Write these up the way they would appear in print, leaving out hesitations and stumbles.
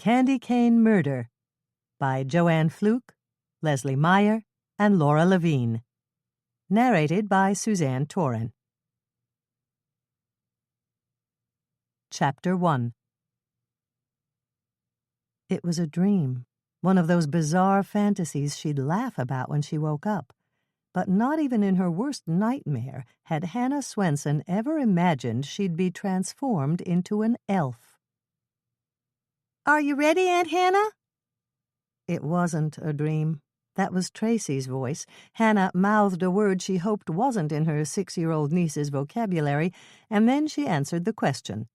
Candy Cane Murder by Joanne Fluke, Leslie Meyer, and Laura Levine. Narrated by Suzanne Toren. Chapter 1. It was a dream, one of those bizarre fantasies she'd laugh about when she woke up. But not even in her worst nightmare had Hannah Swensen ever imagined she'd be transformed into an elf. "Are you ready, Aunt Hannah?" It wasn't a dream. That was Tracy's voice. Hannah mouthed a word she hoped wasn't in her 6-year-old niece's vocabulary, and then she answered the question.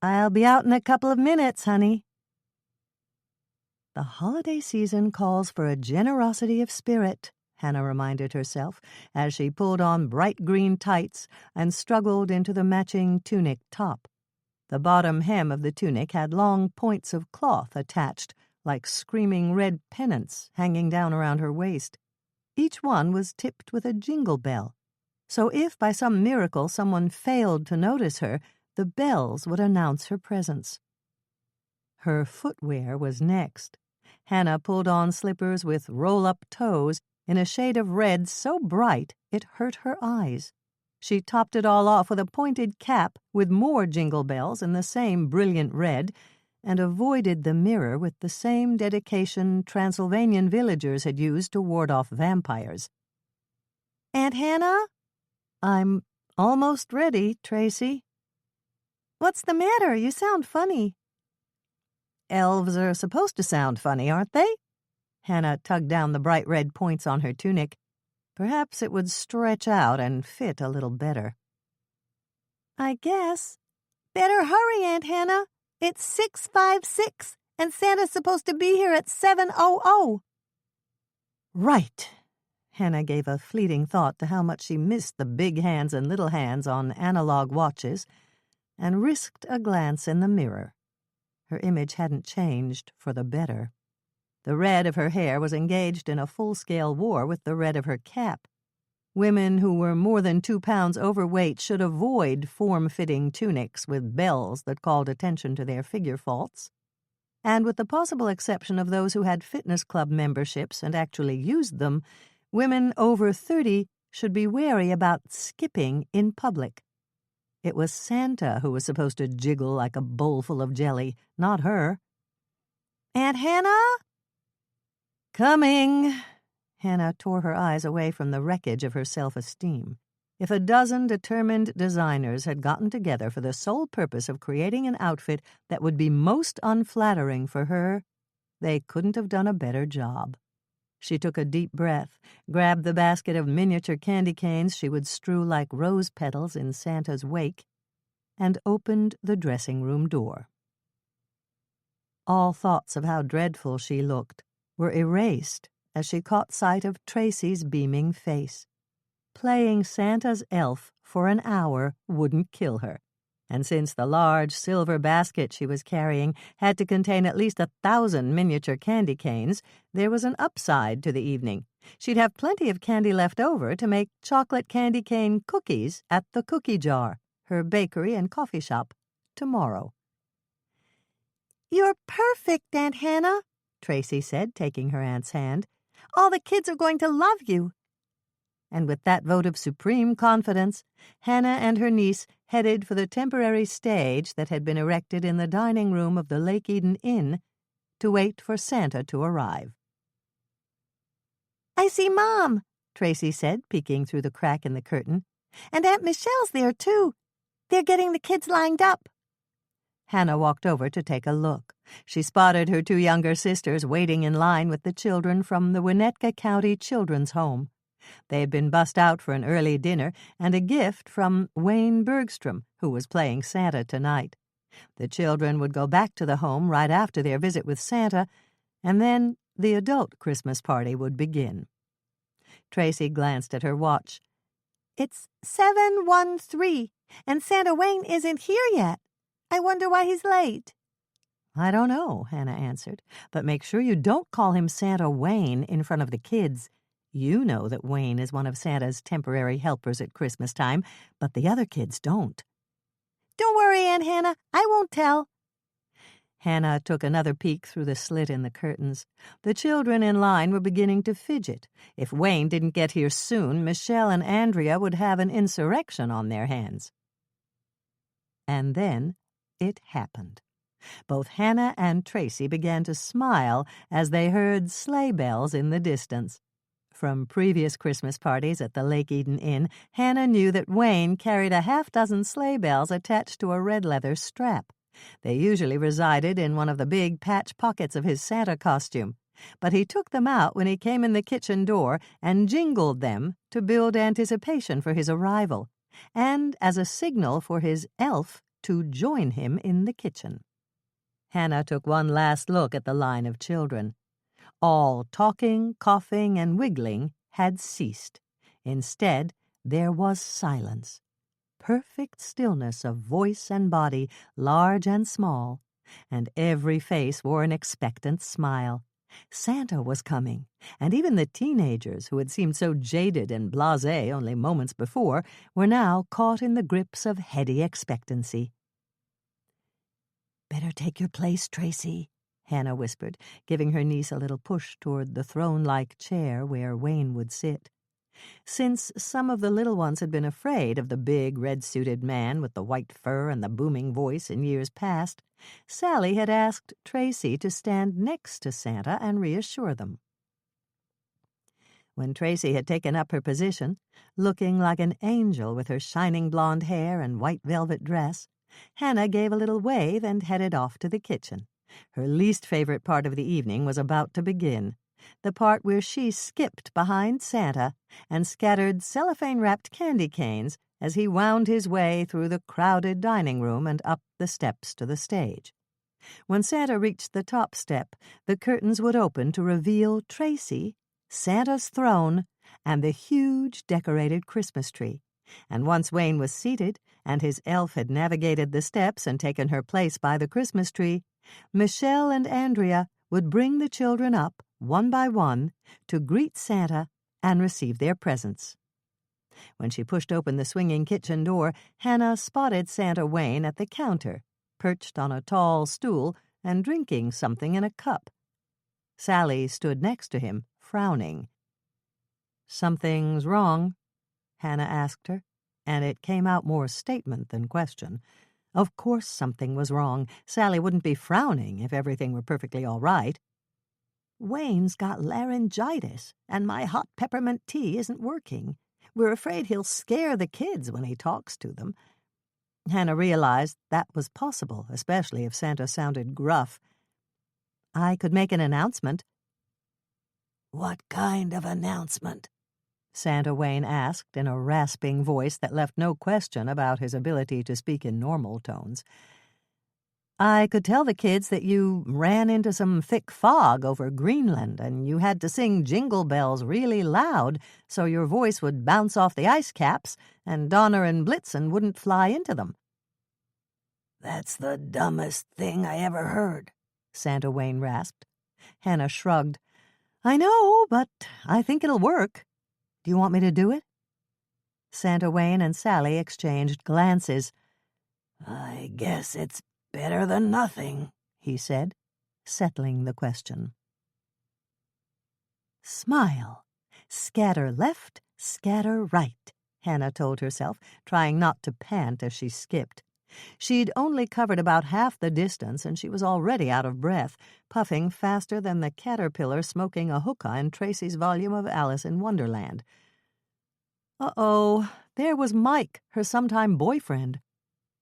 "I'll be out in a couple of minutes, honey." The holiday season calls for a generosity of spirit, Hannah reminded herself, as she pulled on bright green tights and struggled into the matching tunic top. The bottom hem of the tunic had long points of cloth attached, like screaming red pennants hanging down around her waist. Each one was tipped with a jingle bell, so if by some miracle someone failed to notice her, the bells would announce her presence. Her footwear was next. Hannah pulled on slippers with roll-up toes in a shade of red so bright it hurt her eyes. She topped it all off with a pointed cap with more jingle bells in the same brilliant red, and avoided the mirror with the same dedication Transylvanian villagers had used to ward off vampires. "Aunt Hannah?" "I'm almost ready, Tracy." "What's the matter? You sound funny." "Elves are supposed to sound funny, aren't they?" Hannah tugged down the bright red points on her tunic. Perhaps it would stretch out and fit a little better. "I guess. Better hurry, Aunt Hannah. It's 6:56, and Santa's supposed to be here at 7:00. "Right." Hannah gave a fleeting thought to how much she missed the big hands and little hands on analog watches, and risked a glance in the mirror. Her image hadn't changed for the better. The red of her hair was engaged in a full-scale war with the red of her cap. Women who were more than 2 pounds overweight should avoid form-fitting tunics with bells that called attention to their figure faults. And with the possible exception of those who had fitness club memberships and actually used them, women over 30 should be wary about skipping in public. It was Santa who was supposed to jiggle like a bowl full of jelly, not her. "Aunt Hannah?" "Coming." Hannah tore her eyes away from the wreckage of her self-esteem. If a dozen determined designers had gotten together for the sole purpose of creating an outfit that would be most unflattering for her, they couldn't have done a better job. She took a deep breath, grabbed the basket of miniature candy canes she would strew like rose petals in Santa's wake, and opened the dressing room door. All thoughts of how dreadful she looked were erased as she caught sight of Tracy's beaming face. Playing Santa's elf for an hour wouldn't kill her, and since the large silver basket she was carrying had to contain at least 1,000 miniature candy canes, there was an upside to the evening. She'd have plenty of candy left over to make chocolate candy cane cookies at the Cookie Jar, her bakery and coffee shop, tomorrow. "You're perfect, Aunt Hannah," Tracy said, taking her aunt's hand. "All the kids are going to love you." And with that vote of supreme confidence, Hannah and her niece headed for the temporary stage that had been erected in the dining room of the Lake Eden Inn to wait for Santa to arrive. "I see Mom," Tracy said, peeking through the crack in the curtain. "And Aunt Michelle's there, too. They're getting the kids lined up." Hannah walked over to take a look. She spotted her 2 younger sisters waiting in line with the children from the Winnetka County Children's Home. They had been bussed out for an early dinner and a gift from Wayne Bergstrom, who was playing Santa tonight. The children would go back to the home right after their visit with Santa, and then the adult Christmas party would begin. Tracy glanced at her watch. "It's 7:13, and Santa Wayne isn't here yet. I wonder why he's late." "I don't know," Hannah answered, "but make sure you don't call him Santa Wayne in front of the kids. You know that Wayne is one of Santa's temporary helpers at Christmas time, but the other kids don't." "Don't worry, Aunt Hannah. I won't tell." Hannah took another peek through the slit in the curtains. The children in line were beginning to fidget. If Wayne didn't get here soon, Michelle and Andrea would have an insurrection on their hands. And then it happened. Both Hannah and Tracy began to smile as they heard sleigh bells in the distance. From previous Christmas parties at the Lake Eden Inn, Hannah knew that Wayne carried a half-dozen sleigh bells attached to a red leather strap. They usually resided in one of the big patch pockets of his Santa costume, but he took them out when he came in the kitchen door and jingled them to build anticipation for his arrival, and as a signal for his elf to join him in the kitchen. Hannah took one last look at the line of children. All talking, coughing, and wiggling had ceased. Instead, there was silence. Perfect stillness of voice and body, large and small, and every face wore an expectant smile. Santa was coming, and even the teenagers, who had seemed so jaded and blasé only moments before, were now caught in the grips of heady expectancy. "Better take your place, Tracy," Hannah whispered, giving her niece a little push toward the throne-like chair where Wayne would sit. Since some of the little ones had been afraid of the big, red-suited man with the white fur and the booming voice in years past, Sally had asked Tracy to stand next to Santa and reassure them. When Tracy had taken up her position, looking like an angel with her shining blonde hair and white velvet dress, Hannah gave a little wave and headed off to the kitchen. Her least favorite part of the evening was about to begin, the part where she skipped behind Santa and scattered cellophane-wrapped candy canes as he wound his way through the crowded dining room and up the steps to the stage. When Santa reached the top step, the curtains would open to reveal Tracy, Santa's throne, and the huge decorated Christmas tree. And once Wayne was seated, and his elf had navigated the steps and taken her place by the Christmas tree, Michelle and Andrea would bring the children up, one by one, to greet Santa and receive their presents. When she pushed open the swinging kitchen door, Hannah spotted Santa Wayne at the counter, perched on a tall stool and drinking something in a cup. Sally stood next to him, frowning. "Something's wrong?" Hannah asked her, and it came out more statement than question. Of course something was wrong. Sally wouldn't be frowning if everything were perfectly all right. "Wayne's got laryngitis, and my hot peppermint tea isn't working. We're afraid he'll scare the kids when he talks to them." Hannah realized that was possible, especially if Santa sounded gruff. "I could make an announcement." "What kind of announcement?" Santa Wayne asked in a rasping voice that left no question about his ability to speak in normal tones. "I could tell the kids that you ran into some thick fog over Greenland and you had to sing Jingle Bells really loud so your voice would bounce off the ice caps and Donner and Blitzen wouldn't fly into them." "That's the dumbest thing I ever heard," Santa Wayne rasped. Hannah shrugged. "I know, but I think it'll work. Do you want me to do it?" Santa Wayne and Sally exchanged glances. "I guess it's better than nothing," he said, settling the question. "Smile. Scatter left, scatter right," Hannah told herself, trying not to pant as she skipped. She'd only covered about half the distance, and she was already out of breath, puffing faster than the caterpillar smoking a hookah in Tracy's volume of Alice in Wonderland. Uh-oh, there was Mike, her sometime boyfriend.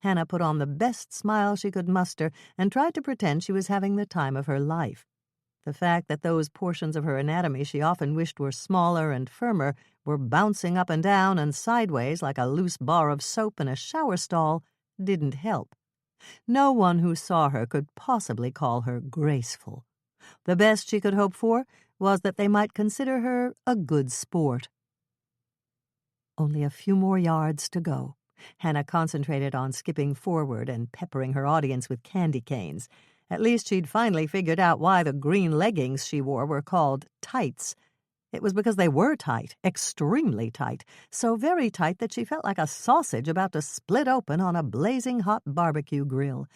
Hannah put on the best smile she could muster and tried to pretend she was having the time of her life. The fact that those portions of her anatomy she often wished were smaller and firmer were bouncing up and down and sideways like a loose bar of soap in a shower stall didn't help. No one who saw her could possibly call her graceful. The best she could hope for was that they might consider her a good sport. Only a few more yards to go. Hannah concentrated on skipping forward and peppering her audience with candy canes. At least she'd finally figured out why the green leggings she wore were called tights. It was because they were tight, extremely tight, so very tight that she felt like a sausage about to split open on a blazing hot barbecue grill.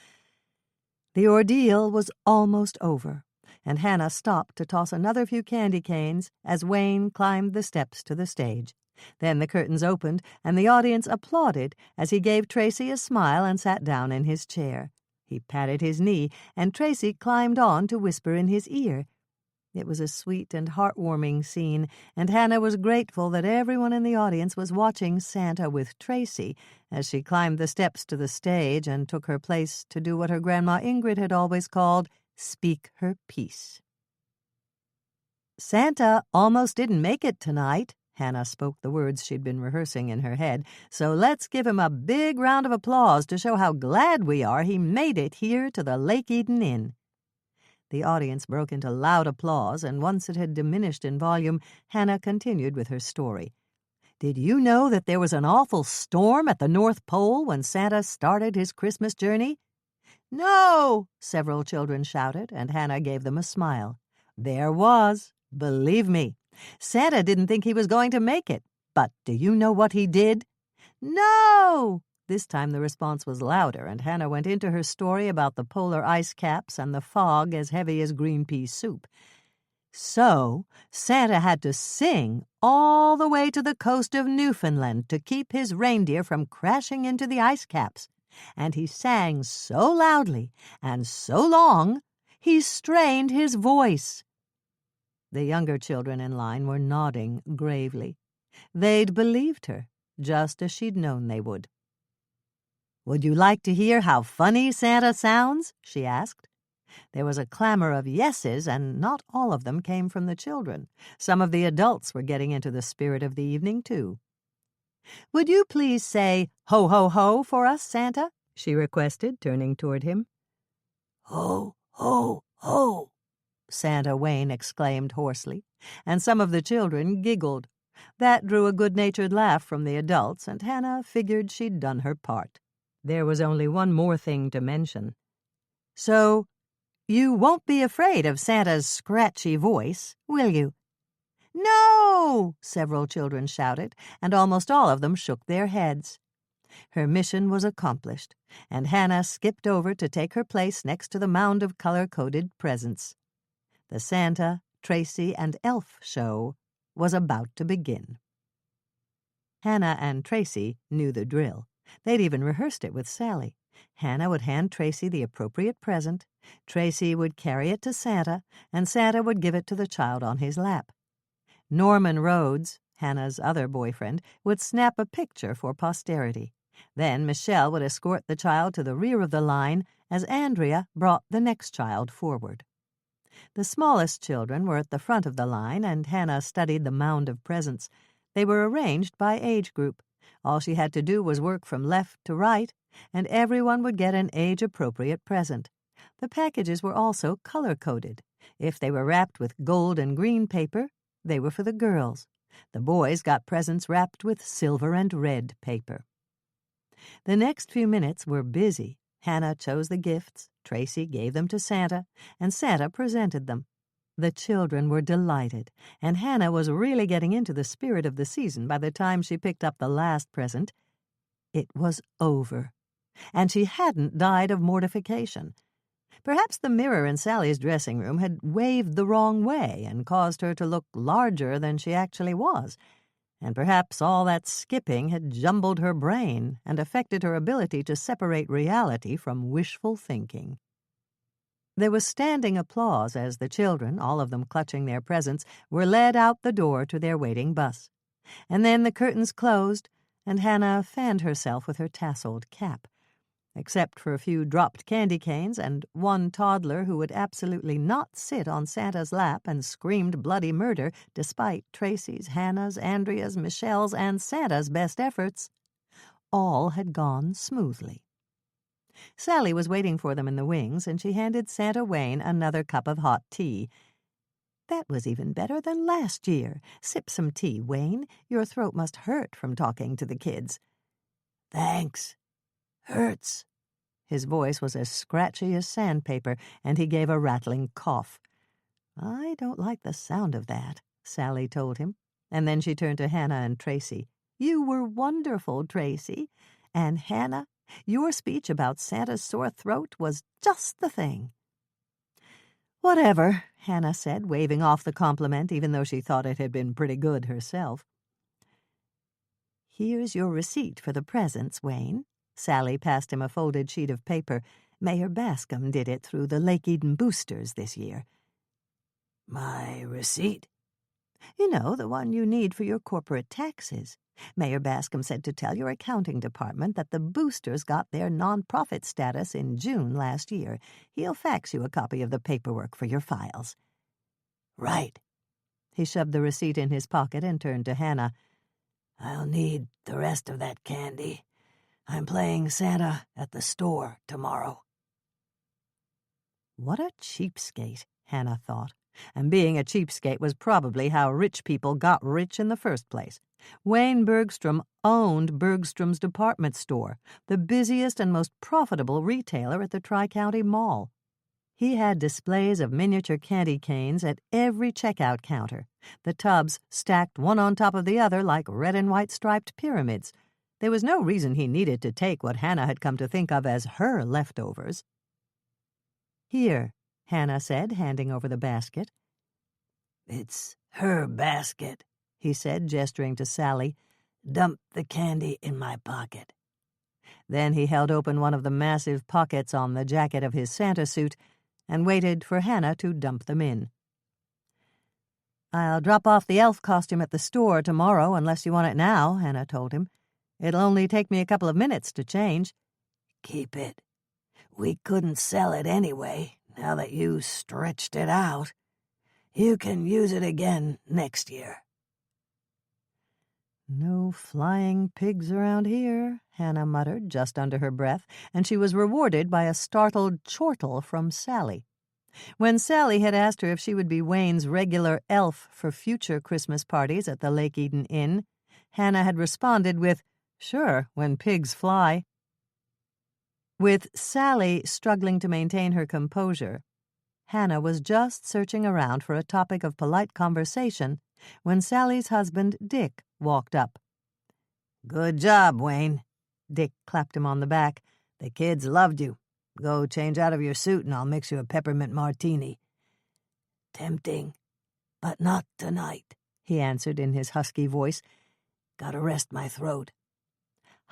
The ordeal was almost over, and Hannah stopped to toss another few candy canes as Wayne climbed the steps to the stage. Then the curtains opened, and the audience applauded as he gave Tracy a smile and sat down in his chair. He patted his knee, and Tracy climbed on to whisper in his ear. It was a sweet and heartwarming scene, and Hannah was grateful that everyone in the audience was watching Santa with Tracy as she climbed the steps to the stage and took her place to do what her Grandma Ingrid had always called speak her piece. "Santa almost didn't make it tonight." Hannah spoke the words she'd been rehearsing in her head, "so let's give him a big round of applause to show how glad we are he made it here to the Lake Eden Inn." The audience broke into loud applause, and once it had diminished in volume, Hannah continued with her story. "Did you know that there was an awful storm at the North Pole when Santa started his Christmas journey?" "No!" several children shouted, and Hannah gave them a smile. "There was. Believe me. Santa didn't think he was going to make it, but do you know what he did?" "No!" This time the response was louder, and Hannah went into her story about the polar ice caps and the fog as heavy as green pea soup. "So, Santa had to sing all the way to the coast of Newfoundland to keep his reindeer from crashing into the ice caps, and he sang so loudly and so long he strained his voice." The younger children in line were nodding gravely. They'd believed her, just as she'd known they would. "Would you like to hear how funny Santa sounds?" she asked. There was a clamor of yeses, and not all of them came from the children. Some of the adults were getting into the spirit of the evening, too. "Would you please say, 'Ho, ho, ho,' for us, Santa?" she requested, turning toward him. "Ho, ho, ho," Santa Wayne exclaimed hoarsely, and some of the children giggled. That drew a good-natured laugh from the adults, and Hannah figured she'd done her part. There was only one more thing to mention. "So, you won't be afraid of Santa's scratchy voice, will you?" "No!" several children shouted, and almost all of them shook their heads. Her mission was accomplished, and Hannah skipped over to take her place next to the mound of color-coded presents. The Santa, Tracy, and Elf show was about to begin. Hannah and Tracy knew the drill. They'd even rehearsed it with Sally. Hannah would hand Tracy the appropriate present, Tracy would carry it to Santa, and Santa would give it to the child on his lap. Norman Rhodes, Hannah's other boyfriend, would snap a picture for posterity. Then Michelle would escort the child to the rear of the line as Andrea brought the next child forward. The smallest children were at the front of the line, and Hannah studied the mound of presents. They were arranged by age group. All she had to do was work from left to right, and everyone would get an age-appropriate present. The packages were also color-coded. If they were wrapped with gold and green paper, they were for the girls. The boys got presents wrapped with silver and red paper. The next few minutes were busy. Hannah chose the gifts, Tracy gave them to Santa, and Santa presented them. The children were delighted, and Hannah was really getting into the spirit of the season by the time she picked up the last present. It was over, and she hadn't died of mortification. Perhaps the mirror in Sally's dressing room had waved the wrong way and caused her to look larger than she actually was, and perhaps all that skipping had jumbled her brain and affected her ability to separate reality from wishful thinking. There was standing applause as the children, all of them clutching their presents, were led out the door to their waiting bus. And then the curtains closed, and Hannah fanned herself with her tasseled cap. Except for a few dropped candy canes and one toddler who would absolutely not sit on Santa's lap and screamed bloody murder despite Tracy's, Hannah's, Andrea's, Michelle's, and Santa's best efforts, all had gone smoothly. Sally was waiting for them in the wings, and she handed Santa Wayne another cup of hot tea. "That was even better than last year. Sip some tea, Wayne. Your throat must hurt from talking to the kids." "Thanks. Hurts." His voice was as scratchy as sandpaper, and he gave a rattling cough. "I don't like the sound of that," Sally told him, and then she turned to Hannah and Tracy. "You were wonderful, Tracy. And Hannah, Your speech about Santa's sore throat was just the thing." "Whatever," Hannah said, waving off the compliment, even though she thought it had been pretty good herself. "Here's your receipt for the presents, Wayne." Sally passed him a folded sheet of paper. "Mayor Bascom did it through the Lake Eden boosters this year." "My receipt?" "You know, the one you need for your corporate taxes. Mayor Bascom said to tell your accounting department that the boosters got their nonprofit status in June last year. He'll fax you a copy of the paperwork for your files." "Right." He shoved the receipt in his pocket and turned to Hannah. "I'll need the rest of that candy. I'm playing Santa at the store tomorrow." What a cheapskate, Hannah thought. And being a cheapskate was probably how rich people got rich in the first place. Wayne Bergstrom owned Bergstrom's department store, the busiest and most profitable retailer at the Tri-County Mall. He had displays of miniature candy canes at every checkout counter, the tubs stacked one on top of the other like red and white striped pyramids. There was no reason he needed to take what Hannah had come to think of as her leftovers. "Here," Hannah said, handing over the basket. "It's her basket," he said, gesturing to Sally. "Dump the candy in my pocket." Then he held open one of the massive pockets on the jacket of his Santa suit and waited for Hannah to dump them in. "I'll drop off the elf costume at the store tomorrow unless you want it now," Hannah told him. "It'll only take me a couple of minutes to change." "Keep it. We couldn't sell it anyway, now that you stretched it out. You can use it again next year." "No flying pigs around here," Hannah muttered just under her breath, and she was rewarded by a startled chortle from Sally. When Sally had asked her if she would be Wayne's regular elf for future Christmas parties at the Lake Eden Inn, Hannah had responded with, "Sure, when pigs fly." With Sally struggling to maintain her composure, Hannah was just searching around for a topic of polite conversation when Sally's husband, Dick, walked up. "Good job, Wayne." Dick clapped him on the back. "The kids loved you. Go change out of your suit and I'll mix you a peppermint martini." "Tempting, but not tonight," he answered in his husky voice. "Gotta rest my throat."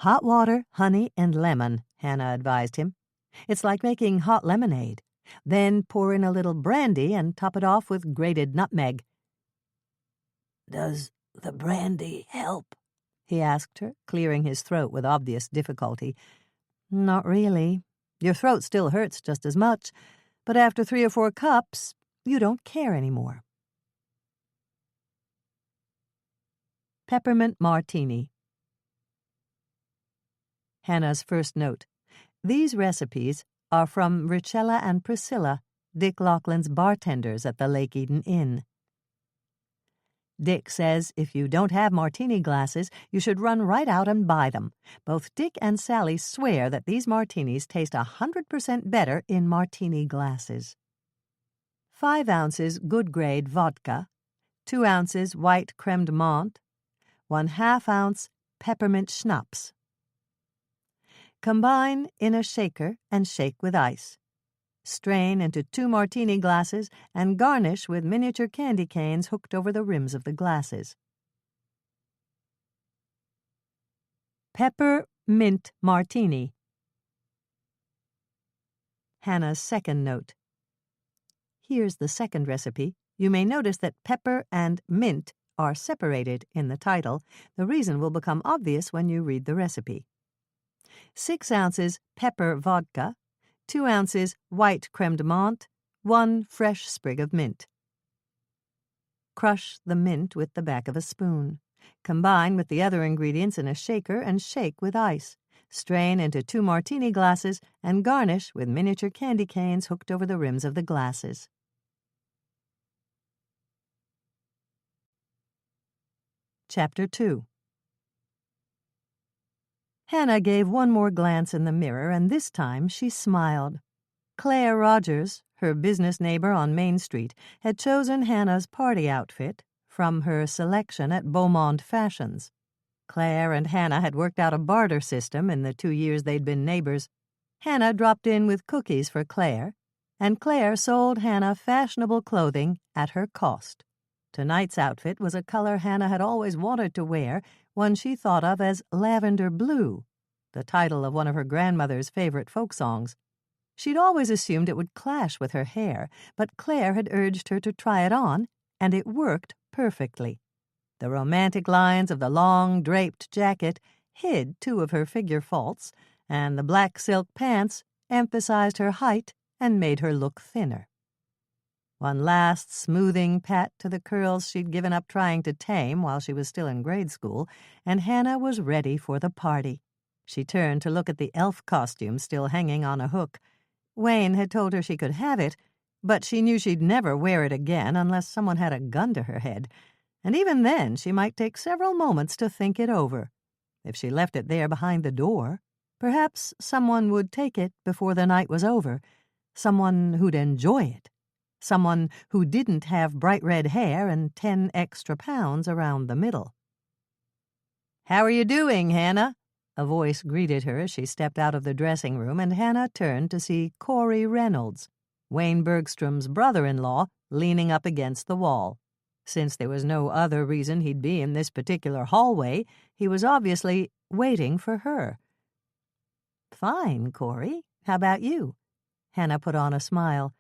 "Hot water, honey, and lemon," Hannah advised him. "It's like making hot lemonade. Then pour in a little brandy and top it off with grated nutmeg." "Does the brandy help?" he asked her, clearing his throat with obvious difficulty. "Not really. Your throat still hurts just as much, but after 3 or 4 cups, you don't care anymore." Peppermint Martini. Hannah's first note. These recipes are from Richella and Priscilla, Dick Laughlin's bartenders at the Lake Eden Inn. Dick says if you don't have martini glasses, you should run right out and buy them. Both Dick and Sally swear that these martinis taste 100% better in martini glasses. 5 ounces good-grade vodka, 2 ounces white creme de menthe, 1/2 ounce peppermint schnapps. Combine in a shaker and shake with ice. Strain into 2 martini glasses and garnish with miniature candy canes hooked over the rims of the glasses. Pepper-mint martini. Hannah's second note. Here's the second recipe. You may notice that pepper and mint are separated in the title. The reason will become obvious when you read the recipe. 6 ounces pepper vodka, 2 ounces white creme de menthe, 1 fresh sprig of mint. Crush the mint with the back of a spoon. Combine with the other ingredients in a shaker and shake with ice. Strain into 2 martini glasses and garnish with miniature candy canes hooked over the rims of the glasses. Chapter 2. Hannah gave one more glance in the mirror, and this time she smiled. Claire Rogers, her business neighbor on Main Street, had chosen Hannah's party outfit from her selection at Beaumont Fashions. Claire and Hannah had worked out a barter system in the 2 years they'd been neighbors. Hannah dropped in with cookies for Claire, and Claire sold Hannah fashionable clothing at her cost. Tonight's outfit was a color Hannah had always wanted to wear, one she thought of as lavender blue, the title of one of her grandmother's favorite folk songs. She'd always assumed it would clash with her hair, but Claire had urged her to try it on, and it worked perfectly. The romantic lines of the long, draped jacket hid 2 of her figure faults, and the black silk pants emphasized her height and made her look thinner. One last smoothing pat to the curls she'd given up trying to tame while she was still in grade school, and Hannah was ready for the party. She turned to look at the elf costume still hanging on a hook. Wayne had told her she could have it, but she knew she'd never wear it again unless someone had a gun to her head, and even then she might take several moments to think it over. If she left it there behind the door, perhaps someone would take it before the night was over, someone who'd enjoy it, someone who didn't have bright red hair and 10 extra pounds around the middle. "How are you doing, Hannah?" A voice greeted her as she stepped out of the dressing room, and Hannah turned to see Corey Reynolds, Wayne Bergstrom's brother-in-law, leaning up against the wall. Since there was no other reason he'd be in this particular hallway, he was obviously waiting for her. "Fine, Corey. How about you?" Hannah put on a smile.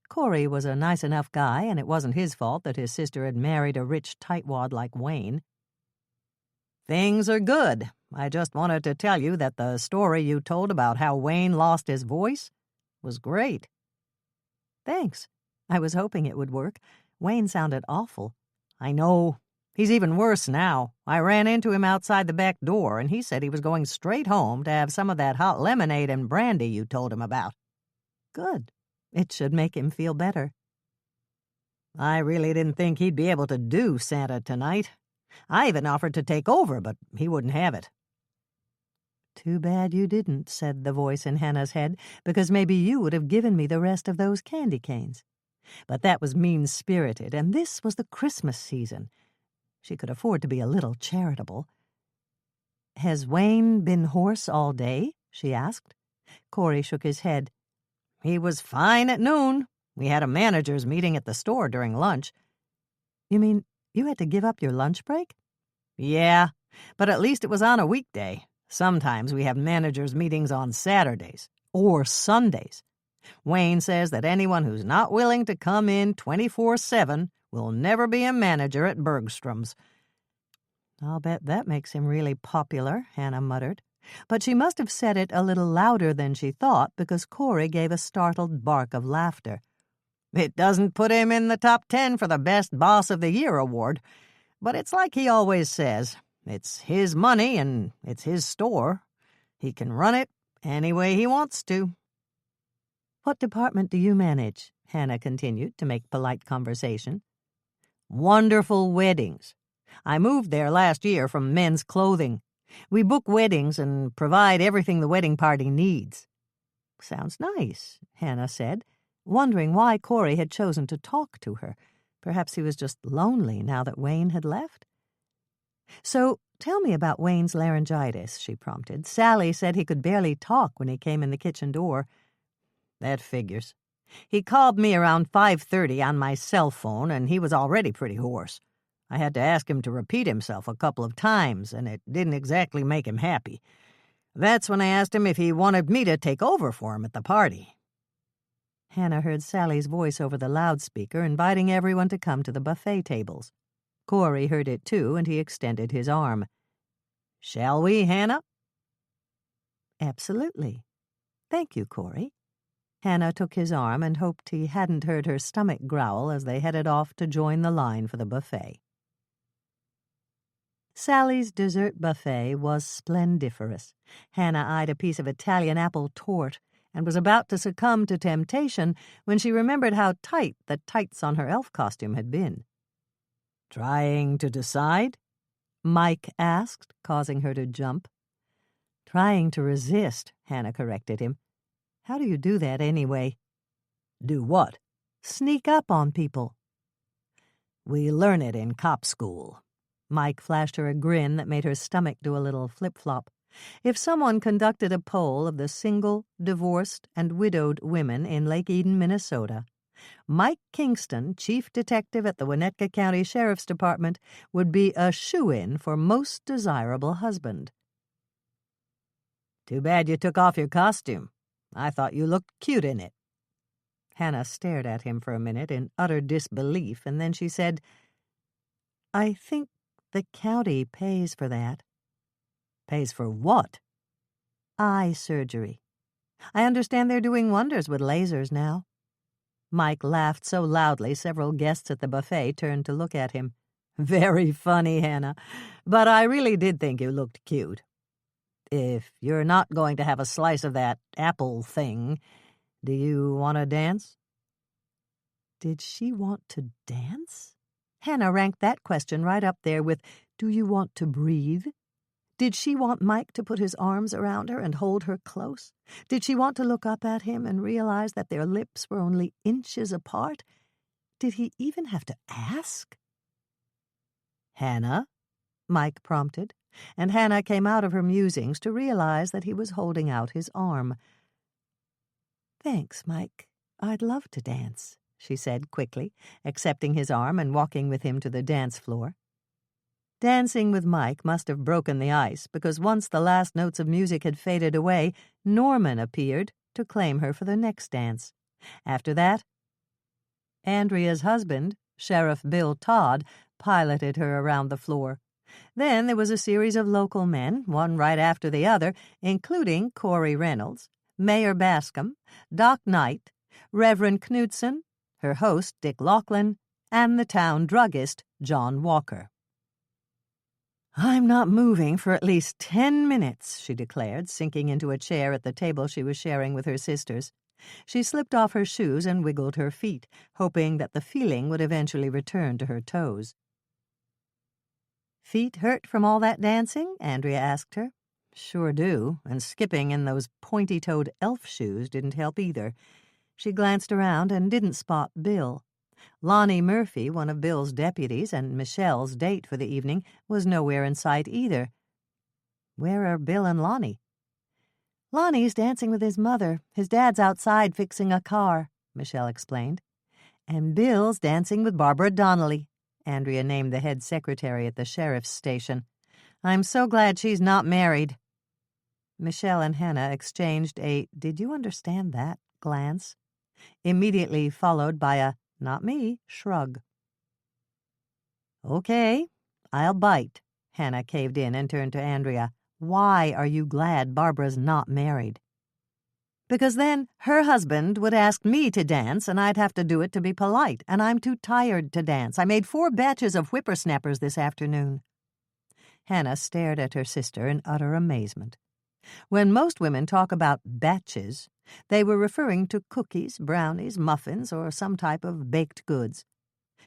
Corey was a nice enough guy, and it wasn't his fault that his sister had married a rich tightwad like Wayne. "Things are good. I just wanted to tell you that the story you told about how Wayne lost his voice was great." "Thanks. I was hoping it would work. Wayne sounded awful." "I know. He's even worse now. I ran into him outside the back door, and he said he was going straight home to have some of that hot lemonade and brandy you told him about." "Good. It should make him feel better." "I really didn't think he'd be able to do Santa tonight. I even offered to take over, but he wouldn't have it." "Too bad you didn't," said the voice in Hannah's head, "because maybe you would have given me the rest of those candy canes." But that was mean-spirited, and this was the Christmas season. She could afford to be a little charitable. "Has Wayne been hoarse all day?" she asked. Corey shook his head. "He was fine at noon. We had a manager's meeting at the store during lunch." "You mean you had to give up your lunch break?" "Yeah, but at least it was on a weekday. Sometimes we have managers' meetings on Saturdays or Sundays. Wayne says that anyone who's not willing to come in 24/7 will never be a manager at Bergstrom's." "I'll bet that makes him really popular," Hannah muttered. But she must have said it a little louder than she thought, because Corey gave a startled bark of laughter. "It doesn't put him in the top 10 for the Best Boss of the Year award, but it's like he always says, it's his money and it's his store. He can run it any way he wants to." "What department do you manage?" Hannah continued to make polite conversation. "Wonderful weddings. I moved there last year from men's clothing. We book weddings and provide everything the wedding party needs." "Sounds nice," Hannah said, wondering why Corey had chosen to talk to her. Perhaps he was just lonely now that Wayne had left. "So tell me about Wayne's laryngitis," she prompted. "Sally said he could barely talk when he came in the kitchen door." "That figures. He called me around 5:30 on my cell phone, and he was already pretty hoarse. I had to ask him to repeat himself a couple of times, and it didn't exactly make him happy. That's when I asked him if he wanted me to take over for him at the party." Hannah heard Sally's voice over the loudspeaker, inviting everyone to come to the buffet tables. Corey heard it too, and he extended his arm. "Shall we, Hannah?" "Absolutely. Thank you, Corey." Hannah took his arm and hoped he hadn't heard her stomach growl as they headed off to join the line for the buffet. Sally's dessert buffet was splendiferous. Hannah eyed a piece of Italian apple tort and was about to succumb to temptation when she remembered how tight the tights on her elf costume had been. "Trying to decide?" Mike asked, causing her to jump. "Trying to resist," Hannah corrected him. "How do you do that anyway?" "Do what?" "Sneak up on people." "We learn it in cop school." Mike flashed her a grin that made her stomach do a little flip-flop. If someone conducted a poll of the single, divorced, and widowed women in Lake Eden, Minnesota, Mike Kingston, chief detective at the Winnetka County Sheriff's Department, would be a shoo-in for most desirable husband. "Too bad you took off your costume. I thought you looked cute in it." Hannah stared at him for a minute in utter disbelief, and then she said, "I think the county pays for that." "Pays for what?" "Eye surgery. I understand they're doing wonders with lasers now." Mike laughed so loudly several guests at the buffet turned to look at him. "Very funny, Hannah, but I really did think you looked cute. If you're not going to have a slice of that apple thing, do you want to dance?" Did she want to dance? Hannah ranked that question right up there with, "Do you want to breathe?" Did she want Mike to put his arms around her and hold her close? Did she want to look up at him and realize that their lips were only inches apart? Did he even have to ask? "Hannah?" Mike prompted, and Hannah came out of her musings to realize that he was holding out his arm. "Thanks, Mike. I'd love to dance," she said quickly, accepting his arm and walking with him to the dance floor. Dancing with Mike must have broken the ice, because once the last notes of music had faded away, Norman appeared to claim her for the next dance. After that, Andrea's husband, Sheriff Bill Todd, piloted her around the floor. Then there was a series of local men, one right after the other, including Corey Reynolds, Mayor Bascom, Doc Knight, Reverend Knudsen, her host Dick Laughlin, and the town druggist John Walker. "I'm not moving for at least 10 minutes, she declared, sinking into a chair at the table she was sharing with her sisters. She slipped off her shoes and wiggled her feet, hoping that the feeling would eventually return to her toes. "Feet hurt from all that dancing?" Andrea asked her. "Sure do, and skipping in those pointy-toed elf shoes didn't help either." She glanced around and didn't spot Bill. Lonnie Murphy, one of Bill's deputies and Michelle's date for the evening, was nowhere in sight either. "Where are Bill and Lonnie?" "Lonnie's dancing with his mother. His dad's outside fixing a car," Michelle explained. "And Bill's dancing with Barbara Donnelly," Andrea named the head secretary at the sheriff's station. "I'm so glad she's not married." Michelle and Hannah exchanged a "did you understand that?" glance, immediately followed by a "not me" shrug. "Okay, I'll bite." Hannah caved in and turned to Andrea. "Why are you glad Barbara's not married?" "Because then her husband would ask me to dance, and I'd have to do it to be polite, and I'm too tired to dance. I made 4 batches of whippersnappers this afternoon." Hannah stared at her sister in utter amazement. When most women talk about batches, they were referring to cookies, brownies, muffins, or some type of baked goods.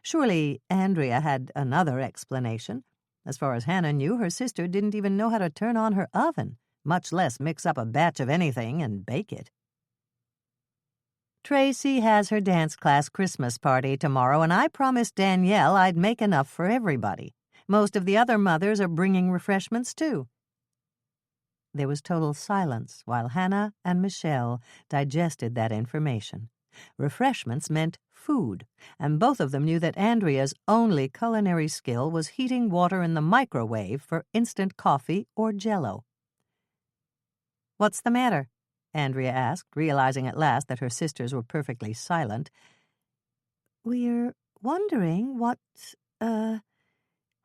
Surely Andrea had another explanation. As far as Hannah knew, her sister didn't even know how to turn on her oven, much less mix up a batch of anything and bake it. "Tracy has her dance class Christmas party tomorrow, and I promised Danielle I'd make enough for everybody. Most of the other mothers are bringing refreshments, too." There was total silence while Hannah and Michelle digested that information. Refreshments meant food, and both of them knew that Andrea's only culinary skill was heating water in the microwave for instant coffee or Jell-O. "What's the matter?" Andrea asked, realizing at last that her sisters were perfectly silent. "We're wondering what,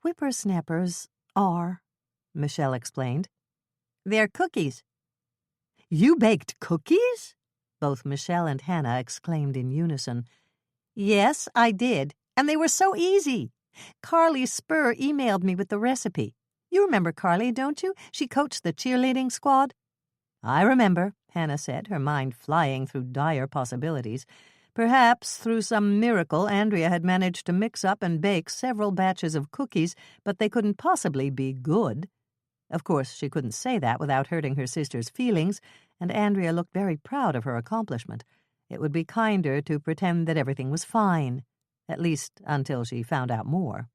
whippersnappers are," Michelle explained. "They're cookies." "You baked cookies?" both Michelle and Hannah exclaimed in unison. "Yes, I did, and they were so easy. Carly Spur emailed me with the recipe. You remember Carly, don't you? She coached the cheerleading squad." "I remember," Hannah said, her mind flying through dire possibilities. Perhaps, through some miracle, Andrea had managed to mix up and bake several batches of cookies, but they couldn't possibly be good. Of course, she couldn't say that without hurting her sister's feelings, and Andrea looked very proud of her accomplishment. It would be kinder to pretend that everything was fine, at least until she found out more.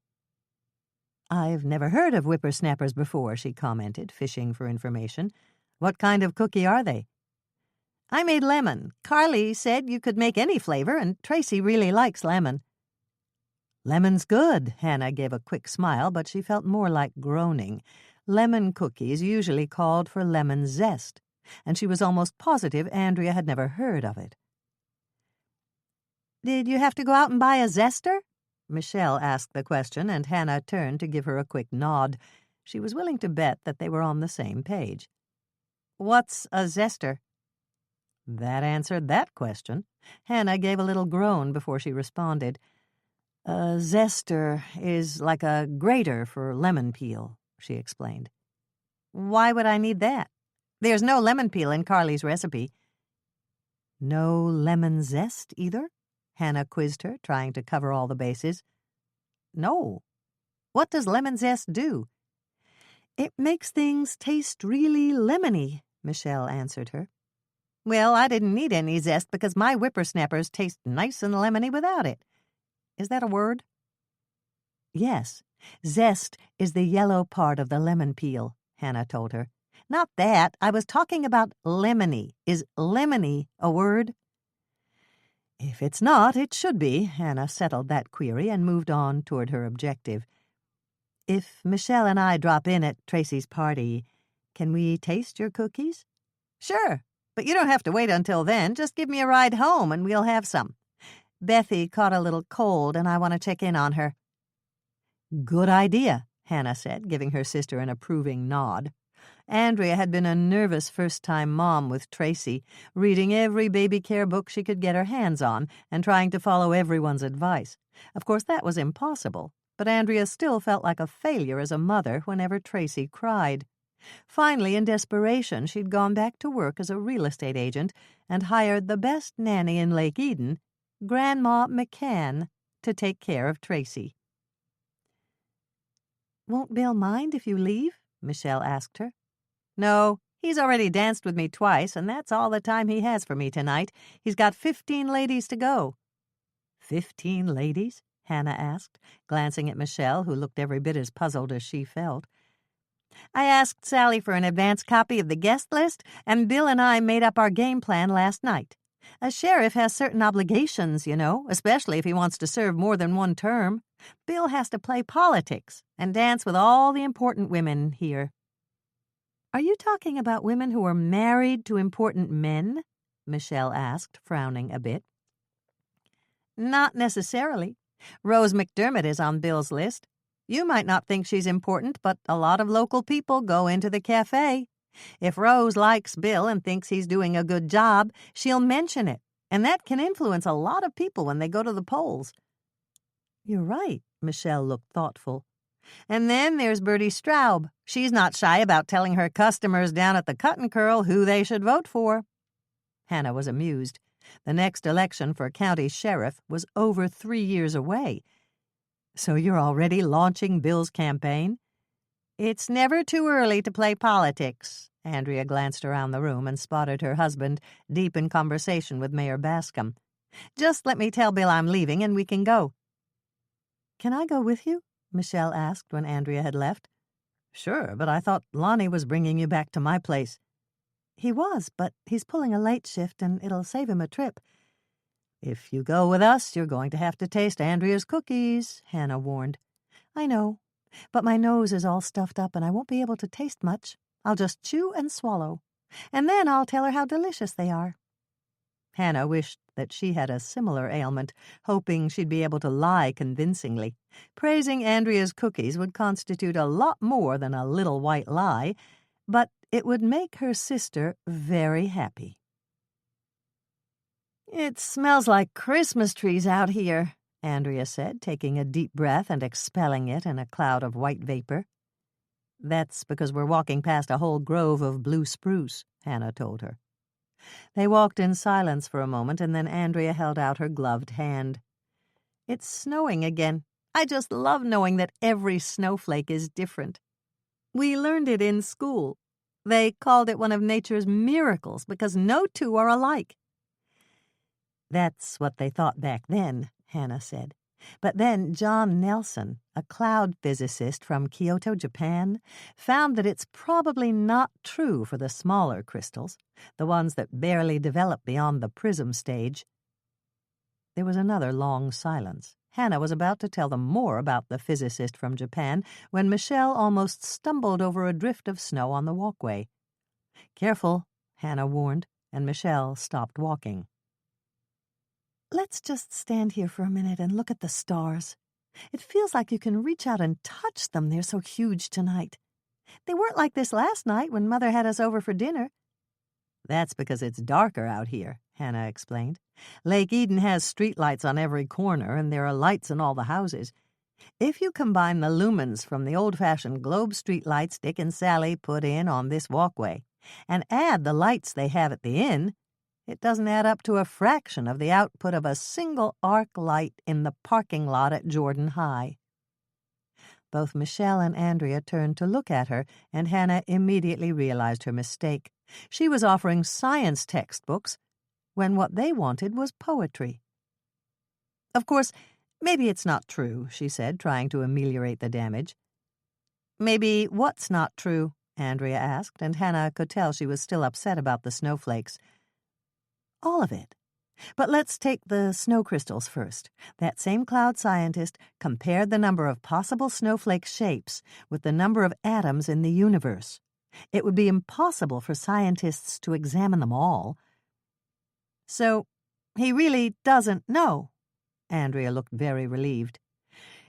"I've never heard of whippersnappers before," she commented, fishing for information. "What kind of cookie are they?" "I made lemon. Carly said you could make any flavor, and Tracy really likes lemon." "Lemon's good." Hannah gave a quick smile, but she felt more like groaning. Lemon cookies usually called for lemon zest, and she was almost positive Andrea had never heard of it. "Did you have to go out and buy a zester?" Michelle asked the question, and Hannah turned to give her a quick nod. She was willing to bet that they were on the same page. "What's a zester?" That answered that question. Hannah gave a little groan before she responded. "A zester is like a grater for lemon peel," she explained. "Why would I need that? There's no lemon peel in Carly's recipe." "No lemon zest either?" Hannah quizzed her, trying to cover all the bases. "No. What does lemon zest do?" "It makes things taste really lemony," Michelle answered her. "Well, I didn't need any zest because my whippersnappers taste nice and lemony without it. Is that a word?" "Yes. Zest is the yellow part of the lemon peel," Hannah told her. "Not that. I was talking about lemony. Is lemony a word?" "If it's not, it should be." Hannah settled that query and moved on toward her objective. "If Michelle and I drop in at Tracy's party, can we taste your cookies?" "Sure, but you don't have to wait until then. Just give me a ride home and we'll have some. Bethy caught a little cold and I want to check in on her." "Good idea," Hannah said, giving her sister an approving nod. Andrea had been a nervous first-time mom with Tracy, reading every baby care book she could get her hands on and trying to follow everyone's advice. Of course, that was impossible, but Andrea still felt like a failure as a mother whenever Tracy cried. Finally, in desperation, she'd gone back to work as a real estate agent and hired the best nanny in Lake Eden, Grandma McCann, to take care of Tracy. "Won't Bill mind if you leave?" Michelle asked her. "No, he's already danced with me twice, and that's all the time he has for me tonight. He's got 15 ladies to go." 15 ladies? Hannah asked, glancing at Michelle, who looked every bit as puzzled as she felt. "I asked Sally for an advance copy of the guest list, and Bill and I made up our game plan last night. A sheriff has certain obligations, you know, especially if he wants to serve more than one term. Bill has to play politics and dance with all the important women here." "Are you talking about women who are married to important men?" Michelle asked, frowning a bit. "Not necessarily. Rose McDermott is on Bill's list. You might not think she's important, but a lot of local people go into the cafe. If Rose likes Bill and thinks he's doing a good job, she'll mention it, and that can influence a lot of people when they go to the polls." "You're right." Michelle looked thoughtful. "And then there's Bertie Straub. She's not shy about telling her customers down at the Cut and Curl who they should vote for." Hannah was amused. The next election for county sheriff was over 3 years away. "So you're already launching Bill's campaign?" "It's never too early to play politics." Andrea glanced around the room and spotted her husband deep in conversation with Mayor Bascom. "Just let me tell Bill I'm leaving and we can go." "Can I go with you?" Michelle asked when Andrea had left. "Sure, but I thought Lonnie was bringing you back to my place." "He was, but he's pulling a late shift and it'll save him a trip." "If you go with us, you're going to have to taste Andrea's cookies," Hannah warned. "I know, but my nose is all stuffed up and I won't be able to taste much. I'll just chew and swallow, and then I'll tell her how delicious they are." Hannah wished that she had a similar ailment, hoping she'd be able to lie convincingly. Praising Andrea's cookies would constitute a lot more than a little white lie, but it would make her sister very happy. "It smells like Christmas trees out here," Andrea said, taking a deep breath and expelling it in a cloud of white vapor. "That's because we're walking past a whole grove of blue spruce," Hannah told her. They walked in silence for a moment, and then Andrea held out her gloved hand. "It's snowing again. I just love knowing that every snowflake is different. We learned it in school. They called it one of nature's miracles because no two are alike." "That's what they thought back then," Hannah said. But then John Nelson, a cloud physicist from Kyoto, Japan, found that it's probably not true for the smaller crystals, the ones that barely develop beyond the prism stage. There was another long silence. Hannah was about to tell them more about the physicist from Japan when Michelle almost stumbled over a drift of snow on the walkway. "Careful," Hannah warned, and Michelle stopped walking. "Let's just stand here for a minute and look at the stars. It feels like you can reach out and touch them. They're so huge tonight. They weren't like this last night when Mother had us over for dinner." "That's because it's darker out here," Hannah explained. "Lake Eden has streetlights on every corner, and there are lights in all the houses. If you combine the lumens from the old-fashioned globe streetlights Dick and Sally put in on this walkway and add the lights they have at the inn, it doesn't add up to a fraction of the output of a single arc light in the parking lot at Jordan High." Both Michelle and Andrea turned to look at her, and Hannah immediately realized her mistake. She was offering science textbooks when what they wanted was poetry. "Of course, maybe it's not true," she said, trying to ameliorate the damage. "Maybe what's not true?" Andrea asked, and Hannah could tell she was still upset about the snowflakes. "All of it. But let's take the snow crystals first. That same cloud scientist compared the number of possible snowflake shapes with the number of atoms in the universe. It would be impossible for scientists to examine them all." "So he really doesn't know?" Andrea looked very relieved.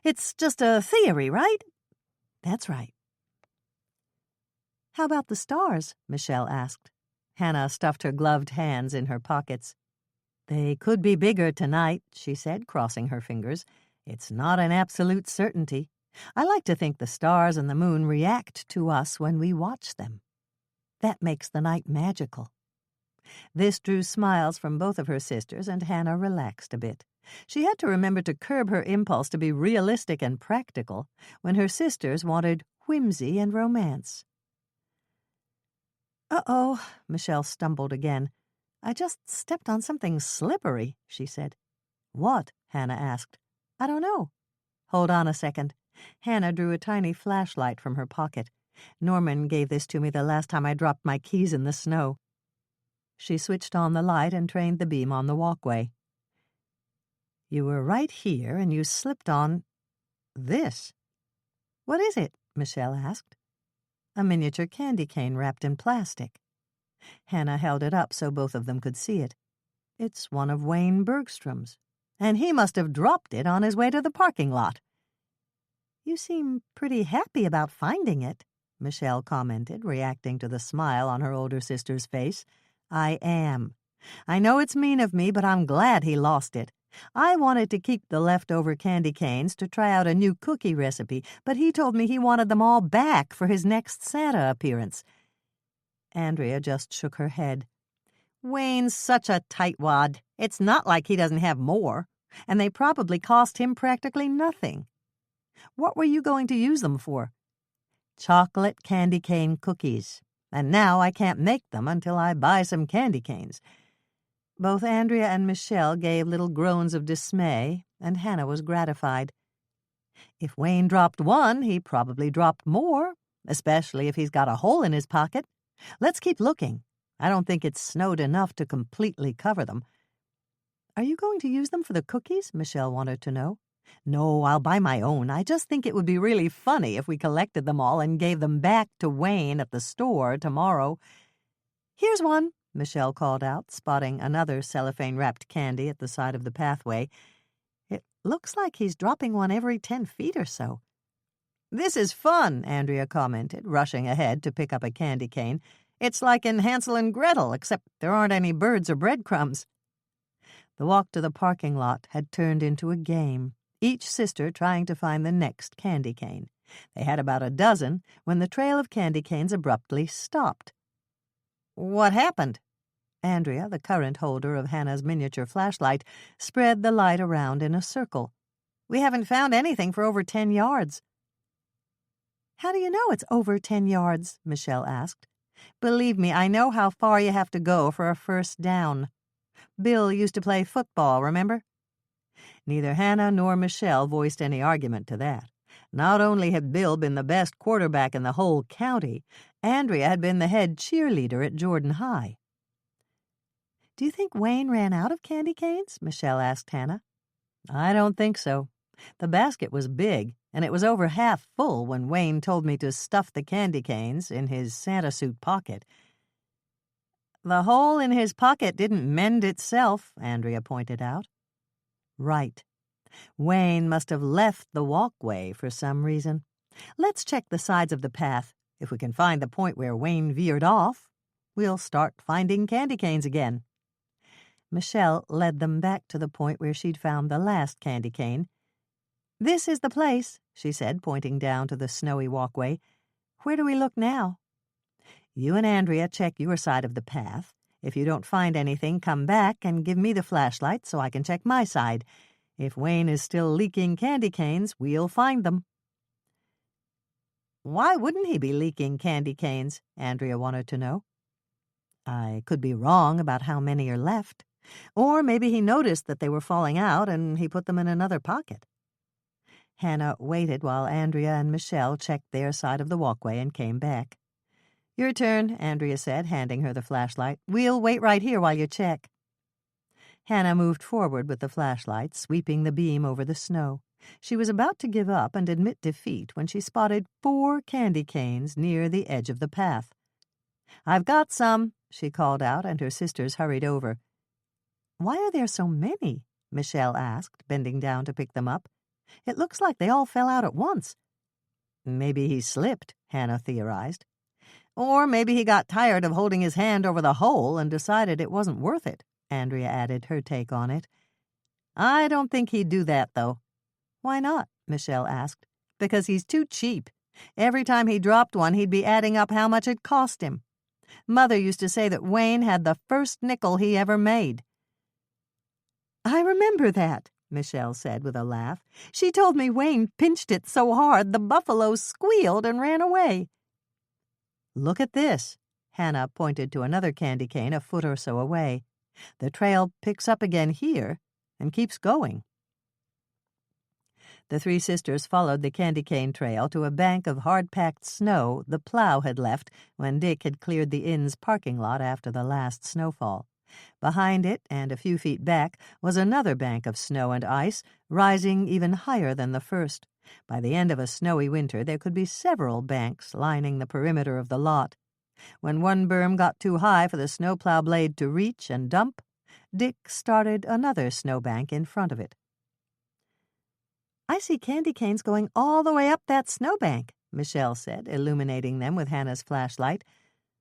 "It's just a theory, right?" "That's right." "How about the stars?" Michelle asked. Hannah stuffed her gloved hands in her pockets. "They could be bigger tonight," she said, crossing her fingers. "It's not an absolute certainty. I like to think the stars and the moon react to us when we watch them. That makes the night magical." This drew smiles from both of her sisters, and Hannah relaxed a bit. She had to remember to curb her impulse to be realistic and practical when her sisters wanted whimsy and romance. "Uh-oh," Michelle stumbled again. "I just stepped on something slippery," she said. "What?" Hannah asked. "I don't know." "Hold on a second." Hannah drew a tiny flashlight from her pocket. "Norman gave this to me the last time I dropped my keys in the snow." She switched on the light and trained the beam on the walkway. "You were right here, and you slipped on this." "What is it?" Michelle asked. "A miniature candy cane wrapped in plastic." Hannah held it up so both of them could see it. "It's one of Wayne Bergstrom's, and he must have dropped it on his way to the parking lot." "You seem pretty happy about finding it," Michelle commented, reacting to the smile on her older sister's face. "I am. I know it's mean of me, but I'm glad he lost it. I wanted to keep the leftover candy canes to try out a new cookie recipe, but he told me he wanted them all back for his next Santa appearance." Andrea just shook her head. "Wayne's such a tightwad. It's not like he doesn't have more, and they probably cost him practically nothing. What were you going to use them for?" "Chocolate candy cane cookies, and now I can't make them until I buy some candy canes." Both Andrea and Michelle gave little groans of dismay, and Hannah was gratified. "If Wayne dropped one, he probably dropped more, especially if he's got a hole in his pocket. Let's keep looking. I don't think it's snowed enough to completely cover them." "Are you going to use them for the cookies?" Michelle wanted to know. "No, I'll buy my own. I just think it would be really funny if we collected them all and gave them back to Wayne at the store tomorrow." "Here's one," Michelle called out, spotting another cellophane-wrapped candy at the side of the pathway. "It looks like he's dropping one every 10 feet or so." "This is fun," Andrea commented, rushing ahead to pick up a candy cane. "It's like in Hansel and Gretel, except there aren't any birds or breadcrumbs." The walk to the parking lot had turned into a game, each sister trying to find the next candy cane. They had about a dozen when the trail of candy canes abruptly stopped. "What happened?" Andrea, the current holder of Hannah's miniature flashlight, spread the light around in a circle. "We haven't found anything for over 10 yards. "How do you know it's over 10 yards?" Michelle asked. "Believe me, I know how far you have to go for a first down. Bill used to play football, remember?" Neither Hannah nor Michelle voiced any argument to that. Not only had Bill been the best quarterback in the whole county, Andrea had been the head cheerleader at Jordan High. "Do you think Wayne ran out of candy canes?" Michelle asked Hannah. "I don't think so. The basket was big, and it was over half full when Wayne told me to stuff the candy canes in his Santa suit pocket." "The hole in his pocket didn't mend itself," Andrea pointed out. "Right. Wayne must have left the walkway for some reason. Let's check the sides of the path. If we can find the point where Wayne veered off, we'll start finding candy canes again." Michelle led them back to the point where she'd found the last candy cane. "This is the place," she said, pointing down to the snowy walkway. "Where do we look now?" "You and Andrea check your side of the path. If you don't find anything, come back and give me the flashlight so I can check my side. If Wayne is still leaking candy canes, we'll find them." "Why wouldn't he be leaking candy canes?" Andrea wanted to know. "I could be wrong about how many are left. Or maybe he noticed that they were falling out and he put them in another pocket." Hannah waited while Andrea and Michelle checked their side of the walkway and came back. "Your turn," Andrea said, handing her the flashlight. "We'll wait right here while you check." Hannah moved forward with the flashlight, sweeping the beam over the snow. She was about to give up and admit defeat when she spotted 4 candy canes near the edge of the path. "I've got some," she called out, and her sisters hurried over. "Why are there so many?" Michelle asked, bending down to pick them up. "It looks like they all fell out at once." "Maybe he slipped," Hannah theorized. "Or maybe he got tired of holding his hand over the hole and decided it wasn't worth it," Andrea added her take on it. "I don't think he'd do that, though." "Why not?" Michelle asked. "Because he's too cheap. Every time he dropped one, he'd be adding up how much it cost him. Mother used to say that Wayne had the first nickel he ever made." "I remember that," Michelle said with a laugh. "She told me Wayne pinched it so hard the buffalo squealed and ran away." "Look at this." Hannah pointed to another candy cane a foot or so away. "The trail picks up again here and keeps going." The 3 sisters followed the candy cane trail to a bank of hard-packed snow the plow had left when Dick had cleared the inn's parking lot after the last snowfall. Behind it, and a few feet back, was another bank of snow and ice, rising even higher than the first. By the end of a snowy winter, there could be several banks lining the perimeter of the lot. When one berm got too high for the snowplow blade to reach and dump, Dick started another snowbank in front of it. "I see candy canes going all the way up that snowbank," Michelle said, illuminating them with Hannah's flashlight.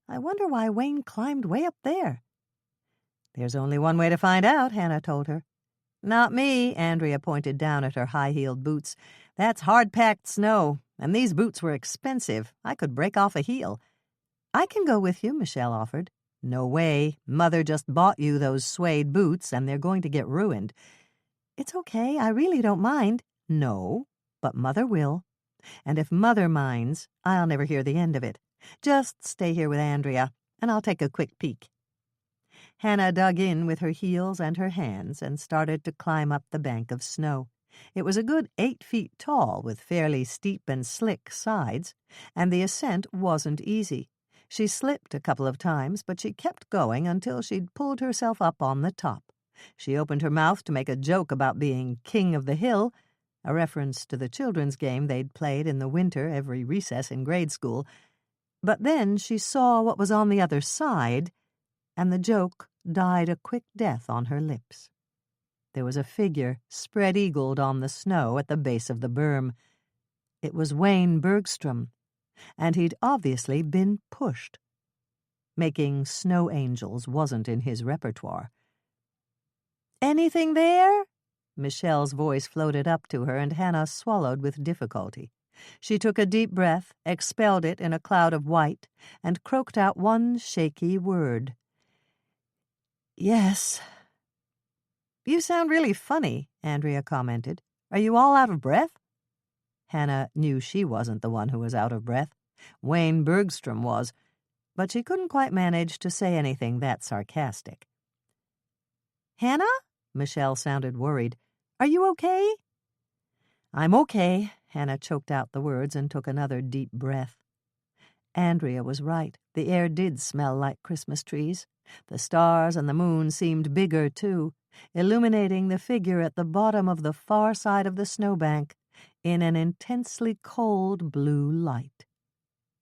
"I wonder why Wayne climbed way up there." "There's only one way to find out," Hannah told her. "Not me," Andrea pointed down at her high-heeled boots. "That's hard-packed snow, and these boots were expensive. I could break off a heel." "I can go with you," Michelle offered. "No way. Mother just bought you those suede boots, and they're going to get ruined." "It's okay. I really don't mind." "No, but Mother will. And if Mother minds, I'll never hear the end of it. Just stay here with Andrea, and I'll take a quick peek." Hannah dug in with her heels and her hands and started to climb up the bank of snow. It was a good 8 feet tall, with fairly steep and slick sides, and the ascent wasn't easy. She slipped a couple of times, but she kept going until she'd pulled herself up on the top. She opened her mouth to make a joke about being king of the hill, a reference to the children's game they'd played in the winter every recess in grade school. But then she saw what was on the other side, and the joke died a quick death on her lips. There was a figure spread-eagled on the snow at the base of the berm. It was Wayne Bergstrom, and he'd obviously been pushed. Making snow angels wasn't in his repertoire. "Anything there?" Michelle's voice floated up to her, and Hannah swallowed with difficulty. She took a deep breath, expelled it in a cloud of white, and croaked out one shaky word. "Yes." "You sound really funny," Andrea commented. "Are you all out of breath?" Hannah knew she wasn't the one who was out of breath. Wayne Bergstrom was, but she couldn't quite manage to say anything that sarcastic. "Hannah?" Michelle sounded worried. Are you okay?" "I'm okay," Hannah choked out the words and took another deep breath. Andrea was right. The air did smell like Christmas trees. The stars and the moon seemed bigger, too, illuminating the figure at the bottom of the far side of the snowbank in an intensely cold blue light.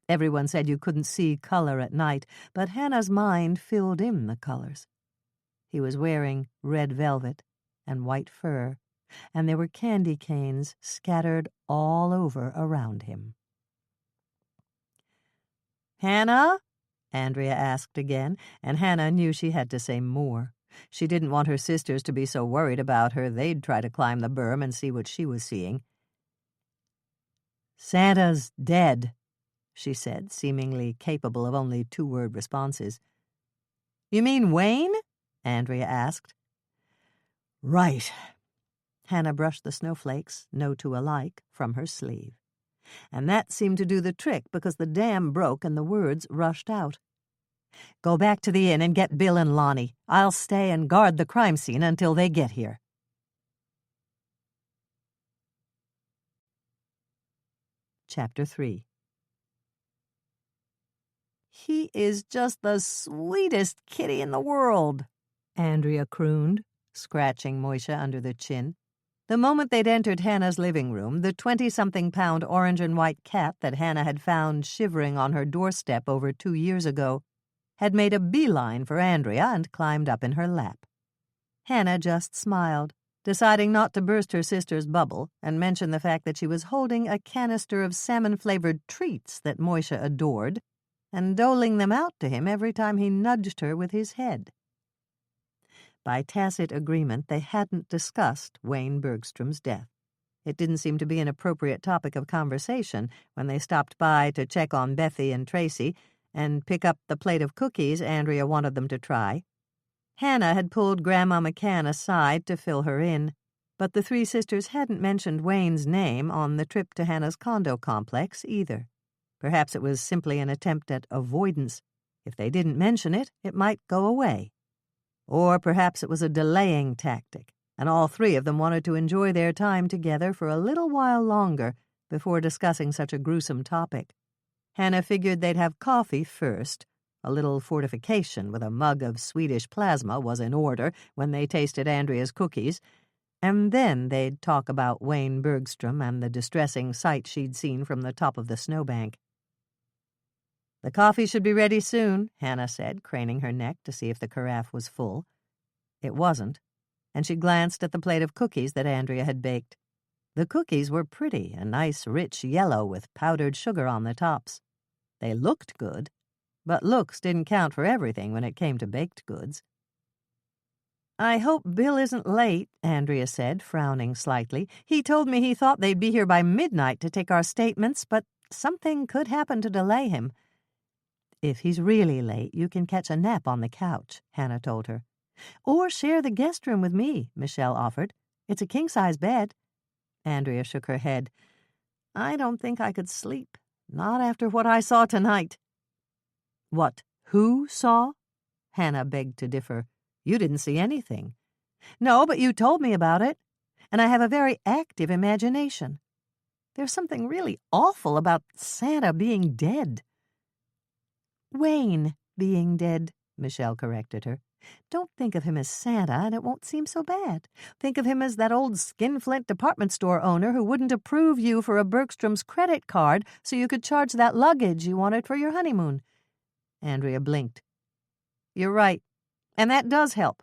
Everyone said you couldn't see color at night, but Hannah's mind filled in the colors. He was wearing red velvet and white fur, and there were candy canes scattered all over around him. "Hannah?" Andrea asked again, and Hannah knew she had to say more. She didn't want her sisters to be so worried about her they'd try to climb the berm and see what she was seeing. "Santa's dead," she said, seemingly capable of only two-word responses. "You mean Wayne?" Andrea asked. "Right." Hannah brushed the snowflakes, no two alike, from her sleeve. And that seemed to do the trick because the dam broke and the words rushed out. "Go back to the inn and get Bill and Lonnie. I'll stay and guard the crime scene until they get here." Chapter 3. "He is just the sweetest kitty in the world," Andrea crooned, scratching Moisha under the chin. The moment they'd entered Hannah's living room, the 20-something-pound orange and white cat that Hannah had found shivering on her doorstep over 2 years ago had made a beeline for Andrea and climbed up in her lap. Hannah just smiled, deciding not to burst her sister's bubble and mention the fact that she was holding a canister of salmon-flavored treats that Moisha adored and doling them out to him every time he nudged her with his head. By tacit agreement, they hadn't discussed Wayne Bergstrom's death. It didn't seem to be an appropriate topic of conversation when they stopped by to check on Bethy and Tracy and pick up the plate of cookies Andrea wanted them to try. Hannah had pulled Grandma McCann aside to fill her in, but the three sisters hadn't mentioned Wayne's name on the trip to Hannah's condo complex either. Perhaps it was simply an attempt at avoidance. If they didn't mention it, it might go away. Or perhaps it was a delaying tactic, and all three of them wanted to enjoy their time together for a little while longer before discussing such a gruesome topic. Hannah figured they'd have coffee first. A little fortification with a mug of Swedish plasma was in order when they tasted Andrea's cookies, and then they'd talk about Wayne Bergstrom and the distressing sight she'd seen from the top of the snowbank. "The coffee should be ready soon," Hannah said, craning her neck to see if the carafe was full. It wasn't, and she glanced at the plate of cookies that Andrea had baked. The cookies were pretty, a nice rich yellow with powdered sugar on the tops. They looked good, but looks didn't count for everything when it came to baked goods. "I hope Bill isn't late," Andrea said, frowning slightly. "He told me he thought they'd be here by midnight to take our statements, but something could happen to delay him." "If he's really late, you can catch a nap on the couch," Hannah told her. "Or share the guest room with me," Michelle offered. "It's a king-size bed." Andrea shook her head. "I don't think I could sleep, not after what I saw tonight." "What, who saw?" Hannah begged to differ. "You didn't see anything." "No, but you told me about it, and I have a very active imagination. There's something really awful about Santa being dead." "Wayne being dead," Michelle corrected her. "Don't think of him as Santa, and it won't seem so bad. Think of him as that old skinflint department store owner who wouldn't approve you for a Bergstrom's credit card so you could charge that luggage you wanted for your honeymoon." Andrea blinked. "You're right, and that does help.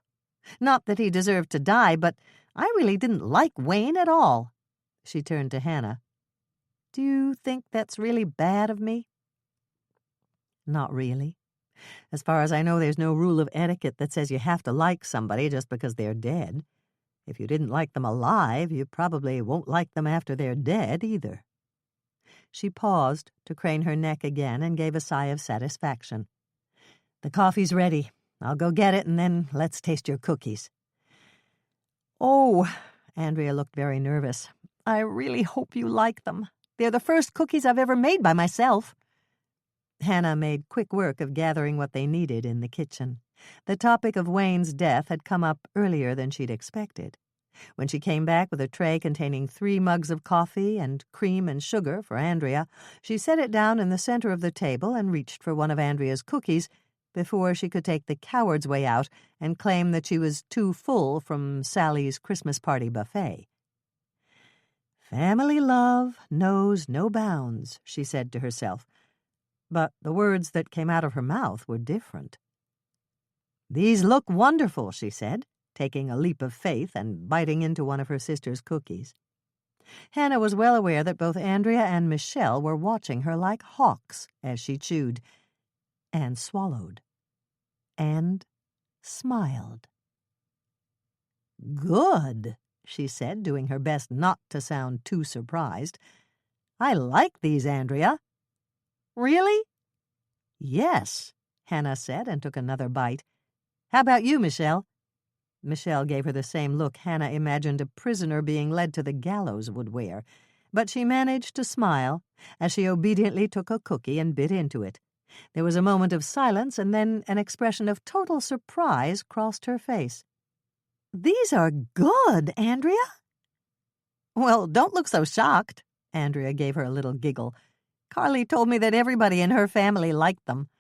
Not that he deserved to die, but I really didn't like Wayne at all." She turned to Hannah. "Do you think that's really bad of me?" "Not really. As far as I know, there's no rule of etiquette that says you have to like somebody just because they're dead. If you didn't like them alive, you probably won't like them after they're dead either." She paused to crane her neck again and gave a sigh of satisfaction. "The coffee's ready. I'll go get it, and then let's taste your cookies." "Oh," Andrea looked very nervous. "I really hope you like them. They're the first cookies I've ever made by myself." Hannah made quick work of gathering what they needed in the kitchen. The topic of Wayne's death had come up earlier than she'd expected. When she came back with a tray containing 3 mugs of coffee and cream and sugar for Andrea, she set it down in the center of the table and reached for one of Andrea's cookies before she could take the coward's way out and claim that she was too full from Sally's Christmas party buffet. "Family love knows no bounds," she said to herself, but the words that came out of her mouth were different. "These look wonderful," she said, taking a leap of faith and biting into one of her sister's cookies. Hannah was well aware that both Andrea and Michelle were watching her like hawks as she chewed, and swallowed, and smiled. "Good," she said, doing her best not to sound too surprised. "I like these, Andrea." "Really?" "Yes," Hannah said, and took another bite. "How about you, Michelle?" Michelle gave her the same look Hannah imagined a prisoner being led to the gallows would wear, but she managed to smile as she obediently took a cookie and bit into it. There was a moment of silence, and then an expression of total surprise crossed her face. "These are good, Andrea." "Well, don't look so shocked." Andrea gave her a little giggle. "Carly told me that everybody in her family liked them."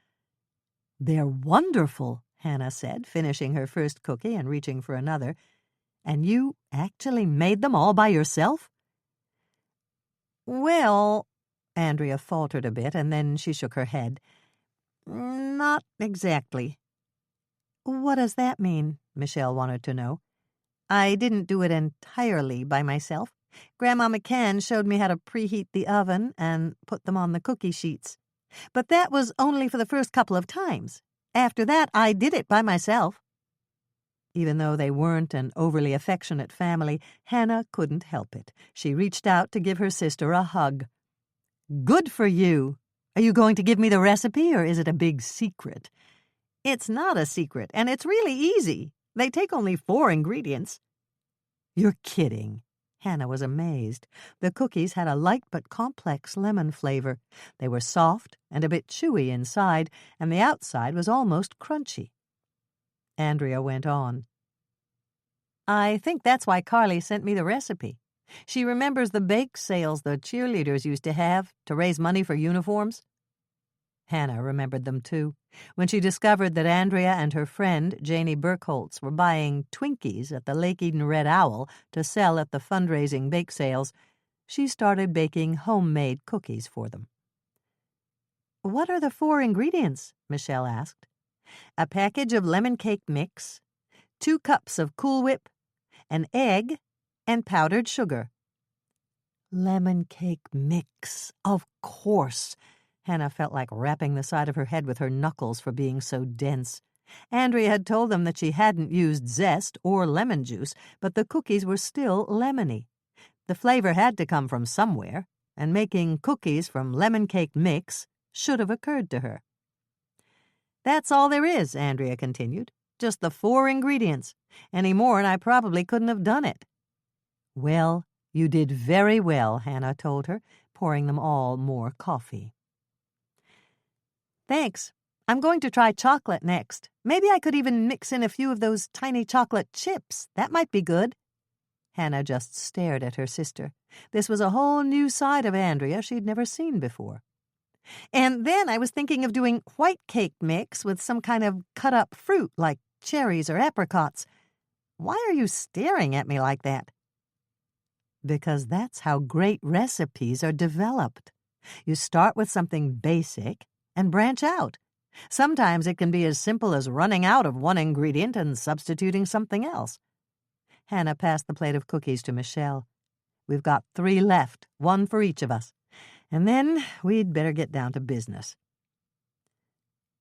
"They're wonderful," Hannah said, finishing her first cookie and reaching for another. "And you actually made them all by yourself?" "Well," Andrea faltered a bit, and then she shook her head. "Not exactly." "What does that mean?" Michelle wanted to know. "I didn't do it entirely by myself. Grandma McCann showed me how to preheat the oven and put them on the cookie sheets. But that was only for the first couple of times. After that, I did it by myself." Even though they weren't an overly affectionate family, Hannah couldn't help it. She reached out to give her sister a hug. "Good for you. Are you going to give me the recipe, or is it a big secret?" "It's not a secret, and it's really easy. They take only 4 ingredients." "You're kidding." Hannah was amazed. The cookies had a light but complex lemon flavor. They were soft and a bit chewy inside, and the outside was almost crunchy. Andrea went on. "I think that's why Carly sent me the recipe. She remembers the bake sales the cheerleaders used to have to raise money for uniforms." Hannah remembered them, too. When she discovered that Andrea and her friend, Janie Burkholtz, were buying Twinkies at the Lake Eden Red Owl to sell at the fundraising bake sales, she started baking homemade cookies for them. "What are the 4 ingredients?" Michelle asked. "A package of lemon cake mix, 2 cups of Cool Whip, an egg, and powdered sugar." Lemon cake mix, of course. Hannah felt like rapping the side of her head with her knuckles for being so dense. Andrea had told them that she hadn't used zest or lemon juice, but the cookies were still lemony. The flavor had to come from somewhere, and making cookies from lemon cake mix should have occurred to her. "That's all there is," Andrea continued. "Just the 4 ingredients. Any more and I probably couldn't have done it." "Well, you did very well," Hannah told her, pouring them all more coffee. "Thanks. I'm going to try chocolate next. Maybe I could even mix in a few of those tiny chocolate chips. That might be good." Hannah just stared at her sister. This was a whole new side of Andrea she'd never seen before. "And then I was thinking of doing white cake mix with some kind of cut-up fruit like cherries or apricots. Why are you staring at me like that?" "Because that's how great recipes are developed. You start with something basic and branch out. Sometimes it can be as simple as running out of one ingredient and substituting something else." Hannah passed the plate of cookies to Michelle. "We've got 3 left, 1 for each of us. And then we'd better get down to business."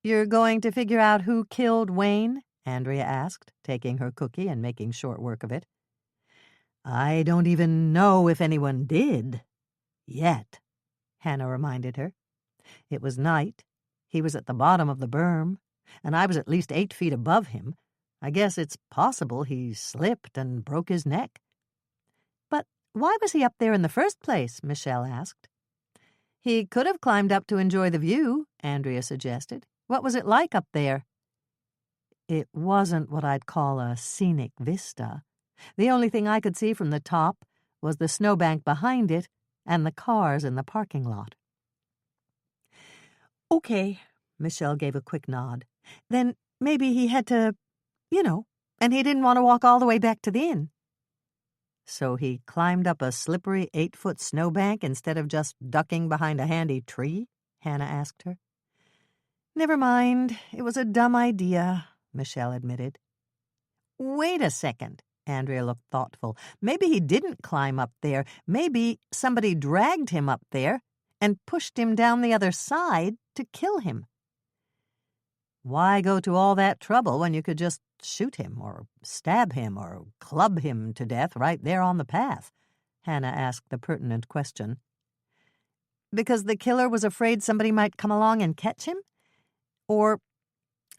"You're going to figure out who killed Wayne?" Andrea asked, taking her cookie and making short work of it. "I don't even know if anyone did. Yet," Hannah reminded her. "It was night. He was at the bottom of the berm, and I was at least 8 feet above him. I guess it's possible he slipped and broke his neck." "But why was he up there in the first place?" Michelle asked. "He could have climbed up to enjoy the view," Andrea suggested. "What was it like up there?" "It wasn't what I'd call a scenic vista. The only thing I could see from the top was the snowbank behind it and the cars in the parking lot. Okay, Michelle gave a quick nod. Then maybe he had to, and he didn't want to walk all the way back to the inn. So he climbed up a slippery 8-foot snowbank instead of just ducking behind a handy tree? Hannah asked her. Never mind, it was a dumb idea, Michelle admitted. Wait a second, Andrea looked thoughtful. Maybe he didn't climb up there. Maybe somebody dragged him up there and pushed him down the other side to kill him. Why go to all that trouble when you could just shoot him or stab him or club him to death right there on the path? Hannah asked the pertinent question. Because the killer was afraid somebody might come along and catch him? Or,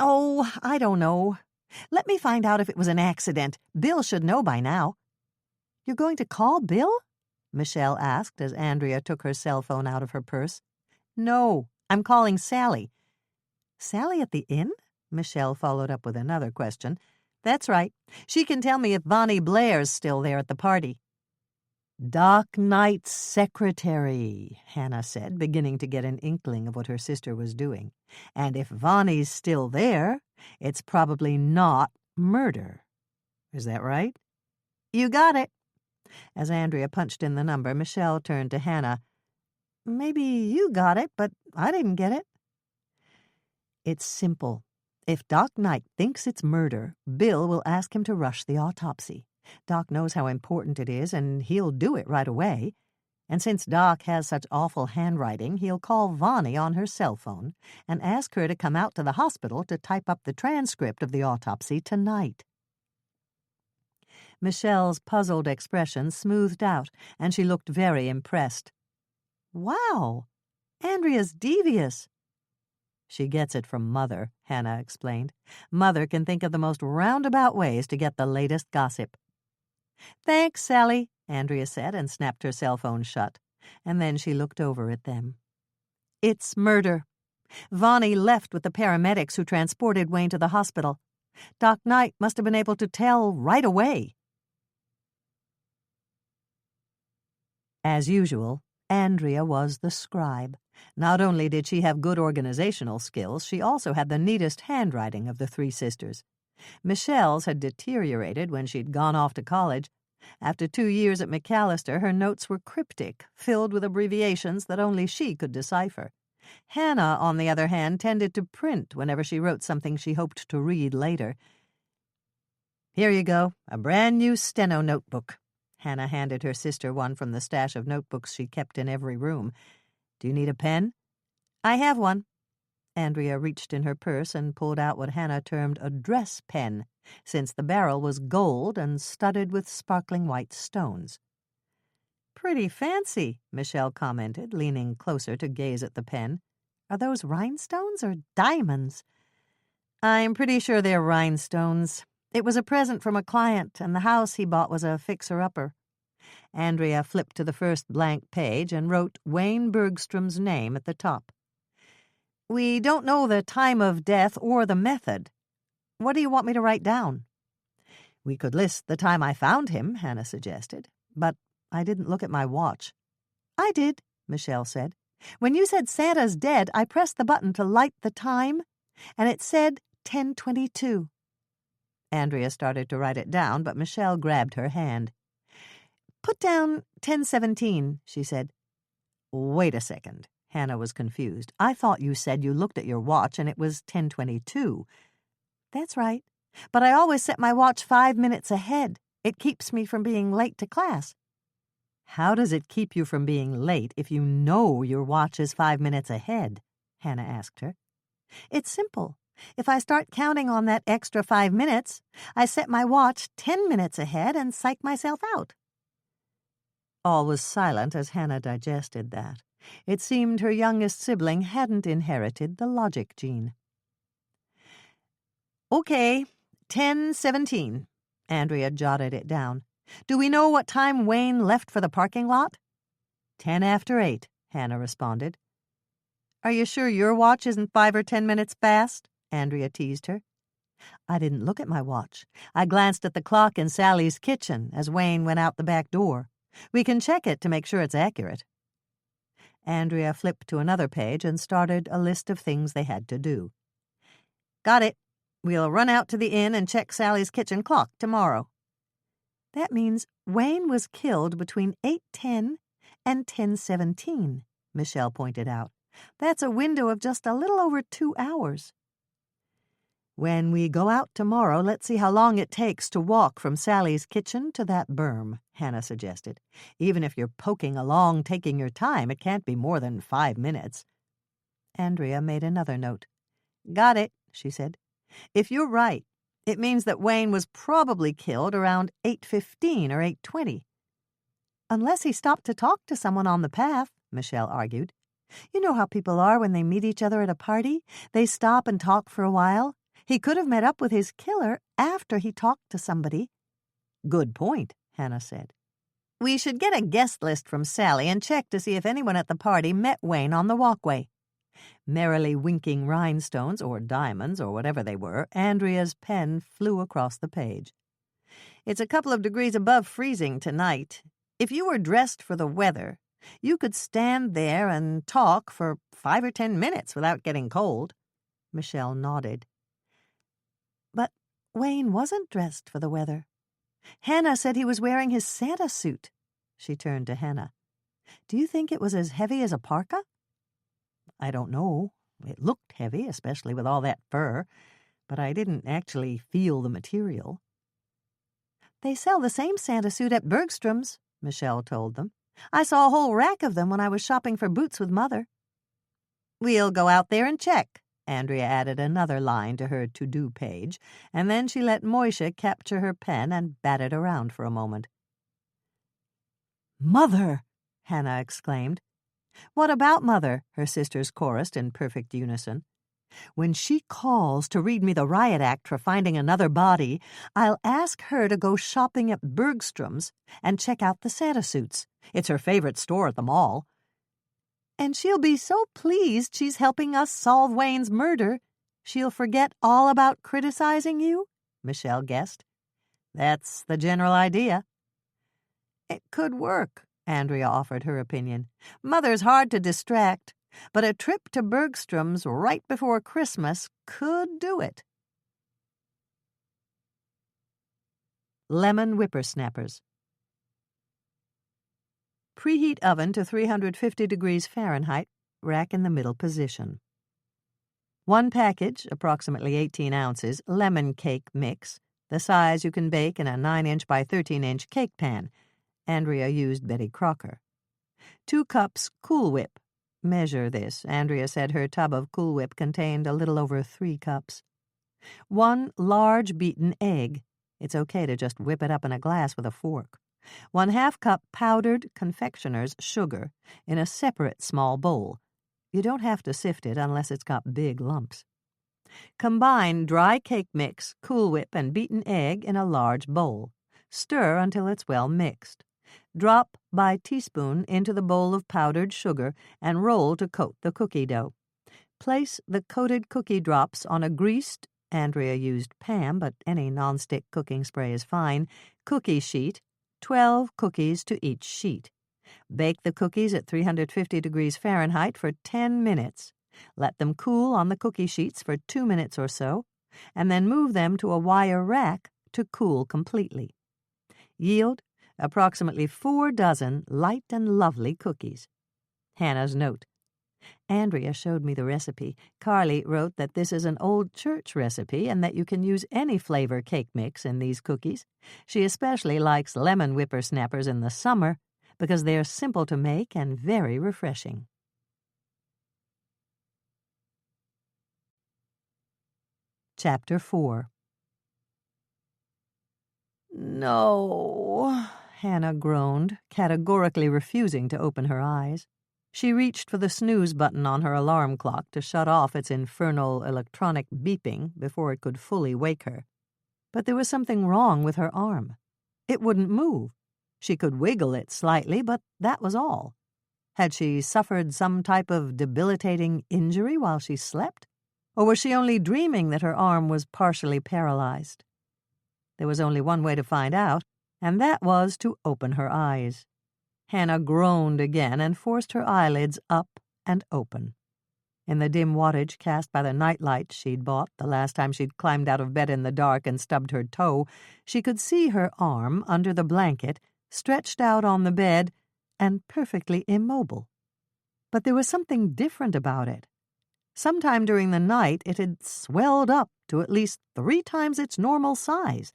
I don't know. Let me find out if it was an accident. Bill should know by now. You're going to call Bill? Michelle asked as Andrea took her cell phone out of her purse. No, I'm calling Sally. Sally at the inn? Michelle followed up with another question. That's right. She can tell me if Vonnie Blair's still there at the party. Doc Knight's secretary, Hannah said, beginning to get an inkling of what her sister was doing. And if Vonnie's still there, it's probably not murder. Is that right? You got it. As Andrea punched in the number, Michelle turned to Hannah. Maybe you got it, but I didn't get it. It's simple. If Doc Knight thinks it's murder, Bill will ask him to rush the autopsy. Doc knows how important it is, and he'll do it right away. And since Doc has such awful handwriting, he'll call Vonnie on her cell phone and ask her to come out to the hospital to type up the transcript of the autopsy tonight. Michelle's puzzled expression smoothed out, and she looked very impressed. Wow! Andrea's devious. She gets it from Mother, Hannah explained. Mother can think of the most roundabout ways to get the latest gossip. Thanks, Sally, Andrea said and snapped her cell phone shut. And then she looked over at them. It's murder. Vonnie left with the paramedics who transported Wayne to the hospital. Doc Knight must have been able to tell right away. As usual, Andrea was the scribe. Not only did she have good organizational skills, she also had the neatest handwriting of the three sisters. Michelle's had deteriorated when she'd gone off to college. After 2 years at McAllister, her notes were cryptic, filled with abbreviations that only she could decipher. Hannah, on the other hand, tended to print whenever she wrote something she hoped to read later. Here you go, a brand-new steno notebook. Hannah handed her sister one from the stash of notebooks she kept in every room. Do you need a pen? I have one. Andrea reached in her purse and pulled out what Hannah termed a dress pen, since the barrel was gold and studded with sparkling white stones. Pretty fancy, Michelle commented, leaning closer to gaze at the pen. Are those rhinestones or diamonds? I'm pretty sure they're rhinestones. It was a present from a client, and the house he bought was a fixer-upper. Andrea flipped to the first blank page and wrote Wayne Bergstrom's name at the top. We don't know the time of death or the method. What do you want me to write down? We could list the time I found him, Hannah suggested, but I didn't look at my watch. I did, Michelle said. When you said Santa's dead, I pressed the button to light the time, and it said 10:22. Andrea started to write it down, but Michelle grabbed her hand. Put down 10:17, she said. Wait a second. Hannah was confused. I thought you said you looked at your watch and it was 10:22. That's right. But I always set my watch 5 minutes ahead. It keeps me from being late to class. How does it keep you from being late if you know your watch is 5 minutes ahead? Hannah asked her. It's simple. If I start counting on that extra 5 minutes, I set my watch 10 minutes ahead and psych myself out. All was silent as Hannah digested that. It seemed her youngest sibling hadn't inherited the logic gene. Okay, 10:17. Andrea jotted it down. Do we know what time Wayne left for the parking lot? 8:10, Hannah responded. Are you sure your watch isn't 5 or 10 minutes fast? Andrea teased her. I didn't look at my watch. I glanced at the clock in Sally's kitchen as Wayne went out the back door. We can check it to make sure it's accurate. Andrea flipped to another page and started a list of things they had to do. Got it. We'll run out to the inn and check Sally's kitchen clock tomorrow. That means Wayne was killed between 8:10 and 10:17, Michelle pointed out. That's a window of just a little over 2 hours. When we go out tomorrow, let's see how long it takes to walk from Sally's kitchen to that berm, Hannah suggested. Even if you're poking along, taking your time, it can't be more than 5 minutes. Andrea made another note. Got it, she said. If you're right, it means that Wayne was probably killed around 8:15 or 8:20. Unless he stopped to talk to someone on the path, Michelle argued. You know how people are when they meet each other at a party? They stop and talk for a while. He could have met up with his killer after he talked to somebody. Good point, Hannah said. We should get a guest list from Sally and check to see if anyone at the party met Wayne on the walkway. Merrily winking rhinestones, or diamonds, or whatever they were, Andrea's pen flew across the page. It's a couple of degrees above freezing tonight. If you were dressed for the weather, you could stand there and talk for 5 or 10 minutes without getting cold. Michelle nodded. But Wayne wasn't dressed for the weather. Hannah said he was wearing his Santa suit. She turned to Hannah. Do you think it was as heavy as a parka? I don't know. It looked heavy, especially with all that fur, but I didn't actually feel the material. They sell the same Santa suit at Bergstrom's, Michelle told them. I saw a whole rack of them when I was shopping for boots with Mother. We'll go out there and check. Andrea added another line to her to-do page, and then she let Moisha capture her pen and bat it around for a moment. Mother! Hannah exclaimed. What about Mother? Her sisters chorused in perfect unison. When she calls to read me the riot act for finding another body, I'll ask her to go shopping at Bergstrom's and check out the Santa suits. It's her favorite store at the mall. And she'll be so pleased she's helping us solve Wayne's murder, she'll forget all about criticizing you, Michelle guessed. That's the general idea. It could work, Andrea offered her opinion. Mother's hard to distract, but a trip to Bergstrom's right before Christmas could do it. Lemon whippersnappers. Preheat oven to 350 degrees Fahrenheit, rack in the middle position. 1 package, approximately 18 ounces, lemon cake mix, the size you can bake in a 9-inch by 13-inch cake pan. Andrea used Betty Crocker. 2 cups Cool Whip. Measure this. Andrea said her tub of Cool Whip contained a little over 3 cups. 1 large beaten egg. It's okay to just whip it up in a glass with a fork. 1/2 cup powdered confectioner's sugar in a separate small bowl. You don't have to sift it unless it's got big lumps. Combine dry cake mix, Cool Whip, and beaten egg in a large bowl. Stir until it's well mixed. Drop by teaspoon into the bowl of powdered sugar and roll to coat the cookie dough. Place the coated cookie drops on a greased, Andrea used Pam, but any nonstick cooking spray is fine, cookie sheet, 12 cookies to each sheet. Bake the cookies at 350 degrees Fahrenheit for 10 minutes. Let them cool on the cookie sheets for 2 minutes or so, and then move them to a wire rack to cool completely. Yield approximately 4 dozen light and lovely cookies. Hannah's note. Andrea showed me the recipe. Carly wrote that this is an old church recipe and that you can use any flavor cake mix in these cookies. She especially likes lemon whippersnappers in the summer because they are simple to make and very refreshing. Chapter 4. No, Hannah groaned, categorically refusing to open her eyes. She reached for the snooze button on her alarm clock to shut off its infernal electronic beeping before it could fully wake her. But there was something wrong with her arm. It wouldn't move. She could wiggle it slightly, but that was all. Had she suffered some type of debilitating injury while she slept? Or was she only dreaming that her arm was partially paralyzed? There was only one way to find out, and that was to open her eyes. Hannah groaned again and forced her eyelids up and open. In the dim wattage cast by the nightlight she'd bought the last time she'd climbed out of bed in the dark and stubbed her toe, she could see her arm under the blanket, stretched out on the bed, and perfectly immobile. But there was something different about it. Sometime during the night it had swelled up to at least 3 times its normal size.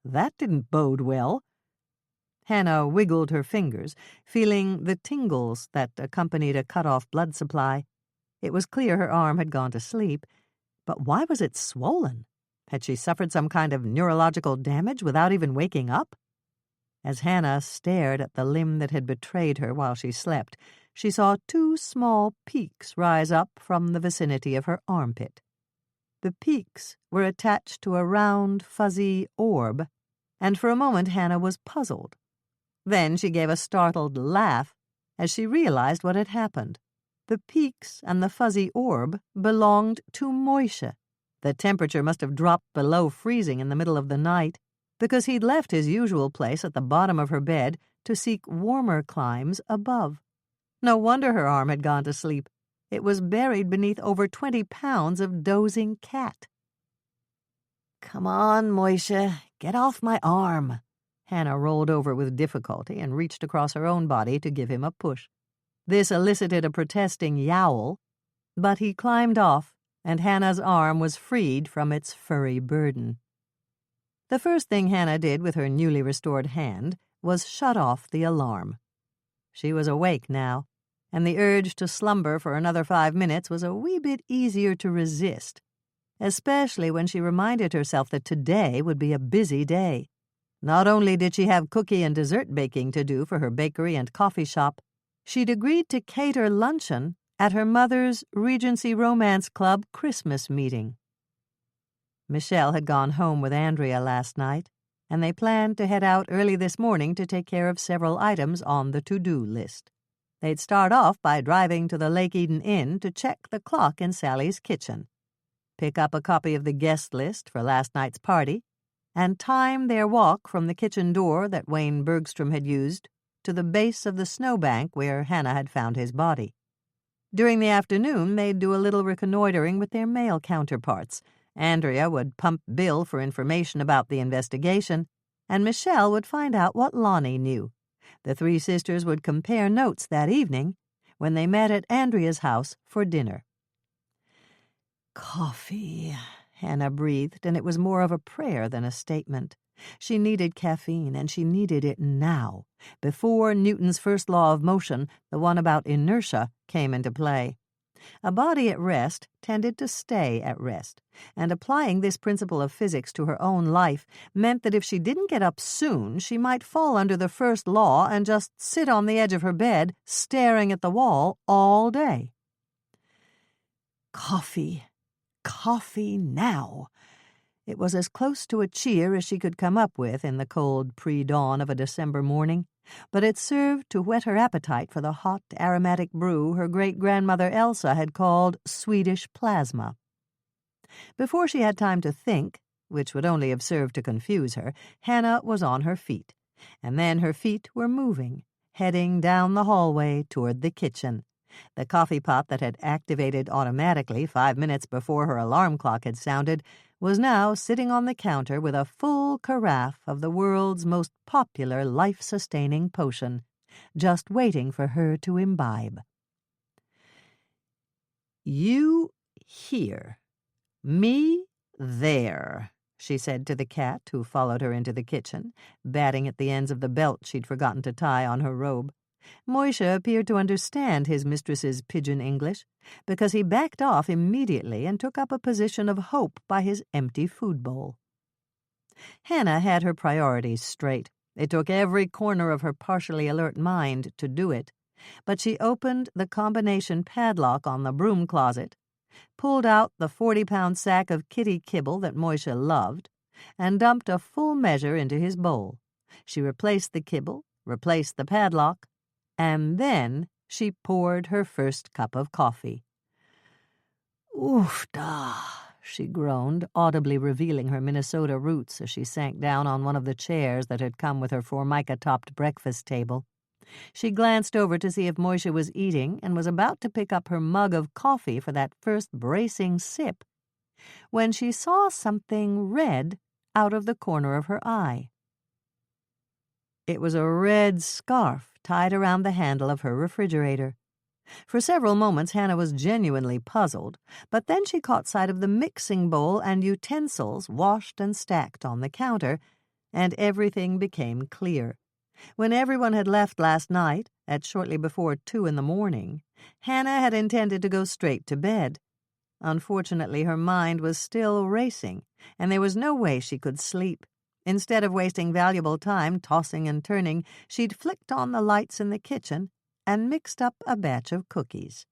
That didn't bode well. Hannah wiggled her fingers, feeling the tingles that accompanied a cut-off blood supply. It was clear her arm had gone to sleep, but why was it swollen? Had she suffered some kind of neurological damage without even waking up? As Hannah stared at the limb that had betrayed her while she slept, she saw 2 small peaks rise up from the vicinity of her armpit. The peaks were attached to a round, fuzzy orb, and for a moment Hannah was puzzled. Then she gave a startled laugh as she realized what had happened. The peaks and the fuzzy orb belonged to Moishe. The temperature must have dropped below freezing in the middle of the night, because he'd left his usual place at the bottom of her bed to seek warmer climes above. No wonder her arm had gone to sleep. It was buried beneath over 20 pounds of dozing cat. "Come on, Moishe, get off my arm." Hannah rolled over with difficulty and reached across her own body to give him a push. This elicited a protesting yowl, but he climbed off, and Hannah's arm was freed from its furry burden. The first thing Hannah did with her newly restored hand was shut off the alarm. She was awake now, and the urge to slumber for another 5 minutes was a wee bit easier to resist, especially when she reminded herself that today would be a busy day. Not only did she have cookie and dessert baking to do for her bakery and coffee shop, she'd agreed to cater luncheon at her mother's Regency Romance Club Christmas meeting. Michelle had gone home with Andrea last night, and they planned to head out early this morning to take care of several items on the to-do list. They'd start off by driving to the Lake Eden Inn to check the clock in Sally's kitchen, pick up a copy of the guest list for last night's party, and time their walk from the kitchen door that Wayne Bergstrom had used to the base of the snowbank where Hannah had found his body. During the afternoon, they'd do a little reconnoitering with their male counterparts. Andrea would pump Bill for information about the investigation, and Michelle would find out what Lonnie knew. The 3 sisters would compare notes that evening when they met at Andrea's house for dinner. "Coffee," Hannah breathed, and it was more of a prayer than a statement. She needed caffeine, and she needed it now, before Newton's first law of motion, the one about inertia, came into play. A body at rest tended to stay at rest, and applying this principle of physics to her own life meant that if she didn't get up soon, she might fall under the first law and just sit on the edge of her bed, staring at the wall all day. Coffee. Coffee now. It was as close to a cheer as she could come up with in the cold pre-dawn of a December morning, but it served to whet her appetite for the hot, aromatic brew her great-grandmother Elsa had called Swedish plasma. Before she had time to think, which would only have served to confuse her, Hannah was on her feet, and then her feet were moving, heading down the hallway toward the kitchen. The coffee pot that had activated automatically 5 minutes before her alarm clock had sounded was now sitting on the counter with a full carafe of the world's most popular life-sustaining potion, just waiting for her to imbibe. "You here, me there," she said to the cat who followed her into the kitchen, batting at the ends of the belt she'd forgotten to tie on her robe. Moishe appeared to understand his mistress's pidgin English, because he backed off immediately and took up a position of hope by his empty food bowl. Hannah had her priorities straight. It took every corner of her partially alert mind to do it, but she opened the combination padlock on the broom closet, pulled out the 40-pound sack of kitty kibble that Moishe loved, and dumped a full measure into his bowl. She replaced the kibble, replaced the padlock, and then she poured her first cup of coffee. "Oof-da," she groaned, audibly revealing her Minnesota roots as she sank down on one of the chairs that had come with her formica-topped breakfast table. She glanced over to see if Moisha was eating and was about to pick up her mug of coffee for that first bracing sip when she saw something red out of the corner of her eye. It was a red scarf tied around the handle of her refrigerator. For several moments Hannah was genuinely puzzled, but then she caught sight of the mixing bowl and utensils washed and stacked on the counter, and everything became clear. When everyone had left last night, at shortly before 2 a.m, Hannah had intended to go straight to bed. Unfortunately, her mind was still racing, and there was no way she could sleep. Instead of wasting valuable time tossing and turning, she'd flicked on the lights in the kitchen and mixed up a batch of cookies.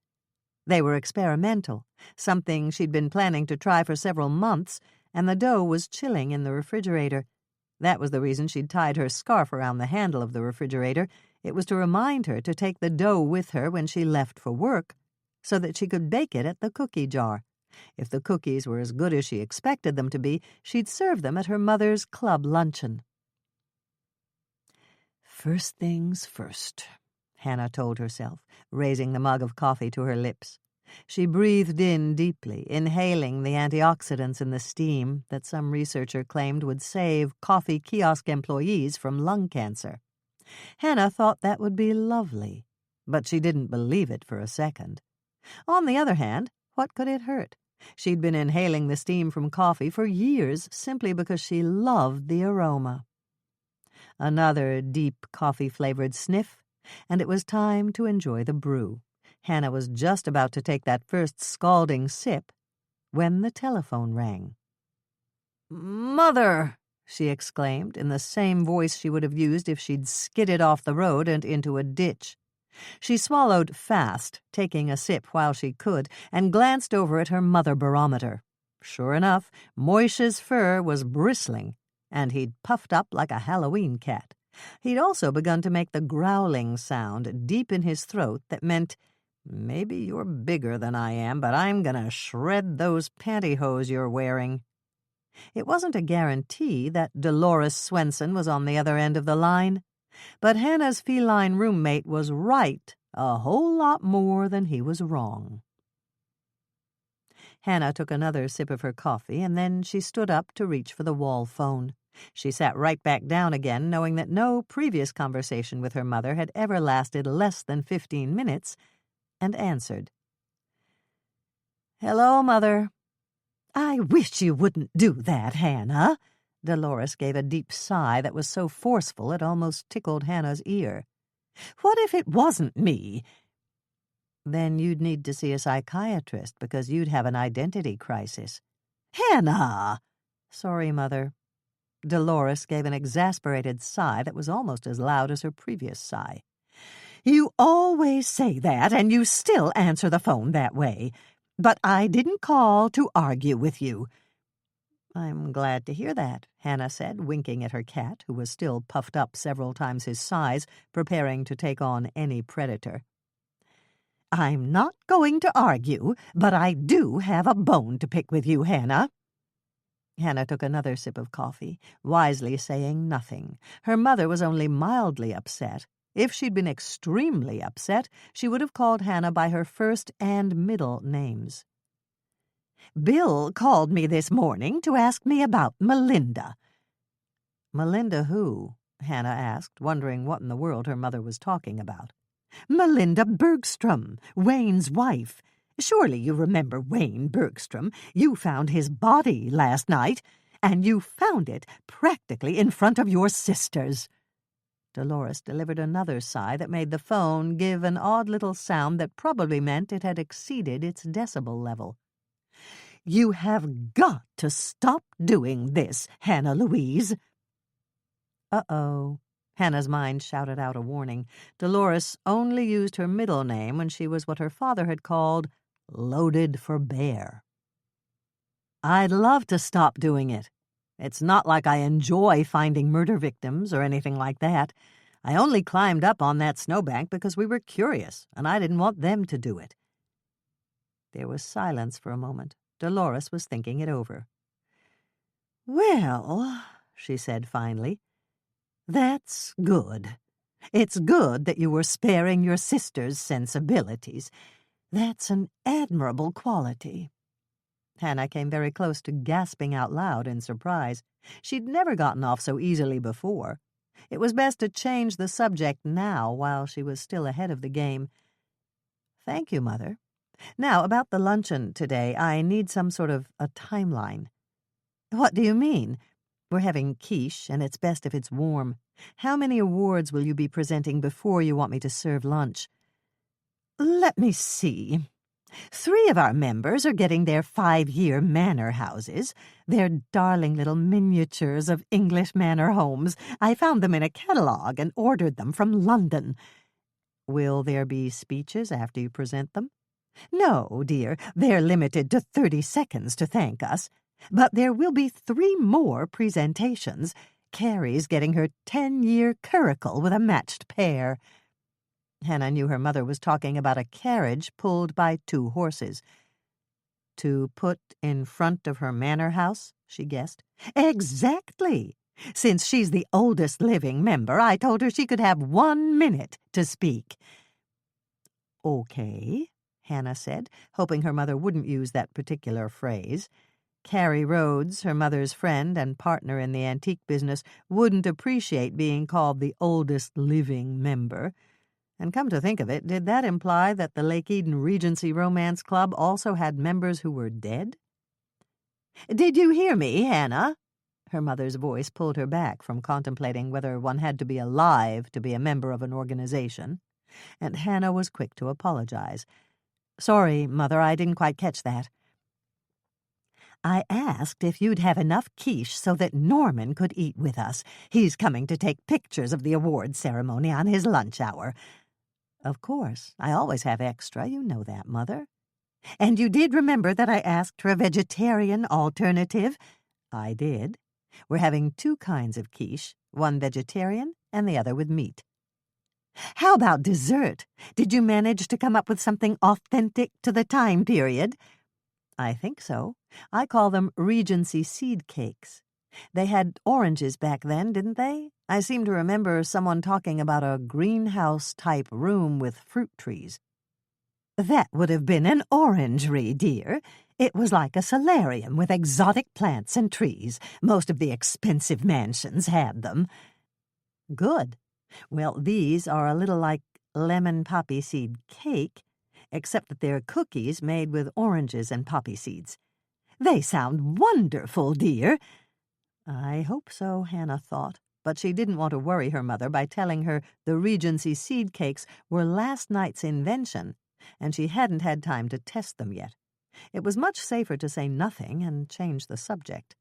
They were experimental, something she'd been planning to try for several months, and the dough was chilling in the refrigerator. That was the reason she'd tied her scarf around the handle of the refrigerator. It was to remind her to take the dough with her when she left for work, so that she could bake it at the cookie jar. If the cookies were as good as she expected them to be, she'd serve them at her mother's club luncheon. "First things first," Hannah told herself, raising the mug of coffee to her lips. She breathed in deeply, inhaling the antioxidants in the steam that some researcher claimed would save coffee kiosk employees from lung cancer. Hannah thought that would be lovely, but she didn't believe it for a second. On the other hand, what could it hurt? She'd been inhaling the steam from coffee for years simply because she loved the aroma. Another deep coffee-flavored sniff, and it was time to enjoy the brew. Hannah was just about to take that first scalding sip when the telephone rang. "Mother!" she exclaimed in the same voice she would have used if she'd skidded off the road and into a ditch. She swallowed fast, taking a sip while she could, and glanced over at her mother barometer. Sure enough, Moisha's fur was bristling, and he'd puffed up like a Halloween cat. He'd also begun to make the growling sound deep in his throat that meant, "Maybe you're bigger than I am, but I'm gonna shred those pantyhose you're wearing." It wasn't a guarantee that Dolores Swensen was on the other end of the line, but Hannah's feline roommate was right a whole lot more than he was wrong. Hannah took another sip of her coffee, and then she stood up to reach for the wall phone. She sat right back down again, knowing that no previous conversation with her mother had ever lasted less than 15 minutes, and answered. "Hello, Mother." "I wish you wouldn't do that, Hannah." Dolores gave a deep sigh that was so forceful it almost tickled Hannah's ear. "What if it wasn't me?" "Then you'd need to see a psychiatrist because you'd have an identity crisis." "Hannah!" "Sorry, Mother." Dolores gave an exasperated sigh that was almost as loud as her previous sigh. "You always say that, and you still answer the phone that way. But I didn't call to argue with you." "I'm glad to hear that," Hannah said, winking at her cat, who was still puffed up several times his size, preparing to take on any predator. "I'm not going to argue, but I do have a bone to pick with you, Hannah." Hannah took another sip of coffee, wisely saying nothing. Her mother was only mildly upset. If she'd been extremely upset, she would have called Hannah by her first and middle names. "Bill called me this morning to ask me about Melinda." "Melinda who?" Hannah asked, wondering what in the world her mother was talking about. "Melinda Bergstrom, Wayne's wife. Surely you remember Wayne Bergstrom. You found his body last night, and you found it practically in front of your sisters." Dolores delivered another sigh that made the phone give an odd little sound that probably meant it had exceeded its decibel level. "You have got to stop doing this, Hannah Louise." Uh-oh. Hannah's mind shouted out a warning. Dolores only used her middle name when she was what her father had called loaded for bear. "I'd love to stop doing it. It's not like I enjoy finding murder victims or anything like that. I only climbed up on that snowbank because we were curious, and I didn't want them to do it." There was silence for a moment. Dolores was thinking it over. "Well," she said finally, "that's good. It's good that you were sparing your sister's sensibilities. That's an admirable quality." Hannah came very close to gasping out loud in surprise. She'd never gotten off so easily before. It was best to change the subject now while she was still ahead of the game. "Thank you, Mother. Now, about the luncheon today, I need some sort of a timeline." "What do you mean?" "We're having quiche, and it's best if it's warm. How many awards will you be presenting before you want me to serve lunch?" "Let me see. 3 of our members are getting their 5-year manor houses. They're darling little miniatures of English manor homes. I found them in a catalogue and ordered them from London." "Will there be speeches after you present them?" "No, dear. They're limited to 30 seconds to thank us. But there will be 3 more presentations. Carrie's getting her 10-year curricle with a matched pair." Hannah knew her mother was talking about a carriage pulled by 2 horses. "To put in front of her manor house," she guessed. "Exactly. Since she's the oldest living member, I told her she could have 1 minute to speak." "Okay," Hannah said, hoping her mother wouldn't use that particular phrase. Carrie Rhodes, her mother's friend and partner in the antique business, wouldn't appreciate being called the oldest living member. And come to think of it, did that imply that the Lake Eden Regency Romance Club also had members who were dead? "Did you hear me, Hannah?" Her mother's voice pulled her back from contemplating whether one had to be alive to be a member of an organization. And Hannah was quick to apologize. "Sorry, Mother, I didn't quite catch that." "I asked if you'd have enough quiche so that Norman could eat with us. He's coming to take pictures of the award ceremony on his lunch hour." "Of course. I always have extra. You know that, Mother." "And you did remember that I asked for a vegetarian alternative?" "I did. We're having 2 kinds of quiche, one vegetarian and the other with meat." "How about dessert? Did you manage to come up with something authentic to the time period?" "I think so. I call them Regency seed cakes. They had oranges back then, didn't they? I seem to remember someone talking about a greenhouse-type room with fruit trees." "That would have been an orangery, dear. It was like a solarium with exotic plants and trees. Most of the expensive mansions had them." "Good. Well, these are a little like lemon poppy seed cake, except that they're cookies made with oranges and poppy seeds." "They sound wonderful, dear." I hope so, Hannah thought, but she didn't want to worry her mother by telling her the Regency seed cakes were last night's invention, and she hadn't had time to test them yet. It was much safer to say nothing and change the subject.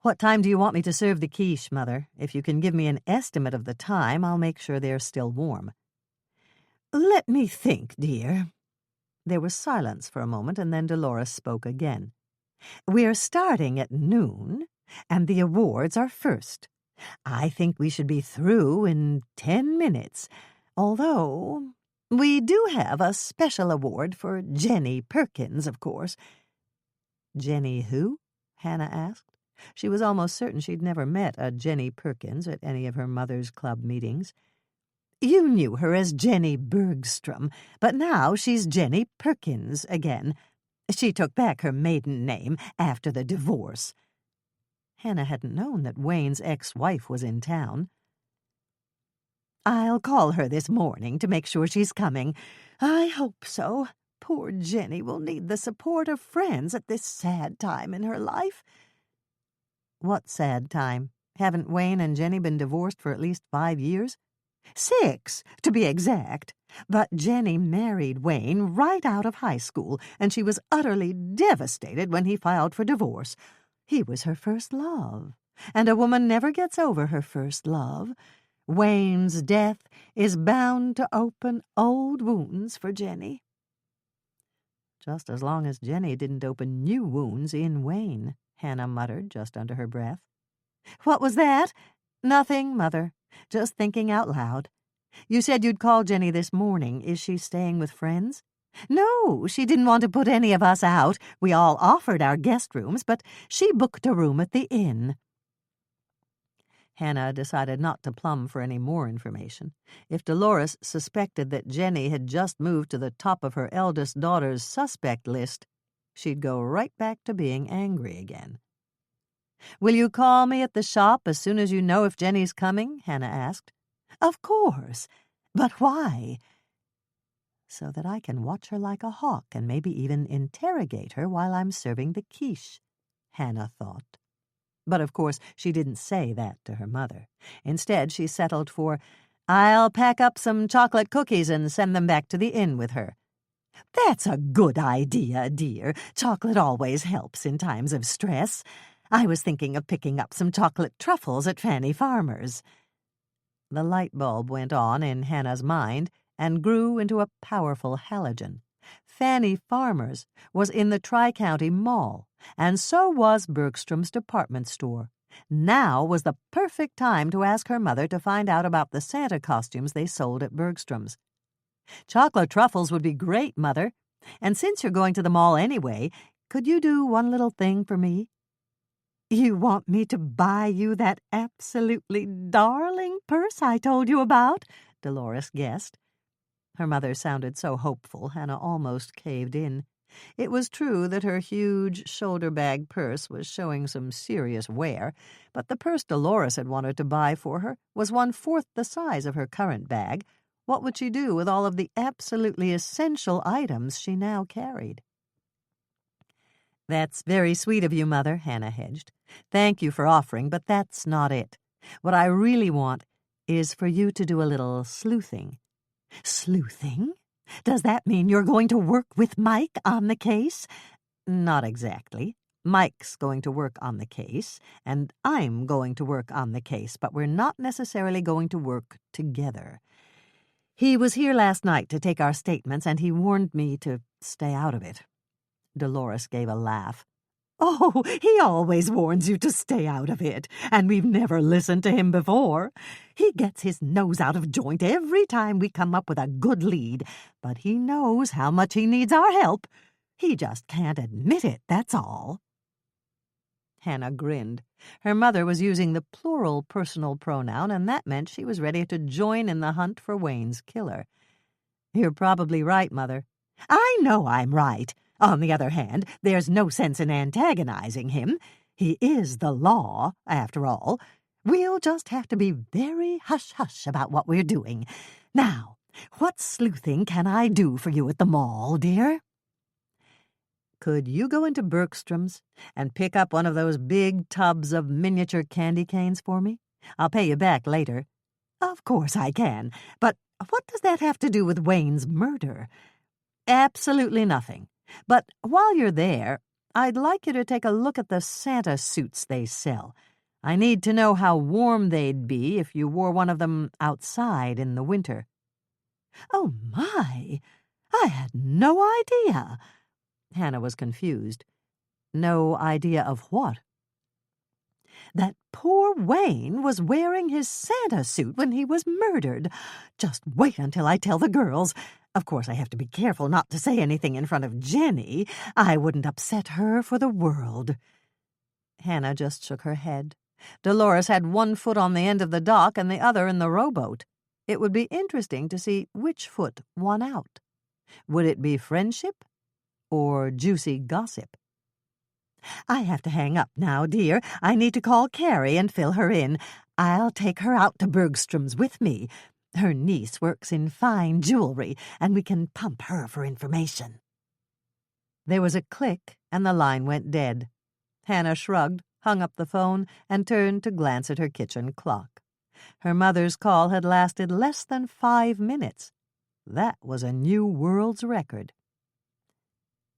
"What time do you want me to serve the quiche, Mother? If you can give me an estimate of the time, I'll make sure they're still warm." "Let me think, dear." There was silence for a moment, and then Dolores spoke again. "We're starting at noon, and the awards are first. I think we should be through in 10 minutes, although we do have a special award for Jenny Perkins, of course." "Jenny who?" Hannah asked. She was almost certain she'd never met a Jenny Perkins at any of her mother's club meetings. "You knew her as Jenny Bergstrom, but now she's Jenny Perkins again. She took back her maiden name after the divorce." Hannah hadn't known that Wayne's ex-wife was in town. "I'll call her this morning to make sure she's coming. I hope so. Poor Jenny will need the support of friends at this sad time in her life." "What sad time? Haven't Wayne and Jenny been divorced for at least 5 years? 6, to be exact. But Jenny married Wayne right out of high school, and she was utterly devastated when he filed for divorce. He was her first love, and a woman never gets over her first love. Wayne's death is bound to open old wounds for Jenny." "Just as long as Jenny didn't open new wounds in Wayne," Hannah muttered just under her breath. "What was that?" "Nothing, Mother. Just thinking out loud. You said you'd call Jenny this morning. Is she staying with friends?" No, she didn't want to put any of us out. We all offered our guest rooms, but she booked a room at the inn." Hannah decided not to plumb for any more information. If Dolores suspected that Jenny had just moved to the top of her eldest daughter's suspect list, she'd go right back to being angry again. "Will you call me at the shop as soon as you know if Jenny's coming?" Hannah asked. "Of course. But why?" "So that I can watch her like a hawk and maybe even interrogate her while I'm serving the quiche," Hannah thought. But of course she didn't say that to her mother. Instead, she settled for, "I'll pack up some chocolate cookies and send them back to the inn with her." "That's a good idea, dear. Chocolate always helps in times of stress. I was thinking of picking up some chocolate truffles at Fanny Farmer's." The light bulb went on in Hannah's mind and grew into a powerful halogen. Fanny Farmer's was in the Tri-County Mall, and so was Bergstrom's department store. Now was the perfect time to ask her mother to find out about the Santa costumes they sold at Bergstrom's. "Chocolate truffles would be great, Mother. And since you're going to the mall anyway, could you do one little thing for me?" "You want me to buy you that absolutely darling purse I told you about?" Dolores guessed. Her mother sounded so hopeful, Hannah almost caved in. It was true that her huge shoulder-bag purse was showing some serious wear, but the purse Dolores had wanted to buy for her was 1/4 the size of her current bag. What would she do with all of the absolutely essential items she now carried? "That's very sweet of you, Mother," Hannah hedged. "Thank you for offering, but that's not it. What I really want is for you to do a little sleuthing." "Sleuthing? Does that mean you're going to work with Mike on the case?" "Not exactly. Mike's going to work on the case, and I'm going to work on the case, but we're not necessarily going to work together. He was here last night to take our statements, and he warned me to stay out of it." Dolores gave a laugh. "Oh, he always warns you to stay out of it, and we've never listened to him before. He gets his nose out of joint every time we come up with a good lead, but he knows how much he needs our help. He just can't admit it, that's all." Hannah grinned. Her mother was using the plural personal pronoun, and that meant she was ready to join in the hunt for Wayne's killer. "You're probably right, Mother." "I know I'm right. On the other hand, there's no sense in antagonizing him. He is the law, after all. We'll just have to be very hush-hush about what we're doing. Now, what sleuthing can I do for you at the mall, dear?" "Could you go into Bergstrom's and pick up one of those big tubs of miniature candy canes for me? I'll pay you back later." "Of course I can. But what does that have to do with Wayne's murder?" "Absolutely nothing. But while you're there, I'd like you to take a look at the Santa suits they sell. I need to know how warm they'd be if you wore one of them outside in the winter." "Oh, my! I had no idea." Hannah was confused. "No idea of what?" "That poor Wayne was wearing his Santa suit when he was murdered. Just wait until I tell the girls. Of course, I have to be careful not to say anything in front of Jenny. I wouldn't upset her for the world." Hannah just shook her head. Dolores had one foot on the end of the dock and the other in the rowboat. It would be interesting to see which foot won out. Would it be friendship or juicy gossip? "I have to hang up now, dear. I need to call Carrie and fill her in. I'll take her out to Bergstrom's with me. Her niece works in fine jewelry, and we can pump her for information." There was a click, and the line went dead. Hannah shrugged, hung up the phone, and turned to glance at her kitchen clock. Her mother's call had lasted less than 5 minutes. That was a new world's record.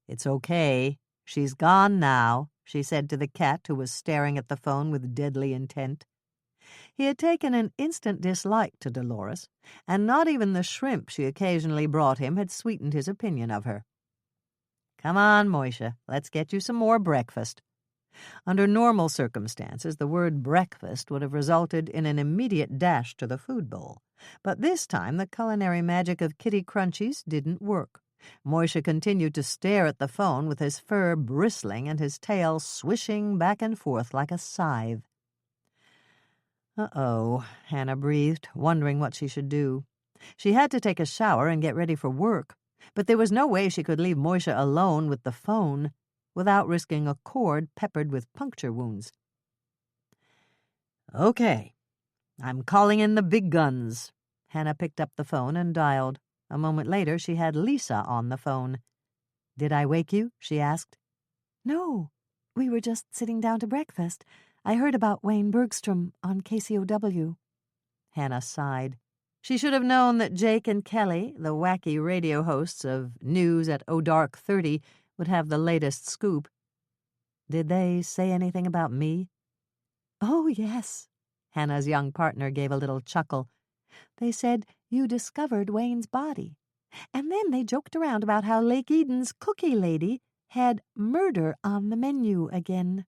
"It's okay. She's gone now," she said to the cat who was staring at the phone with deadly intent. He had taken an instant dislike to Dolores, and not even the shrimp she occasionally brought him had sweetened his opinion of her. "Come on, Moisha, let's get you some more breakfast." Under normal circumstances, the word breakfast would have resulted in an immediate dash to the food bowl. But this time the culinary magic of Kitty Crunchies didn't work. Moishe continued to stare at the phone with his fur bristling and his tail swishing back and forth like a scythe. "Uh-oh," Hannah breathed, wondering what she should do. She had to take a shower and get ready for work, but there was no way she could leave Moishe alone with the phone without risking a cord peppered with puncture wounds. "Okay, I'm calling in the big guns." Hannah picked up the phone and dialed. A moment later, she had Lisa on the phone. "Did I wake you?" she asked. "No, we were just sitting down to breakfast. I heard about Wayne Bergstrom on KCOW. Hannah sighed. She should have known that Jake and Kelly, the wacky radio hosts of News at O'Dark 30, would have the latest scoop. "Did they say anything about me?" "Oh, yes." Hannah's young partner gave a little chuckle. "They said you discovered Wayne's body. And then they joked around about how Lake Eden's cookie lady had murder on the menu again."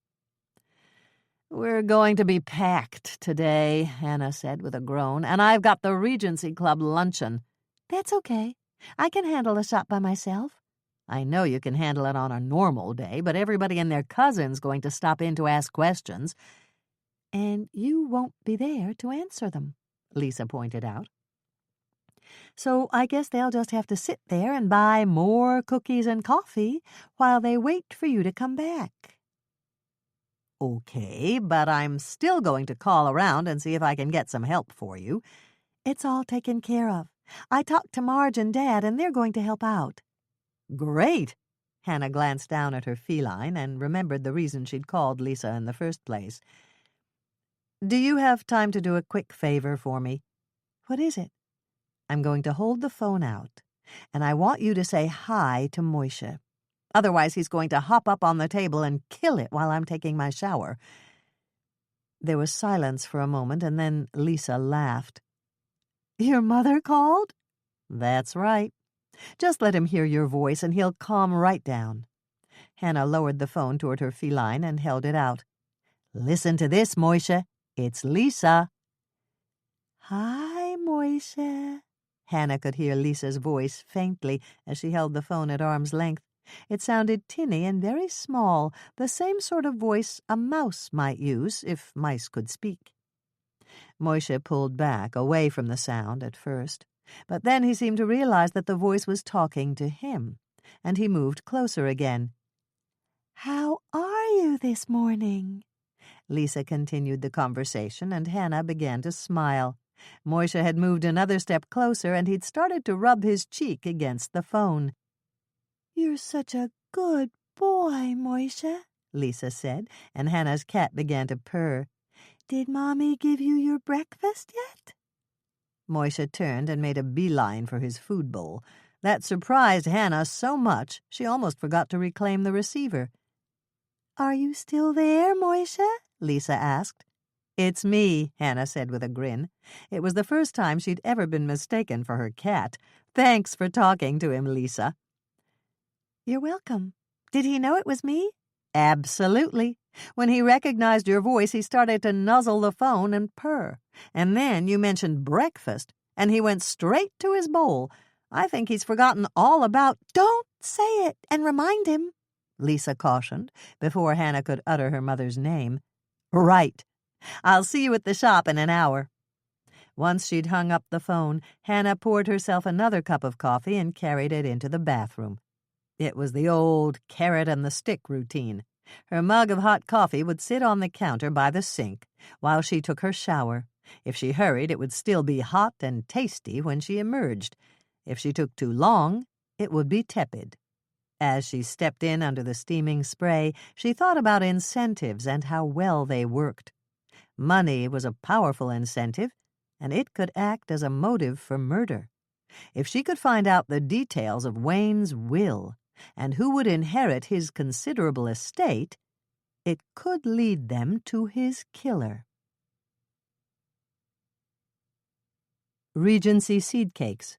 "We're going to be packed today," Hannah said with a groan, "and I've got the Regency Club luncheon." "That's okay. I can handle a shop by myself." "I know you can handle it on a normal day, but everybody and their cousin's going to stop in to ask questions." "And you won't be there to answer them," Lisa pointed out. "So I guess they'll just have to sit there and buy more cookies and coffee while they wait for you to come back." "Okay, but I'm still going to call around and see if I can get some help for you." "It's all taken care of. I talked to Marge and Dad, and they're going to help out." "Great." Hannah glanced down at her feline and remembered the reason she'd called Lisa in the first place. "Do you have time to do a quick favor for me?" "What is it?" "I'm going to hold the phone out, and I want you to say hi to Moishe. Otherwise, he's going to hop up on the table and kill it while I'm taking my shower." There was silence for a moment, and then Lisa laughed. "Your mother called?" "That's right. Just let him hear your voice, and he'll calm right down." Hannah lowered the phone toward her feline and held it out. "Listen to this, Moishe. It's Lisa." "Hi, Moishe." Hannah could hear Lisa's voice faintly as she held the phone at arm's length. It sounded tinny and very small, the same sort of voice a mouse might use if mice could speak. Moishe pulled back, away from the sound at first, but then he seemed to realize that the voice was talking to him, and he moved closer again. "How are you this morning?" Lisa continued the conversation, and Hannah began to smile. Moishe had moved another step closer, and he'd started to rub his cheek against the phone. "You're such a good boy, Moishe," Lisa said, and Hannah's cat began to purr. "Did Mommy give you your breakfast yet?" Moishe turned and made a beeline for his food bowl. That surprised Hannah so much she almost forgot to reclaim the receiver. "Are you still there, Moishe?" Lisa asked. "It's me," Hannah said with a grin. It was the first time she'd ever been mistaken for her cat. "Thanks for talking to him, Lisa." "You're welcome. Did he know it was me?" "Absolutely. When he recognized your voice, he started to nuzzle the phone and purr. And then you mentioned breakfast, and he went straight to his bowl. I think he's forgotten all about—" "Don't say it, and remind him," Lisa cautioned, before Hannah could utter her mother's name. "Right. I'll see you at the shop in an hour." Once she'd hung up the phone, Hannah poured herself another cup of coffee and carried it into the bathroom. It was the old carrot-and-the-stick routine. Her mug of hot coffee would sit on the counter by the sink while she took her shower. If she hurried, it would still be hot and tasty when she emerged. If she took too long, it would be tepid. As she stepped in under the steaming spray, she thought about incentives and how well they worked. Money was a powerful incentive, and it could act as a motive for murder. If she could find out the details of Wayne's will and who would inherit his considerable estate, it could lead them to his killer. Regency seed cakes.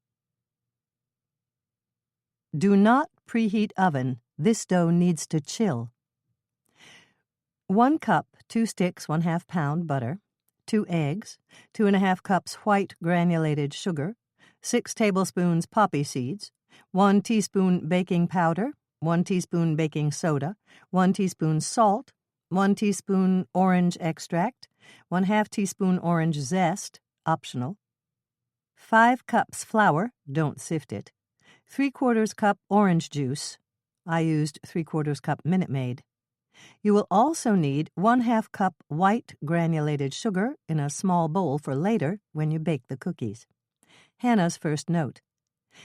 Do not preheat oven. This dough needs to chill. 1 cup, 2 sticks, 1/2 pound butter, 2 eggs, 2½ cups white granulated sugar, 6 tablespoons poppy seeds, 1 teaspoon baking powder, 1 teaspoon baking soda, 1 teaspoon salt, 1 teaspoon orange extract, 1/2 teaspoon orange zest, optional, 5 cups flour, don't sift it, 3/4 cup orange juice. I used 3/4 cup Minute Maid. You will also need 1/2 cup white granulated sugar in a small bowl for later when you bake the cookies. Hannah's first note.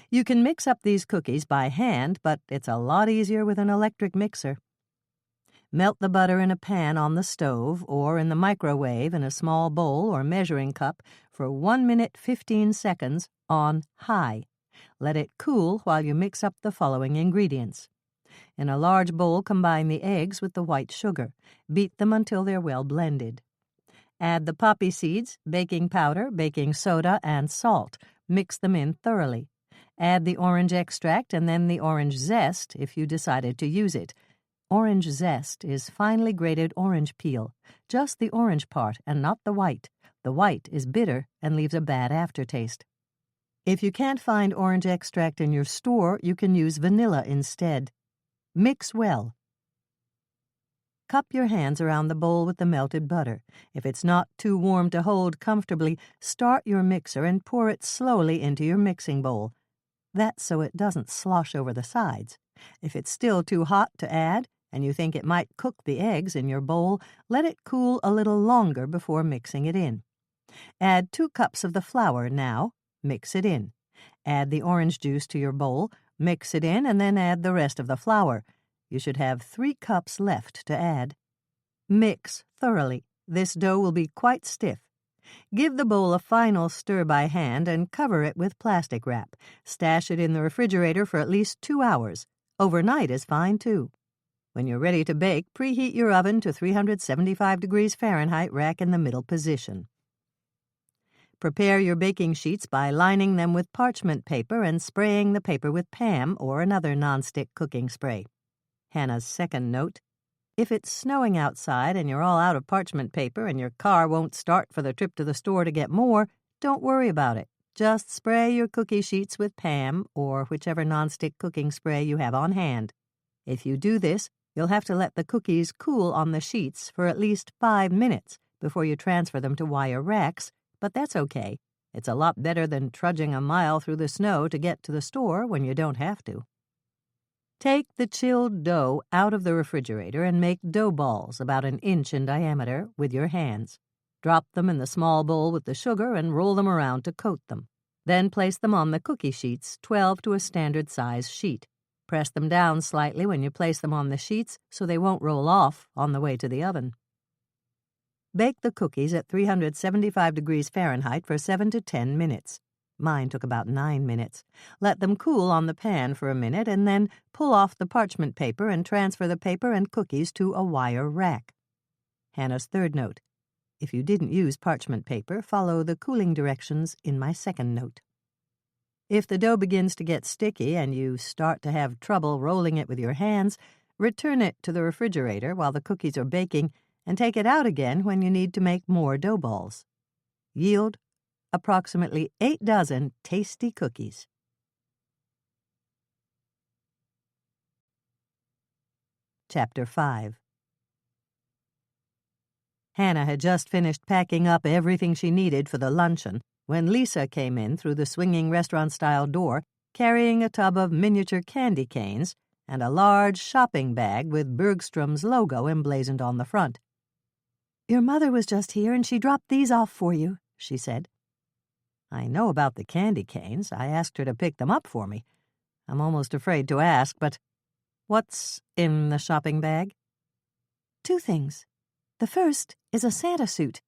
You can mix up these cookies by hand, but it's a lot easier with an electric mixer. Melt the butter in a pan on the stove or in the microwave in a small bowl or measuring cup for 1 minute 15 seconds on high. Let it cool while you mix up the following ingredients. In a large bowl, combine the eggs with the white sugar. Beat them until they're well blended. Add the poppy seeds, baking powder, baking soda, and salt. Mix them in thoroughly. Add the orange extract and then the orange zest if you decided to use it. Orange zest is finely grated orange peel, just the orange part and not the white. The white is bitter and leaves a bad aftertaste. If you can't find orange extract in your store, you can use vanilla instead. Mix well. Cup your hands around the bowl with the melted butter. If it's not too warm to hold comfortably, start your mixer and pour it slowly into your mixing bowl. That's so it doesn't slosh over the sides. If it's still too hot to add, and you think it might cook the eggs in your bowl, let it cool a little longer before mixing it in. Add 2 cups of the flour now. Mix it in. Add the orange juice to your bowl. Mix it in and then add the rest of the flour. You should have 3 cups left to add. Mix thoroughly. This dough will be quite stiff. Give the bowl a final stir by hand and cover it with plastic wrap. Stash it in the refrigerator for at least 2 hours. Overnight is fine, too. When you're ready to bake, preheat your oven to 375 degrees Fahrenheit, rack in the middle position. Prepare your baking sheets by lining them with parchment paper and spraying the paper with Pam or another nonstick cooking spray. Hannah's second note. If it's snowing outside and you're all out of parchment paper and your car won't start for the trip to the store to get more, don't worry about it. Just spray your cookie sheets with Pam or whichever nonstick cooking spray you have on hand. If you do this, you'll have to let the cookies cool on the sheets for at least 5 minutes before you transfer them to wire racks, but that's okay. It's a lot better than trudging a mile through the snow to get to the store when you don't have to. Take the chilled dough out of the refrigerator and make dough balls about 1 inch in diameter with your hands. Drop them in the small bowl with the sugar and roll them around to coat them. Then place them on the cookie sheets, 12 to a standard size sheet. Press them down slightly when you place them on the sheets so they won't roll off on the way to the oven. Bake the cookies at 375 degrees Fahrenheit for 7 to 10 minutes. Mine took about 9 minutes. Let them cool on the pan for a minute and then pull off the parchment paper and transfer the paper and cookies to a wire rack. Hannah's third note. If you didn't use parchment paper, follow the cooling directions in my second note. If the dough begins to get sticky and you start to have trouble rolling it with your hands, return it to the refrigerator while the cookies are baking and take it out again when you need to make more dough balls. Yield approximately 8 dozen tasty cookies. Chapter 5. Hannah had just finished packing up everything she needed for the luncheon when Lisa came in through the swinging restaurant-style door carrying a tub of miniature candy canes and a large shopping bag with Bergstrom's logo emblazoned on the front. "Your mother was just here and she dropped these off for you," she said. I know about the candy canes. I asked her to pick them up for me. I'm almost afraid to ask, but what's in the shopping bag? 2 things. The first is a Santa suit.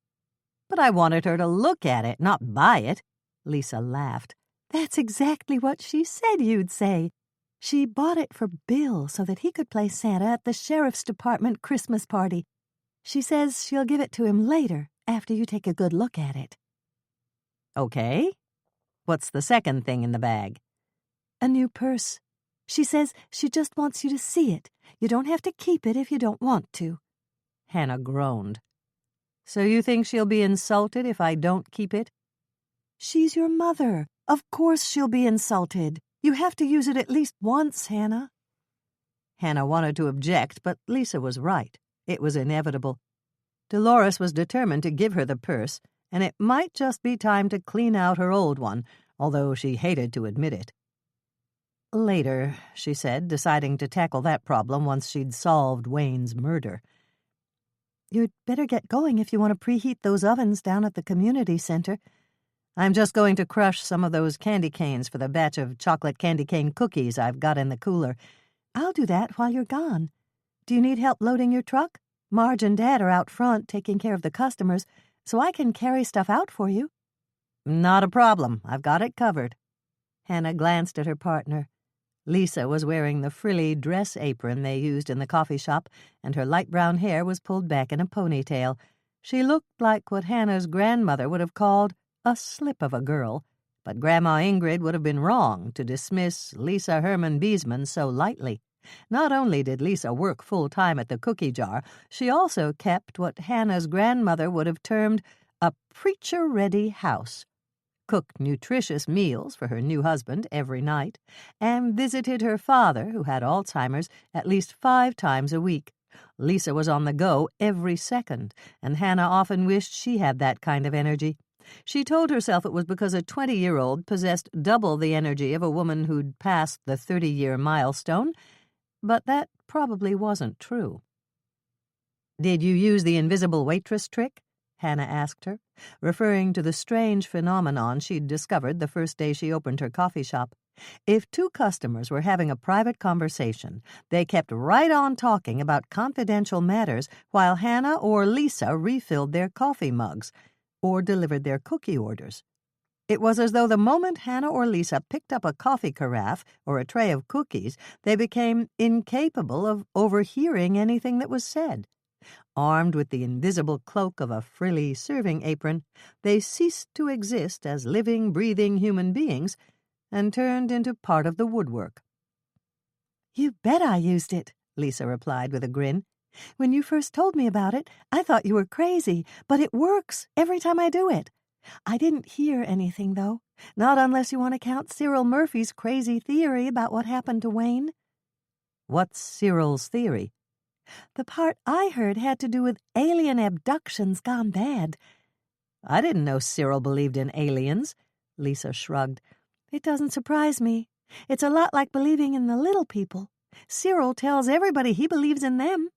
But I wanted her to look at it, not buy it. Lisa laughed. That's exactly what she said you'd say. She bought it for Bill so that he could play Santa at the Sheriff's Department Christmas party. She says she'll give it to him later, after you take a good look at it. Okay. What's the second thing in the bag? A new purse. She says she just wants you to see it. You don't have to keep it if you don't want to. Hannah groaned. So you think she'll be insulted if I don't keep it? She's your mother. Of course she'll be insulted. You have to use it at least once, Hannah." Hannah wanted to object, but Lisa was right. It was inevitable. Dolores was determined to give her the purse, and it might just be time to clean out her old one, although she hated to admit it. "Later," she said, deciding to tackle that problem once she'd solved Wayne's murder. "You'd better get going if you want to preheat those ovens down at the community center. I'm just going to crush some of those candy canes for the batch of chocolate candy cane cookies I've got in the cooler. I'll do that while you're gone. Do you need help loading your truck? Marge and Dad are out front taking care of the customers, so I can carry stuff out for you." "Not a problem. I've got it covered." Hannah glanced at her partner. Lisa was wearing the frilly dress apron they used in the coffee shop, and her light brown hair was pulled back in a ponytail. She looked like what Hannah's grandmother would have called a slip of a girl, but Grandma Ingrid would have been wrong to dismiss Lisa Herman Beesman so lightly. Not only did Lisa work full-time at the cookie jar, she also kept what Hannah's grandmother would have termed a preacher-ready house, cooked nutritious meals for her new husband every night, and visited her father, who had Alzheimer's, at least 5 times a week. Lisa was on the go every second, and Hannah often wished she had that kind of energy. She told herself it was because a 20-year-old possessed double the energy of a woman who'd passed the 30-year milestone, but that probably wasn't true. "Did you use the invisible waitress trick?" Hannah asked her, referring to the strange phenomenon she'd discovered the first day she opened her coffee shop. If 2 customers were having a private conversation, they kept right on talking about confidential matters while Hannah or Lisa refilled their coffee mugs or delivered their cookie orders. It was as though the moment Hannah or Lisa picked up a coffee carafe or a tray of cookies, they became incapable of overhearing anything that was said. Armed with the invisible cloak of a frilly serving apron, they ceased to exist as living, breathing human beings and turned into part of the woodwork. "You bet I used it," Lisa replied with a grin. "When you first told me about it, I thought you were crazy, but it works every time I do it. I didn't hear anything, though, not unless you want to count Cyril Murphy's crazy theory about what happened to Wayne." "What's Cyril's theory?" "The part I heard had to do with alien abductions gone bad." "I didn't know Cyril believed in aliens." Lisa shrugged. "It doesn't surprise me. It's a lot like believing in the little people. Cyril tells everybody he believes in them."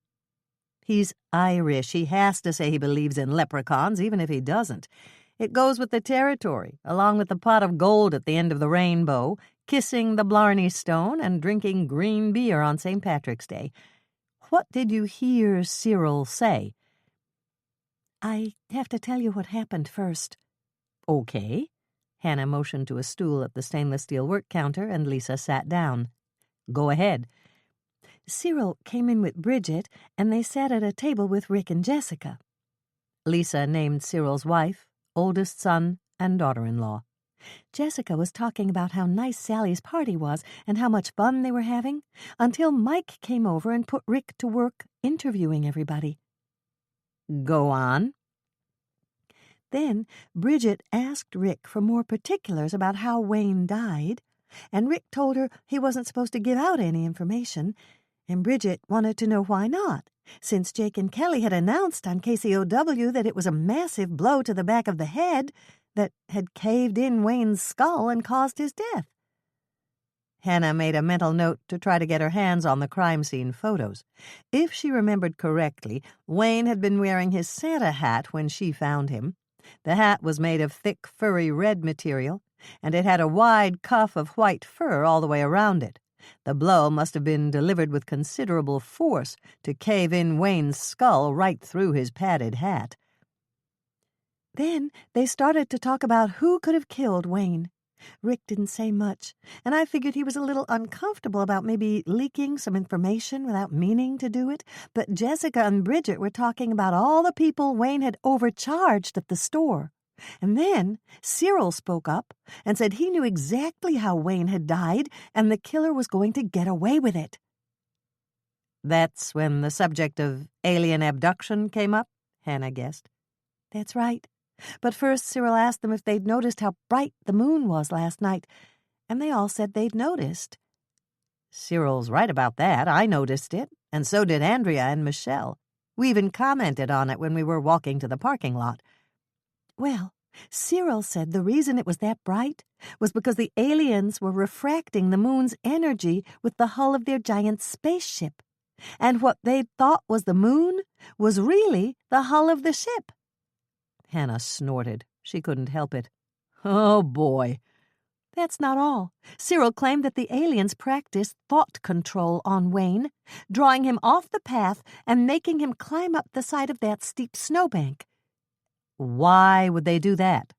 "He's Irish. He has to say he believes in leprechauns, even if he doesn't. It goes with the territory, along with the pot of gold at the end of the rainbow, kissing the Blarney Stone, and drinking green beer on St. Patrick's Day. What did you hear Cyril say?" "I have to tell you what happened first." "Okay." Hannah motioned to a stool at the stainless steel work counter, and Lisa sat down. "Go ahead." "Cyril came in with Bridget, and they sat at a table with Rick and Jessica." Lisa named Cyril's wife, oldest son, and daughter-in-law. "Jessica was talking about how nice Sally's party was and how much fun they were having, until Mike came over and put Rick to work interviewing everybody." "Go on." "Then Bridget asked Rick for more particulars about how Wayne died, and Rick told her he wasn't supposed to give out any information, and Bridget wanted to know why not, since Jake and Kelly had announced on KCOW that it was a massive blow to the back of the head that had caved in Wayne's skull and caused his death." Hannah made a mental note to try to get her hands on the crime scene photos. If she remembered correctly, Wayne had been wearing his Santa hat when she found him. The hat was made of thick, furry red material, and it had a wide cuff of white fur all the way around it. The blow must have been delivered with considerable force to cave in Wayne's skull right through his padded hat. "Then they started to talk about who could have killed Wayne. Rick didn't say much, and I figured he was a little uncomfortable about maybe leaking some information without meaning to do it, but Jessica and Bridget were talking about all the people Wayne had overcharged at the store. And then Cyril spoke up and said he knew exactly how Wayne had died, and the killer was going to get away with it." "That's when the subject of alien abduction came up?" Hannah guessed. "That's right. But first Cyril asked them if they'd noticed how bright the moon was last night, and they all said they'd noticed. Cyril's right about that. I noticed it, and so did Andrea and Michelle. We even commented on it when we were walking to the parking lot. Well, Cyril said the reason it was that bright was because the aliens were refracting the moon's energy with the hull of their giant spaceship, and what they'd thought was the moon was really the hull of the ship. Hannah snorted. She couldn't help it. Oh, boy. That's not all. Cyril claimed that the aliens practiced thought control on Wayne, drawing him off the path and making him climb up the side of that steep snowbank. Why would they do that?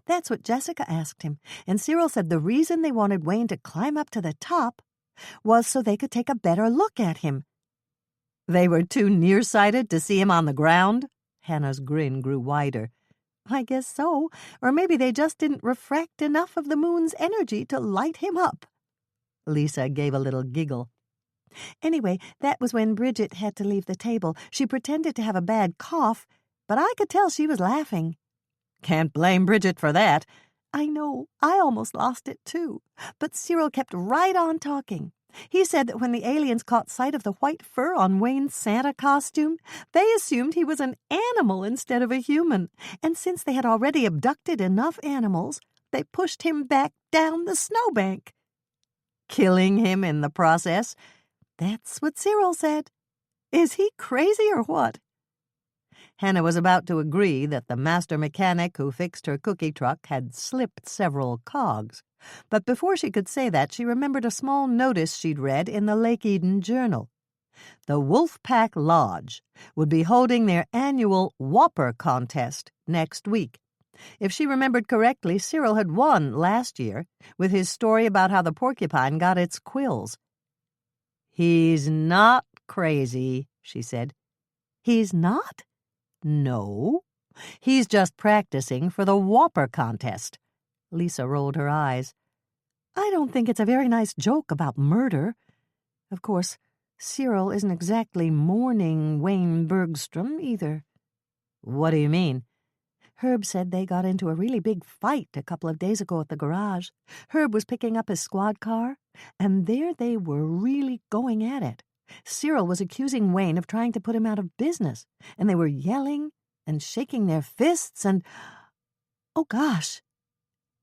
That's what Jessica asked him, and Cyril said the reason they wanted Wayne to climb up to the top was so they could take a better look at him. They were too nearsighted to see him on the ground? Hannah's grin grew wider. I guess so, or maybe they just didn't refract enough of the moon's energy to light him up. Lisa gave a little giggle. Anyway, that was when Bridget had to leave the table. She pretended to have a bad cough, but I could tell she was laughing. Can't blame Bridget for that. I know, I almost lost it too, but Cyril kept right on talking. He said that when the aliens caught sight of the white fur on Wayne's Santa costume, they assumed he was an animal instead of a human, and since they had already abducted enough animals, they pushed him back down the snowbank. Killing him in the process? That's what Cyril said. Is he crazy or what? Hannah was about to agree that the master mechanic who fixed her cookie truck had slipped several cogs. But before she could say that, she remembered a small notice she'd read in the Lake Eden Journal. The Wolfpack Lodge would be holding their annual Whopper contest next week. If she remembered correctly, Cyril had won last year with his story about how the porcupine got its quills. "He's not crazy," she said. "He's not?" "No. He's just practicing for the Whopper contest." Lisa rolled her eyes. "I don't think it's a very nice joke about murder. Of course, Cyril isn't exactly mourning Wayne Bergstrom either." "What do you mean?" "Herb said they got into a really big fight a couple of days ago at the garage. Herb was picking up his squad car, and there they were really going at it. Cyril was accusing Wayne of trying to put him out of business, and they were yelling and shaking their fists and... Oh, gosh!"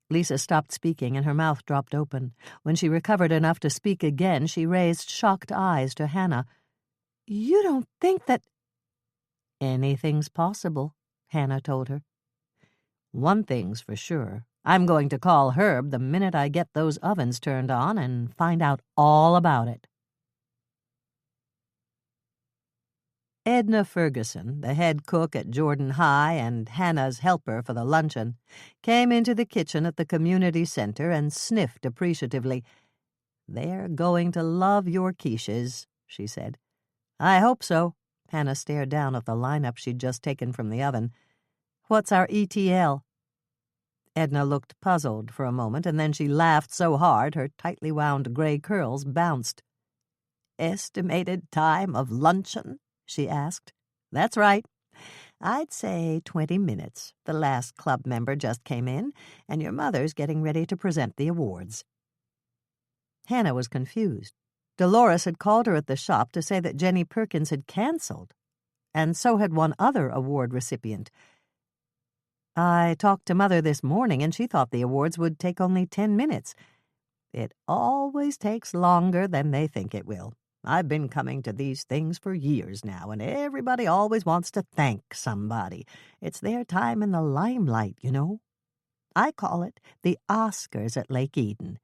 Lisa stopped speaking and her mouth dropped open. When she recovered enough to speak again, she raised shocked eyes to Hannah. "You don't think that—" "Anything's possible," Hannah told her. "One thing's for sure. I'm going to call Herb the minute I get those ovens turned on and find out all about it." Edna Ferguson, the head cook at Jordan High and Hannah's helper for the luncheon, came into the kitchen at the community center and sniffed appreciatively. "They're going to love your quiches," she said. "I hope so." Hannah stared down at the lineup she'd just taken from the oven. "What's our ETL?" Edna looked puzzled for a moment, and then she laughed so hard her tightly wound gray curls bounced. "Estimated time of luncheon?" she asked. "That's right. I'd say 20 minutes. The last club member just came in, and your mother's getting ready to present the awards." Hannah was confused. Dolores had called her at the shop to say that Jenny Perkins had canceled, and so had one other award recipient. "I talked to Mother this morning, and she thought the awards would take only 10 minutes. It always takes longer than they think it will. I've been coming to these things for years now, and everybody always wants to thank somebody. It's their time in the limelight, you know. I call it the Oscars at Lake Eden."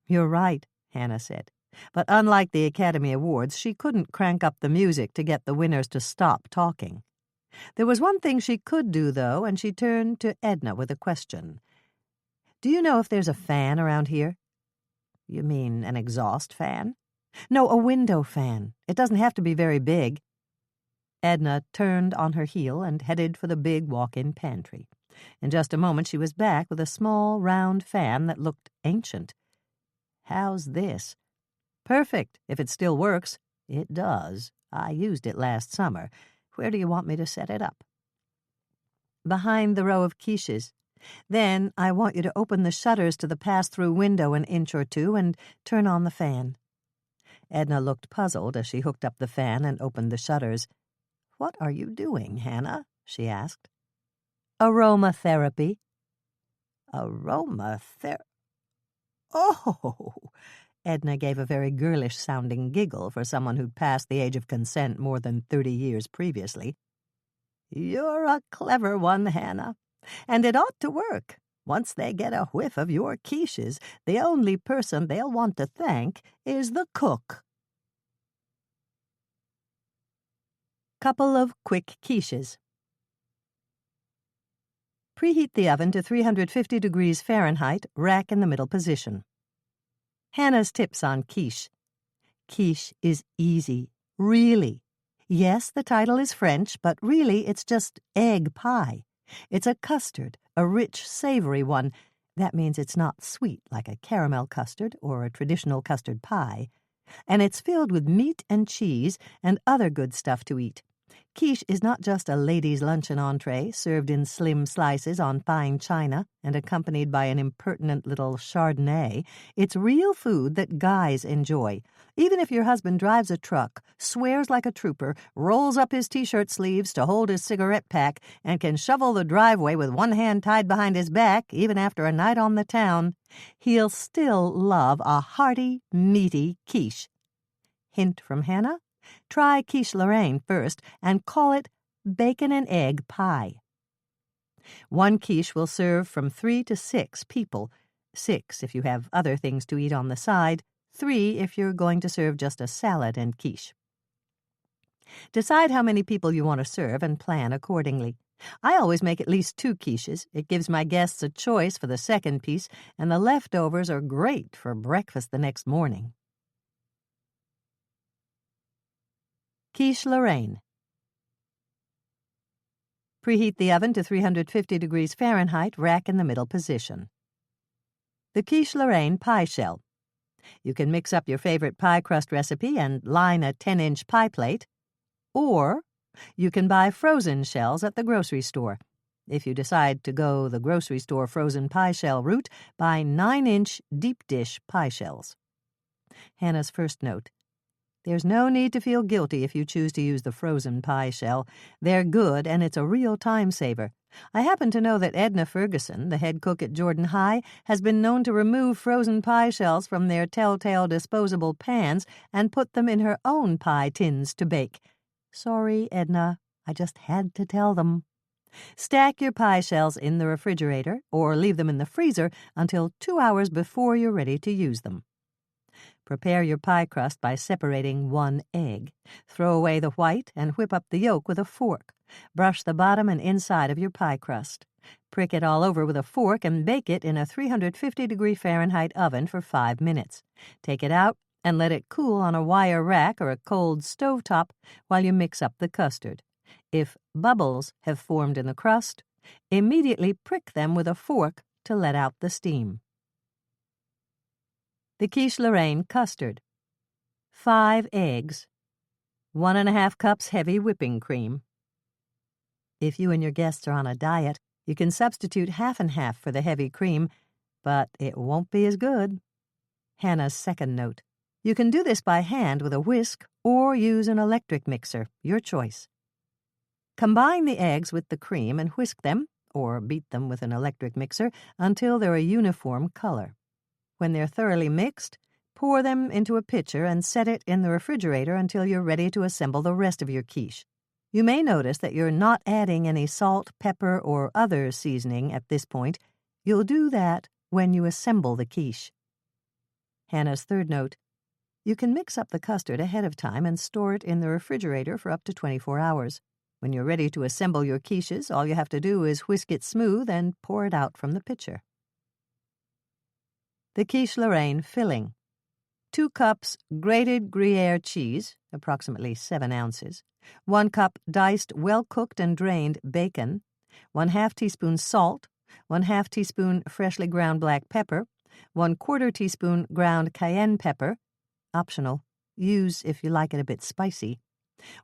"You're right," Hannah said. But unlike the Academy Awards, she couldn't crank up the music to get the winners to stop talking. There was one thing she could do, though, and she turned to Edna with a question. "Do you know if there's a fan around here?" "You mean an exhaust fan?" "No, a window fan. It doesn't have to be very big." Edna turned on her heel and headed for the big walk-in pantry. In just a moment she was back with a small, round fan that looked ancient. "How's this?" "Perfect, if it still works." "It does. I used it last summer. Where do you want me to set it up?" "Behind the row of quiches. Then I want you to open the shutters to the pass-through window an inch or two and turn on the fan." Edna looked puzzled as she hooked up the fan and opened the shutters. "What are you doing, Hannah?" she asked. "Aromatherapy." "Aromather— Oh!" Edna gave a very girlish-sounding giggle for someone who'd passed the age of consent more than 30 years previously. "You're a clever one, Hannah, and it ought to work. Once they get a whiff of your quiches, the only person they'll want to thank is the cook." Couple of quick quiches. Preheat the oven to 350 degrees Fahrenheit, rack in the middle position. Hannah's tips on quiche. Quiche is easy, really. Yes, the title is French, but really it's just egg pie. It's a custard, a rich, savory one. That means it's not sweet like a caramel custard or a traditional custard pie. And it's filled with meat and cheese and other good stuff to eat. Quiche is not just a ladies' luncheon entree served in slim slices on fine china and accompanied by an impertinent little Chardonnay. It's real food that guys enjoy. Even if your husband drives a truck, swears like a trooper, rolls up his T-shirt sleeves to hold his cigarette pack, and can shovel the driveway with one hand tied behind his back, even after a night on the town, he'll still love a hearty, meaty quiche. Hint from Hannah? Try quiche Lorraine first and call it bacon and egg pie. One quiche will serve from 3 to 6 people. 6 if you have other things to eat on the side. 3 if you're going to serve just a salad and quiche. Decide how many people you want to serve and plan accordingly. I always make at least 2 quiches. It gives my guests a choice for the second piece, and the leftovers are great for breakfast the next morning. Quiche Lorraine. Preheat the oven to 350 degrees Fahrenheit, rack in the middle position. The quiche Lorraine pie shell. You can mix up your favorite pie crust recipe and line a 10-inch pie plate, or you can buy frozen shells at the grocery store. If you decide to go the grocery store frozen pie shell route, buy 9-inch deep dish pie shells. Hannah's first note. There's no need to feel guilty if you choose to use the frozen pie shell. They're good, and it's a real time saver. I happen to know that Edna Ferguson, the head cook at Jordan High, has been known to remove frozen pie shells from their telltale disposable pans and put them in her own pie tins to bake. Sorry, Edna, I just had to tell them. Stack your pie shells in the refrigerator or leave them in the freezer until 2 hours before you're ready to use them. Prepare your pie crust by separating 1 egg. Throw away the white and whip up the yolk with a fork. Brush the bottom and inside of your pie crust. Prick it all over with a fork and bake it in a 350-degree Fahrenheit oven for 5 minutes. Take it out and let it cool on a wire rack or a cold stovetop while you mix up the custard. If bubbles have formed in the crust, immediately prick them with a fork to let out the steam. The quiche Lorraine custard. 5 eggs. 1½ cups heavy whipping cream. If you and your guests are on a diet, you can substitute half and half for the heavy cream, but it won't be as good. Hannah's second note. You can do this by hand with a whisk or use an electric mixer, your choice. Combine the eggs with the cream and whisk them, or beat them with an electric mixer, until they're a uniform color. When they're thoroughly mixed, pour them into a pitcher and set it in the refrigerator until you're ready to assemble the rest of your quiche. You may notice that you're not adding any salt, pepper, or other seasoning at this point. You'll do that when you assemble the quiche. Hannah's third note. You can mix up the custard ahead of time and store it in the refrigerator for up to 24 hours. When you're ready to assemble your quiches, all you have to do is whisk it smooth and pour it out from the pitcher. The quiche Lorraine filling. 2 cups grated Gruyere cheese, approximately 7 ounces. 1 cup diced, well-cooked and drained bacon. 1/2 teaspoon salt. 1/2 teaspoon freshly ground black pepper. 1/4 teaspoon ground cayenne pepper. Optional. Use if you like it a bit spicy.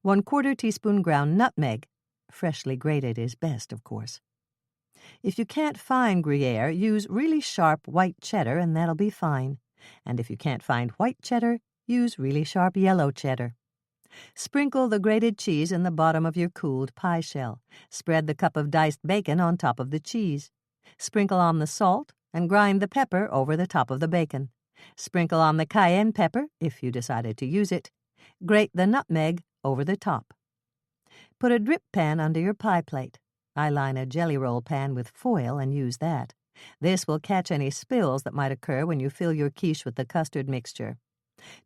1/4 teaspoon ground nutmeg. Freshly grated is best, of course. If you can't find Gruyere, use really sharp white cheddar and that'll be fine. And if you can't find white cheddar, use really sharp yellow cheddar. Sprinkle the grated cheese in the bottom of your cooled pie shell. Spread the cup of diced bacon on top of the cheese. Sprinkle on the salt and grind the pepper over the top of the bacon. Sprinkle on the cayenne pepper, if you decided to use it. Grate the nutmeg over the top. Put a drip pan under your pie plate. I line a jelly roll pan with foil and use that. This will catch any spills that might occur when you fill your quiche with the custard mixture.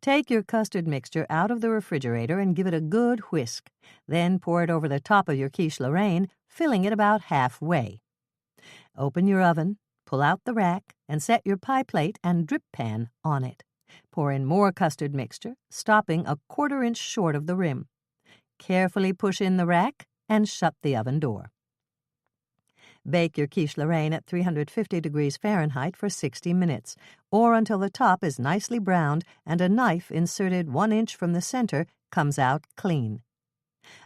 Take your custard mixture out of the refrigerator and give it a good whisk. Then pour it over the top of your quiche Lorraine, filling it about halfway. Open your oven, pull out the rack, and set your pie plate and drip pan on it. Pour in more custard mixture, stopping a 1/4 inch short of the rim. Carefully push in the rack and shut the oven door. Bake your quiche Lorraine at 350 degrees Fahrenheit for 60 minutes, or until the top is nicely browned and a knife inserted 1 inch from the center comes out clean.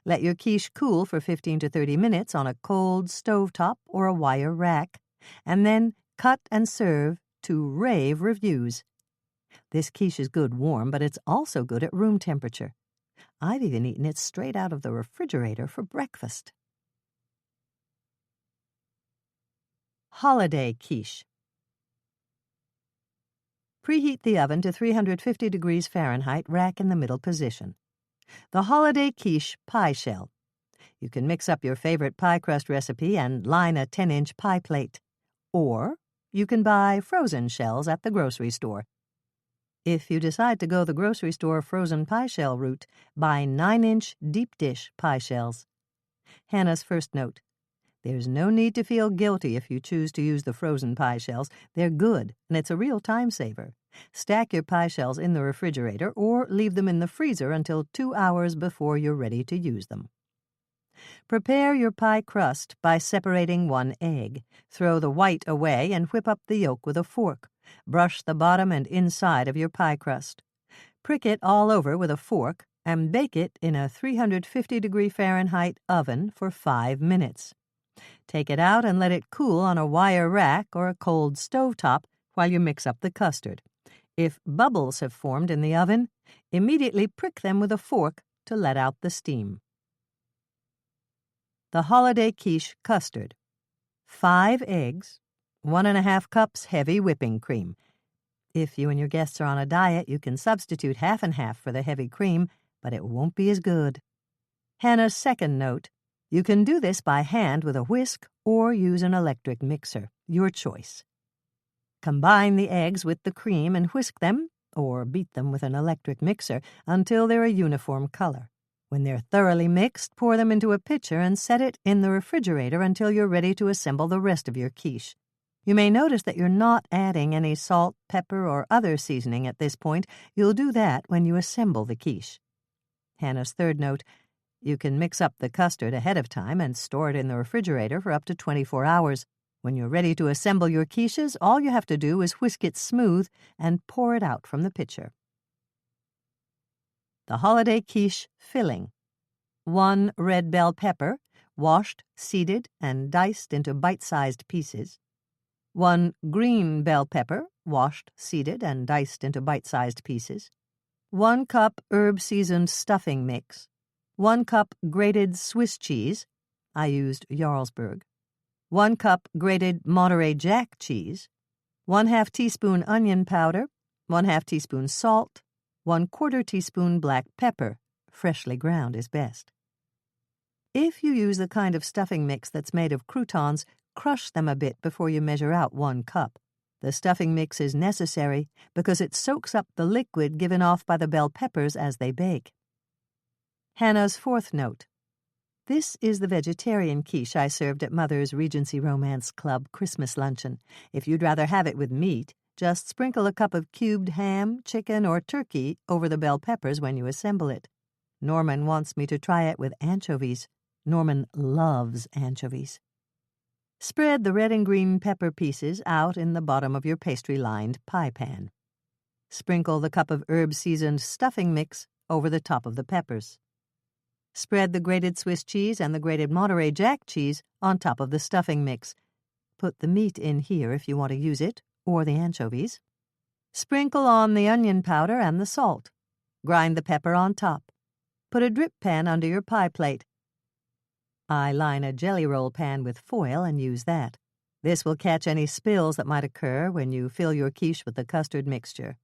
Let your quiche cool for 15 to 30 minutes on a cold stovetop or a wire rack, and then cut and serve to rave reviews. This quiche is good warm, but it's also good at room temperature. I've even eaten it straight out of the refrigerator for breakfast. Holiday quiche. Preheat the oven to 350 degrees Fahrenheit, rack in the middle position. The holiday quiche pie shell. You can mix up your favorite pie crust recipe and line a 10-inch pie plate. Or you can buy frozen shells at the grocery store. If you decide to go the grocery store frozen pie shell route, buy 9-inch deep dish pie shells. Hannah's first note. There's no need to feel guilty if you choose to use the frozen pie shells. They're good, and it's a real time saver. Stack your pie shells in the refrigerator or leave them in the freezer until 2 hours before you're ready to use them. Prepare your pie crust by separating 1 egg. Throw the white away and whip up the yolk with a fork. Brush the bottom and inside of your pie crust. Prick it all over with a fork and bake it in a 350 degree Fahrenheit oven for 5 minutes. Take it out and let it cool on a wire rack or a cold stovetop while you mix up the custard. If bubbles have formed in the oven, immediately prick them with a fork to let out the steam. The holiday quiche custard. 5 eggs, 1½ cups heavy whipping cream. If you and your guests are on a diet, you can substitute half and half for the heavy cream, but it won't be as good. Hannah's second note. You can do this by hand with a whisk or use an electric mixer, your choice. Combine the eggs with the cream and whisk them, or beat them with an electric mixer, until they're a uniform color. When they're thoroughly mixed, pour them into a pitcher and set it in the refrigerator until you're ready to assemble the rest of your quiche. You may notice that you're not adding any salt, pepper, or other seasoning at this point. You'll do that when you assemble the quiche. Hannah's third note. You can mix up the custard ahead of time and store it in the refrigerator for up to 24 hours. When you're ready to assemble your quiches, all you have to do is whisk it smooth and pour it out from the pitcher. The holiday quiche filling. 1 red bell pepper, washed, seeded, and diced into bite-sized pieces. 1 green bell pepper, washed, seeded, and diced into bite-sized pieces. 1 cup herb-seasoned stuffing mix. 1 cup grated Swiss cheese. I used Jarlsberg. 1 cup grated Monterey Jack cheese. 1/2 teaspoon onion powder. 1/2 teaspoon salt. 1/4 teaspoon black pepper. Freshly ground is best. If you use the kind of stuffing mix that's made of croutons, crush them a bit before you measure out 1 cup. The stuffing mix is necessary because it soaks up the liquid given off by the bell peppers as they bake. Hannah's fourth note. This is the vegetarian quiche I served at Mother's Regency Romance Club Christmas luncheon. If you'd rather have it with meat, just sprinkle a cup of cubed ham, chicken, or turkey over the bell peppers when you assemble it. Norman wants me to try it with anchovies. Norman loves anchovies. Spread the red and green pepper pieces out in the bottom of your pastry-lined pie pan. Sprinkle the cup of herb-seasoned stuffing mix over the top of the peppers. Spread the grated Swiss cheese and the grated Monterey Jack cheese on top of the stuffing mix. Put the meat in here if you want to use it, or the anchovies. Sprinkle on the onion powder and the salt. Grind the pepper on top. Put a drip pan under your pie plate. I line a jelly roll pan with foil and use that. This will catch any spills that might occur when you fill your quiche with the custard mixture.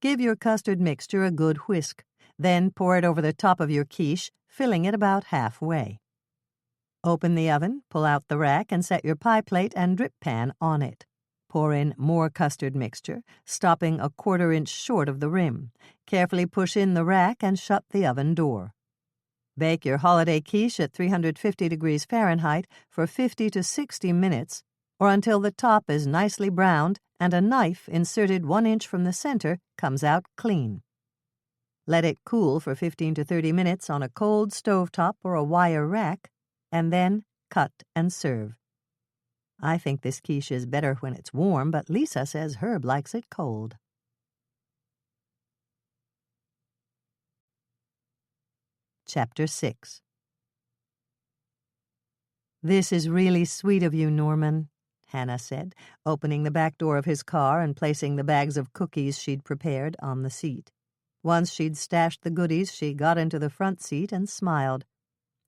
Give your custard mixture a good whisk, then pour it over the top of your quiche, filling it about halfway. Open the oven, pull out the rack, and set your pie plate and drip pan on it. Pour in more custard mixture, stopping a 1/4 inch short of the rim. Carefully push in the rack and shut the oven door. Bake your holiday quiche at 350 degrees Fahrenheit for 50 to 60 minutes, or until the top is nicely browned and a knife inserted 1 inch from the center comes out clean. Let it cool for 15 to 30 minutes on a cold stovetop or a wire rack, and then cut and serve. I think this quiche is better when it's warm, but Lisa says Herb likes it cold. Chapter 6. "This is really sweet of you, Norman," Hannah said, opening the back door of his car and placing the bags of cookies she'd prepared on the seat. Once she'd stashed the goodies, she got into the front seat and smiled.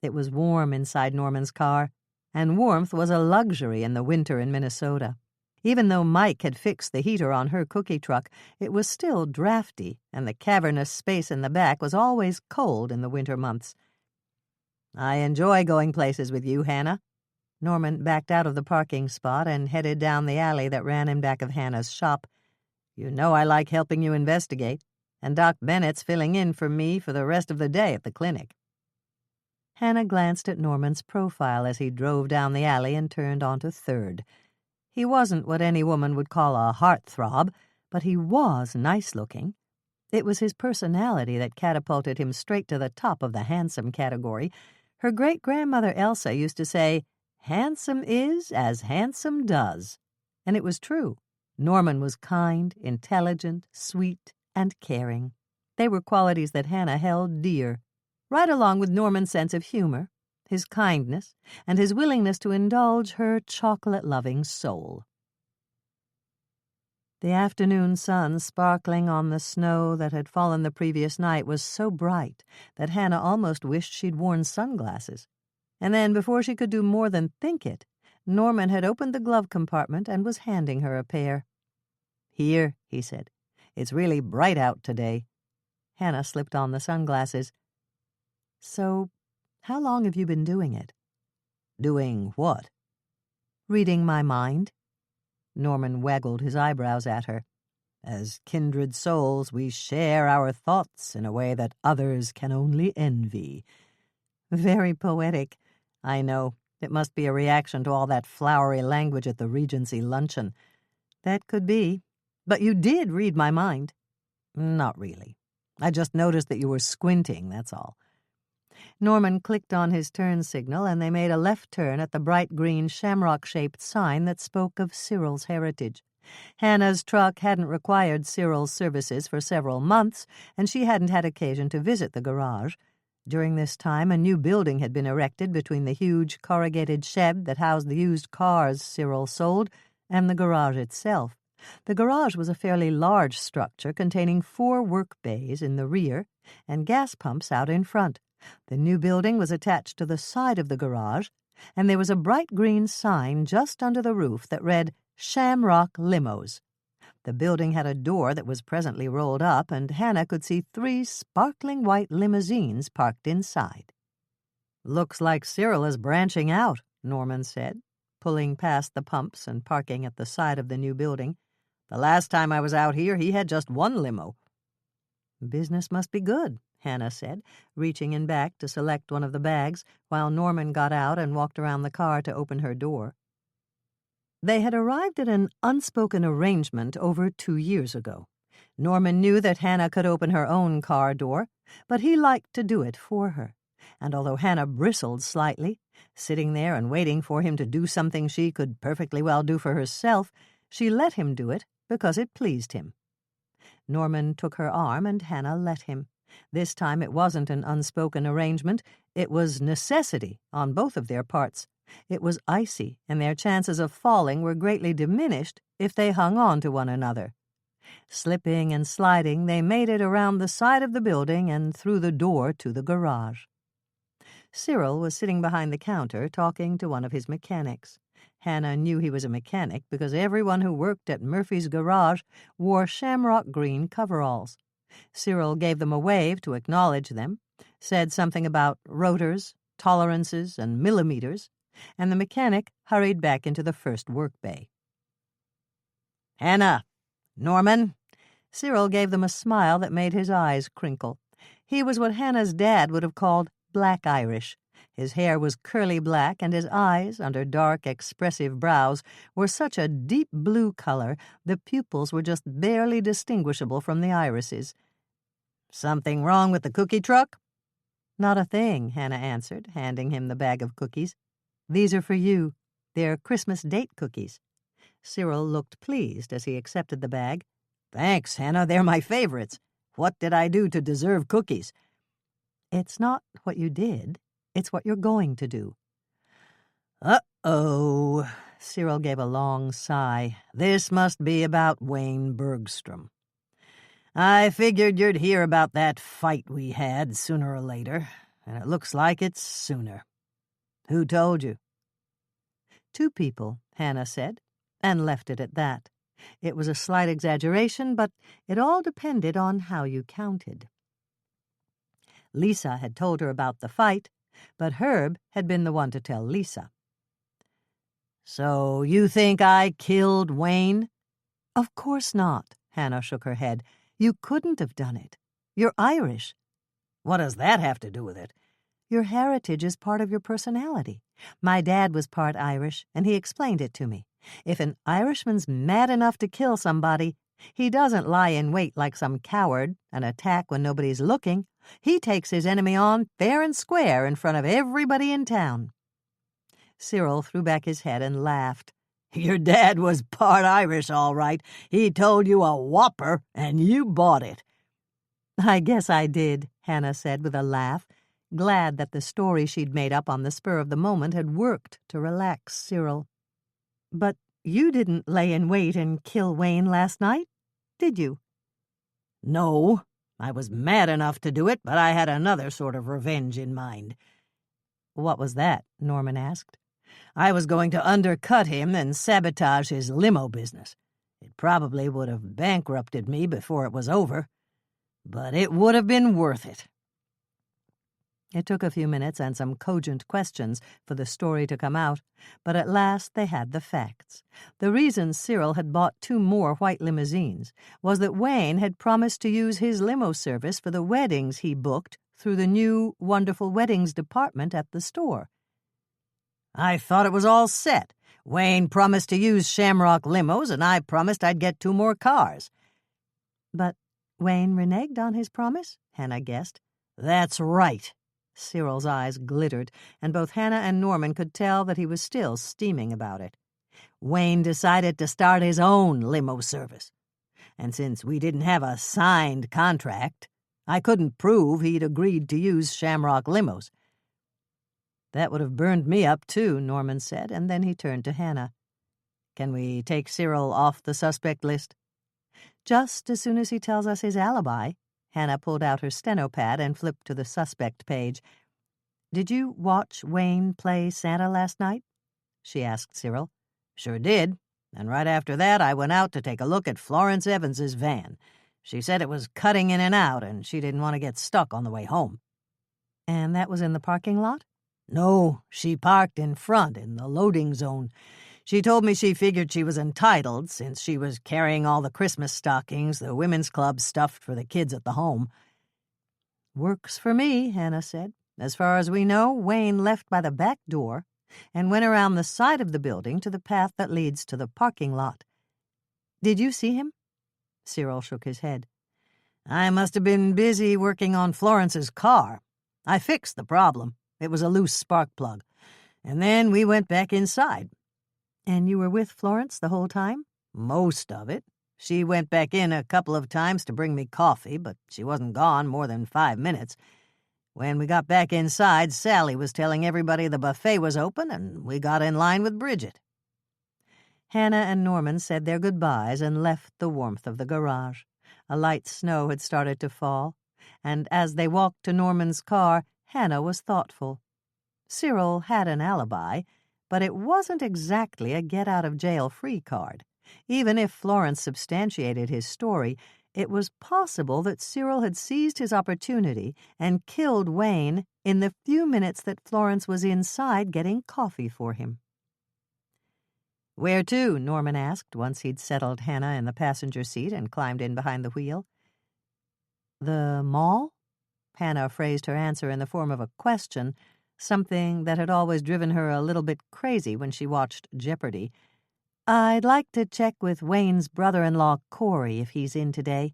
It was warm inside Norman's car, and warmth was a luxury in the winter in Minnesota. Even though Mike had fixed the heater on her cookie truck, it was still drafty, and the cavernous space in the back was always cold in the winter months. "I enjoy going places with you, Hannah." Norman backed out of the parking spot and headed down the alley that ran in back of Hannah's shop. "You know I like helping you investigate, and Doc Bennett's filling in for me for the rest of the day at the clinic." Hannah glanced at Norman's profile as he drove down the alley and turned onto 3rd. He wasn't what any woman would call a heartthrob, but he was nice-looking. It was his personality that catapulted him straight to the top of the handsome category. Her great-grandmother Elsa used to say, "Handsome is as handsome does." And it was true. Norman was kind, intelligent, sweet, and caring. They were qualities that Hannah held dear, right along with Norman's sense of humor, his kindness, and his willingness to indulge her chocolate-loving soul. The afternoon sun sparkling on the snow that had fallen the previous night was so bright that Hannah almost wished she'd worn sunglasses. And then, before she could do more than think it, Norman had opened the glove compartment and was handing her a pair. "Here," he said. "It's really bright out today." Hannah slipped on the sunglasses. "So, how long have you been doing it?" "Doing what?" "Reading my mind." Norman waggled his eyebrows at her. "As kindred souls, we share our thoughts in a way that others can only envy." "Very poetic. I know. It must be a reaction to all that flowery language at the Regency luncheon." "That could be. But you did read my mind." "Not really. I just noticed that you were squinting, that's all." Norman clicked on his turn signal, and they made a left turn at the bright green shamrock-shaped sign that spoke of Cyril's heritage. Hannah's truck hadn't required Cyril's services for several months, and she hadn't had occasion to visit the garage. During this time, a new building had been erected between the huge corrugated shed that housed the used cars Cyril sold and the garage itself. The garage was a fairly large structure containing 4 work bays in the rear and gas pumps out in front. The new building was attached to the side of the garage, and there was a bright green sign just under the roof that read Shamrock Limos. The building had a door that was presently rolled up, and Hannah could see 3 sparkling white limousines parked inside. "Looks like Cyril is branching out," Norman said, pulling past the pumps and parking at the side of the new building. "The last time I was out here, he had just 1 limo." "Business must be good," Hannah said, reaching in back to select one of the bags, while Norman got out and walked around the car to open her door. They had arrived at an unspoken arrangement over 2 years ago. Norman knew that Hannah could open her own car door, but he liked to do it for her. And although Hannah bristled slightly, sitting there and waiting for him to do something she could perfectly well do for herself, she let him do it because it pleased him. Norman took her arm, and Hannah let him. This time it wasn't an unspoken arrangement. It was necessity on both of their parts, It was icy, and their chances of falling were greatly diminished if they hung on to one another. Slipping and sliding, they made it around the side of the building and through the door to the garage. Cyril was sitting behind the counter talking to one of his mechanics. Hannah knew he was a mechanic because everyone who worked at Murphy's garage wore shamrock green coveralls. Cyril gave them a wave to acknowledge them, said something about rotors, tolerances, and millimeters, and the mechanic hurried back into the first work bay. "Hannah! Norman!" Cyril gave them a smile that made his eyes crinkle. He was what Hannah's dad would have called black Irish. His hair was curly black, and his eyes, under dark, expressive brows, were such a deep blue color the pupils were just barely distinguishable from the irises. "Something wrong with the cookie truck?" "Not a thing," Hannah answered, handing him the bag of cookies. "These are for you. They're Christmas date cookies." Cyril looked pleased as he accepted the bag. "Thanks, Hannah. They're my favorites. What did I do to deserve cookies?" "It's not what you did. It's what you're going to do." "Uh-oh." Cyril gave a long sigh. "This must be about Wayne Bergstrom. I figured you'd hear about that fight we had sooner or later, and it looks like it's sooner. Who told you?" "Two people," Hannah said, and left it at that. It was a slight exaggeration, but it all depended on how you counted. Lisa had told her about the fight, but Herb had been the one to tell Lisa. "So you think I killed Wayne?" "Of course not," Hannah shook her head. "You couldn't have done it. You're Irish." "What does that have to do with it?" "Your heritage is part of your personality. My dad was part Irish, and he explained it to me. If an Irishman's mad enough to kill somebody, he doesn't lie in wait like some coward and attack when nobody's looking. He takes his enemy on fair and square in front of everybody in town." Cyril threw back his head and laughed. "Your dad was part Irish, all right. He told you a whopper, and you bought it." "I guess I did," Hannah said with a laugh, glad that the story she'd made up on the spur of the moment had worked to relax Cyril. "But you didn't lay in wait and kill Wayne last night, did you?" "No. I was mad enough to do it, but I had another sort of revenge in mind." "What was that?" Norman asked. "I was going to undercut him and sabotage his limo business. It probably would have bankrupted me before it was over, but it would have been worth it." It took a few minutes and some cogent questions for the story to come out, but at last they had the facts. The reason Cyril had bought 2 more white limousines was that Wayne had promised to use his limo service for the weddings he booked through the new Wonderful Weddings department at the store. "I thought it was all set. Wayne promised to use Shamrock limos, and I promised I'd get 2 more cars." "But Wayne reneged on his promise?" Hannah guessed. "That's right." Cyril's eyes glittered, and both Hannah and Norman could tell that he was still steaming about it. "Wayne decided to start his own limo service. And since we didn't have a signed contract, I couldn't prove he'd agreed to use Shamrock limos." "That would have burned me up, too," Norman said, and then he turned to Hannah. "Can we take Cyril off the suspect list?" "Just as soon as he tells us his alibi." Hannah pulled out her steno-pad and flipped to the suspect page. "Did you watch Wayne play Santa last night?" she asked Cyril. "Sure did. And right after that I went out to take a look at Florence Evans's van. She said it was cutting in and out, and she didn't want to get stuck on the way home." "And that was in the parking lot?" "No, she parked in front in the loading zone. She told me she figured she was entitled since she was carrying all the Christmas stockings the women's club stuffed for the kids at the home." "Works for me," Hannah said. "As far as we know, Wayne left by the back door and went around the side of the building to the path that leads to the parking lot. Did you see him?" Cyril shook his head. "I must have been busy working on Florence's car. I fixed the problem. It was a loose spark plug. And then we went back inside." "And you were with Florence the whole time?" "Most of it. She went back in a couple of times to bring me coffee, but she wasn't gone more than 5 minutes. When we got back inside, Sally was telling everybody the buffet was open, and we got in line with Bridget. Hannah and Norman said their goodbyes and left the warmth of the garage. A light snow had started to fall, and as they walked to Norman's car, Hannah was thoughtful. Cyril had an alibi, but it wasn't exactly a get-out-of-jail-free card. Even if Florence substantiated his story, it was possible that Cyril had seized his opportunity and killed Wayne in the few minutes that Florence was inside getting coffee for him. "Where to?" Norman asked once he'd settled Hannah in the passenger seat and climbed in behind the wheel. "The mall?" Hannah phrased her answer in the form of a question, something that had always driven her a little bit crazy when she watched Jeopardy! "I'd like to check with Wayne's brother-in-law, Corey, if he's in today.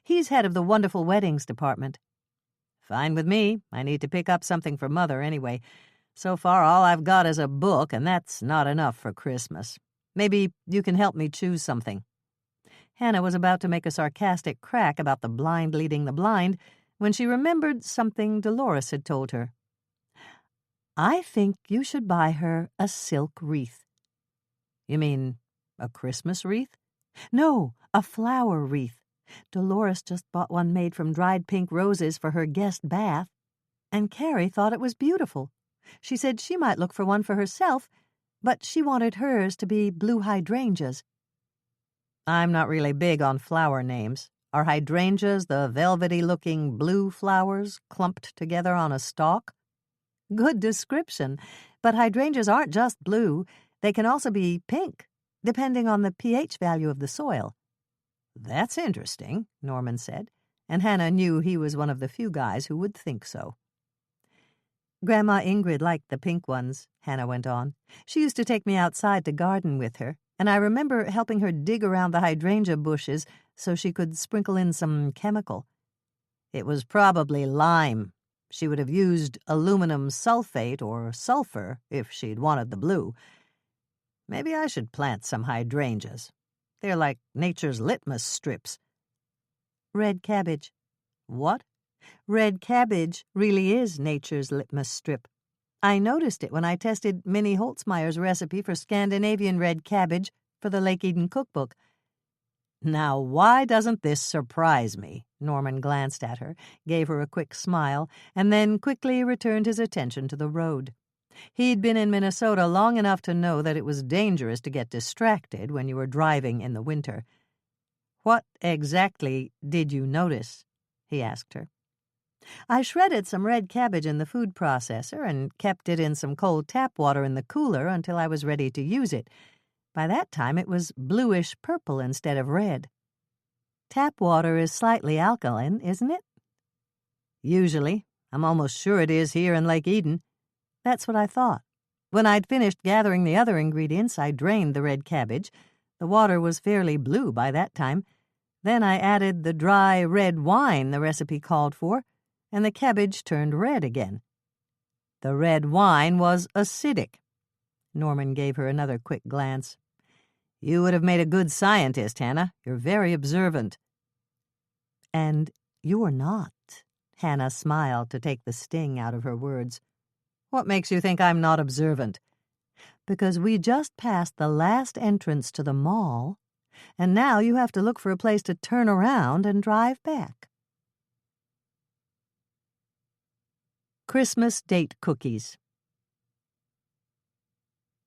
He's head of the Wonderful Weddings department." "Fine with me. I need to pick up something for Mother anyway. So far, all I've got is a book, and that's not enough for Christmas. Maybe you can help me choose something." Hannah was about to make a sarcastic crack about the blind leading the blind when she remembered something Dolores had told her. "I think you should buy her a silk wreath." "You mean a Christmas wreath?" "No, a flower wreath. Dolores just bought one made from dried pink roses for her guest bath, and Carrie thought it was beautiful. She said she might look for one for herself, but she wanted hers to be blue hydrangeas." "I'm not really big on flower names. Are hydrangeas the velvety-looking blue flowers clumped together on a stalk?" "Good description, but hydrangeas aren't just blue. They can also be pink, depending on the pH value of the soil." "That's interesting," Norman said, and Hannah knew he was one of the few guys who would think so. "Grandma Ingrid liked the pink ones," Hannah went on. "She used to take me outside to garden with her, and I remember helping her dig around the hydrangea bushes so she could sprinkle in some chemical. It was probably lime. She would have used aluminum sulfate or sulfur if she'd wanted the blue. Maybe I should plant some hydrangeas. They're like nature's litmus strips." "Red cabbage." "What?" "Red cabbage really is nature's litmus strip. I noticed it when I tested Minnie Holtzmeyer's recipe for Scandinavian red cabbage for the Lake Eden cookbook." "Now, why doesn't this surprise me?" Norman glanced at her, gave her a quick smile, and then quickly returned his attention to the road. He'd been in Minnesota long enough to know that it was dangerous to get distracted when you were driving in the winter. "What exactly did you notice?" he asked her. "I shredded some red cabbage in the food processor and kept it in some cold tap water in the cooler until I was ready to use it. By that time it was bluish-purple instead of red." "Tap water is slightly alkaline, isn't it?" "Usually. I'm almost sure it is here in Lake Eden." "That's what I thought. When I'd finished gathering the other ingredients, I drained the red cabbage. The water was fairly blue by that time. Then I added the dry red wine the recipe called for, and the cabbage turned red again." "The red wine was acidic." Norman gave her another quick glance. "You would have made a good scientist, Hannah. You're very observant." "And you're not." Hannah smiled to take the sting out of her words. "What makes you think I'm not observant?" "Because we just passed the last entrance to the mall, and now you have to look for a place to turn around and drive back." Christmas date cookies.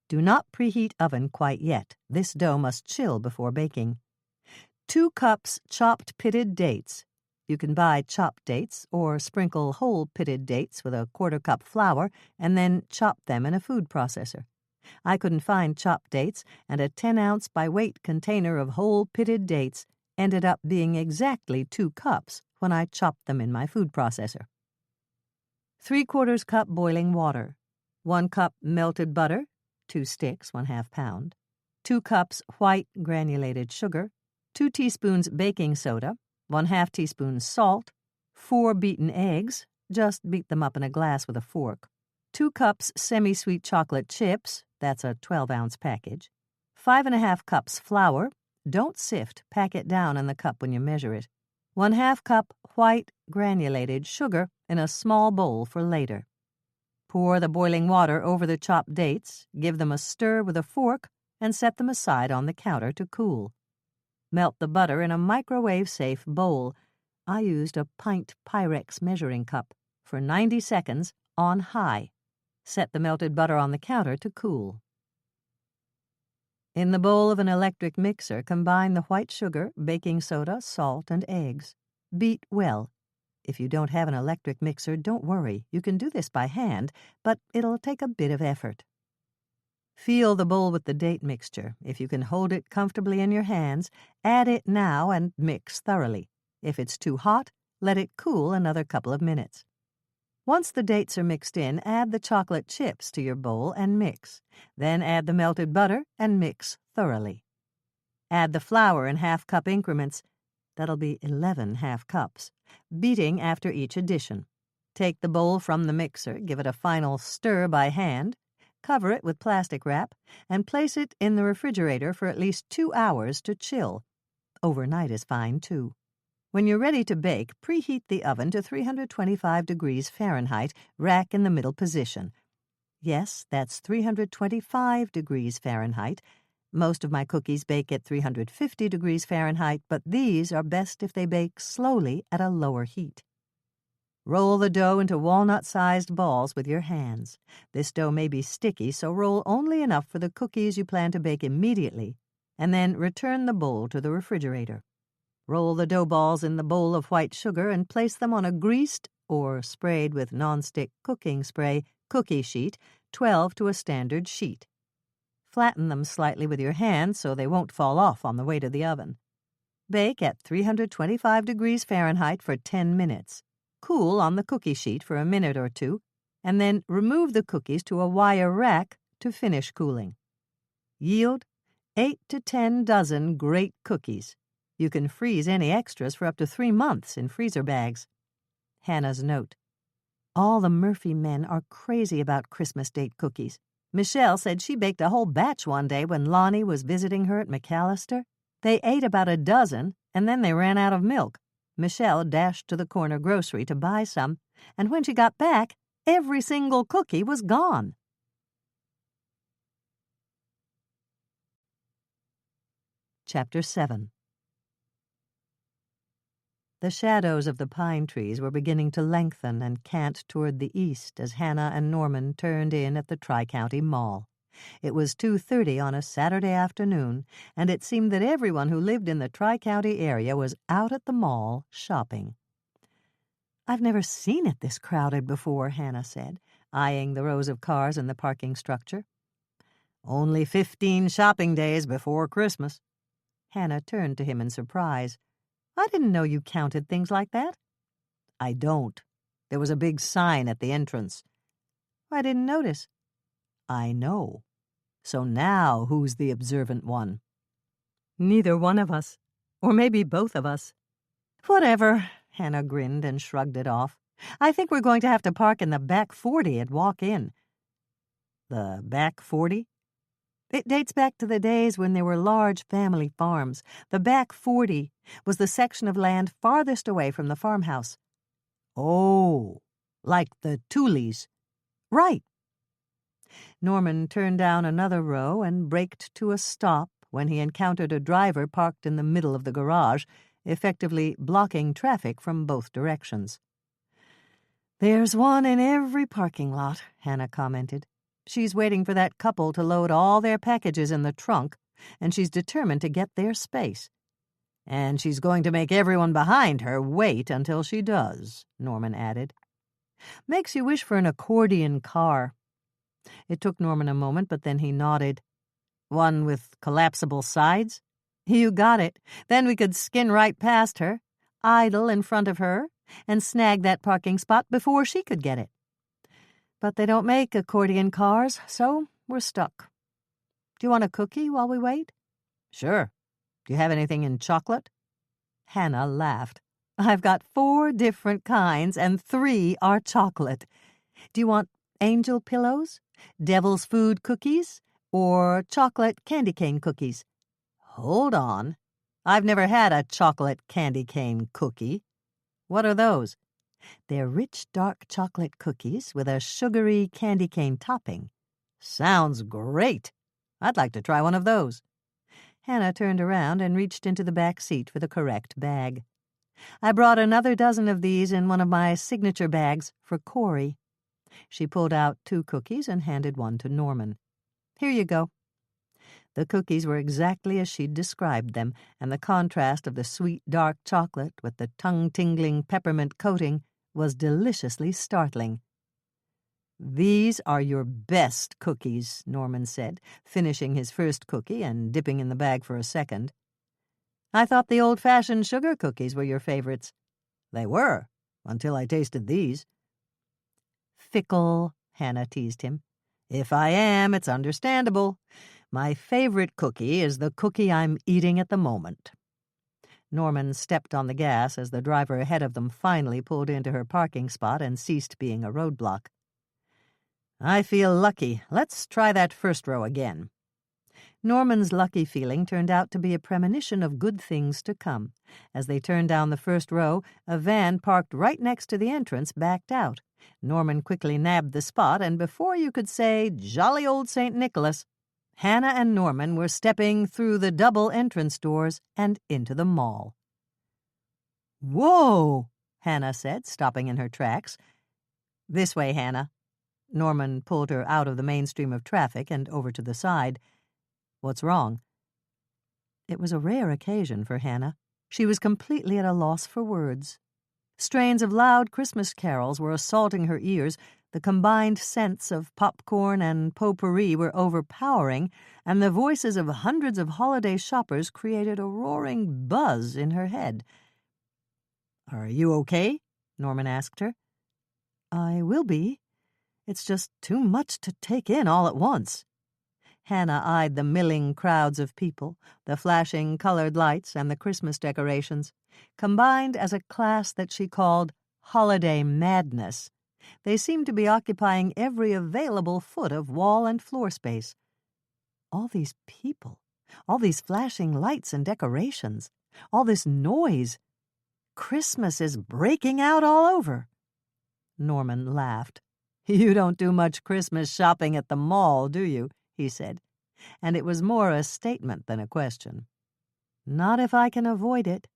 Do not preheat oven quite yet. This dough must chill before baking. 2 cups chopped pitted dates. You can buy chopped dates or sprinkle whole pitted dates with a 1/4 cup flour and then chop them in a food processor. I couldn't find chopped dates, and a 10-ounce by weight container of whole pitted dates ended up being exactly 2 cups when I chopped them in my food processor. 3/4 cup boiling water, 1 cup melted butter, 2 sticks, 1/2 pound, 2 cups white granulated sugar, 2 teaspoons baking soda, 1/2 teaspoon salt, 4 beaten eggs, just beat them up in a glass with a fork, 2 cups semi-sweet chocolate chips, that's a 12-ounce package, 5½ cups flour, don't sift, pack it down in the cup when you measure it, 1/2 cup white granulated sugar, in a small bowl for later. Pour the boiling water over the chopped dates, give them a stir with a fork, and set them aside on the counter to cool. Melt the butter in a microwave-safe bowl. I used a pint Pyrex measuring cup for 90 seconds on high. Set the melted butter on the counter to cool. In the bowl of an electric mixer, combine the white sugar, baking soda, salt, and eggs. Beat well. If you don't have an electric mixer, don't worry. You can do this by hand, but it'll take a bit of effort. Feel the bowl with the date mixture. If you can hold it comfortably in your hands, add it now and mix thoroughly. If it's too hot, let it cool another couple of minutes. Once the dates are mixed in, add the chocolate chips to your bowl and mix. Then add the melted butter and mix thoroughly. Add the flour in half-cup increments. That'll be 11 half-cups, beating after each addition. Take the bowl from the mixer, give it a final stir by hand, cover it with plastic wrap, and place it in the refrigerator for at least 2 hours to chill. Overnight is fine, too. When you're ready to bake, preheat the oven to 325 degrees Fahrenheit, rack in the middle position. Yes, that's 325 degrees Fahrenheit. Most of my cookies bake at 350 degrees Fahrenheit, but these are best if they bake slowly at a lower heat. Roll the dough into walnut-sized balls with your hands. This dough may be sticky, so roll only enough for the cookies you plan to bake immediately, and then return the bowl to the refrigerator. Roll the dough balls in the bowl of white sugar and place them on a greased or sprayed with nonstick cooking spray cookie sheet, 12 to a standard sheet. Flatten them slightly with your hands so they won't fall off on the way to the oven. Bake at 325 degrees Fahrenheit for 10 minutes. Cool on the cookie sheet for a minute or two, and then remove the cookies to a wire rack to finish cooling. Yield 8 to 10 dozen great cookies. You can freeze any extras for up to 3 months in freezer bags. Hannah's note. All the Murphy men are crazy about Christmas date cookies. Michelle said she baked a whole batch one day when Lonnie was visiting her at McAllister. They ate about a dozen, and then they ran out of milk. Michelle dashed to the corner grocery to buy some, and when she got back, every single cookie was gone. Chapter 7. The shadows of the pine trees were beginning to lengthen and cant toward the east as Hannah and Norman turned in at the Tri-County Mall. It was 2:30 on a Saturday afternoon, and it seemed that everyone who lived in the Tri-County area was out at the mall shopping. "I've never seen it this crowded before," Hannah said, eyeing the rows of cars in the parking structure. "Only 15 shopping days before Christmas." Hannah turned to him in surprise. "I didn't know you counted things like that." "I don't. There was a big sign at the entrance." "I didn't notice." "I know. So now who's the observant one?" "Neither one of us. Or maybe both of us." "Whatever," Hannah grinned and shrugged it off. "I think we're going to have to park in the back 40 and walk in." "The back 40? It dates back to the days when there were large family farms. The back 40 was the section of land farthest away from the farmhouse." "Oh, like the Tuoleys." "Right." Norman turned down another row and braked to a stop when he encountered a driver parked in the middle of the garage, effectively blocking traffic from both directions. "There's one in every parking lot," Hannah commented. "She's waiting for that couple to load all their packages in the trunk, and she's determined to get their space. And she's going to make everyone behind her wait until she does," Norman added. "Makes you wish for an accordion car." It took Norman a moment, but then he nodded. "One with collapsible sides?" "You got it. Then we could skin right past her, idle in front of her, and snag that parking spot before she could get it. But they don't make accordion cars, so we're stuck. Do you want a cookie while we wait?" "Sure. Do you have anything in chocolate?" Hannah laughed. "I've got 4 different kinds, and 3 are chocolate. Do you want angel pillows, devil's food cookies, or chocolate candy cane cookies?" "Hold on. I've never had a chocolate candy cane cookie. What are those?" They're rich dark chocolate cookies with a sugary candy cane topping. Sounds great. I'd like to try one of those. Hannah turned around and reached into the back seat for the correct bag. I brought another dozen of these in one of my signature bags for Corey. She pulled out 2 cookies and handed one to Norman. Here you go. The cookies were exactly as she'd described them, and the contrast of the sweet dark chocolate with the tongue-tingling peppermint coating was deliciously startling. "These are your best cookies," Norman said, finishing his first cookie and dipping in the bag for a second. "I thought the old-fashioned sugar cookies were your favorites." "They were, until I tasted these." "Fickle," Hannah teased him. "If I am, it's understandable. My favorite cookie is the cookie I'm eating at the moment." Norman stepped on the gas as the driver ahead of them finally pulled into her parking spot and ceased being a roadblock. "I feel lucky. Let's try that first row again." Norman's lucky feeling turned out to be a premonition of good things to come. As they turned down the first row, a van parked right next to the entrance backed out. Norman quickly nabbed the spot, and before you could say, "Jolly old St. Nicholas," Hannah and Norman were stepping through the double entrance doors and into the mall. "Whoa!" Hannah said, stopping in her tracks. "This way, Hannah." Norman pulled her out of the mainstream of traffic and over to the side. "What's wrong?" It was a rare occasion for Hannah. She was completely at a loss for words. Strains of loud Christmas carols were assaulting her ears, the combined scents of popcorn and potpourri were overpowering, and the voices of hundreds of holiday shoppers created a roaring buzz in her head. "Are you okay?" Norman asked her. "I will be. It's just too much to take in all at once." Hannah eyed the milling crowds of people, the flashing colored lights and the Christmas decorations, combined as a class that she called holiday madness. They seemed to be occupying every available foot of wall and floor space. All these people, all these flashing lights and decorations, all this noise. Christmas is breaking out all over. Norman laughed. "You don't do much Christmas shopping at the mall, do you?" he said, and it was more a statement than a question. "Not if I can avoid it.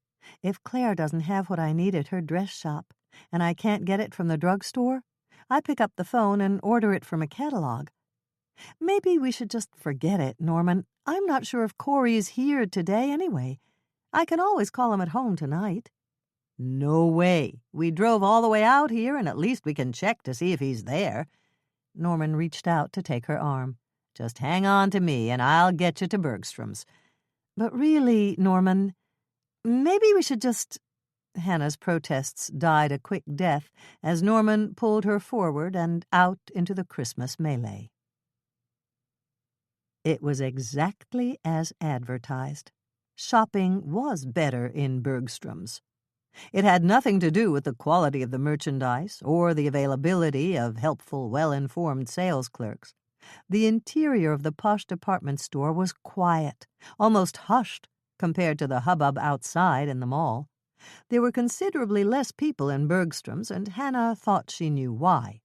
If Claire doesn't have what I need at her dress shop, and I can't get it from the drugstore, I pick up the phone and order it from a catalog. Maybe we should just forget it, Norman. I'm not sure if Corey's here today anyway. I can always call him at home tonight." "No way. We drove all the way out here, and at least we can check to see if he's there." Norman reached out to take her arm. "Just hang on to me, and I'll get you to Bergstrom's." "But really, Norman, maybe we should just—" Hannah's protests died a quick death as Norman pulled her forward and out into the Christmas melee. It was exactly as advertised. Shopping was better in Bergstrom's. It had nothing to do with the quality of the merchandise or the availability of helpful, well-informed sales clerks. The interior of the posh department store was quiet, almost hushed, compared to the hubbub outside in the mall. There were considerably less people in Bergstrom's, and Hannah thought she knew why.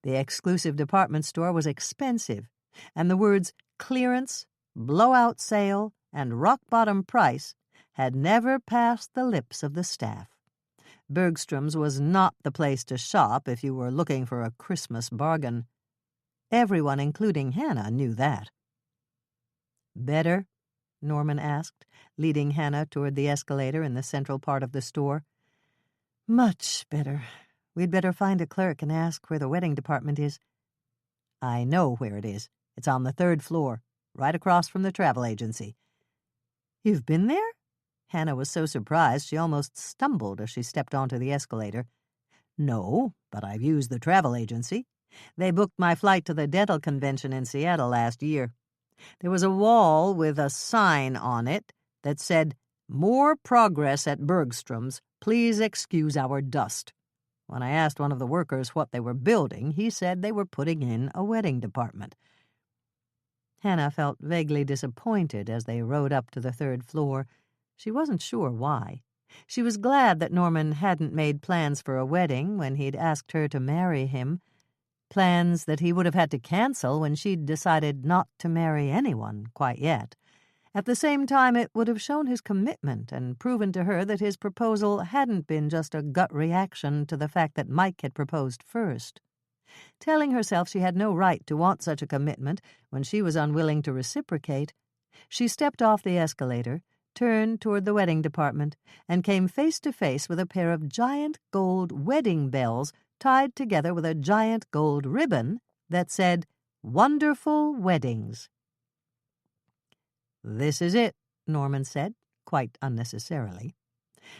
The exclusive department store was expensive, and the words clearance, blowout sale, and rock-bottom price had never passed the lips of the staff. Bergstrom's was not the place to shop if you were looking for a Christmas bargain. Everyone, including Hannah, knew that. "Better?" Norman asked, leading Hannah toward the escalator in the central part of the store. "Much better. We'd better find a clerk and ask where the wedding department is." "I know where it is. It's on the 3rd floor, right across from the travel agency." "You've been there?" Hannah was so surprised she almost stumbled as she stepped onto the escalator. "No, but I've used the travel agency. They booked my flight to the dental convention in Seattle last year. There was a wall with a sign on it that said, 'More progress at Bergstrom's. Please excuse our dust.' When I asked one of the workers what they were building, he said they were putting in a wedding department." Hannah felt vaguely disappointed as they rode up to the 3rd floor. She wasn't sure why. She was glad that Norman hadn't made plans for a wedding when he'd asked her to marry him, plans that he would have had to cancel when she'd decided not to marry anyone quite yet. At the same time, it would have shown his commitment and proven to her that his proposal hadn't been just a gut reaction to the fact that Mike had proposed first. Telling herself she had no right to want such a commitment when she was unwilling to reciprocate, she stepped off the escalator, turned toward the wedding department, and came face to face with a pair of giant gold wedding bells tied together with a giant gold ribbon that said, "Wonderful Weddings." "This is it," Norman said, quite unnecessarily.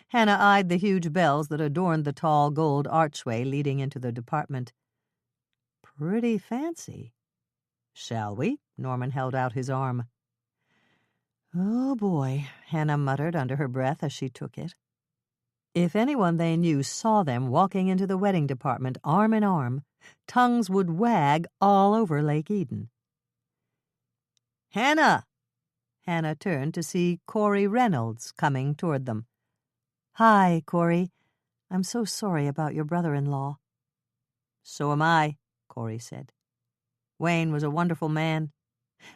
Hannah eyed the huge bells that adorned the tall gold archway leading into the department. "Pretty fancy." "Shall we?" Norman held out his arm. "Oh, boy," Hannah muttered under her breath as she took it. If anyone they knew saw them walking into the wedding department arm in arm, tongues would wag all over Lake Eden. "Hannah!" Hannah turned to see Corey Reynolds coming toward them. "Hi, Corey. I'm so sorry about your brother-in-law." "So am I," Corey said. "Wayne was a wonderful man.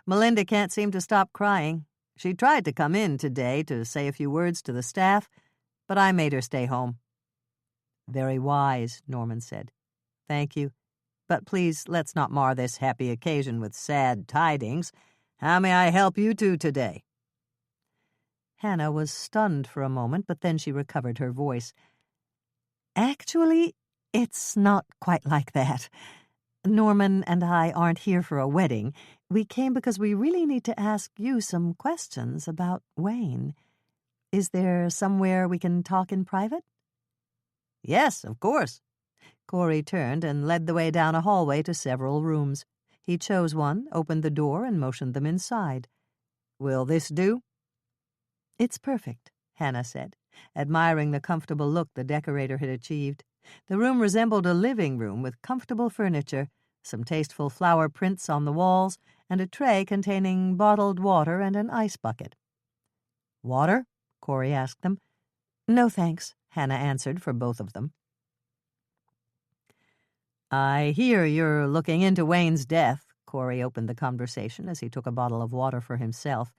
Melinda can't seem to stop crying. She tried to come in today to say a few words to the staff, but I made her stay home." "Very wise," Norman said. "Thank you. But please, let's not mar this happy occasion with sad tidings. How may I help you two today?" Hannah was stunned for a moment, but then she recovered her voice. "Actually, it's not quite like that. Norman and I aren't here for a wedding. We came because we really need to ask you some questions about Wayne. Is there somewhere we can talk in private?" "Yes, of course." Corey turned and led the way down a hallway to several rooms. He chose one, opened the door, and motioned them inside. "Will this do?" "It's perfect," Hannah said, admiring the comfortable look the decorator had achieved. The room resembled a living room with comfortable furniture, some tasteful flower prints on the walls, and a tray containing bottled water and an ice bucket. "Water?" Corey asked them. "No, thanks," Hannah answered for both of them. "I hear you're looking into Wayne's death," Corey opened the conversation as he took a bottle of water for himself.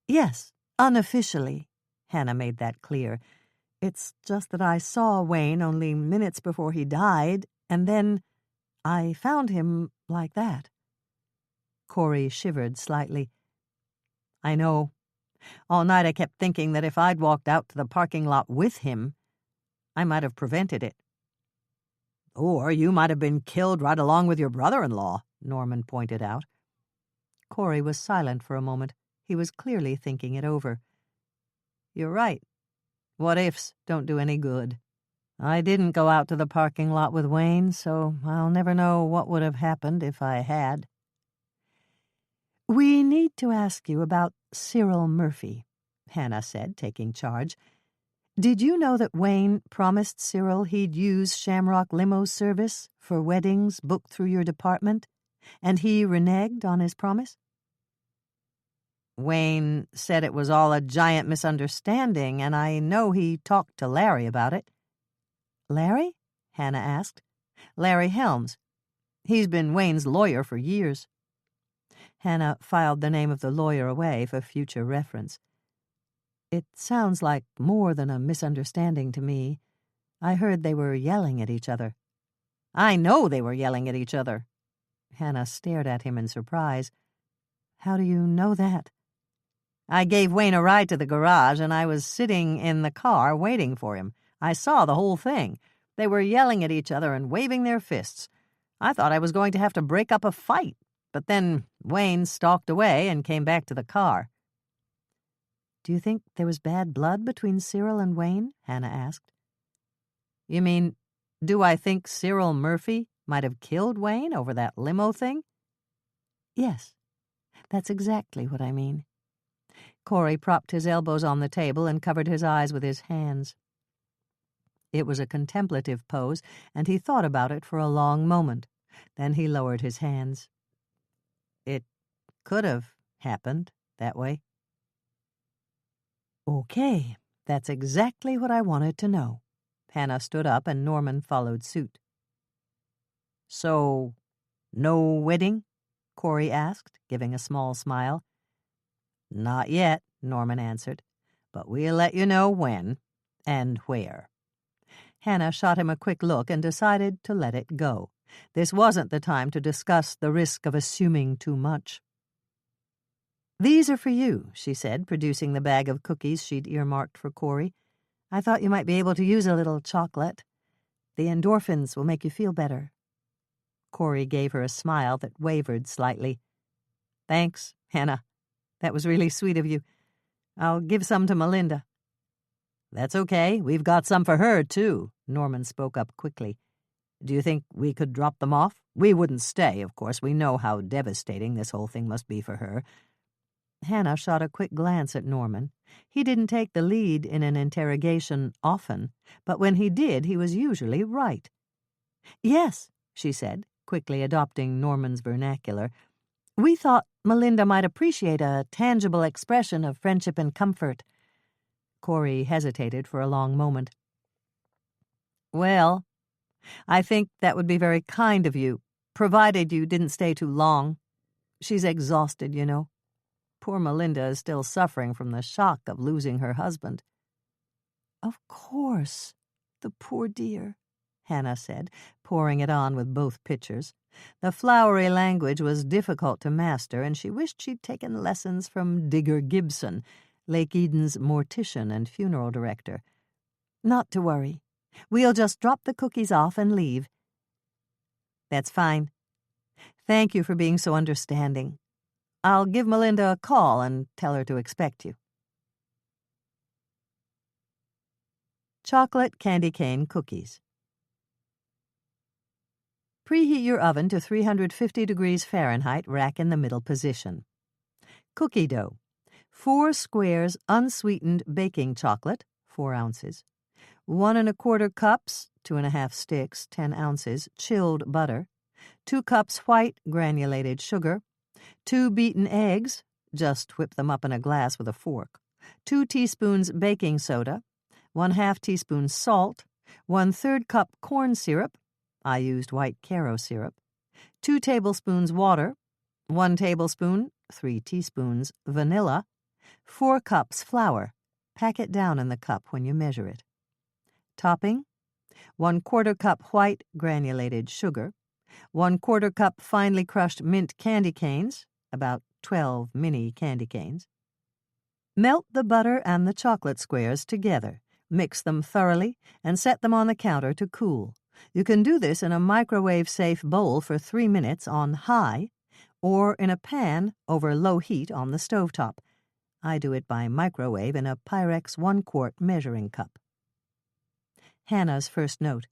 "Yes, unofficially," Hannah made that clear. "It's just that I saw Wayne only minutes before he died, and then I found him like that." Corey shivered slightly. "I know. All night I kept thinking that if I'd walked out to the parking lot with him, I might have prevented it." "Or you might have been killed right along with your brother-in-law," Norman pointed out. Corey was silent for a moment. He was clearly thinking it over. "You're right. What-ifs don't do any good. I didn't go out to the parking lot with Wayne, so I'll never know what would have happened if I had." "We need to ask you about Cyril Murphy," Hannah said, taking charge. "Did you know that Wayne promised Cyril he'd use Shamrock limo service for weddings booked through your department, and he reneged on his promise?" "Wayne said it was all a giant misunderstanding, and I know he talked to Larry about it." "Larry?" Hannah asked. "Larry Helms. He's been Wayne's lawyer for years." Hannah filed the name of the lawyer away for future reference. "It sounds like more than a misunderstanding to me. I heard they were yelling at each other." "I know they were yelling at each other." Hannah stared at him in surprise. "How do you know that?" "I gave Wayne a ride to the garage, and I was sitting in the car waiting for him. I saw the whole thing. They were yelling at each other and waving their fists. I thought I was going to have to break up a fight, but then Wayne stalked away and came back to the car." "Do you think there was bad blood between Cyril and Wayne?" Hannah asked. "You mean, do I think Cyril Murphy might have killed Wayne over that limo thing?" "Yes, that's exactly what I mean." Corey propped his elbows on the table and covered his eyes with his hands. It was a contemplative pose, and he thought about it for a long moment. Then he lowered his hands. "It could have happened that way." "Okay," That's exactly what I wanted to know. Hannah stood up and Norman followed suit. So, no wedding? Corey asked, giving a small smile. Not yet, Norman answered, but we'll let you know when and where. Hannah shot him a quick look and decided to let it go. This wasn't the time to discuss the risk of assuming too much. These are for you, she said, producing the bag of cookies she'd earmarked for Corey. I thought you might be able to use a little chocolate. The endorphins will make you feel better. Corey gave her a smile that wavered slightly. Thanks, Hannah. That was really sweet of you. I'll give some to Melinda. That's okay. We've got some for her, too, Norman spoke up quickly. Do you think we could drop them off? We wouldn't stay, of course. We know how devastating this whole thing must be for her. Hannah shot a quick glance at Norman. He didn't take the lead in an interrogation often, but when he did, he was usually right. Yes, she said, quickly adopting Norman's vernacular. We thought Melinda might appreciate a tangible expression of friendship and comfort. Corey hesitated for a long moment. Well, I think that would be very kind of you, provided you didn't stay too long. She's exhausted, you know. Poor Melinda is still suffering from the shock of losing her husband. Of course, the poor dear, Hannah said, pouring it on with both pitchers. The flowery language was difficult to master, and she wished she'd taken lessons from Digger Gibson, Lake Eden's mortician and funeral director. Not to worry. We'll just drop the cookies off and leave. That's fine. Thank you for being so understanding. I'll give Melinda a call and tell her to expect you. Chocolate candy cane cookies. Preheat your oven to 350 degrees Fahrenheit, rack in the middle position. Cookie dough. 4 squares unsweetened baking chocolate, 4 ounces. 1 1/4 cups, 2 1/2 sticks, 10 ounces, chilled butter. 2 cups white granulated sugar. 2 beaten eggs, just whip them up in a glass with a fork. 2 teaspoons baking soda. 1/2 teaspoon salt. 1/3 cup corn syrup. I used white Caro syrup. 2 tablespoons water. 1 tablespoon, 3 teaspoons, vanilla. 4 cups flour. Pack it down in the cup when you measure it. Topping: 1/4 cup white granulated sugar. 1/4 cup finely crushed mint candy canes, about 12 mini candy canes. Melt the butter and the chocolate squares together. Mix them thoroughly and set them on the counter to cool. You can do this in a microwave-safe bowl for 3 minutes on high or in a pan over low heat on the stovetop. I do it by microwave in a Pyrex 1-quart measuring cup. Hannah's first note.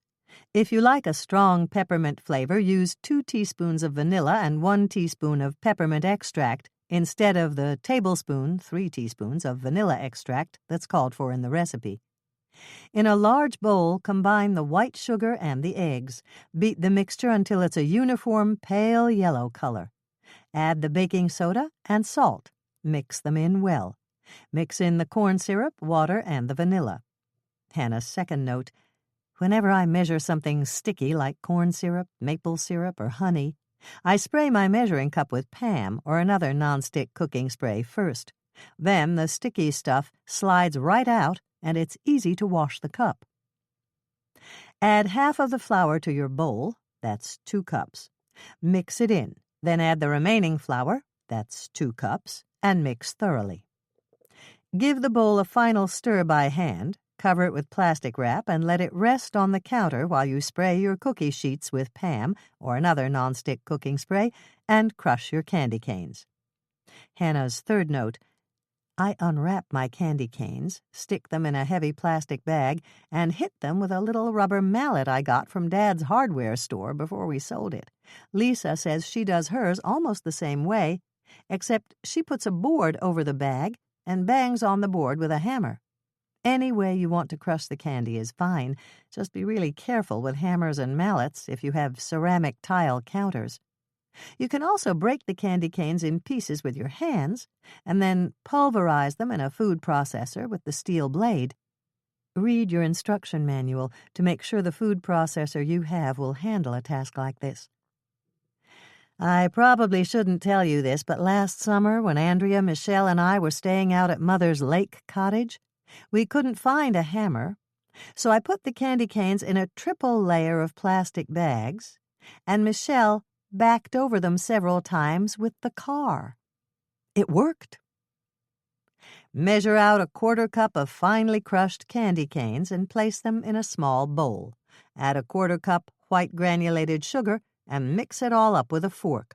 If you like a strong peppermint flavor, use 2 teaspoons of vanilla and 1 teaspoon of peppermint extract instead of the tablespoon, 3 teaspoons, of vanilla extract that's called for in the recipe. In a large bowl, combine the white sugar and the eggs. Beat the mixture until it's a uniform pale yellow color. Add the baking soda and salt. Mix them in well. Mix in the corn syrup, water, and the vanilla. Hannah's second note. Whenever I measure something sticky like corn syrup, maple syrup, or honey, I spray my measuring cup with Pam or another nonstick cooking spray first. Then the sticky stuff slides right out and it's easy to wash the cup. Add half of the flour to your bowl, that's 2 cups. Mix it in, then add the remaining flour, that's 2 cups, and mix thoroughly. Give the bowl a final stir by hand, cover it with plastic wrap, and let it rest on the counter while you spray your cookie sheets with Pam or another nonstick cooking spray and crush your candy canes. Hannah's third note. I unwrap my candy canes, stick them in a heavy plastic bag, and hit them with a little rubber mallet I got from Dad's hardware store before we sold it. Lisa says she does hers almost the same way, except she puts a board over the bag and bangs on the board with a hammer. Any way you want to crush the candy is fine. Just be really careful with hammers and mallets if you have ceramic tile counters. You can also break the candy canes in pieces with your hands and then pulverize them in a food processor with the steel blade. Read your instruction manual to make sure the food processor you have will handle a task like this. I probably shouldn't tell you this, but last summer when Andrea, Michelle, and I were staying out at Mother's lake cottage, we couldn't find a hammer, so I put the candy canes in a triple layer of plastic bags, and Michelle backed over them several times with the car. It worked. Measure out a 1/4 cup of finely crushed candy canes and place them in a small bowl. Add a 1/4 cup white granulated sugar and mix it all up with a fork.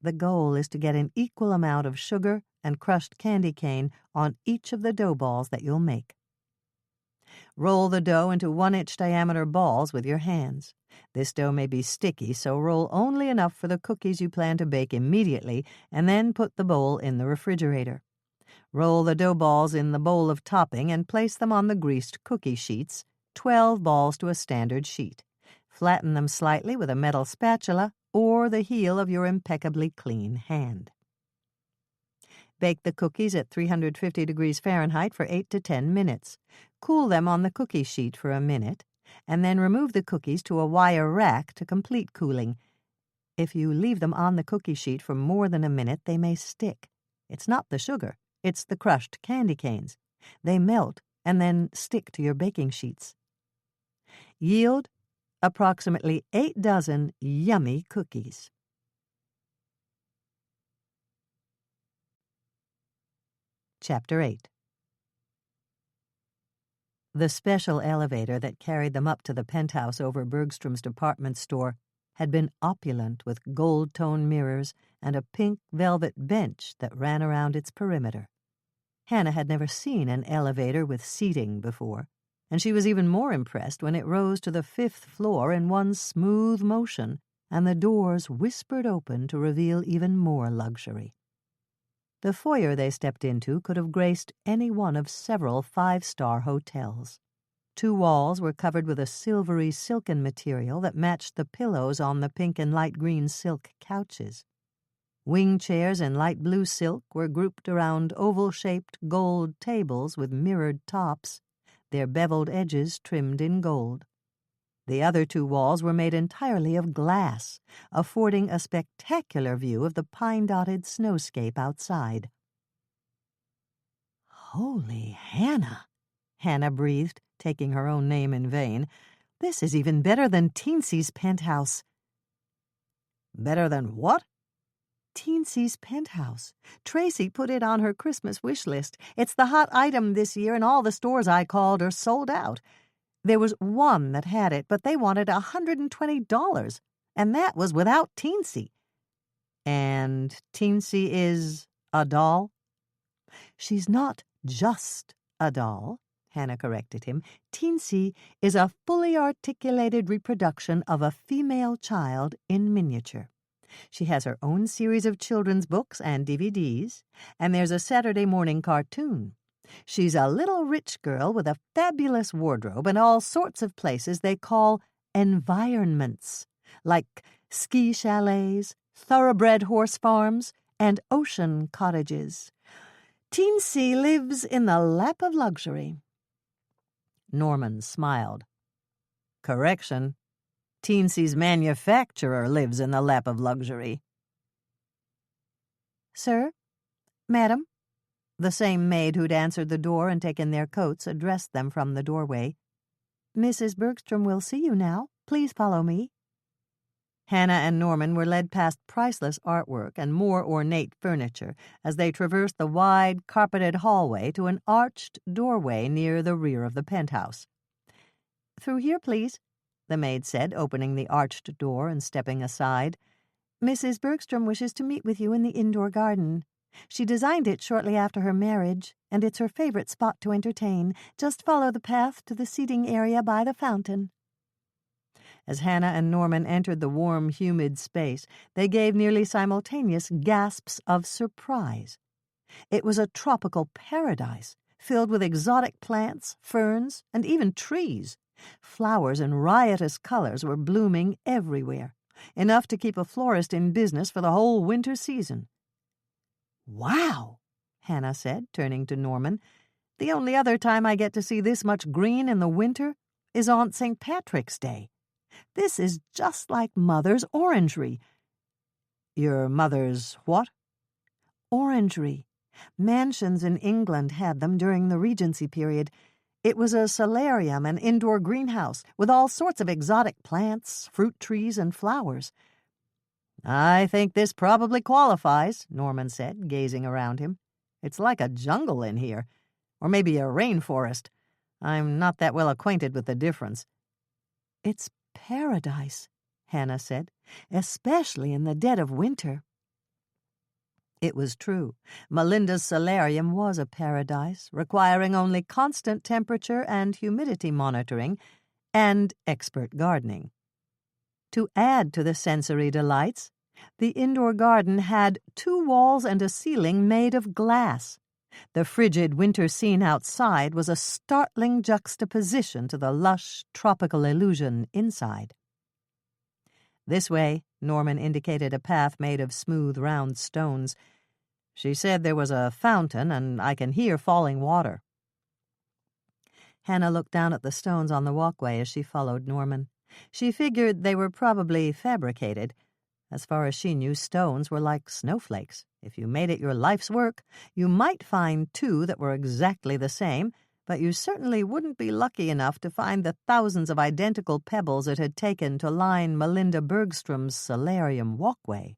The goal is to get an equal amount of sugar and crushed candy cane on each of the dough balls that you'll make. Roll the dough into 1-inch diameter balls with your hands. This dough may be sticky, so roll only enough for the cookies you plan to bake immediately, and then put the bowl in the refrigerator. Roll the dough balls in the bowl of topping and place them on the greased cookie sheets, 12 balls to a standard sheet. Flatten them slightly with a metal spatula or the heel of your impeccably clean hand. Bake the cookies at 350 degrees Fahrenheit for 8 to 10 minutes. Cool them on the cookie sheet for a minute, and then remove the cookies to a wire rack to complete cooling. If you leave them on the cookie sheet for more than a minute, they may stick. It's not the sugar. It's the crushed candy canes. They melt and then stick to your baking sheets. Yield approximately 8 dozen yummy cookies. Chapter 8. The special elevator that carried them up to the penthouse over Bergstrom's department store had been opulent with gold-tone mirrors and a pink velvet bench that ran around its perimeter. Hannah had never seen an elevator with seating before, and she was even more impressed when it rose to the 5th floor in one smooth motion, and the doors whispered open to reveal even more luxury. The foyer they stepped into could have graced any one of several 5-star hotels. 2 walls were covered with a silvery silken material that matched the pillows on the pink and light green silk couches. Wing chairs in light blue silk were grouped around oval-shaped gold tables with mirrored tops, their beveled edges trimmed in gold. The other 2 walls were made entirely of glass, affording a spectacular view of the pine-dotted snowscape outside. "Holy Hannah," Hannah breathed, taking her own name in vain. "This is even better than Teensy's penthouse." "Better than what?" "Teensy's penthouse. Tracy put it on her Christmas wish list. It's the hot item this year, and all the stores I called are sold out. There was one that had it, but they wanted $120, and that was without Teensy." "And Teensy is a doll?" "She's not just a doll," Hannah corrected him. "Teensy is a fully articulated reproduction of a female child in miniature. She has her own series of children's books and DVDs, and there's a Saturday morning cartoon. She's a little rich girl with a fabulous wardrobe and all sorts of places they call environments, like ski chalets, thoroughbred horse farms, and ocean cottages. Teensy lives in the lap of luxury." Norman smiled. "Correction. Teensy's manufacturer lives in the lap of luxury." "Sir? Madam?" The same maid who'd answered the door and taken their coats addressed them from the doorway. "Mrs. Bergstrom will see you now. Please follow me." Hannah and Norman were led past priceless artwork and more ornate furniture as they traversed the wide, carpeted hallway to an arched doorway near the rear of the penthouse. "Through here, please," the maid said, opening the arched door and stepping aside. "Mrs. Bergstrom wishes to meet with you in the indoor garden. She designed it shortly after her marriage, and it's her favorite spot to entertain. Just follow the path to the seating area by the fountain." As Hannah and Norman entered the warm, humid space, they gave nearly simultaneous gasps of surprise. It was a tropical paradise, filled with exotic plants, ferns, and even trees. Flowers in riotous colors were blooming everywhere, enough to keep a florist in business for the whole winter season. "Wow," Hannah said, turning to Norman. The only other time I get to see this much green in the winter is on St. Patrick's Day. This is just like Mother's orangery." "Your mother's what?" "Orangery. Mansions in England had them during the Regency period. It was a solarium and indoor greenhouse with all sorts of exotic plants, fruit trees, and flowers." "I think this probably qualifies," Norman said, gazing around him. "It's like a jungle in here, or maybe a rainforest. I'm not that well acquainted with the difference." "It's paradise," Hannah said, "especially in the dead of winter." It was true. Melinda's solarium was a paradise, requiring only constant temperature and humidity monitoring and expert gardening. To add to the sensory delights, the indoor garden had 2 walls and a ceiling made of glass. The frigid winter scene outside was a startling juxtaposition to the lush, tropical illusion inside. "This way," Norman indicated a path made of smooth, round stones. "She said there was a fountain, and I can hear falling water." Hannah looked down at the stones on the walkway as she followed Norman. She figured they were probably fabricated. As far as she knew, stones were like snowflakes. If you made it your life's work, you might find 2 that were exactly the same, but you certainly wouldn't be lucky enough to find the thousands of identical pebbles it had taken to line Melinda Bergstrom's solarium walkway.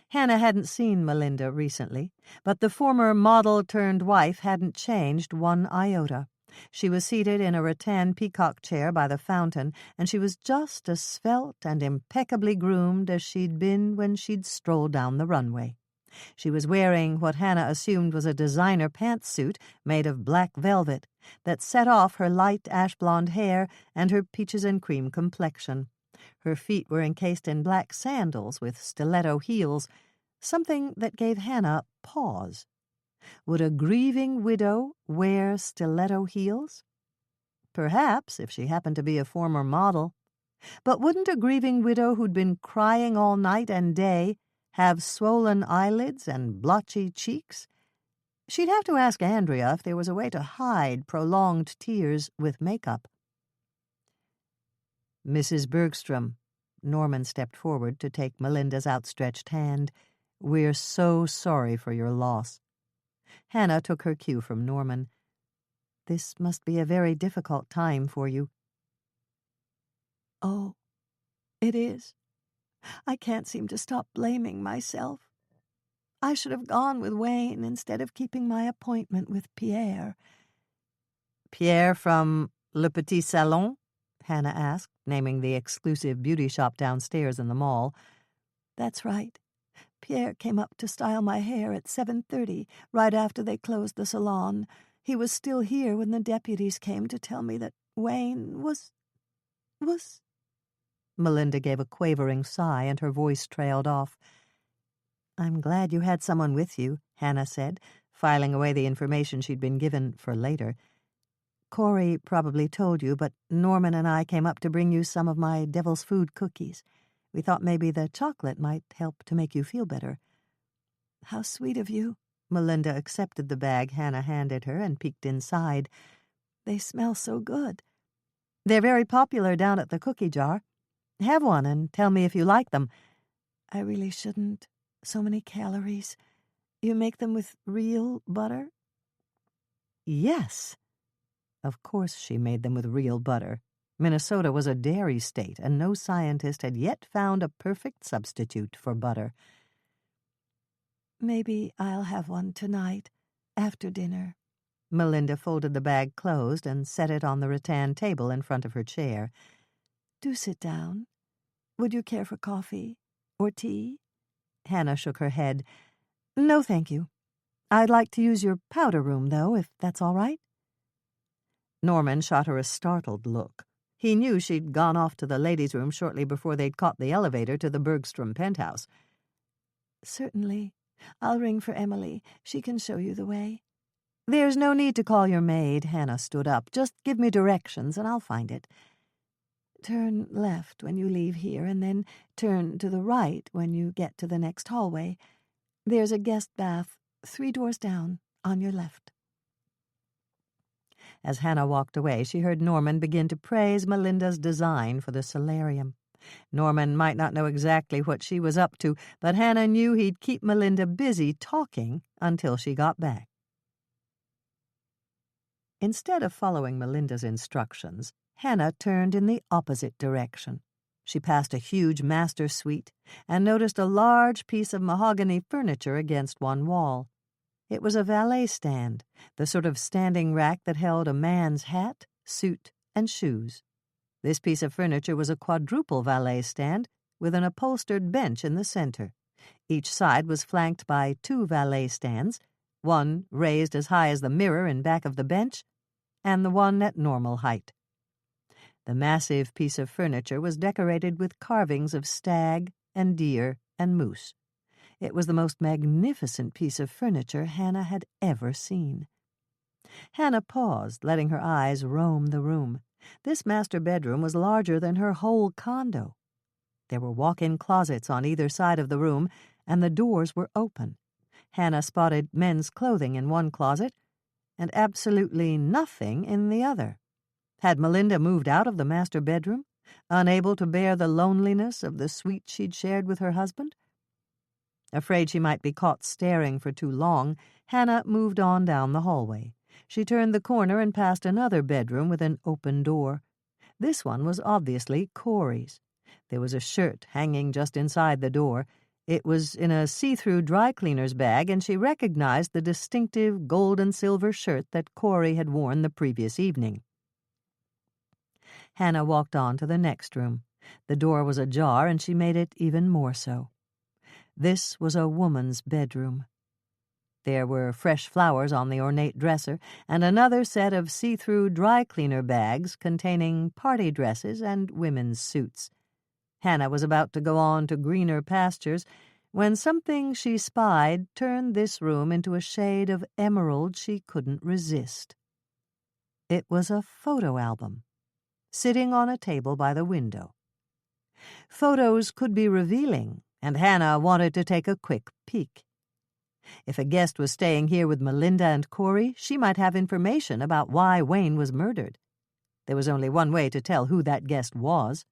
Hannah hadn't seen Melinda recently, but the former model-turned-wife hadn't changed one iota. She was seated in a rattan peacock chair by the fountain, and she was just as svelte and impeccably groomed as she'd been when she'd strolled down the runway. She was wearing what Hannah assumed was a designer pantsuit made of black velvet that set off her light ash-blonde hair and her peaches and cream complexion. Her feet were encased in black sandals with stiletto heels, something that gave Hannah pause. Would a grieving widow wear stiletto heels? Perhaps, if she happened to be a former model. But wouldn't a grieving widow who'd been crying all night and day have swollen eyelids and blotchy cheeks? She'd have to ask Andrea if there was a way to hide prolonged tears with makeup. "Mrs. Bergstrom," Norman stepped forward to take Melinda's outstretched hand. "We're so sorry for your loss." Hannah took her cue from Norman. "This must be a very difficult time for you." "Oh, it is. I can't seem to stop blaming myself. I should have gone with Wayne instead of keeping my appointment with Pierre." "Pierre from Le Petit Salon?" Hannah asked, naming the exclusive beauty shop downstairs in the mall. "That's right. Pierre came up to style my hair at 7:30, right after they closed the salon. He was still here when the deputies came to tell me that Wayne was... Melinda gave a quavering sigh and her voice trailed off. "I'm glad you had someone with you," Hannah said, filing away the information she'd been given for later. "Corey probably told you, but Norman and I came up to bring you some of my devil's food cookies. We thought maybe the chocolate might help to make you feel better." "How sweet of you." Melinda accepted the bag Hannah handed her and peeked inside. "They smell so good." "They're very popular down at the cookie jar. Have one and tell me if you like them." "I really shouldn't. So many calories. You make them with real butter?" "Yes." Of course she made them with real butter. Minnesota was a dairy state, and no scientist had yet found a perfect substitute for butter. "Maybe I'll have one tonight, after dinner." Melinda folded the bag closed and set it on the rattan table in front of her chair. "Do sit down. Would you care for coffee or tea?" Hannah shook her head. "No, thank you. I'd like to use your powder room, though, if that's all right." Norman shot her a startled look. He knew she'd gone off to the ladies' room shortly before they'd caught the elevator to the Bergstrom penthouse. "Certainly. I'll ring for Emily. She can show you the way." "There's no need to call your maid." Hannah stood up. "Just give me directions and I'll find it." "Turn left when you leave here, and then turn to the right when you get to the next hallway. There's a guest bath 3 doors down, on your left." As Hannah walked away, she heard Norman begin to praise Melinda's design for the solarium. Norman might not know exactly what she was up to, but Hannah knew he'd keep Melinda busy talking until she got back. Instead of following Melinda's instructions, Hannah turned in the opposite direction. She passed a huge master suite and noticed a large piece of mahogany furniture against one wall. It was a valet stand, the sort of standing rack that held a man's hat, suit, and shoes. This piece of furniture was a quadruple valet stand with an upholstered bench in the center. Each side was flanked by 2 valet stands, one raised as high as the mirror in back of the bench, and the one at normal height. The massive piece of furniture was decorated with carvings of stag and deer and moose. It was the most magnificent piece of furniture Hannah had ever seen. Hannah paused, letting her eyes roam the room. This master bedroom was larger than her whole condo. There were walk-in closets on either side of the room, and the doors were open. Hannah spotted men's clothing in one closet and absolutely nothing in the other. Had Melinda moved out of the master bedroom, unable to bear the loneliness of the suite she'd shared with her husband? Afraid she might be caught staring for too long, Hannah moved on down the hallway. She turned the corner and passed another bedroom with an open door. This one was obviously Corey's. There was a shirt hanging just inside the door. It was in a see-through dry cleaner's bag, and she recognized the distinctive gold and silver shirt that Corey had worn the previous evening. Hannah walked on to the next room. The door was ajar, and she made it even more so. This was a woman's bedroom. There were fresh flowers on the ornate dresser, and another set of see-through dry cleaner bags containing party dresses and women's suits. Hannah was about to go on to greener pastures when something she spied turned this room into a shade of emerald she couldn't resist. It was a photo album, sitting on a table by the window. Photos could be revealing, and Hannah wanted to take a quick peek. If a guest was staying here with Melinda and Corey, she might have information about why Wayne was murdered. There was only one way to tell who that guest was.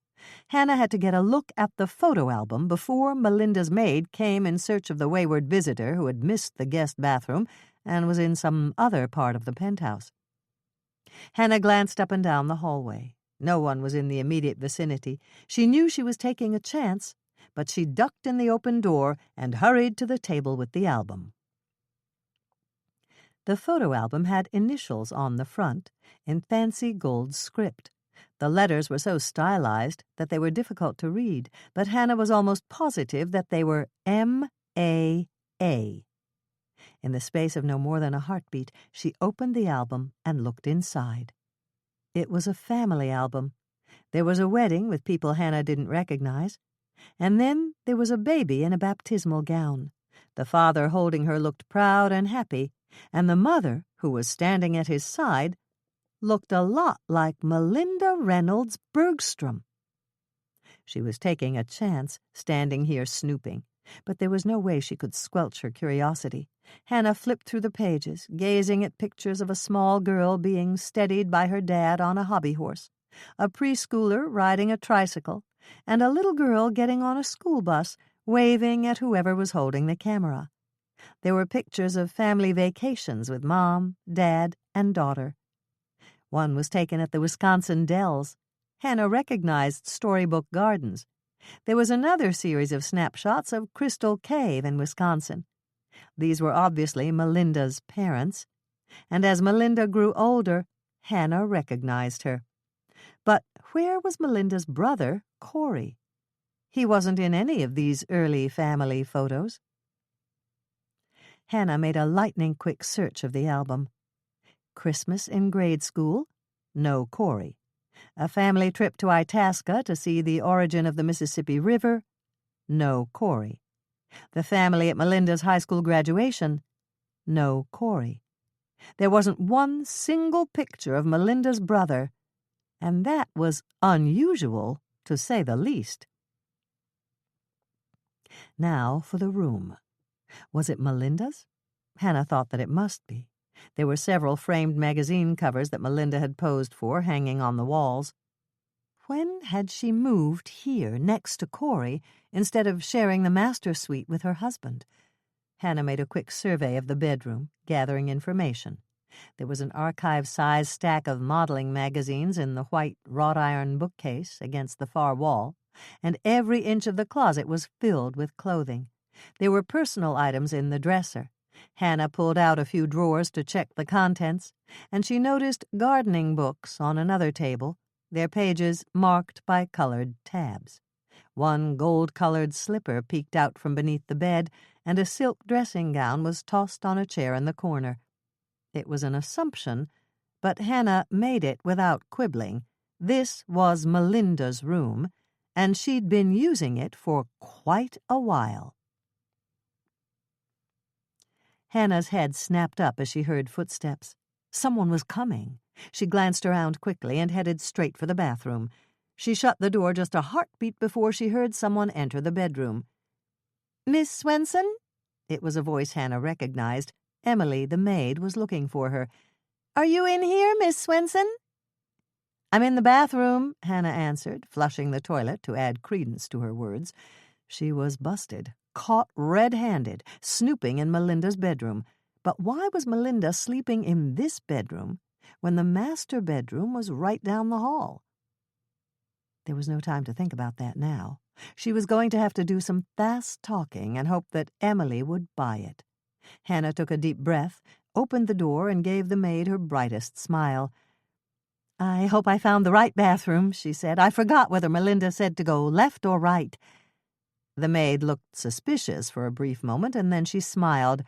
Hannah had to get a look at the photo album before Melinda's maid came in search of the wayward visitor who had missed the guest bathroom and was in some other part of the penthouse. Hannah glanced up and down the hallway. No one was in the immediate vicinity. She knew she was taking a chance, but she ducked in the open door and hurried to the table with the album. The photo album had initials on the front in fancy gold script. The letters were so stylized that they were difficult to read, but Hannah was almost positive that they were M.A.A. In the space of no more than a heartbeat, she opened the album and looked inside. It was a family album. There was a wedding with people Hannah didn't recognize, and then there was a baby in a baptismal gown. The father holding her looked proud and happy, and the mother, who was standing at his side, looked a lot like Melinda Reynolds Bergstrom. She was taking a chance, standing here snooping, but there was no way she could squelch her curiosity. Hannah flipped through the pages, gazing at pictures of a small girl being steadied by her dad on a hobby horse, a preschooler riding a tricycle, and a little girl getting on a school bus, waving at whoever was holding the camera. There were pictures of family vacations with Mom, Dad, and daughter. One was taken at the Wisconsin Dells. Hannah recognized Storybook Gardens. There was another series of snapshots of Crystal Cave in Wisconsin. These were obviously Melinda's parents, and as Melinda grew older, Hannah recognized her. But where was Melinda's brother, Corey? He wasn't in any of these early family photos. Hannah made a lightning-quick search of the album. Christmas in grade school? No Corey. A family trip to Itasca to see the origin of the Mississippi River? No Corey. The family at Melinda's high school graduation? No Corey. There wasn't one single picture of Melinda's brother, and that was unusual, to say the least. Now for the room. Was it Melinda's? Hannah thought that it must be. There were several framed magazine covers that Melinda had posed for hanging on the walls. When had she moved here next to Corey instead of sharing the master suite with her husband? Hannah made a quick survey of the bedroom, gathering information. There was an archive-size stack of modeling magazines in the white wrought-iron bookcase against the far wall, and every inch of the closet was filled with clothing. There were personal items in the dresser. Hannah pulled out a few drawers to check the contents, and she noticed gardening books on another table, their pages marked by colored tabs. One gold-colored slipper peeked out from beneath the bed, and a silk dressing gown was tossed on a chair in the corner. It was an assumption, but Hannah made it without quibbling. This was Melinda's room, and she'd been using it for quite a while. Hannah's head snapped up as she heard footsteps. Someone was coming. She glanced around quickly and headed straight for the bathroom. She shut the door just a heartbeat before she heard someone enter the bedroom. "Miss Swensen?" It was a voice Hannah recognized. Emily, the maid, was looking for her. "Are you in here, Miss Swensen?" "I'm in the bathroom," Hannah answered, flushing the toilet to add credence to her words. She was busted, caught red-handed, snooping in Melinda's bedroom. But why was Melinda sleeping in this bedroom when the master bedroom was right down the hall? There was no time to think about that now. She was going to have to do some fast talking and hope that Emily would buy it. Hannah took a deep breath, opened the door, and gave the maid her brightest smile. "I hope I found the right bathroom," she said. "I forgot whether Melinda said to go left or right." The maid looked suspicious for a brief moment, and then she smiled.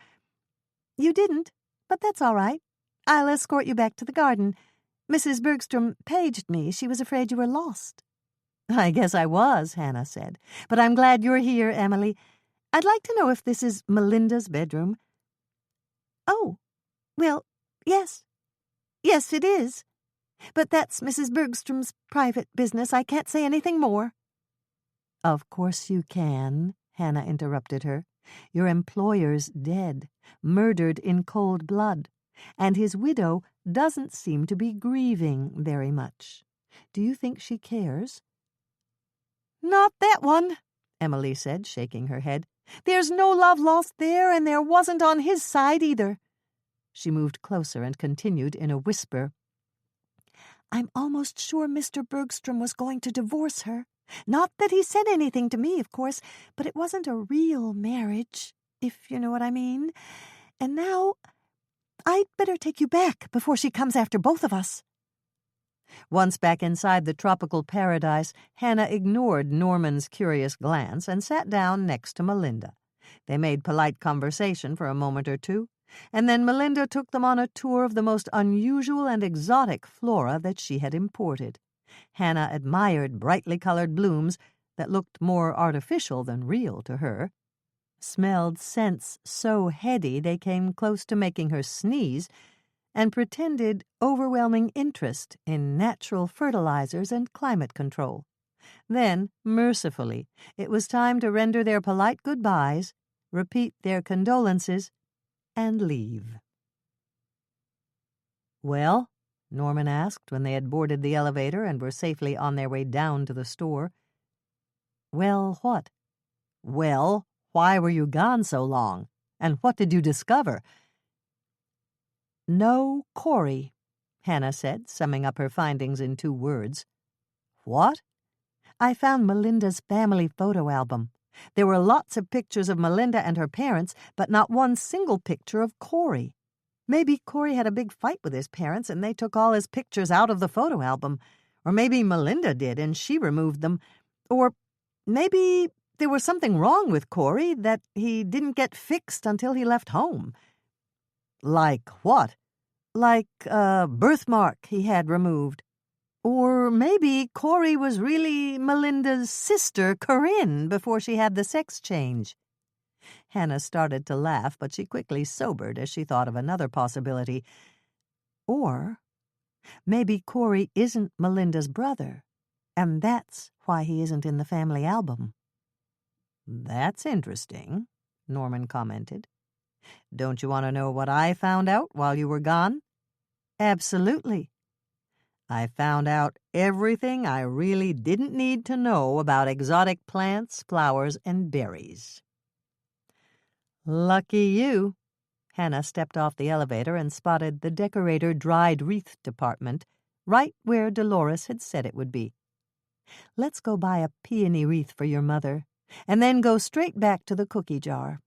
"You didn't, but that's all right. I'll escort you back to the garden. Mrs. Bergstrom paged me. She was afraid you were lost." "I guess I was," Hannah said. "But I'm glad you're here, Emily. I'd like to know if this is Melinda's bedroom." "Oh, well, yes. Yes, it is. But that's Mrs. Bergstrom's private business. I can't say anything more." "Of course you can," Hannah interrupted her. "Your employer's dead, murdered in cold blood, and his widow doesn't seem to be grieving very much. Do you think she cares?" "Not that one," Emily said, shaking her head. "There's no love lost there, and there wasn't on his side either." She moved closer and continued in a whisper. "I'm almost sure Mr. Bergstrom was going to divorce her. Not that he said anything to me, of course, but it wasn't a real marriage, if you know what I mean. And now I'd better take you back before she comes after both of us." Once back inside the tropical paradise, Hannah ignored Norman's curious glance and sat down next to Melinda. They made polite conversation for a moment or two, and then Melinda took them on a tour of the most unusual and exotic flora that she had imported. Hannah admired brightly colored blooms that looked more artificial than real to her, smelled scents so heady they came close to making her sneeze, and pretended overwhelming interest in natural fertilizers and climate control. Then, mercifully, it was time to render their polite goodbyes, repeat their condolences, and leave. "Well?" Norman asked when they had boarded the elevator and were safely on their way down to the store. "Well, what?" "Well, why were you gone so long? And what did you discover?" "No Corey," Hannah said, summing up her findings in 2 words. "What?" "I found Melinda's family photo album. There were lots of pictures of Melinda and her parents, but not one single picture of Corey. Maybe Corey had a big fight with his parents and they took all his pictures out of the photo album. Or maybe Melinda did and she removed them. Or maybe there was something wrong with Corey that he didn't get fixed until he left home." "Like what?" "Like a birthmark he had removed. Or maybe Corey was really Melinda's sister, Corinne, before she had the sex change." Hannah started to laugh, but she quickly sobered as she thought of another possibility. Or maybe Corey isn't Melinda's brother, and that's why he isn't in the family album. "That's interesting," Norman commented. Don't you want to know what I found out while you were gone? Absolutely. I found out everything I really didn't need to know about exotic plants, flowers, and berries. Lucky you. Hannah stepped off the elevator and spotted the decorator dried wreath department right where Dolores had said it would be. Let's go buy a peony wreath for your mother, and then go straight back to the cookie jar.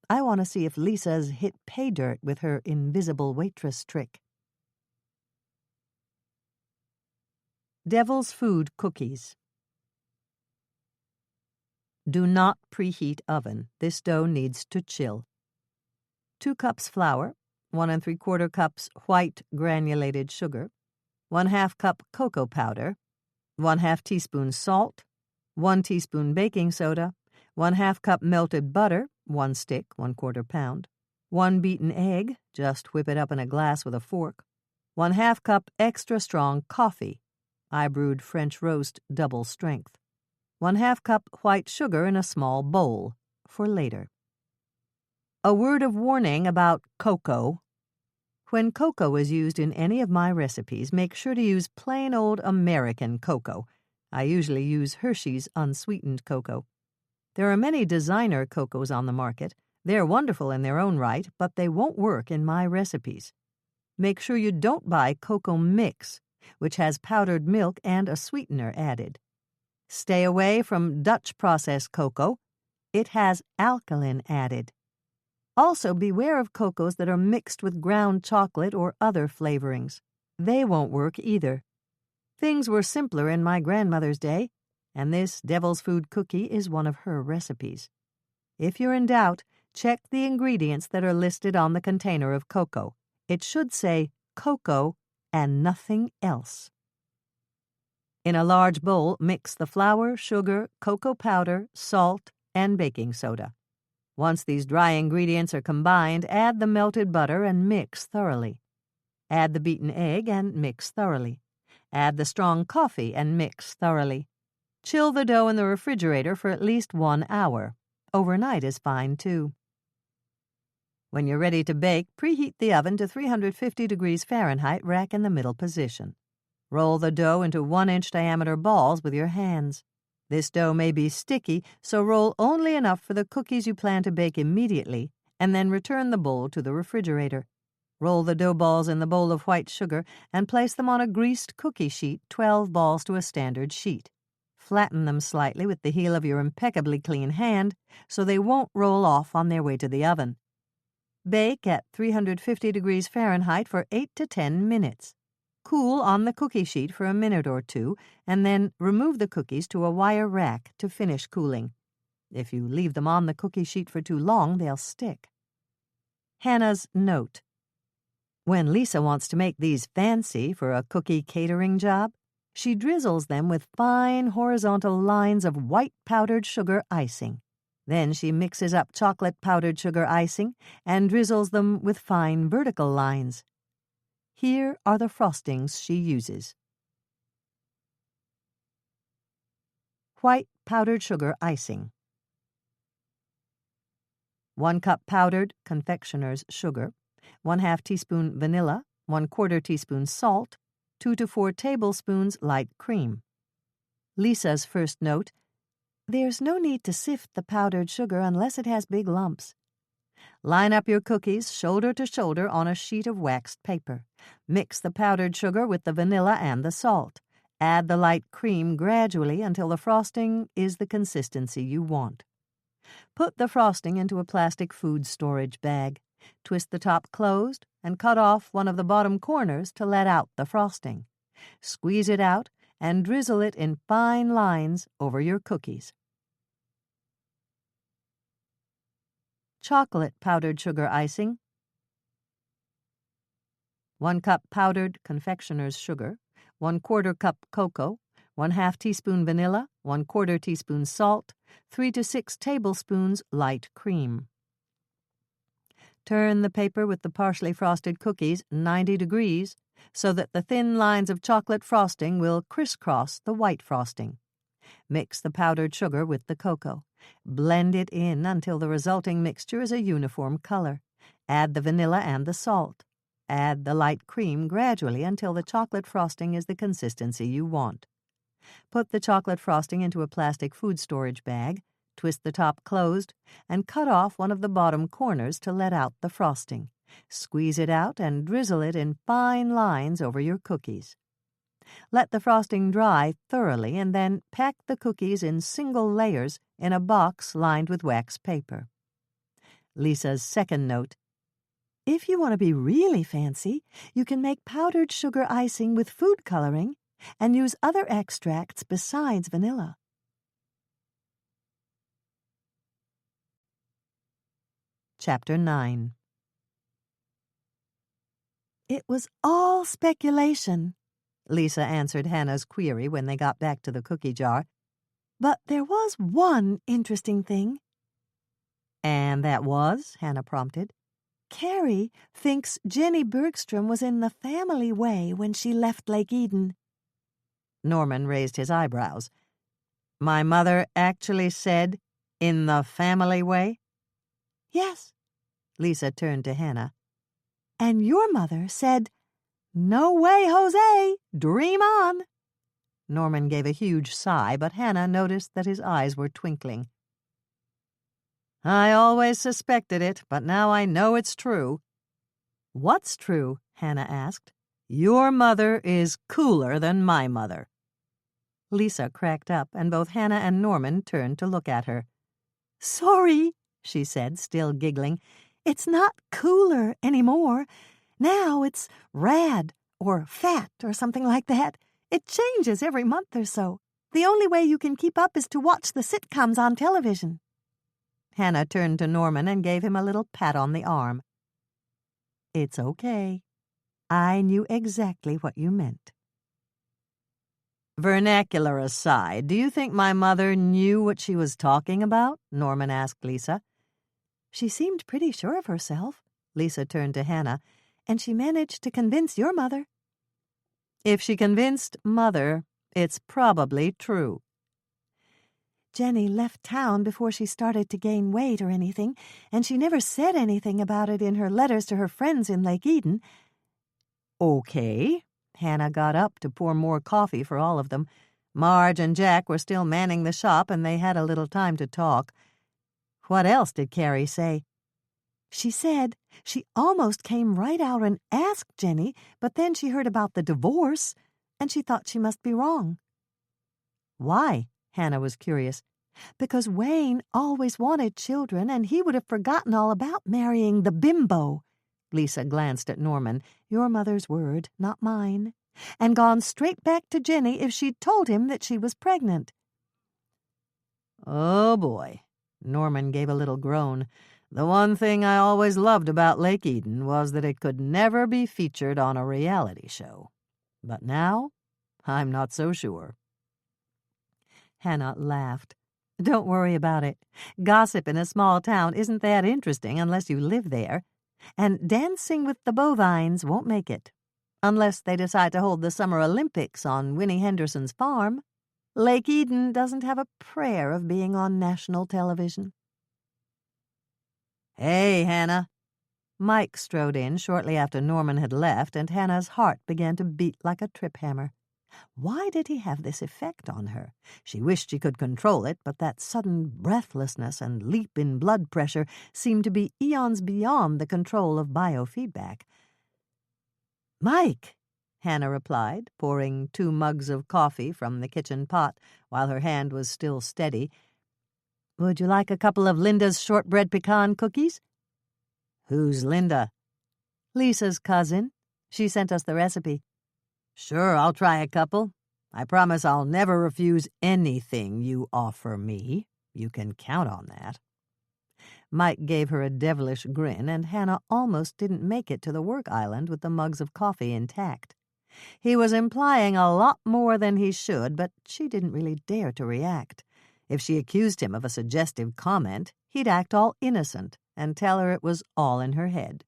I want to see if Lisa's hit pay dirt with her invisible waitress trick. Devil's Food Cookies. Do not preheat oven. This dough needs to chill. 2 cups flour, 1 3/4 cups white granulated sugar, 1/2 cup cocoa powder, 1/2 teaspoon salt, 1 teaspoon baking soda, 1/2 cup melted butter, 1 stick, 1/4 pound, 1 beaten egg, just whip it up in a glass with a fork, 1/2 cup extra strong coffee, I brewed French roast double strength, 1/2 cup white sugar in a small bowl, for later. A word of warning about cocoa. When cocoa is used in any of my recipes, make sure to use plain old American cocoa. I usually use Hershey's unsweetened cocoa. There are many designer cocoas on the market. They're wonderful in their own right, but they won't work in my recipes. Make sure you don't buy cocoa mix, which has powdered milk and a sweetener added. Stay away from Dutch processed cocoa. It has alkaline added. Also, beware of cocos that are mixed with ground chocolate or other flavorings. They won't work either. Things were simpler in my grandmother's day, and this devil's food cookie is one of her recipes. If you're in doubt, check the ingredients that are listed on the container of cocoa. It should say cocoa and nothing else. In a large bowl, mix the flour, sugar, cocoa powder, salt, and baking soda. Once these dry ingredients are combined, add the melted butter and mix thoroughly. Add the beaten egg and mix thoroughly. Add the strong coffee and mix thoroughly. Chill the dough in the refrigerator for at least 1 hour. Overnight is fine, too. When you're ready to bake, preheat the oven to 350 degrees Fahrenheit, rack in the middle position. Roll the dough into 1-inch diameter balls with your hands. This dough may be sticky, so roll only enough for the cookies you plan to bake immediately, and then return the bowl to the refrigerator. Roll the dough balls in the bowl of white sugar and place them on a greased cookie sheet, 12 balls to a standard sheet. Flatten them slightly with the heel of your impeccably clean hand so they won't roll off on their way to the oven. Bake at 350 degrees Fahrenheit for 8 to 10 minutes. Cool on the cookie sheet for a minute or two, and then remove the cookies to a wire rack to finish cooling. If you leave them on the cookie sheet for too long, they'll stick. Hannah's note. When Lisa wants to make these fancy for a cookie catering job, she drizzles them with fine horizontal lines of white powdered sugar icing. Then she mixes up chocolate powdered sugar icing and drizzles them with fine vertical lines. Here are the frostings she uses. White powdered sugar icing. 1 cup powdered confectioner's sugar, 1/2 teaspoon vanilla, 1/4 teaspoon salt, 2 to 4 tablespoons light cream. Lisa's first note, there's no need to sift the powdered sugar unless it has big lumps. Line up your cookies shoulder to shoulder on a sheet of waxed paper. Mix the powdered sugar with the vanilla and the salt. Add the light cream gradually until the frosting is the consistency you want. Put the frosting into a plastic food storage bag. Twist the top closed and cut off one of the bottom corners to let out the frosting. Squeeze it out and drizzle it in fine lines over your cookies. Chocolate powdered sugar icing. 1 cup powdered confectioner's sugar, 1/4 cup cocoa, 1/2 teaspoon vanilla, 1/4 teaspoon salt, 3 to 6 tablespoons light cream. Turn the paper with the partially frosted cookies 90 degrees so that the thin lines of chocolate frosting will crisscross the white frosting. Mix the powdered sugar with the cocoa. Blend it in until the resulting mixture is a uniform color. Add the vanilla and the salt. Add the light cream gradually until the chocolate frosting is the consistency you want. Put the chocolate frosting into a plastic food storage bag, twist the top closed, and cut off one of the bottom corners to let out the frosting. Squeeze it out and drizzle it in fine lines over your cookies. Let the frosting dry thoroughly and then pack the cookies in single layers in a box lined with wax paper. Lisa's second note: if you want to be really fancy, you can make powdered sugar icing with food coloring and use other extracts besides vanilla. Chapter 9. It was all speculation, Lisa answered Hannah's query when they got back to the cookie jar. but there was one interesting thing. And that was? Hannah prompted. Carrie thinks Jenny Bergstrom was in the family way when she left Lake Eden. Norman raised his eyebrows. My mother actually said, in the family way? Yes. Lisa turned to Hannah. And your mother said, "No way, Jose! Dream on!" Norman gave a huge sigh, but Hannah noticed that his eyes were twinkling. I always suspected it, but now I know it's true. What's true? Hannah asked. Your mother is cooler than my mother. Lisa cracked up, and both Hannah and Norman turned to look at her. Sorry, she said, still giggling. It's not cooler anymore. Now it's rad or fat or something like that. It changes every month or so. The only way you can keep up is to watch the sitcoms on television. Hannah turned to Norman and gave him a little pat on the arm. It's okay. I knew exactly what you meant. Vernacular aside, do you think my mother knew what she was talking about? Norman asked Lisa. She seemed pretty sure of herself. Lisa turned to Hannah, and she managed to convince your mother. If she convinced Mother, it's probably true. Jenny left town before she started to gain weight or anything, and she never said anything about it in her letters to her friends in Lake Eden. Okay. Hannah got up to pour more coffee for all of them. Marge and Jack were still manning the shop, and they had a little time to talk. What else did Carrie say? She said she almost came right out and asked Jenny, but then she heard about the divorce, and she thought she must be wrong. Why? Hannah was curious. Because Wayne always wanted children, and he would have forgotten all about marrying the bimbo. Lisa glanced at Norman, your mother's word, not mine, and gone straight back to Jenny if she'd told him that she was pregnant. Oh, boy. Norman gave a little groan. The one thing I always loved about Lake Eden was that it could never be featured on a reality show. But now, I'm not so sure. Hannah laughed. Don't worry about it. Gossip in a small town isn't that interesting unless you live there. And Dancing with the Bovines won't make it. Unless they decide to hold the Summer Olympics on Winnie Henderson's farm. Lake Eden doesn't have a prayer of being on national television. Hey, Hannah. Mike strode in shortly after Norman had left, and Hannah's heart began to beat like a trip hammer. Why did he have this effect on her? She wished she could control it, but that sudden breathlessness and leap in blood pressure seemed to be eons beyond the control of biofeedback. Mike, Hannah replied, pouring 2 mugs of coffee from the kitchen pot while her hand was still steady. Would you like a couple of Linda's shortbread pecan cookies? Who's Linda? Lisa's cousin. She sent us the recipe. Sure, I'll try a couple. I promise I'll never refuse anything you offer me. You can count on that. Mike gave her a devilish grin, and Hannah almost didn't make it to the work island with the mugs of coffee intact. He was implying a lot more than he should, but she didn't really dare to react. If she accused him of a suggestive comment, he'd act all innocent and tell her it was all in her head.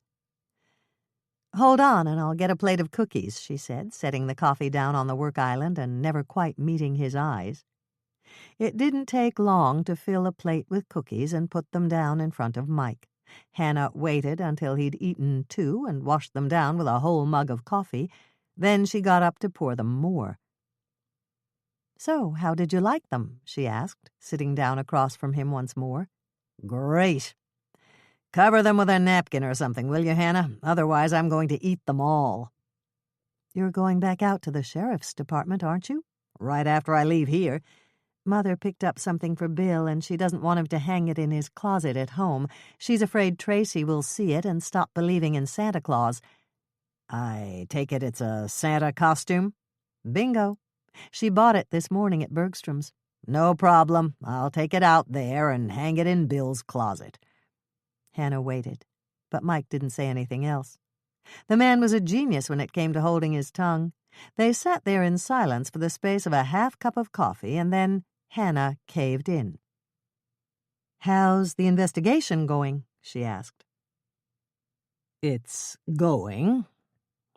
Hold on, and I'll get a plate of cookies, she said, setting the coffee down on the work island and never quite meeting his eyes. It didn't take long to fill a plate with cookies and put them down in front of Mike. Hannah waited until he'd eaten 2 and washed them down with a whole mug of coffee. Then she got up to pour them more. "So, how did you like them?" she asked, sitting down across from him once more. "Great. Cover them with a napkin or something, will you, Hannah? Otherwise I'm going to eat them all." "You're going back out to the sheriff's department, aren't you?" "Right after I leave here." "Mother picked up something for Bill, and she doesn't want him to hang it in his closet at home. She's afraid Tracy will see it and stop believing in Santa Claus." "I take it it's a Santa costume?" "Bingo. She bought it this morning at Bergstrom's." "No problem. I'll take it out there and hang it in Bill's closet." Hannah waited, but Mike didn't say anything else. The man was a genius when it came to holding his tongue. They sat there in silence for the space of a half cup of coffee, and then Hannah caved in. "How's the investigation going?" she asked. "It's going.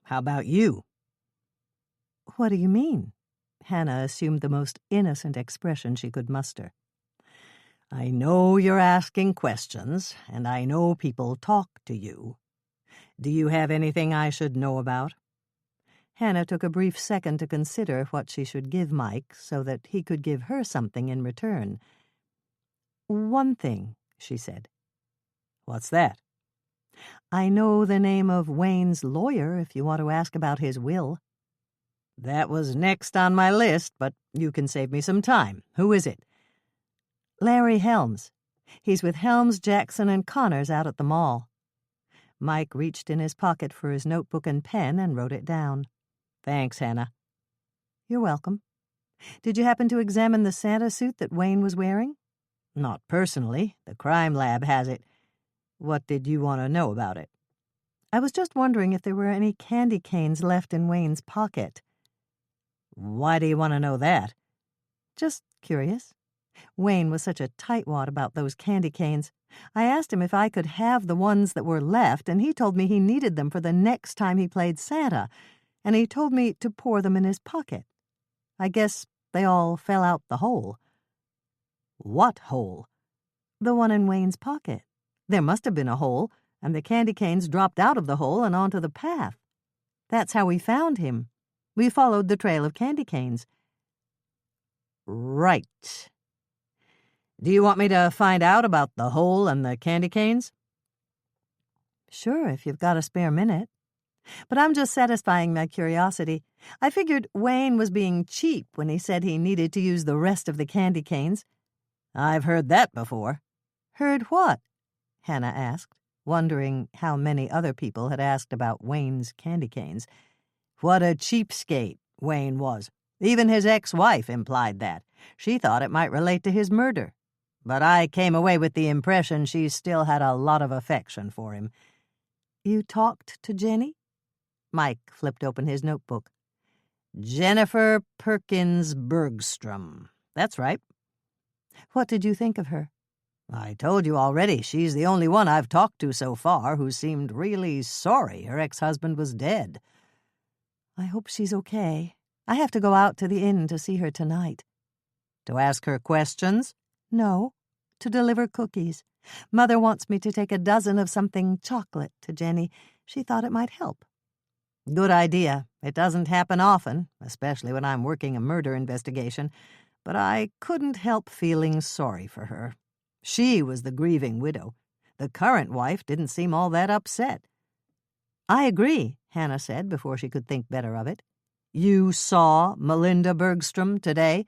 How about you?" "What do you mean?" Hannah assumed the most innocent expression she could muster. "I know you're asking questions, and I know people talk to you. Do you have anything I should know about?" Hannah took a brief second to consider what she should give Mike so that he could give her something in return. "One thing," she said. "What's that?" "I know the name of Wayne's lawyer if you want to ask about his will." "That was next on my list, but you can save me some time. Who is it?" "Larry Helms. He's with Helms, Jackson, and Connors out at the mall." Mike reached in his pocket for his notebook and pen and wrote it down. "Thanks, Hannah." "You're welcome. Did you happen to examine the Santa suit that Wayne was wearing?" "Not personally. The crime lab has it. What did you want to know about it?" "I was just wondering if there were any candy canes left in Wayne's pocket." "Why do you want to know that?" "Just curious. Wayne was such a tightwad about those candy canes. I asked him if I could have the ones that were left, and he told me he needed them for the next time he played Santa, and he told me to pour them in his pocket. I guess they all fell out the hole." "What hole?" "The one in Wayne's pocket. There must have been a hole, and the candy canes dropped out of the hole and onto the path. That's how we found him. We followed the trail of candy canes." "Right. Do you want me to find out about the hole and the candy canes?" "Sure, if you've got a spare minute. But I'm just satisfying my curiosity. I figured Wayne was being cheap when he said he needed to use the rest of the candy canes." "I've heard that before." "Heard what?" Hannah asked, wondering how many other people had asked about Wayne's candy canes. "What a cheapskate Wayne was. Even his ex-wife implied that. She thought it might relate to his murder. But I came away with the impression she still had a lot of affection for him." "You talked to Jenny?" Mike flipped open his notebook. "Jennifer Perkins Bergstrom. That's right." "What did you think of her?" "I told you already, she's the only one I've talked to so far who seemed really sorry her ex-husband was dead." "I hope she's okay. I have to go out to the inn to see her tonight." "To ask her questions?" "No, to deliver cookies. Mother wants me to take a dozen of something chocolate to Jenny. She thought it might help." "Good idea. It doesn't happen often, especially when I'm working a murder investigation, but I couldn't help feeling sorry for her. She was the grieving widow. The current wife didn't seem all that upset." "I agree," Hannah said before she could think better of it. "You saw Melinda Bergstrom today?"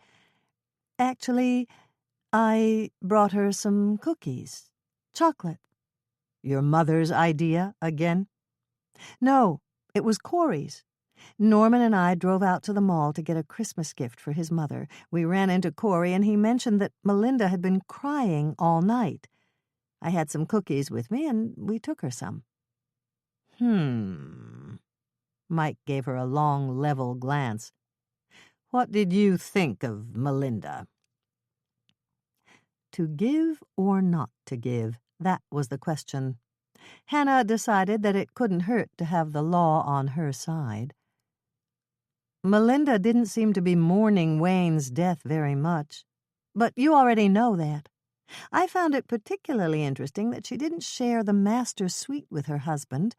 "Actually, I brought her some cookies. Chocolate." "Your mother's idea again?" "No, it was Corey's. Norman and I drove out to the mall to get a Christmas gift for his mother. We ran into Corey, and he mentioned that Melinda had been crying all night. I had some cookies with me, and we took her some." Mike gave her a long, level glance. "What did you think of Melinda?" To give or not to give, that was the question. Hannah decided that it couldn't hurt to have the law on her side. "Melinda didn't seem to be mourning Wayne's death very much. But you already know that. I found it particularly interesting that she didn't share the master suite with her husband.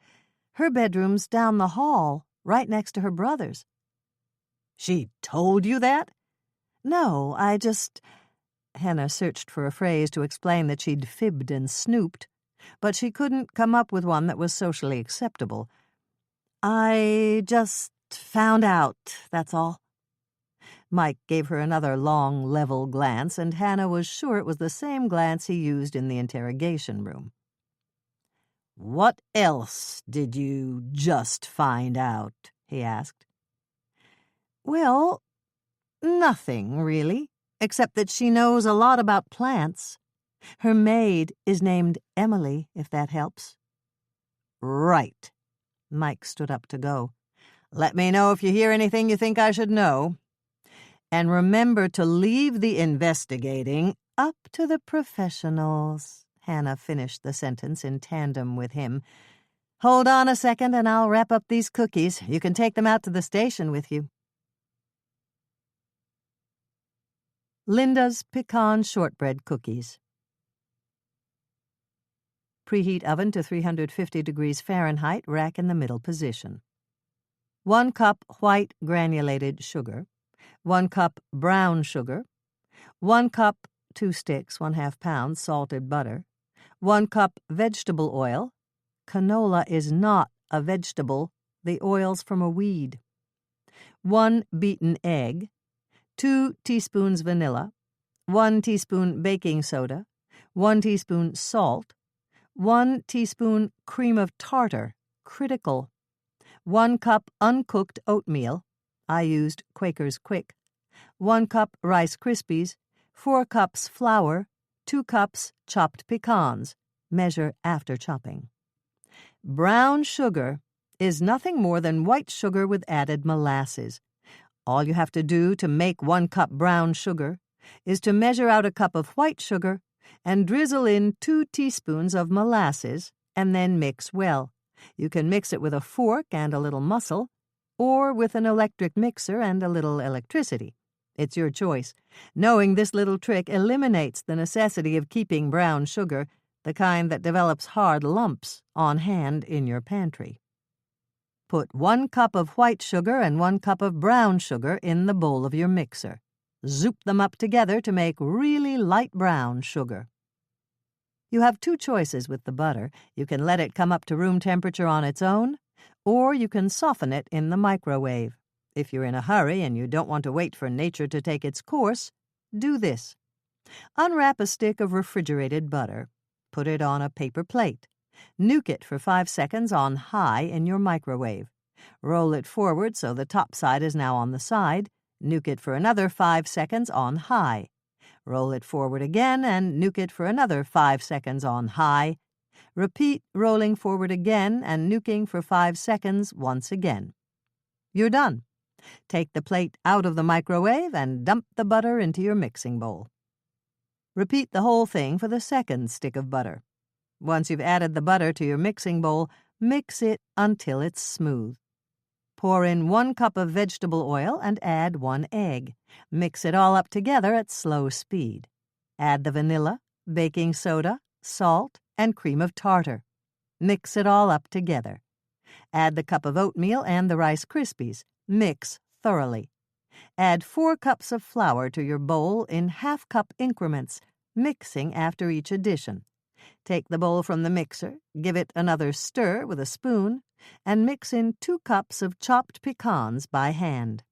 Her bedroom's down the hall, right next to her brother's." "She told you that?" "No, I just—" Hannah searched for a phrase to explain that she'd fibbed and snooped, but she couldn't come up with one that was socially acceptable. "I just found out, that's all." Mike gave her another long, level glance, and Hannah was sure it was the same glance he used in the interrogation room. "What else did you just find out?" he asked. "Well, nothing, really, except that she knows a lot about plants. Her maid is named Emily, if that helps." "Right." Mike stood up to go. "Let me know if you hear anything you think I should know. And remember to leave the investigating up to the professionals." Hannah finished the sentence in tandem with him. "Hold on a second and I'll wrap up these cookies. You can take them out to the station with you." Linda's Pecan Shortbread Cookies. Preheat oven to 350 degrees Fahrenheit, rack in the middle position. 1 cup white granulated sugar, 1 cup brown sugar, 1 cup, 2 sticks, 1/2 pound salted butter, 1 cup vegetable oil. Canola is not a vegetable. The oil's from a weed. 1 beaten egg, 2 teaspoons vanilla, 1 teaspoon baking soda, 1 teaspoon salt, 1 teaspoon cream of tartar, critical, 1 cup uncooked oatmeal. I used Quaker's Quick. 1 cup Rice Krispies, 4 cups flour, 2 cups chopped pecans. Measure after chopping. Brown sugar is nothing more than white sugar with added molasses. All you have to do to make 1 cup brown sugar is to measure out a cup of white sugar and drizzle in 2 teaspoons of molasses and then mix well. You can mix it with a fork and a little muscle, or with an electric mixer and a little electricity. It's your choice. Knowing this little trick eliminates the necessity of keeping brown sugar, the kind that develops hard lumps, on hand in your pantry. Put 1 cup of white sugar and 1 cup of brown sugar in the bowl of your mixer. Zoop them up together to make really light brown sugar. You have 2 choices with the butter. You can let it come up to room temperature on its own, or you can soften it in the microwave. If you're in a hurry and you don't want to wait for nature to take its course, do this. Unwrap a stick of refrigerated butter. Put it on a paper plate. Nuke it for 5 seconds on high in your microwave. Roll it forward so the top side is now on the side. Nuke it for another 5 seconds on high. Roll it forward again and nuke it for another 5 seconds on high. Repeat rolling forward again and nuking for 5 seconds once again. You're done. Take the plate out of the microwave and dump the butter into your mixing bowl. Repeat the whole thing for the second stick of butter. Once you've added the butter to your mixing bowl, mix it until it's smooth. Pour in 1 cup of vegetable oil and add 1 egg. Mix it all up together at slow speed. Add the vanilla, baking soda, salt, and cream of tartar. Mix it all up together. Add the cup of oatmeal and the Rice Krispies. Mix thoroughly. Add 4 cups of flour to your bowl in half-cup increments, mixing after each addition. Take the bowl from the mixer, give it another stir with a spoon, and mix in 2 cups of chopped pecans by hand.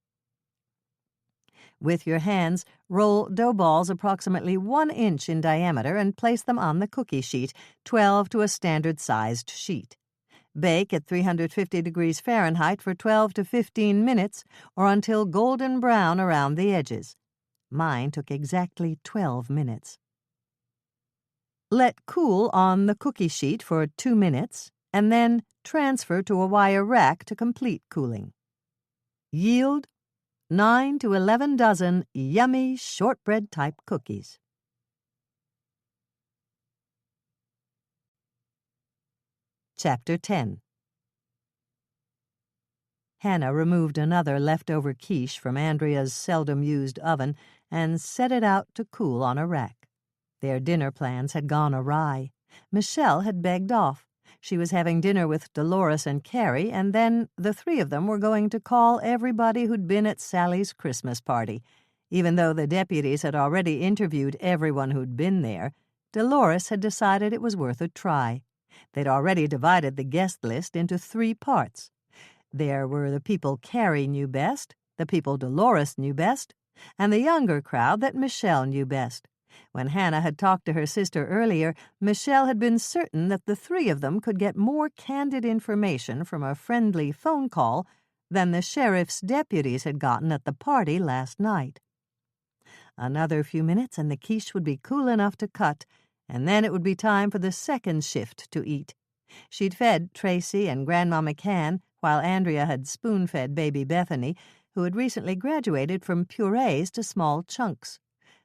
With your hands, roll dough balls approximately 1 inch in diameter and place them on the cookie sheet, 12 to a standard-sized sheet. Bake at 350 degrees Fahrenheit for 12 to 15 minutes or until golden brown around the edges. Mine took exactly 12 minutes. Let cool on the cookie sheet for 2 minutes and then transfer to a wire rack to complete cooling. Yield 9 to 11 dozen yummy shortbread-type cookies. Chapter 10. Hannah removed another leftover quiche from Andrea's seldom-used oven and set it out to cool on a rack. Their dinner plans had gone awry. Michelle had begged off. She was having dinner with Dolores and Carrie, and then the three of them were going to call everybody who'd been at Sally's Christmas party. Even though the deputies had already interviewed everyone who'd been there, Dolores had decided it was worth a try. They'd already divided the guest list into 3 parts. There were the people Carrie knew best, the people Dolores knew best, and the younger crowd that Michelle knew best. When Hannah had talked to her sister earlier, Michelle had been certain that the 3 of them could get more candid information from a friendly phone call than the sheriff's deputies had gotten at the party last night. Another few minutes and the quiche would be cool enough to cut, and then it would be time for the second shift to eat. She'd fed Tracy and Grandma McCann, while Andrea had spoon-fed baby Bethany, who had recently graduated from purees to small chunks.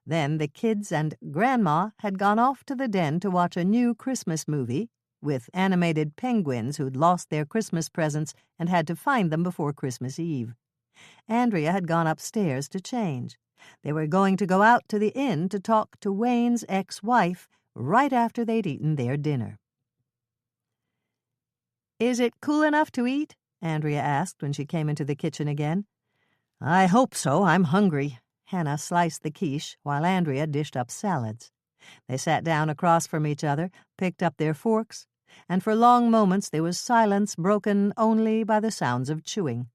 Then the kids and Grandma had gone off to the den to watch a new Christmas movie with animated penguins who'd lost their Christmas presents and had to find them before Christmas Eve. Andrea had gone upstairs to change. They were going to go out to the inn to talk to Wayne's ex-wife right after they'd eaten their dinner. "Is it cool enough to eat?" Andrea asked when she came into the kitchen again. "I hope so. I'm hungry." Hannah sliced the quiche while Andrea dished up salads. They sat down across from each other, picked up their forks, and for long moments there was silence broken only by the sounds of chewing.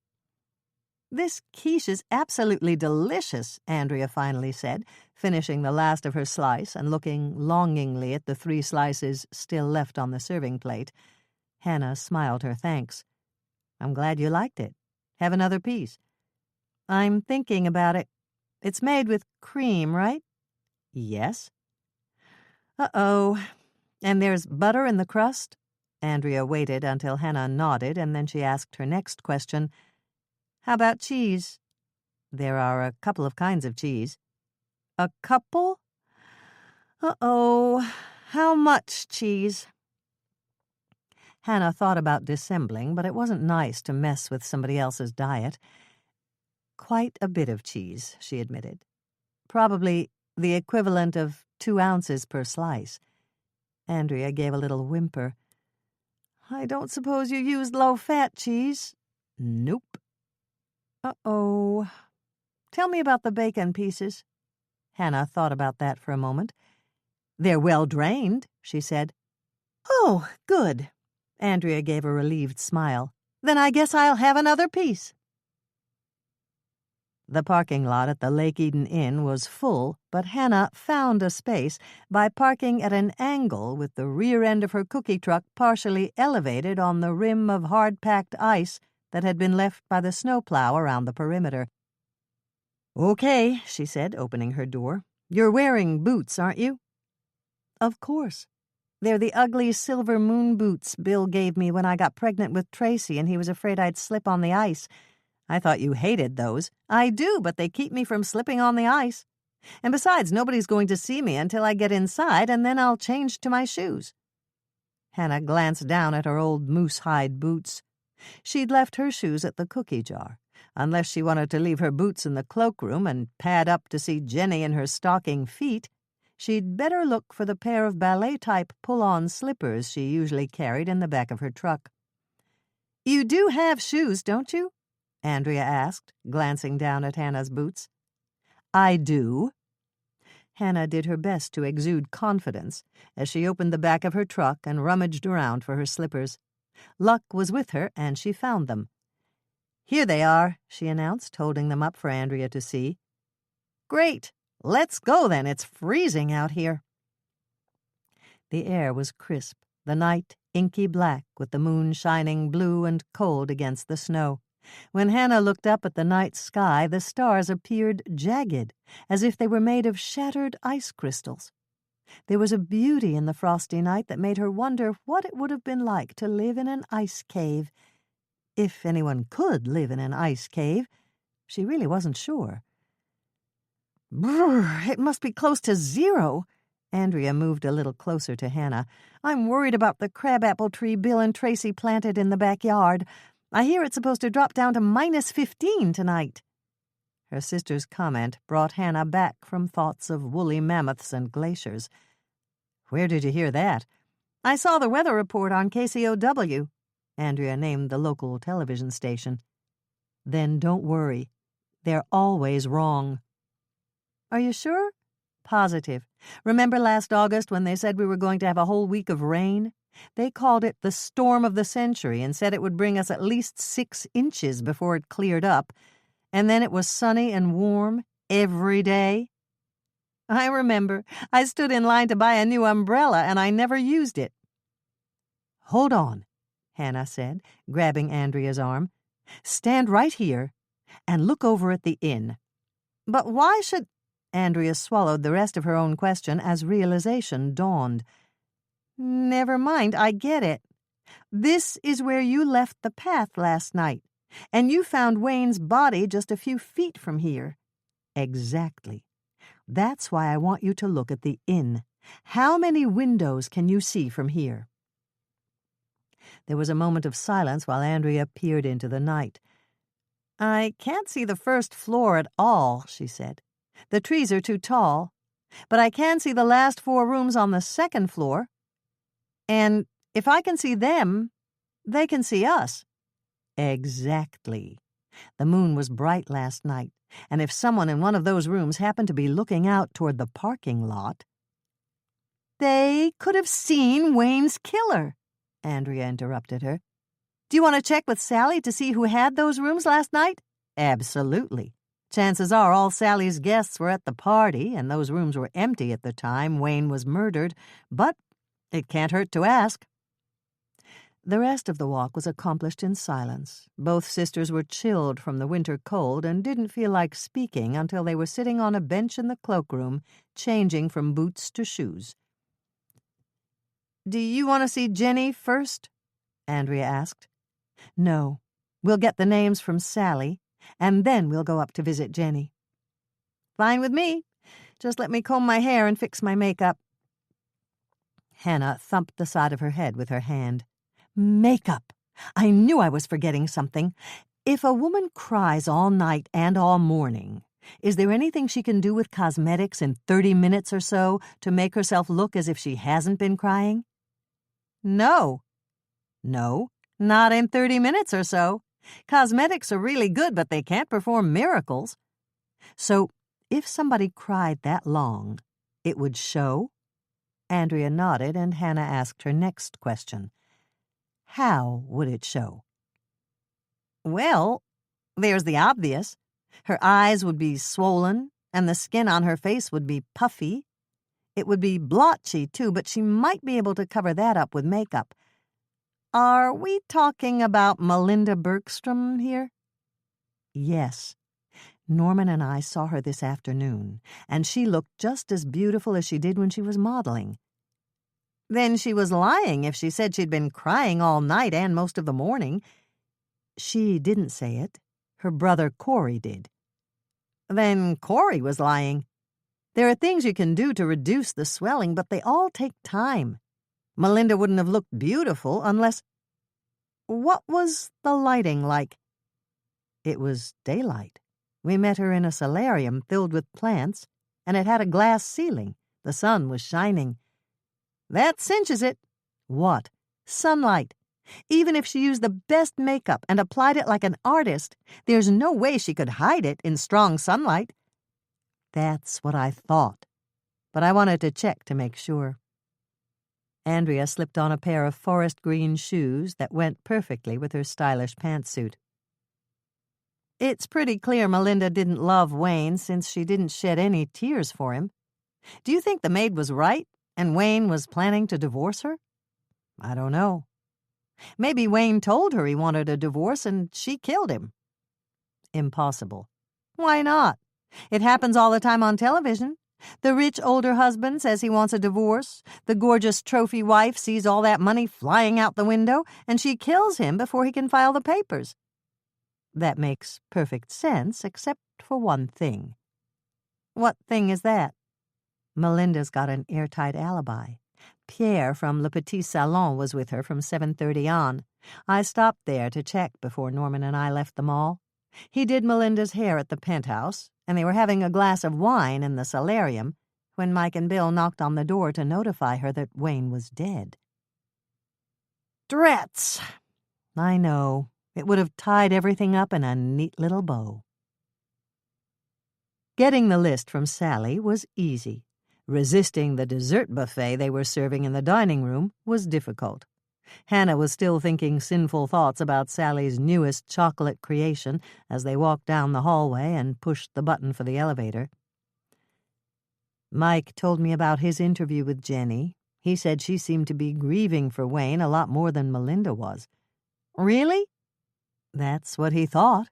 "This quiche is absolutely delicious," Andrea finally said, finishing the last of her slice and looking longingly at the 3 slices still left on the serving plate. Hannah smiled her thanks. "I'm glad you liked it. Have another piece." "I'm thinking about it. It's made with cream, right?" "Yes." "Uh-oh. And there's butter in the crust?" Andrea waited until Hannah nodded, and then she asked her next question. "How about cheese?" "There are a couple of kinds of cheese." "A couple? Uh-oh. How much cheese?" Hannah thought about dissembling, but it wasn't nice to mess with somebody else's diet. "Quite a bit of cheese," she admitted. "Probably the equivalent of 2 ounces per slice." Andrea gave a little whimper. "I don't suppose you used low-fat cheese?" "Nope." "Uh-oh. Tell me about the bacon pieces." Hannah thought about that for a moment. "They're well drained," she said. "Oh, good." Andrea gave a relieved smile. "Then I guess I'll have another piece." The parking lot at the Lake Eden Inn was full, but Hannah found a space by parking at an angle with the rear end of her cookie truck partially elevated on the rim of hard-packed ice that had been left by the snowplow around the perimeter. "Okay," she said, opening her door. "You're wearing boots, aren't you?" "Of course. They're the ugly silver moon boots Bill gave me when I got pregnant with Tracy and he was afraid I'd slip on the ice. I thought you hated those." "I do, but they keep me from slipping on the ice. And besides, nobody's going to see me until I get inside, and then I'll change to my shoes." Hannah glanced down at her old moose-hide boots. She'd left her shoes at the cookie jar. Unless she wanted to leave her boots in the cloakroom and pad up to see Jenny in her stocking feet, she'd better look for the pair of ballet-type pull-on slippers she usually carried in the back of her truck. "You do have shoes, don't you?" Andrea asked, glancing down at Hannah's boots. "I do." Hannah did her best to exude confidence as she opened the back of her truck and rummaged around for her slippers. Luck was with her, and she found them. "Here they are," she announced, holding them up for Andrea to see. "Great. Let's go, then. It's freezing out here." The air was crisp, the night inky black with the moon shining blue and cold against the snow. When Hannah looked up at the night sky, the stars appeared jagged, as if they were made of shattered ice crystals. There was a beauty in the frosty night that made her wonder what it would have been like to live in an ice cave. If anyone could live in an ice cave, she really wasn't sure. "Brrr, it must be close to 0. Andrea moved a little closer to Hannah. "I'm worried about the crabapple tree Bill and Tracy planted in the backyard. I hear it's supposed to drop down to -15 tonight." Her sister's comment brought Hannah back from thoughts of woolly mammoths and glaciers. Where did you hear that? I saw the weather report on KCOW. Andrea named the local television station. Then don't worry. They're always wrong. Are you sure? Positive. Remember last August when they said we were going to have a whole week of rain? They called it the storm of the century and said it would bring us at least 6 inches before it cleared up. And then it was sunny and warm every day. I remember. I stood in line to buy a new umbrella and I never used it. Hold on, Hannah said, grabbing Andrea's arm. Stand right here and look over at the inn. But why should... Andrea swallowed the rest of her own question as realization dawned. Never mind, I get it. This is where you left the path last night, and you found Wayne's body just a few feet from here. Exactly. That's why I want you to look at the inn. How many windows can you see from here? There was a moment of silence while Andrea peered into the night. I can't see the first floor at all, she said. The trees are too tall, but I can see the last 4 rooms on the second floor. And if I can see them, they can see us. Exactly. The moon was bright last night, and if someone in one of those rooms happened to be looking out toward the parking lot... They could have seen Wayne's killer, Andrea interrupted her. Do you want to check with Sally to see who had those rooms last night? Absolutely. Chances are all Sally's guests were at the party, and those rooms were empty at the time Wayne was murdered, but it can't hurt to ask. The rest of the walk was accomplished in silence. Both sisters were chilled from the winter cold and didn't feel like speaking until they were sitting on a bench in the cloakroom, changing from boots to shoes. Do you want to see Jenny first? Andrea asked. No. We'll get the names from Sally, and then we'll go up to visit Jenny. Fine with me. Just let me comb my hair and fix my makeup. Hannah thumped the side of her head with her hand. Makeup! I knew I was forgetting something. If a woman cries all night and all morning, is there anything she can do with cosmetics in 30 minutes or so to make herself look as if she hasn't been crying? No. No? Not in 30 minutes or so. Cosmetics are really good, but they can't perform miracles. So, if somebody cried that long, it would show? Andrea nodded, and Hannah asked her next question. How would it show? Well, there's the obvious. Her eyes would be swollen, and the skin on her face would be puffy. It would be blotchy, too, but she might be able to cover that up with makeup. Are we talking about Melinda Bergstrom here? Yes. Norman and I saw her this afternoon, and she looked just as beautiful as she did when she was modeling. Then she was lying if she said she'd been crying all night and most of the morning. She didn't say it. Her brother Corey did. Then Corey was lying. There are things you can do to reduce the swelling, but they all take time. Melinda wouldn't have looked beautiful unless... What was the lighting like? It was daylight. We met her in a solarium filled with plants, and it had a glass ceiling. The sun was shining. That cinches it. What? Sunlight. Even if she used the best makeup and applied it like an artist, there's no way she could hide it in strong sunlight. That's what I thought, but I wanted to check to make sure. Andrea slipped on a pair of forest green shoes that went perfectly with her stylish pantsuit. It's pretty clear Melinda didn't love Wayne since she didn't shed any tears for him. Do you think the maid was right and Wayne was planning to divorce her? I don't know. Maybe Wayne told her he wanted a divorce and she killed him. Impossible. Why not? It happens all the time on television. The rich older husband says he wants a divorce. The gorgeous trophy wife sees all that money flying out the window, and she kills him before he can file the papers. That makes perfect sense, except for one thing. What thing is that? Melinda's got an airtight alibi. Pierre from Le Petit Salon was with her from 7:30 on. I stopped there to check before Norman and I left the mall. He did Melinda's hair at the penthouse, and they were having a glass of wine in the solarium when Mike and Bill knocked on the door to notify her that Wayne was dead. Drats! I know. It would have tied everything up in a neat little bow. Getting the list from Sally was easy. Resisting the dessert buffet they were serving in the dining room was difficult. Hannah was still thinking sinful thoughts about Sally's newest chocolate creation as they walked down the hallway and pushed the button for the elevator. Mike told me about his interview with Jenny. He said she seemed to be grieving for Wayne a lot more than Melinda was. Really? That's what he thought.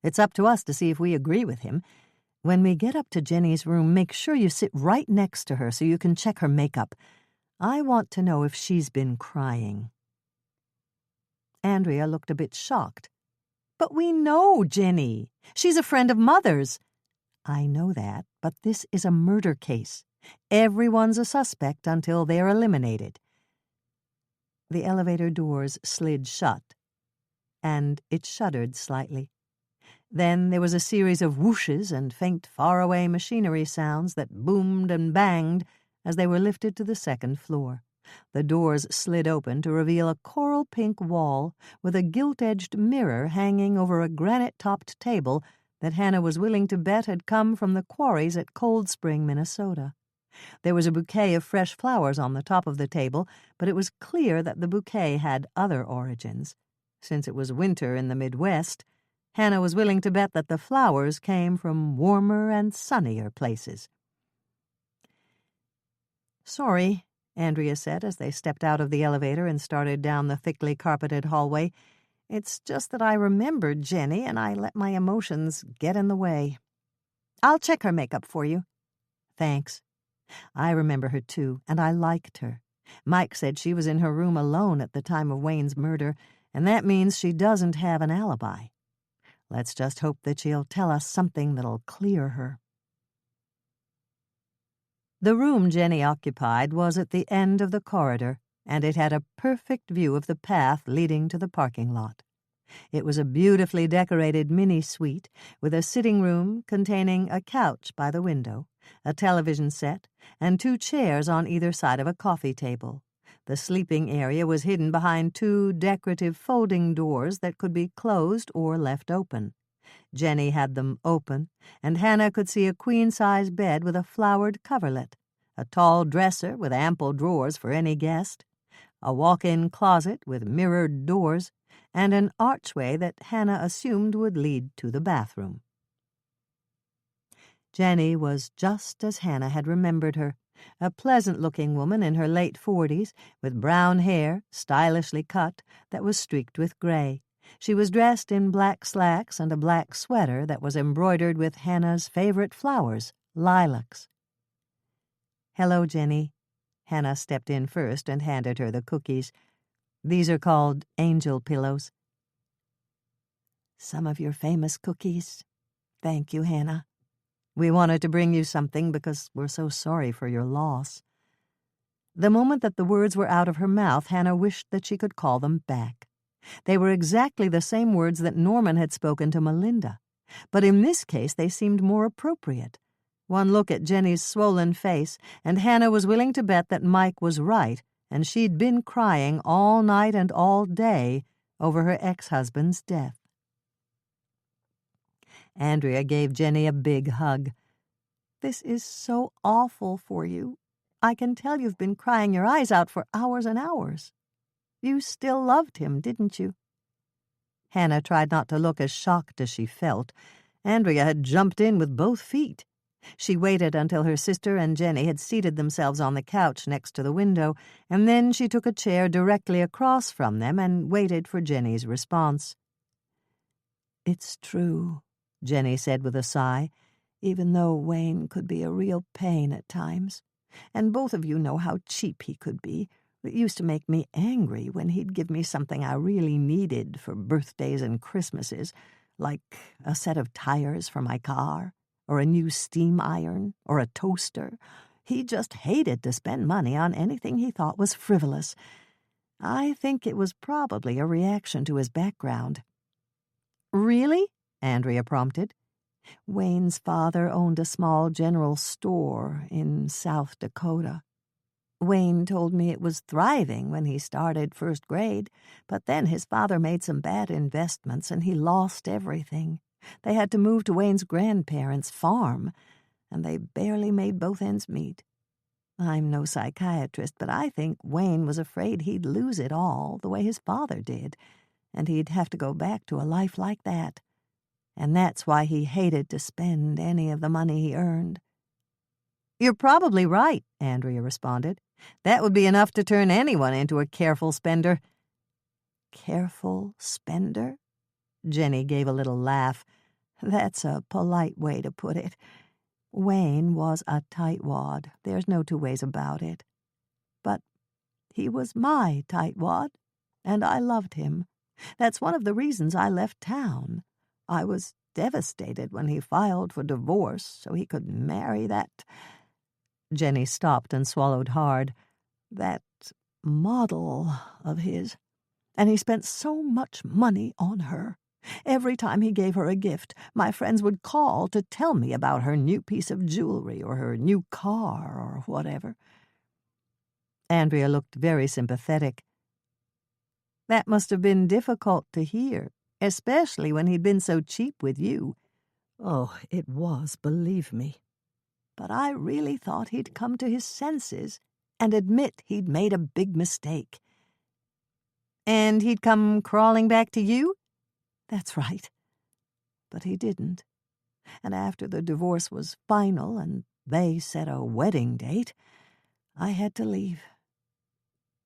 It's up to us to see if we agree with him. When we get up to Jenny's room, make sure you sit right next to her so you can check her makeup. I want to know if she's been crying. Andrea looked a bit shocked. But we know Jenny. She's a friend of Mother's. I know that, but this is a murder case. Everyone's a suspect until they're eliminated. The elevator doors slid shut, and it shuddered slightly. Then there was a series of whooshes and faint faraway machinery sounds that boomed and banged as they were lifted to the second floor. The doors slid open to reveal a coral-pink wall with a gilt-edged mirror hanging over a granite-topped table that Hannah was willing to bet had come from the quarries at Cold Spring, Minnesota. There was a bouquet of fresh flowers on the top of the table, but it was clear that the bouquet had other origins. Since it was winter in the Midwest, Hannah was willing to bet that the flowers came from warmer and sunnier places. "Sorry," Andrea said as they stepped out of the elevator and started down the thickly carpeted hallway. "It's just that I remembered Jenny and I let my emotions get in the way. I'll check her makeup for you." "Thanks. I remember her too, and I liked her. Mike said she was in her room alone at the time of Wayne's murder, and that means she doesn't have an alibi. Let's just hope that she'll tell us something that'll clear her." The room Jenny occupied was at the end of the corridor, and it had a perfect view of the path leading to the parking lot. It was a beautifully decorated mini-suite with a sitting room containing a couch by the window, a television set, and 2 chairs on either side of a coffee table. The sleeping area was hidden behind 2 decorative folding doors that could be closed or left open. Jenny had them open, and Hannah could see a queen-size bed with a flowered coverlet, a tall dresser with ample drawers for any guest, a walk-in closet with mirrored doors, and an archway that Hannah assumed would lead to the bathroom. Jenny was just as Hannah had remembered her, a pleasant-looking woman in her late 40s, with brown hair, stylishly cut, that was streaked with gray. She was dressed in black slacks and a black sweater that was embroidered with Hannah's favorite flowers, lilacs. "Hello, Jenny." Hannah stepped in first and handed her the cookies. "These are called angel pillows." "Some of your famous cookies. Thank you, Hannah. We wanted to bring you something because we're so sorry for your loss." The moment that the words were out of her mouth, Hannah wished that she could call them back. They were exactly the same words that Norman had spoken to Melinda, but in this case they seemed more appropriate. One look at Jenny's swollen face, and Hannah was willing to bet that Mike was right, and she'd been crying all night and all day over her ex-husband's death. Andrea gave Jenny a big hug. "This is so awful for you. I can tell you've been crying your eyes out for hours and hours. You still loved him, didn't you?" Hannah tried not to look as shocked as she felt. Andrea had jumped in with both feet. She waited until her sister and Jenny had seated themselves on the couch next to the window, and then she took a chair directly across from them and waited for Jenny's response. "It's true," Jenny said with a sigh, "even though Wayne could be a real pain at times. And both of you know how cheap he could be. It used to make me angry when he'd give me something I really needed for birthdays and Christmases, like a set of tires for my car, or a new steam iron, or a toaster. He just hated to spend money on anything he thought was frivolous. I think it was probably a reaction to his background." "Really?" Andrea prompted. Wayne's father owned a small general store in South Dakota. Wayne told me it was thriving when he started first grade, but then his father made some bad investments and he lost everything. They had to move to Wayne's grandparents' farm, and they barely made both ends meet. I'm no psychiatrist, but I think Wayne was afraid he'd lose it all the way his father did, and he'd have to go back to a life like that. And that's why he hated to spend any of the money he earned. "You're probably right," Andrea responded. "That would be enough to turn anyone into a careful spender." Careful spender? Jenny gave a little laugh. That's a polite way to put it. Wayne was a tightwad. There's no two ways about it. But he was my tightwad, and I loved him. That's one of the reasons I left town. I was devastated when he filed for divorce so he could marry that... Jenny stopped and swallowed hard. That model of his. And he spent so much money on her. Every time he gave her a gift, my friends would call to tell me about her new piece of jewelry or her new car or whatever. Andrea looked very sympathetic. "That must have been difficult to hear, especially when he'd been so cheap with you." "Oh, it was, believe me. But I really thought he'd come to his senses and admit he'd made a big mistake." "And he'd come crawling back to you?" "That's right. But he didn't. And after the divorce was final and they set a wedding date, I had to leave."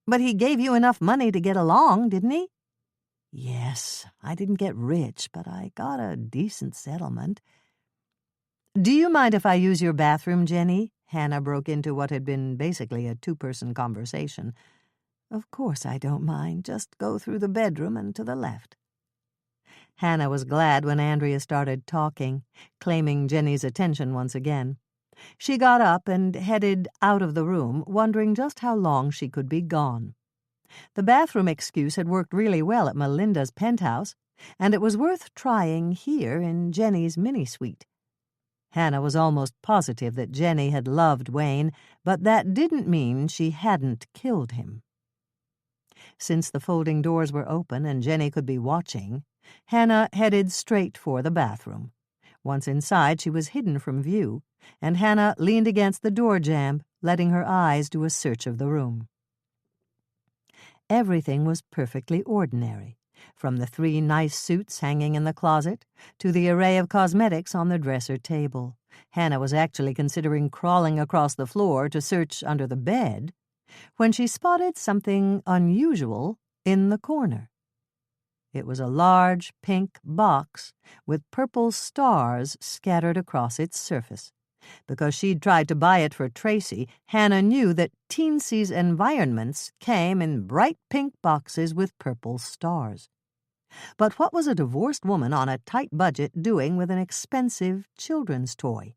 "But he gave you enough money to get along, didn't he?" "Yes, I didn't get rich, but I got a decent settlement." "Do you mind if I use your bathroom, Jenny?" Hannah broke into what had been basically a two-person conversation. "Of course I don't mind. Just go through the bedroom and to the left." Hannah was glad when Andrea started talking, claiming Jenny's attention once again. She got up and headed out of the room, wondering just how long she could be gone. The bathroom excuse had worked really well at Melinda's penthouse, and it was worth trying here in Jenny's mini-suite. Hannah was almost positive that Jenny had loved Wayne, but that didn't mean she hadn't killed him. Since the folding doors were open and Jenny could be watching, Hannah headed straight for the bathroom. Once inside, she was hidden from view, and Hannah leaned against the door jamb, letting her eyes do a search of the room. Everything was perfectly ordinary, from the 3 nice suits hanging in the closet to the array of cosmetics on the dresser table. Hannah was actually considering crawling across the floor to search under the bed when she spotted something unusual in the corner. It was a large pink box with purple stars scattered across its surface. Because she'd tried to buy it for Tracy, Hannah knew that Teensy's environments came in bright pink boxes with purple stars. But what was a divorced woman on a tight budget doing with an expensive children's toy?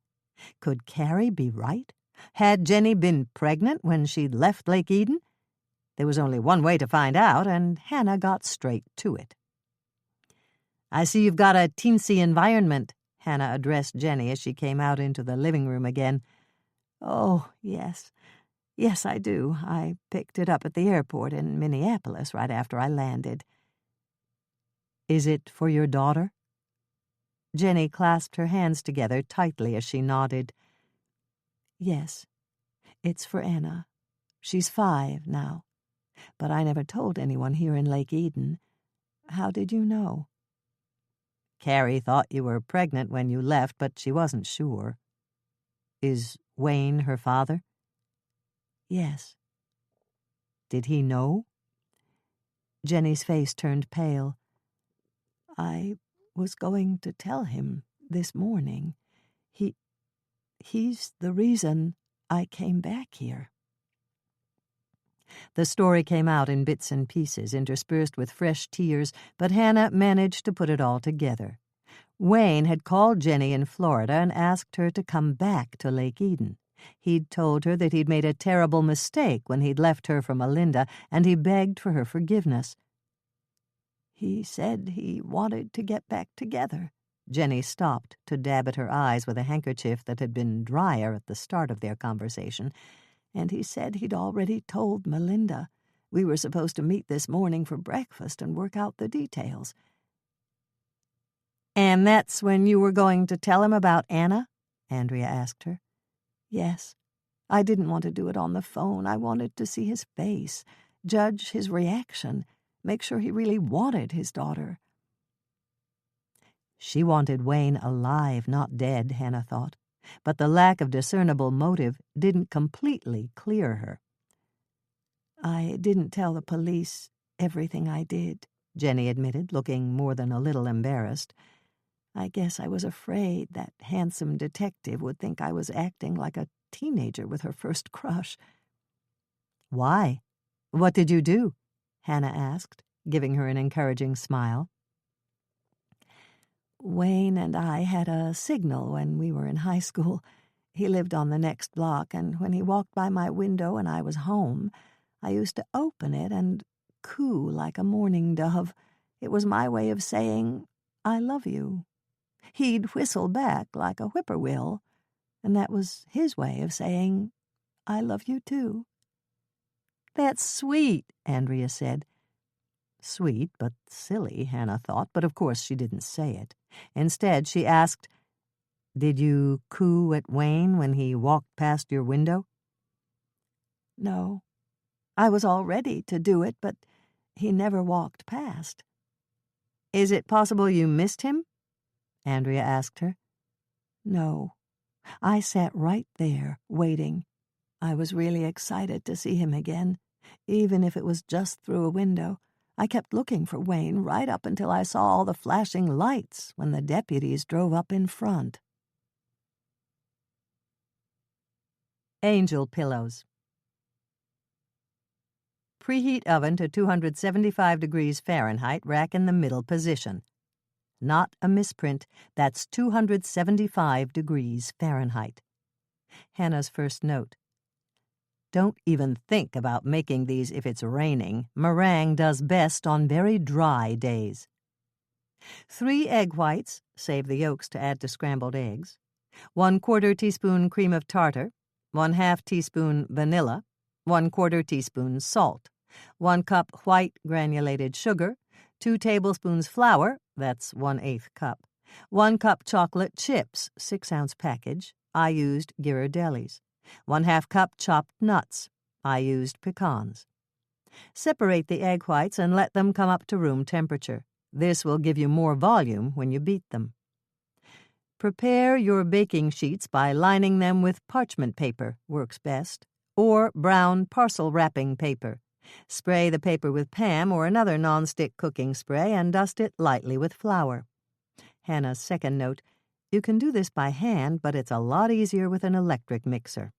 Could Carrie be right? Had Jenny been pregnant when she'd left Lake Eden? There was only one way to find out, and Hannah got straight to it. "I see you've got a teensy environment," Hannah addressed Jenny as she came out into the living room again. "Oh, yes. Yes, I do. I picked it up at the airport in Minneapolis right after I landed." "Is it for your daughter?" Jenny clasped her hands together tightly as she nodded. "Yes, it's for Anna. She's 5 now. But I never told anyone here in Lake Eden. How did you know?" "Carrie thought you were pregnant when you left, but she wasn't sure. Is Wayne her father?" "Yes." "Did he know?" Jenny's face turned pale. "I was going to tell him this morning. He's the reason I came back here." The story came out in bits and pieces, interspersed with fresh tears, but Hannah managed to put it all together. Wayne had called Jenny in Florida and asked her to come back to Lake Eden. He'd told her that he'd made a terrible mistake when he'd left her for Melinda, and he begged for her forgiveness. "He said he wanted to get back together," Jenny stopped to dab at her eyes with a handkerchief that had been drier at the start of their conversation. "And he said he'd already told Melinda. We were supposed to meet this morning for breakfast and work out the details." "And that's when you were going to tell him about Anna?" Andrea asked her. "Yes. I didn't want to do it on the phone. I wanted to see his face, judge his reaction, make sure he really wanted his daughter." She wanted Wayne alive, not dead, Hannah thought, but the lack of discernible motive didn't completely clear her. "I didn't tell the police everything I did," Jenny admitted, looking more than a little embarrassed. "I guess I was afraid that handsome detective would think I was acting like a teenager with her first crush." "Why? What did you do?" Hannah asked, giving her an encouraging smile. "Wayne and I had a signal when we were in high school. He lived on the next block, and when he walked by my window and I was home, I used to open it and coo like a mourning dove. It was my way of saying, 'I love you.' He'd whistle back like a whippoorwill, and that was his way of saying, 'I love you too.'" "That's sweet," Andrea said. Sweet, but silly, Hannah thought, but of course she didn't say it. Instead, she asked, "Did you coo at Wayne when he walked past your window?" "No. I was all ready to do it, but he never walked past." "Is it possible you missed him?" Andrea asked her. "No. I sat right there, waiting. I was really excited to see him again, even if it was just through a window. I kept looking for Wayne right up until I saw all the flashing lights when the deputies drove up in front." Angel pillows. Preheat oven to 275 degrees Fahrenheit, rack in the middle position. Not a misprint, that's 275 degrees Fahrenheit. Hannah's first note. Don't even think about making these if it's raining. Meringue does best on very dry days. 3 egg whites, save the yolks to add to scrambled eggs. 1/4 teaspoon cream of tartar. 1/2 teaspoon vanilla. 1/4 teaspoon salt. 1 cup white granulated sugar. 2 tablespoons flour, that's 1/8 cup. 1 cup chocolate chips, 6-ounce package. I used Ghirardelli's. 1/2 cup chopped nuts. I used pecans. Separate the egg whites and let them come up to room temperature. This will give you more volume when you beat them. Prepare your baking sheets by lining them with parchment paper, works best, or brown parcel wrapping paper. Spray the paper with Pam or another nonstick cooking spray and dust it lightly with flour. Hannah's second note. You can do this by hand, but it's a lot easier with an electric mixer.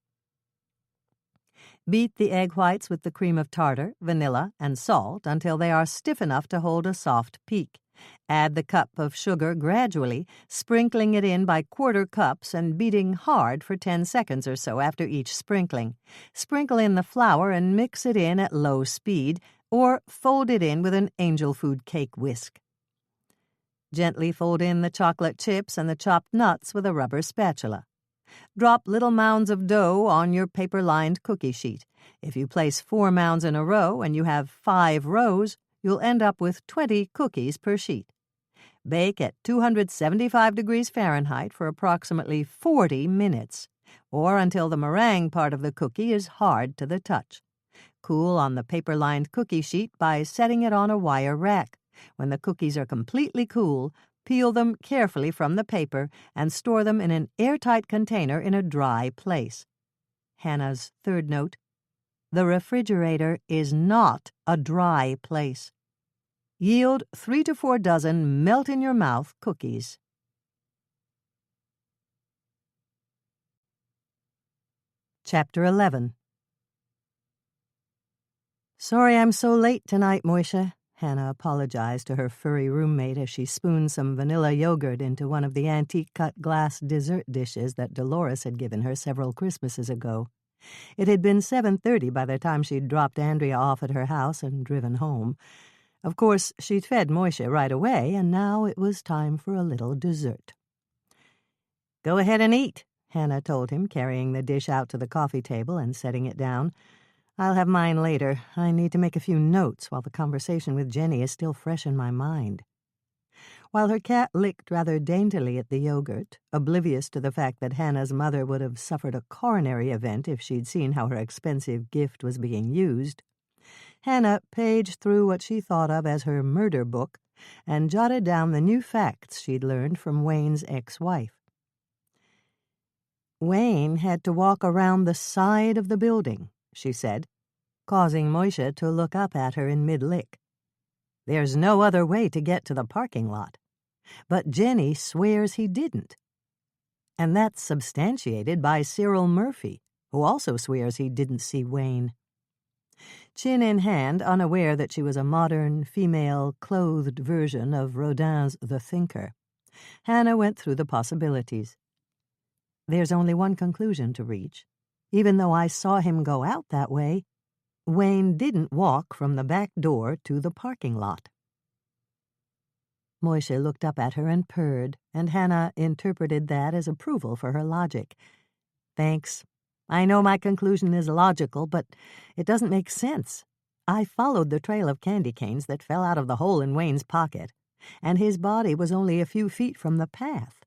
Beat the egg whites with the cream of tartar, vanilla, and salt until they are stiff enough to hold a soft peak. Add the cup of sugar gradually, sprinkling it in by quarter cups and beating hard for 10 seconds or so after each sprinkling. Sprinkle in the flour and mix it in at low speed, or fold it in with an angel food cake whisk. Gently fold in the chocolate chips and the chopped nuts with a rubber spatula. Drop little mounds of dough on your paper-lined cookie sheet. If you place 4 mounds in a row and you have 5 rows, you'll end up with 20 cookies per sheet. Bake at 275 degrees Fahrenheit for approximately 40 minutes, or until the meringue part of the cookie is hard to the touch. Cool on the paper-lined cookie sheet by setting it on a wire rack. When the cookies are completely cool, peel them carefully from the paper and store them in an airtight container in a dry place. Hannah's third note. The refrigerator is not a dry place. Yield 3 to 4 dozen melt-in-your-mouth cookies. Chapter 11. "Sorry I'm so late tonight, Moisha," Hannah apologized to her furry roommate as she spooned some vanilla yogurt into one of the antique-cut glass dessert dishes that Dolores had given her several Christmases ago. It had been 7:30 by the time she'd dropped Andrea off at her house and driven home. Of course, she'd fed Moishe right away, and now it was time for a little dessert. "Go ahead and eat," Hannah told him, carrying the dish out to the coffee table and setting it down. "I'll have mine later. I need to make a few notes while the conversation with Jenny is still fresh in my mind." While her cat licked rather daintily at the yogurt, oblivious to the fact that Hannah's mother would have suffered a coronary event if she'd seen how her expensive gift was being used, Hannah paged through what she thought of as her murder book and jotted down the new facts she'd learned from Wayne's ex-wife. "Wayne had to walk around the side of the building," she said, causing Moishe to look up at her in mid-lick. "There's no other way to get to the parking lot. But Jenny swears he didn't. And that's substantiated by Cyril Murphy, who also swears he didn't see Wayne." Chin in hand, unaware that she was a modern, female, clothed version of Rodin's The Thinker, Hannah went through the possibilities. "There's only one conclusion to reach. Even though I saw him go out that way, Wayne didn't walk from the back door to the parking lot." Moishe looked up at her and purred, and Hannah interpreted that as approval for her logic. "Thanks. I know my conclusion is logical, but it doesn't make sense. I followed the trail of candy canes that fell out of the hole in Wayne's pocket, and his body was only a few feet from the path.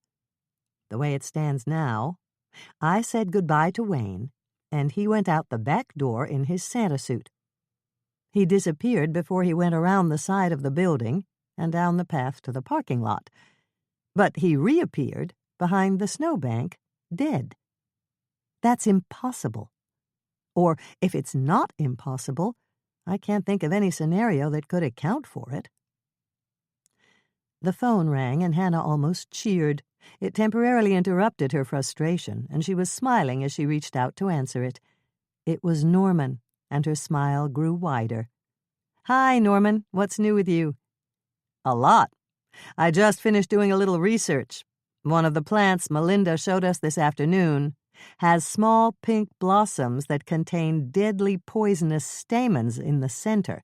The way it stands now, I said goodbye to Wayne, and he went out the back door in his Santa suit. He disappeared before he went around the side of the building and down the path to the parking lot. But he reappeared behind the snowbank, dead. That's impossible. Or if it's not impossible, I can't think of any scenario that could account for it." The phone rang, and Hannah almost cheered. It temporarily interrupted her frustration, and she was smiling as she reached out to answer it. It was Norman, and her smile grew wider. "Hi, Norman. What's new with you?" "A lot. I just finished doing a little research. One of the plants Melinda showed us this afternoon has small pink blossoms that contain deadly poisonous stamens in the center."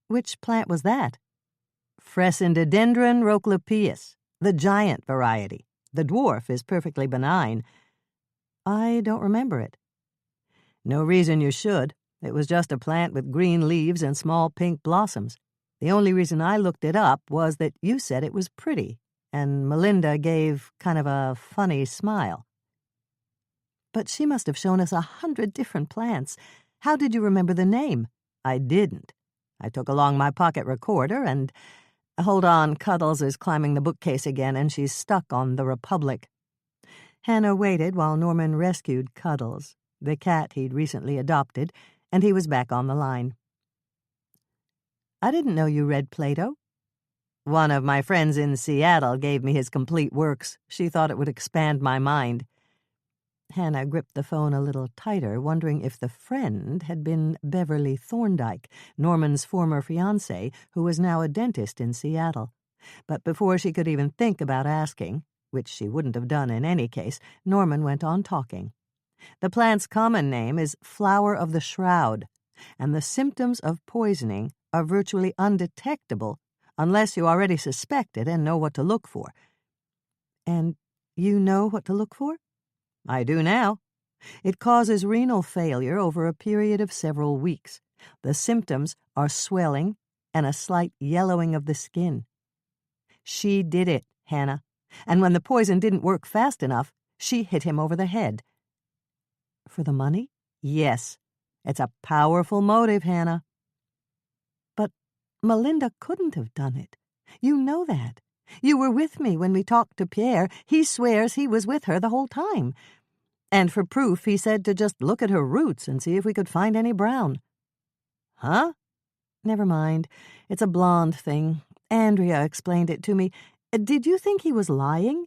"Which plant was that?" "Frescendodendron roclopeus, the giant variety. The dwarf is perfectly benign." "I don't remember it." "No reason you should. It was just a plant with green leaves and small pink blossoms. The only reason I looked it up was that you said it was pretty, and Melinda gave kind of a funny smile." "But she must have shown us 100 different plants. How did you remember the name?" "I didn't. I took along my pocket recorder and— Hold on, Cuddles is climbing the bookcase again, and she's stuck on the Republic." Hannah waited while Norman rescued Cuddles, the cat he'd recently adopted, and he was back on the line. "I didn't know you read Plato." "One of my friends in Seattle gave me his complete works. She thought it would expand my mind." Hannah gripped the phone a little tighter, wondering if the friend had been Beverly Thorndyke, Norman's former fiancé, who was now a dentist in Seattle. But before she could even think about asking, which she wouldn't have done in any case, Norman went on talking. "The plant's common name is flower of the shroud, and the symptoms of poisoning are virtually undetectable unless you already suspect it and know what to look for." "And you know what to look for?" "I do now. It causes renal failure over a period of several weeks. The symptoms are swelling and a slight yellowing of the skin. She did it, Hannah, and when the poison didn't work fast enough, she hit him over the head." "For the money?" "Yes. It's a powerful motive, Hannah." "But Melinda couldn't have done it. You know that. You were with me when we talked to Pierre. He swears he was with her the whole time. And for proof, he said to just look at her roots and see if we could find any brown." "Huh?" "Never mind. It's a blonde thing. Andrea explained it to me. Did you think he was lying?"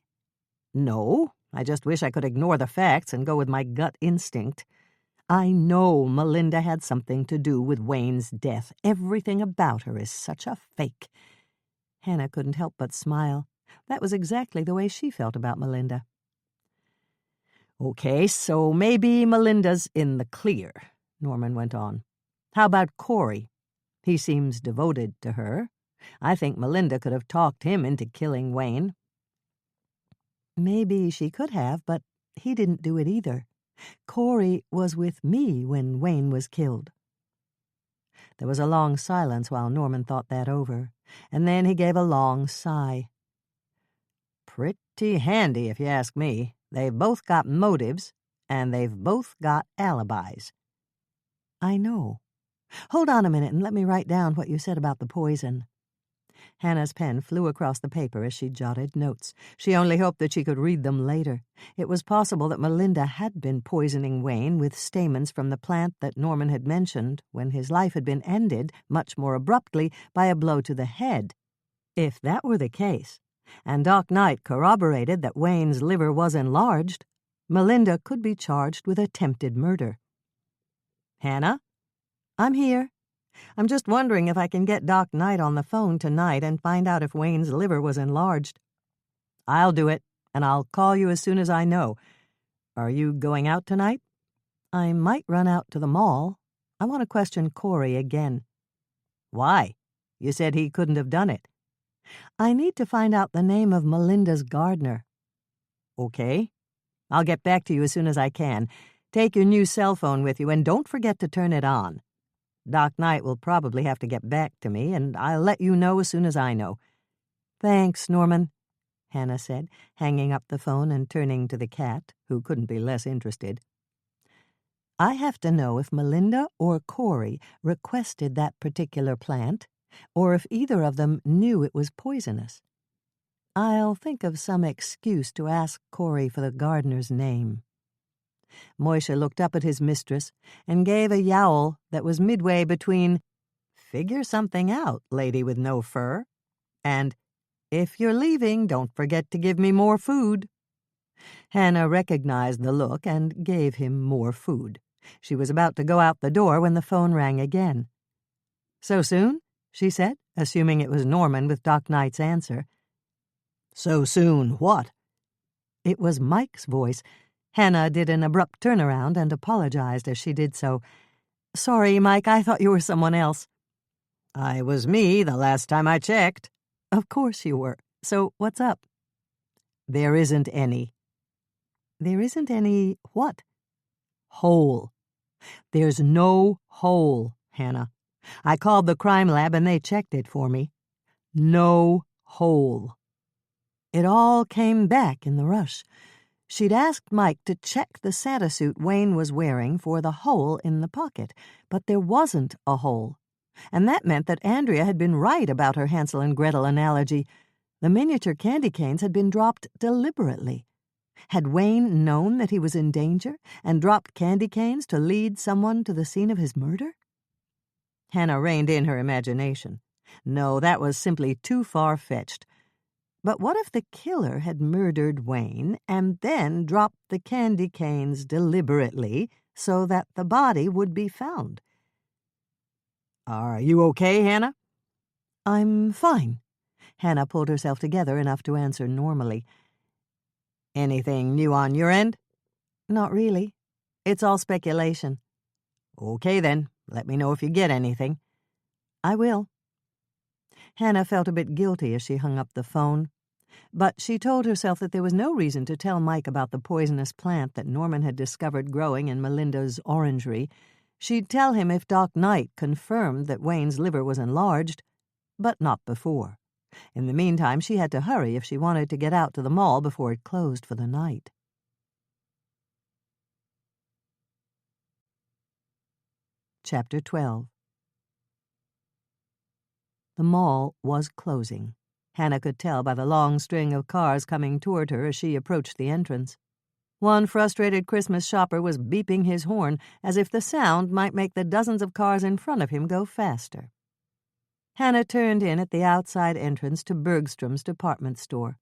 "No. I just wish I could ignore the facts and go with my gut instinct. I know Melinda had something to do with Wayne's death. Everything about her is such a fake." Hannah couldn't help but smile. That was exactly the way she felt about Melinda. "Okay, so maybe Melinda's in the clear," Norman went on. "How about Corey? He seems devoted to her. I think Melinda could have talked him into killing Wayne." "Maybe she could have, but he didn't do it either. Corey was with me when Wayne was killed." There was a long silence while Norman thought that over, and then he gave a long sigh. "Pretty handy, if you ask me. They've both got motives, and they've both got alibis." "I know. Hold on a minute and let me write down what you said about the poison." Hannah's pen flew across the paper as she jotted notes. She only hoped that she could read them later. It was possible that Melinda had been poisoning Wayne with stamens from the plant that Norman had mentioned when his life had been ended, much more abruptly, by a blow to the head. If that were the case, and Doc Knight corroborated that Wayne's liver was enlarged, Melinda could be charged with attempted murder. "Hannah? "I'm here." I'm just wondering if I can get Doc Knight on the phone tonight and find out if Wayne's liver was enlarged." "I'll do it, and I'll call you as soon as I know. Are you going out tonight?" "I might run out to the mall. I want to question Corey again." "Why? You said he couldn't have done it." "I need to find out the name of Melinda's gardener." "Okay. I'll get back to you as soon as I can. Take your new cell phone with you, and don't forget to turn it on. Doc Knight will probably have to get back to me, and I'll let you know as soon as I know." "Thanks, Norman," Hannah said, hanging up the phone and turning to the cat, who couldn't be less interested. "I have to know if Melinda or Corey requested that particular plant, or if either of them knew it was poisonous. I'll think of some excuse to ask Corey for the gardener's name." Moishe looked up at his mistress and gave a yowl that was midway between "Figure something out, lady with no fur," and "If you're leaving, don't forget to give me more food." Hannah recognized the look and gave him more food. She was about to go out the door when the phone rang again. "So soon?" she said, assuming it was Norman with Doc Knight's answer. "So soon what?" It was Mike's voice. Hannah did an abrupt turnaround and apologized as she did so. "Sorry, Mike, I thought you were someone else." "I was me the last time I checked." "Of course you were. So what's up?" "There isn't any." "There isn't any what?" "Hole. There's no hole, Hannah. I called the crime lab and they checked it for me. No hole." It all came back in the rush. She'd asked Mike to check the Santa suit Wayne was wearing for the hole in the pocket, but there wasn't a hole. And that meant that Andrea had been right about her Hansel and Gretel analogy. The miniature candy canes had been dropped deliberately. Had Wayne known that he was in danger and dropped candy canes to lead someone to the scene of his murder? Hannah reined in her imagination. No, that was simply too far-fetched. But what if the killer had murdered Wayne and then dropped the candy canes deliberately so that the body would be found? "Are you okay, Hannah?" "I'm fine." Hannah pulled herself together enough to answer normally. "Anything new on your end?" "Not really. It's all speculation." "Okay, then. Let me know if you get anything." "I will." Hannah felt a bit guilty as she hung up the phone, but she told herself that there was no reason to tell Mike about the poisonous plant that Norman had discovered growing in Melinda's orangery. She'd tell him if Doc Knight confirmed that Wayne's liver was enlarged, but not before. In the meantime, she had to hurry if she wanted to get out to the mall before it closed for the night. Chapter 12. The mall was closing. Hannah could tell by the long string of cars coming toward her as she approached the entrance. One frustrated Christmas shopper was beeping his horn as if the sound might make the dozens of cars in front of him go faster. Hannah turned in at the outside entrance to Bergstrom's department store.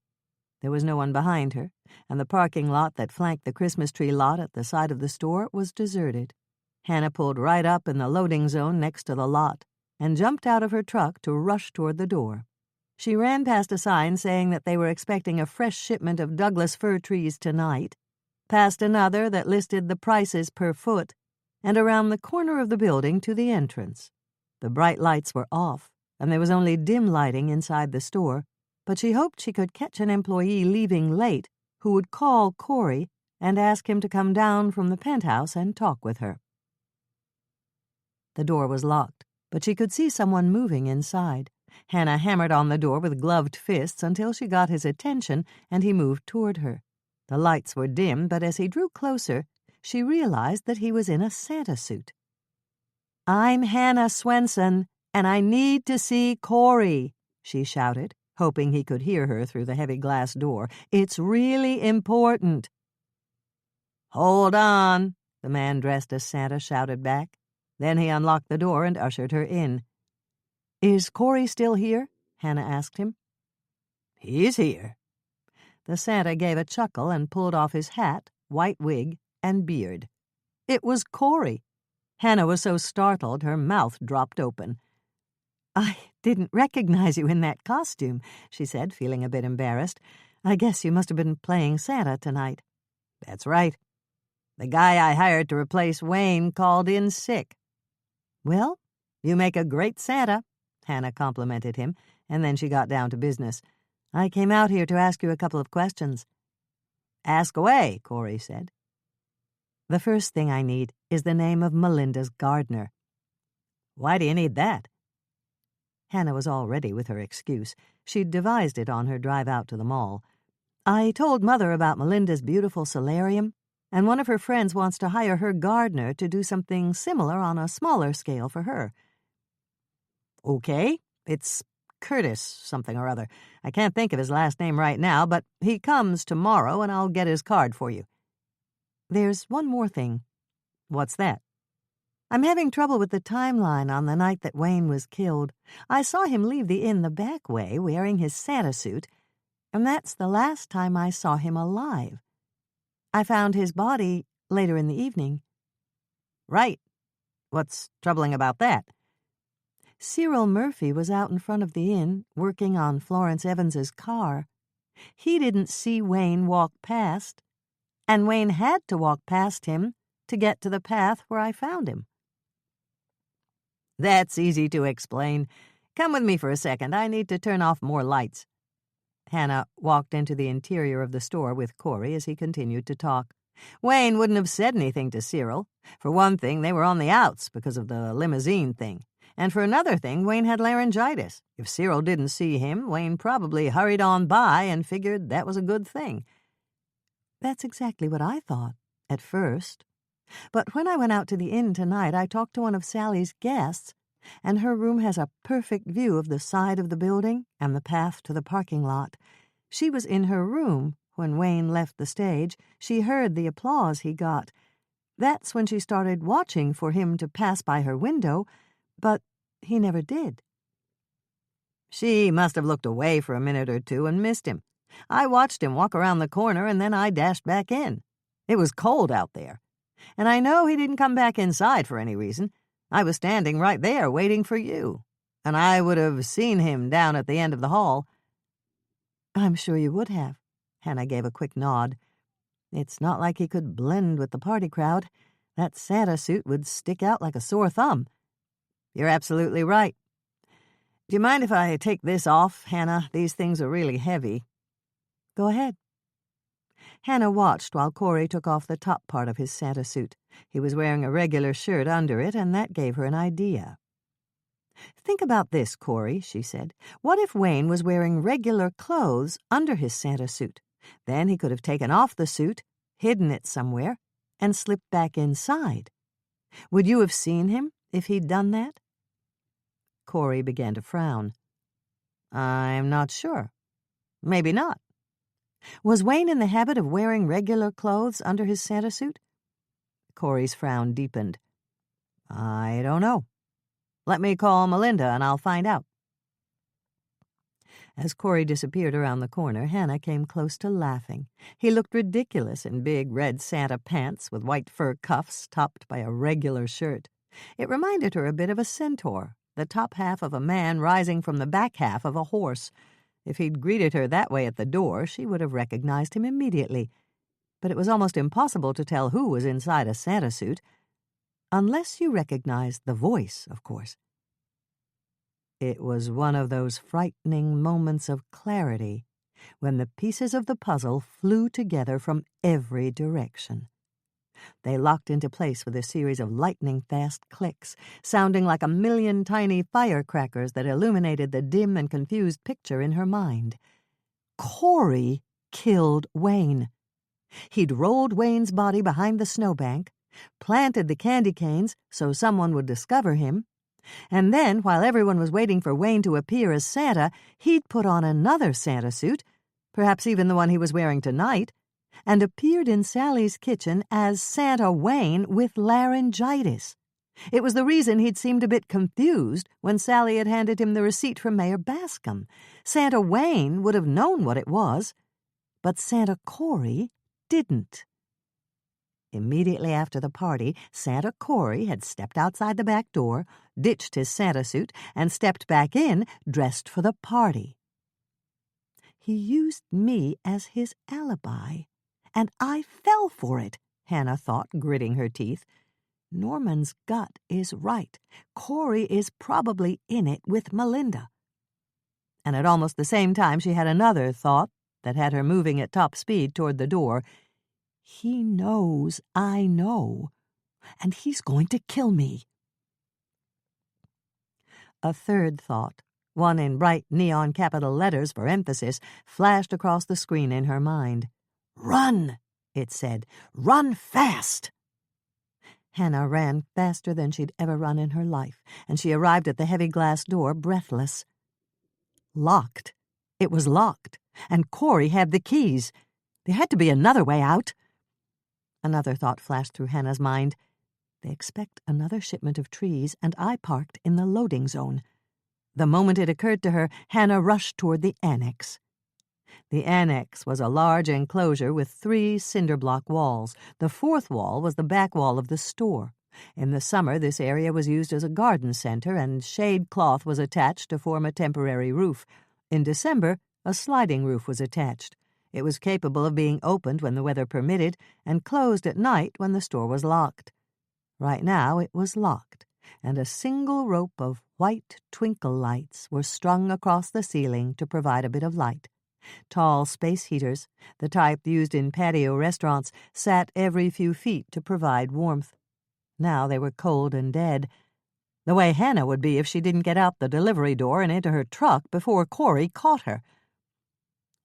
There was no one behind her, and the parking lot that flanked the Christmas tree lot at the side of the store was deserted. Hannah pulled right up in the loading zone next to the lot and jumped out of her truck to rush toward the door. She ran past a sign saying that they were expecting a fresh shipment of Douglas fir trees tonight, past another that listed the prices per foot, and around the corner of the building to the entrance. The bright lights were off, and there was only dim lighting inside the store, but she hoped she could catch an employee leaving late who would call Corey and ask him to come down from the penthouse and talk with her. The door was locked, but she could see someone moving inside. Hannah hammered on the door with gloved fists until she got his attention, and he moved toward her. The lights were dim, but as he drew closer, she realized that he was in a Santa suit. "I'm Hannah Swensen, and I need to see Corey," she shouted, hoping he could hear her through the heavy glass door. "It's really important." "Hold on," the man dressed as Santa shouted back. Then he unlocked the door and ushered her in. "Is Corey still here?" Hannah asked him. "He's here." The Santa gave a chuckle and pulled off his hat, white wig, and beard. It was Corey. Hannah was so startled her mouth dropped open. "I didn't recognize you in that costume," she said, feeling a bit embarrassed. "I guess you must have been playing Santa tonight." "That's right. The guy I hired to replace Wayne called in sick." "Well, you make a great Santa," Hannah complimented him, and then she got down to business. "I came out here to ask you a couple of questions." "Ask away," Corey said. "The first thing I need is the name of Melinda's gardener." "Why do you need that?" Hannah was all ready with her excuse. She'd devised it on her drive out to the mall. "I told Mother about Melinda's beautiful solarium, and one of her friends wants to hire her gardener to do something similar on a smaller scale for her." "Okay, it's Curtis something or other. I can't think of his last name right now, but he comes tomorrow, and I'll get his card for you." "There's one more thing." "What's that?" "I'm having trouble with the timeline on the night that Wayne was killed. I saw him leave the inn the back way wearing his Santa suit, and that's the last time I saw him alive. I found his body later in the evening." "Right. What's troubling about that?" "Cyril Murphy was out in front of the inn working on Florence Evans's car. He didn't see Wayne walk past, and Wayne had to walk past him to get to the path where I found him." "That's easy to explain. Come with me for a second. I need to turn off more lights." Hannah walked into the interior of the store with Corey as he continued to talk. Wayne wouldn't have said anything to Cyril. For one thing, they were on the outs because of the limousine thing. And for another thing, Wayne had laryngitis. If Cyril didn't see him, Wayne probably hurried on by and figured that was a good thing. "That's exactly what I thought, at first. But when I went out to the inn tonight, I talked to one of Sally's guests, and her room has a perfect view of the side of the building and the path to the parking lot. She was in her room when Wayne left the stage. She heard the applause he got. That's when she started watching for him to pass by her window, but he never did." "She must have looked away for a minute or two and missed him. I watched him walk around the corner, and then I dashed back in. It was cold out there. And I know he didn't come back inside for any reason. I was standing right there waiting for you, and I would have seen him down at the end of the hall." "I'm sure you would have." Hannah gave a quick nod. "It's not like he could blend with the party crowd. That Santa suit would stick out like a sore thumb." "You're absolutely right. Do you mind if I take this off, Hannah? These things are really heavy." "Go ahead." Hannah watched while Corey took off the top part of his Santa suit. He was wearing a regular shirt under it, and that gave her an idea. "Think about this, Corey," she said. "What if Wayne was wearing regular clothes under his Santa suit? Then he could have taken off the suit, hidden it somewhere, and slipped back inside. Would you have seen him if he'd done that?" Corey began to frown. "I'm not sure. Maybe not." "Was Wayne in the habit of wearing regular clothes under his Santa suit?" Corey's frown deepened. "I don't know. Let me call Melinda and I'll find out." As Corey disappeared around the corner, Hannah came close to laughing. He looked ridiculous in big red Santa pants with white fur cuffs topped by a regular shirt. It reminded her a bit of a centaur, the top half of a man rising from the back half of a horse. If he'd greeted her that way at the door, she would have recognized him immediately. But it was almost impossible to tell who was inside a Santa suit. Unless you recognized the voice, of course. It was one of those frightening moments of clarity when the pieces of the puzzle flew together from every direction. They locked into place with a series of lightning-fast clicks, sounding like a million tiny firecrackers that illuminated the dim and confused picture in her mind. Corey killed Wayne. He'd rolled Wayne's body behind the snowbank, planted the candy canes so someone would discover him, and then, while everyone was waiting for Wayne to appear as Santa, he'd put on another Santa suit, perhaps even the one he was wearing tonight, and appeared in Sally's kitchen as Santa Wayne with laryngitis. It was the reason he'd seemed a bit confused when Sally had handed him the receipt from Mayor Bascom. Santa Wayne would have known what it was, but Santa Corey didn't. Immediately after the party, Santa Corey had stepped outside the back door, ditched his Santa suit, and stepped back in, dressed for the party. He used me as his alibi, and I fell for it, Hannah thought, gritting her teeth. Norman's gut is right. Corey is probably in it with Melinda. And at almost the same time she had another thought that had her moving at top speed toward the door. He knows I know, and he's going to kill me. A third thought, one in bright neon capital letters for emphasis, flashed across the screen in her mind. "Run," it said. "Run fast." Hannah ran faster than she'd ever run in her life, and she arrived at the heavy glass door breathless. Locked. It was locked, and Corey had the keys. There had to be another way out. Another thought flashed through Hannah's mind. They expect another shipment of trees, and I parked in the loading zone. The moment it occurred to her, Hannah rushed toward the annex. The annex was a large enclosure with 3 cinder-block walls. The 4th wall was the back wall of the store. In the summer, this area was used as a garden center, and shade cloth was attached to form a temporary roof. In December, a sliding roof was attached. It was capable of being opened when the weather permitted and closed at night when the store was locked. Right now it was locked, and a single rope of white twinkle lights were strung across the ceiling to provide a bit of light. Tall space heaters, the type used in patio restaurants, sat every few feet to provide warmth. Now they were cold and dead, the way Hannah would be if she didn't get out the delivery door and into her truck before Corey caught her.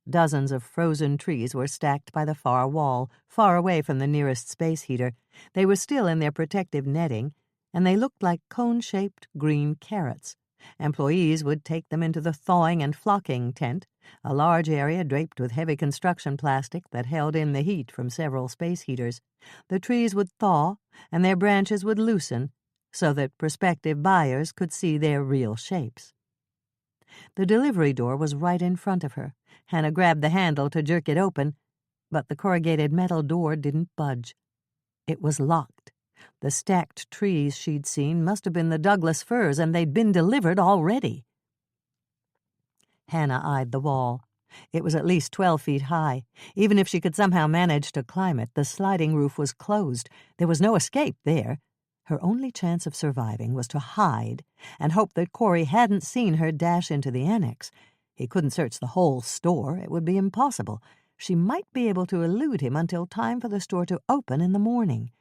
Dozens of frozen trees were stacked by the far wall, far away from the nearest space heater. They were still in their protective netting, and they looked like cone-shaped green carrots. Employees would take them into the thawing and flocking tent, a large area draped with heavy construction plastic that held in the heat from several space heaters. The trees would thaw, and their branches would loosen, so that prospective buyers could see their real shapes. The delivery door was right in front of her. Hannah grabbed the handle to jerk it open, but the corrugated metal door didn't budge. It was locked. The stacked trees she'd seen must have been the Douglas firs, and they'd been delivered already. Hannah eyed the wall. It was at least 12 feet high. Even if she could somehow manage to climb it, the sliding roof was closed. There was no escape there. Her only chance of surviving was to hide and hope that Corey hadn't seen her dash into the annex. He couldn't search the whole store. It would be impossible. She might be able to elude him until time for the store to open in the morning.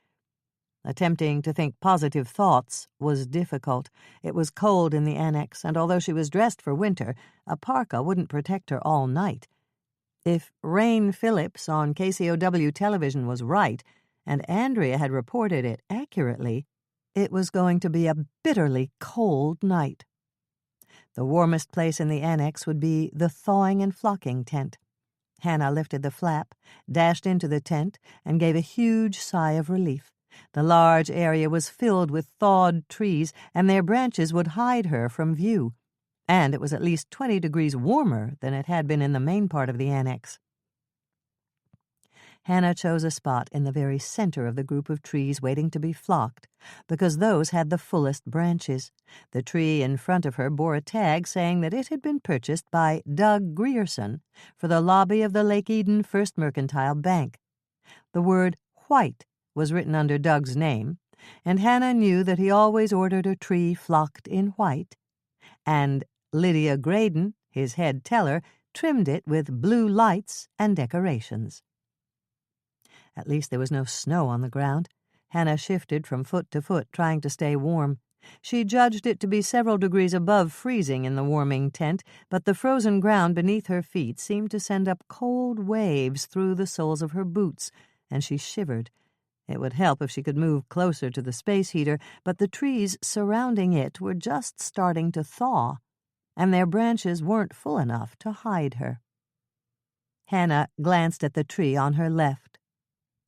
Attempting to think positive thoughts was difficult. It was cold in the annex, and although she was dressed for winter, a parka wouldn't protect her all night. If Rain Phillips on KCOW television was right, and Andrea had reported it accurately, it was going to be a bitterly cold night. The warmest place in the annex would be the thawing and flocking tent. Hannah lifted the flap, dashed into the tent, and gave a huge sigh of relief. The large area was filled with thawed trees, and their branches would hide her from view. And it was at least 20 degrees warmer than it had been in the main part of the annex. Hannah chose a spot in the very center of the group of trees waiting to be flocked, because those had the fullest branches. The tree in front of her bore a tag saying that it had been purchased by Doug Grierson for the lobby of the Lake Eden First Mercantile Bank. The word white was written under Doug's name, and Hannah knew that he always ordered a tree flocked in white, and Lydia Graydon, his head teller, trimmed it with blue lights and decorations. At least there was no snow on the ground. Hannah shifted from foot to foot, trying to stay warm. She judged it to be several degrees above freezing in the warming tent, but the frozen ground beneath her feet seemed to send up cold waves through the soles of her boots, and she shivered. It would help if she could move closer to the space heater, but the trees surrounding it were just starting to thaw, and their branches weren't full enough to hide her. Hannah glanced at the tree on her left.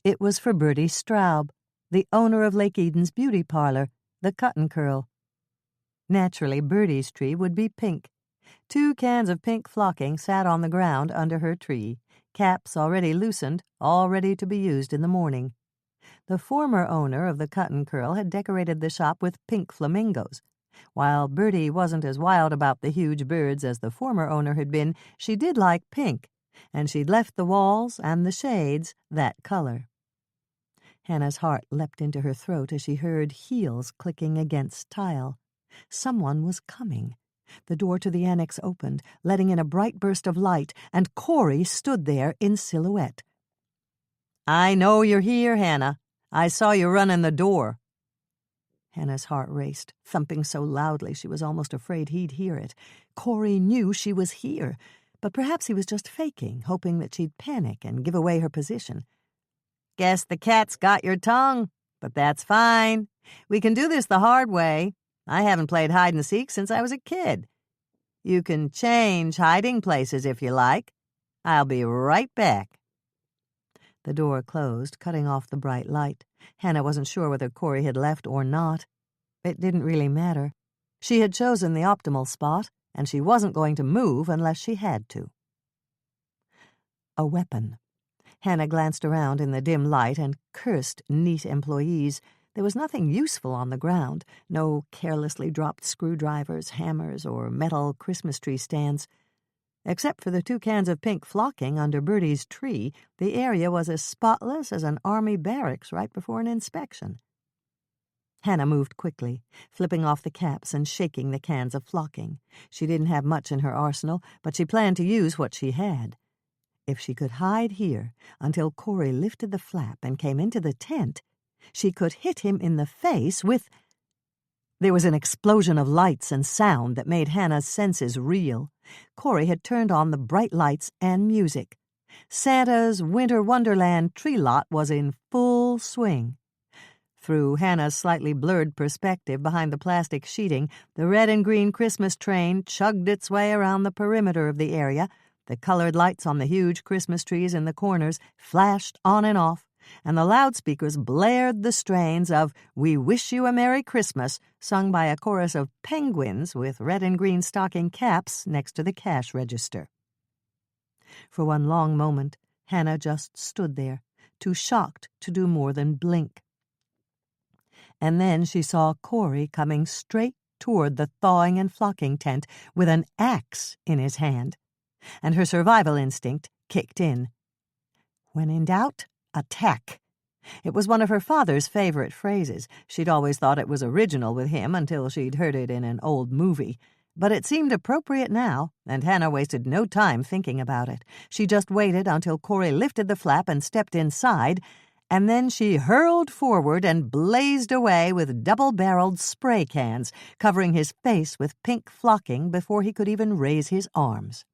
It was for Bertie Straub, the owner of Lake Eden's beauty parlor, the Cut and Curl. Naturally, Bertie's tree would be pink. 2 cans of pink flocking sat on the ground under her tree, caps already loosened, all ready to be used in the morning. The former owner of the Cut and Curl had decorated the shop with pink flamingos. While Bertie wasn't as wild about the huge birds as the former owner had been, she did like pink, and she'd left the walls and the shades that color. Hannah's heart leapt into her throat as she heard heels clicking against tile. Someone was coming. The door to the annex opened, letting in a bright burst of light, and Corey stood there in silhouette. "I know you're here, Hannah. I saw you run in the door." Hannah's heart raced, thumping so loudly she was almost afraid he'd hear it. Corey knew she was here, but perhaps he was just faking, hoping that she'd panic and give away her position. "Guess the cat's got your tongue, but that's fine. We can do this the hard way. I haven't played hide-and-seek since I was a kid. You can change hiding places if you like. I'll be right back." The door closed, cutting off the bright light. Hannah wasn't sure whether Corey had left or not. It didn't really matter. She had chosen the optimal spot, and she wasn't going to move unless she had to. A weapon. Hannah glanced around in the dim light and cursed neat employees. There was nothing useful on the ground, no carelessly dropped screwdrivers, hammers, or metal Christmas tree stands. Except for the 2 cans of pink flocking under Bertie's tree, the area was as spotless as an army barracks right before an inspection. Hannah moved quickly, flipping off the caps and shaking the cans of flocking. She didn't have much in her arsenal, but she planned to use what she had. If she could hide here until Corey lifted the flap and came into the tent, she could hit him in the face with... There was an explosion of lights and sound that made Hannah's senses reel. Corey had turned on the bright lights and music. Santa's Winter Wonderland tree lot was in full swing. Through Hannah's slightly blurred perspective behind the plastic sheeting, the red and green Christmas train chugged its way around the perimeter of the area. The colored lights on the huge Christmas trees in the corners flashed on and off, and the loudspeakers blared the strains of "We Wish You a Merry Christmas," sung by a chorus of penguins with red and green stocking caps next to the cash register. For one long moment, Hannah just stood there, too shocked to do more than blink. And then she saw Corey coming straight toward the thawing and flocking tent with an axe in his hand, and her survival instinct kicked in. When in doubt, attack. It was one of her father's favorite phrases. She'd always thought it was original with him until she'd heard it in an old movie. But it seemed appropriate now, and Hannah wasted no time thinking about it. She just waited until Corey lifted the flap and stepped inside, and then she hurled forward and blazed away with double-barreled spray cans, covering his face with pink flocking before he could even raise his arms.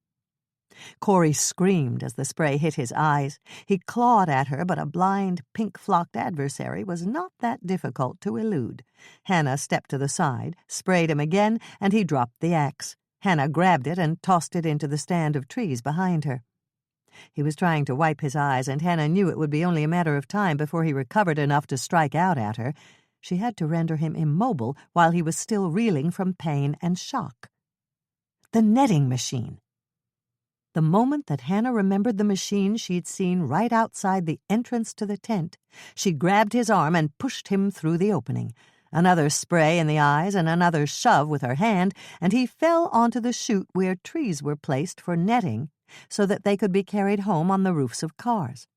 Corey screamed as the spray hit his eyes. He clawed at her, but a blind, pink-flocked adversary was not that difficult to elude. Hannah stepped to the side, sprayed him again, and he dropped the axe. Hannah grabbed it and tossed it into the stand of trees behind her. He was trying to wipe his eyes, and Hannah knew it would be only a matter of time before he recovered enough to strike out at her. She had to render him immobile while he was still reeling from pain and shock. The netting machine. The moment that Hannah remembered the machine she'd seen right outside the entrance to the tent, she grabbed his arm and pushed him through the opening. Another spray in the eyes and another shove with her hand, and he fell onto the chute where trees were placed for netting so that they could be carried home on the roofs of cars.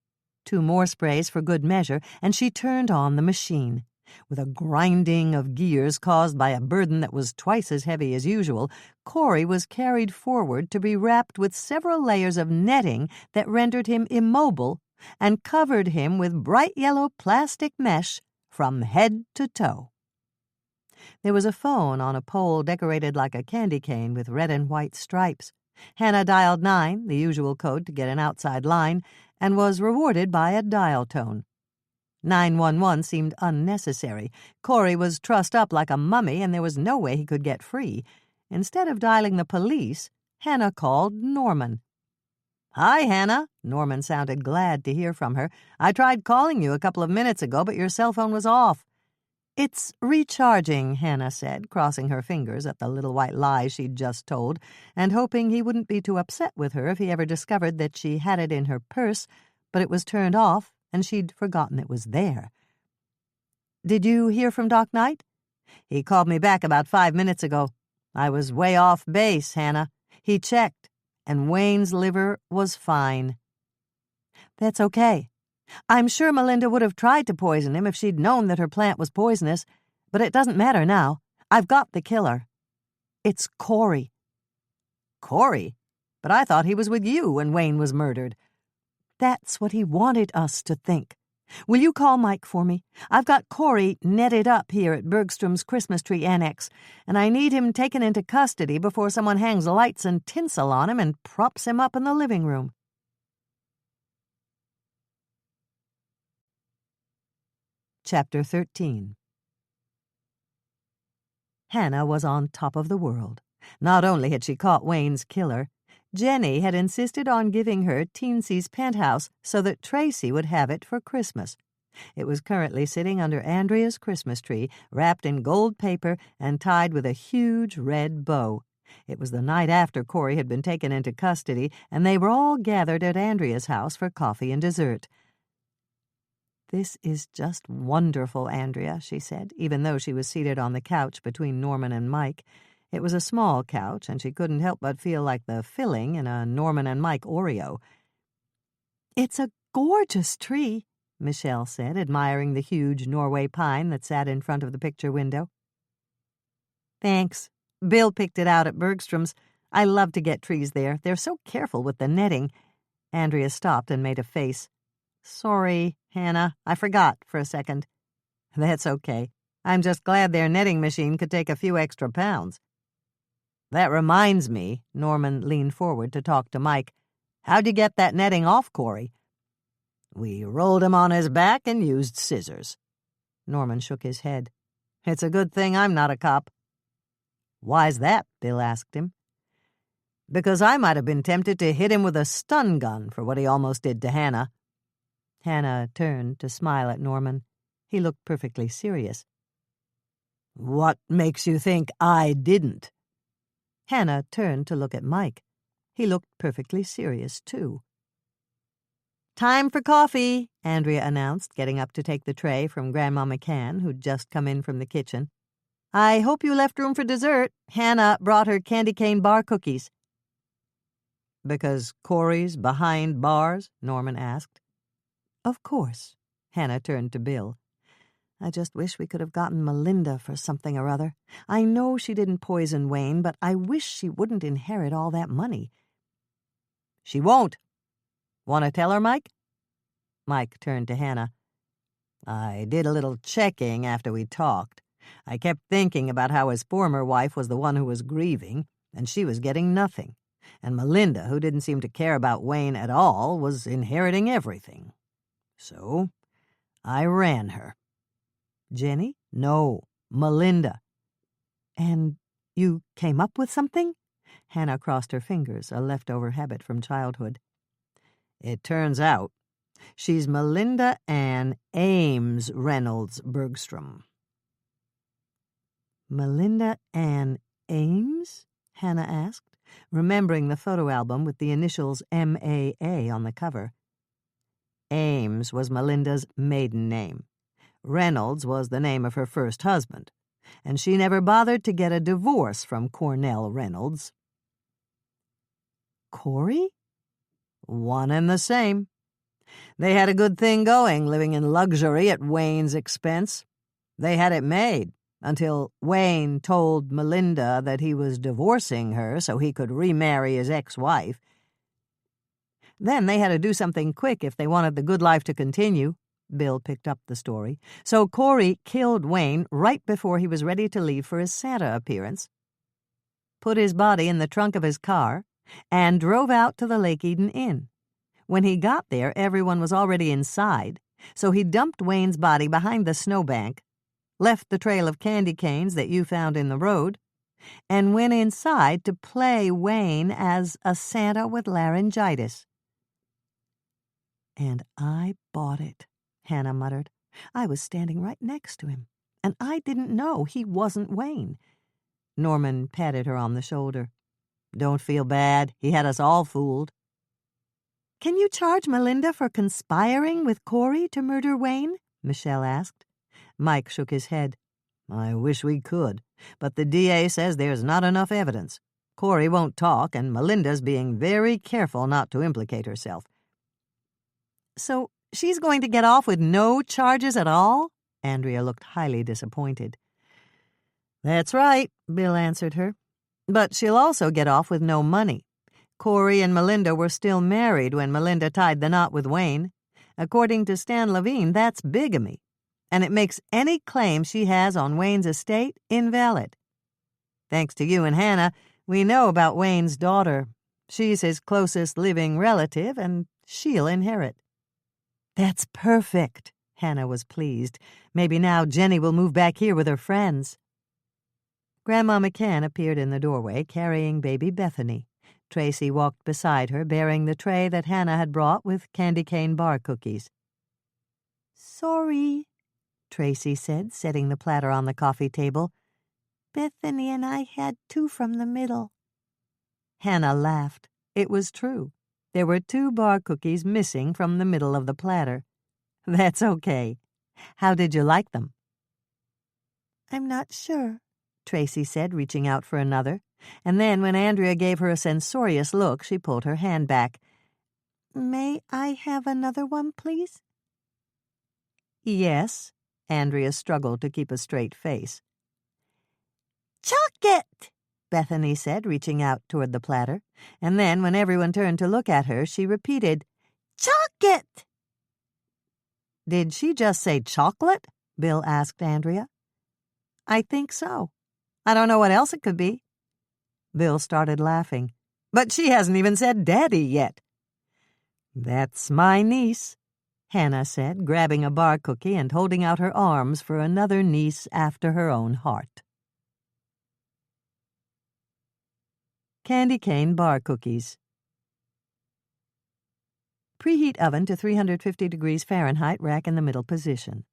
2 more sprays for good measure, and she turned on the machine. With a grinding of gears caused by a burden that was twice as heavy as usual, Corey was carried forward to be wrapped with several layers of netting that rendered him immobile and covered him with bright yellow plastic mesh from head to toe. There was a phone on a pole decorated like a candy cane with red and white stripes. Hannah dialed 9, the usual code to get an outside line, and was rewarded by a dial tone. 911 seemed unnecessary. Corey was trussed up like a mummy, and there was no way he could get free. Instead of dialing the police, Hannah called Norman. "Hi, Hannah." Norman sounded glad to hear from her. "I tried calling you a couple of minutes ago, but your cell phone was off." "It's recharging," Hannah said, crossing her fingers at the little white lie she'd just told, and hoping he wouldn't be too upset with her if he ever discovered that she had it in her purse, but it was turned off, and she'd forgotten it was there. "Did you hear from Doc Knight?" "He called me back about 5 minutes ago. I was way off base, Hannah. He checked, and Wayne's liver was fine." "That's okay. I'm sure Melinda would have tried to poison him if she'd known that her plant was poisonous, but it doesn't matter now. I've got the killer. It's Corey." "Corey? But I thought he was with you when Wayne was murdered." "That's what he wanted us to think. Will you call Mike for me? I've got Corey netted up here at Bergstrom's Christmas tree annex, and I need him taken into custody before someone hangs lights and tinsel on him and props him up in the living room." Chapter 13. Hannah was on top of the world. Not only had she caught Wayne's killer, Jenny had insisted on giving her Teensy's penthouse so that Tracy would have it for Christmas. It was currently sitting under Andrea's Christmas tree, wrapped in gold paper and tied with a huge red bow. It was the night after Corey had been taken into custody, and they were all gathered at Andrea's house for coffee and dessert. "This is just wonderful, Andrea," she said, even though she was seated on the couch between Norman and Mike. It was a small couch, and she couldn't help but feel like the filling in a Norman and Mike Oreo. "It's a gorgeous tree," Michelle said, admiring the huge Norway pine that sat in front of the picture window. "Thanks. Bill picked it out at Bergstrom's. I love to get trees there. They're so careful with the netting." Andrea stopped and made a face. "Sorry, Hannah. I forgot for a second." "That's okay. I'm just glad their netting machine could take a few extra pounds." "That reminds me," Norman leaned forward to talk to Mike. "How'd you get that netting off Corey?" "We rolled him on his back and used scissors." Norman shook his head. "It's a good thing I'm not a cop." "Why's that?" Bill asked him. "Because I might have been tempted to hit him with a stun gun for what he almost did to Hannah." Hannah turned to smile at Norman. He looked perfectly serious. "What makes you think I didn't?" Hannah turned to look at Mike. He looked perfectly serious, too. "Time for coffee," Andrea announced, getting up to take the tray from Grandma McCann, who'd just come in from the kitchen. "I hope you left room for dessert. Hannah brought her candy cane bar cookies." "Because Corey's behind bars?" Norman asked. "Of course." Hannah turned to Bill. "I just wish we could have gotten Melinda for something or other. I know she didn't poison Wayne, but I wish she wouldn't inherit all that money." "She won't. Want to tell her, Mike?" Mike turned to Hannah. "I did a little checking after we talked. I kept thinking about how his former wife was the one who was grieving, and she was getting nothing. And Melinda, who didn't seem to care about Wayne at all, was inheriting everything. So I ran her." "Jenny?" "No, Melinda." "And you came up with something?" Hannah crossed her fingers, a leftover habit from childhood. "It turns out she's Melinda Ann Ames Reynolds Bergstrom." "Melinda Ann Ames?" Hannah asked, remembering the photo album with the initials M.A.A. on the cover. Ames was Melinda's maiden name. Reynolds was the name of her first husband, and she never bothered to get a divorce from Cornell Reynolds. "Corey?" "One and the same. They had a good thing going, living in luxury at Wayne's expense. They had it made until Wayne told Melinda that he was divorcing her so he could remarry his ex-wife. Then they had to do something quick if they wanted the good life to continue. Bill picked up the story. So Corey killed Wayne right before he was ready to leave for his Santa appearance, put his body in the trunk of his car, and drove out to the Lake Eden Inn. When he got there, everyone was already inside, so he dumped Wayne's body behind the snowbank, left the trail of candy canes that you found in the road, and went inside to play Wayne as a Santa with laryngitis. "And I bought it," Hannah muttered. "I was standing right next to him, and I didn't know he wasn't Wayne." Norman patted her on the shoulder. "Don't feel bad. He had us all fooled." "Can you charge Melinda for conspiring with Corey to murder Wayne?" Michelle asked. Mike shook his head. "I wish we could, but the DA says there's not enough evidence. Corey won't talk, and Melinda's being very careful not to implicate herself." "So she's going to get off with no charges at all?" Andrea looked highly disappointed. "That's right," Bill answered her. "But she'll also get off with no money. Corey and Melinda were still married when Melinda tied the knot with Wayne. According to Stan Levine, that's bigamy, and it makes any claim she has on Wayne's estate invalid. Thanks to you and Hannah, we know about Wayne's daughter. She's his closest living relative, and she'll inherit." "That's perfect." Hannah was pleased. "Maybe now Jenny will move back here with her friends." Grandma McCann appeared in the doorway, carrying baby Bethany. Tracy walked beside her, bearing the tray that Hannah had brought with candy cane bar cookies. "Sorry," Tracy said, setting the platter on the coffee table. "Bethany and I had 2 from the middle." Hannah laughed. It was true. There were 2 bar cookies missing from the middle of the platter. "That's okay. How did you like them?" "I'm not sure," Tracy said, reaching out for another. And then when Andrea gave her a censorious look, she pulled her hand back. "May I have another one, please?" "Yes." Andrea struggled to keep a straight face. "Chocolate!" Bethany said, reaching out toward the platter. And then when everyone turned to look at her, she repeated, "Chocolate!" "Did she just say chocolate?" Bill asked Andrea. "I think so. I don't know what else it could be." Bill started laughing. "But she hasn't even said Daddy yet." "That's my niece," Hannah said, grabbing a bar cookie and holding out her arms for another niece after her own heart. Candy cane bar cookies. Preheat oven to 350 degrees Fahrenheit, rack in the middle position.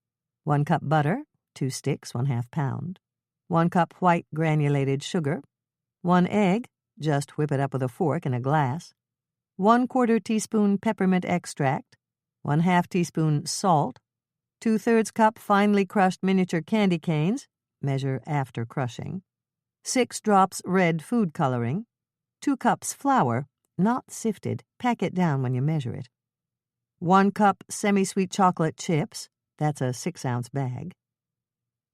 1 cup butter, 2 sticks, 1/2 pound. 1 cup white granulated sugar. 1 egg, just whip it up with a fork in a glass. 1/4 teaspoon peppermint extract. 1/2 teaspoon salt. 2/3 cup finely crushed miniature candy canes, measure after crushing. 6 drops red food coloring. 2 cups flour, not sifted, pack it down when you measure it. 1 cup semi-sweet chocolate chips, that's a 6-ounce bag.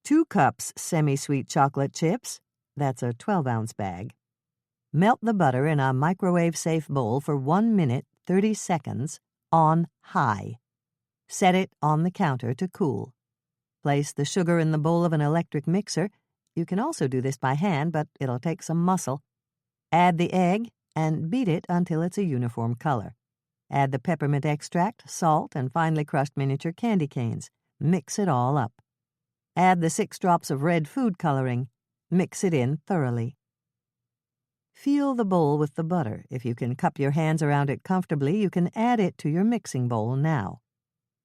2 cups semi-sweet chocolate chips, that's a 12-ounce bag. Melt the butter in a microwave-safe bowl for 1 minute, 30 seconds, on high. Set it on the counter to cool. Place the sugar in the bowl of an electric mixer. You can also do this by hand, but it'll take some muscle. Add the egg and beat it until it's a uniform color. Add the peppermint extract, salt, and finely crushed miniature candy canes. Mix it all up. Add the 6 drops of red food coloring. Mix it in thoroughly. Feel the bowl with the butter. If you can cup your hands around it comfortably, you can add it to your mixing bowl now.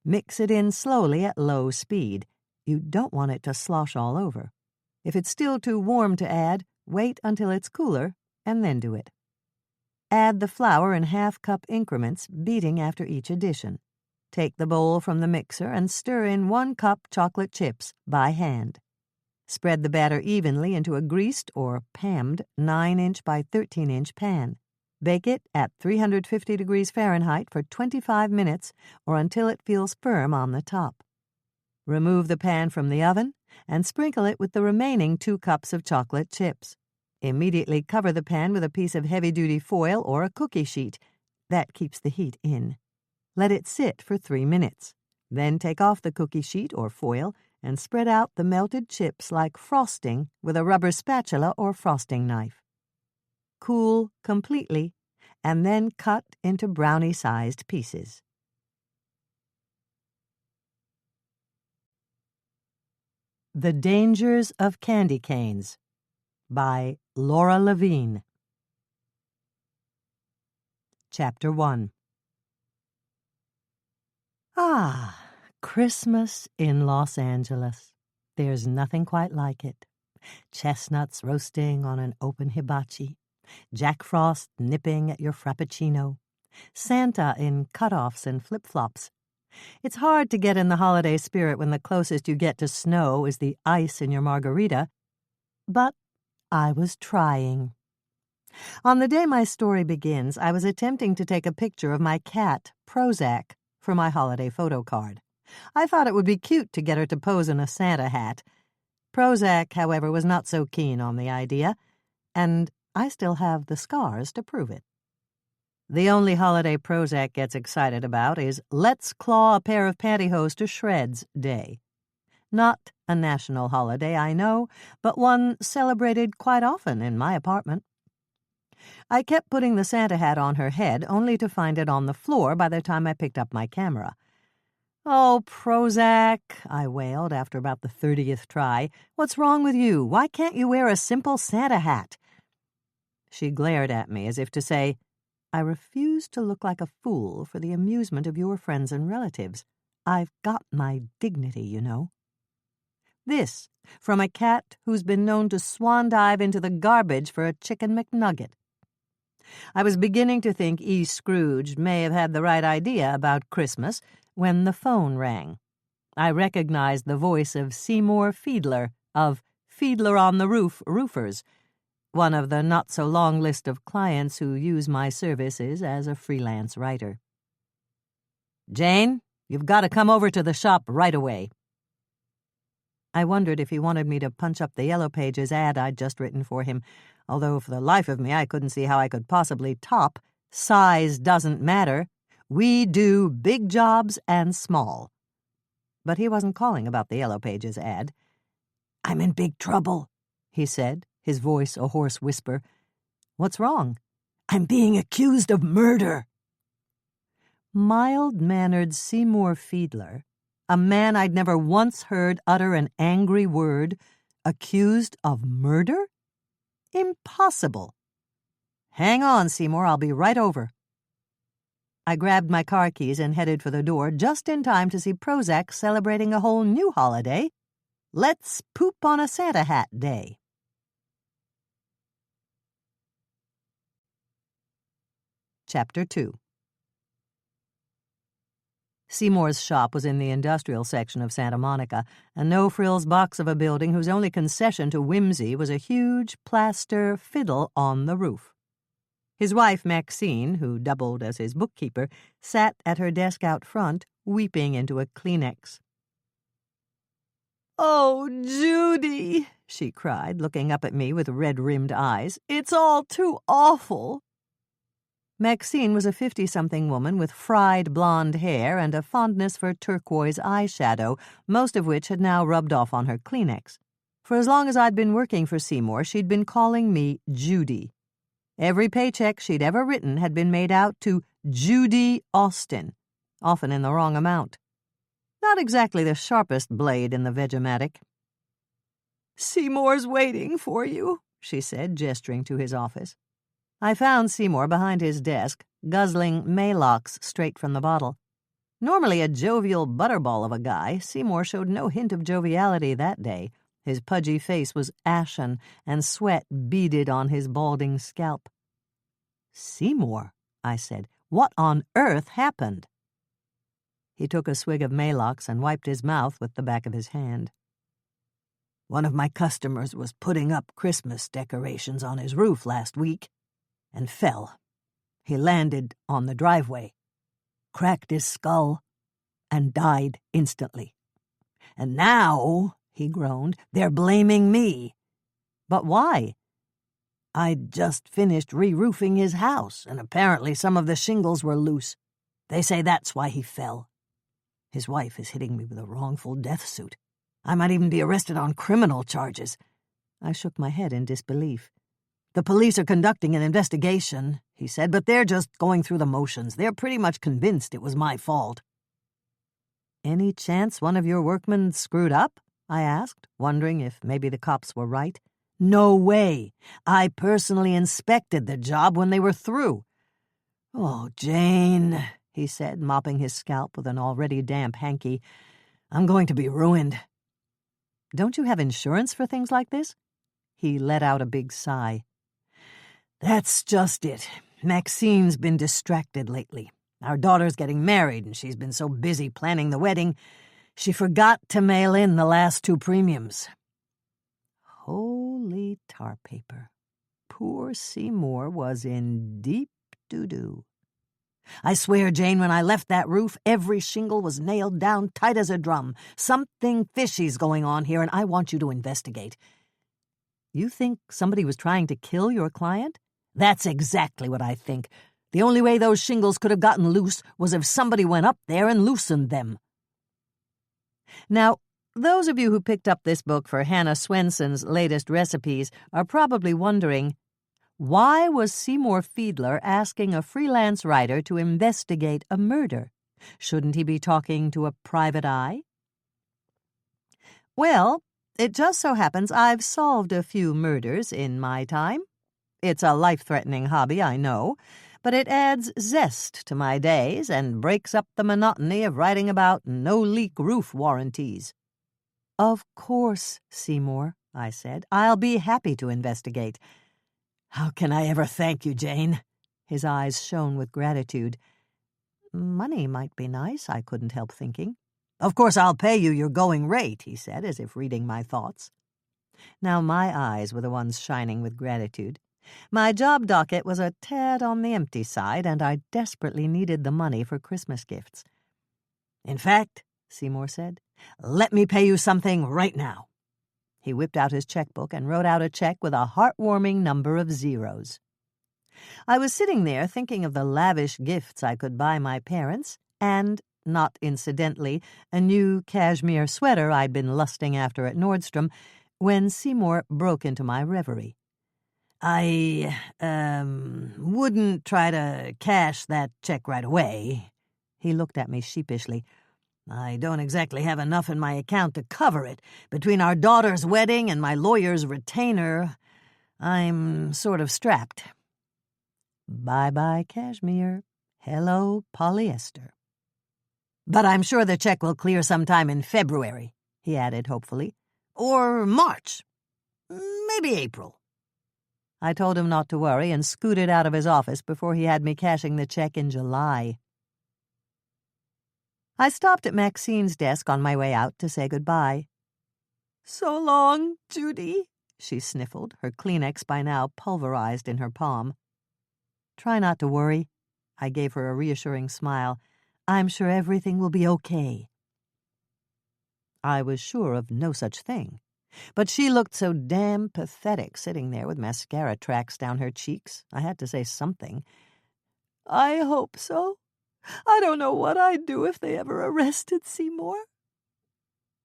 Mix it in slowly at low speed. You don't want it to slosh all over. If it's still too warm to add, wait until it's cooler and then do it. Add the flour in 1/2 cup increments, beating after each addition. Take the bowl from the mixer and stir in 1 cup chocolate chips by hand. Spread the batter evenly into a greased or pammed 9-inch by 13-inch pan. Bake it at 350 degrees Fahrenheit for 25 minutes or until it feels firm on the top. Remove the pan from the oven and sprinkle it with the remaining 2 cups of chocolate chips. Immediately cover the pan with a piece of heavy-duty foil or a cookie sheet. That keeps the heat in. Let it sit for 3 minutes. Then take off the cookie sheet or foil and spread out the melted chips like frosting with a rubber spatula or frosting knife. Cool completely, and then cut into brownie-sized pieces. The Dangers of Candy Canes by Laura Levine. Chapter 1. Ah, Christmas in Los Angeles. There's nothing quite like it. Chestnuts roasting on an open hibachi, Jack Frost nipping at your frappuccino, Santa in cutoffs and flip-flops. It's hard to get in the holiday spirit when the closest you get to snow is the ice in your margarita, but I was trying. On the day my story begins, I was attempting to take a picture of my cat, Prozac, for my holiday photo card. I thought it would be cute to get her to pose in a Santa hat. Prozac, however, was not so keen on the idea, and I still have the scars to prove it. The only holiday Prozac gets excited about is Let's Claw a Pair of Pantyhose to Shreds Day. Not a national holiday, I know, but one celebrated quite often in my apartment. I kept putting the Santa hat on her head, only to find it on the floor by the time I picked up my camera. "Oh, Prozac," I wailed after about the 30th try. "What's wrong with you? Why can't you wear a simple Santa hat?" She glared at me as if to say, "I refuse to look like a fool for the amusement of your friends and relatives. I've got my dignity, you know." This from a cat who's been known to swan dive into the garbage for a chicken McNugget. I was beginning to think E. Scrooge may have had the right idea about Christmas when the phone rang. I recognized the voice of Seymour Fiedler of Fiedler on the Roof Roofers, one of the not-so-long list of clients who use my services as a freelance writer. "Jane, you've got to come over to the shop right away." I wondered if he wanted me to punch up the Yellow Pages ad I'd just written for him, although for the life of me I couldn't see how I could possibly top "Size doesn't matter. We do big jobs and small." But he wasn't calling about the Yellow Pages ad. "I'm in big trouble," he said, his voice a hoarse whisper. "What's wrong?" "I'm being accused of murder." Mild-mannered Seymour Fiedler, a man I'd never once heard utter an angry word, accused of murder? Impossible. "Hang on, Seymour, I'll be right over." I grabbed my car keys and headed for the door just in time to see Prozac celebrating a whole new holiday, Let's Poop on a Santa Hat Day. Chapter 2. Seymour's shop was in the industrial section of Santa Monica, a no-frills box of a building whose only concession to whimsy was a huge plaster fiddle on the roof. His wife, Maxine, who doubled as his bookkeeper, sat at her desk out front, weeping into a Kleenex. "Oh, Judy," she cried, looking up at me with red-rimmed eyes, "it's all too awful." Maxine was a 50-something woman with fried blonde hair and a fondness for turquoise eyeshadow, most of which had now rubbed off on her Kleenex. For as long as I'd been working for Seymour, she'd been calling me Judy. Every paycheck she'd ever written had been made out to Judy Austin, often in the wrong amount. Not exactly the sharpest blade in the Vegematic. "Seymour's waiting for you," she said, gesturing to his office. I found Seymour behind his desk, guzzling Maylocks straight from the bottle. Normally a jovial butterball of a guy, Seymour showed no hint of joviality that day. His pudgy face was ashen, and sweat beaded on his balding scalp. "Seymour," I said, "what on earth happened?" He took a swig of Maylocks and wiped his mouth with the back of his hand. "One of my customers was putting up Christmas decorations on his roof last week and fell. He landed on the driveway, cracked his skull, and died instantly. And now, he groaned, they're blaming me. But why? I'd just finished re-roofing his house, and apparently some of the shingles were loose. They say that's why he fell. His wife is hitting me with a wrongful death suit. I might even be arrested on criminal charges. I shook my head in disbelief. The police are conducting an investigation, he said, but they're just going through the motions. They're pretty much convinced it was my fault. Any chance one of your workmen screwed up? I asked, wondering if maybe the cops were right. No way. I personally inspected the job when they were through. Oh, Jane, he said, mopping his scalp with an already damp hanky. I'm going to be ruined. Don't you have insurance for things like this? He let out a big sigh. That's just it. Maxine's been distracted lately. Our daughter's getting married, and she's been so busy planning the wedding, she forgot to mail in the last 2 premiums. Holy tar paper. Poor Seymour was in deep doo-doo. I swear, Jane, when I left that roof, every shingle was nailed down tight as a drum. Something fishy's going on here, and I want you to investigate. You think somebody was trying to kill your client? That's exactly what I think. The only way those shingles could have gotten loose was if somebody went up there and loosened them. Now, those of you who picked up this book for Hannah Swensen's latest recipes are probably wondering, why was Seymour Fiedler asking a freelance writer to investigate a murder? Shouldn't he be talking to a private eye? Well, it just so happens I've solved a few murders in my time. It's a life-threatening hobby, I know, but it adds zest to my days and breaks up the monotony of writing about no-leak roof warranties. Of course, Seymour, I said. I'll be happy to investigate. How can I ever thank you, Jane? His eyes shone with gratitude. Money might be nice, I couldn't help thinking. Of course I'll pay you your going rate, he said, as if reading my thoughts. Now my eyes were the ones shining with gratitude. My job docket was a tad on the empty side, and I desperately needed the money for Christmas gifts. In fact, Seymour said, let me pay you something right now. He whipped out his checkbook and wrote out a check with a heartwarming number of zeros. I was sitting there thinking of the lavish gifts I could buy my parents, and, not incidentally, a new cashmere sweater I'd been lusting after at Nordstrom, when Seymour broke into my reverie. I, wouldn't try to cash that check right away. He looked at me sheepishly. I don't exactly have enough in my account to cover it. Between our daughter's wedding and my lawyer's retainer, I'm sort of strapped. Bye-bye, cashmere. Hello, polyester. But I'm sure the check will clear sometime in February, he added hopefully. Or March. Maybe April. I told him not to worry and scooted out of his office before he had me cashing the check in July. I stopped at Maxine's desk on my way out to say goodbye. So long, Judy, she sniffled, her Kleenex by now pulverized in her palm. Try not to worry. I gave her a reassuring smile. I'm sure everything will be okay. I was sure of no such thing. But she looked so damn pathetic sitting there with mascara tracks down her cheeks. I had to say something. I hope so. I don't know what I'd do if they ever arrested Seymour.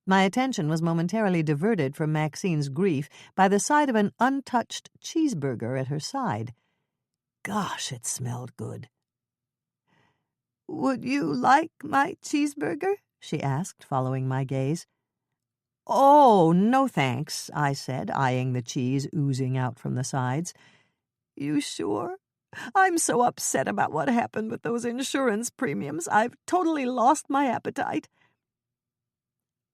My attention was momentarily diverted from Maxine's grief by the sight of an untouched cheeseburger at her side. Gosh, it smelled good. Would you like my cheeseburger? She asked, following my gaze. Oh, no thanks, I said, eyeing the cheese oozing out from the sides. You sure? I'm so upset about what happened with those insurance premiums. I've totally lost my appetite.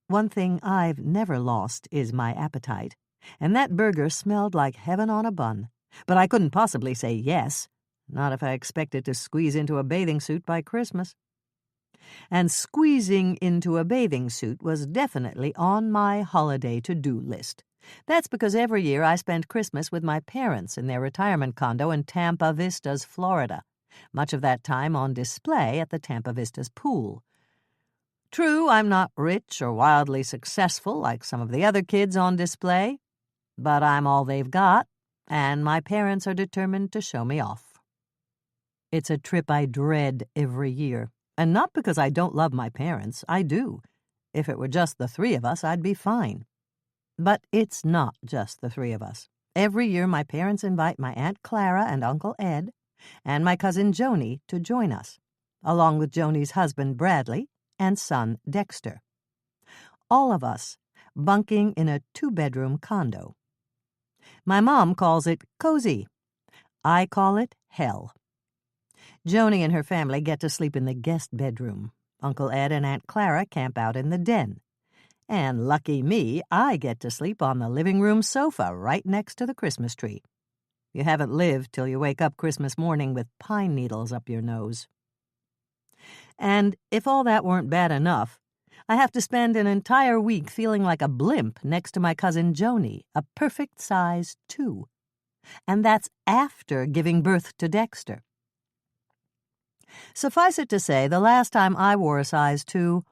One thing I've never lost is my appetite, and that burger smelled like heaven on a bun. But I couldn't possibly say yes, not if I expected to squeeze into a bathing suit by Christmas. And squeezing into a bathing suit was definitely on my holiday to-do list. That's because every year I spend Christmas with my parents in their retirement condo in Tampa Vistas, Florida, much of that time on display at the Tampa Vistas pool. True, I'm not rich or wildly successful like some of the other kids on display, but I'm all they've got, and my parents are determined to show me off. It's a trip I dread every year, and not because I don't love my parents. I do. If it were just the three of us, I'd be fine. But it's not just the three of us. Every year my parents invite my Aunt Clara and Uncle Ed and my cousin Joni to join us, along with Joni's husband Bradley and son Dexter. All of us bunking in a 2-bedroom condo. My mom calls it cozy. I call it hell. Joni and her family get to sleep in the guest bedroom. Uncle Ed and Aunt Clara camp out in the den. And lucky me, I get to sleep on the living room sofa right next to the Christmas tree. You haven't lived till you wake up Christmas morning with pine needles up your nose. And if all that weren't bad enough, I have to spend an entire week feeling like a blimp next to my cousin Joni, a perfect size 2. And that's after giving birth to Dexter. Suffice it to say, the last time I wore a size 2,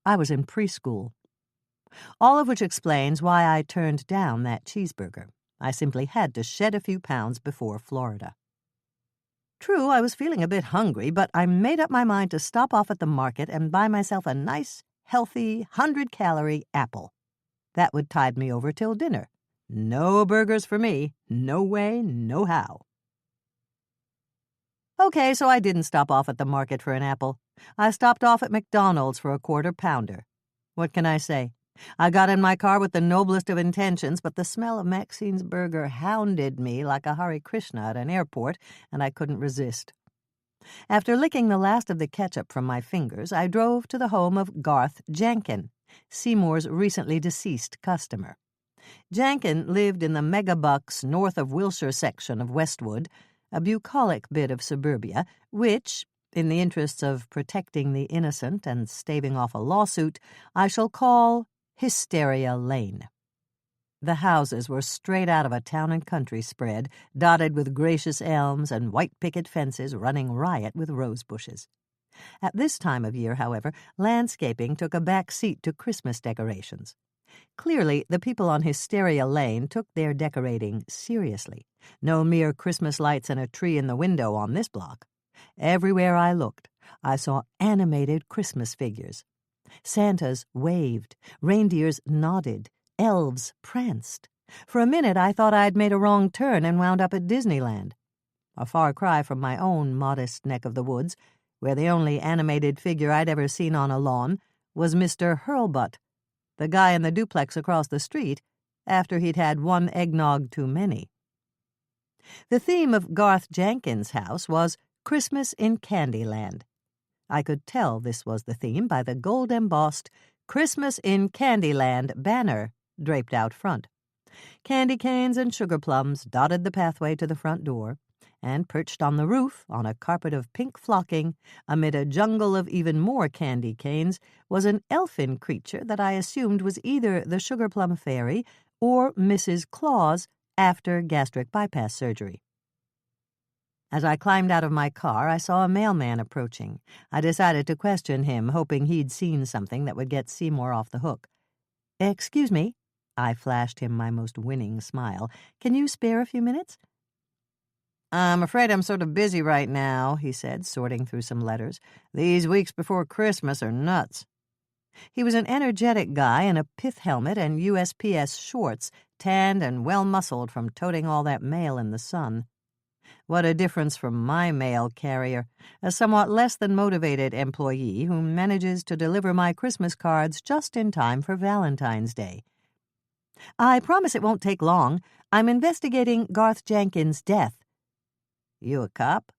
I was in preschool. All of which explains why I turned down that cheeseburger. I simply had to shed a few pounds before Florida. True, I was feeling a bit hungry, but I made up my mind to stop off at the market and buy myself a nice, healthy, 100-calorie apple. That would tide me over till dinner. No burgers for me. No way, no how. Okay, so I didn't stop off at the market for an apple. I stopped off at McDonald's for a 1/4 pounder. What can I say? I got in my car with the noblest of intentions, but the smell of Maxine's burger hounded me like a Hare Krishna at an airport, and I couldn't resist. After licking the last of the ketchup from my fingers, I drove to the home of Garth Jankin, Seymour's recently deceased customer. Jankin lived in the megabucks north of Wilshire section of Westwood, a bucolic bit of suburbia, which, in the interests of protecting the innocent and staving off a lawsuit, I shall call Hysteria Lane. The houses were straight out of a town and country spread, dotted with gracious elms and white picket fences running riot with rose bushes. At this time of year, however, landscaping took a back seat to Christmas decorations. Clearly, the people on Hysteria Lane took their decorating seriously. No mere Christmas lights and a tree in the window on this block. Everywhere I looked, I saw animated Christmas figures. Santas waved, reindeers nodded, elves pranced. For a minute I thought I'd made a wrong turn and wound up at Disneyland. A far cry from my own modest neck of the woods, where the only animated figure I'd ever seen on a lawn was Mr. Hurlbutt, the guy in the duplex across the street, after he'd had one eggnog too many. The theme of Garth Jankin's house was Christmas in Candyland. I could tell this was the theme by the gold-embossed Christmas in Candyland banner draped out front. Candy canes and sugar plums dotted the pathway to the front door, and perched on the roof on a carpet of pink flocking, amid a jungle of even more candy canes, was an elfin creature that I assumed was either the Sugar Plum Fairy or Mrs. Claus after gastric bypass surgery. As I climbed out of my car, I saw a mailman approaching. I decided to question him, hoping he'd seen something that would get Seymour off the hook. "Excuse me," I flashed him my most winning smile. "Can you spare a few minutes?" "I'm afraid I'm sort of busy right now," he said, sorting through some letters. "These weeks before Christmas are nuts." He was an energetic guy in a pith helmet and USPS shorts, tanned and well-muscled from toting all that mail in the sun. What a difference from my mail carrier, a somewhat less than motivated employee who manages to deliver my Christmas cards just in time for Valentine's Day. "I promise it won't take long. I'm investigating Garth Jankin's death." "You a cop?"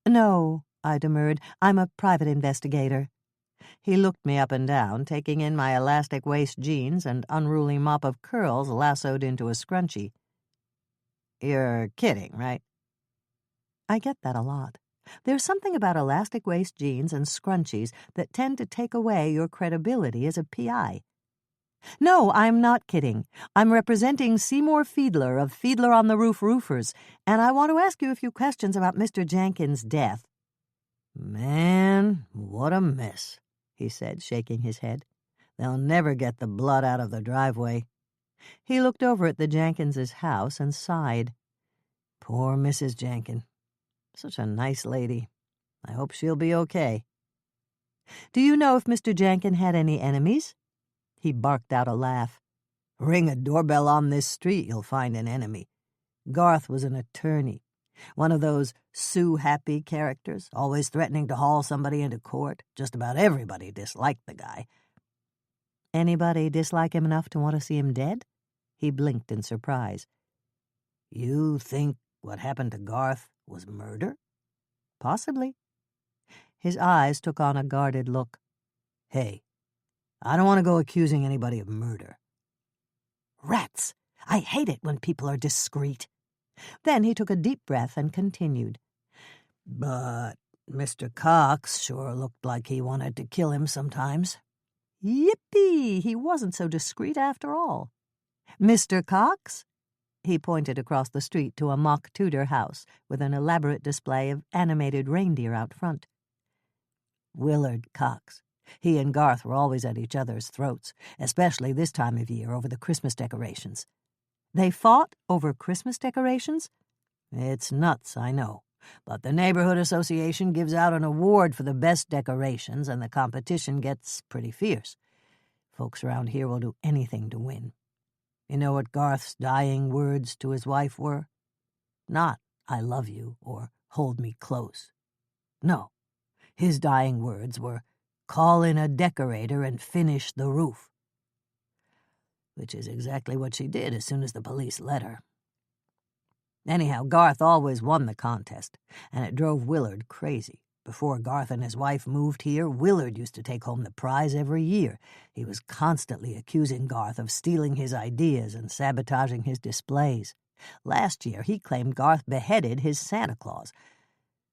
"No," I demurred. "I'm a private investigator." He looked me up and down, taking in my elastic waist jeans and unruly mop of curls lassoed into a scrunchie. "You're kidding, right?" I get that a lot. There's something about elastic waist jeans and scrunchies that tend to take away your credibility as a PI. "No, I'm not kidding. I'm representing Seymour Fiedler of Fiedler on the Roof Roofers, and I want to ask you a few questions about Mr. Jankin's death." Man, what a mess. he said, shaking his head. "They'll never get the blood out of the driveway." He looked over at the Jenkinses' house and sighed. "Poor Mrs. Jenkin. Such a nice lady. I hope she'll be okay." "Do you know if Mr. Jenkin had any enemies?" He barked out a laugh. "Ring a doorbell on this street, you'll find an enemy. Garth was an attorney. One of those sue-happy characters, always threatening to haul somebody into court. Just about everybody disliked the guy." "Anybody dislike him enough to want to see him dead?" He blinked in surprise. "You think what happened to Garth was murder?" "Possibly." His eyes took on a guarded look. "Hey, I don't want to go accusing anybody of murder." "Rats! I hate it when people are discreet." Then he took a deep breath and continued. "But Mr. Cox sure looked like he wanted to kill him sometimes." Yippee! He wasn't so discreet after all. "Mr. Cox?" He pointed across the street to a mock Tudor house with an elaborate display of animated reindeer out front. "Willard Cox. He and Garth were always at each other's throats, especially this time of year over the Christmas decorations." "They fought over Christmas decorations?" "It's nuts, I know. But the neighborhood association gives out an award for the best decorations, and the competition gets pretty fierce. Folks around here will do anything to win. You know what Garth's dying words to his wife were? Not, 'I love you,' or 'hold me close.' No, his dying words were, 'Call in a decorator and finish the roof.' Which is exactly what she did as soon as the police let her. Anyhow, Garth always won the contest, and it drove Willard crazy. Before Garth and his wife moved here, Willard used to take home the prize every year. He was constantly accusing Garth of stealing his ideas and sabotaging his displays. Last year, he claimed Garth beheaded his Santa Claus.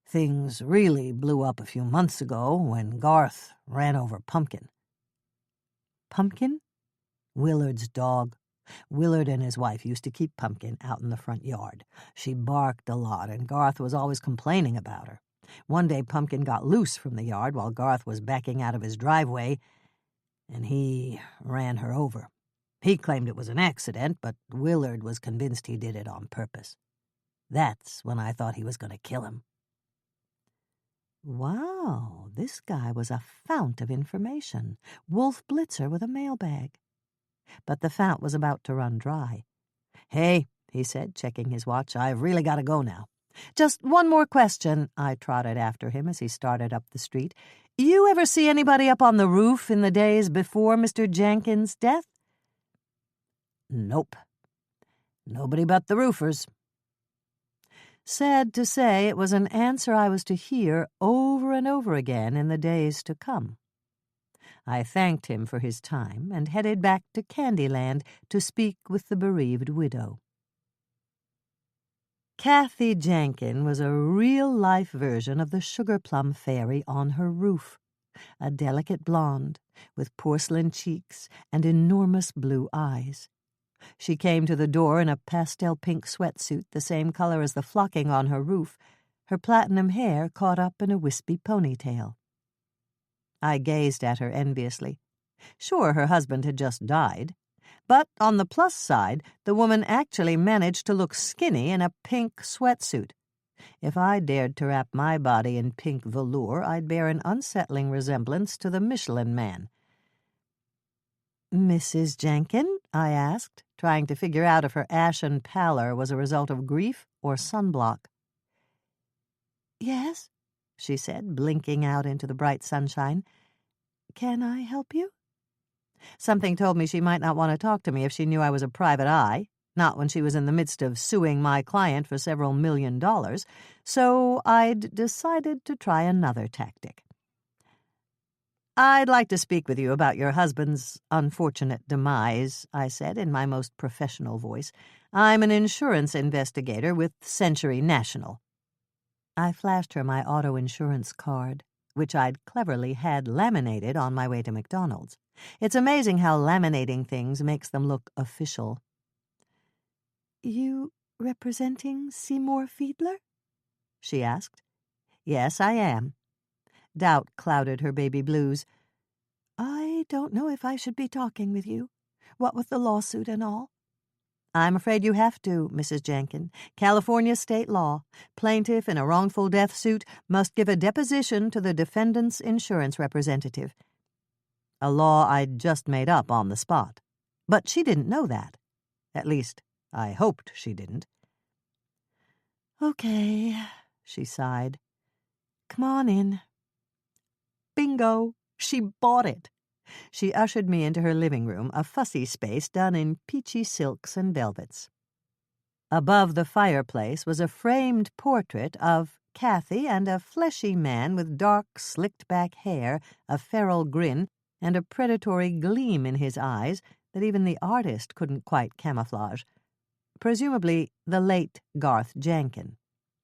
Things really blew up a few months ago when Garth ran over Pumpkin." "Pumpkin?" "Willard's dog. Willard and his wife used to keep Pumpkin out in the front yard. She barked a lot, and Garth was always complaining about her. One day Pumpkin got loose from the yard while Garth was backing out of his driveway, and he ran her over. He claimed it was an accident, but Willard was convinced he did it on purpose. That's when I thought he was going to kill him." Wow, this guy was a fount of information. Wolf Blitzer with a mailbag. But the fount was about to run dry. "Hey," he said, checking his watch, "I've really got to go now." "Just one more question," I trotted after him as he started up the street. "You ever see anybody up on the roof in the days before Mr. Jenkin's death?" "Nope. Nobody but the roofers." Sad to say, it was an answer I was to hear over and over again in the days to come. I thanked him for his time and headed back to Candyland to speak with the bereaved widow. Kathy Jenkin was a real-life version of the sugar plum fairy on her roof, a delicate blonde with porcelain cheeks and enormous blue eyes. She came to the door in a pastel-pink sweatsuit the same color as the flocking on her roof, her platinum hair caught up in a wispy ponytail. I gazed at her enviously. Sure, her husband had just died. But on the plus side, the woman actually managed to look skinny in a pink sweatsuit. If I dared to wrap my body in pink velour, I'd bear an unsettling resemblance to the Michelin Man. "Mrs. Jenkin?" I asked, trying to figure out if her ashen pallor was a result of grief or sunblock. "Yes," she said, blinking out into the bright sunshine. "Can I help you?" Something told me she might not want to talk to me if she knew I was a private eye, not when she was in the midst of suing my client for several $1 million, so I'd decided to try another tactic. "I'd like to speak with you about your husband's unfortunate demise," I said in my most professional voice. "I'm an insurance investigator with Century National." I flashed her my auto insurance card, which I'd cleverly had laminated on my way to McDonald's. It's amazing how laminating things makes them look official. "You representing Seymour Fiedler?" she asked. "Yes, I am." Doubt clouded her baby blues. I don't know if I should be talking with you, what with the lawsuit and all. I'm afraid you have to, Mrs. Jenkin. California state law. Plaintiff in a wrongful death suit must give a deposition to the defendant's insurance representative. A law I'd just made up on the spot. But she didn't know that. At least, I hoped she didn't. Okay, she sighed. Come on in. Bingo! She bought it. She ushered me into her living room, a fussy space done in peachy silks and velvets. Above the fireplace was a framed portrait of Kathy and a fleshy man with dark, slicked-back hair, a feral grin, and a predatory gleam in his eyes that even the artist couldn't quite camouflage. Presumably the late Garth Jenkin.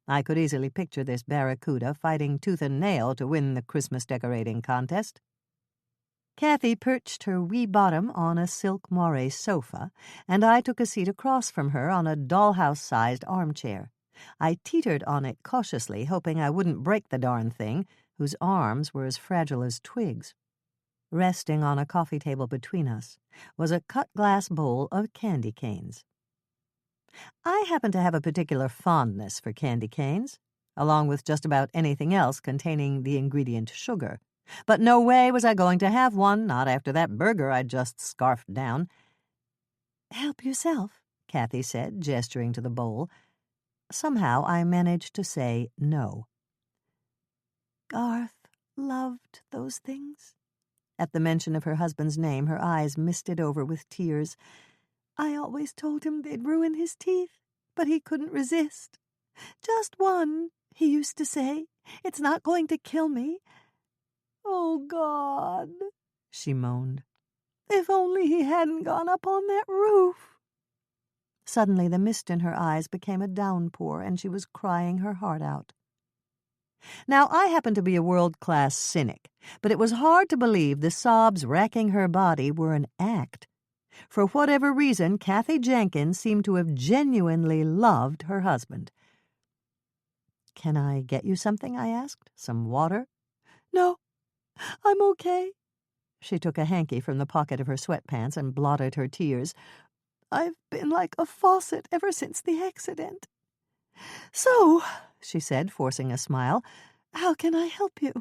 I could easily picture this barracuda fighting tooth and nail to win the Christmas decorating contest. Kathy perched her wee bottom on a silk moire sofa, and I took a seat across from her on a dollhouse-sized armchair. I teetered on it cautiously, hoping I wouldn't break the darn thing, whose arms were as fragile as twigs. Resting on a coffee table between us was a cut-glass bowl of candy canes. I happen to have a particular fondness for candy canes, along with just about anything else containing the ingredient sugar. But no way was I going to have one, not after that burger I'd just scarfed down. Help yourself, Kathy said, gesturing to the bowl. Somehow I managed to say no. Garth loved those things. At the mention of her husband's name, her eyes misted over with tears. I always told him they'd ruin his teeth, but he couldn't resist. Just one, he used to say. It's not going to kill me. Oh, God, she moaned. If only he hadn't gone up on that roof. Suddenly the mist in her eyes became a downpour, and she was crying her heart out. Now, I happen to be a world-class cynic, but it was hard to believe the sobs racking her body were an act. For whatever reason, Kathy Jenkins seemed to have genuinely loved her husband. "Can I get you something?" I asked. "Some water?" "No, I'm okay." She took a hanky from the pocket of her sweatpants and blotted her tears. "I've been like a faucet ever since the accident. So," she said, forcing a smile, "how can I help you?"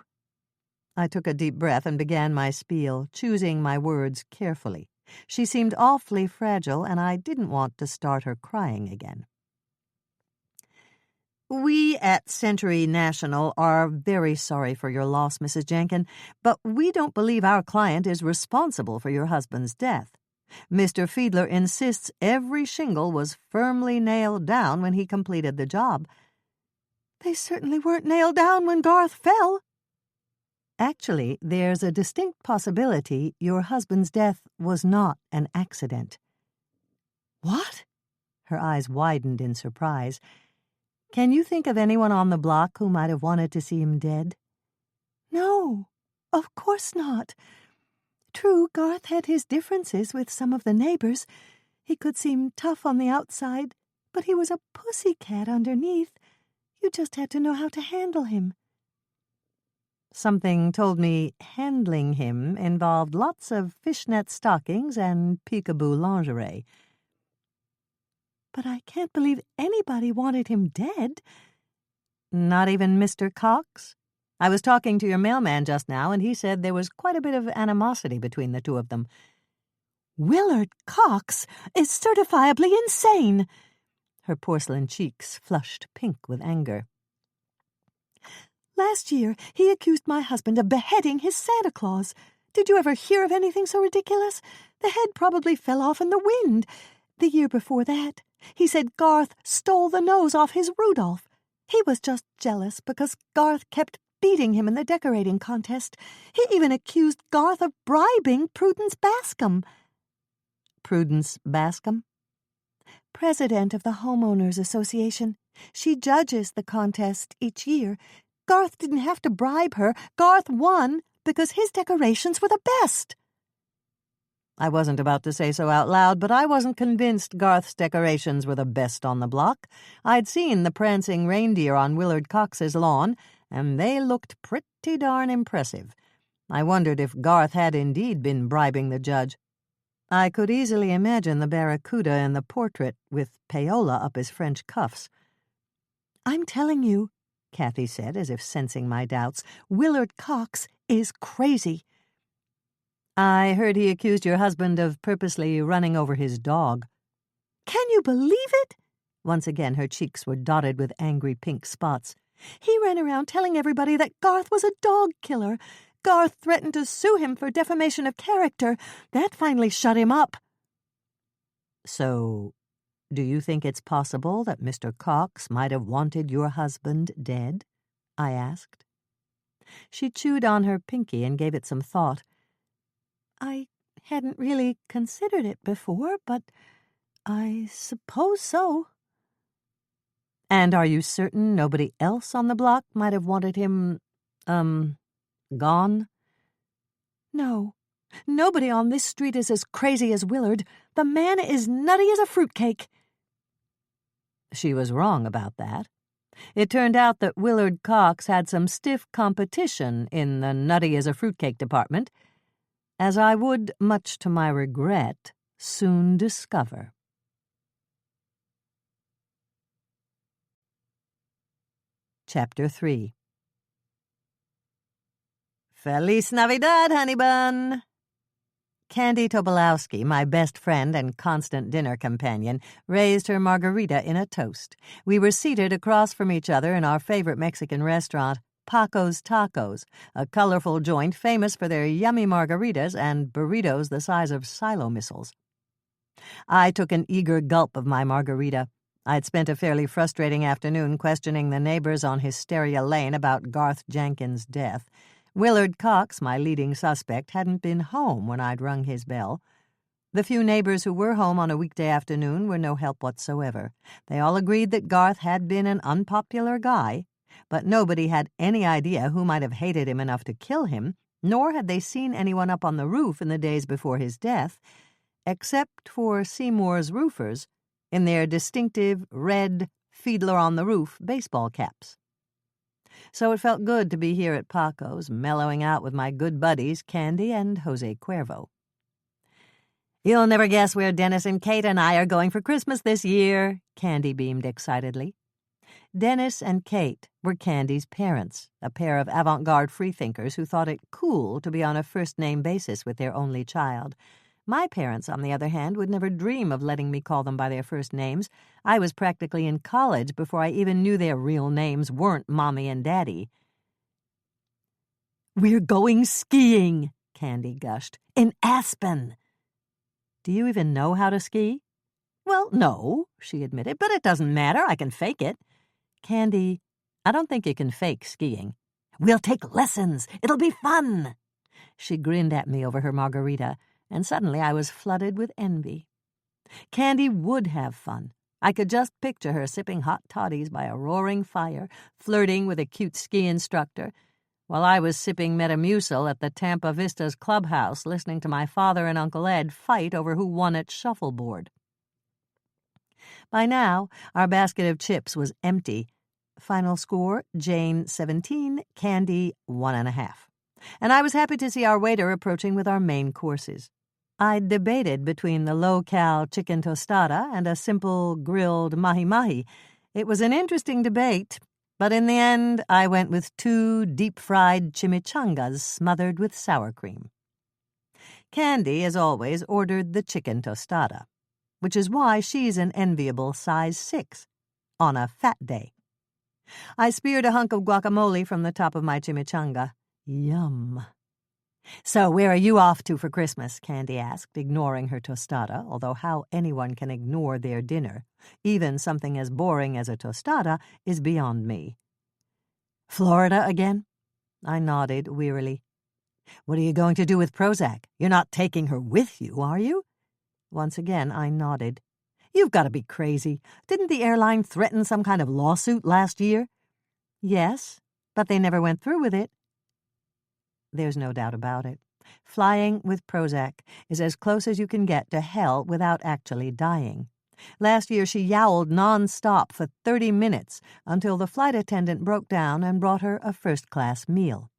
I took a deep breath and began my spiel, choosing my words carefully. She seemed awfully fragile, and I didn't want to start her crying again. "We at Century National are very sorry for your loss, Mrs. Jenkin, but we don't believe our client is responsible for your husband's death. Mr. Fiedler insists every shingle was firmly nailed down when he completed the job." "They certainly weren't nailed down when Garth fell." "Actually, there's a distinct possibility your husband's death was not an accident." "What?" Her eyes widened in surprise. "Can you think of anyone on the block who might have wanted to see him dead?" "No, of course not. True, Garth had his differences with some of the neighbors. He could seem tough on the outside, but he was a pussycat underneath. You just had to know how to handle him." Something told me handling him involved lots of fishnet stockings and peekaboo lingerie. "But I can't believe anybody wanted him dead." "Not even Mr. Cox? I was talking to your mailman just now, and he said there was quite a bit of animosity between the two of them." "Willard Cox is certifiably insane." Her porcelain cheeks flushed pink with anger. "Last year, he accused my husband of beheading his Santa Claus. Did you ever hear of anything so ridiculous? The head probably fell off in the wind. The year before that, he said Garth stole the nose off his Rudolph. He was just jealous because Garth kept beating him in the decorating contest. He even accused Garth of bribing Prudence Bascom." "Prudence Bascom?" "President of the Homeowners Association. She judges the contest each year. Garth didn't have to bribe her. Garth won because his decorations were the best." I wasn't about to say so out loud, but I wasn't convinced Garth's decorations were the best on the block. I'd seen the prancing reindeer on Willard Cox's lawn, and they looked pretty darn impressive. I wondered if Garth had indeed been bribing the judge. I could easily imagine the barracuda in the portrait with payola up his French cuffs. "I'm telling you," Kathy said, as if sensing my doubts, "Willard Cox is crazy." "I heard he accused your husband of purposely running over his dog." "Can you believe it?" Once again her cheeks were dotted with angry pink spots. "He ran around telling everybody that Garth was a dog killer. Garth threatened to sue him for defamation of character. That finally shut him up." "So, do you think it's possible that Mr. Cox might have wanted your husband dead?" I asked. She chewed on her pinky and gave it some thought. "I hadn't really considered it before, but I suppose so." "And are you certain nobody else on the block might have wanted him, gone?" "No. Nobody on this street is as crazy as Willard. The man is nutty as a fruitcake." She was wrong about that. It turned out that Willard Cox had some stiff competition in the nutty-as-a-fruitcake department, as I would, much to my regret, soon discover. Chapter 3. Feliz Navidad, honey bun! Candy Tobolowsky, my best friend and constant dinner companion, raised her margarita in a toast. We were seated across from each other in our favorite Mexican restaurant, Paco's Tacos, a colorful joint famous for their yummy margaritas and burritos the size of silo missiles. I took an eager gulp of my margarita. I'd spent a fairly frustrating afternoon questioning the neighbors on Hysteria Lane about Garth Jenkins' death. Willard Cox, my leading suspect, hadn't been home when I'd rung his bell. The few neighbors who were home on a weekday afternoon were no help whatsoever. They all agreed that Garth had been an unpopular guy, but nobody had any idea who might have hated him enough to kill him, nor had they seen anyone up on the roof in the days before his death, except for Seymour's roofers in their distinctive red Fiedler-on-the-Roof baseball caps. So it felt good to be here at Paco's, mellowing out with my good buddies Candy and Jose Cuervo. "You'll never guess where Dennis and Kate and I are going for Christmas this year," Candy beamed excitedly. Dennis and Kate were Candy's parents, a pair of avant-garde freethinkers who thought it cool to be on a first-name basis with their only child. My parents, on the other hand, would never dream of letting me call them by their first names. I was practically in college before I even knew their real names weren't Mommy and Daddy. "We're going skiing," Candy gushed, "in Aspen." "Do you even know how to ski?" "Well, no," she admitted, "but it doesn't matter. I can fake it." "Candy, I don't think you can fake skiing." "We'll take lessons. It'll be fun." She grinned at me over her margarita, and suddenly I was flooded with envy. Candy would have fun. I could just picture her sipping hot toddies by a roaring fire, flirting with a cute ski instructor, while I was sipping Metamucil at the Tampa Vistas clubhouse, listening to my father and Uncle Ed fight over who won at shuffleboard. By now, our basket of chips was empty. Final score, Jane 17, Candy 1.5. And I was happy to see our waiter approaching with our main courses. I debated between the low-cal chicken tostada and a simple grilled mahi-mahi. It was an interesting debate, but in the end I went with 2 deep-fried chimichangas smothered with sour cream. Candy, as always, ordered the chicken tostada, which is why she's an enviable size 6 on a fat day. I speared a hunk of guacamole from the top of my chimichanga. Yum. "So where are you off to for Christmas?" Candy asked, ignoring her tostada, although how anyone can ignore their dinner, even something as boring as a tostada, is beyond me. "Florida again?" I nodded wearily. "What are you going to do with Prozac? You're not taking her with you, are you?" Once again I nodded. "You've got to be crazy. Didn't the airline threaten some kind of lawsuit last year?" "Yes, but they never went through with it." There's no doubt about it. Flying with Prozac is as close as you can get to hell without actually dying. Last year she yowled non-stop for 30 minutes until the flight attendant broke down and brought her a first-class meal.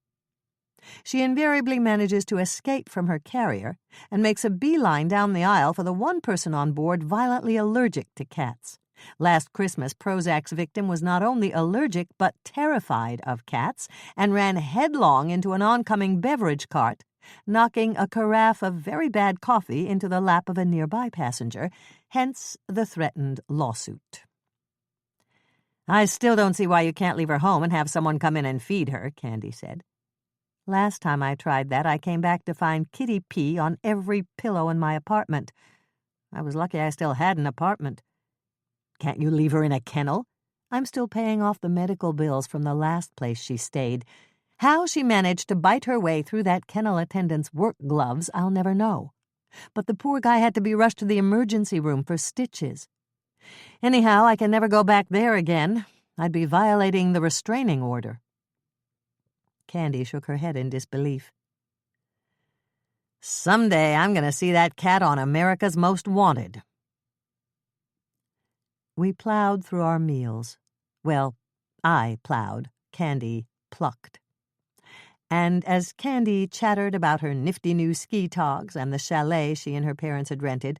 She invariably manages to escape from her carrier and makes a beeline down the aisle for the one person on board violently allergic to cats. Last Christmas, Prozac's victim was not only allergic but terrified of cats and ran headlong into an oncoming beverage cart, knocking a carafe of very bad coffee into the lap of a nearby passenger, hence the threatened lawsuit. "I still don't see why you can't leave her home and have someone come in and feed her," Candy said. "Last time I tried that, I came back to find kitty pee on every pillow in my apartment. I was lucky I still had an apartment." "Can't you leave her in a kennel?" "I'm still paying off the medical bills from the last place she stayed. How she managed to bite her way through that kennel attendant's work gloves, I'll never know. But the poor guy had to be rushed to the emergency room for stitches. Anyhow, I can never go back there again. I'd be violating the restraining order." Candy shook her head in disbelief. "Someday I'm going to see that cat on America's Most Wanted." We plowed through our meals. Well, I plowed. Candy plucked. And as Candy chattered about her nifty new ski togs and the chalet she and her parents had rented,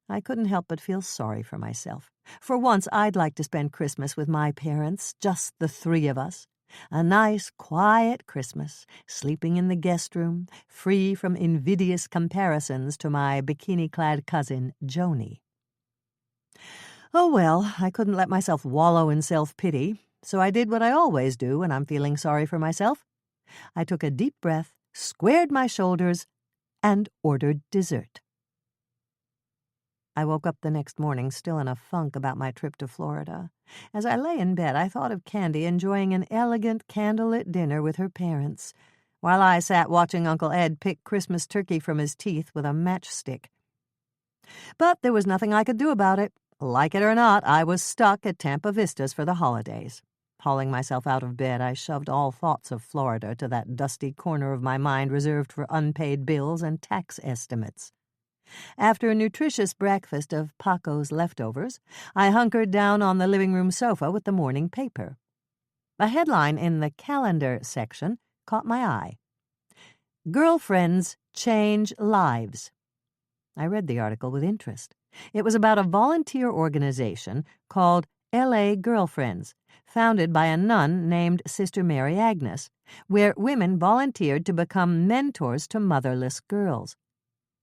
I couldn't help but feel sorry for myself. For once, I'd like to spend Christmas with my parents, just the three of us. A nice, quiet Christmas, sleeping in the guest room, free from invidious comparisons to my bikini-clad cousin, Joni. Oh well, I couldn't let myself wallow in self-pity, so I did what I always do when I'm feeling sorry for myself. I took a deep breath, squared my shoulders, and ordered dessert. I woke up the next morning still in a funk about my trip to Florida. As I lay in bed, I thought of Candy enjoying an elegant candlelit dinner with her parents, while I sat watching Uncle Ed pick Christmas turkey from his teeth with a matchstick. But there was nothing I could do about it. Like it or not, I was stuck at Tampa Vistas for the holidays. Hauling myself out of bed, I shoved all thoughts of Florida to that dusty corner of my mind reserved for unpaid bills and tax estimates. After a nutritious breakfast of Paco's leftovers, I hunkered down on the living room sofa with the morning paper. A headline in the calendar section caught my eye. "Girlfriends Change Lives." I read the article with interest. It was about a volunteer organization called L.A. Girlfriends, founded by a nun named Sister Mary Agnes, where women volunteered to become mentors to motherless girls.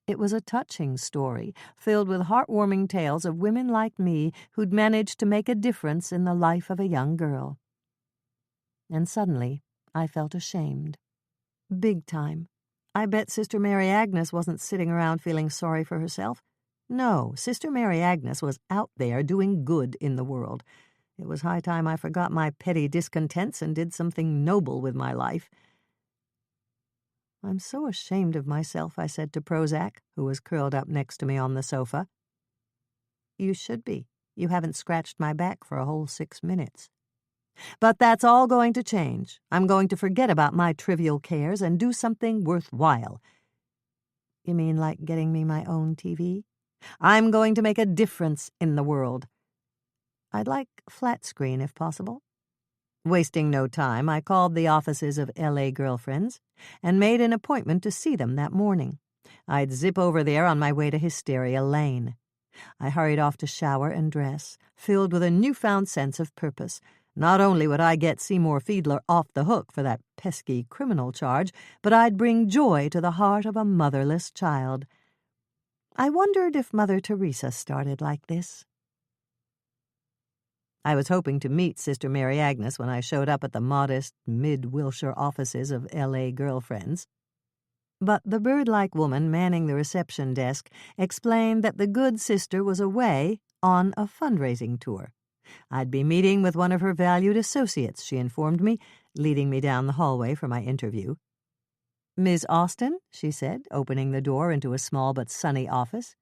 It was a touching story, filled with heartwarming tales of women like me who'd managed to make a difference in the life of a young girl. And suddenly, I felt ashamed. Big time. I bet Sister Mary Agnes wasn't sitting around feeling sorry for herself. No, Sister Mary Agnes was out there doing good in the world. It was high time I forgot my petty discontents and did something noble with my life. "I'm so ashamed of myself," I said to Prozac, who was curled up next to me on the sofa. "You should be. You haven't scratched my back for a whole 6 minutes. But that's all going to change. I'm going to forget about my trivial cares and do something worthwhile." "You mean like getting me my own TV?" "I'm going to make a difference in the world. I'd like flat screen if possible." Wasting no time, I called the offices of L.A. Girlfriends and made an appointment to see them that morning. I'd zip over there on my way to Hysteria Lane. I hurried off to shower and dress, filled with a newfound sense of purpose. Not only would I get Seymour Fiedler off the hook for that pesky criminal charge, but I'd bring joy to the heart of a motherless child. I wondered if Mother Teresa started like this. I was hoping to meet Sister Mary Agnes when I showed up at the modest mid-Wilshire offices of L.A. Girlfriends. But the bird-like woman manning the reception desk explained that the good sister was away on a fundraising tour. I'd be meeting with one of her valued associates, she informed me, leading me down the hallway for my interview. "Miss Austen," she said, opening the door into a small but sunny office.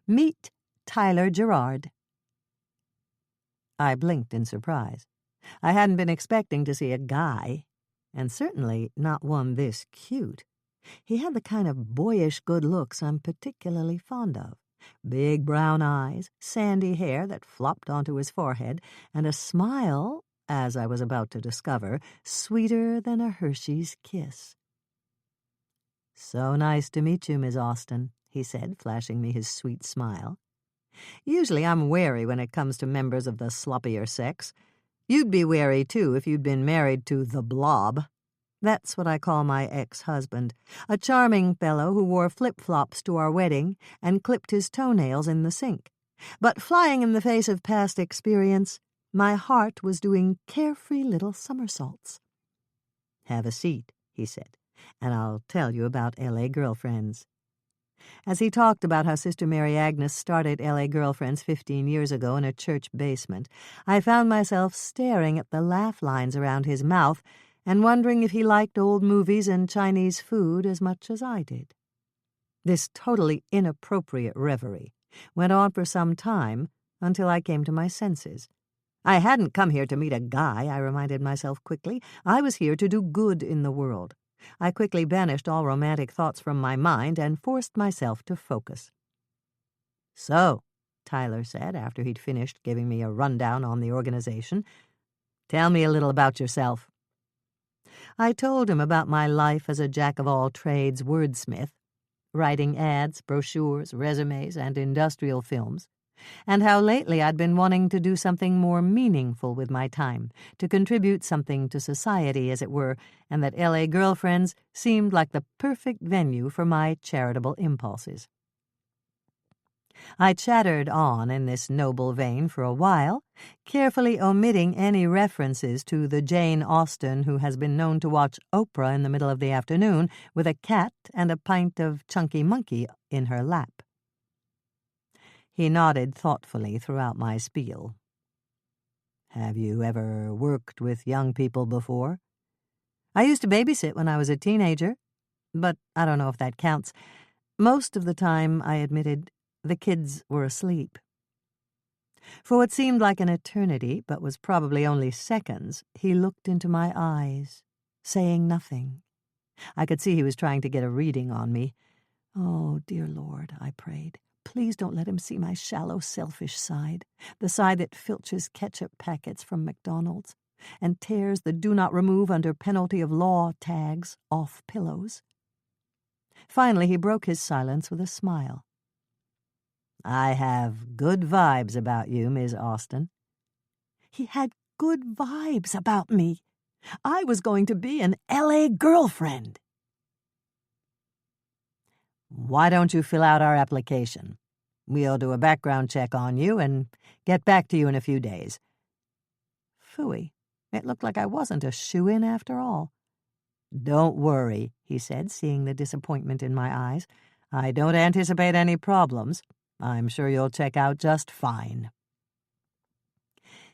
"Meet Tyler Gerard." I blinked in surprise. I hadn't been expecting to see a guy, and certainly not one this cute. He had the kind of boyish good looks I'm particularly fond of. Big brown eyes, sandy hair that flopped onto his forehead, and a smile, as I was about to discover, sweeter than a Hershey's kiss. "So nice to meet you, Miss Austen," he said, flashing me his sweet smile. "Usually I'm wary when it comes to members of the sloppier sex. You'd be wary, too, if you'd been married to the Blob. That's what I call my ex-husband, a charming fellow who wore flip-flops to our wedding and clipped his toenails in the sink. But flying in the face of past experience, my heart was doing carefree little somersaults." "Have a seat," he said, "and I'll tell you about L.A. Girlfriends." As he talked about how Sister Mary Agnes started L.A. Girlfriends 15 years ago in a church basement, I found myself staring at the laugh lines around his mouth and wondering if he liked old movies and Chinese food as much as I did. This totally inappropriate reverie went on for some time until I came to my senses. I hadn't come here to meet a guy, I reminded myself quickly. I was here to do good in the world. I quickly banished all romantic thoughts from my mind and forced myself to focus. "So," Tyler said after he'd finished giving me a rundown on the organization, "tell me a little about yourself." I told him about my life as a jack-of-all-trades wordsmith, writing ads, brochures, resumes, and industrial films, and how lately I'd been wanting to do something more meaningful with my time, to contribute something to society, as it were, and that L.A. Girlfriends seemed like the perfect venue for my charitable impulses. I chattered on in this noble vein for a while, carefully omitting any references to the Jane Austen who has been known to watch Oprah in the middle of the afternoon with a cat and a pint of chunky monkey in her lap. He nodded thoughtfully throughout my spiel. "Have you ever worked with young people before?" "I used to babysit when I was a teenager, but I don't know if that counts. Most of the time," I admitted, "the kids were asleep." For what seemed like an eternity, but was probably only seconds, he looked into my eyes, saying nothing. I could see he was trying to get a reading on me. "Oh, dear Lord," I prayed, "please don't let him see my shallow, selfish side, the side that filches ketchup packets from McDonald's and tears the do not remove under penalty of law tags off pillows." Finally, he broke his silence with a smile. "I have good vibes about you, Miss Austen." He had good vibes about me. I was going to be an L.A. girlfriend. "Why don't you fill out our application? We'll do a background check on you and get back to you in a few days." Phooey, it looked like I wasn't a shoo-in after all. "Don't worry," he said, seeing the disappointment in my eyes. "I don't anticipate any problems. I'm sure you'll check out just fine."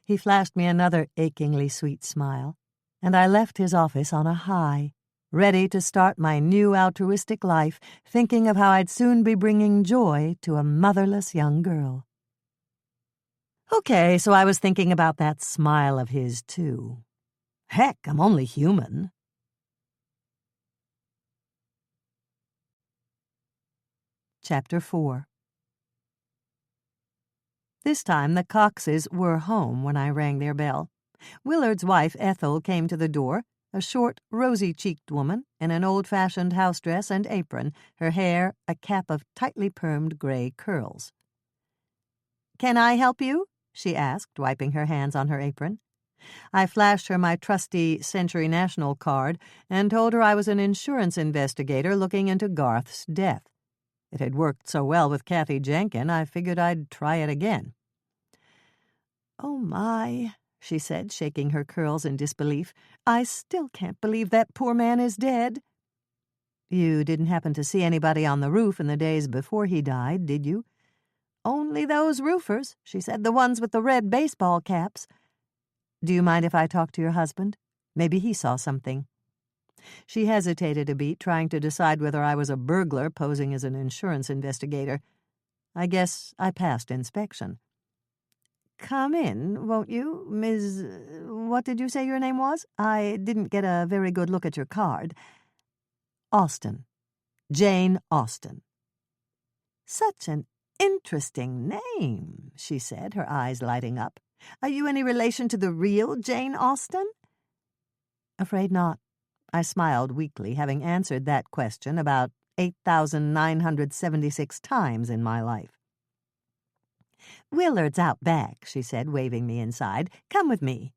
He flashed me another achingly sweet smile, and I left his office on a high, ready to start my new altruistic life, thinking of how I'd soon be bringing joy to a motherless young girl. Okay, so I was thinking about that smile of his, too. Heck, I'm only human. Chapter 4. This time the Coxes were home when I rang their bell. Willard's wife, Ethel, came to the door, a short, rosy-cheeked woman in an old-fashioned house dress and apron, her hair a cap of tightly permed gray curls. "Can I help you?" she asked, wiping her hands on her apron. I flashed her my trusty Century National card and told her I was an insurance investigator looking into Garth's death. It had worked so well with Kathy Jenkin, I figured I'd try it again. "Oh, my," she said, shaking her curls in disbelief. "I still can't believe that poor man is dead." "You didn't happen to see anybody on the roof in the days before he died, did you?" "Only those roofers," she said, "the ones with the red baseball caps." "Do you mind if I talk to your husband? Maybe he saw something." She hesitated a beat, trying to decide whether I was a burglar posing as an insurance investigator. I guess I passed inspection. "Come in, won't you, Ms. What did you say your name was? I didn't get a very good look at your card." "Austen. Jane Austen." "Such an interesting name," she said, her eyes lighting up. "Are you any relation to the real Jane Austen?" "Afraid not. I smiled weakly, having answered that question about 8,976 times in my life. "Willard's out back," she said, waving me inside. "Come with me."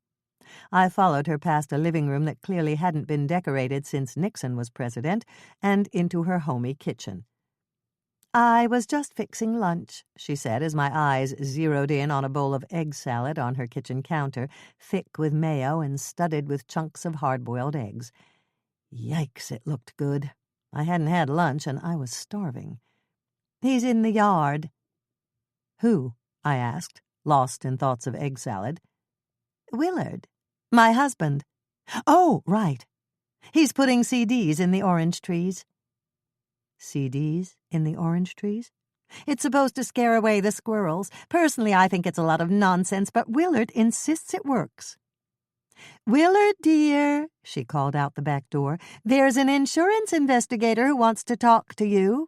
I followed her past a living room that clearly hadn't been decorated since Nixon was president, and into her homey kitchen. "I was just fixing lunch," she said as my eyes zeroed in on a bowl of egg salad on her kitchen counter, thick with mayo and studded with chunks of hard-boiled eggs. Yikes, it looked good. I hadn't had lunch, and I was starving. "He's in the yard." "Who?" I asked, lost in thoughts of egg salad. "Willard. My husband." "Oh, right. "He's putting CDs in the orange trees." CDs in the orange trees? "It's supposed to scare away the squirrels. Personally, I think it's a lot of nonsense, but Willard insists it works." "Willard, dear," she called out the back door, "there's an insurance investigator who wants to talk to you."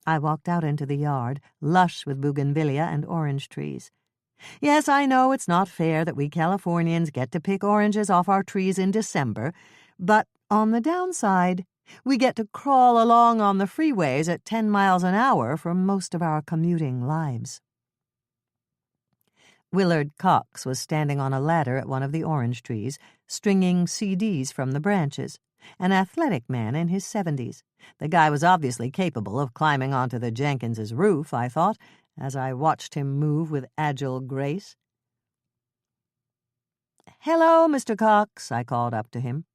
I walked out into the yard, lush with bougainvillea and orange trees. Yes, I know it's not fair that we Californians get to pick oranges off our trees in December, but on the downside, we get to crawl along on the freeways at 10 miles an hour for most of our commuting lives. Willard Cox was standing on a ladder at one of the orange trees, stringing CDs from the branches, an athletic man in his 70s. The guy was obviously capable of climbing onto the Jenkins's roof, I thought, as I watched him move with agile grace. "Hello, Mr. Cox," I called up to him.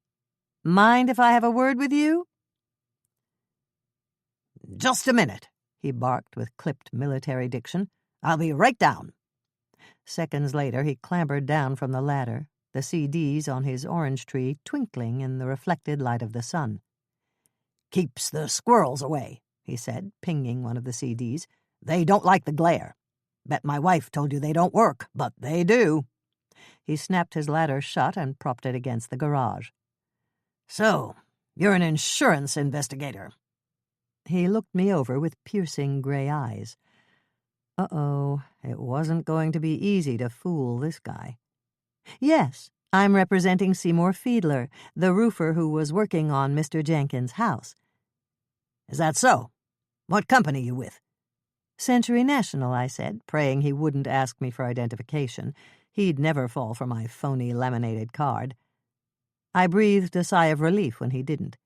"Mind if I have a word with you?" "Just a minute," he barked with clipped military diction. "I'll be right down." Seconds later, he clambered down from the ladder, the CDs on his orange tree twinkling in the reflected light of the sun. "Keeps the squirrels away," he said, pinging one of the CDs. "They don't like the glare. Bet my wife told you they don't work, but they do." He snapped his ladder shut and propped it against the garage. "So, you're an insurance investigator." He looked me over with piercing gray eyes. Uh-oh, it wasn't going to be easy to fool this guy. "Yes, I'm representing Seymour Fiedler, the roofer who was working on Mr. Jenkins' house." "Is that so? What company you with?" "Century National," I said, praying he wouldn't ask me for identification. He'd never fall for my phony laminated card. I breathed a sigh of relief when he didn't.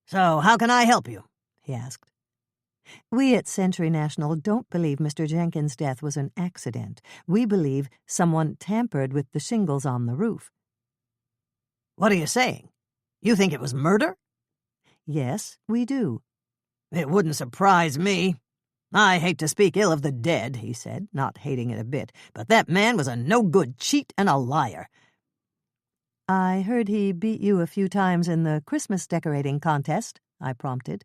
"So how can I help you?" he asked. "We at Century National don't believe Mr. Jenkins' death was an accident. We believe someone tampered with the shingles on the roof." "What are you saying? You think it was murder?" "Yes, we do." "It wouldn't surprise me. I hate to speak ill of the dead," he said, not hating it a bit, "but that man was a no-good cheat and a liar." "I heard he beat you a few times in the Christmas decorating contest," I prompted.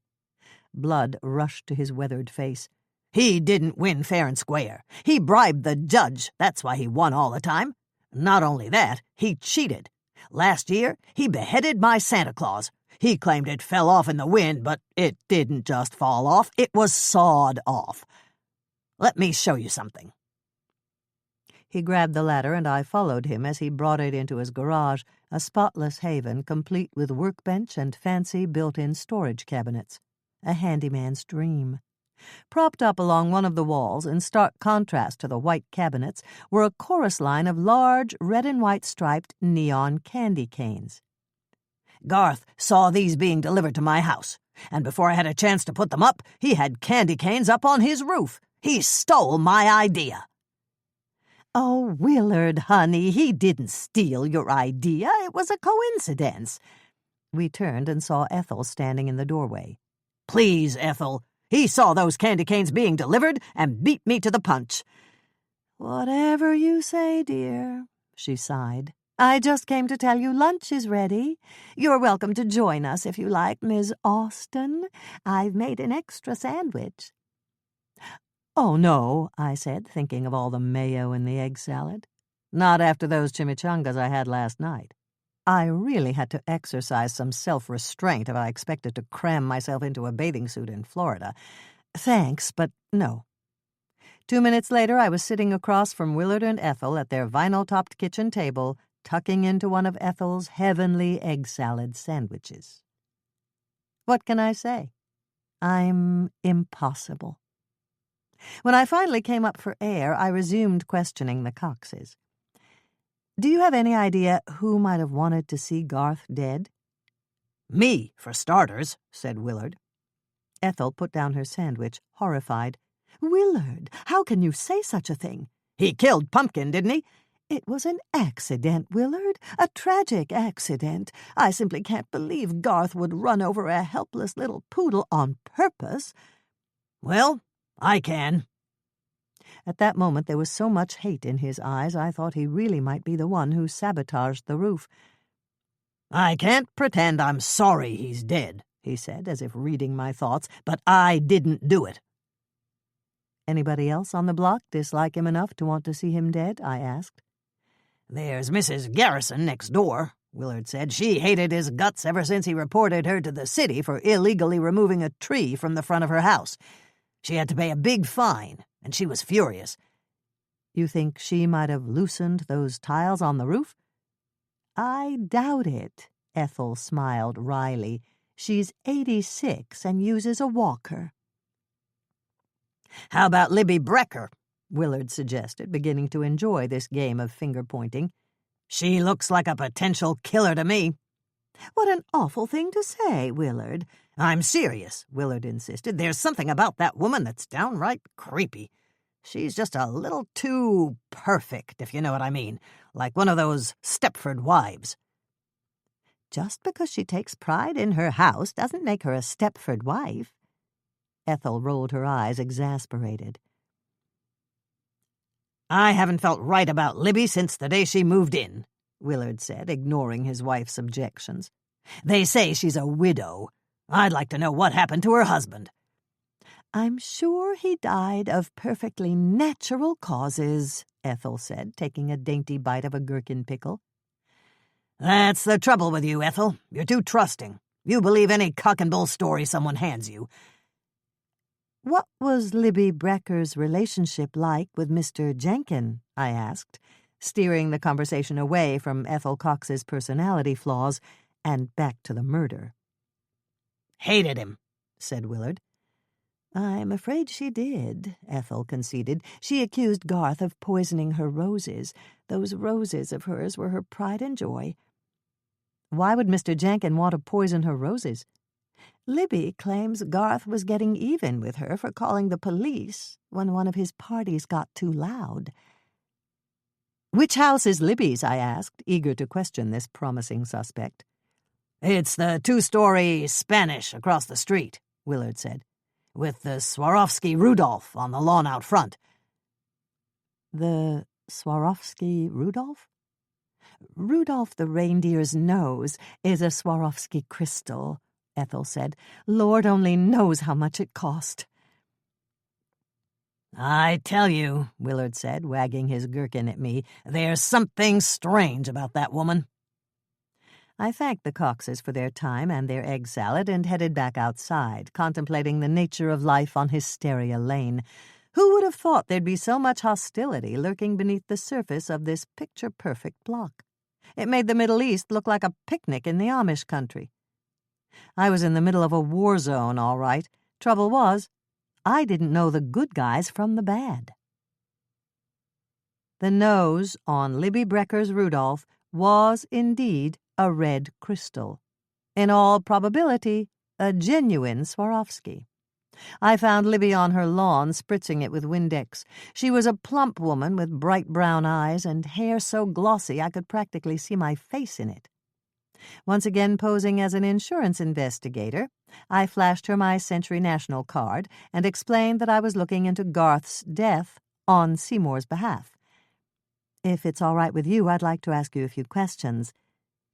Blood rushed to his weathered face. "He didn't win fair and square. He bribed the judge. That's why he won all the time. Not only that, he cheated. Last year, he beheaded my Santa Claus. He claimed it fell off in the wind, but it didn't just fall off. It was sawed off. Let me show you something." He grabbed the ladder, and I followed him as he brought it into his garage, a spotless haven complete with workbench and fancy built-in storage cabinets. A handyman's dream. Propped up along one of the walls, in stark contrast to the white cabinets, were a chorus line of large red and white striped neon candy canes. "Garth saw these being delivered to my house, and before I had a chance to put them up, he had candy canes up on his roof. He stole my idea." "Oh, Willard, honey, he didn't steal your idea. It was a coincidence." We turned and saw Ethel standing in the doorway. "Please, Ethel. He saw those candy canes being delivered and beat me to the punch." "Whatever you say, dear," she sighed. "I just came to tell you lunch is ready. You're welcome to join us if you like, Miss Austen. I've made an extra sandwich." "Oh, no," I said, thinking of all the mayo in the egg salad. "Not after those chimichangas I had last night." I really had to exercise some self-restraint if I expected to cram myself into a bathing suit in Florida. Thanks, but no. 2 minutes later, I was sitting across from Willard and Ethel at their vinyl-topped kitchen table, tucking into one of Ethel's heavenly egg salad sandwiches. What can I say? I'm impossible. When I finally came up for air, I resumed questioning the Coxes. Do you have any idea who might have wanted to see Garth dead? Me, for starters, said Willard. Ethel put down her sandwich, horrified. Willard, how can you say such a thing? He killed Pumpkin, didn't he? It was an accident, Willard, a tragic accident. I simply can't believe Garth would run over a helpless little poodle on purpose. Well, I can. At that moment there was so much hate in his eyes I thought he really might be the one who sabotaged the roof. I can't pretend I'm sorry he's dead, he said, as if reading my thoughts, but I didn't do it. Anybody else on the block dislike him enough to want to see him dead? I asked. There's Mrs. Garrison next door, Willard said. She hated his guts ever since he reported her to the city for illegally removing a tree from the front of her house. She had to pay a big fine, and she was furious. You think she might have loosened those tiles on the roof? I doubt it, Ethel smiled wryly. She's 86 and uses a walker. How about Libby Brecker? Willard suggested, beginning to enjoy this game of finger-pointing. She looks like a potential killer to me. What an awful thing to say, Willard. I'm serious, Willard insisted. There's something about that woman that's downright creepy. She's just a little too perfect, if you know what I mean, like one of those Stepford wives. Just because she takes pride in her house doesn't make her a Stepford wife. Ethel rolled her eyes, exasperated. I haven't felt right about Libby since the day she moved in, Willard said, ignoring his wife's objections. They say she's a widow. I'd like to know what happened to her husband. I'm sure he died of perfectly natural causes, Ethel said, taking a dainty bite of a gherkin pickle. That's the trouble with you, Ethel. You're too trusting. You believe any cock-and-bull story someone hands you. What was Libby Brecker's relationship like with Mr. Jenkin? I asked, steering the conversation away from Ethel Cox's personality flaws and back to the murder. Hated him, said Willard. I'm afraid she did, Ethel conceded. She accused Garth of poisoning her roses. Those roses of hers were her pride and joy. Why would Mr. Jenkin want to poison her roses? Libby claims Garth was getting even with her for calling the police when one of his parties got too loud. Which house is Libby's? I asked, eager to question this promising suspect. It's the 2-story Spanish across the street, Willard said, with the Swarovski Rudolph on the lawn out front. The Swarovski Rudolph? Rudolph the reindeer's nose is a Swarovski crystal, Ethel said. Lord only knows how much it cost. I tell you, Willard said, wagging his gherkin at me, there's something strange about that woman. I thanked the Coxes for their time and their egg salad and headed back outside, contemplating the nature of life on Hysteria Lane. Who would have thought there'd be so much hostility lurking beneath the surface of this picture-perfect block? It made the Middle East look like a picnic in the Amish country. I was in the middle of a war zone, all right. Trouble was, I didn't know the good guys from the bad. The nose on Libby Brecker's Rudolph was indeed a red crystal. In all probability, a genuine Swarovski. I found Libby on her lawn, spritzing it with Windex. She was a plump woman with bright brown eyes and hair so glossy I could practically see my face in it. Once again posing as an insurance investigator, I flashed her my Century National card and explained that I was looking into Garth's death on Seymour's behalf. If it's all right with you, I'd like to ask you a few questions.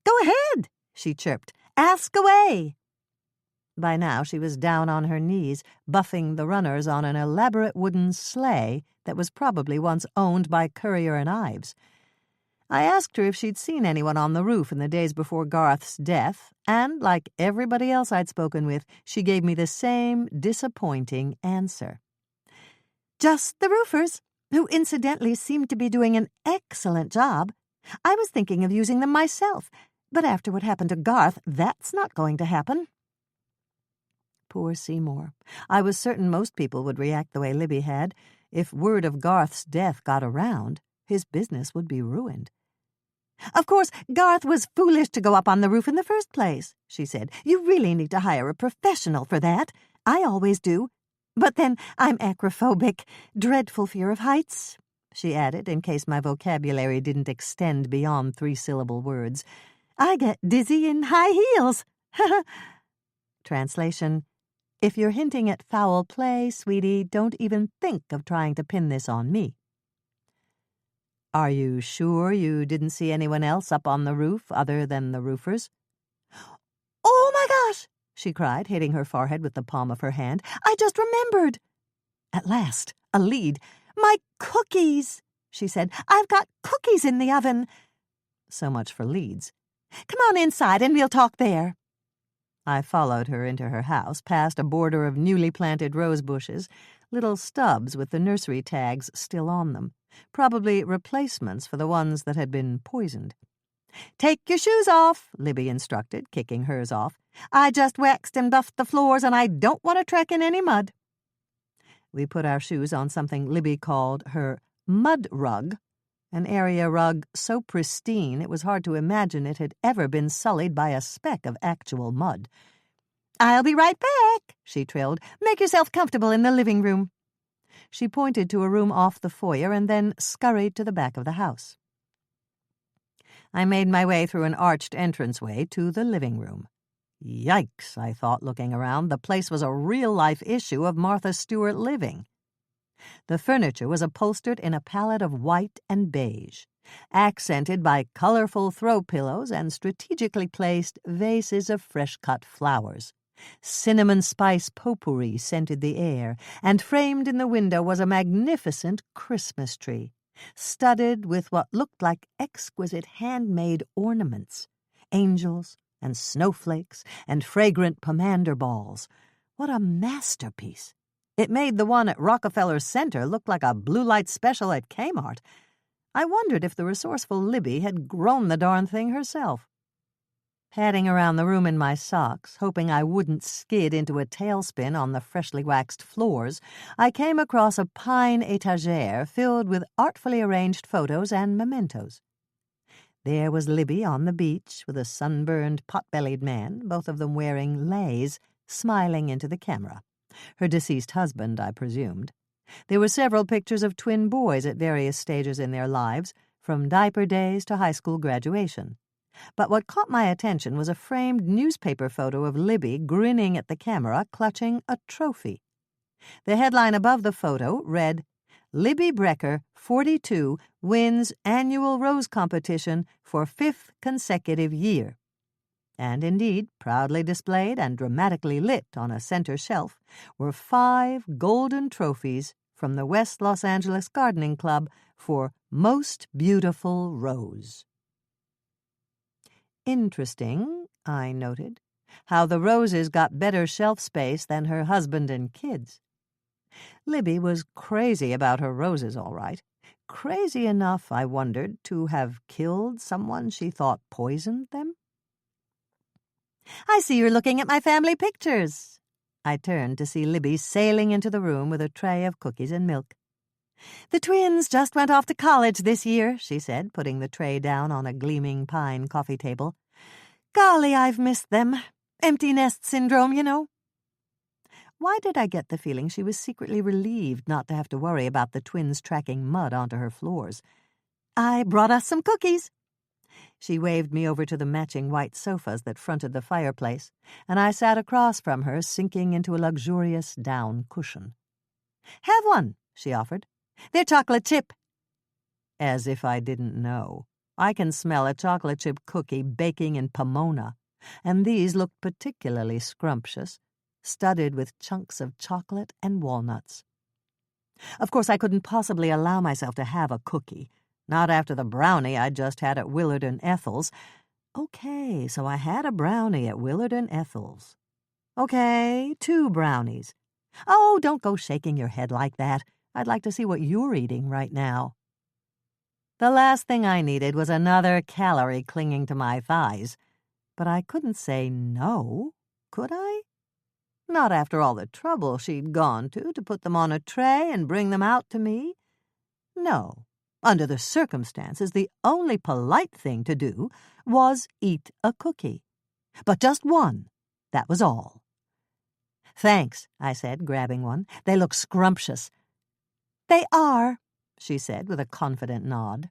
Go ahead, she chirped. Ask away. By now she was down on her knees, buffing the runners on an elaborate wooden sleigh that was probably once owned by Currier and Ives. I asked her if she'd seen anyone on the roof in the days before Garth's death, and, like everybody else I'd spoken with, she gave me the same disappointing answer. Just the roofers, who incidentally seemed to be doing an excellent job. I was thinking of using them myself, but after what happened to Garth, that's not going to happen." Poor Seymour. I was certain most people would react the way Libby had. If word of Garth's death got around, his business would be ruined. "Of course, Garth was foolish to go up on the roof in the first place," she said. "You really need to hire a professional for that. I always do. But then I'm acrophobic. Dreadful fear of heights," she added, in case my vocabulary didn't extend beyond 3-syllable words. "I get dizzy in high heels." Translation: If you're hinting at foul play, sweetie, don't even think of trying to pin this on me. Are you sure you didn't see anyone else up on the roof other than the roofers? "Oh, my gosh!" she cried, hitting her forehead with the palm of her hand. "I just remembered." At last, a lead. "My cookies," she said. "I've got cookies in the oven." So much for leads. "Come on inside and we'll talk there." I followed her into her house, past a border of newly planted rose bushes, little stubs with the nursery tags still on them, probably replacements for the ones that had been poisoned. "Take your shoes off," Libby instructed, kicking hers off. "I just waxed and buffed the floors, and I don't want to trek in any mud." We put our shoes on something Libby called her mud rug, an area rug so pristine it was hard to imagine it had ever been sullied by a speck of actual mud. "I'll be right back," she trilled. "Make yourself comfortable in the living room." She pointed to a room off the foyer and then scurried to the back of the house. I made my way through an arched entranceway to the living room. Yikes, I thought, looking around. The place was a real-life issue of Martha Stewart living. The furniture was upholstered in a palette of white and beige, accented by colorful throw pillows and strategically placed vases of fresh-cut flowers. Cinnamon spice potpourri scented the air, and framed in the window was a magnificent Christmas tree, studded with what looked like exquisite handmade ornaments, angels and snowflakes and fragrant pomander balls. What a masterpiece! It made the one at Rockefeller Center look like a blue light special at Kmart. I wondered if the resourceful Libby had grown the darn thing herself. Padding around the room in my socks, hoping I wouldn't skid into a tailspin on the freshly waxed floors, I came across a pine étagère filled with artfully arranged photos and mementos. There was Libby on the beach with a sunburned, pot-bellied man, both of them wearing leis, smiling into the camera. Her deceased husband, I presumed. There were several pictures of twin boys at various stages in their lives, from diaper days to high school graduation. But what caught my attention was a framed newspaper photo of Libby grinning at the camera, clutching a trophy. The headline above the photo read, "Libby Brecker, 42, wins annual rose competition for 5th consecutive year." And indeed, proudly displayed and dramatically lit on a center shelf, were 5 golden trophies from the West Los Angeles Gardening Club for Most Beautiful Rose. Interesting, I noted, how the roses got better shelf space than her husband and kids. Libby was crazy about her roses, all right. Crazy enough, I wondered, to have killed someone she thought poisoned them? "I see you're looking at my family pictures." I turned to see Libby sailing into the room with a tray of cookies and milk. "The twins just went off to college this year," she said, putting the tray down on a gleaming pine coffee table. "Golly, I've missed them. Empty nest syndrome, you know." Why did I get the feeling she was secretly relieved not to have to worry about the twins tracking mud onto her floors? "I brought us some cookies." She waved me over to the matching white sofas that fronted the fireplace, and I sat across from her, sinking into a luxurious down cushion. "Have one," she offered. "They're chocolate chip." As if I didn't know. I can smell a chocolate chip cookie baking in Pomona, and these looked particularly scrumptious, studded with chunks of chocolate and walnuts. Of course, I couldn't possibly allow myself to have a cookie, not after the brownie I'd just had at Willard and Ethel's. Okay, so I had a brownie at Willard and Ethel's. Okay, 2 brownies. Oh, don't go shaking your head like that. I'd like to see what you're eating right now. The last thing I needed was another calorie clinging to my thighs. But I couldn't say no, could I? Not after all the trouble she'd gone to put them on a tray and bring them out to me. No, under the circumstances, the only polite thing to do was eat a cookie. But just one, that was all. "Thanks," I said, grabbing one. "They look scrumptious." "They are," she said with a confident nod.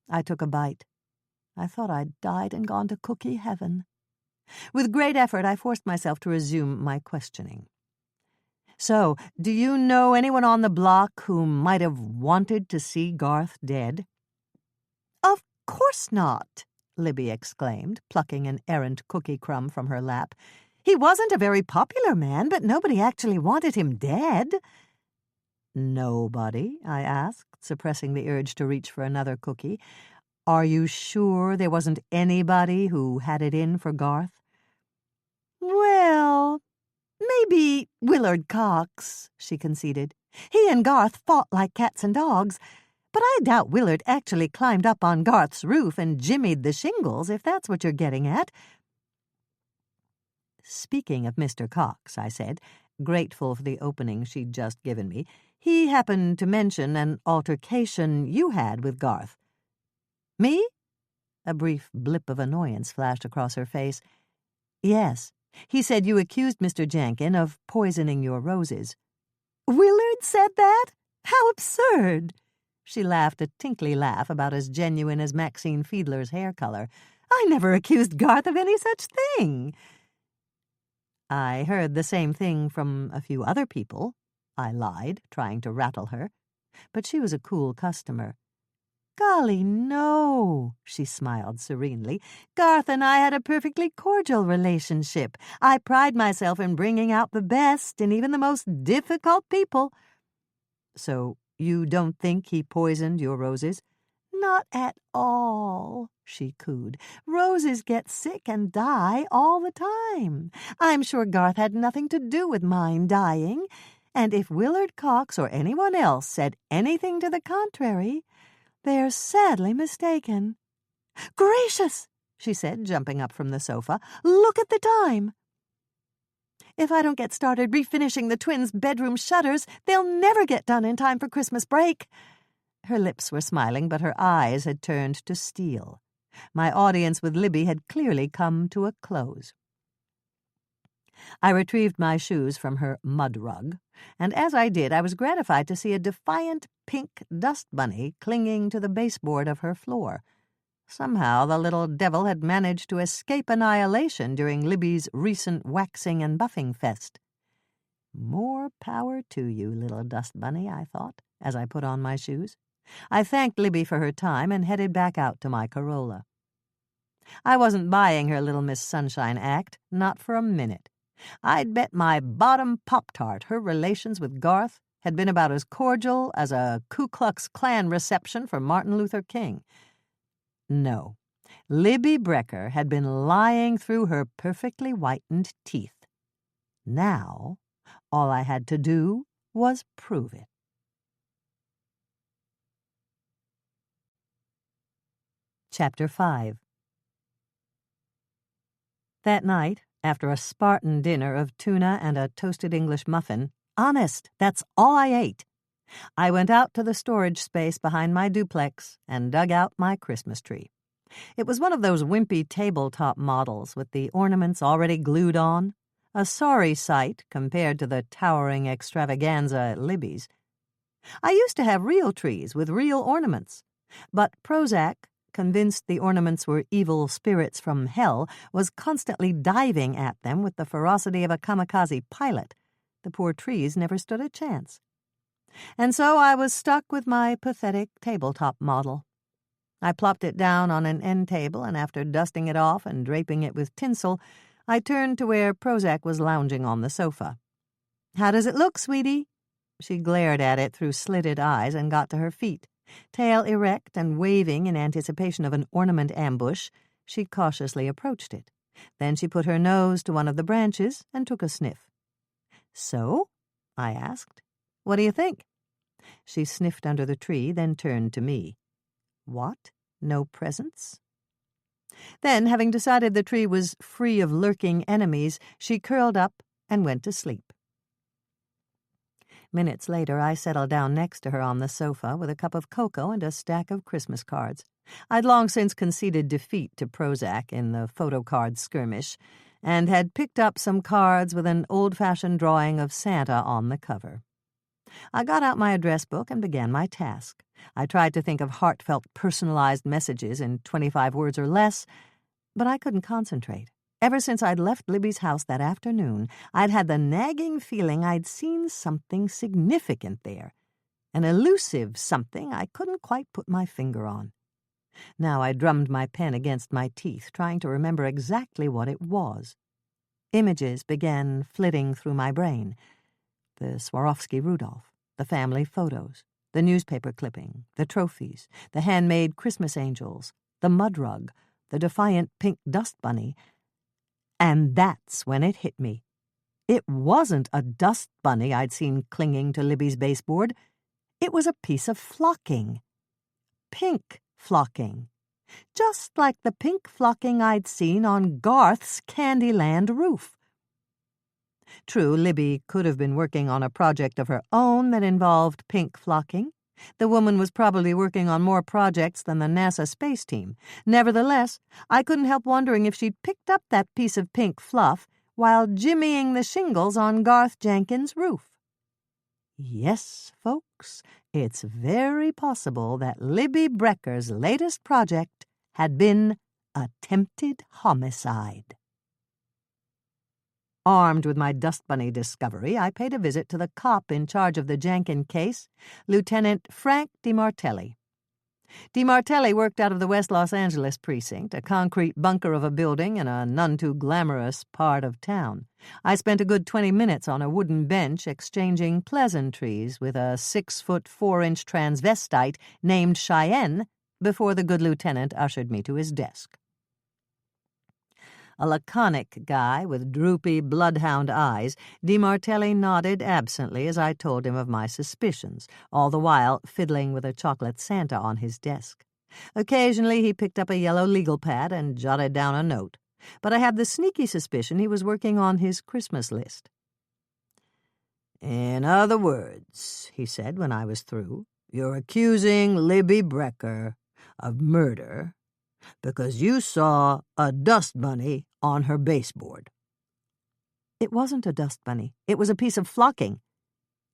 I took a bite. I thought I'd died and gone to cookie heaven. With great effort, I forced myself to resume my questioning. "So, do you know anyone on the block who might have wanted to see Garth dead?" "Of course not," Libby exclaimed, plucking an errant cookie crumb from her lap. "He wasn't a very popular man, but nobody actually wanted him dead." "Nobody?" I asked, suppressing the urge to reach for another cookie. "Are you sure there wasn't anybody who had it in for Garth?" "Well, maybe Willard Cox," she conceded. "He and Garth fought like cats and dogs, but I doubt Willard actually climbed up on Garth's roof and jimmied the shingles, if that's what you're getting at." "Speaking of Mr. Cox," I said, grateful for the opening she'd just given me, "he happened to mention an altercation you had with Garth." "Me?" A brief blip of annoyance flashed across her face. "Yes. He said you accused Mr. Jenkin of poisoning your roses." "Willard said that? How absurd!" She laughed a tinkly laugh about as genuine as Maxine Fiedler's hair color. "I never accused Garth of any such thing." "I heard the same thing from a few other people," I lied, trying to rattle her. But she was a cool customer. "Golly, no," she smiled serenely. "Garth and I had a perfectly cordial relationship. I pride myself in bringing out the best in even the most difficult people." "So you don't think he poisoned your roses?" "Not at all," she cooed. "Roses get sick and die all the time. I'm sure Garth had nothing to do with mine dying, and if Willard Cox or anyone else said anything to the contrary, they're sadly mistaken." "Gracious!" she said, jumping up from the sofa. "Look at the time." "If I don't get started refinishing the twins' bedroom shutters, they'll never get done in time for Christmas break." Her lips were smiling, but her eyes had turned to steel. My audience with Libby had clearly come to a close. I retrieved my shoes from her mud rug, and as I did, I was gratified to see a defiant pink dust bunny clinging to the baseboard of her floor. Somehow the little devil had managed to escape annihilation during Libby's recent waxing and buffing fest. More power to you, little dust bunny, I thought, as I put on my shoes. I thanked Libby for her time and headed back out to my Corolla. I wasn't buying her Little Miss Sunshine act, not for a minute. I'd bet my bottom Pop-Tart her relations with Garth had been about as cordial as a Ku Klux Klan reception for Martin Luther King. No, Libby Brecker had been lying through her perfectly whitened teeth. Now, all I had to do was prove it. Chapter 5. That night, after a Spartan dinner of tuna and a toasted English muffin, honest, that's all I ate, I went out to the storage space behind my duplex and dug out my Christmas tree. It was one of those wimpy tabletop models with the ornaments already glued on, a sorry sight compared to the towering extravaganza at Libby's. I used to have real trees with real ornaments, but Prozac, convinced the ornaments were evil spirits from hell, was constantly diving at them with the ferocity of a kamikaze pilot. The poor trees never stood a chance. And so I was stuck with my pathetic tabletop model. I plopped it down on an end table, and after dusting it off and draping it with tinsel, I turned to where Prozac was lounging on the sofa. "How does it look, sweetie?" She glared at it through slitted eyes and got to her feet. Tail erect and waving in anticipation of an ornament ambush, she cautiously approached it. Then she put her nose to one of the branches and took a sniff. "So?" I asked. "What do you think?" She sniffed under the tree, then turned to me. What? No presents? Then, having decided the tree was free of lurking enemies, she curled up and went to sleep. Minutes later, I settled down next to her on the sofa with a cup of cocoa and a stack of Christmas cards. I'd long since conceded defeat to Prozac in the photo card skirmish, and had picked up some cards with an old-fashioned drawing of Santa on the cover. I got out my address book and began my task. I tried to think of heartfelt, personalized messages in 25 words or less, but I couldn't concentrate. Ever since I'd left Libby's house that afternoon, I'd had the nagging feeling I'd seen something significant there, an elusive something I couldn't quite put my finger on. Now I drummed my pen against my teeth, trying to remember exactly what it was. Images began flitting through my brain. The Swarovski Rudolph, the family photos, the newspaper clipping, the trophies, the handmade Christmas angels, the mud rug, the defiant pink dust bunny. And that's when it hit me. It wasn't a dust bunny I'd seen clinging to Libby's baseboard. It was a piece of flocking. Pink flocking. Just like the pink flocking I'd seen on Garth's Candyland roof. True, Libby could have been working on a project of her own that involved pink flocking. The woman was probably working on more projects than the NASA space team. Nevertheless, I couldn't help wondering if she'd picked up that piece of pink fluff while jimmying the shingles on Garth Jenkins' roof. Yes, folks, it's very possible that Libby Brecker's latest project had been attempted homicide. Armed with my dust bunny discovery, I paid a visit to the cop in charge of the Jenkins case, Lieutenant Frank DiMartelli. DiMartelli worked out of the West Los Angeles precinct, a concrete bunker of a building in a none-too-glamorous part of town. I spent a good 20 minutes on a wooden bench exchanging pleasantries with a 6-foot-4-inch transvestite named Cheyenne before the good lieutenant ushered me to his desk. A laconic guy with droopy bloodhound eyes, DiMartelli nodded absently as I told him of my suspicions, all the while fiddling with a chocolate Santa on his desk. Occasionally he picked up a yellow legal pad and jotted down a note, but I had the sneaky suspicion he was working on his Christmas list. "In other words," he said when I was through, "you're accusing Libby Brecker of murder because you saw a dust bunny on her baseboard." "It wasn't a dust bunny. It was a piece of flocking."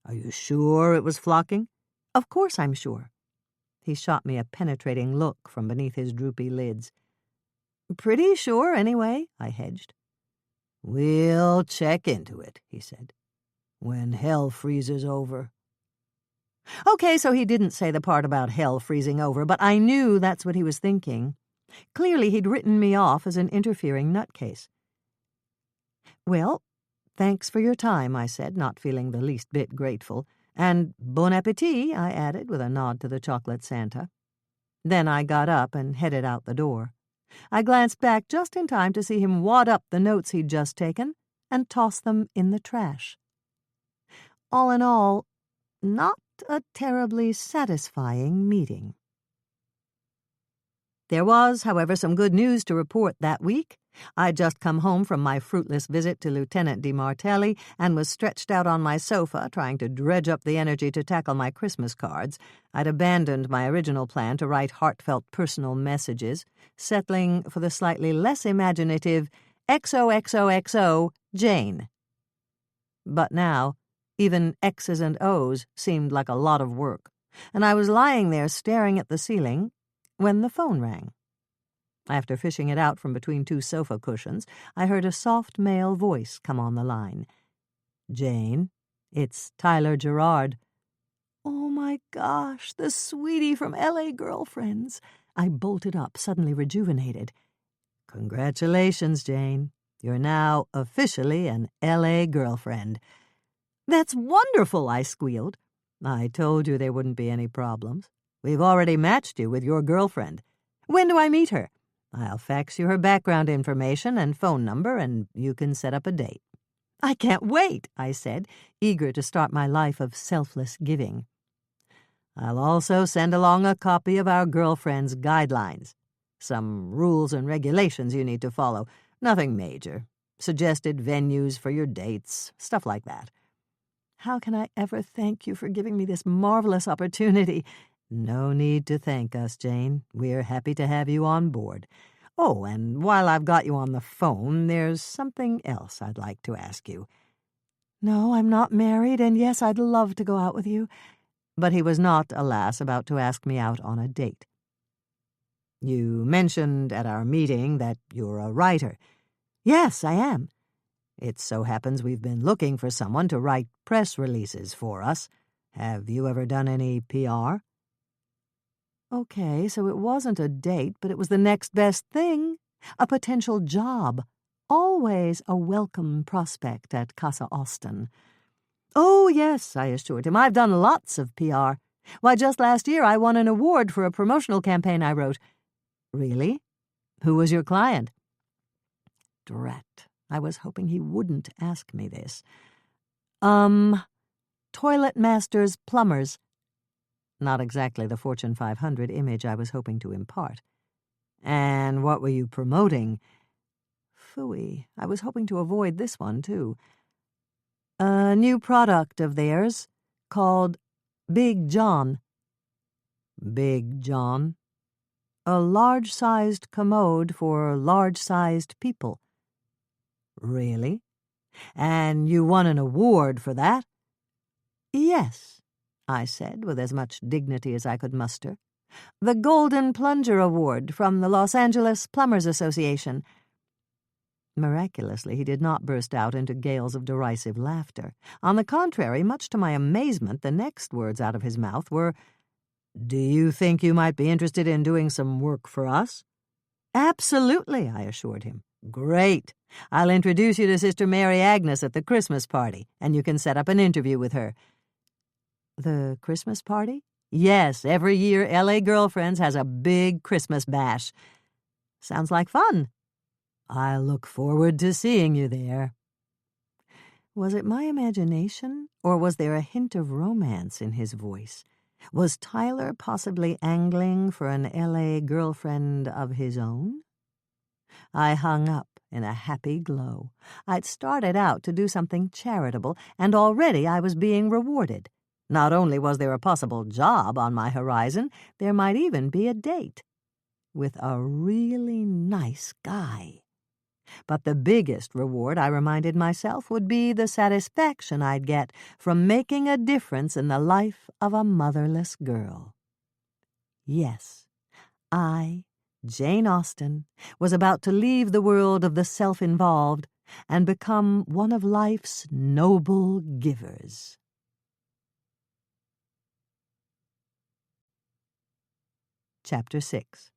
"Are you sure it was flocking?" "Of course I'm sure." He shot me a penetrating look from beneath his droopy lids. "Pretty sure, anyway," I hedged. "We'll check into it," he said, "when hell freezes over." Okay, so he didn't say the part about hell freezing over, but I knew that's what he was thinking. Clearly, he'd written me off as an interfering nutcase. "Well, thanks for your time," I said, not feeling the least bit grateful. "And bon appetit," I added with a nod to the chocolate Santa. Then I got up and headed out the door. I glanced back just in time to see him wad up the notes he'd just taken and toss them in the trash. All in all, not a terribly satisfying meeting. There was, however, some good news to report that week. I'd just come home from my fruitless visit to Lieutenant DiMartelli and was stretched out on my sofa trying to dredge up the energy to tackle my Christmas cards. I'd abandoned my original plan to write heartfelt personal messages, settling for the slightly less imaginative XOXOXO Jane. But now, even X's and O's seemed like a lot of work, and I was lying there staring at the ceiling when the phone rang. After fishing it out from between two sofa cushions, I heard a soft male voice come on the line. "Jane, it's Tyler Gerard." "Oh, my gosh, the sweetie from L.A. Girlfriends." I bolted up, suddenly rejuvenated. "Congratulations, Jane. You're now officially an L.A. girlfriend." "That's wonderful," I squealed. "I told you there wouldn't be any problems. We've already matched you with your girlfriend. When do I meet her?" "I'll fax you her background information and phone number, and you can set up a date." "I can't wait," I said, eager to start my life of selfless giving. I'll also send along a copy of our girlfriend's guidelines. Some rules and regulations you need to follow. Nothing major. Suggested venues for your dates, stuff like that. How can I ever thank you for giving me this marvelous opportunity? No need to thank us, Jane. We're happy to have you on board. Oh, and while I've got you on the phone, there's something else I'd like to ask you. No, I'm not married, and yes, I'd love to go out with you. But he was not, alas, about to ask me out on a date. You mentioned at our meeting that you're a writer. Yes, I am. It so happens we've been looking for someone to write press releases for us. Have you ever done any PR? Okay, so it wasn't a date, but it was the next best thing. A potential job. Always a welcome prospect at Casa Austin. Oh, yes, I assured him. I've done lots of PR. Why, just last year I won an award for a promotional campaign I wrote. Really? Who was your client? Drat. I was hoping he wouldn't ask me this. Toilet Masters Plumbers. Not exactly the Fortune 500 image I was hoping to impart. And what were you promoting? Phooey. I was hoping to avoid this one, too. A new product of theirs called Big John. Big John? A large-sized commode for large-sized people. Really? And you won an award for that? Yes, I said with as much dignity as I could muster. The Golden Plunger Award from the Los Angeles Plumbers Association. Miraculously, he did not burst out into gales of derisive laughter. On the contrary, much to my amazement, the next words out of his mouth were, "Do you think you might be interested in doing some work for us?" "Absolutely," I assured him. "Great. I'll introduce you to Sister Mary Agnes at the Christmas party, and you can set up an interview with her." The Christmas party? Yes, every year L.A. Girlfriends has a big Christmas bash. Sounds like fun. I look forward to seeing you there. Was it my imagination, or was there a hint of romance in his voice? Was Tyler possibly angling for an L.A. girlfriend of his own? I hung up in a happy glow. I'd started out to do something charitable, and already I was being rewarded. Not only was there a possible job on my horizon, there might even be a date. With a really nice guy. But the biggest reward, I reminded myself, would be the satisfaction I'd get from making a difference in the life of a motherless girl. Yes, I, Jane Austen, was about to leave the world of the self-involved and become one of life's noble givers. Chapter 6.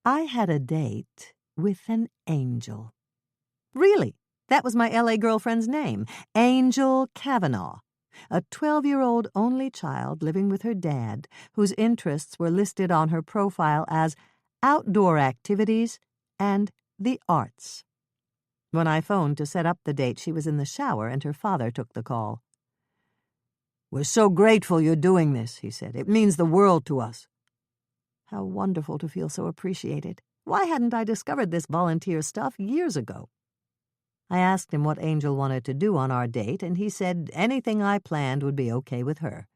I had a date with an angel. Really, that was my L.A. girlfriend's name, Angel Kavanaugh, a 12-year-old only child living with her dad, whose interests were listed on her profile as outdoor activities and the arts. When I phoned to set up the date, she was in the shower, and her father took the call. "We're so grateful you're doing this," he said. "It means the world to us." How wonderful to feel so appreciated. Why hadn't I discovered this volunteer stuff years ago? I asked him what Angel wanted to do on our date, and he said anything I planned would be okay with her.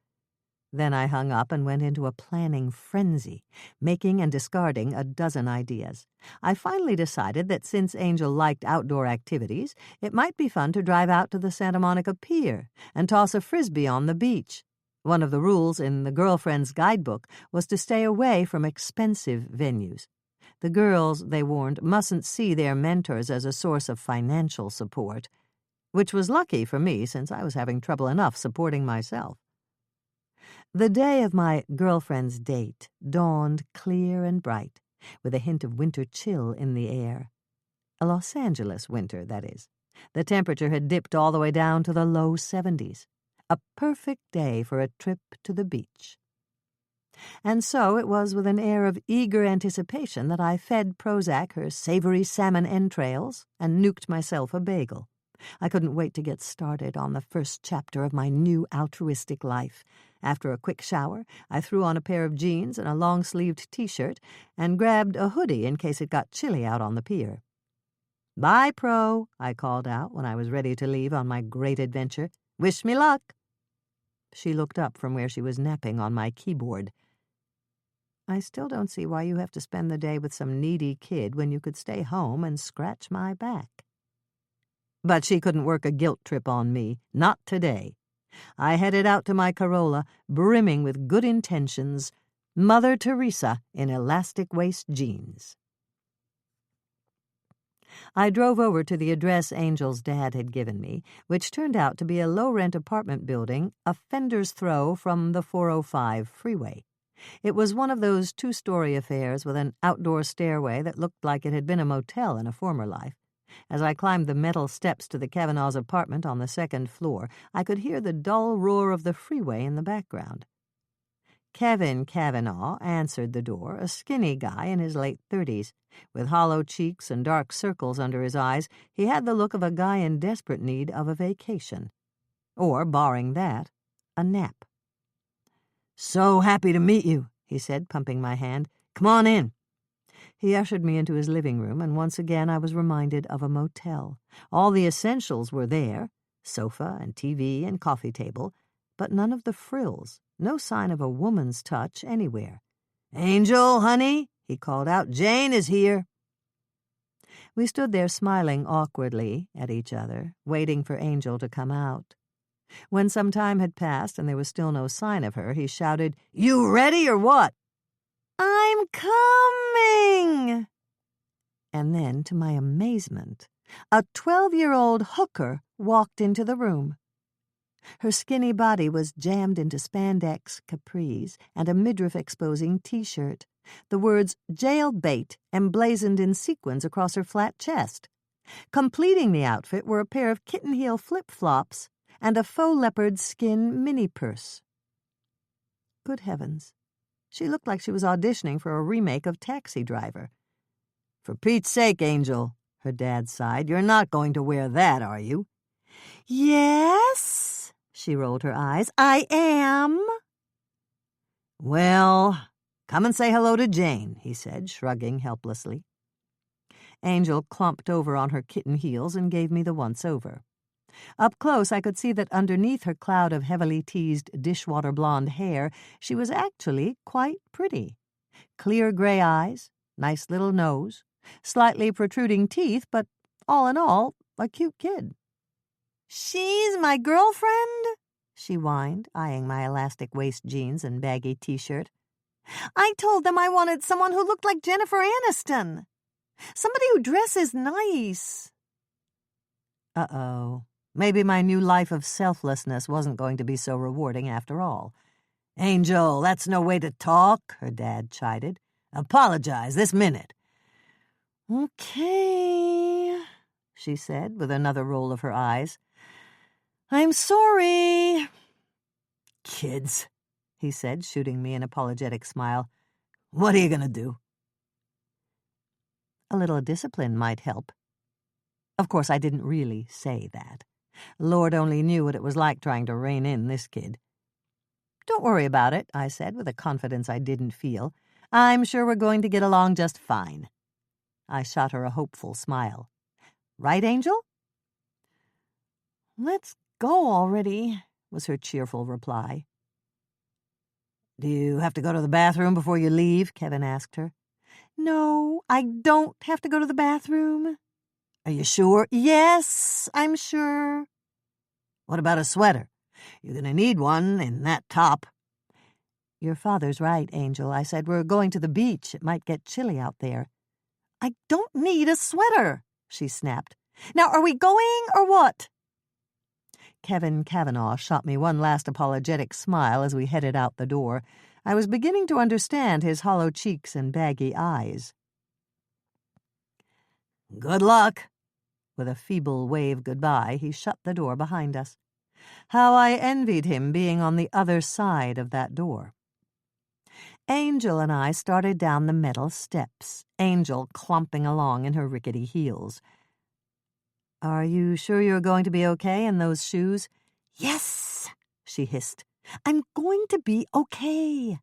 Then I hung up and went into a planning frenzy, making and discarding a dozen ideas. I finally decided that since Angel liked outdoor activities, it might be fun to drive out to the Santa Monica Pier and toss a frisbee on the beach. One of the rules in the Girlfriend's Guidebook was to stay away from expensive venues. The girls, they warned, mustn't see their mentors as a source of financial support, which was lucky for me since I was having trouble enough supporting myself. The day of my girlfriend's date dawned clear and bright, with a hint of winter chill in the air. A Los Angeles winter, that is. The temperature had dipped all the way down to the low 70s. A perfect day for a trip to the beach. And so it was with an air of eager anticipation that I fed Prozac her savory salmon entrails and nuked myself a bagel. I couldn't wait to get started on the first chapter of my new altruistic life. After a quick shower, I threw on a pair of jeans and a long-sleeved T-shirt and grabbed a hoodie in case it got chilly out on the pier. "Bye, Pro," I called out when I was ready to leave on my great adventure. "Wish me luck." She looked up from where she was napping on my keyboard. "I still don't see why you have to spend the day with some needy kid when you could stay home and scratch my back." But she couldn't work a guilt trip on me, not today. I headed out to my Corolla, brimming with good intentions, Mother Teresa in elastic waist jeans. I drove over to the address Angel's dad had given me, which turned out to be a low-rent apartment building a fender's throw from the 405 freeway. It was one of those two-story affairs with an outdoor stairway that looked like it had been a motel in a former life. As I climbed the metal steps to the Kavanaugh's apartment on the second floor, I could hear the dull roar of the freeway in the background. Kevin Kavanaugh answered the door, a skinny guy in his late 30s. With hollow cheeks and dark circles under his eyes, he had the look of a guy in desperate need of a vacation. Or, barring that, a nap. "So happy to meet you," he said, pumping my hand. "Come on in." He ushered me into his living room, and once again I was reminded of a motel. All the essentials were there, sofa and TV and coffee table, but none of the frills, no sign of a woman's touch anywhere. "Angel, honey," he called out, "Jane is here." We stood there smiling awkwardly at each other, waiting for Angel to come out. When some time had passed and there was still no sign of her, he shouted, "You ready or what?" "I'm coming!" And then, to my amazement, a 12-year-old hooker walked into the room. Her skinny body was jammed into spandex capris and a midriff-exposing T-shirt, the words "jailbait" emblazoned in sequins across her flat chest. Completing the outfit were a pair of kitten-heel flip-flops and a faux leopard skin mini-purse. Good heavens. She looked like she was auditioning for a remake of Taxi Driver. "For Pete's sake, Angel," her dad sighed, "you're not going to wear that, are you?" "Yes," she rolled her eyes, "I am." "Well, come and say hello to Jane," he said, shrugging helplessly. Angel clumped over on her kitten heels and gave me the once-over. Up close, I could see that underneath her cloud of heavily teased dishwater blonde hair, she was actually quite pretty. Clear gray eyes, nice little nose, slightly protruding teeth, but all in all, a cute kid. "She's my girlfriend?" she whined, eyeing my elastic waist jeans and baggy T-shirt. "I told them I wanted someone who looked like Jennifer Aniston. Somebody who dresses nice." Uh-oh. Maybe my new life of selflessness wasn't going to be so rewarding after all. "Angel, that's no way to talk," her dad chided. "Apologize this minute." "Okay," she said with another roll of her eyes. "I'm sorry." "Kids," he said, shooting me an apologetic smile. "What are you going to do?" A little discipline might help. Of course, I didn't really say that. Lord only knew what it was like trying to rein in this kid. "Don't worry about it," I said with a confidence I didn't feel. "I'm sure we're going to get along just fine." I shot her a hopeful smile. "Right, Angel?" "Let's go already," was her cheerful reply. "Do you have to go to the bathroom before you leave?" Kevin asked her. "No, I don't have to go to the bathroom." "Are you sure?" "Yes, I'm sure." "What about a sweater? You're going to need one in that top." "Your father's right, Angel," I said. "We're going to the beach. It might get chilly out there." "I don't need a sweater," she snapped. "Now, are we going or what?" Kevin Kavanaugh shot me one last apologetic smile as we headed out the door. I was beginning to understand his hollow cheeks and baggy eyes. "Good luck." With a feeble wave goodbye, he shut the door behind us. How I envied him being on the other side of that door. Angel and I started down the metal steps, Angel clumping along in her rickety heels. Are you sure you're going to be okay in those shoes? Yes, she hissed. I'm going to be okay.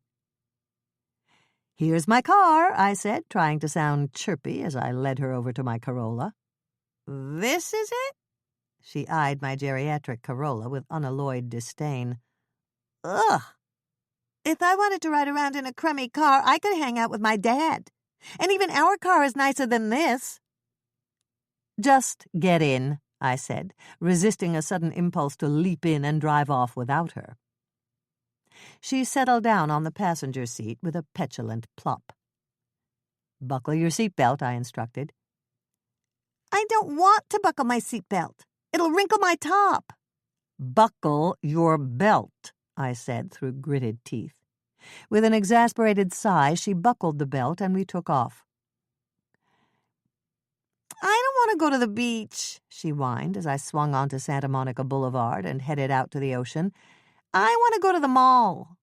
Here's my car, I said, trying to sound chirpy as I led her over to my Corolla. This is it? She eyed my geriatric Corolla with unalloyed disdain. Ugh! If I wanted to ride around in a crummy car, I could hang out with my dad. And even our car is nicer than this. Just get in, I said, resisting a sudden impulse to leap in and drive off without her. She settled down on the passenger seat with a petulant plop. Buckle your seatbelt, I instructed. I don't want to buckle my seatbelt. It'll wrinkle my top. Buckle your belt, I said through gritted teeth. With an exasperated sigh, she buckled the belt and we took off. I don't want to go to the beach, she whined as I swung onto Santa Monica Boulevard and headed out to the ocean. I want to go to the mall.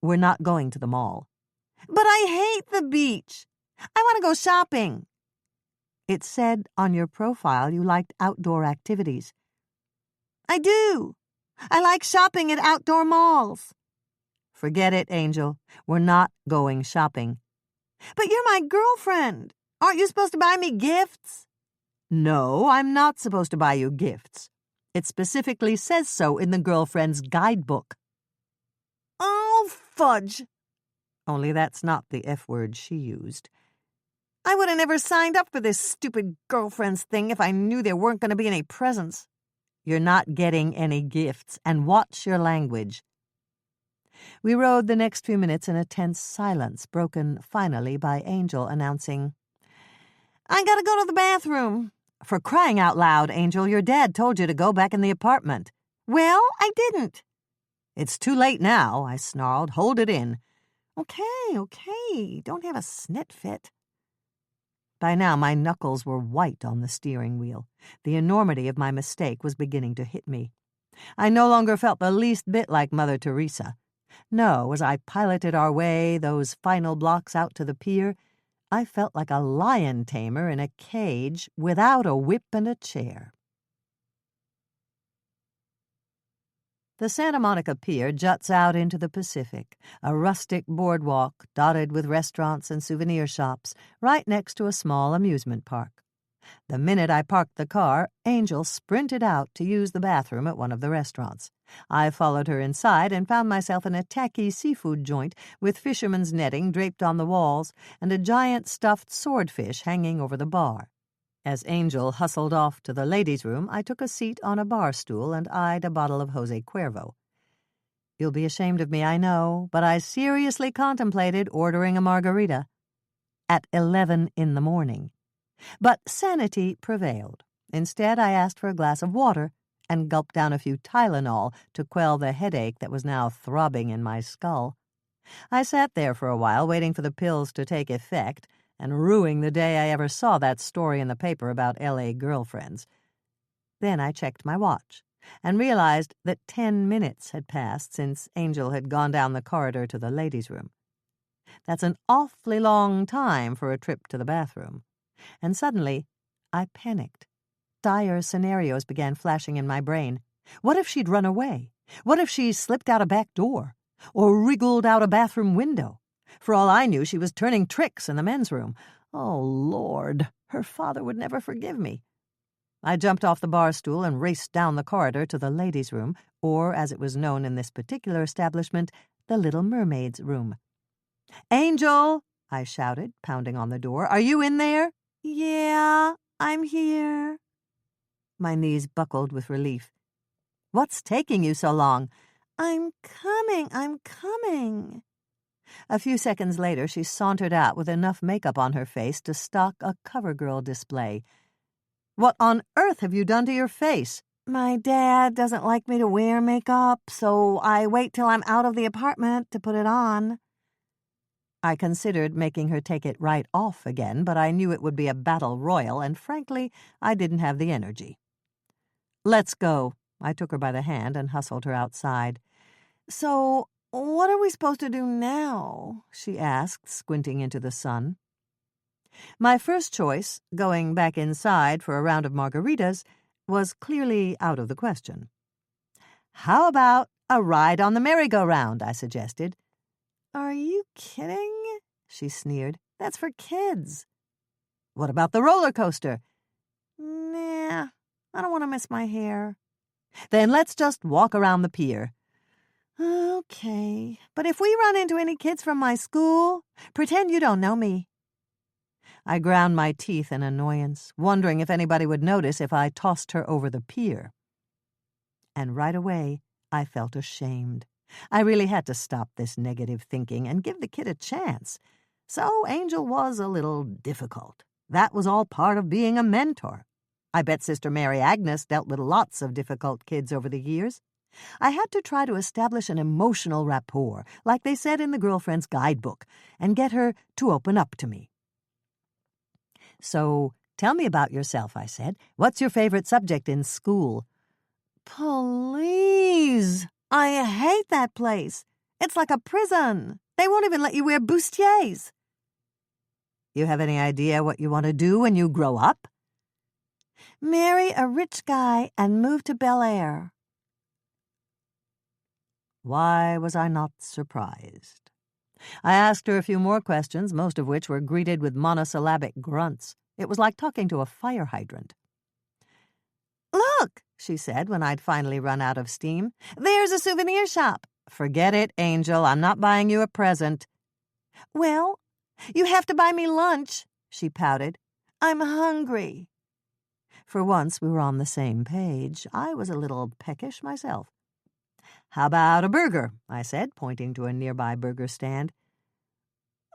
We're not going to the mall. But I hate the beach. I want to go shopping. It said on your profile you liked outdoor activities. I do. I like shopping at outdoor malls. Forget it, Angel. We're not going shopping. But you're my girlfriend. Aren't you supposed to buy me gifts? No, I'm not supposed to buy you gifts. It specifically says so in the girlfriend's guidebook. Oh, fudge. Only that's not the F word she used. I would have never signed up for this stupid girlfriend's thing if I knew there weren't going to be any presents. You're not getting any gifts, and watch your language. We rode the next few minutes in a tense silence, broken finally by Angel announcing, I gotta go to the bathroom. For crying out loud, Angel, your dad told you to go back in the apartment. Well, I didn't. It's too late now, I snarled. Hold it in. Okay. Don't have a snit fit. By now, my knuckles were white on the steering wheel. The enormity of my mistake was beginning to hit me. I no longer felt the least bit like Mother Teresa. No, as I piloted our way, those final blocks out to the pier, I felt like a lion tamer in a cage without a whip and a chair. The Santa Monica Pier juts out into the Pacific, a rustic boardwalk dotted with restaurants and souvenir shops, right next to a small amusement park. The minute I parked the car, Angel sprinted out to use the bathroom at one of the restaurants. I followed her inside and found myself in a tacky seafood joint with fisherman's netting draped on the walls and a giant stuffed swordfish hanging over the bar. As Angel hustled off to the ladies' room, I took a seat on a bar stool and eyed a bottle of Jose Cuervo. You'll be ashamed of me, I know, but I seriously contemplated ordering a margarita at 11 in the morning. But sanity prevailed. Instead, I asked for a glass of water and gulped down a few Tylenol to quell the headache that was now throbbing in my skull. I sat there for a while, waiting for the pills to take effect, and ruing the day I ever saw that story in the paper about L.A. girlfriends. Then I checked my watch and realized that 10 minutes had passed since Angel had gone down the corridor to the ladies' room. That's an awfully long time for a trip to the bathroom. And suddenly, I panicked. Dire scenarios began flashing in my brain. What if she'd run away? What if she slipped out a back door? Or wriggled out a bathroom window? For all I knew, she was turning tricks in the men's room. Oh, Lord, her father would never forgive me. I jumped off the bar stool and raced down the corridor to the ladies' room, or, as it was known in this particular establishment, the Little Mermaid's room. Angel, I shouted, pounding on the door. Are you in there? Yeah, I'm here. My knees buckled with relief. What's taking you so long? I'm coming. A few seconds later, she sauntered out with enough makeup on her face to stock a CoverGirl display. What on earth have you done to your face? My dad doesn't like me to wear makeup, so I wait till I'm out of the apartment to put it on. I considered making her take it right off again, but I knew it would be a battle royal, and frankly, I didn't have the energy. Let's go. I took her by the hand and hustled her outside. So, what are we supposed to do now? She asked, squinting into the sun. My first choice, going back inside for a round of margaritas, was clearly out of the question. "How about a ride on the merry-go-round?" I suggested. "Are you kidding?" she sneered. "That's for kids." "What about the roller coaster?" "Nah, I don't want to miss my hair." "Then let's just walk around the pier." "Okay, but if we run into any kids from my school, pretend you don't know me." I ground my teeth in annoyance, wondering if anybody would notice if I tossed her over the pier. And right away, I felt ashamed. I really had to stop this negative thinking and give the kid a chance. So Angel was a little difficult. That was all part of being a mentor. I bet Sister Mary Agnes dealt with lots of difficult kids over the years. I had to try to establish an emotional rapport, like they said in the Girlfriend's Guidebook, and get her to open up to me. "So, tell me about yourself," I said. "What's your favorite subject in school?" "Please! I hate that place. It's like a prison. They won't even let you wear bustiers." "You have any idea what you want to do when you grow up?" "Marry a rich guy and move to Bel Air." Why was I not surprised? I asked her a few more questions, most of which were greeted with monosyllabic grunts. It was like talking to a fire hydrant. "Look," she said when I'd finally run out of steam. "There's a souvenir shop." "Forget it, Angel. I'm not buying you a present." "Well, you have to buy me lunch," she pouted. "I'm hungry." For once we were on the same page. I was a little peckish myself. "How about a burger?" I said, pointing to a nearby burger stand.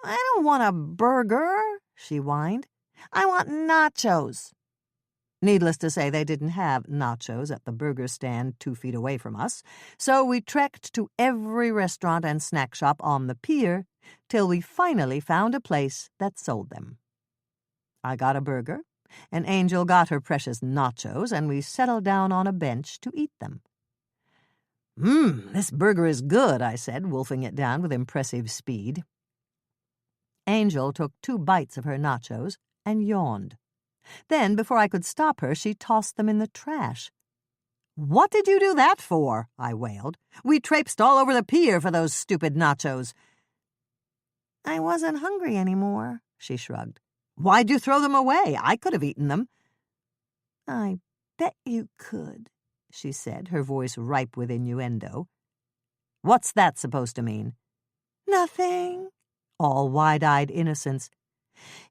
"I don't want a burger," she whined. "I want nachos." Needless to say, they didn't have nachos at the burger stand 2 feet away from us, so we trekked to every restaurant and snack shop on the pier till we finally found a place that sold them. I got a burger, and Angel got her precious nachos, and we settled down on a bench to eat them. This burger is good," I said, wolfing it down with impressive speed. Angel took 2 bites of her nachos and yawned. Then, before I could stop her, she tossed them in the trash. "What did you do that for?" I wailed. "We traipsed all over the pier for those stupid nachos." "I wasn't hungry anymore," she shrugged. "Why'd you throw them away? I could have eaten them." "I bet you could," she said, her voice ripe with innuendo. "What's that supposed to mean?" "Nothing," all wide-eyed innocence.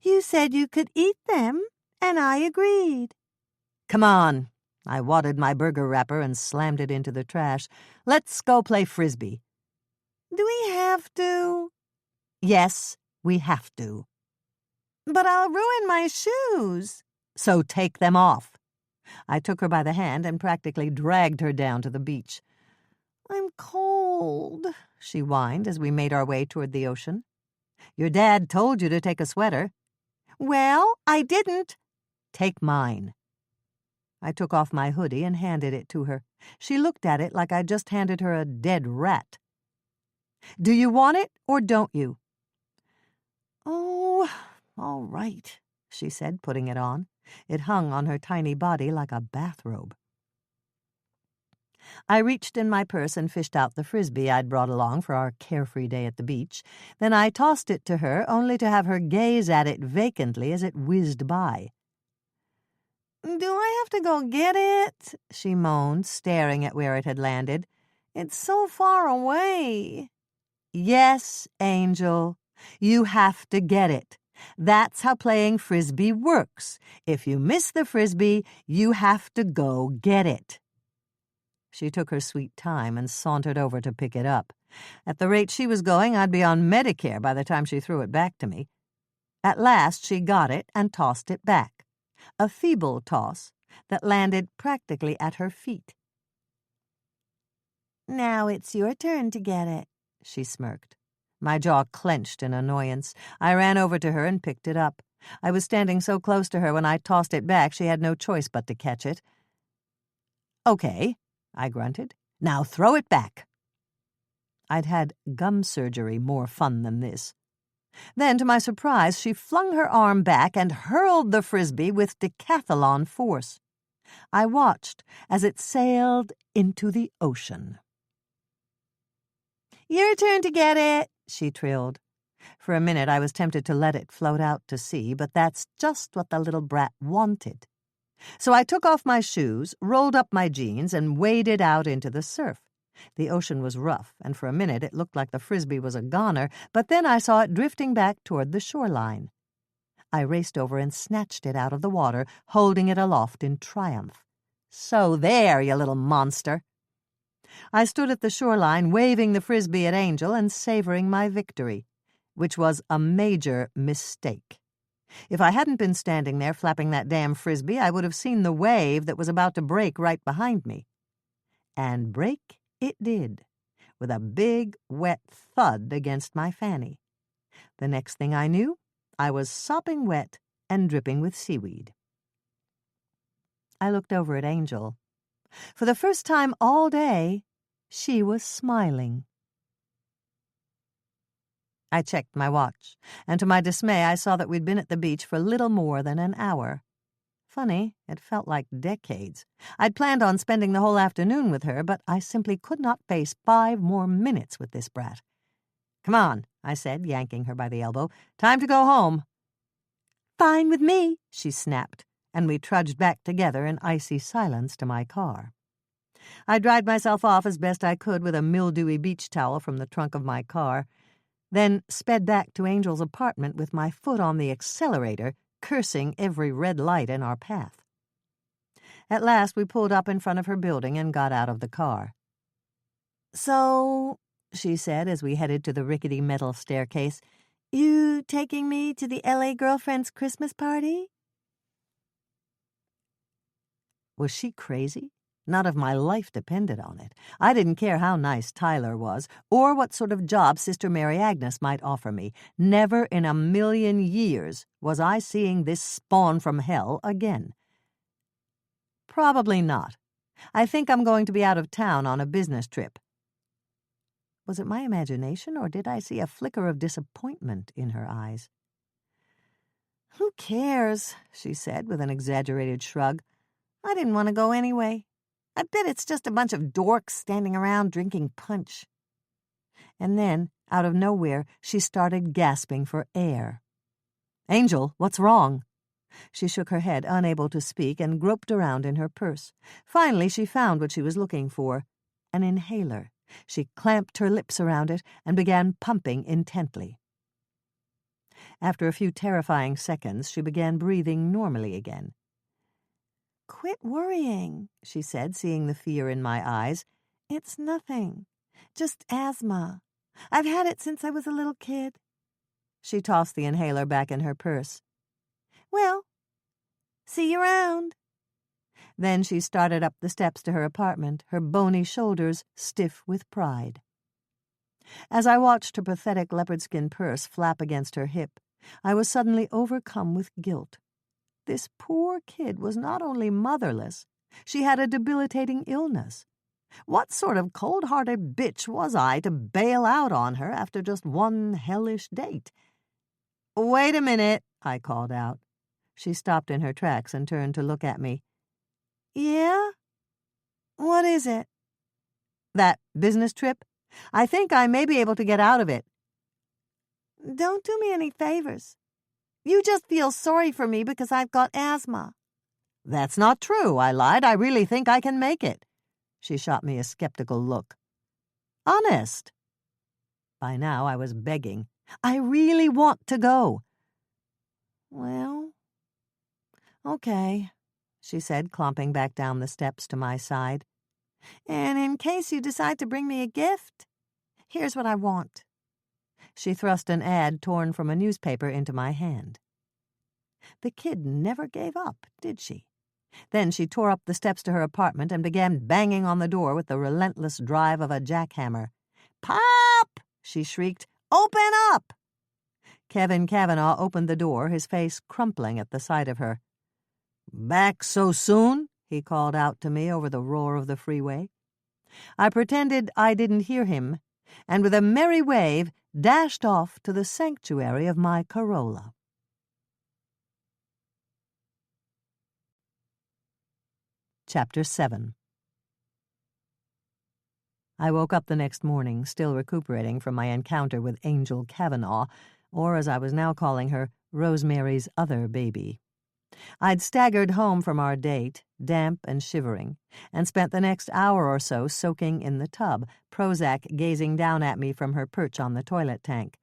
"You said you could eat them, and I agreed." "Come on." I wadded my burger wrapper and slammed it into the trash. "Let's go play Frisbee." "Do we have to?" "Yes, we have to." "But I'll ruin my shoes." "So take them off." I took her by the hand and practically dragged her down to the beach. "I'm cold," she whined as we made our way toward the ocean. "Your dad told you to take a sweater." "Well, I didn't." "Take mine." I took off my hoodie and handed it to her. She looked at it like I'd just handed her a dead rat. "Do you want it or don't you?" "Oh, all right," she said, putting it on. It hung on her tiny body like a bathrobe. I reached in my purse and fished out the Frisbee I'd brought along for our carefree day at the beach. Then I tossed it to her, only to have her gaze at it vacantly as it whizzed by. "Do I have to go get it?" she moaned, staring at where it had landed. "It's so far away." "Yes, Angel, you have to get it. That's how playing Frisbee works. If you miss the Frisbee, you have to go get it." She took her sweet time and sauntered over to pick it up. At the rate she was going, I'd be on Medicare by the time she threw it back to me. At last she got it and tossed it back. A feeble toss that landed practically at her feet. "Now it's your turn to get it," she smirked. My jaw clenched in annoyance. I ran over to her and picked it up. I was standing so close to her when I tossed it back she had no choice but to catch it. "Okay," I grunted. "Now throw it back." I'd had gum surgery more fun than this. Then, to my surprise, she flung her arm back and hurled the Frisbee with decathlon force. I watched as it sailed into the ocean. "Your turn to get it," she trilled. For a minute I was tempted to let it float out to sea, but that's just what the little brat wanted. So I took off my shoes, rolled up my jeans, and waded out into the surf. The ocean was rough, and for a minute it looked like the frisbee was a goner, but then I saw it drifting back toward the shoreline. I raced over and snatched it out of the water, holding it aloft in triumph. "So there, you little monster!" I stood at the shoreline, waving the frisbee at Angel and savoring my victory, which was a major mistake. If I hadn't been standing there flapping that damn frisbee, I would have seen the wave that was about to break right behind me. And break it did, with a big, wet thud against my fanny. The next thing I knew, I was sopping wet and dripping with seaweed. I looked over at Angel. For the first time all day, she was smiling. I checked my watch, and to my dismay I saw that we'd been at the beach for little more than an hour. Funny, it felt like decades. I'd planned on spending the whole afternoon with her, but I simply could not face 5 more minutes with this brat. "Come on," I said, yanking her by the elbow. "Time to go home." "Fine with me," she snapped, and we trudged back together in icy silence to my car. I dried myself off as best I could with a mildewy beach towel from the trunk of my car, then sped back to Angel's apartment with my foot on the accelerator, cursing every red light in our path. At last we pulled up in front of her building and got out of the car. "So," she said as we headed to the rickety metal staircase, "you taking me to the L.A. girlfriend's Christmas party?" Was she crazy? Not if my life depended on it. I didn't care how nice Tyler was, or what sort of job Sister Mary Agnes might offer me. Never in a million years was I seeing this spawn from hell again. Probably not. I think I'm going to be out of town on a business trip. Was it my imagination, or did I see a flicker of disappointment in her eyes? "Who cares?" she said with an exaggerated shrug. "I didn't want to go anyway. I bet it's just a bunch of dorks standing around drinking punch." And then, out of nowhere, she started gasping for air. "Angel, what's wrong?" She shook her head, unable to speak, and groped around in her purse. Finally, she found what she was looking for, an inhaler. She clamped her lips around it and began pumping intently. After a few terrifying seconds, she began breathing normally again. "Quit worrying," she said, seeing the fear in my eyes. "It's nothing. Just asthma. I've had it since I was a little kid." She tossed the inhaler back in her purse. "Well, see you around." Then she started up the steps to her apartment, her bony shoulders stiff with pride. As I watched her pathetic leopard-skin purse flap against her hip, I was suddenly overcome with guilt. This poor kid was not only motherless, she had a debilitating illness. What sort of cold-hearted bitch was I to bail out on her after just one hellish date? "Wait a minute," I called out. She stopped in her tracks and turned to look at me. "Yeah? What is it?" "That business trip? I think I may be able to get out of it." "Don't do me any favors. You just feel sorry for me because I've got asthma." "That's not true," I lied. "I really think I can make it." She shot me a skeptical look. "Honest?" By now I was begging. "I really want to go." "Well, okay," she said, clomping back down the steps to my side. "And in case you decide to bring me a gift, here's what I want." She thrust an ad torn from a newspaper into my hand. The kid never gave up, did she? Then she tore up the steps to her apartment and began banging on the door with the relentless drive of a jackhammer. "Pop!" she shrieked. "Open up!" Kevin Cavanaugh opened the door, his face crumpling at the sight of her. "Back so soon?" he called out to me over the roar of the freeway. I pretended I didn't hear him, and with a merry wave dashed off to the sanctuary of my Corolla. Chapter 7. I woke up the next morning, still recuperating from my encounter with Angel Kavanaugh, or as I was now calling her, Rosemary's other baby. I'd staggered home from our date, damp and shivering, and spent the next hour or so soaking in the tub, Prozac gazing down at me from her perch on the toilet tank.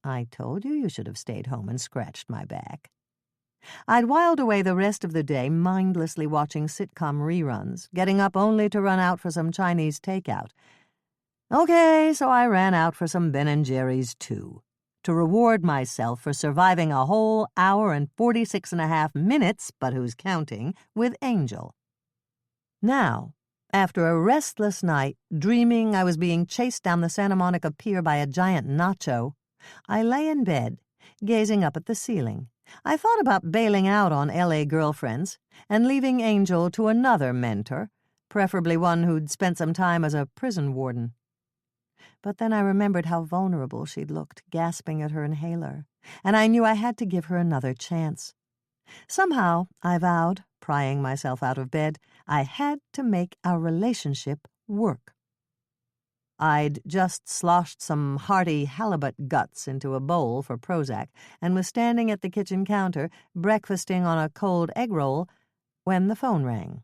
I told you should have stayed home and scratched my back. I'd whiled away the rest of the day mindlessly watching sitcom reruns, getting up only to run out for some Chinese takeout. Okay, so I ran out for some Ben & Jerry's too, to reward myself for surviving a whole hour and 46.5 minutes, but who's counting, with Angel. Now, after a restless night, dreaming I was being chased down the Santa Monica Pier by a giant nacho, I lay in bed, gazing up at the ceiling. I thought about bailing out on L.A. girlfriends and leaving Angel to another mentor, preferably one who'd spent some time as a prison warden. But then I remembered how vulnerable she'd looked, gasping at her inhaler, and I knew I had to give her another chance. Somehow, I vowed, prying myself out of bed, I had to make our relationship work. I'd just sloshed some hearty halibut guts into a bowl for Prozac and was standing at the kitchen counter, breakfasting on a cold egg roll, when the phone rang.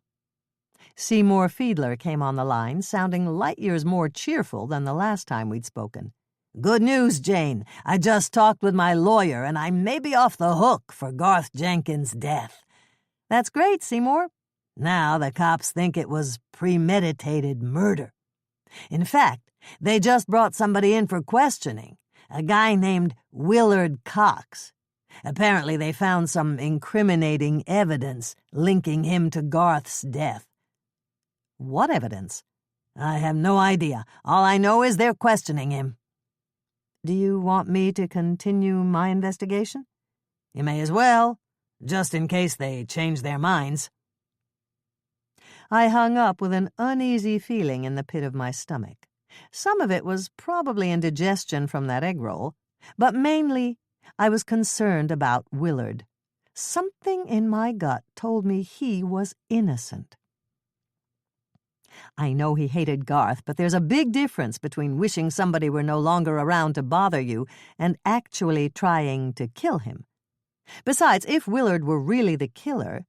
Seymour Fiedler came on the line, sounding light years more cheerful than the last time we'd spoken. "Good news, Jane. I just talked with my lawyer, and I may be off the hook for Garth Jenkins' death." "That's great, Seymour." "Now the cops think it was premeditated murder. In fact, they just brought somebody in for questioning, a guy named Willard Cox. Apparently they found some incriminating evidence linking him to Garth's death." "What evidence?" "I have no idea. All I know is they're questioning him." "Do you want me to continue my investigation?" "You may as well, just in case they change their minds." I hung up with an uneasy feeling in the pit of my stomach. Some of it was probably indigestion from that egg roll, but mainly I was concerned about Willard. Something in my gut told me he was innocent. I know he hated Garth, but there's a big difference between wishing somebody were no longer around to bother you and actually trying to kill him. Besides, if Willard were really the killer,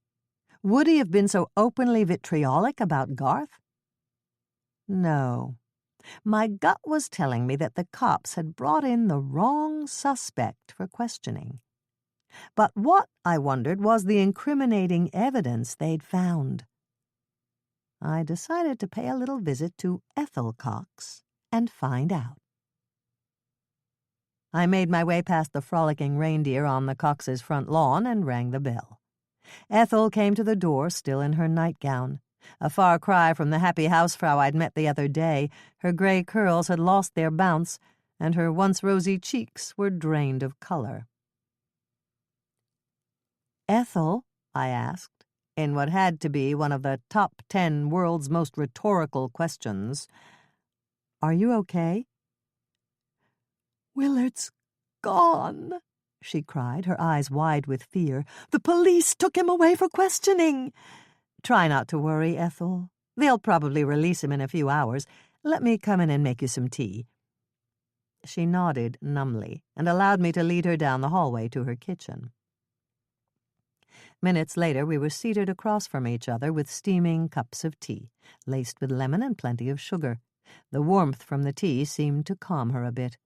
would he have been so openly vitriolic about Garth? No. My gut was telling me that the cops had brought in the wrong suspect for questioning. But what, I wondered, was the incriminating evidence they'd found? I decided to pay a little visit to Ethel Cox and find out. I made my way past the frolicking reindeer on the Coxes' front lawn and rang the bell. Ethel came to the door, still in her nightgown. A far cry from the happy housefrau I'd met the other day. Her gray curls had lost their bounce, and her once rosy cheeks were drained of color. "Ethel," I asked, in what had to be one of the top 10 world's most rhetorical questions, "are you okay?" "Willard's gone," she cried, her eyes wide with fear. "The police took him away for questioning." "Try not to worry, Ethel. They'll probably release him in a few hours. Let me come in and make you some tea." She nodded numbly and allowed me to lead her down the hallway to her kitchen. Minutes later, we were seated across from each other with steaming cups of tea, laced with lemon and plenty of sugar. The warmth from the tea seemed to calm her a bit.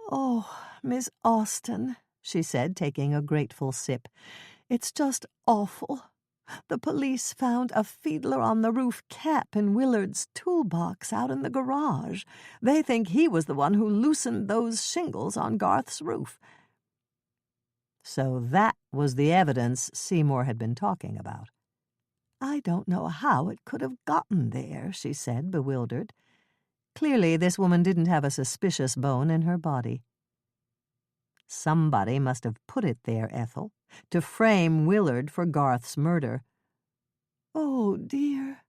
"Oh, Miss Austen," she said, taking a grateful sip, "it's just awful. The police found a Fiedler on the roof cap in Willard's toolbox out in the garage. They think he was the one who loosened those shingles on Garth's roof." So that was the evidence Seymour had been talking about. "I don't know how it could have gotten there," she said, bewildered. Clearly, this woman didn't have a suspicious bone in her body. "Somebody must have put it there, Ethel, to frame Willard for Garth's murder." "Oh, dear."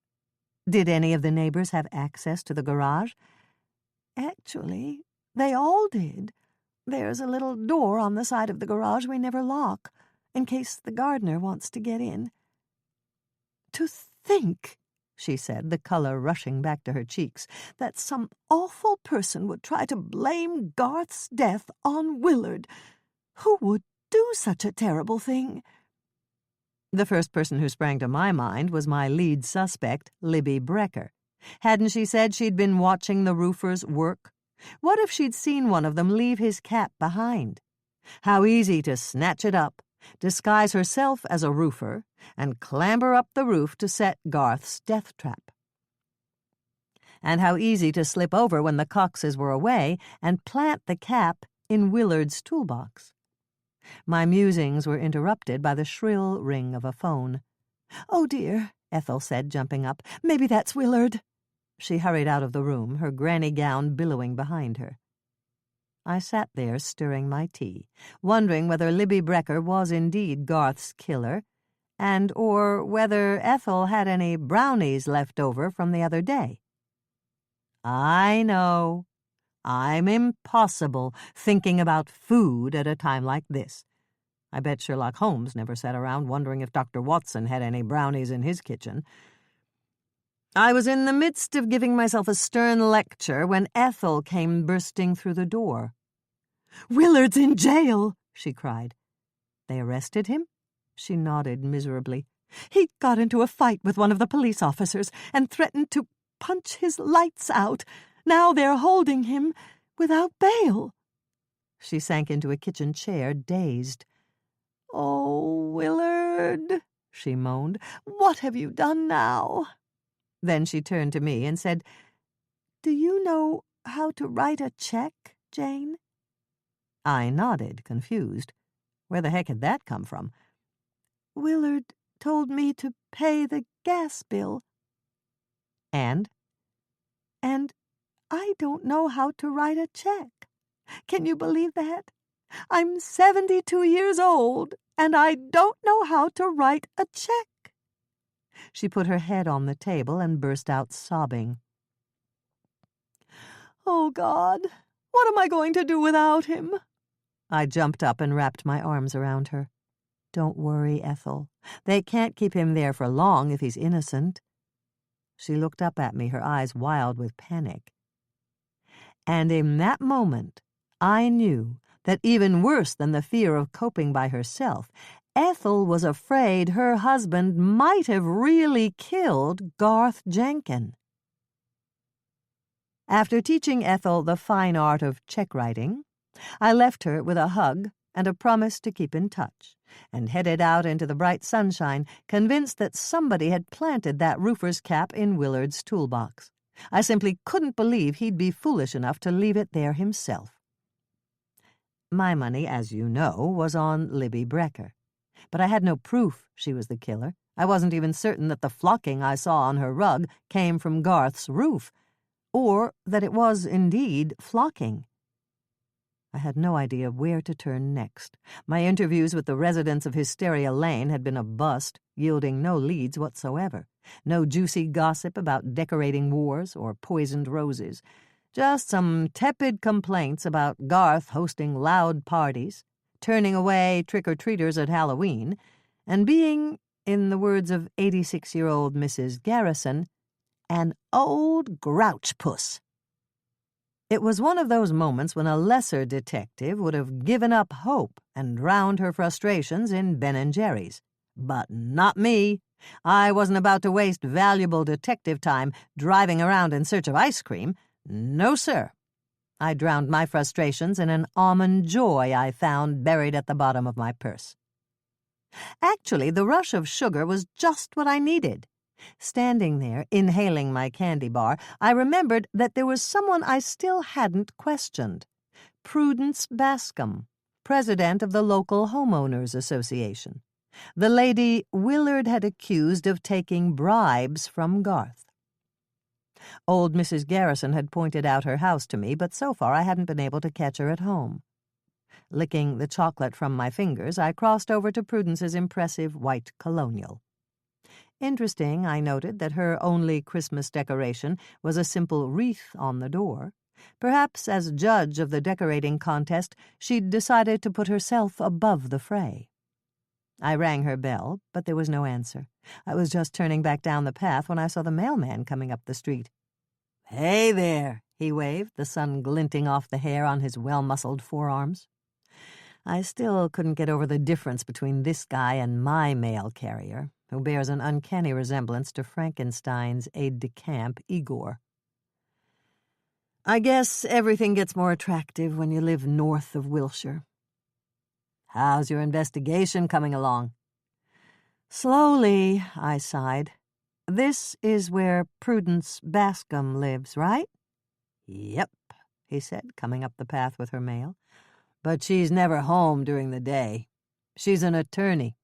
"Did any of the neighbors have access to the garage?" "Actually, they all did. There's a little door on the side of the garage we never lock, in case the gardener wants to get in." To think, she said, the color rushing back to her cheeks, that some awful person would try to blame Garth's death on Willard. Who would do such a terrible thing? The first person who sprang to my mind was my lead suspect, Libby Brecker. Hadn't she said she'd been watching the roofers work? What if she'd seen one of them leave his cap behind? How easy to snatch it up, disguise herself as a roofer, and clamber up the roof to set Garth's death trap. And how easy to slip over when the Coxes were away and plant the cap in Willard's toolbox. My musings were interrupted by the shrill ring of a phone. "Oh, dear," Ethel said, jumping up. "Maybe that's Willard." She hurried out of the room, her granny gown billowing behind her. I sat there stirring my tea, wondering whether Libby Brecker was indeed Garth's killer, or whether Ethel had any brownies left over from the other day. I know. I'm impossible thinking about food at a time like this. I bet Sherlock Holmes never sat around wondering if Dr. Watson had any brownies in his kitchen. I was in the midst of giving myself a stern lecture when Ethel came bursting through the door. "Willard's in jail," she cried. "They arrested him?" She nodded miserably. "He got into a fight with one of the police officers and threatened to punch his lights out. Now they're holding him without bail." She sank into a kitchen chair, dazed. "Oh, Willard," she moaned. "What have you done now?" Then she turned to me and said, "Do you know how to write a check, Jane?" I nodded, confused. Where the heck had that come from? "Willard told me to pay the gas bill." And I don't know how to write a check. Can you believe that? I'm 72 years old, and I don't know how to write a check." She put her head on the table and burst out sobbing. "Oh, God, what am I going to do without him?" I jumped up and wrapped my arms around her. "Don't worry, Ethel. They can't keep him there for long if he's innocent." She looked up at me, her eyes wild with panic. And in that moment, I knew that even worse than the fear of coping by herself, Ethel was afraid her husband might have really killed Garth Jenkin. After teaching Ethel the fine art of check writing, I left her with a hug and a promise to keep in touch, and headed out into the bright sunshine, convinced that somebody had planted that roofer's cap in Willard's toolbox. I simply couldn't believe he'd be foolish enough to leave it there himself. My money, as you know, was on Libby Brecker. But I had no proof she was the killer. I wasn't even certain that the flocking I saw on her rug came from Garth's roof, or that it was indeed flocking. I had no idea where to turn next. My interviews with the residents of Hysteria Lane had been a bust, yielding no leads whatsoever. No juicy gossip about decorating wars or poisoned roses. Just some tepid complaints about Garth hosting loud parties, turning away trick-or-treaters at Halloween, and being, in the words of 86-year-old Mrs. Garrison, an old grouch puss. It was one of those moments when a lesser detective would have given up hope and drowned her frustrations in Ben & Jerry's. But not me. I wasn't about to waste valuable detective time driving around in search of ice cream. No, sir. I drowned my frustrations in an almond joy I found buried at the bottom of my purse. Actually, the rush of sugar was just what I needed. Standing there, inhaling my candy bar, I remembered that there was someone I still hadn't questioned. Prudence Bascom, president of the local homeowners association. The lady Willard had accused of taking bribes from Garth. Old Mrs. Garrison had pointed out her house to me, but so far I hadn't been able to catch her at home. Licking the chocolate from my fingers, I crossed over to Prudence's impressive white colonial. Interesting, I noted that her only Christmas decoration was a simple wreath on the door. Perhaps as judge of the decorating contest, she'd decided to put herself above the fray. I rang her bell, but there was no answer. I was just turning back down the path when I saw the mailman coming up the street. "Hey there," he waved, the sun glinting off the hair on his well-muscled forearms. I still couldn't get over the difference between this guy and my mail carrier, who bears an uncanny resemblance to Frankenstein's aide-de-camp, Igor. I guess everything gets more attractive when you live north of Wilshire. How's your investigation coming along? Slowly, I sighed. This is where Prudence Bascom lives, right? Yep, he said, coming up the path with her mail. But she's never home during the day. She's an attorney.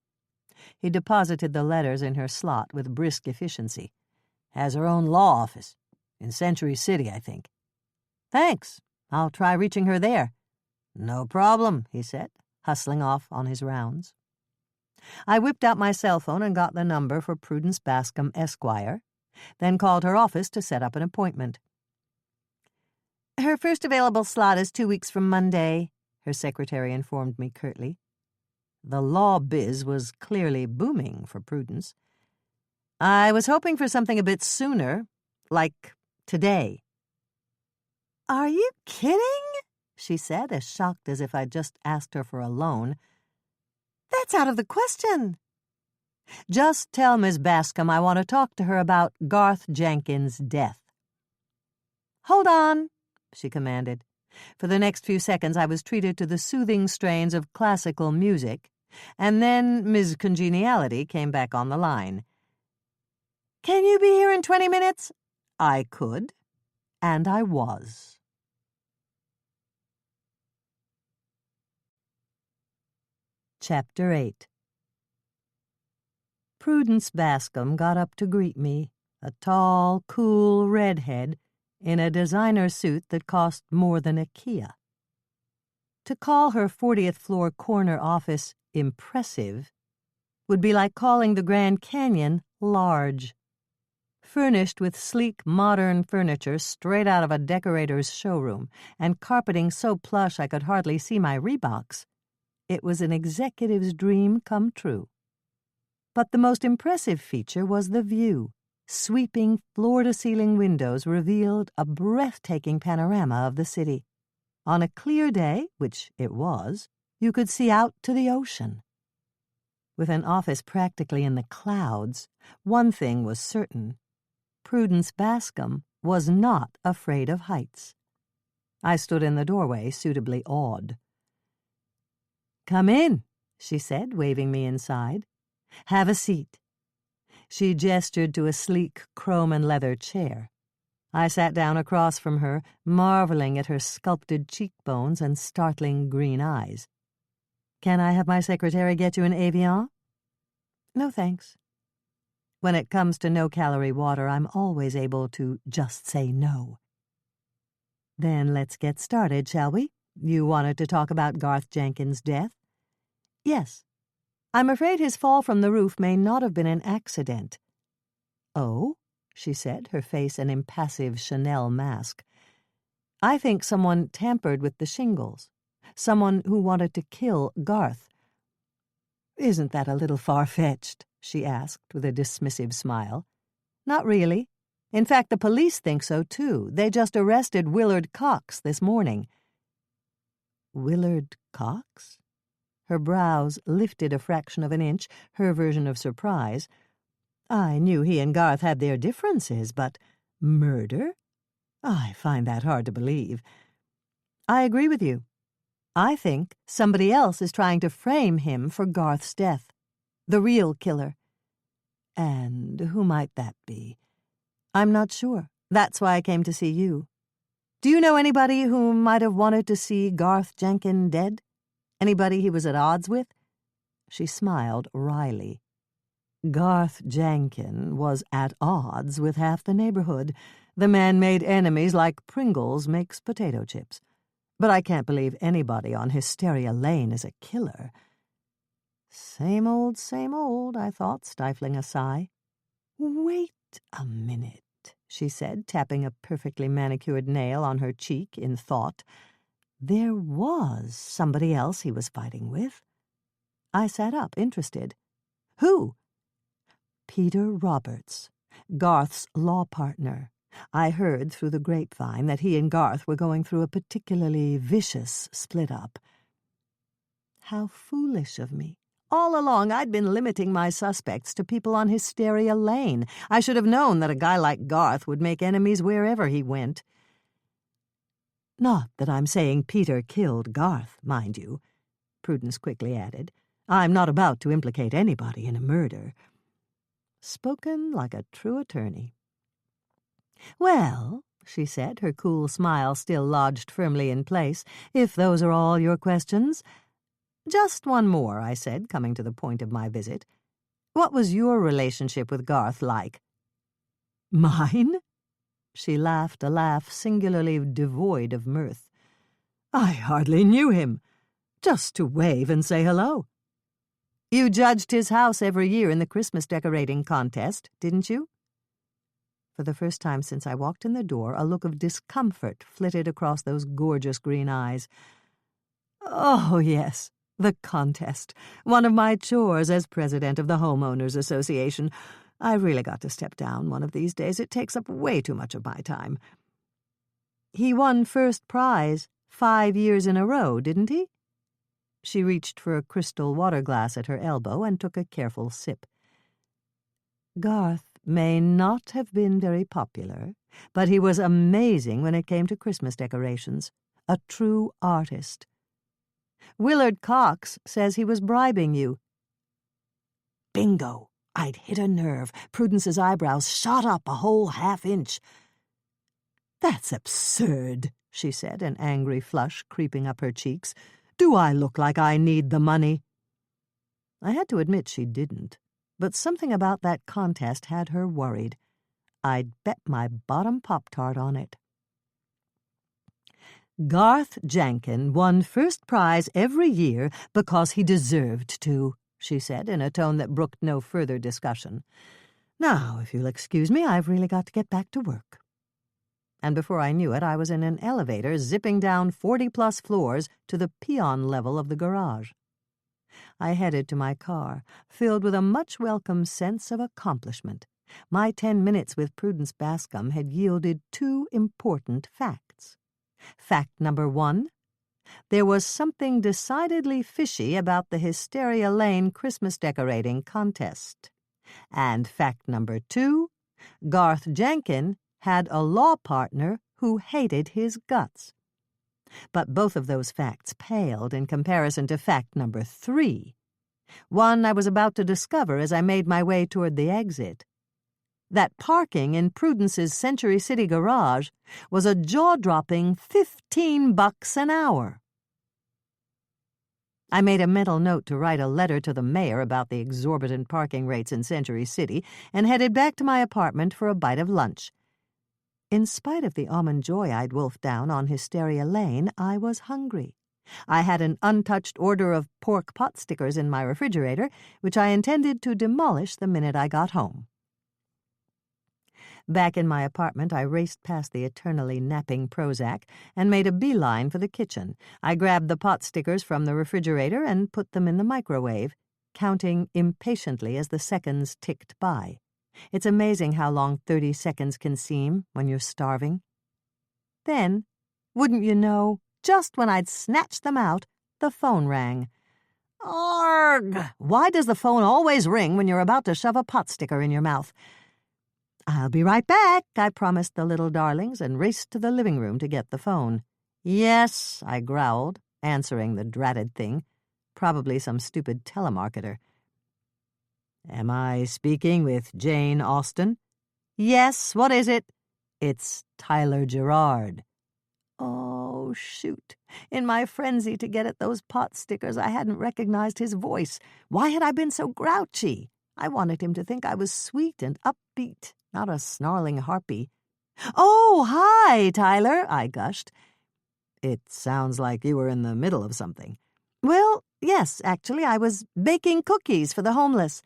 He deposited the letters in her slot with brisk efficiency. Has her own law office. In Century City, I think. Thanks. I'll try reaching her there. No problem, he said, hustling off on his rounds. I whipped out my cell phone and got the number for Prudence Bascom, Esquire, then called her office to set up an appointment. Her first available slot is 2 weeks from Monday, her secretary informed me curtly. The law biz was clearly booming for Prudence. I was hoping for something a bit sooner, like today. Are you kidding? She said, as shocked as if I'd just asked her for a loan. That's out of the question. Just tell Miss Bascom I want to talk to her about Garth Jenkins' death. Hold on, she commanded. For the next few seconds I was treated to the soothing strains of classical music, and then Ms. Congeniality came back on the line. Can you be here in 20 minutes? I could, and I was. Chapter 8. Prudence Bascom got up to greet me, a tall, cool redhead in a designer suit that cost more than a Kia. To call her 40th floor corner office impressive would be like calling the Grand Canyon large. Furnished with sleek, modern furniture straight out of a decorator's showroom and carpeting so plush I could hardly see my Reeboks, it was an executive's dream come true. But the most impressive feature was the view. Sweeping floor-to-ceiling windows revealed a breathtaking panorama of the city. On a clear day, which it was, you could see out to the ocean. With an office practically in the clouds, one thing was certain. Prudence Bascom was not afraid of heights. I stood in the doorway, suitably awed. "Come in," she said, waving me inside. "Have a seat." She gestured to a sleek chrome and leather chair. I sat down across from her, marveling at her sculpted cheekbones and startling green eyes. "Can I have my secretary get you an Evian?" "No, thanks." When it comes to no-calorie water, I'm always able to just say no. "Then let's get started, shall we? You wanted to talk about Garth Jenkins' death?" "Yes. I'm afraid his fall from the roof may not have been an accident." "Oh?" she said, her face an impassive Chanel mask. "I think someone tampered with the shingles. Someone who wanted to kill Garth." "Isn't that a little far-fetched?" she asked with a dismissive smile. "Not really. In fact, the police think so, too. They just arrested Willard Cox this morning." "Willard Cox?" Her brows lifted a fraction of an inch, her version of surprise. "I knew he and Garth had their differences, but murder? I find that hard to believe." "I agree with you. I think somebody else is trying to frame him for Garth's death. The real killer." "And who might that be?" "I'm not sure. That's why I came to see you. Do you know anybody who might have wanted to see Garth Jenkins dead? Anybody he was at odds with?" She smiled wryly. Garth Jenkins was at odds with half the neighborhood. The man made enemies like Pringles makes potato chips. But I can't believe anybody on Hysteria Lane is a killer. Same old, I thought, stifling a sigh. "Wait a minute," she said, tapping a perfectly manicured nail on her cheek in thought. There was somebody else he was fighting with. I sat up, interested. Who? Peter Roberts, Garth's law partner. I heard through the grapevine that he and Garth were going through a particularly vicious split-up. How foolish of me. All along I'd been limiting my suspects to people on Hysteria Lane. I should have known that a guy like Garth would make enemies wherever he went. Not that I'm saying Peter killed Garth, mind you, Prudence quickly added. I'm not about to implicate anybody in a murder. Spoken like a true attorney. Well, she said, her cool smile still lodged firmly in place, if those are all your questions. Just one more, I said, coming to the point of my visit. What was your relationship with Garth like? Mine? She laughed a laugh singularly devoid of mirth. I hardly knew him. Just to wave and say hello. You judged his house every year in the Christmas decorating contest, didn't you? For the first time since I walked in the door, a look of discomfort flitted across those gorgeous green eyes. Oh, yes, the contest. One of my chores as president of the Homeowners Association. I've really got to step down one of these days. It takes up way too much of my time. He won first prize 5 years in a row, didn't he? She reached for a crystal water glass at her elbow and took a careful sip. Garth may not have been very popular, but he was amazing when it came to Christmas decorations. A true artist. Willard Cox says he was bribing you. Bingo! I'd hit a nerve. Prudence's eyebrows shot up a whole half-inch. That's absurd, she said, an angry flush creeping up her cheeks. Do I look like I need the money? I had to admit she didn't, but something about that contest had her worried. I'd bet my bottom Pop-Tart on it. Garth Jankin won first prize every year because he deserved to, she said in a tone that brooked no further discussion. Now, if you'll excuse me, I've really got to get back to work. And before I knew it, I was in an elevator zipping down 40-plus floors to the peon level of the garage. I headed to my car, filled with a much-welcome sense of accomplishment. My 10 minutes with Prudence Bascom had yielded 2 important facts. Fact number 1, there was something decidedly fishy about the Hysteria Lane Christmas decorating contest. And fact number 2, Garth Jankin had a law partner who hated his guts. But both of those facts paled in comparison to fact number 3, one I was about to discover as I made my way toward the exit. That parking in Prudence's Century City garage was a jaw-dropping $15 an hour. I made a mental note to write a letter to the mayor about the exorbitant parking rates in Century City and headed back to my apartment for a bite of lunch. In spite of the almond joy I'd wolfed down on Hysteria Lane, I was hungry. I had an untouched order of pork pot stickers in my refrigerator, which I intended to demolish the minute I got home. Back in my apartment, I raced past the eternally napping Prozac and made a beeline for the kitchen. I grabbed the pot stickers from the refrigerator and put them in the microwave, counting impatiently as the seconds ticked by. It's amazing how long 30 seconds can seem when you're starving. Then, wouldn't you know, just when I'd snatched them out, the phone rang. Arg! Why does the phone always ring when you're about to shove a pot sticker in your mouth? I'll be right back, I promised the little darlings, and raced to the living room to get the phone. Yes, I growled, answering the dratted thing. Probably some stupid telemarketer. Am I speaking with Jane Austen? Yes, what is it? It's Tyler Gerard. Oh, shoot. In my frenzy to get at those pot stickers, I hadn't recognized his voice. Why had I been so grouchy? I wanted him to think I was sweet and upbeat, not a snarling harpy. Oh, hi, Tyler, I gushed. It sounds like you were in the middle of something. Well, yes, actually, I was baking cookies for the homeless.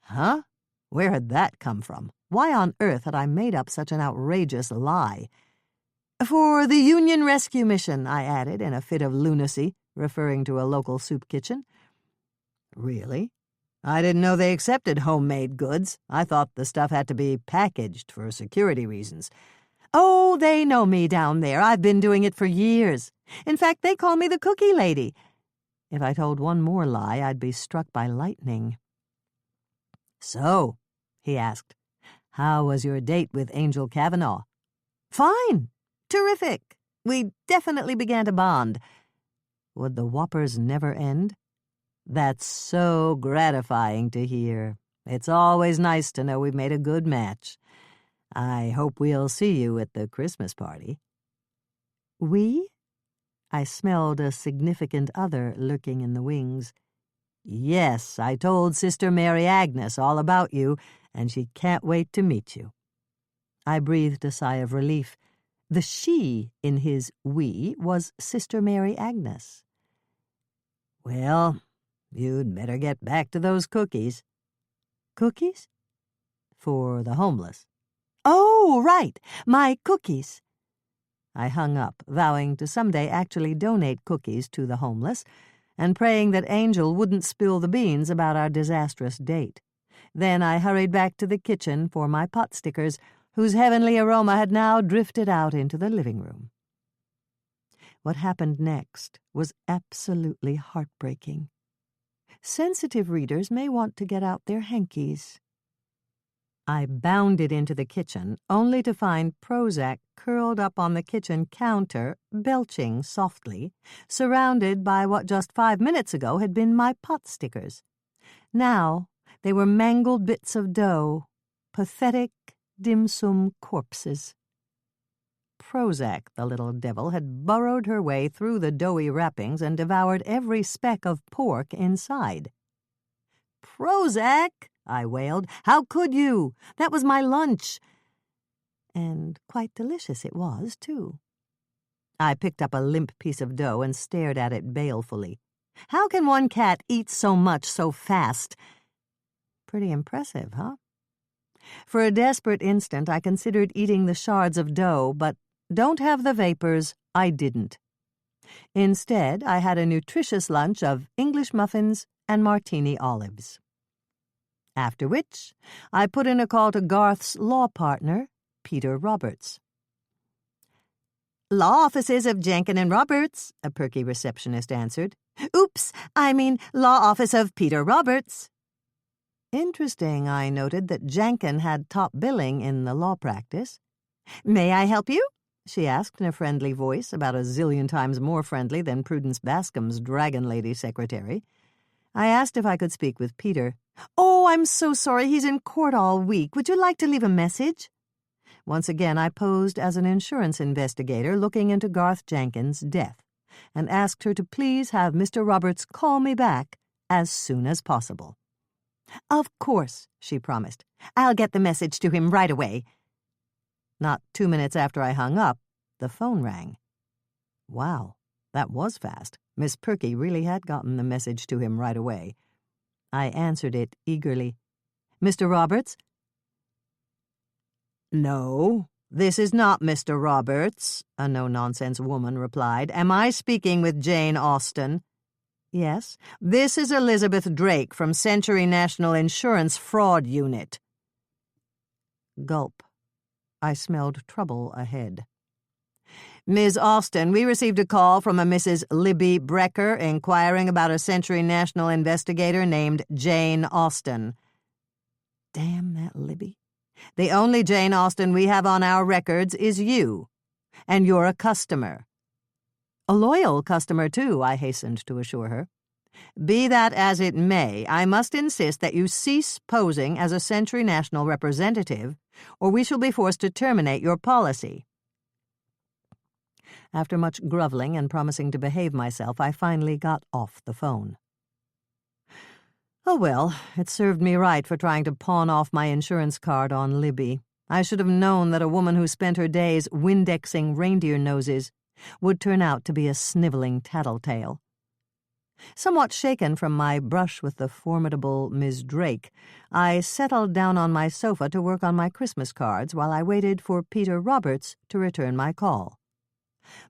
Huh? Where had that come from? Why on earth had I made up such an outrageous lie? For the Union Rescue Mission, I added in a fit of lunacy, referring to a local soup kitchen. Really? I didn't know they accepted homemade goods. I thought the stuff had to be packaged for security reasons. Oh, they know me down there. I've been doing it for years. In fact, they call me the cookie lady. If I told one more lie, I'd be struck by lightning. So, he asked, how was your date with Angel Kavanaugh? Fine. Terrific. We definitely began to bond. Would the whoppers never end? That's so gratifying to hear. It's always nice to know we've made a good match. I hope we'll see you at the Christmas party. We? I smelled a significant other lurking in the wings. Yes, I told Sister Mary Agnes all about you, and she can't wait to meet you. I breathed a sigh of relief. The she in his we was Sister Mary Agnes. Well, you'd better get back to those cookies. Cookies? For the homeless. Oh, right, my cookies. I hung up, vowing to someday actually donate cookies to the homeless, and praying that Angel wouldn't spill the beans about our disastrous date. Then I hurried back to the kitchen for my pot stickers, whose heavenly aroma had now drifted out into the living room. What happened next was absolutely heartbreaking. Sensitive readers may want to get out their hankies. I bounded into the kitchen, only to find Prozac curled up on the kitchen counter, belching softly, surrounded by what just 5 minutes ago had been my pot stickers. Now they were mangled bits of dough, pathetic dim sum corpses. Prozac, the little devil, had burrowed her way through the doughy wrappings and devoured every speck of pork inside. "Prozac!" I wailed. "How could you? That was my lunch." And quite delicious it was, too. I picked up a limp piece of dough and stared at it balefully. How can one cat eat so much so fast? Pretty impressive, huh? For a desperate instant, I considered eating the shards of dough, but don't have the vapors, I didn't. Instead, I had a nutritious lunch of English muffins and martini olives. After which, I put in a call to Garth's law partner, Peter Roberts. "Law offices of Jenkin and Roberts," a perky receptionist answered. "Oops, I mean law office of Peter Roberts." Interesting, I noted that Jenkin had top billing in the law practice. "May I help you?" she asked in a friendly voice, about a zillion times more friendly than Prudence Bascom's Dragon Lady secretary. I asked if I could speak with Peter. "Oh, I'm so sorry. He's in court all week. Would you like to leave a message?" Once again, I posed as an insurance investigator looking into Garth Jenkin's death, and asked her to please have Mr. Roberts call me back as soon as possible. "Of course," she promised. "I'll get the message to him right away." Not 2 minutes after I hung up, the phone rang. Wow, that was fast. Miss Perky really had gotten the message to him right away. I answered it eagerly. "Mr. Roberts?" "No, this is not Mr. Roberts," a no-nonsense woman replied. "Am I speaking with Jane Austen?" "Yes." "This is Elizabeth Drake from Century National Insurance Fraud Unit." Gulp. I smelled trouble ahead. "Ms. Austen, we received a call from a Mrs. Libby Brecker inquiring about a Century National investigator named Jane Austen." Damn that Libby. "The only Jane Austen we have on our records is you, and you're a customer." "A loyal customer, too," I hastened to assure her. "Be that as it may, I must insist that you cease posing as a Century National representative, or we shall be forced to terminate your policy." After much groveling and promising to behave myself, I finally got off the phone. Oh well, it served me right for trying to pawn off my insurance card on Libby. I should have known that a woman who spent her days Windexing reindeer noses would turn out to be a sniveling tattletale. Somewhat shaken from my brush with the formidable Miss Drake, I settled down on my sofa to work on my Christmas cards while I waited for Peter Roberts to return my call.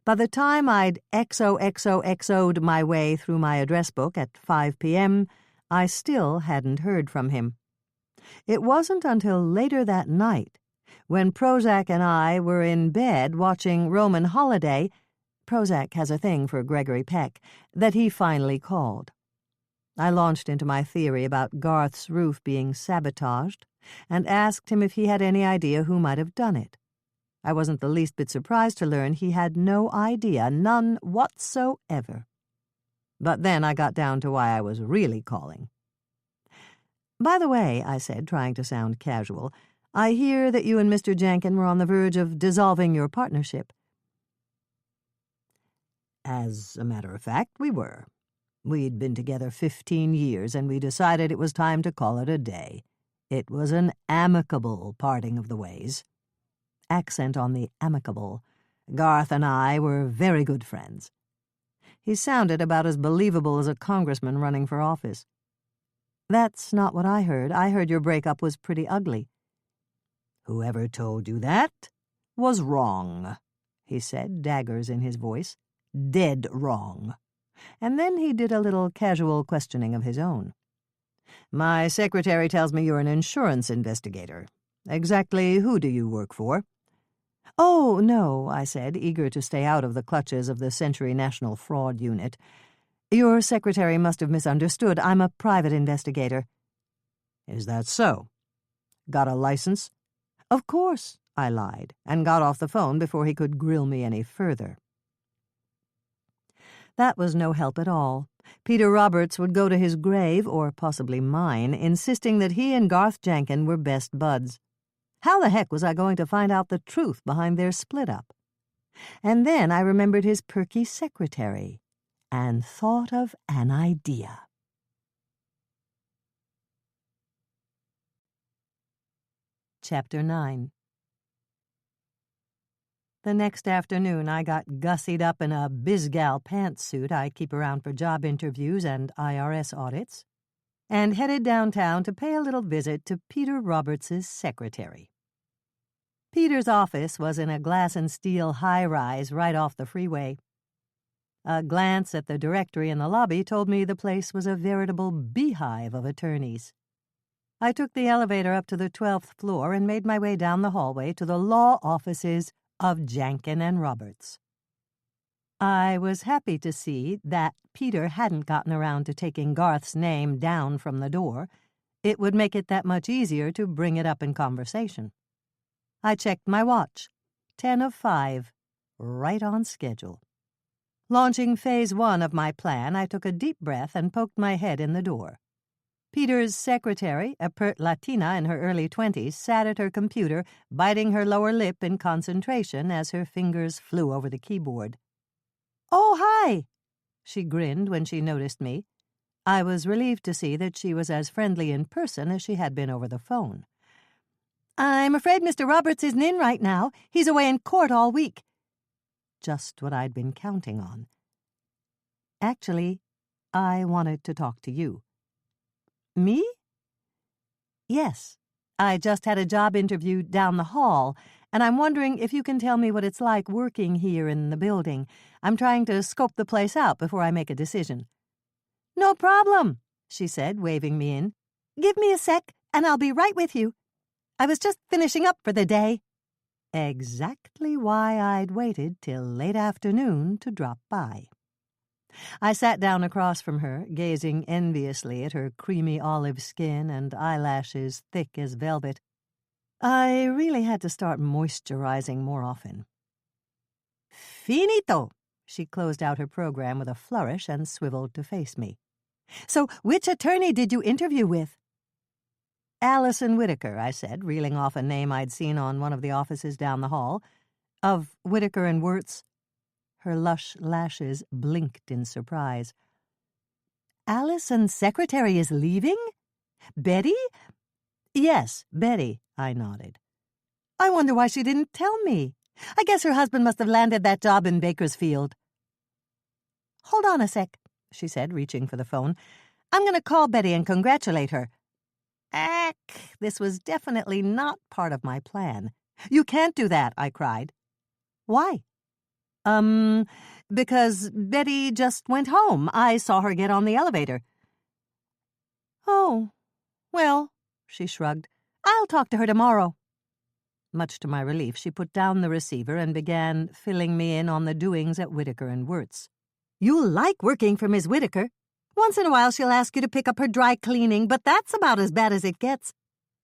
By the time I'd XOXOXO'd my way through my address book at 5 p.m., I still hadn't heard from him. It wasn't until later that night, when Prozac and I were in bed watching Roman Holiday — Prozac has a thing for Gregory Peck — that he finally called. I launched into my theory about Garth's roof being sabotaged and asked him if he had any idea who might have done it. I wasn't the least bit surprised to learn he had no idea, none whatsoever. But then I got down to why I was really calling. "By the way," I said, trying to sound casual, "I hear that you and Mr. Jenkin were on the verge of dissolving your partnership." As a matter of fact, we were. We'd been together 15 years, and we decided it was time to call it a day. It was an amicable parting of the ways. Accent on the amicable. Garth and I were very good friends. He sounded about as believable as a congressman running for office. "That's not what I heard. I heard your breakup was pretty ugly." "Whoever told you that was wrong," he said, daggers in his voice. "Dead wrong." And then he did a little casual questioning of his own. "My secretary tells me you're an insurance investigator. Exactly who do you work for?" "Oh, no," I said, eager to stay out of the clutches of the Century National Fraud Unit. "Your secretary must have misunderstood. I'm a private investigator." "Is that so? Got a license?" "Of course," I lied, and got off the phone before he could grill me any further. That was no help at all. Peter Roberts would go to his grave, or possibly mine, insisting that he and Garth Jenkin were best buds. How the heck was I going to find out the truth behind their split-up? And then I remembered his perky secretary, and thought of an idea. Chapter 9. The next afternoon I got gussied up in a bizgal pantsuit I keep around for job interviews and IRS audits, and headed downtown to pay a little visit to Peter Roberts's secretary. Peter's office was in a glass-and-steel high-rise right off the freeway. A glance at the directory in the lobby told me the place was a veritable beehive of attorneys. I took the elevator up to the 12th floor and made my way down the hallway to the law offices of Jenkin and Roberts. I was happy to see that Peter hadn't gotten around to taking Garth's name down from the door. It would make it that much easier to bring it up in conversation. I checked my watch. 10 of 5. Right on schedule. Launching phase 1 of my plan, I took a deep breath and poked my head in the door. Peter's secretary, a pert Latina in her early 20s, sat at her computer, biting her lower lip in concentration as her fingers flew over the keyboard. "Oh, hi!" she grinned when she noticed me. I was relieved to see that she was as friendly in person as she had been over the phone. "I'm afraid Mr. Roberts isn't in right now. He's away in court all week." Just what I'd been counting on. "Actually, I wanted to talk to you." "Me?" "Yes. I just had a job interview down the hall, and I'm wondering if you can tell me what it's like working here in the building. I'm trying to scope the place out before I make a decision." "No problem," she said, waving me in. "Give me a sec, and I'll be right with you. I was just finishing up for the day." Exactly why I'd waited till late afternoon to drop by. I sat down across from her, gazing enviously at her creamy olive skin and eyelashes thick as velvet. I really had to start moisturizing more often. "Finito!" She closed out her program with a flourish and swiveled to face me. "So, which attorney did you interview with?" "Allison Whitaker," I said, reeling off a name I'd seen on one of the offices down the hall. "Of Whitaker and Wirtz." Her lush lashes blinked in surprise. "Allison's secretary is leaving? Betty?" "Yes, Betty," I nodded. "I wonder why she didn't tell me. I guess her husband must have landed that job in Bakersfield." "Hold on a sec," she said, reaching for the phone. "I'm going to call Betty and congratulate her." This was definitely not part of my plan. "You can't do that," I cried. "Why?" Because Betty just went home. I saw her get on the elevator." "Oh, well," she shrugged. "I'll talk to her tomorrow." Much to my relief, she put down the receiver and began filling me in on the doings at Whittaker and Wirtz. "You'll like working for Miss Whittaker. Once in a while she'll ask you to pick up her dry cleaning, but that's about as bad as it gets.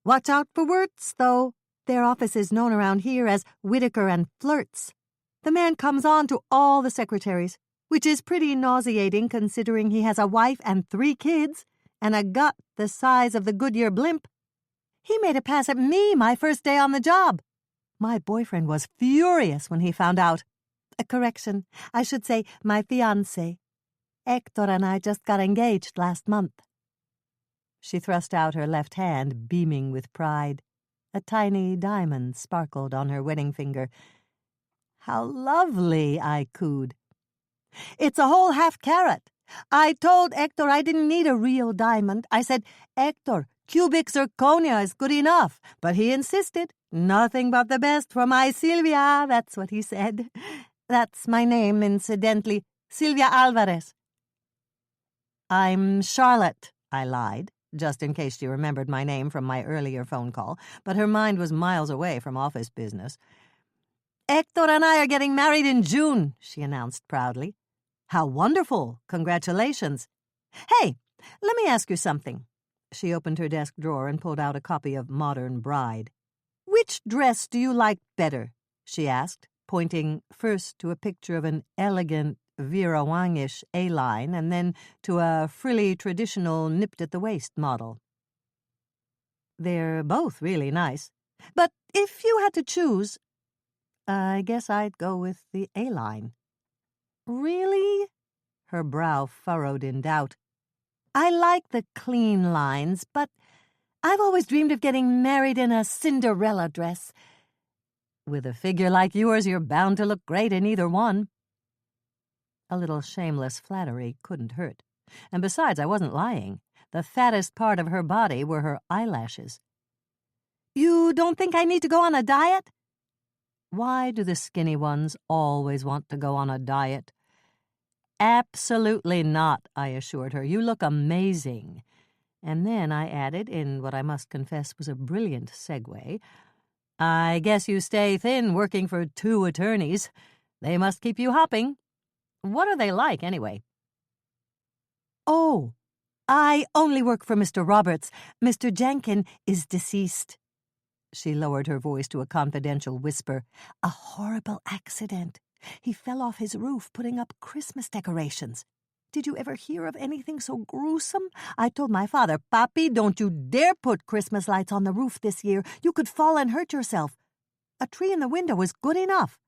Watch out for Wirtz, though. Their office is known around here as Whittaker and Flirts. The man comes on to all the secretaries, which is pretty nauseating considering he has a wife and 3 kids and a gut the size of the Goodyear blimp. He made a pass at me my first day on the job. My boyfriend was furious when he found out. Correction, I should say my fiancé. Hector and I just got engaged last month." She thrust out her left hand, beaming with pride. A tiny diamond sparkled on her wedding finger. "How lovely," I cooed. "It's a whole half-carat. I told Hector I didn't need a real diamond. I said, 'Hector, cubic zirconia is good enough.' But he insisted. 'Nothing but the best for my Silvia,' that's what he said. That's my name, incidentally, Silvia Alvarez." "I'm Charlotte," I lied, just in case she remembered my name from my earlier phone call, but her mind was miles away from office business. "Hector and I are getting married in June," she announced proudly. "How wonderful! Congratulations. Hey, let me ask you something." She opened her desk drawer and pulled out a copy of Modern Bride. "Which dress do you like better?" she asked, pointing first to a picture of an elegant Vera Wang-ish A-line and then to a frilly traditional nipped-at-the-waist model. "They're both really nice. But if you had to choose, I guess I'd go with the A-line." "Really?" Her brow furrowed in doubt. "I like the clean lines, but I've always dreamed of getting married in a Cinderella dress. With a figure like yours, you're bound to look great in either one." A little shameless flattery couldn't hurt. And besides, I wasn't lying. The fattest part of her body were her eyelashes. "You don't think I need to go on a diet?" Why do the skinny ones always want to go on a diet? "Absolutely not," I assured her. "You look amazing." And then I added, in what I must confess was a brilliant segue, "I guess you stay thin working for 2 attorneys. They must keep you hopping. What are they like, anyway?" "Oh, I only work for Mr. Roberts. Mr. Jenkin is deceased." She lowered her voice to a confidential whisper. "A horrible accident. He fell off his roof putting up Christmas decorations. Did you ever hear of anything so gruesome? I told my father, 'Papi, don't you dare put Christmas lights on the roof this year. You could fall and hurt yourself. A tree in the window is good enough.'"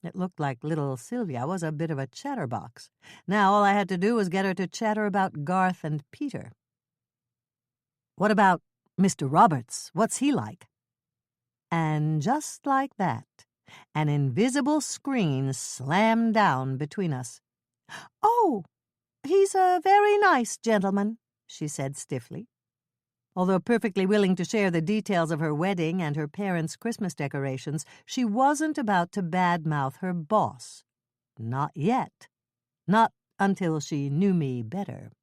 It looked like little Sylvia was a bit of a chatterbox. Now all I had to do was get her to chatter about Garth and Peter. "What about Mr. Roberts? What's he like?" And just like that, an invisible screen slammed down between us. "Oh, he's a very nice gentleman," she said stiffly. Although perfectly willing to share the details of her wedding and her parents' Christmas decorations, she wasn't about to badmouth her boss. Not yet. Not until she knew me better.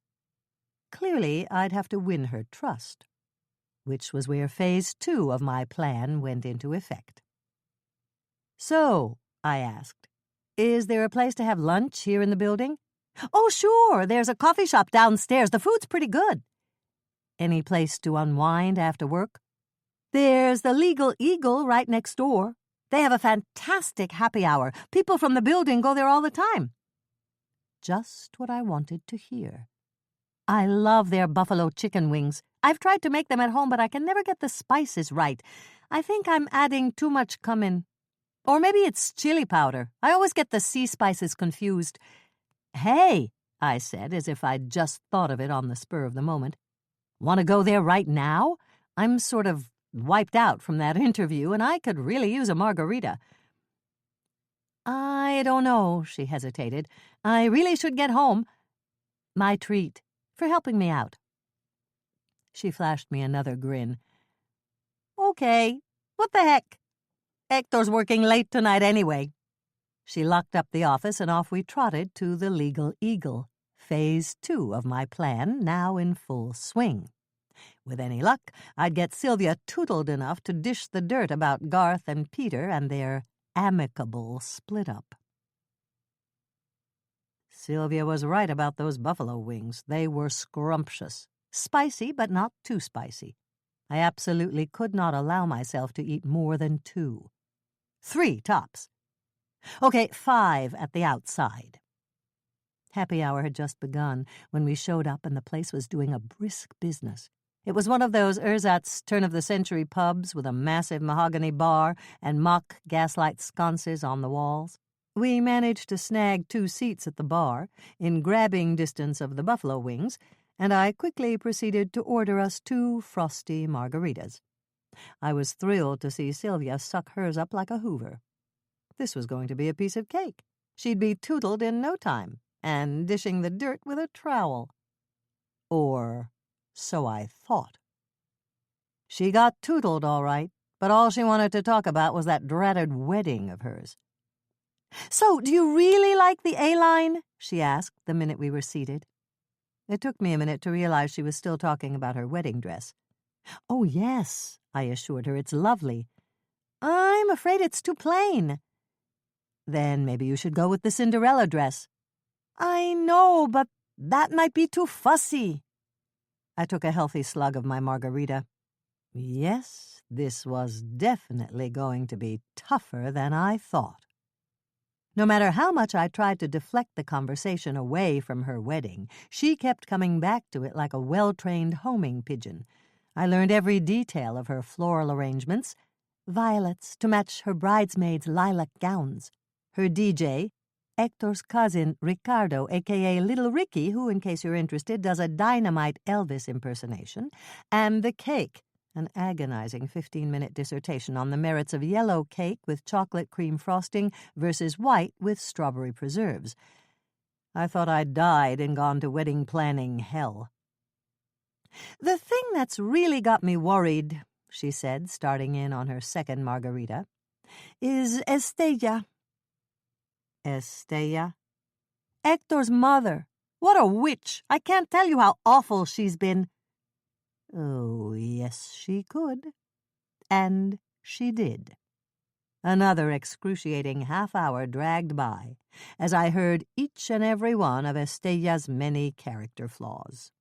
Clearly, I'd have to win her trust, which was where Phase 2 of my plan went into effect. "So," I asked, "is there a place to have lunch here in the building?" "Oh, sure, there's a coffee shop downstairs. The food's pretty good." "Any place to unwind after work?" "There's the Legal Eagle right next door. They have a fantastic happy hour. People from the building go there all the time." Just what I wanted to hear. I love their buffalo chicken wings. I've tried to make them at home, but I can never get the spices right. I think I'm adding too much cumin. Or maybe it's chili powder. I always get the sea spices confused. "Hey," I said, as if I'd just thought of it on the spur of the moment. "Want to go there right now? I'm sort of wiped out from that interview, and I could really use a margarita." "I don't know," she hesitated. "I really should get home. My treat, for helping me out." She flashed me another grin. "Okay, what the heck? Hector's working late tonight anyway." She locked up the office, and off we trotted to the Legal Eagle. Phase 2 of my plan now in full swing. With any luck, I'd get Sylvia tootled enough to dish the dirt about Garth and Peter and their amicable split-up. Sylvia was right about those buffalo wings. They were scrumptious. Spicy, but not too spicy. I absolutely could not allow myself to eat more than 2. 3 tops. Okay, 5 at the outside. Happy hour had just begun when we showed up and the place was doing a brisk business. It was one of those ersatz turn-of-the-century pubs with a massive mahogany bar and mock gaslight sconces on the walls. We managed to snag 2 seats at the bar, in grabbing distance of the buffalo wings, and I quickly proceeded to order us 2 frosty margaritas. I was thrilled to see Sylvia suck hers up like a hoover. This was going to be a piece of cake. She'd be tootled in no time, and dishing the dirt with a trowel. Or so I thought. She got tootled, all right, but all she wanted to talk about was that dratted wedding of hers. "So, do you really like the A-line?" she asked the minute we were seated. It took me a minute to realize she was still talking about her wedding dress. "Oh, yes," I assured her. "It's lovely." "I'm afraid it's too plain." "Then maybe you should go with the Cinderella dress." "I know, but that might be too fussy." I took a healthy slug of my margarita. Yes, this was definitely going to be tougher than I thought. No matter how much I tried to deflect the conversation away from her wedding, she kept coming back to it like a well-trained homing pigeon. I learned every detail of her floral arrangements: violets to match her bridesmaids' lilac gowns, her DJ, Hector's cousin Ricardo, a.k.a. Little Ricky, who, in case you're interested, does a dynamite Elvis impersonation, and the cake, an agonizing 15-minute dissertation on the merits of yellow cake with chocolate cream frosting versus white with strawberry preserves. I thought I'd died and gone to wedding planning hell. "The thing that's really got me worried," she said, starting in on her second margarita, "is Estella." Estella? "Hector's mother. What a witch! I can't tell you how awful she's been." Oh, yes, she could. And she did. Another excruciating half-hour dragged by as I heard each and every one of Estella's many character flaws.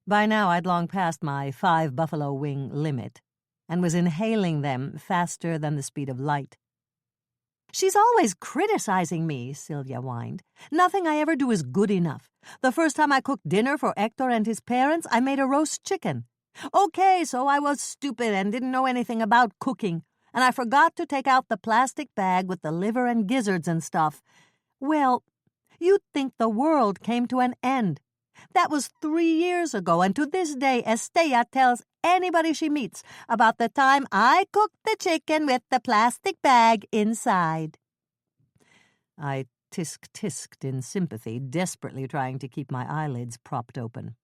By now I'd long passed my 5 buffalo wing limit and was inhaling them faster than the speed of light. "She's always criticizing me," Sylvia whined. "Nothing I ever do is good enough. The first time I cooked dinner for Hector and his parents, I made a roast chicken. Okay, so I was stupid and didn't know anything about cooking, and I forgot to take out the plastic bag with the liver and gizzards and stuff. Well, you'd think the world came to an end. That was 3 years ago, and to this day Estella tells anybody she meets about the time I cooked the chicken with the plastic bag inside." I tisk-tisked in sympathy, desperately trying to keep my eyelids propped open.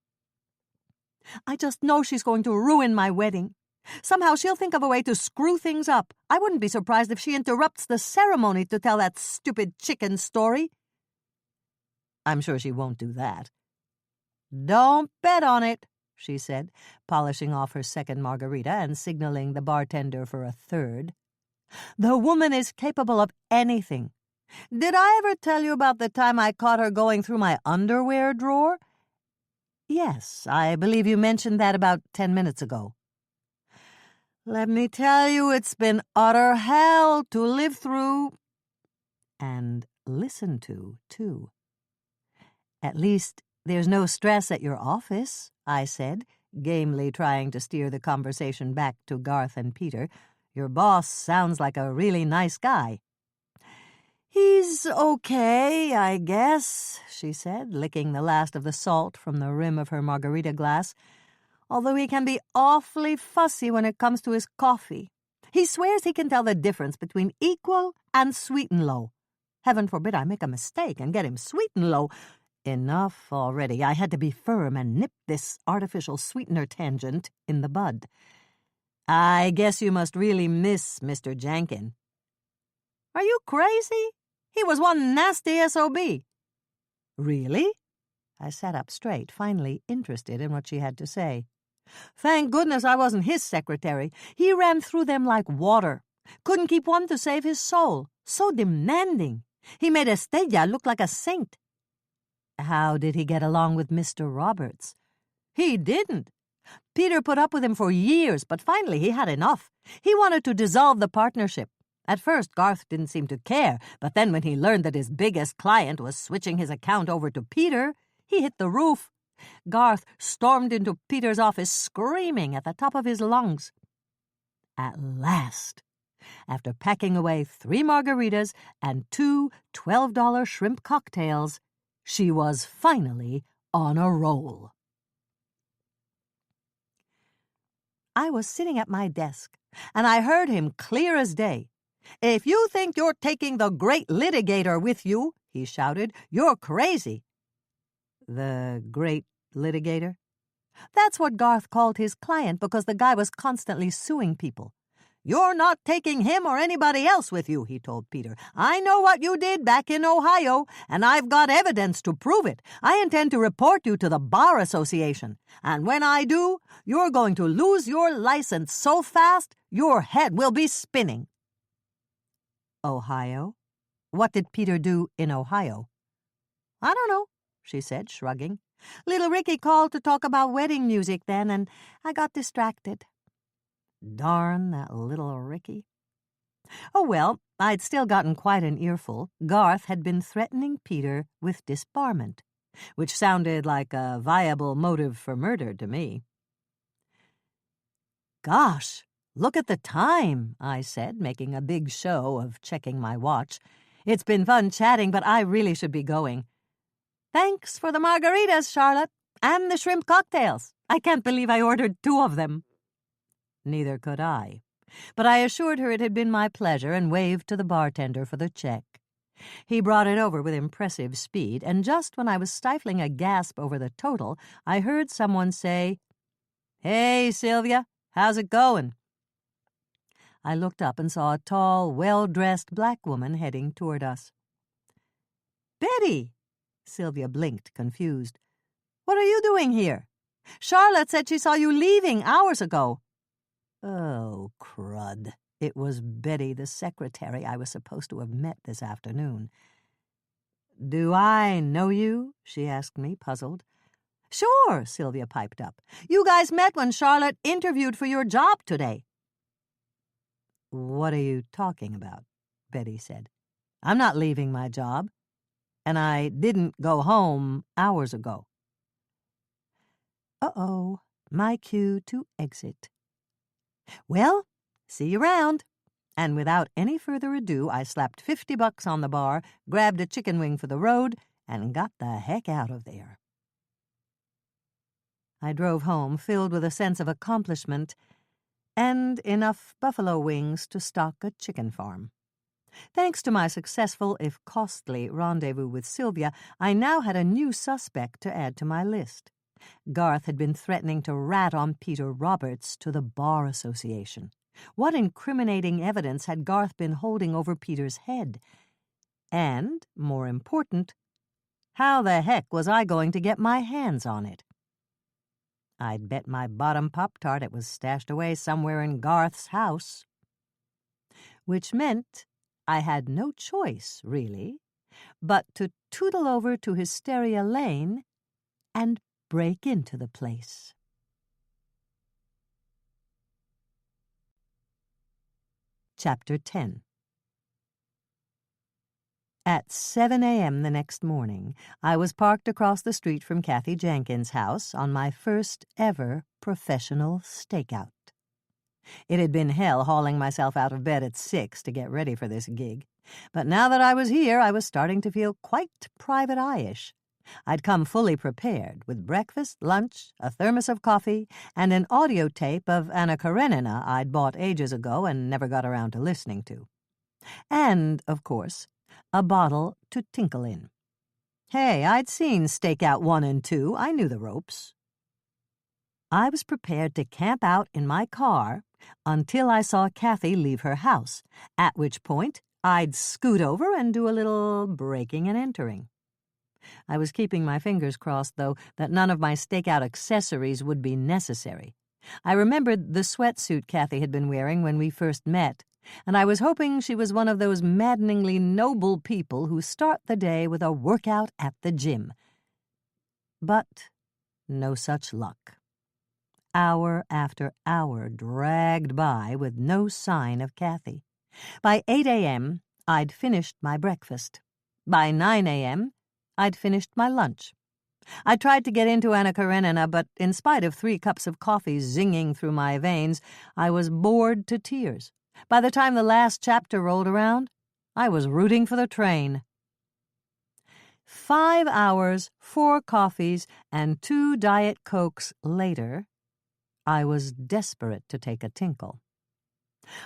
"I just know she's going to ruin my wedding. Somehow she'll think of a way to screw things up. I wouldn't be surprised if she interrupts the ceremony to tell that stupid chicken story." "I'm sure she won't do that." "Don't bet on it," she said, polishing off her second margarita and signaling the bartender for a third. "The woman is capable of anything. Did I ever tell you about the time I caught her going through my underwear drawer?" "Yes, I believe you mentioned that about 10 minutes ago." "Let me tell you, it's been utter hell to live through." And listen to, too. "At least there's no stress at your office," I said, gamely trying to steer the conversation back to Garth and Peter. "Your boss sounds like a really nice guy." "He's okay, I guess," she said, licking the last of the salt from the rim of her margarita glass, "although he can be awfully fussy when it comes to his coffee. He swears he can tell the difference between equal and sweet and low. Heaven forbid I make a mistake and get him sweet and low. Enough already. I had to be firm and nip this artificial sweetener tangent in the bud. I guess you must really miss Mr. Jankin." "Are you crazy? He was one nasty SOB." Really? I sat up straight, finally interested in what she had to say. Thank goodness I wasn't his secretary. He ran through them like water. Couldn't keep one to save his soul. So demanding. He made Estella look like a saint. How did he get along with Mr. Roberts? He didn't. Peter put up with him for years, but finally he had enough. He wanted to dissolve the partnership. At first, Garth didn't seem to care, but then when he learned that his biggest client was switching his account over to Peter, he hit the roof. Garth stormed into Peter's office screaming at the top of his lungs. At last, after packing away 3 margaritas and 2 $12 shrimp cocktails, she was finally on a roll. I was sitting at my desk, and I heard him clear as day. "If you think you're taking the great litigator with you," he shouted, "you're crazy." The great litigator? That's what Garth called his client because the guy was constantly suing people. "You're not taking him or anybody else with you," he told Peter. "I know what you did back in Ohio, and I've got evidence to prove it. I intend to report you to the Bar Association, and when I do, you're going to lose your license so fast your head will be spinning." Ohio? What did Peter do in Ohio? "I don't know," she said, shrugging. "Little Ricky called to talk about wedding music then, and I got distracted." Darn that little Ricky. Oh, well, I'd still gotten quite an earful. Garth had been threatening Peter with disbarment, which sounded like a viable motive for murder to me. "Gosh, look at the time," I said, making a big show of checking my watch. "It's been fun chatting, but I really should be going." "Thanks for the margaritas, Charlotte, and the shrimp cocktails. I can't believe I ordered 2 of them." Neither could I, but I assured her it had been my pleasure and waved to the bartender for the check. He brought it over with impressive speed, and just when I was stifling a gasp over the total, I heard someone say, "Hey, Sylvia, how's it going?" I looked up and saw a tall, well-dressed black woman heading toward us. "Betty!" Sylvia blinked, confused. "What are you doing here? Charlotte said she saw you leaving hours ago." Oh, crud. It was Betty, the secretary I was supposed to have met this afternoon. "Do I know you?" she asked me, puzzled. "Sure," Sylvia piped up. "You guys met when Charlotte interviewed for your job today." "What are you talking about?" Betty said. "I'm not leaving my job, and I didn't go home hours ago." Uh-oh, my cue to exit. "Well, see you around." And without any further ado, I slapped $50 on the bar, grabbed a chicken wing for the road, and got the heck out of there. I drove home filled with a sense of accomplishment and enough buffalo wings to stock a chicken farm. Thanks to my successful, if costly, rendezvous with Sylvia, I now had a new suspect to add to my list. Garth had been threatening to rat on Peter Roberts to the Bar Association. What incriminating evidence had Garth been holding over Peter's head? And, more important, how the heck was I going to get my hands on it? I'd bet my bottom Pop-Tart it was stashed away somewhere in Garth's house. Which meant I had no choice, really, but to tootle over to Hysteria Lane and break into the place. Chapter 10. At 7 a.m. the next morning, I was parked across the street from Kathy Jenkins' house on my first ever professional stakeout. It had been hell hauling myself out of bed at 6 to get ready for this gig, but now that I was here, I was starting to feel quite private eye-ish. I'd come fully prepared, with breakfast, lunch, a thermos of coffee, and an audio tape of Anna Karenina I'd bought ages ago and never got around to listening to. And, of course, a bottle to tinkle in. Hey, I'd seen Stakeout 1 and 2. I knew the ropes. I was prepared to camp out in my car until I saw Kathy leave her house, at which point I'd scoot over and do a little breaking and entering. I was keeping my fingers crossed, though, that none of my stakeout accessories would be necessary. I remembered the sweatsuit Kathy had been wearing when we first met, and I was hoping she was one of those maddeningly noble people who start the day with a workout at the gym. But no such luck. Hour after hour dragged by with no sign of Kathy. By 8 a.m., I'd finished my breakfast. By 9 a.m., I'd finished my lunch. I tried to get into Anna Karenina, but in spite of 3 cups of coffee zinging through my veins, I was bored to tears. By the time the last chapter rolled around, I was rooting for the train. 5 hours, 4 coffees, and 2 Diet Cokes later, I was desperate to take a tinkle.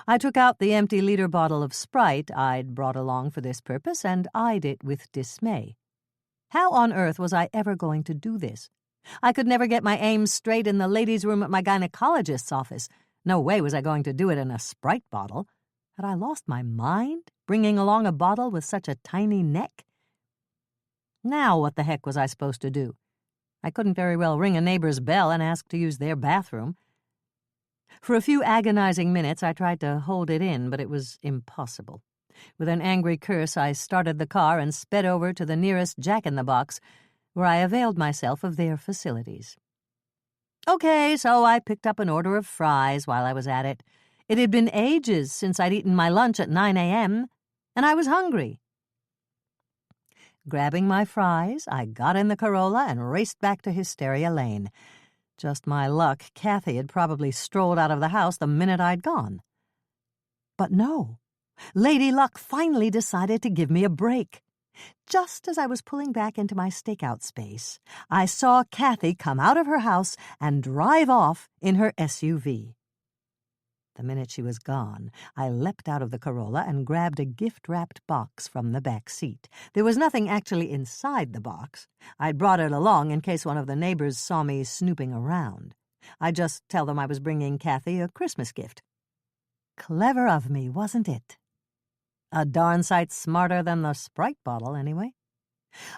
I took out the empty liter bottle of Sprite I'd brought along for this purpose and eyed it with dismay. How on earth was I ever going to do this? I could never get my aim straight in the ladies' room at my gynecologist's office. No way was I going to do it in a Sprite bottle. Had I lost my mind, bringing along a bottle with such a tiny neck? Now what the heck was I supposed to do? I couldn't very well ring a neighbor's bell and ask to use their bathroom. For a few agonizing minutes I tried to hold it in, but it was impossible. With an angry curse, I started the car and sped over to the nearest Jack-in-the-Box, where I availed myself of their facilities. Okay, so I picked up an order of fries while I was at it. It had been ages since I'd eaten my lunch at 9 a.m., and I was hungry. Grabbing my fries, I got in the Corolla and raced back to Hysteria Lane. Just my luck, Kathy had probably strolled out of the house the minute I'd gone. But no. Lady Luck finally decided to give me a break. Just as I was pulling back into my stakeout space, I saw Kathy come out of her house and drive off in her SUV. The minute she was gone, I leapt out of the Corolla and grabbed a gift-wrapped box from the back seat. There was nothing actually inside the box. I'd brought it along in case one of the neighbors saw me snooping around. I'd just tell them I was bringing Kathy a Christmas gift. Clever of me, wasn't it? A darn sight smarter than the Sprite bottle, anyway.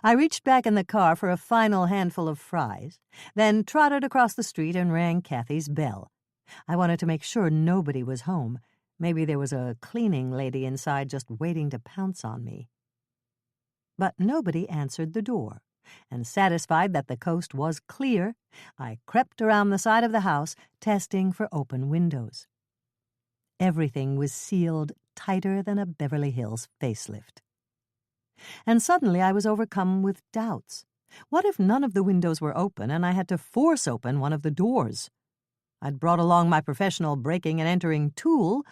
I reached back in the car for a final handful of fries, then trotted across the street and rang Kathy's bell. I wanted to make sure nobody was home. Maybe there was a cleaning lady inside just waiting to pounce on me. But nobody answered the door, and satisfied that the coast was clear, I crept around the side of the house, testing for open windows. Everything was sealed tighter than a Beverly Hills facelift. And suddenly I was overcome with doubts. What if none of the windows were open and I had to force open one of the doors? I'd brought along my professional breaking and entering tool,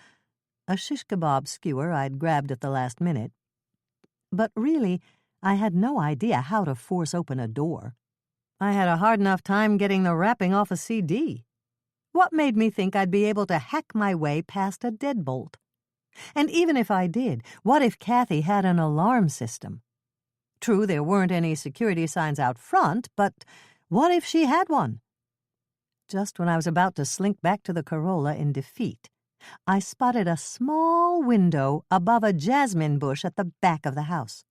a shish kebab skewer I'd grabbed at the last minute. But really, I had no idea how to force open a door. I had a hard enough time getting the wrapping off a CD. What made me think I'd be able to hack my way past a deadbolt? And even if I did, what if Kathy had an alarm system? True, there weren't any security signs out front, but what if she had one? Just when I was about to slink back to the Corolla in defeat, I spotted a small window above a jasmine bush at the back of the house.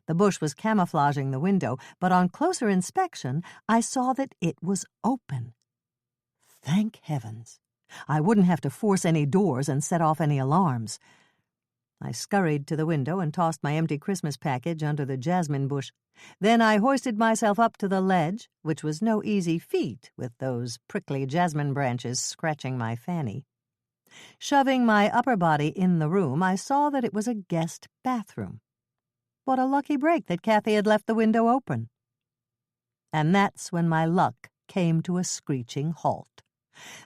The bush was camouflaging the window, but on closer inspection, I saw that it was open. Thank heavens. I wouldn't have to force any doors and set off any alarms. I scurried to the window and tossed my empty Christmas package under the jasmine bush. Then I hoisted myself up to the ledge, which was no easy feat with those prickly jasmine branches scratching my fanny. Shoving my upper body in the room, I saw that it was a guest bathroom. What a lucky break that Kathy had left the window open. And that's when my luck came to a screeching halt.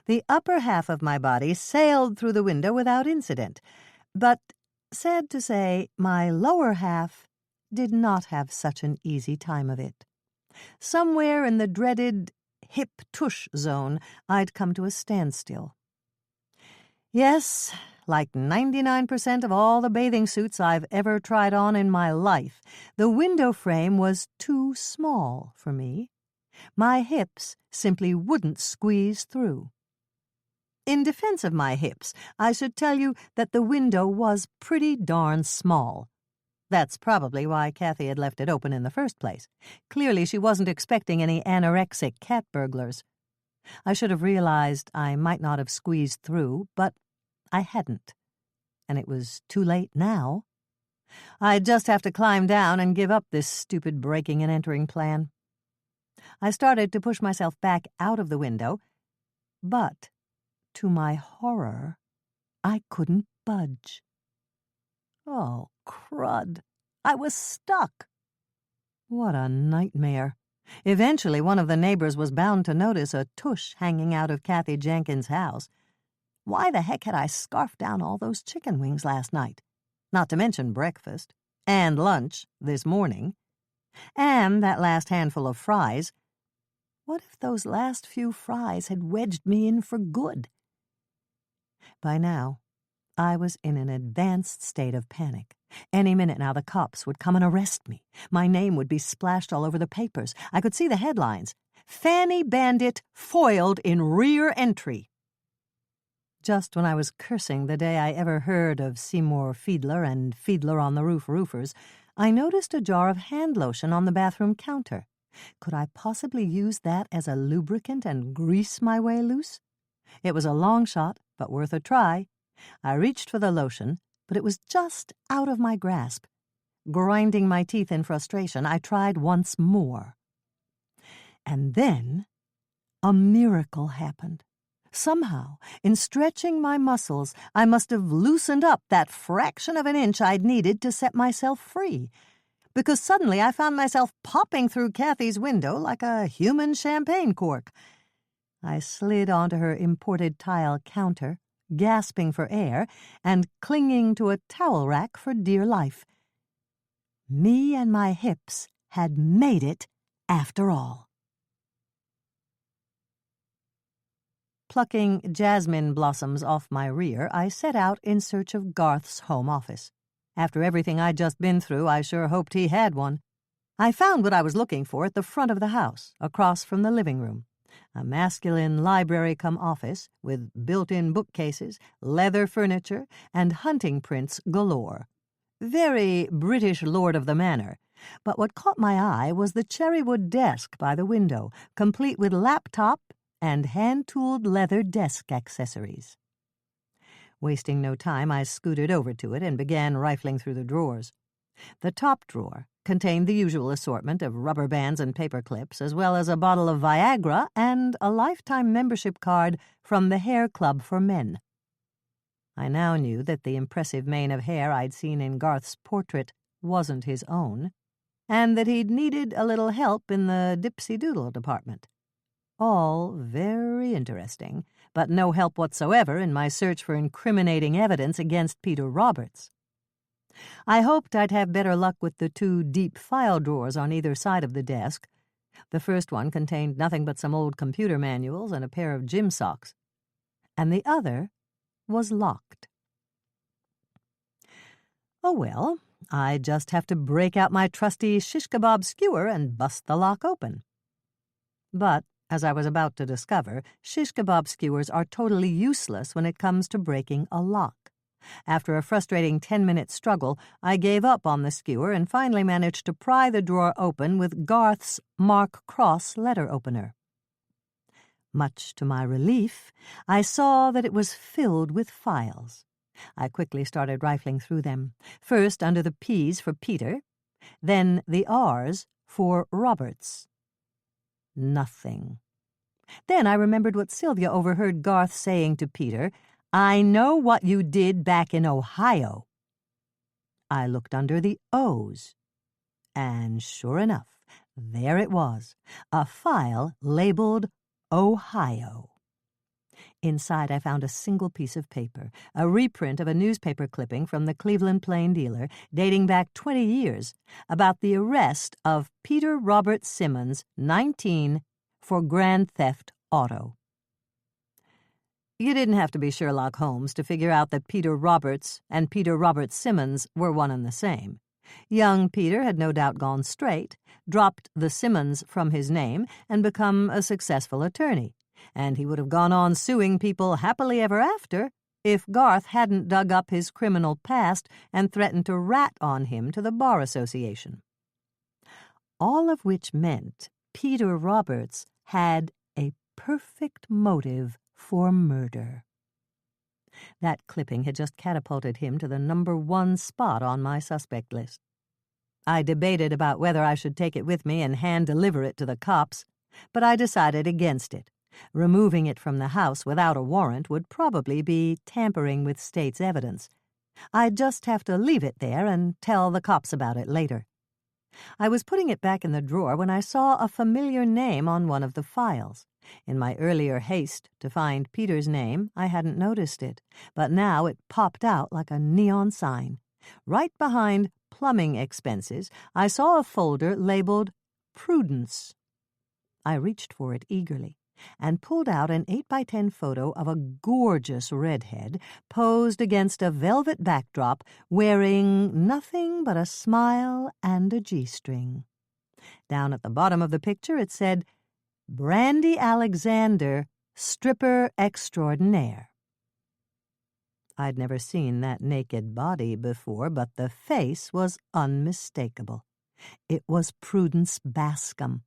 The upper half of my body sailed through the window without incident, but, sad to say, my lower half did not have such an easy time of it. Somewhere in the dreaded hip-tush zone, I'd come to a standstill. Yes, like 99% of all the bathing suits I've ever tried on in my life, the window frame was too small for me. My hips simply wouldn't squeeze through. In defense of my hips, I should tell you that the window was pretty darn small. That's probably why Kathy had left it open in the first place. Clearly she wasn't expecting any anorexic cat burglars. I should have realized I might not have squeezed through, but I hadn't. And it was too late now. I'd just have to climb down and give up this stupid breaking and entering plan. I started to push myself back out of the window, but, to my horror, I couldn't budge. Oh, crud. I was stuck. What a nightmare. Eventually, one of the neighbors was bound to notice a tush hanging out of Kathy Jenkins' house. Why the heck had I scarfed down all those chicken wings last night? Not to mention breakfast, and lunch this morning, and that last handful of fries. What if those last few fries had wedged me in for good? By now, I was in an advanced state of panic. Any minute now the cops would come and arrest me. My name would be splashed all over the papers. I could see the headlines. Fanny Bandit foiled in rear entry. Just when I was cursing the day I ever heard of Seymour Fiedler and Fiedler on the Roof roofers, I noticed a jar of hand lotion on the bathroom counter. Could I possibly use that as a lubricant and grease my way loose? It was a long shot, but worth a try. I reached for the lotion, but it was just out of my grasp. Grinding my teeth in frustration, I tried once more. And then a miracle happened. Somehow, in stretching my muscles, I must have loosened up that fraction of an inch I'd needed to set myself free, because suddenly I found myself popping through Kathy's window like a human champagne cork. I slid onto her imported tile counter, gasping for air, and clinging to a towel rack for dear life. Me and my hips had made it after all. Plucking jasmine blossoms off my rear, I set out in search of Garth's home office. After everything I'd just been through, I sure hoped he had one. I found what I was looking for at the front of the house, across from the living room. A masculine library-cum-office with built-in bookcases, leather furniture, and hunting prints galore. Very British lord of the manor. But what caught my eye was the cherrywood desk by the window, complete with laptop and hand-tooled leather desk accessories. Wasting no time, I scooted over to it and began rifling through the drawers. The top drawer contained the usual assortment of rubber bands and paper clips, as well as a bottle of Viagra and a lifetime membership card from the Hair Club for Men. I now knew that the impressive mane of hair I'd seen in Garth's portrait wasn't his own, and that he'd needed a little help in the dipsy-doodle department. All very interesting, but no help whatsoever in my search for incriminating evidence against Peter Roberts. I hoped I'd have better luck with the two deep file drawers on either side of the desk. The first one contained nothing but some old computer manuals and a pair of gym socks, and the other was locked. Oh well, I'd just have to break out my trusty shish kebab skewer and bust the lock open. But, as I was about to discover, shish kebab skewers are totally useless when it comes to breaking a lock. After a frustrating 10-minute struggle, I gave up on the skewer and finally managed to pry the drawer open with Garth's Mark Cross letter opener. Much to my relief, I saw that it was filled with files. I quickly started rifling through them, first under the P's for Peter, then the R's for Roberts. Nothing. Then I remembered what Sylvia overheard Garth saying to Peter, "I know what you did back in Ohio." I looked under the O's, and sure enough, there it was, a file labeled Ohio. Inside I found a single piece of paper, a reprint of a newspaper clipping from the Cleveland Plain Dealer dating back 20 years about the arrest of Peter Robert Simmons, 19, for grand theft auto. You didn't have to be Sherlock Holmes to figure out that Peter Roberts and Peter Robert Simmons were one and the same. Young Peter had no doubt gone straight, dropped the Simmons from his name, and become a successful attorney, and he would have gone on suing people happily ever after if Garth hadn't dug up his criminal past and threatened to rat on him to the Bar Association. All of which meant Peter Roberts had a perfect motive for murder. That clipping had just catapulted him to the #1 spot on my suspect list. I debated about whether I should take it with me and hand-deliver it to the cops, but I decided against it. Removing it from the house without a warrant would probably be tampering with state's evidence. I'd just have to leave it there and tell the cops about it later. I was putting it back in the drawer when I saw a familiar name on one of the files. In my earlier haste to find Peter's name, I hadn't noticed it, but now it popped out like a neon sign. Right behind plumbing expenses, I saw a folder labeled Prudence. I reached for it eagerly and pulled out an 8x10 photo of a gorgeous redhead posed against a velvet backdrop wearing nothing but a smile and a G-string. Down at the bottom of the picture it said, Brandy Alexander, stripper extraordinaire. I'd never seen that naked body before, but the face was unmistakable. It was Prudence Bascom.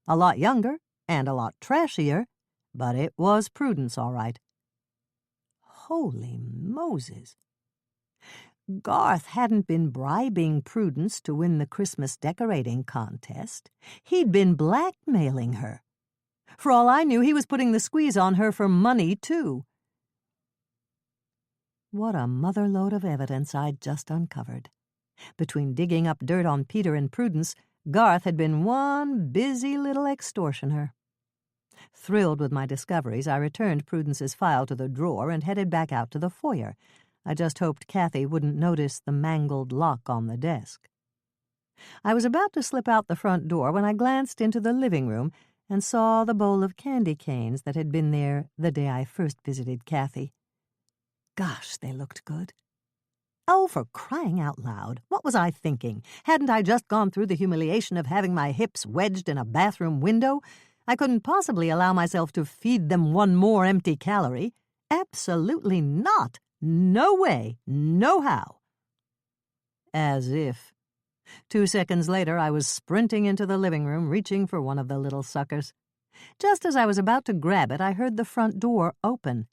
A lot younger and a lot trashier, but it was Prudence, all right. Holy Moses! Garth hadn't been bribing Prudence to win the Christmas decorating contest. He'd been blackmailing her. For all I knew, he was putting the squeeze on her for money, too. What a motherload of evidence I'd just uncovered. Between digging up dirt on Peter and Prudence, Garth had been one busy little extortioner. Thrilled with my discoveries, I returned Prudence's file to the drawer and headed back out to the foyer. I just hoped Kathy wouldn't notice the mangled lock on the desk. I was about to slip out the front door when I glanced into the living room and saw the bowl of candy canes that had been there the day I first visited Kathy. Gosh, they looked good. Oh, for crying out loud, what was I thinking? Hadn't I just gone through the humiliation of having my hips wedged in a bathroom window? I couldn't possibly allow myself to feed them one more empty calorie. Absolutely not. No way, no how. As if. 2 seconds later, I was sprinting into the living room, reaching for one of the little suckers. Just as I was about to grab it, I heard the front door open.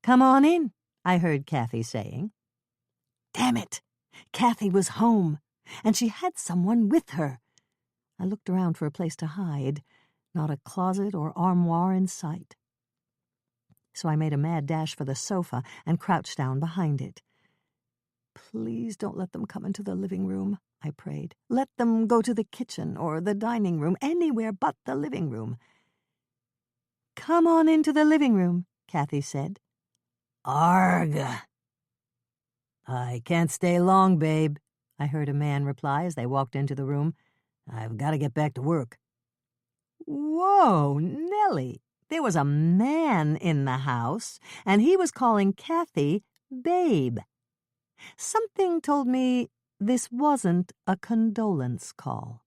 "Come on in," I heard Kathy saying. Damn it! Kathy was home, and she had someone with her. I looked around for a place to hide. Not a closet or armoire in sight. So I made a mad dash for the sofa and crouched down behind it. Please don't let them come into the living room, I prayed. Let them go to the kitchen or the dining room, anywhere but the living room. "Come on into the living room," Kathy said. "Arg! I can't stay long, babe," I heard a man reply as they walked into the room. "I've got to get back to work." Whoa, Nellie! There was a man in the house, and he was calling Kathy babe. Something told me this wasn't a condolence call.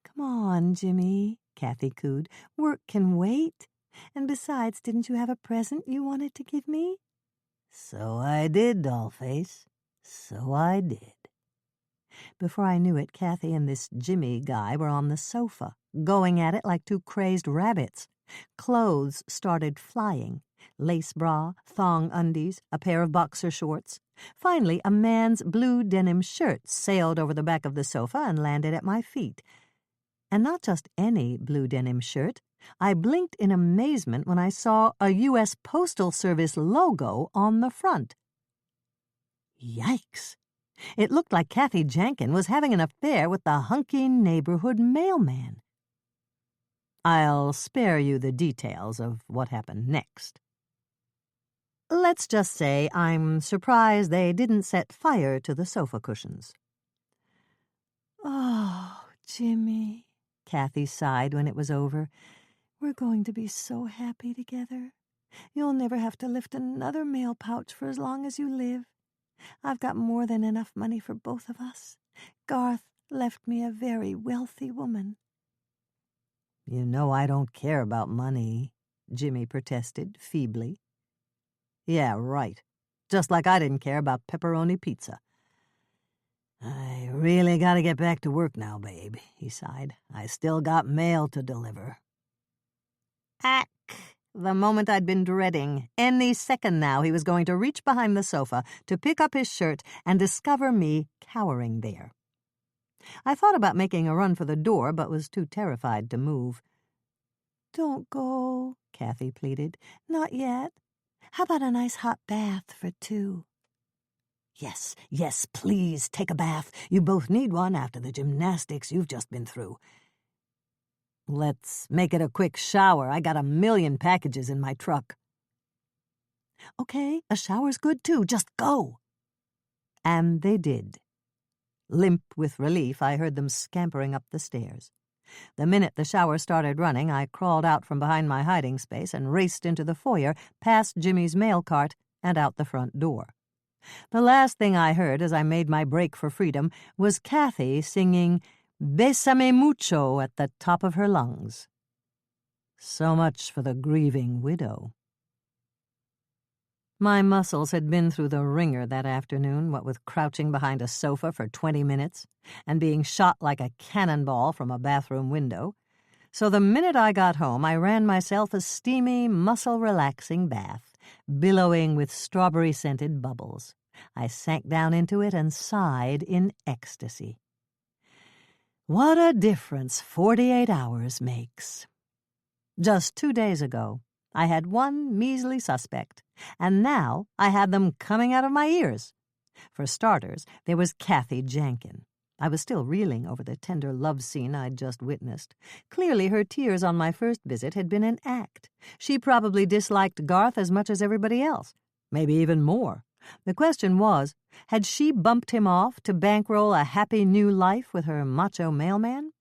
"Come on, Jimmy," Kathy cooed. "Work can wait. And besides, didn't you have a present you wanted to give me?" "So I did, dollface. So I did." Before I knew it, Kathy and this Jimmy guy were on the sofa, going at it like two crazed rabbits. Clothes started flying. Lace bra, thong undies, a pair of boxer shorts. Finally, a man's blue denim shirt sailed over the back of the sofa and landed at my feet. And not just any blue denim shirt. I blinked in amazement when I saw a U.S. Postal Service logo on the front. Yikes! It looked like Kathy Jankin was having an affair with the hunky neighborhood mailman. I'll spare you the details of what happened next. Let's just say I'm surprised they didn't set fire to the sofa cushions. "Oh, Jimmy," Kathy sighed when it was over. "We're going to be so happy together. You'll never have to lift another mail pouch for as long as you live. I've got more than enough money for both of us. Garth left me a very wealthy woman." "You know I don't care about money," Jimmy protested feebly. Yeah, right. Just like I didn't care about pepperoni pizza. I really gotta get back to work now, babe, he sighed. I still got mail to deliver. Ack! The moment I'd been dreading. Any second now he was going to reach behind the sofa to pick up his shirt and discover me cowering there. I thought about making a run for the door, but was too terrified to move. Don't go, Kathy pleaded. Not yet. How about a nice hot bath for two? Yes, please, take a bath. You both need one after the gymnastics you've just been through. Let's make it a quick shower. I got 1,000,000 packages in my truck. Okay, a shower's good too. Just go. And they did. Limp with relief, I heard them scampering up the stairs. The minute the shower started running, I crawled out from behind my hiding space and raced into the foyer, past Jimmy's mail cart, and out the front door. The last thing I heard as I made my break for freedom was Kathy singing Bésame mucho at the top of her lungs. So much for the grieving widow. My muscles had been through the ringer that afternoon, what with crouching behind a sofa for 20 minutes and being shot like a cannonball from a bathroom window. So the minute I got home, I ran myself a steamy, muscle-relaxing bath, billowing with strawberry-scented bubbles. I sank down into it and sighed in ecstasy. What a difference 48 hours makes. Just 2 days ago, I had one measly suspect, and now I had them coming out of my ears. For starters, there was Kathy Jankin. I was still reeling over the tender love scene I'd just witnessed. Clearly her tears on my first visit had been an act. She probably disliked Garth as much as everybody else, maybe even more. The question was, had she bumped him off to bankroll a happy new life with her macho mailman?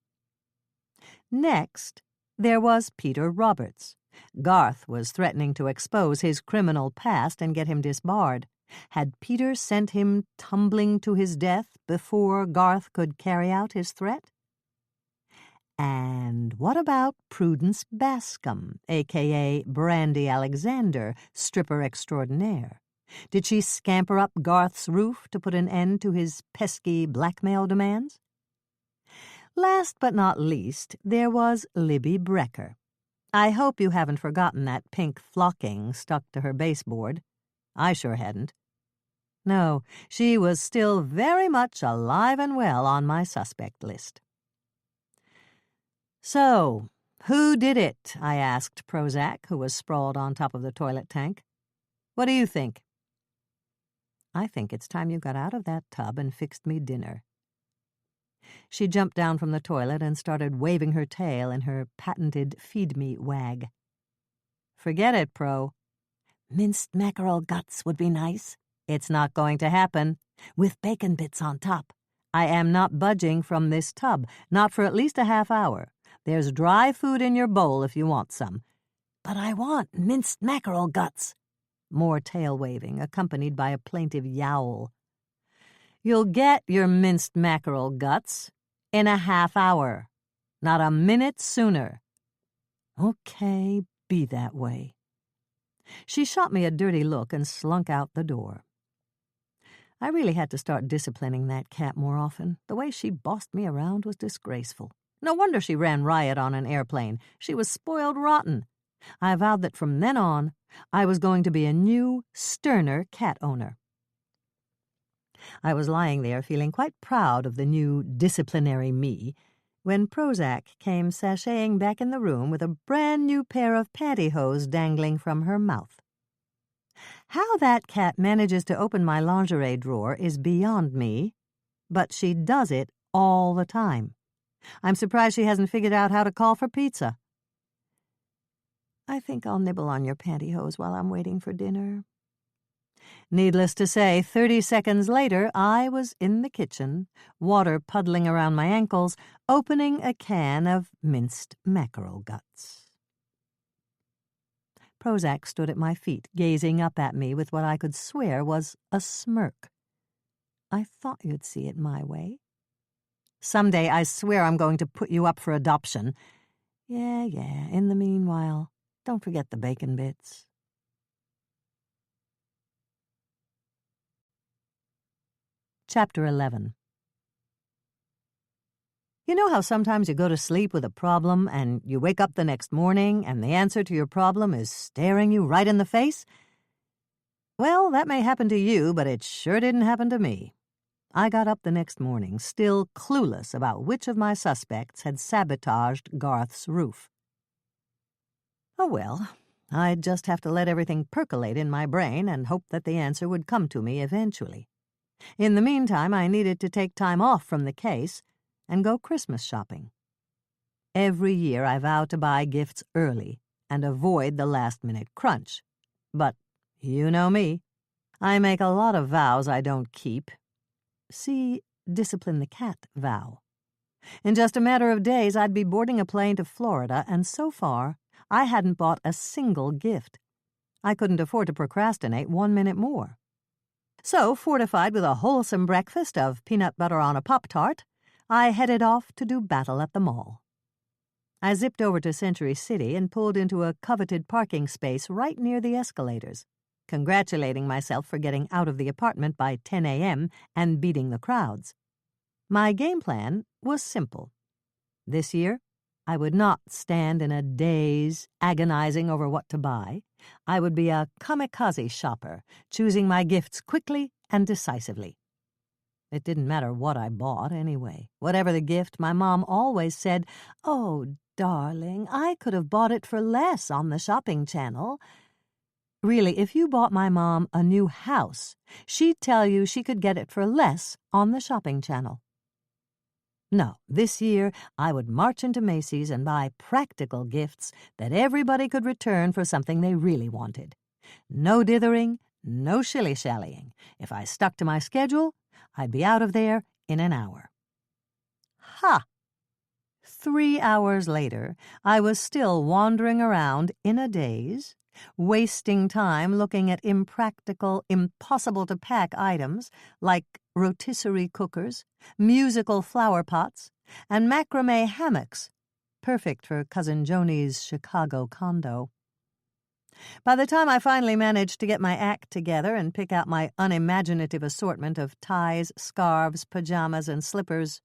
Next, there was Peter Roberts. Garth was threatening to expose his criminal past and get him disbarred. Had Peter sent him tumbling to his death before Garth could carry out his threat? And what about Prudence Bascom, a.k.a. Brandy Alexander, stripper extraordinaire? Did she scamper up Garth's roof to put an end to his pesky blackmail demands? Last but not least, there was Libby Brecker. I hope you haven't forgotten that pink flocking stuck to her baseboard. I sure hadn't. No, she was still very much alive and well on my suspect list. So, who did it? I asked Prozac, who was sprawled on top of the toilet tank. What do you think? I think it's time you got out of that tub and fixed me dinner. She jumped down from the toilet and started waving her tail in her patented feed-me wag. Forget it, Pro. Minced mackerel guts would be nice. It's not going to happen. With bacon bits on top. I am not budging from this tub, not for at least a half hour. There's dry food in your bowl if you want some. But I want minced mackerel guts. More tail-waving, accompanied by a plaintive yowl. You'll get your minced mackerel guts in a half hour, not a minute sooner. Okay, be that way. She shot me a dirty look and slunk out the door. I really had to start disciplining that cat more often. The way she bossed me around was disgraceful. No wonder she ran riot on an airplane. She was spoiled rotten. I vowed that from then on, I was going to be a new, sterner cat owner. I was lying there feeling quite proud of the new disciplinary me when Prozac came sashaying back in the room with a brand-new pair of pantyhose dangling from her mouth. How that cat manages to open my lingerie drawer is beyond me, but she does it all the time. I'm surprised she hasn't figured out how to call for pizza. I think I'll nibble on your pantyhose while I'm waiting for dinner. Needless to say, 30 seconds later, I was in the kitchen, water puddling around my ankles, opening a can of minced mackerel guts. Prozac stood at my feet, gazing up at me with what I could swear was a smirk. I thought you'd see it my way. Someday I swear I'm going to put you up for adoption. Yeah, in the meanwhile, Don't forget the bacon bits. Chapter 11. You know how sometimes you go to sleep with a problem and you wake up the next morning and the answer to your problem is staring you right in the face? Well, that may happen to you, but it sure didn't happen to me. I got up the next morning still clueless about which of my suspects had sabotaged Garth's roof. Oh well, I'd just have to let everything percolate in my brain and hope that the answer would come to me eventually. In the meantime, I needed to take time off from the case and go Christmas shopping. Every year I vow to buy gifts early and avoid the last-minute crunch. But you know me. I make a lot of vows I don't keep. See Discipline the Cat vow. In just a matter of days, I'd be boarding a plane to Florida, and so far, I hadn't bought a single gift. I couldn't afford to procrastinate 1 minute more. So, fortified with a wholesome breakfast of peanut butter on a Pop-Tart, I headed off to do battle at the mall. I zipped over to Century City and pulled into a coveted parking space right near the escalators, congratulating myself for getting out of the apartment by 10 a.m. and beating the crowds. My game plan was simple. This year, I would not stand in a daze, agonizing over what to buy. I would be a kamikaze shopper, choosing my gifts quickly and decisively. It didn't matter what I bought, anyway. Whatever the gift, my mom always said, "Oh, darling, I could have bought it for less on the shopping channel." Really, if you bought my mom a new house, she'd tell you she could get it for less on the shopping channel. No, this year I would march into Macy's and buy practical gifts that everybody could return for something they really wanted. No dithering, no shilly-shallying. If I stuck to my schedule, I'd be out of there in an hour. Ha! 3 hours later, I was still wandering around in a daze, wasting time looking at impractical, impossible-to-pack items like rotisserie cookers, musical flower pots, and macrame hammocks, perfect for Cousin Joni's Chicago condo. By the time I finally managed to get my act together and pick out my unimaginative assortment of ties, scarves, pajamas, and slippers,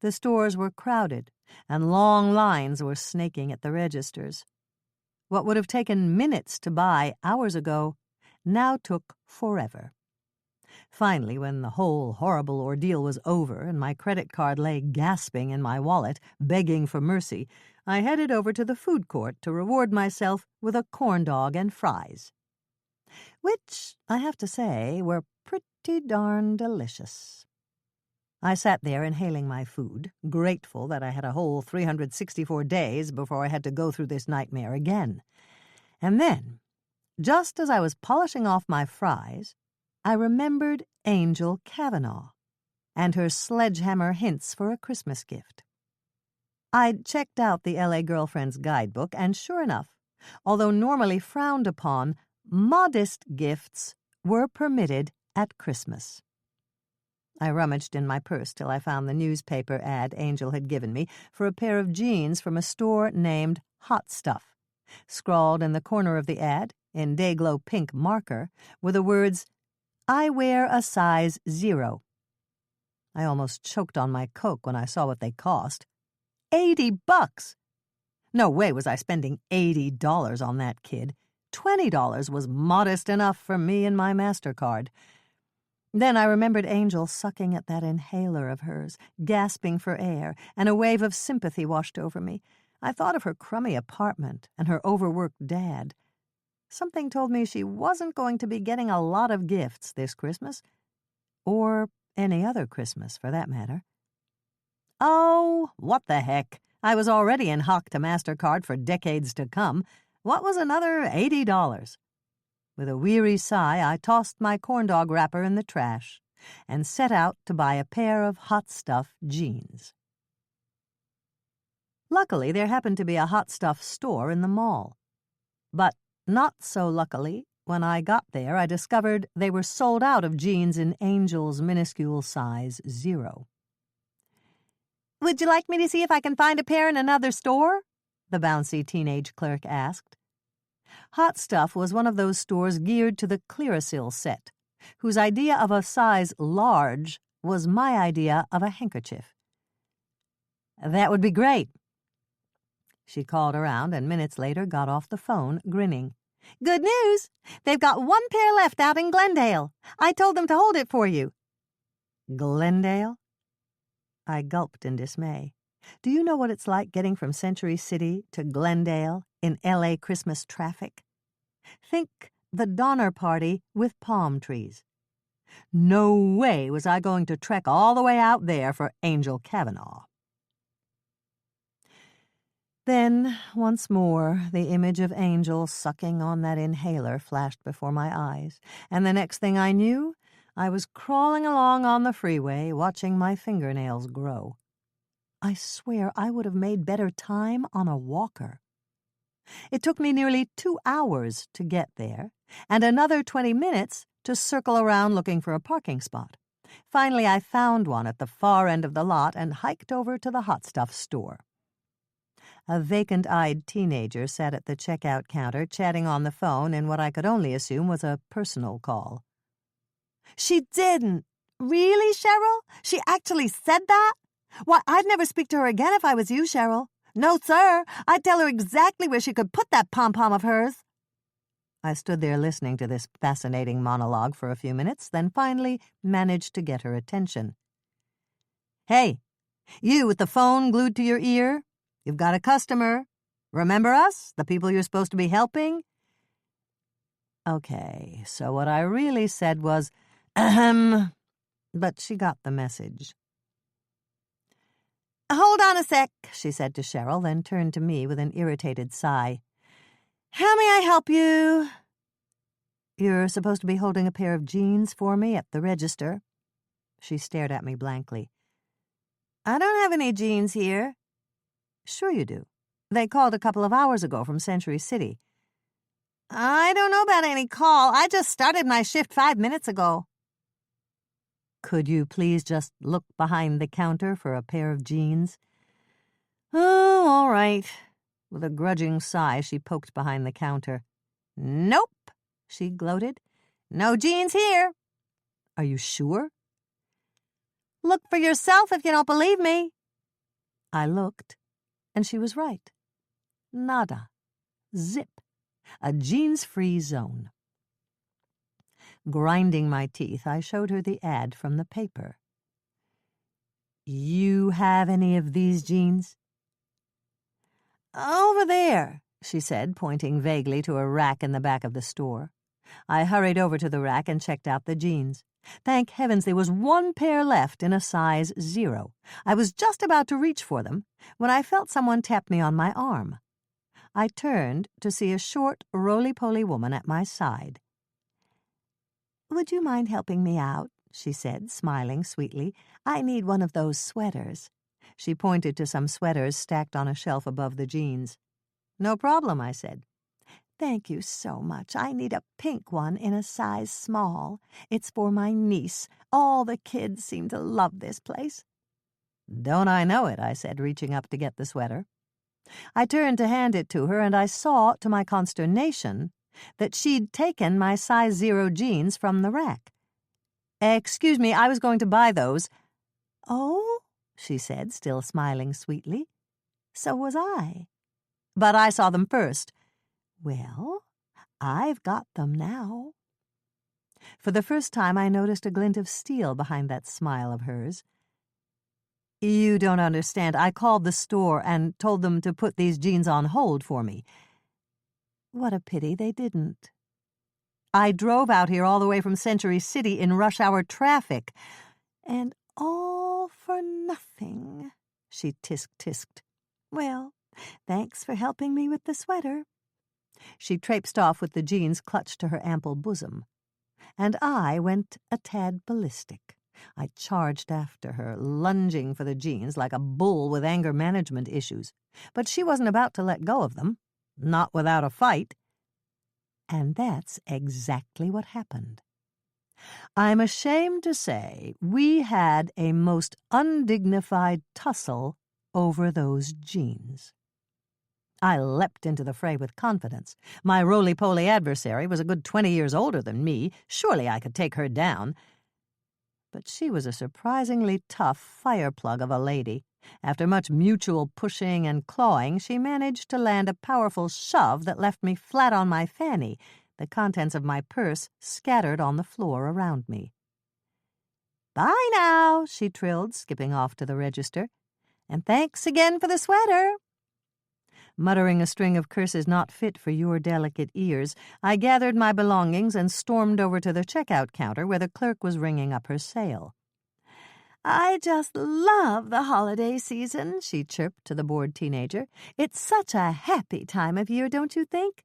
the stores were crowded and long lines were snaking at the registers. What would have taken minutes to buy hours ago now took forever. Finally, when the whole horrible ordeal was over and my credit card lay gasping in my wallet, begging for mercy, I headed over to the food court to reward myself with a corn dog and fries, which, I have to say, were pretty darn delicious. I sat there inhaling my food, grateful that I had a whole 364 days before I had to go through this nightmare again. And then, just as I was polishing off my fries, I remembered Angel Kavanaugh and her sledgehammer hints for a Christmas gift. I'd checked out the L.A. Girlfriend's guidebook, and sure enough, although normally frowned upon, modest gifts were permitted at Christmas. I rummaged in my purse till I found the newspaper ad Angel had given me for a pair of jeans from a store named Hot Stuff. Scrawled in the corner of the ad, in day-glow pink marker, were the words, "I wear a size 0. I almost choked on my Coke when I saw what they cost. $80! No way was I spending $80 on that kid. $20 was modest enough for me and my MasterCard. Then I remembered Angel sucking at that inhaler of hers, gasping for air, and a wave of sympathy washed over me. I thought of her crummy apartment and her overworked dad. Something told me she wasn't going to be getting a lot of gifts this Christmas, or any other Christmas, for that matter. Oh, what the heck. I was already in hock to MasterCard for decades to come. What was another $80? With a weary sigh, I tossed my corndog wrapper in the trash and set out to buy a pair of Hot Stuff jeans. Luckily, there happened to be a Hot Stuff store in the mall. But not so luckily, when I got there, I discovered they were sold out of jeans in Angel's minuscule size 0. "Would you like me to see if I can find a pair in another store?" the bouncy teenage clerk asked. Hot Stuff was one of those stores geared to the Clearasil set, whose idea of a size large was my idea of a handkerchief. "That would be great." She called around and minutes later got off the phone, grinning. "Good news! They've got 1 pair left out in Glendale. I told them to hold it for you." "Glendale?" I gulped in dismay. Do you know what it's like getting from Century City to Glendale in L.A. Christmas traffic? Think the Donner Party with palm trees. No way was I going to trek all the way out there for Angel Kavanaugh. Then, once more, the image of Angel sucking on that inhaler flashed before my eyes, and the next thing I knew, I was crawling along on the freeway, watching my fingernails grow. I swear I would have made better time on a walker. It took me nearly 2 hours to get there, and another 20 minutes to circle around looking for a parking spot. Finally, I found one at the far end of the lot and hiked over to the Hot Stuff store. A vacant-eyed teenager sat at the checkout counter chatting on the phone in what I could only assume was a personal call. "She didn't. Really, Cheryl? She actually said that? Why, I'd never speak to her again if I was you, Cheryl. No, sir. I'd tell her exactly where she could put that pom-pom of hers." I stood there listening to this fascinating monologue for a few minutes, then finally managed to get her attention. "Hey, you with the phone glued to your ear? You've got a customer. Remember us, the people you're supposed to be helping?" Okay, so what I really said was, ahem, but she got the message. "Hold on a sec," she said to Cheryl, then turned to me with an irritated sigh. "How may I help you?" "You're supposed to be holding a pair of jeans for me at the register." She stared at me blankly. "I don't have any jeans here." "Sure you do. They called a couple of hours ago from Century City." "I don't know about any call. I just started my shift 5 minutes ago." "Could you please just look behind the counter for a pair of jeans?" "Oh, all right." With a grudging sigh, she poked behind the counter. "Nope," she gloated. "No jeans here." "Are you sure?" "Look for yourself if you don't believe me." I looked, and she was right. Nada. Zip. A jeans-free zone. Grinding my teeth, I showed her the ad from the paper. "You have any of these jeans?" "Over there," she said, pointing vaguely to a rack in the back of the store. I hurried over to the rack and checked out the jeans. Thank heavens there was 1 pair left in a size 0. I was just about to reach for them when I felt someone tap me on my arm. I turned to see a short, roly-poly woman at my side. "Would you mind helping me out?" she said, smiling sweetly. "I need one of those sweaters." She pointed to some sweaters stacked on a shelf above the jeans. "No problem," I said. "Thank you so much. I need a pink one in a size small. It's for my niece. All the kids seem to love this place." "Don't I know it?" I said, reaching up to get the sweater. I turned to hand it to her, and I saw, to my consternation, that she'd taken my size 0 jeans from the rack. "Excuse me, I was going to buy those." "Oh?" she said, still smiling sweetly. "So was I." "But I saw them first." "Well, I've got them now." For the first time, I noticed a glint of steel behind that smile of hers. "You don't understand. I called the store and told them to put these jeans on hold for me." "What a pity they didn't." "I drove out here all the way from Century City in rush-hour traffic." "And all for nothing," she tisk-tisked. "Well, thanks for helping me with the sweater." She traipsed off with the jeans clutched to her ample bosom. And I went a tad ballistic. I charged after her, lunging for the jeans like a bull with anger management issues. But she wasn't about to let go of them, not without a fight. And that's exactly what happened. I'm ashamed to say we had a most undignified tussle over those jeans. I leapt into the fray with confidence. My roly-poly adversary was a good 20 years older than me. Surely I could take her down. But she was a surprisingly tough fireplug of a lady. After much mutual pushing and clawing, she managed to land a powerful shove that left me flat on my fanny, the contents of my purse scattered on the floor around me. "Bye now," she trilled, skipping off to the register. "And thanks again for the sweater." Muttering a string of curses not fit for your delicate ears, I gathered my belongings and stormed over to the checkout counter where the clerk was ringing up her sale. "I just love the holiday season," she chirped to the bored teenager. "It's such a happy time of year, don't you think?"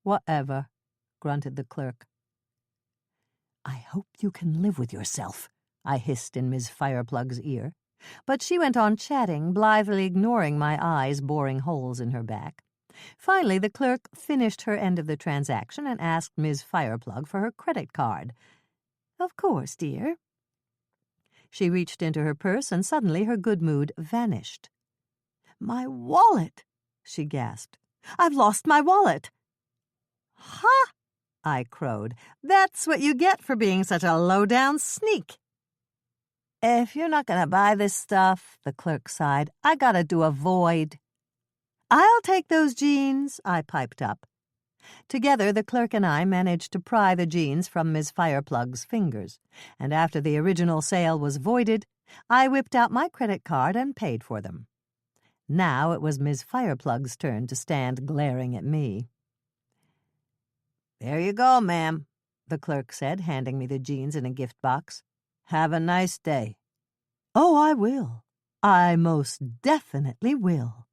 "Whatever," grunted the clerk. "I hope you can live with yourself," I hissed in Ms. Fireplug's ear. But she went on chatting, blithely ignoring my eyes boring holes in her back. Finally, the clerk finished her end of the transaction and asked Ms. Fireplug for her credit card. "Of course, dear." She reached into her purse, and suddenly her good mood vanished. "My wallet!" she gasped. "I've lost my wallet." "Ha!" I crowed. "That's what you get for being such a low-down sneak." "If you're not going to buy this stuff," the clerk sighed, "I gotta do a void." "I'll take those jeans," I piped up. Together, the clerk and I managed to pry the jeans from Ms. Fireplug's fingers, and after the original sale was voided, I whipped out my credit card and paid for them. Now it was Ms. Fireplug's turn to stand glaring at me. "There you go, ma'am," the clerk said, handing me the jeans in a gift box. "Have a nice day." "Oh, I will. I most definitely will."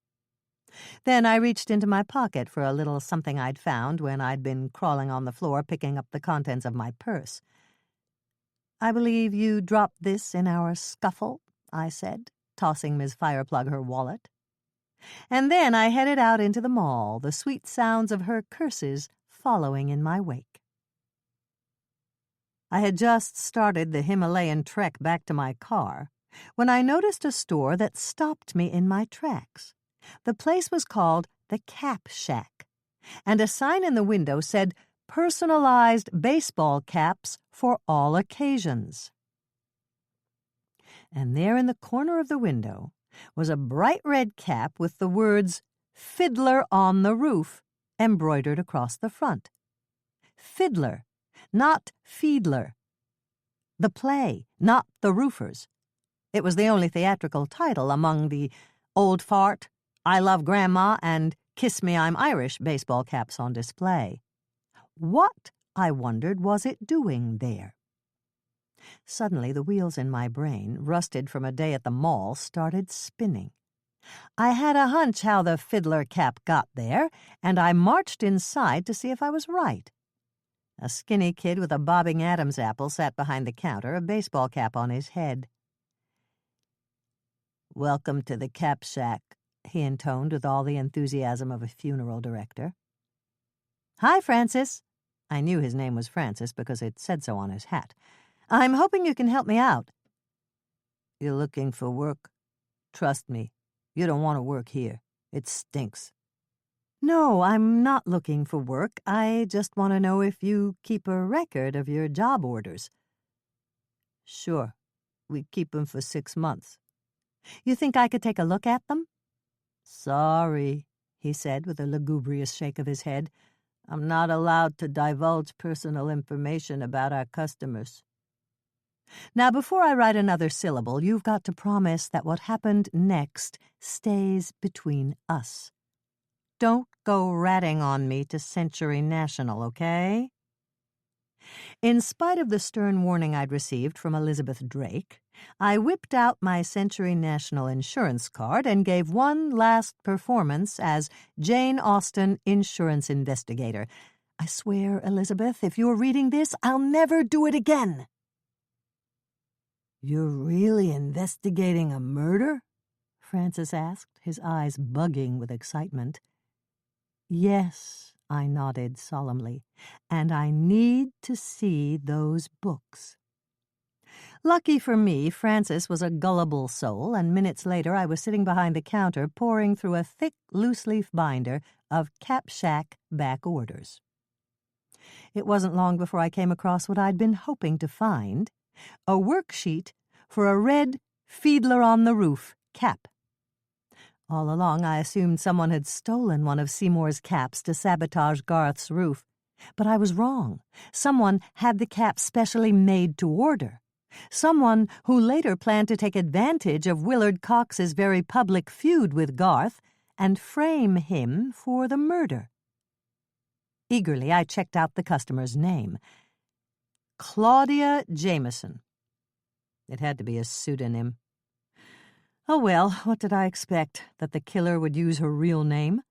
Then I reached into my pocket for a little something I'd found when I'd been crawling on the floor picking up the contents of my purse. "I believe you dropped this in our scuffle," I said, tossing Ms. Fireplug her wallet. And then I headed out into the mall, the sweet sounds of her curses following in my wake. I had just started the Himalayan trek back to my car when I noticed a store that stopped me in my tracks. The place was called the Cap Shack, and a sign in the window said, "Personalized baseball caps for all occasions." And there in the corner of the window was a bright red cap with the words, "Fiddler on the Roof," embroidered across the front. Fiddler, not Fiedler. The play, not the Roofers. It was the only theatrical title among the Old Fart, I Love Grandma, and Kiss Me I'm Irish baseball caps on display. What, I wondered, was it doing there? Suddenly, the wheels in my brain, rusted from a day at the mall, started spinning. I had a hunch how the fiddler cap got there, and I marched inside to see if I was right. A skinny kid with a bobbing Adam's apple sat behind the counter, a baseball cap on his head. "Welcome to the Cap Shack," he intoned with all the enthusiasm of a funeral director. "Hi, Francis." I knew his name was Francis because it said so on his hat. "I'm hoping you can help me out." "You're looking for work? Trust me, you don't want to work here. It stinks." "No, I'm not looking for work. I just want to know if you keep a record of your job orders." "Sure. We keep 'em for 6 months. You think I could take a look at them?" "Sorry," he said with a lugubrious shake of his head. "I'm not allowed to divulge personal information about our customers." Now, before I write another syllable, you've got to promise that what happened next stays between us. Don't go ratting on me to Century National, okay? In spite of the stern warning I'd received from Elizabeth Drake, I whipped out my Century National insurance card and gave one last performance as Jane Austen Insurance Investigator. I swear, Elizabeth, if you're reading this, I'll never do it again. "You're really investigating a murder?" Francis asked, his eyes bugging with excitement. "Yes," I nodded solemnly, "and I need to see those books." Lucky for me, Frances was a gullible soul, and minutes later I was sitting behind the counter poring through a thick, loose-leaf binder of Cap Shack back orders. It wasn't long before I came across what I'd been hoping to find, a worksheet for a red Fiddler-on-the-Roof cap. All along I assumed someone had stolen one of Seymour's caps to sabotage Garth's roof, but I was wrong. Someone had the cap specially made to order. Someone who later planned to take advantage of Willard Cox's very public feud with Garth and frame him for the murder. Eagerly, I checked out the customer's name. Claudia Jameson. It had to be a pseudonym. Oh well, what did I expect? That the killer would use her real name?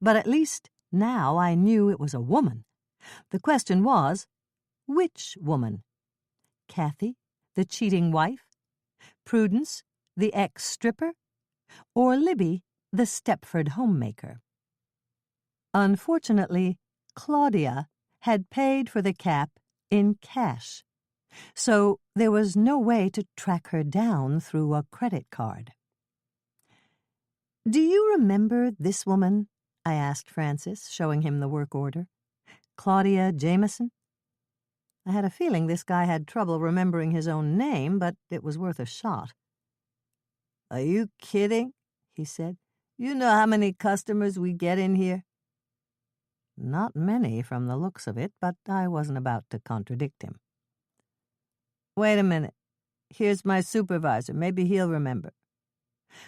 But at least now I knew it was a woman. The question was, which woman? Kathy, the cheating wife? Prudence, the ex-stripper? Or Libby, the Stepford homemaker? Unfortunately, Claudia had paid for the cap in cash, so there was no way to track her down through a credit card. "Do you remember this woman?" I asked Francis, showing him the work order. "Claudia Jameson?" I had a feeling this guy had trouble remembering his own name, but it was worth a shot. "Are you kidding?" he said. "You know how many customers we get in here?" Not many from the looks of it, but I wasn't about to contradict him. "Wait a minute. Here's my supervisor. Maybe he'll remember."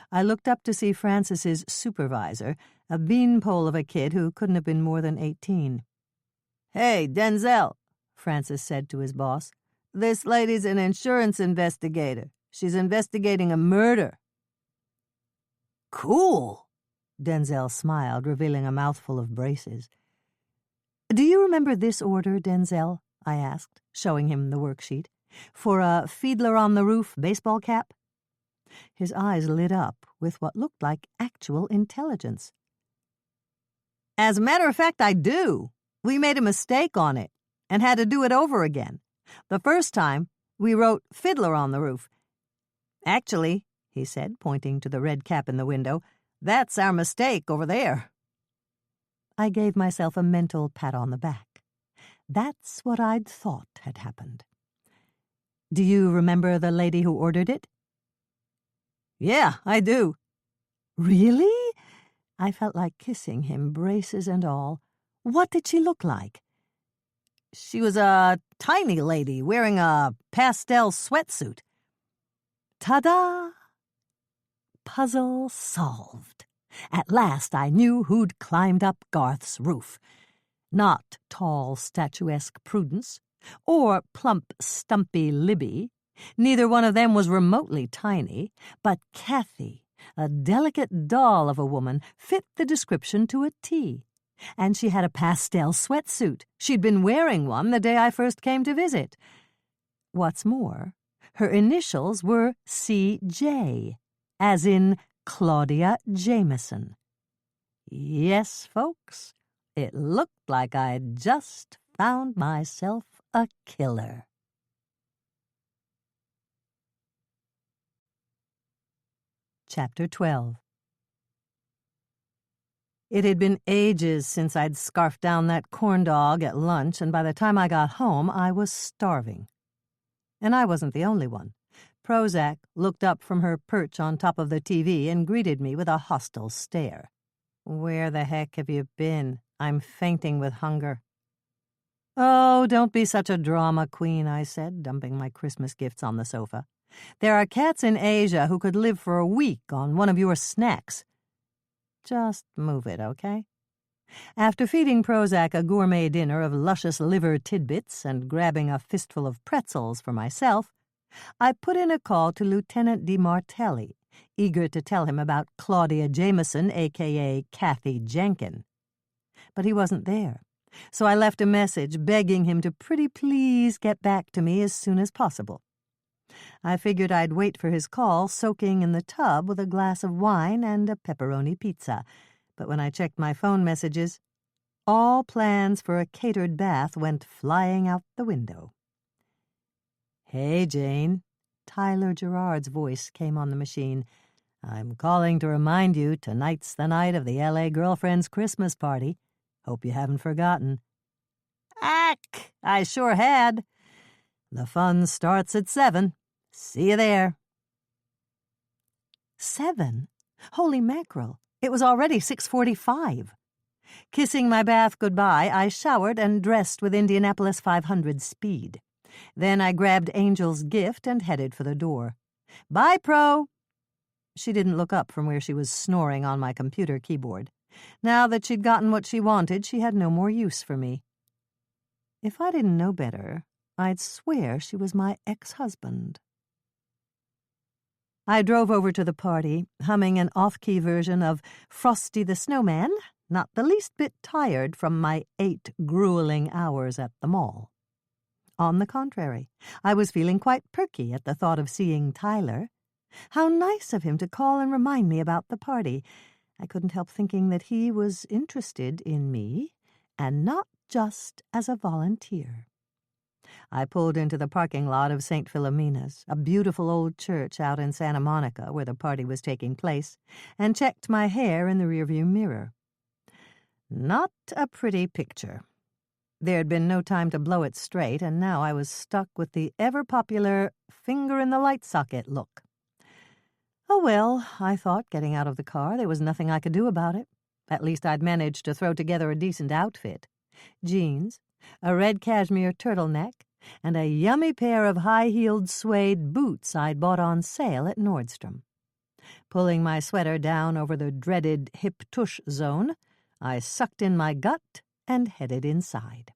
I looked up to see Francis's supervisor, a beanpole of a kid who couldn't have been more than 18. "Hey, Denzel," Francis said to his boss. "This lady's an insurance investigator. She's investigating a murder." "Cool," Denzel smiled, revealing a mouthful of braces. "Do you remember this order, Denzel?" I asked, showing him the worksheet. "For a Fiddler-on-the-Roof baseball cap?" His eyes lit up with what looked like actual intelligence. "As a matter of fact, I do. We made a mistake on it and had to do it over again. The first time, we wrote Fiddler on the roof. Actually," he said, pointing to the red cap in the window, "that's our mistake over there." I gave myself a mental pat on the back. That's what I'd thought had happened. "Do you remember the lady who ordered it?" "Yeah, I do." "Really?" I felt like kissing him, braces and all. "What did she look like?" "She was a tiny lady wearing a pastel sweatsuit." Ta-da! Puzzle solved. At last I knew who'd climbed up Garth's roof. Not tall, statuesque Prudence, or plump, stumpy Libby. Neither one of them was remotely tiny, but Kathy, a delicate doll of a woman, fit the description to a T. And she had a pastel sweatsuit. She'd been wearing one the day I first came to visit. What's more, her initials were C.J., as in Claudia Jameson. Yes, folks, it looked like I'd just found myself a killer. Chapter 12. It had been ages since I'd scarfed down that corn dog at lunch, and by the time I got home, I was starving. And I wasn't the only one. Prozac looked up from her perch on top of the TV and greeted me with a hostile stare. "Where the heck have you been? I'm fainting with hunger." "Oh, don't be such a drama queen," I said, dumping my Christmas gifts on the sofa. "There are cats in Asia who could live for a week on one of your snacks. Just move it, okay?" After feeding Prozac a gourmet dinner of luscious liver tidbits and grabbing a fistful of pretzels for myself, I put in a call to Lieutenant de Martelli, eager to tell him about Claudia Jameson, a.k.a. Kathy Jenkin. But he wasn't there, so I left a message begging him to pretty please get back to me as soon as possible. I figured I'd wait for his call, soaking in the tub with a glass of wine and a pepperoni pizza. But when I checked my phone messages, all plans for a catered bath went flying out the window. Hey, Jane. Tyler Gerard's voice came on the machine. I'm calling to remind you tonight's the night of the L.A. girlfriend's Christmas party. Hope you haven't forgotten. Ack! I sure had. The fun starts at 7. See you there. 7? Holy mackerel, it was already 6:45. Kissing my bath goodbye, I showered and dressed with Indianapolis 500 speed. Then I grabbed Angel's gift and headed for the door. Bye, Pro! She didn't look up from where she was snoring on my computer keyboard. Now that she'd gotten what she wanted, she had no more use for me. If I didn't know better, I'd swear she was my ex-husband. I drove over to the party, humming an off-key version of Frosty the Snowman, not the least bit tired from my 8 grueling hours at the mall. On the contrary, I was feeling quite perky at the thought of seeing Tyler. How nice of him to call and remind me about the party. I couldn't help thinking that he was interested in me, and not just as a volunteer. I pulled into the parking lot of St. Philomena's, a beautiful old church out in Santa Monica where the party was taking place, and checked my hair in the rearview mirror. Not a pretty picture. There'd been no time to blow it straight, and now I was stuck with the ever-popular finger-in-the-light-socket look. Oh well, I thought, getting out of the car, there was nothing I could do about it. At least I'd managed to throw together a decent outfit. Jeans, a red cashmere turtleneck, and a yummy pair of high-heeled suede boots I'd bought on sale at Nordstrom. Pulling my sweater down over the dreaded hip-tush zone, I sucked in my gut and headed inside.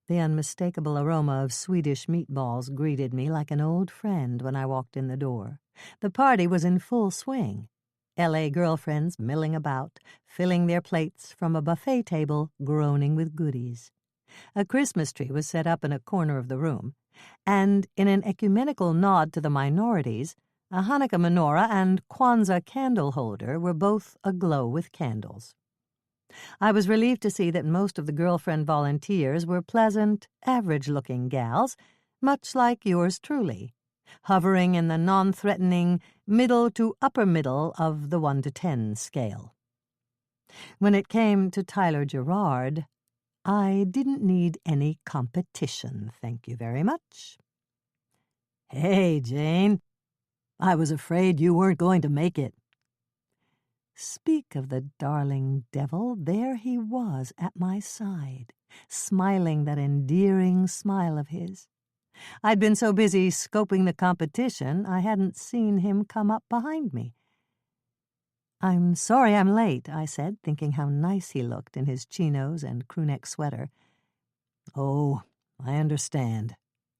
The unmistakable aroma of Swedish meatballs greeted me like an old friend when I walked in the door. The party was in full swing. L.A. girlfriends milling about, filling their plates from a buffet table groaning with goodies. A Christmas tree was set up in a corner of the room, and in an ecumenical nod to the minorities, a Hanukkah menorah and Kwanzaa candle holder were both aglow with candles. I was relieved to see that most of the girlfriend volunteers were pleasant, average-looking gals, much like yours truly, hovering in the non-threatening middle to upper middle of the 1 to 10 scale. When it came to Tyler Gerard, I didn't need any competition, thank you very much. Hey, Jane. I was afraid you weren't going to make it. Speak of the darling devil, there he was at my side, smiling that endearing smile of his. I'd been so busy scoping the competition, I hadn't seen him come up behind me. I'm sorry I'm late, I said, thinking how nice he looked in his chinos and crewneck sweater. Oh, I understand.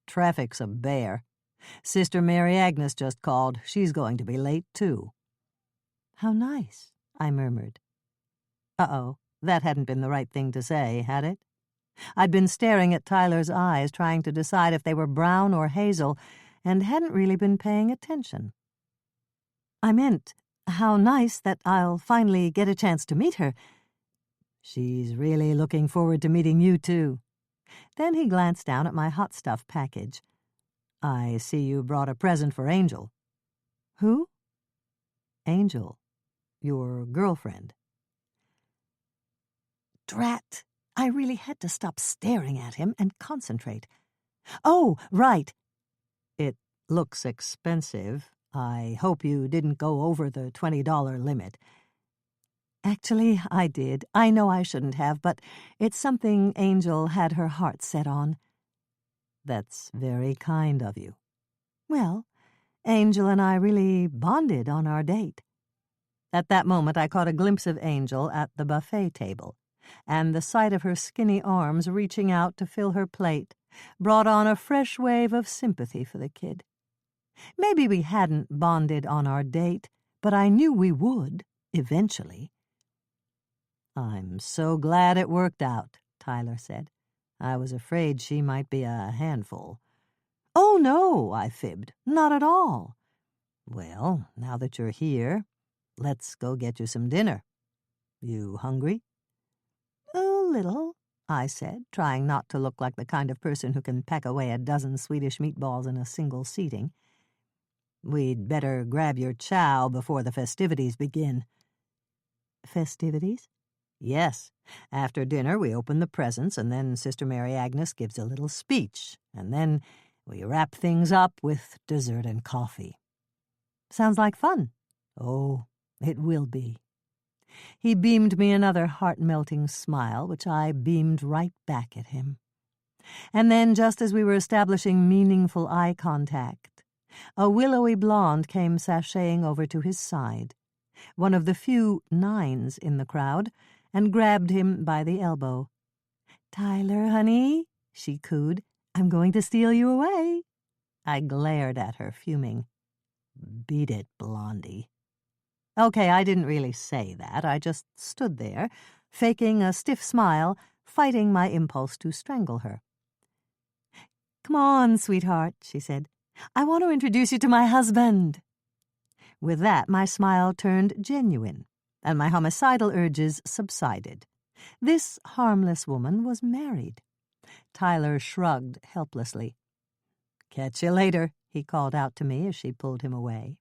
Traffic's a bear. Sister Mary Agnes just called. She's going to be late, too. How nice, I murmured. Uh-oh, that hadn't been the right thing to say, had it? I'd been staring at Tyler's eyes, trying to decide if they were brown or hazel, and hadn't really been paying attention. I meant, how nice that I'll finally get a chance to meet her. She's really looking forward to meeting you, too. Then he glanced down at my hot stuff package. I see you brought a present for Angel. Who? Angel. Your girlfriend. Drat! I really had to stop staring at him and concentrate. Oh, right. It looks expensive. I hope you didn't go over the $20 limit. Actually, I did. I know I shouldn't have, but it's something Angel had her heart set on. That's very kind of you. Well, Angel and I really bonded on our date. At that moment, I caught a glimpse of Angel at the buffet table, and the sight of her skinny arms reaching out to fill her plate brought on a fresh wave of sympathy for the kid. Maybe we hadn't bonded on our date, but I knew we would, eventually. I'm so glad it worked out, Tyler said. I was afraid she might be a handful. Oh, no, I fibbed. Not at all. Well, now that you're here, let's go get you some dinner. You hungry? A little, I said, trying not to look like the kind of person who can peck away a dozen Swedish meatballs in a single seating. "We'd better grab your chow before the festivities begin." "Festivities?" "Yes. After dinner, we open the presents, and then Sister Mary Agnes gives a little speech, and then we wrap things up with dessert and coffee." "Sounds like fun." "Oh, it will be." He beamed me another heart-melting smile, which I beamed right back at him. And then, just as we were establishing meaningful eye contact, a willowy blonde came sashaying over to his side, one of the few nines in the crowd, and grabbed him by the elbow. "Tyler, honey," she cooed, "I'm going to steal you away." I glared at her, fuming. "Beat it, Blondie." Okay, I didn't really say that. I just stood there, faking a stiff smile, fighting my impulse to strangle her. "Come on, sweetheart," she said. "I want to introduce you to my husband." With that, my smile turned genuine, and my homicidal urges subsided. This harmless woman was married. Tyler shrugged helplessly. "Catch you later," he called out to me as she pulled him away.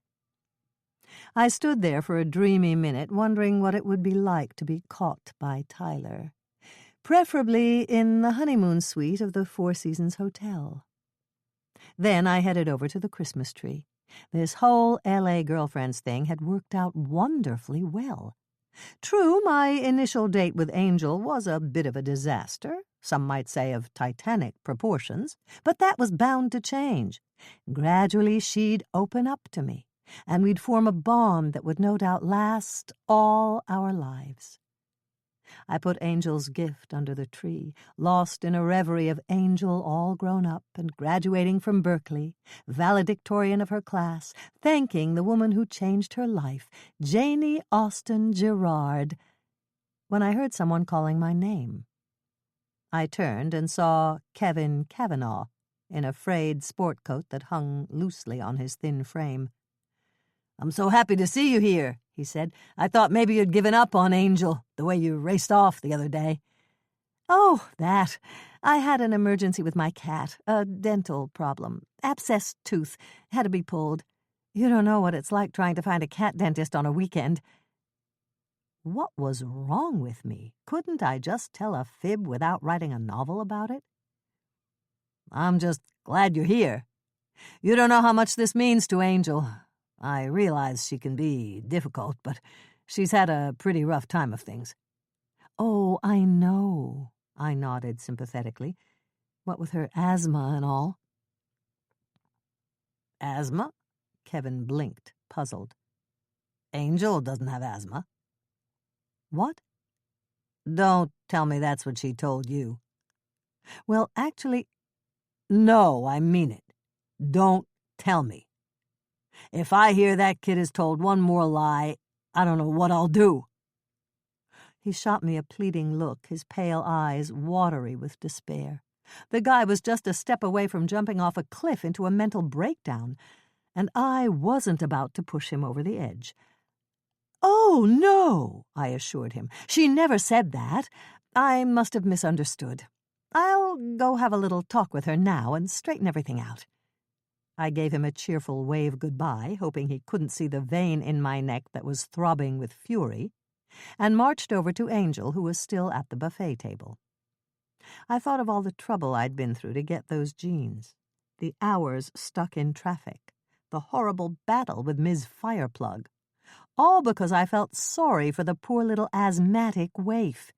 I stood there for a dreamy minute, wondering what it would be like to be caught by Tyler, preferably in the honeymoon suite of the Four Seasons Hotel. Then I headed over to the Christmas tree. This whole L.A. girlfriends thing had worked out wonderfully well. True, my initial date with Angel was a bit of a disaster, some might say of titanic proportions, but that was bound to change. Gradually she'd open up to me, and we'd form a bond that would no doubt last all our lives. I put Angel's gift under the tree, lost in a reverie of Angel all grown up and graduating from Berkeley, valedictorian of her class, thanking the woman who changed her life, Janie Austen Gerard, when I heard someone calling my name. I turned and saw Kevin Cavanaugh in a frayed sport coat that hung loosely on his thin frame. "I'm so happy to see you here," he said. "I thought maybe you'd given up on Angel, the way you raced off the other day." "Oh, that. I had an emergency with my cat, a dental problem. Abscessed tooth. Had to be pulled. You don't know what it's like trying to find a cat dentist on a weekend." What was wrong with me? Couldn't I just tell a fib without writing a novel about it? "I'm just glad you're here. You don't know how much this means to Angel. I realize she can be difficult, but she's had a pretty rough time of things." "Oh, I know," I nodded sympathetically. "What with her asthma and all." "Asthma?" Kevin blinked, puzzled. "Angel doesn't have asthma." "What?" "Don't tell me that's what she told you." "Well, actually, no, I mean it. Don't tell me. If I hear that kid has told one more lie, I don't know what I'll do." He shot me a pleading look, his pale eyes watery with despair. The guy was just a step away from jumping off a cliff into a mental breakdown, and I wasn't about to push him over the edge. "Oh, no," I assured him. "She never said that. I must have misunderstood. I'll go have a little talk with her now and straighten everything out." I gave him a cheerful wave goodbye, hoping he couldn't see the vein in my neck that was throbbing with fury, and marched over to Angel, who was still at the buffet table. I thought of all the trouble I'd been through to get those jeans, the hours stuck in traffic, the horrible battle with Ms. Fireplug, all because I felt sorry for the poor little asthmatic waif.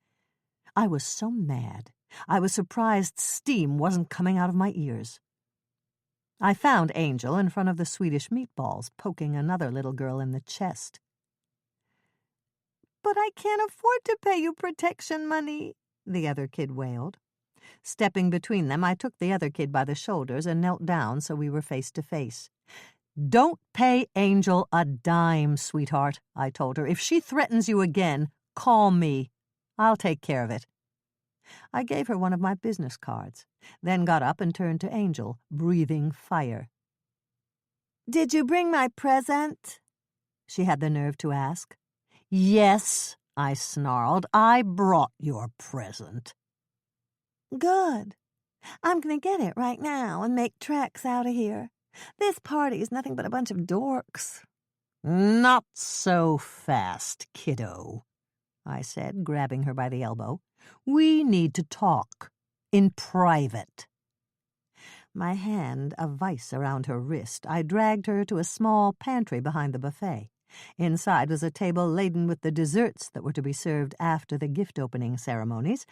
I was so mad, I was surprised steam wasn't coming out of my ears. I found Angel in front of the Swedish meatballs, poking another little girl in the chest. "But I can't afford to pay you protection money," the other kid wailed. Stepping between them, I took the other kid by the shoulders and knelt down so we were face to face. "Don't pay Angel a dime, sweetheart," I told her. "If she threatens you again, call me. I'll take care of it." I gave her one of my business cards, then got up and turned to Angel, breathing fire. "Did you bring my present?" she had the nerve to ask. "Yes," I snarled, "I brought your present." Good. I'm going to get it right now and make tracks out of here. This party's nothing but a bunch of dorks. Not so fast, kiddo, I said, grabbing her by the elbow. We need to talk. In private. My hand a vice around her wrist, I dragged her to a small pantry behind the buffet. Inside was a table laden with the desserts that were to be served after the gift-opening ceremonies.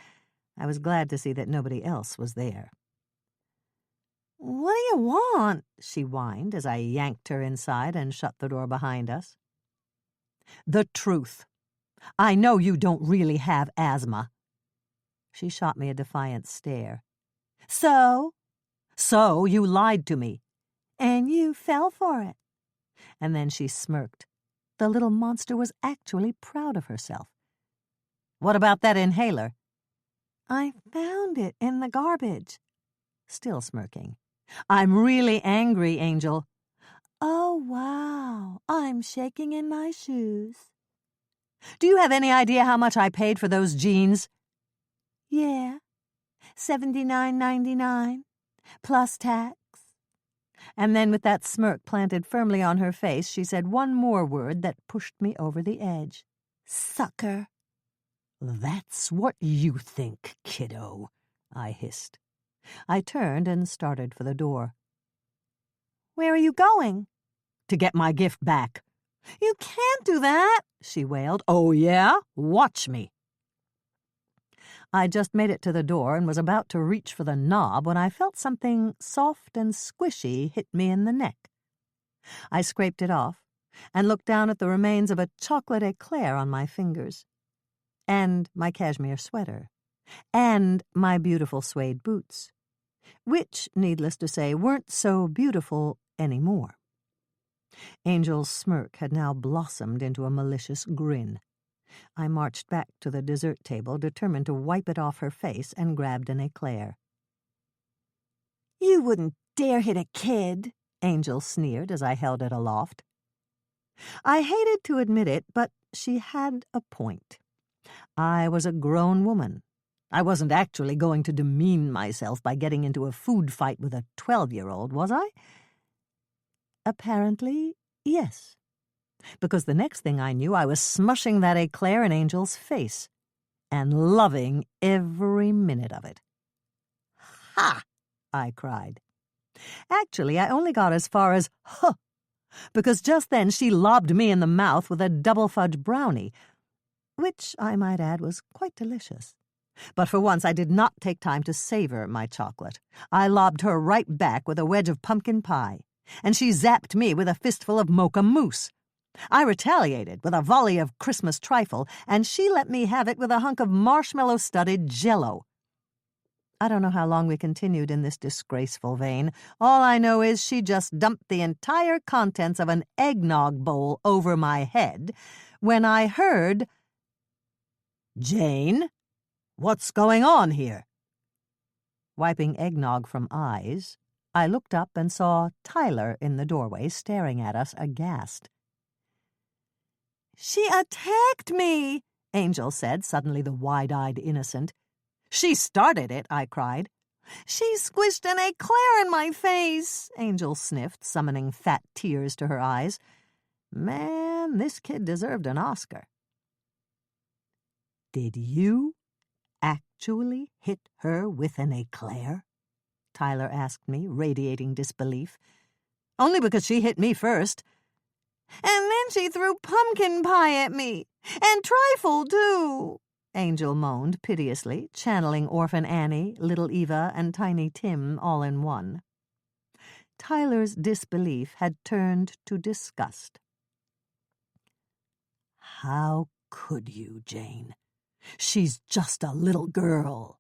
I was glad to see that nobody else was there. What do you want? She whined as I yanked her inside and shut the door behind us. The truth. I know you don't really have asthma. She shot me a defiant stare. So? So you lied to me. And you fell for it. And then she smirked. The little monster was actually proud of herself. What about that inhaler? I found it in the garbage. Still smirking. I'm really angry, Angel. Oh, wow. I'm shaking in my shoes. Do you have any idea how much I paid for those jeans? Yeah. $79.99. Plus tax. And then with that smirk planted firmly on her face, she said one more word that pushed me over the edge. Sucker. That's what you think, kiddo, I hissed. I turned and started for the door. Where are you going? To get my gift back. You can't do that, she wailed. Oh, yeah? Watch me. I just made it to the door and was about to reach for the knob when I felt something soft and squishy hit me in the neck. I scraped it off and looked down at the remains of a chocolate eclair on my fingers, and my cashmere sweater, and my beautiful suede boots, which, needless to say, weren't so beautiful anymore. Angel's smirk had now blossomed into a malicious grin. I marched back to the dessert table, determined to wipe it off her face, and grabbed an eclair. You wouldn't dare hit a kid, Angel sneered as I held it aloft. I hated to admit it, but she had a point. I was a grown woman. I wasn't actually going to demean myself by getting into a food fight with a 12-year-old, was I? Apparently, yes. Because the next thing I knew, I was smushing that eclair in Angel's face and loving every minute of it. Ha! I cried. Actually, I only got as far as huh, because just then she lobbed me in the mouth with a double fudge brownie, which, I might add, was quite delicious. But for once I did not take time to savor my chocolate. I lobbed her right back with a wedge of pumpkin pie, and she zapped me with a fistful of mocha mousse. I retaliated with a volley of Christmas trifle, and she let me have it with a hunk of marshmallow-studded Jell-O. I don't know how long we continued in this disgraceful vein. All I know is she just dumped the entire contents of an eggnog bowl over my head when I heard, "Jane, what's going on here?" Wiping eggnog from eyes, I looked up and saw Tyler in the doorway staring at us aghast. She attacked me, Angel said, suddenly the wide-eyed innocent. She started it, I cried. She squished an eclair in my face, Angel sniffed, summoning fat tears to her eyes. Man, this kid deserved an Oscar. Did you actually hit her with an eclair? Tyler asked me, radiating disbelief. Only because she hit me first. And then she threw pumpkin pie at me. And trifle, too, Angel moaned piteously, channeling Orphan Annie, Little Eva, and Tiny Tim all in one. Tyler's disbelief had turned to disgust. How could you, Jane? She's just a little girl.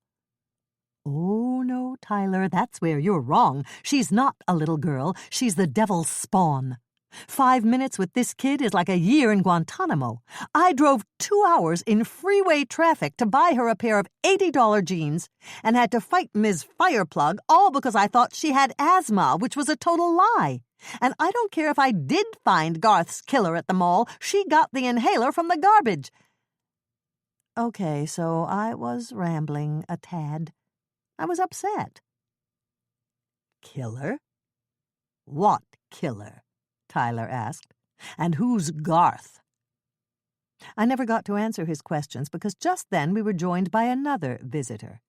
Oh, no, Tyler, that's where you're wrong. She's not a little girl. She's the devil's spawn. 5 minutes with this kid is like a year in Guantanamo. I drove 2 hours in freeway traffic to buy her a pair of $80 jeans and had to fight Ms. Fireplug all because I thought she had asthma, which was a total lie. And I don't care if I did find Garth's killer at the mall. She got the inhaler from the garbage. Okay, so I was rambling a tad. I was upset. Killer? What killer? Tyler asked. And who's Garth? I never got to answer his questions because just then we were joined by another visitor.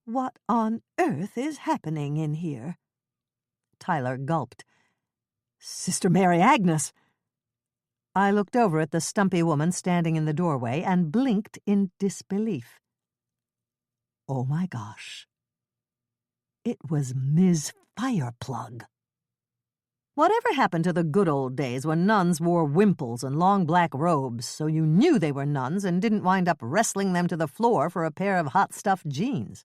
What on earth is happening in here? Tyler gulped. Sister Mary Agnes! I looked over at the stumpy woman standing in the doorway and blinked in disbelief. Oh my gosh. It was Ms. Fireplug. Whatever happened to the good old days when nuns wore wimples and long black robes so you knew they were nuns and didn't wind up wrestling them to the floor for a pair of hot stuffed jeans?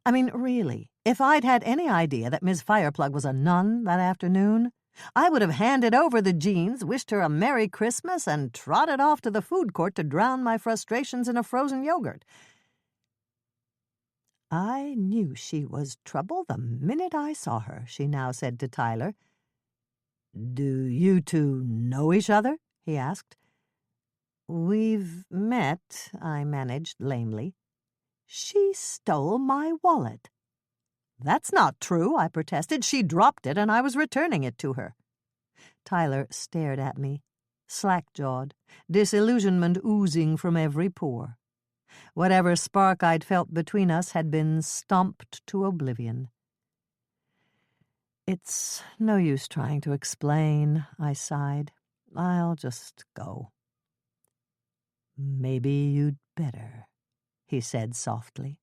I mean, really, if I'd had any idea that Ms. Fireplug was a nun that afternoon, I would have handed over the jeans, wished her a Merry Christmas, and trotted off to the food court to drown my frustrations in a frozen yogurt. I knew she was trouble the minute I saw her, she now said to Tyler. Do you two know each other? He asked. We've met, I managed lamely. She stole my wallet. That's not true, I protested. She dropped it and I was returning it to her. Tyler stared at me, slack-jawed, disillusionment oozing from every pore. Whatever spark I'd felt between us had been stomped to oblivion. It's no use trying to explain, I sighed. I'll just go. Maybe you'd better, he said softly.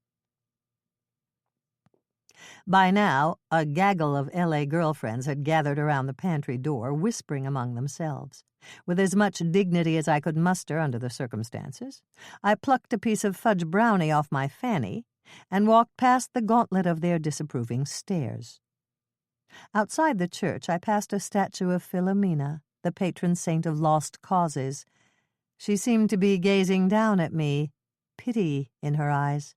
By now, a gaggle of L.A. girlfriends had gathered around the pantry door, whispering among themselves. With as much dignity as I could muster under the circumstances, I plucked a piece of fudge brownie off my fanny and walked past the gauntlet of their disapproving stares. Outside the church, I passed a statue of Philomena, the patron saint of lost causes. She seemed to be gazing down at me, pity in her eyes.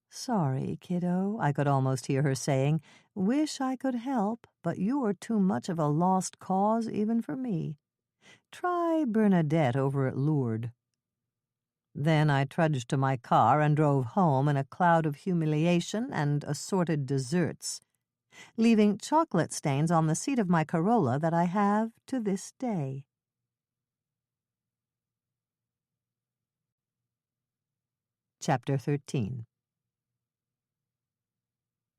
"Sorry, kiddo," I could almost hear her saying. "Wish I could help, but you're too much of a lost cause even for me. Try Bernadette over at Lourdes." Then I trudged to my car and drove home in a cloud of humiliation and assorted desserts, leaving chocolate stains on the seat of my Corolla that I have to this day. Chapter 13.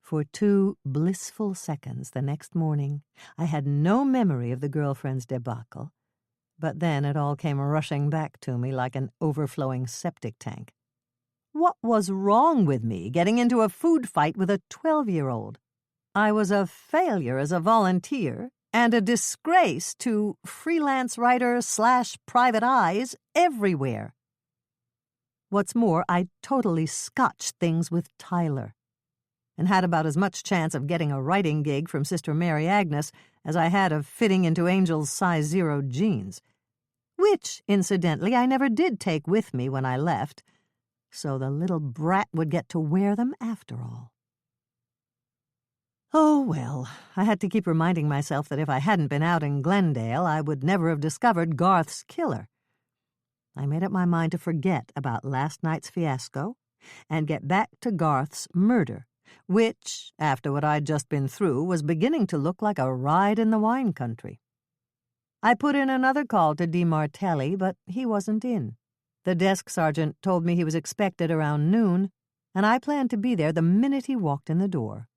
For 2 blissful seconds the next morning, I had no memory of the girlfriend's debacle, but then it all came rushing back to me like an overflowing septic tank. What was wrong with me getting into a food fight with a 12-year-old? I was a failure as a volunteer and a disgrace to freelance writer/private eyes everywhere. What's more, I totally scotched things with Tyler, and had about as much chance of getting a writing gig from Sister Mary Agnes as I had of fitting into Angel's size 0 jeans, which, incidentally, I never did take with me when I left, so the little brat would get to wear them after all. Oh, well, I had to keep reminding myself that if I hadn't been out in Glendale, I would never have discovered Garth's killer. I made up my mind to forget about last night's fiasco and get back to Garth's murder, which, after what I'd just been through, was beginning to look like a ride in the wine country. I put in another call to Di Martelli, but he wasn't in. The desk sergeant told me he was expected around noon, and I planned to be there the minute he walked in the door.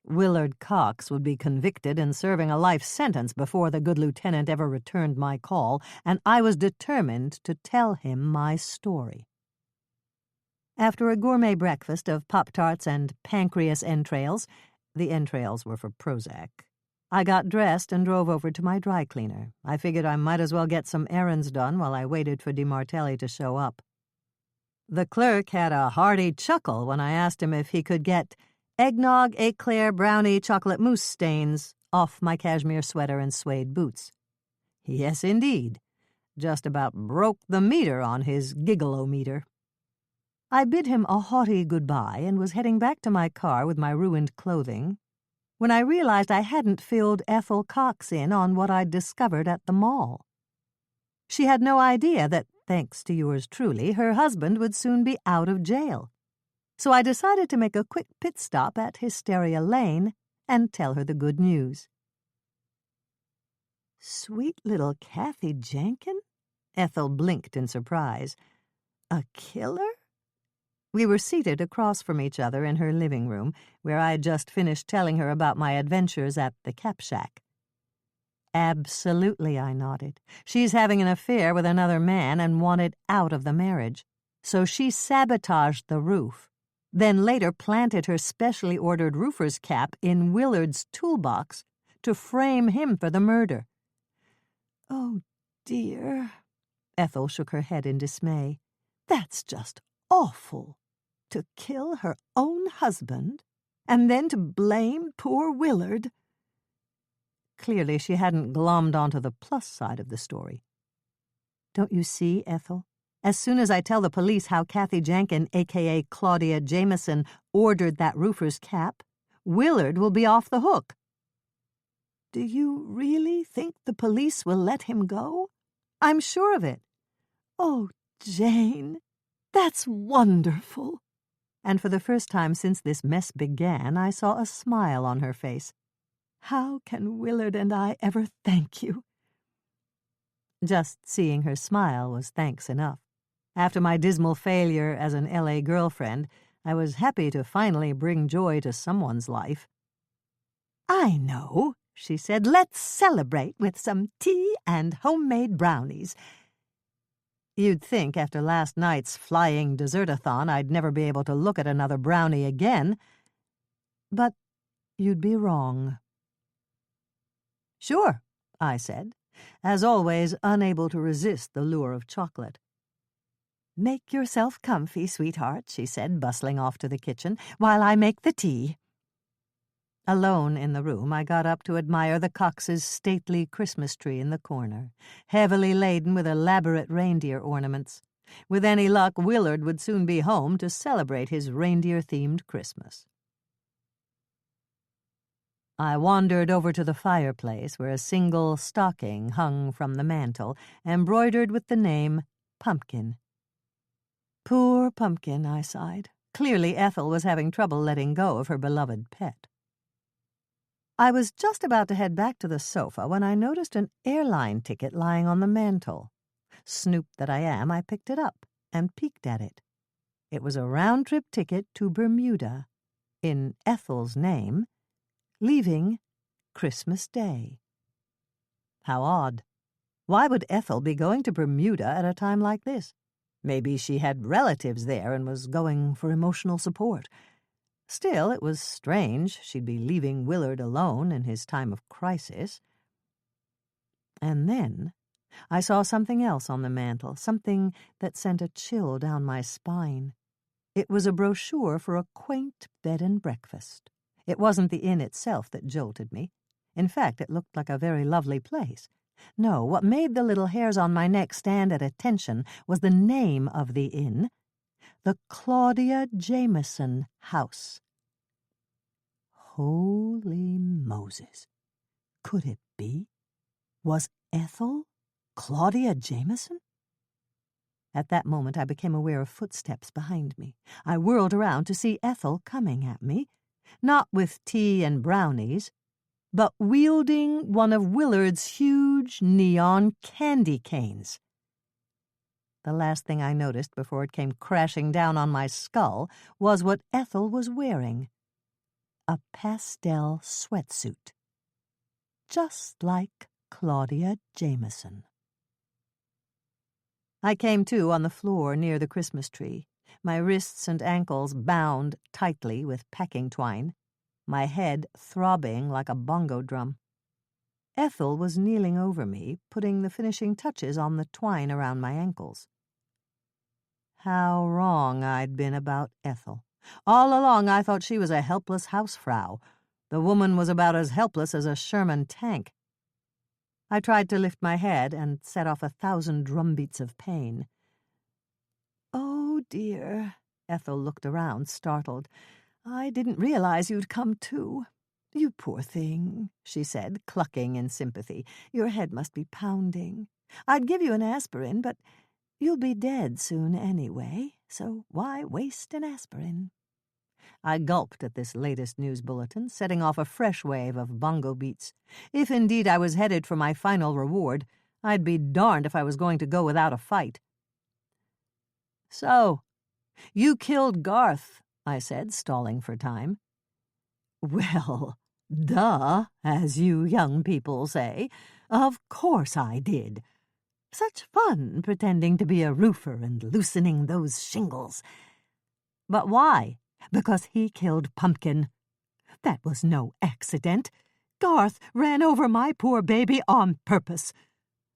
Willard Cox would be convicted and serving a life sentence before the good lieutenant ever returned my call, and I was determined to tell him my story. After a gourmet breakfast of Pop-Tarts and pancreas entrails — the entrails were for Prozac — I got dressed and drove over to my dry cleaner. I figured I might as well get some errands done while I waited for Di Martelli to show up. The clerk had a hearty chuckle when I asked him if he could get eggnog, eclair, brownie, chocolate mousse stains off my cashmere sweater and suede boots. Yes, indeed. Just about broke the meter on his gigolo-meter. I bid him a haughty goodbye and was heading back to my car with my ruined clothing when I realized I hadn't filled Ethel Cox in on what I'd discovered at the mall. She had no idea that, thanks to yours truly, her husband would soon be out of jail, so I decided to make a quick pit stop at Hysteria Lane and tell her the good news. "Sweet little Kathy Jenkin?" Ethel blinked in surprise. "A killer?" We were seated across from each other in her living room, where I had just finished telling her about my adventures at the Cap Shack. "Absolutely," I nodded. "She's having an affair with another man and wanted out of the marriage. So she sabotaged the roof, then later planted her specially ordered roofer's cap in Willard's toolbox to frame him for the murder." "Oh, dear." Ethel shook her head in dismay. "That's just awful. To kill her own husband, and then to blame poor Willard." Clearly she hadn't glommed onto the plus side of the story. "Don't you see, Ethel? As soon as I tell the police how Kathy Jenkin, a.k.a. Claudia Jameson, ordered that roofer's cap, Willard will be off the hook." "Do you really think the police will let him go?" "I'm sure of it." "Oh, Jane, that's wonderful." And for the first time since this mess began, I saw a smile on her face. "How can Willard and I ever thank you?" Just seeing her smile was thanks enough. After my dismal failure as an L.A. girlfriend, I was happy to finally bring joy to someone's life. "I know," she said. "Let's celebrate with some tea and homemade brownies." You'd think after last night's flying dessert-a-thon I'd never be able to look at another brownie again. But you'd be wrong. "Sure," I said, as always unable to resist the lure of chocolate. "Make yourself comfy, sweetheart," she said, bustling off to the kitchen, "while I make the tea." Alone in the room, I got up to admire the Coxes' stately Christmas tree in the corner, heavily laden with elaborate reindeer ornaments. With any luck, Willard would soon be home to celebrate his reindeer-themed Christmas. I wandered over to the fireplace, where a single stocking hung from the mantel, embroidered with the name Pumpkin. Poor Pumpkin, I sighed. Clearly Ethel was having trouble letting go of her beloved pet. I was just about to head back to the sofa when I noticed an airline ticket lying on the mantel. Snoop that I am, I picked it up and peeked at it. It was a round-trip ticket to Bermuda, in Ethel's name, leaving Christmas Day. How odd. Why would Ethel be going to Bermuda at a time like this? Maybe she had relatives there and was going for emotional support. Still, it was strange she'd be leaving Willard alone in his time of crisis. And then I saw something else on the mantel, something that sent a chill down my spine. It was a brochure for a quaint bed and breakfast. It wasn't the inn itself that jolted me. In fact, it looked like a very lovely place. No, what made the little hairs on my neck stand at attention was the name of the inn, the Claudia Jameson House. Holy Moses! Could it be? Was Ethel Claudia Jameson? At that moment I became aware of footsteps behind me. I whirled around to see Ethel coming at me, not with tea and brownies, but wielding one of Willard's huge neon candy canes. The last thing I noticed before it came crashing down on my skull was what Ethel was wearing. A pastel sweatsuit. Just like Claudia Jameson. I came to on the floor near the Christmas tree, my wrists and ankles bound tightly with packing twine, my head throbbing like a bongo drum. Ethel was kneeling over me, putting the finishing touches on the twine around my ankles. How wrong I'd been about Ethel. All along I thought she was a helpless housefrau. The woman was about as helpless as a Sherman tank. I tried to lift my head and set off 1,000 drumbeats of pain. "Oh, dear," Ethel looked around, startled. "I didn't realize you'd come too. You poor thing," she said, clucking in sympathy. "Your head must be pounding. I'd give you an aspirin, but you'll be dead soon anyway, so why waste an aspirin?" I gulped at this latest news bulletin, setting off a fresh wave of bongo beats. If indeed I was headed for my final reward, I'd be darned if I was going to go without a fight. "So, you killed Garth," I said, stalling for time. "Well, duh, as you young people say. Of course I did. Such fun pretending to be a roofer and loosening those shingles." "But why?" "Because he killed Pumpkin. That was no accident. Garth ran over my poor baby on purpose.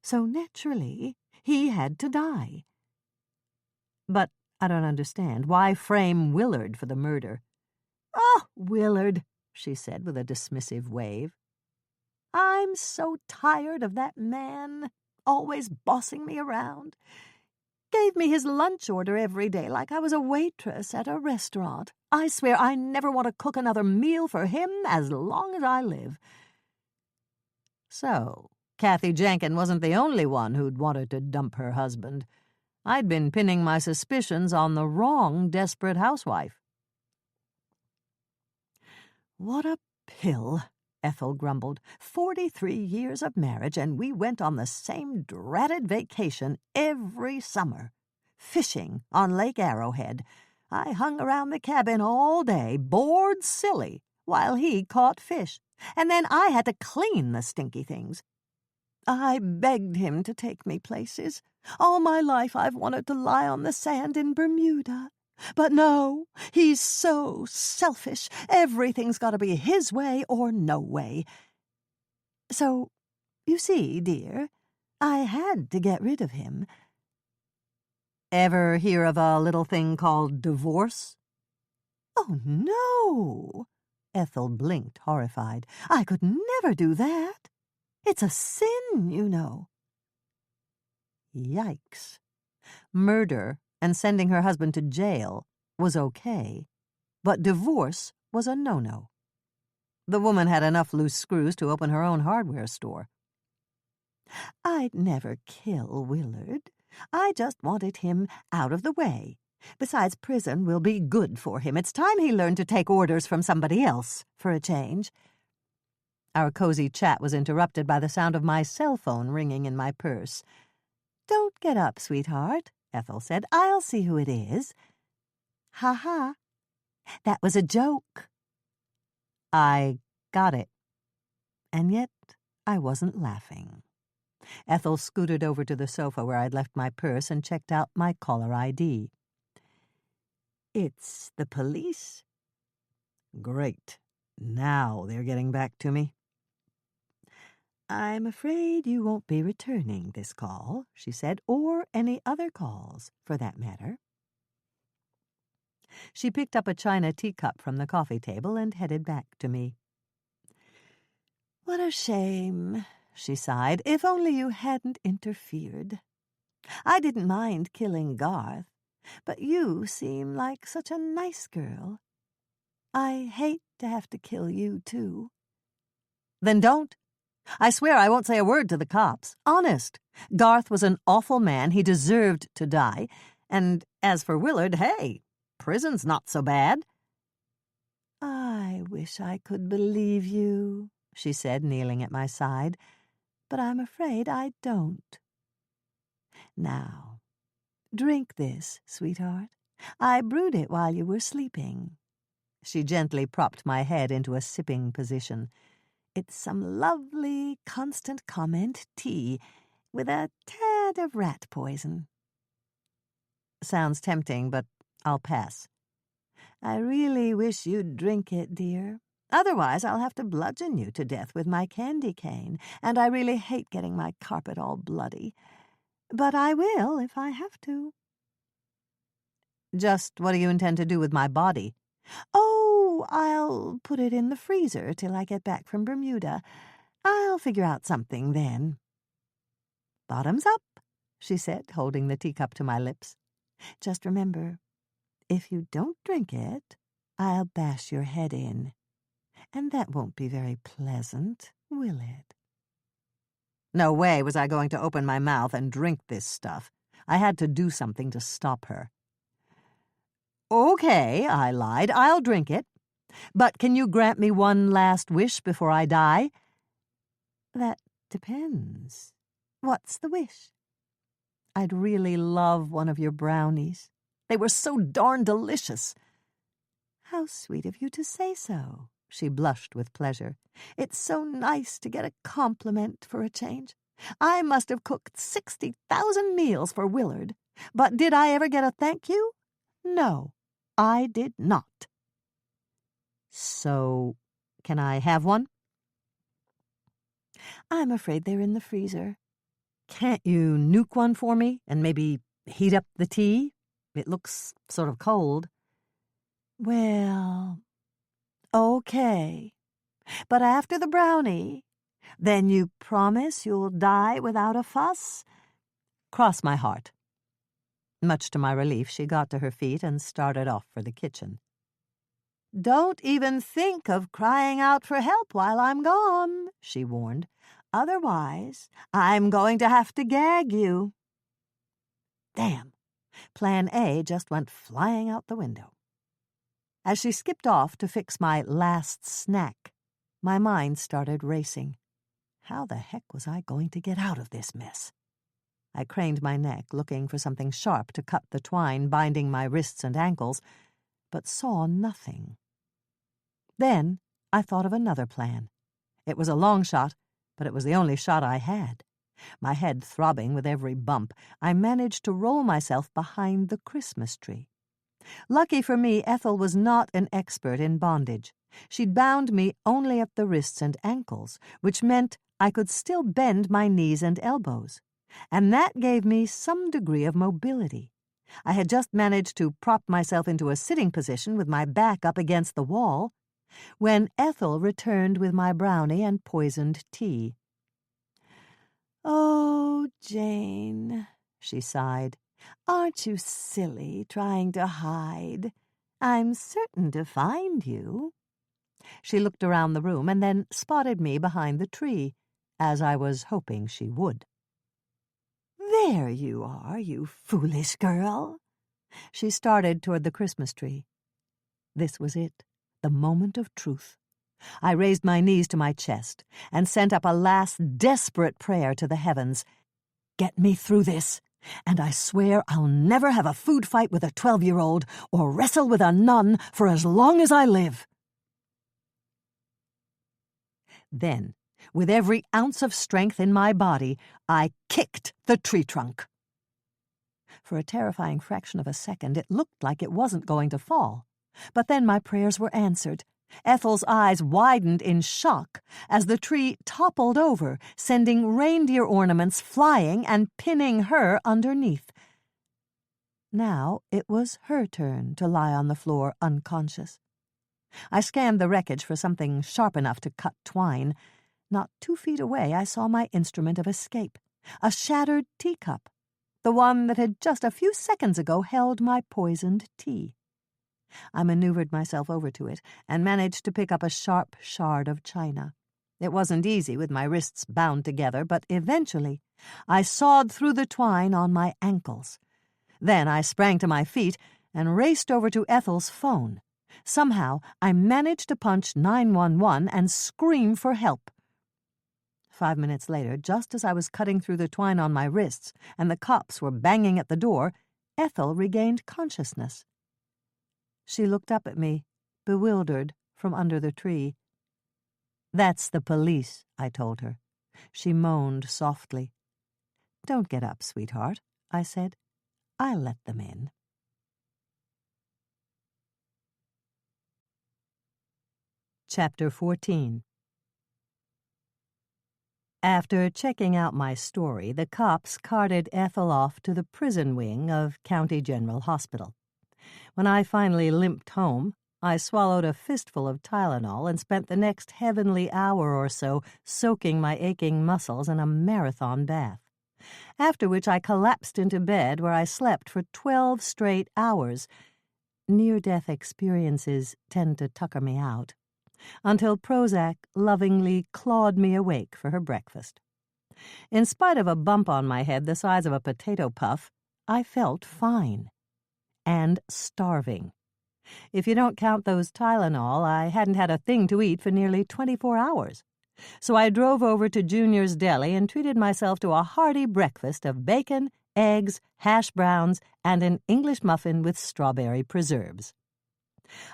So naturally, he had to die." "But I don't understand. Why frame Willard for the murder?" "Oh, Willard," she said with a dismissive wave. "I'm so tired of that man, always bossing me around. Gave me his lunch order every day like I was a waitress at a restaurant. I swear I never want to cook another meal for him as long as I live." So, Kathy Jenkin wasn't the only one who'd wanted to dump her husband. I'd been pinning my suspicions on the wrong desperate housewife. "What a pill," Ethel grumbled. 43 years of marriage, and we went on the same dratted vacation every summer. Fishing on Lake Arrowhead. I hung around the cabin all day, bored silly, while he caught fish. And then I had to clean the stinky things. I begged him to take me places. All my life I've wanted to lie on the sand in Bermuda. But no, he's so selfish. Everything's got to be his way or no way. So, you see, dear, I had to get rid of him." "Ever hear of a little thing called divorce?" "Oh, no!" Ethel blinked, horrified. "I could never do that. It's a sin, you know." Yikes. Murder and sending her husband to jail was okay, but divorce was a no-no. The woman had enough loose screws to open her own hardware store. "I'd never kill Willard. I just wanted him out of the way. Besides, prison will be good for him. It's time he learned to take orders from somebody else, for a change." Our cozy chat was interrupted by the sound of my cell phone ringing in my purse. "Don't get up, sweetheart," Ethel said. "I'll see who it is." "Ha-ha. That was a joke." I got it. And yet I wasn't laughing. Ethel scooted over to the sofa where I'd left my purse and checked out my caller ID. "It's the police." "Great. Now they're getting back to me." "I'm afraid you won't be returning this call," she said, "or any other calls, for that matter." She picked up a china teacup from the coffee table and headed back to me. "What a shame," she sighed. "If only you hadn't interfered. I didn't mind killing Garth, but you seem like such a nice girl. I hate to have to kill you, too." "Then don't. I swear I won't say a word to the cops. Honest. Garth was an awful man. He deserved to die. And as for Willard, hey, prison's not so bad." "I wish I could believe you," she said, kneeling at my side, "but I'm afraid I don't. Now, drink this, sweetheart. I brewed it while you were sleeping." She gently propped my head into a sipping position. "It's some lovely constant comment tea with a tad of rat poison." Sounds tempting, but I'll pass. "I really wish you'd drink it, dear. Otherwise, I'll have to bludgeon you to death with my candy cane, and I really hate getting my carpet all bloody. But I will if I have to." "Just what do you intend to do with my body?" "Oh, I'll put it in the freezer till I get back from Bermuda. I'll figure out something then." "Bottoms up," she said, holding the teacup to my lips. "Just remember, if you don't drink it, I'll bash your head in. And that won't be very pleasant, will it?" No way was I going to open my mouth and drink this stuff. I had to do something to stop her. Okay, I lied. I'll drink it. But can you grant me one last wish before I die? That depends. What's the wish? I'd really love one of your brownies. They were so darn delicious. How sweet of you to say so. She blushed with pleasure. It's so nice to get a compliment for a change. I must have cooked 60,000 meals for Willard. But did I ever get a thank you? No, I did not. So, can I have one? I'm afraid they're in the freezer. Can't you nuke one for me and maybe heat up the tea? It looks sort of cold. Well, okay. But after the brownie, then you promise you'll die without a fuss? Cross my heart. Much to my relief, she got to her feet and started off for the kitchen. Don't even think of crying out for help while I'm gone, she warned. Otherwise, I'm going to have to gag you. Damn. Plan A just went flying out the window. As she skipped off to fix my last snack, my mind started racing. How the heck was I going to get out of this mess? I craned my neck, looking for something sharp to cut the twine binding my wrists and ankles, but saw nothing. Then I thought of another plan. It was a long shot, but it was the only shot I had. My head throbbing with every bump, I managed to roll myself behind the Christmas tree. Lucky for me, Ethel was not an expert in bondage. She'd bound me only at the wrists and ankles, which meant I could still bend my knees and elbows. And that gave me some degree of mobility. I had just managed to prop myself into a sitting position with my back up against the wall when Ethel returned with my brownie and poisoned tea. "Oh, Jane," she sighed, "aren't you silly trying to hide? I'm certain to find you." She looked around the room and then spotted me behind the tree, as I was hoping she would. "There you are, you foolish girl." She started toward the Christmas tree. This was it, the moment of truth. I raised my knees to my chest and sent up a last desperate prayer to the heavens. Get me through this, and I swear I'll never have a food fight with a 12-year-old or wrestle with a nun for as long as I live. Then, with every ounce of strength in my body, I kicked the tree trunk. For a terrifying fraction of a second, it looked like it wasn't going to fall. But then my prayers were answered. Ethel's eyes widened in shock as the tree toppled over, sending reindeer ornaments flying and pinning her underneath. Now it was her turn to lie on the floor unconscious. I scanned the wreckage for something sharp enough to cut twine. Not 2 feet away, I saw my instrument of escape, a shattered teacup, the one that had just a few seconds ago held my poisoned tea. I maneuvered myself over to it and managed to pick up a sharp shard of china. It wasn't easy with my wrists bound together, but eventually I sawed through the twine on my ankles. Then I sprang to my feet and raced over to Ethel's phone. Somehow I managed to punch 911 and scream for help. 5 minutes later, just as I was cutting through the twine on my wrists and the cops were banging at the door, Ethel regained consciousness. She looked up at me, bewildered, from under the tree. "That's the police," I told her. She moaned softly. "Don't get up, sweetheart," I said. "I'll let them in." Chapter 14. After checking out my story, the cops carted Ethel off to the prison wing of County General Hospital. When I finally limped home, I swallowed a fistful of Tylenol and spent the next heavenly hour or so soaking my aching muscles in a marathon bath, after which I collapsed into bed where I slept for 12 straight hours. Near-death experiences tend to tucker me out, until Prozac lovingly clawed me awake for her breakfast. In spite of a bump on my head the size of a potato puff, I felt fine. And starving. If you don't count those Tylenol, I hadn't had a thing to eat for nearly 24 hours. So I drove over to Junior's Deli and treated myself to a hearty breakfast of bacon, eggs, hash browns, and an English muffin with strawberry preserves.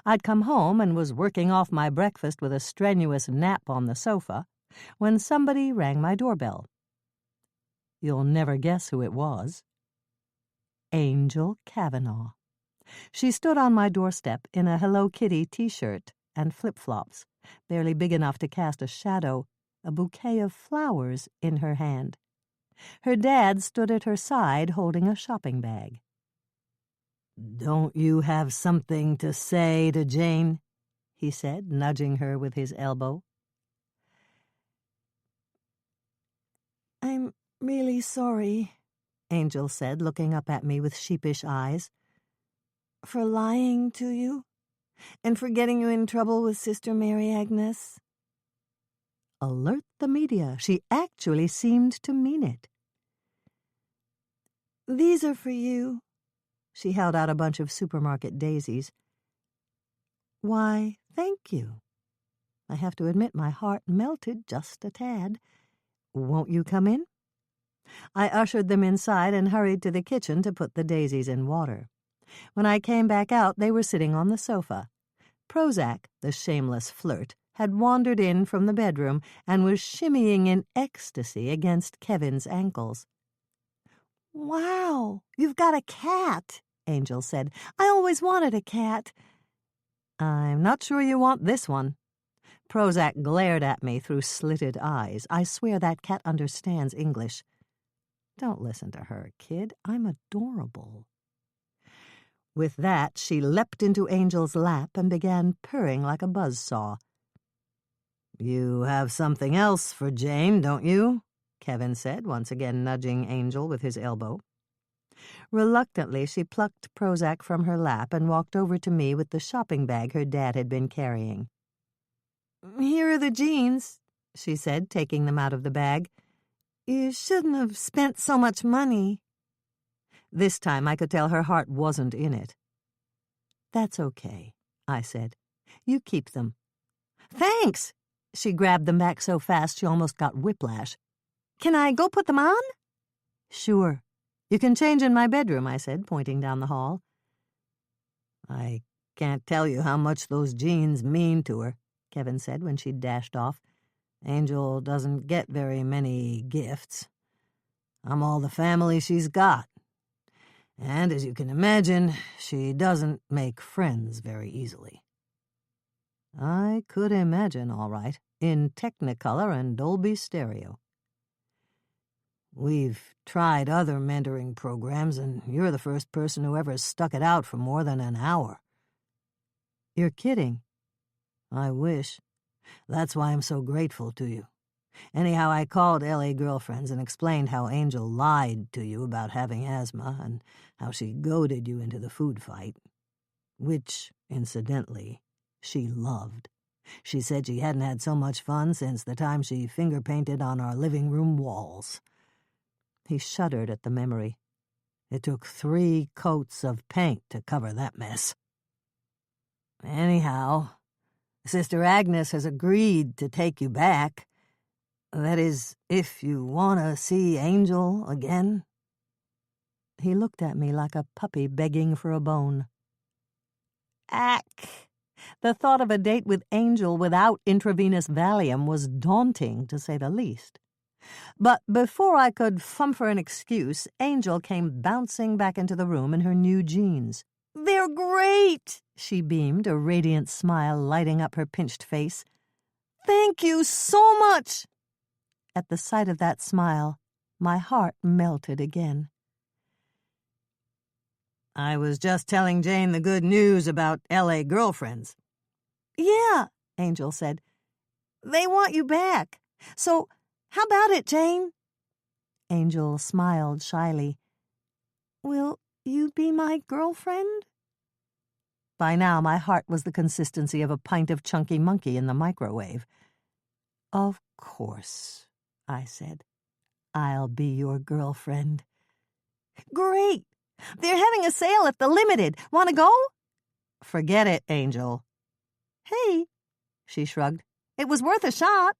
I'd come home and was working off my breakfast with a strenuous nap on the sofa when somebody rang my doorbell. You'll never guess who it was. Angel Kavanaugh. She stood on my doorstep in a Hello Kitty t-shirt and flip-flops, barely big enough to cast a shadow, a bouquet of flowers in her hand. Her dad stood at her side holding a shopping bag. "Don't you have something to say to Jane?" he said, nudging her with his elbow. "I'm really sorry," Angel said, looking up at me with sheepish eyes. "For lying to you, and for getting you in trouble with Sister Mary Agnes." Alert the media. She actually seemed to mean it. "These are for you." She held out a bunch of supermarket daisies. "Why, thank you." I have to admit my heart melted just a tad. "Won't you come in?" I ushered them inside and hurried to the kitchen to put the daisies in water. When I came back out, they were sitting on the sofa. Prozac, the shameless flirt, had wandered in from the bedroom and was shimmying in ecstasy against Kevin's ankles. "Wow, you've got a cat," Angel said. "I always wanted a cat." "I'm not sure you want this one." Prozac glared at me through slitted eyes. I swear that cat understands English. "Don't listen to her, kid. I'm adorable." With that, she leapt into Angel's lap and began purring like a buzzsaw. "You have something else for Jane, don't you?" Kevin said, once again nudging Angel with his elbow. Reluctantly, she plucked Prozac from her lap and walked over to me with the shopping bag her dad had been carrying. "Here are the jeans," she said, taking them out of the bag. "You shouldn't have spent so much money." This time I could tell her heart wasn't in it. "That's okay," I said. "You keep them." "Thanks!" She grabbed them back so fast she almost got whiplash. "Can I go put them on?" "Sure. You can change in my bedroom," I said, pointing down the hall. "I can't tell you how much those jeans mean to her," Kevin said when she'd dashed off. "Angel doesn't get very many gifts. I'm all the family she's got. And as you can imagine, she doesn't make friends very easily." I could imagine, all right, in Technicolor and Dolby Stereo. "We've tried other mentoring programs, and you're the first person who ever stuck it out for more than an hour." "You're kidding." "I wish. That's why I'm so grateful to you. Anyhow, I called L.A. Girlfriends and explained how Angel lied to you about having asthma and how she goaded you into the food fight. Which, incidentally, she loved. She said she hadn't had so much fun since the time she finger-painted on our living room walls." He shuddered at the memory. "It took 3 coats of paint to cover that mess." "Anyhow, Sister Agnes has agreed to take you back. That is, if you want to see Angel again." He looked at me like a puppy begging for a bone. Ack! The thought of a date with Angel without intravenous Valium was daunting, to say the least. But before I could fumfer an excuse, Angel came bouncing back into the room in her new jeans. "They're great!" she beamed, a radiant smile lighting up her pinched face. "Thank you so much!" At the sight of that smile, my heart melted again. "I was just telling Jane the good news about L.A. Girlfriends." "Yeah," Angel said. "They want you back. So, how about it, Jane?" Angel smiled shyly. "Will you be my girlfriend?" By now, my heart was the consistency of a pint of chunky monkey in the microwave. "Of course," I said. "I'll be your girlfriend." "Great! They're having a sale at the Limited. Want to go?" Forget it, Angel. Hey, she shrugged. It was worth a shot.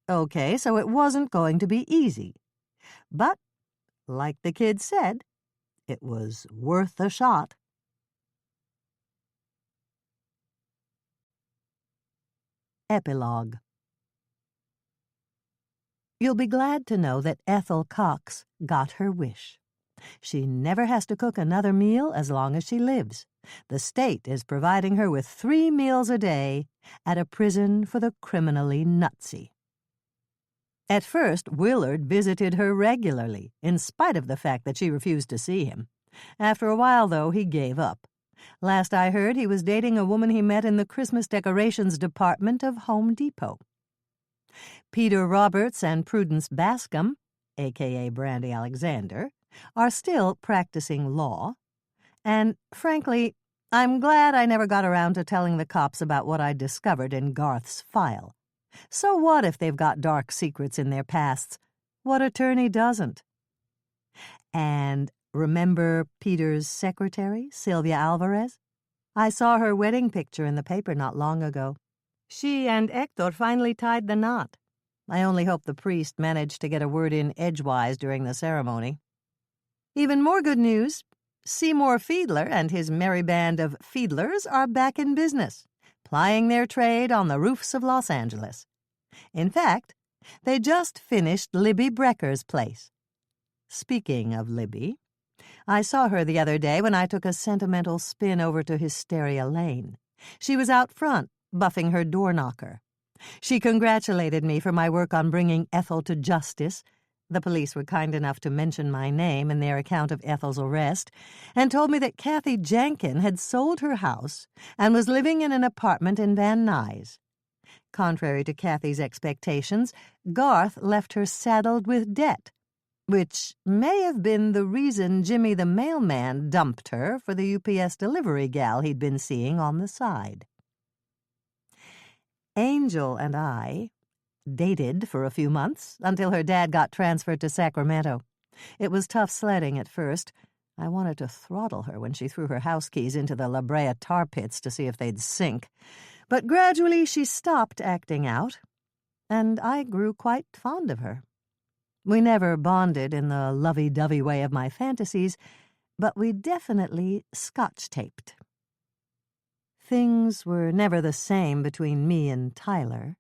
Okay, so it wasn't going to be easy. But, like the kid said, it was worth a shot. Epilogue. You'll be glad to know that Ethel Cox got her wish. She never has to cook another meal as long as she lives. The state is providing her with 3 meals a day at a prison for the criminally nutsy. At first, Willard visited her regularly, in spite of the fact that she refused to see him. After a while, though, he gave up. Last I heard, he was dating a woman he met in the Christmas decorations department of Home Depot. Peter Roberts and Prudence Bascom, a.k.a. Brandy Alexander, are still practicing law. And, frankly, I'm glad I never got around to telling the cops about what I discovered in Garth's file. So what if they've got dark secrets in their pasts? What attorney doesn't? And remember Peter's secretary, Sylvia Alvarez? I saw her wedding picture in the paper not long ago. She and Hector finally tied the knot. I only hope the priest managed to get a word in edgewise during the ceremony. Even more good news, Seymour Fiedler and his merry band of fiedlers are back in business, plying their trade on the roofs of Los Angeles. In fact, they just finished Libby Brecker's place. Speaking of Libby, I saw her the other day when I took a sentimental spin over to Hysteria Lane. She was out front, buffing her door knocker. She congratulated me for my work on bringing Ethel to justice. The police were kind enough to mention my name in their account of Ethel's arrest, and told me that Kathy Jankin had sold her house and was living in an apartment in Van Nuys. Contrary to Kathy's expectations, Garth left her saddled with debt, which may have been the reason Jimmy the mailman dumped her for the UPS delivery gal he'd been seeing on the side. Angel and I dated for a few months until her dad got transferred to Sacramento. It was tough sledding at first. I wanted to throttle her when she threw her house keys into the La Brea tar pits to see if they'd sink. But gradually she stopped acting out, and I grew quite fond of her. We never bonded in the lovey-dovey way of my fantasies, but we definitely scotch-taped. Things were never the same between me and Tyler.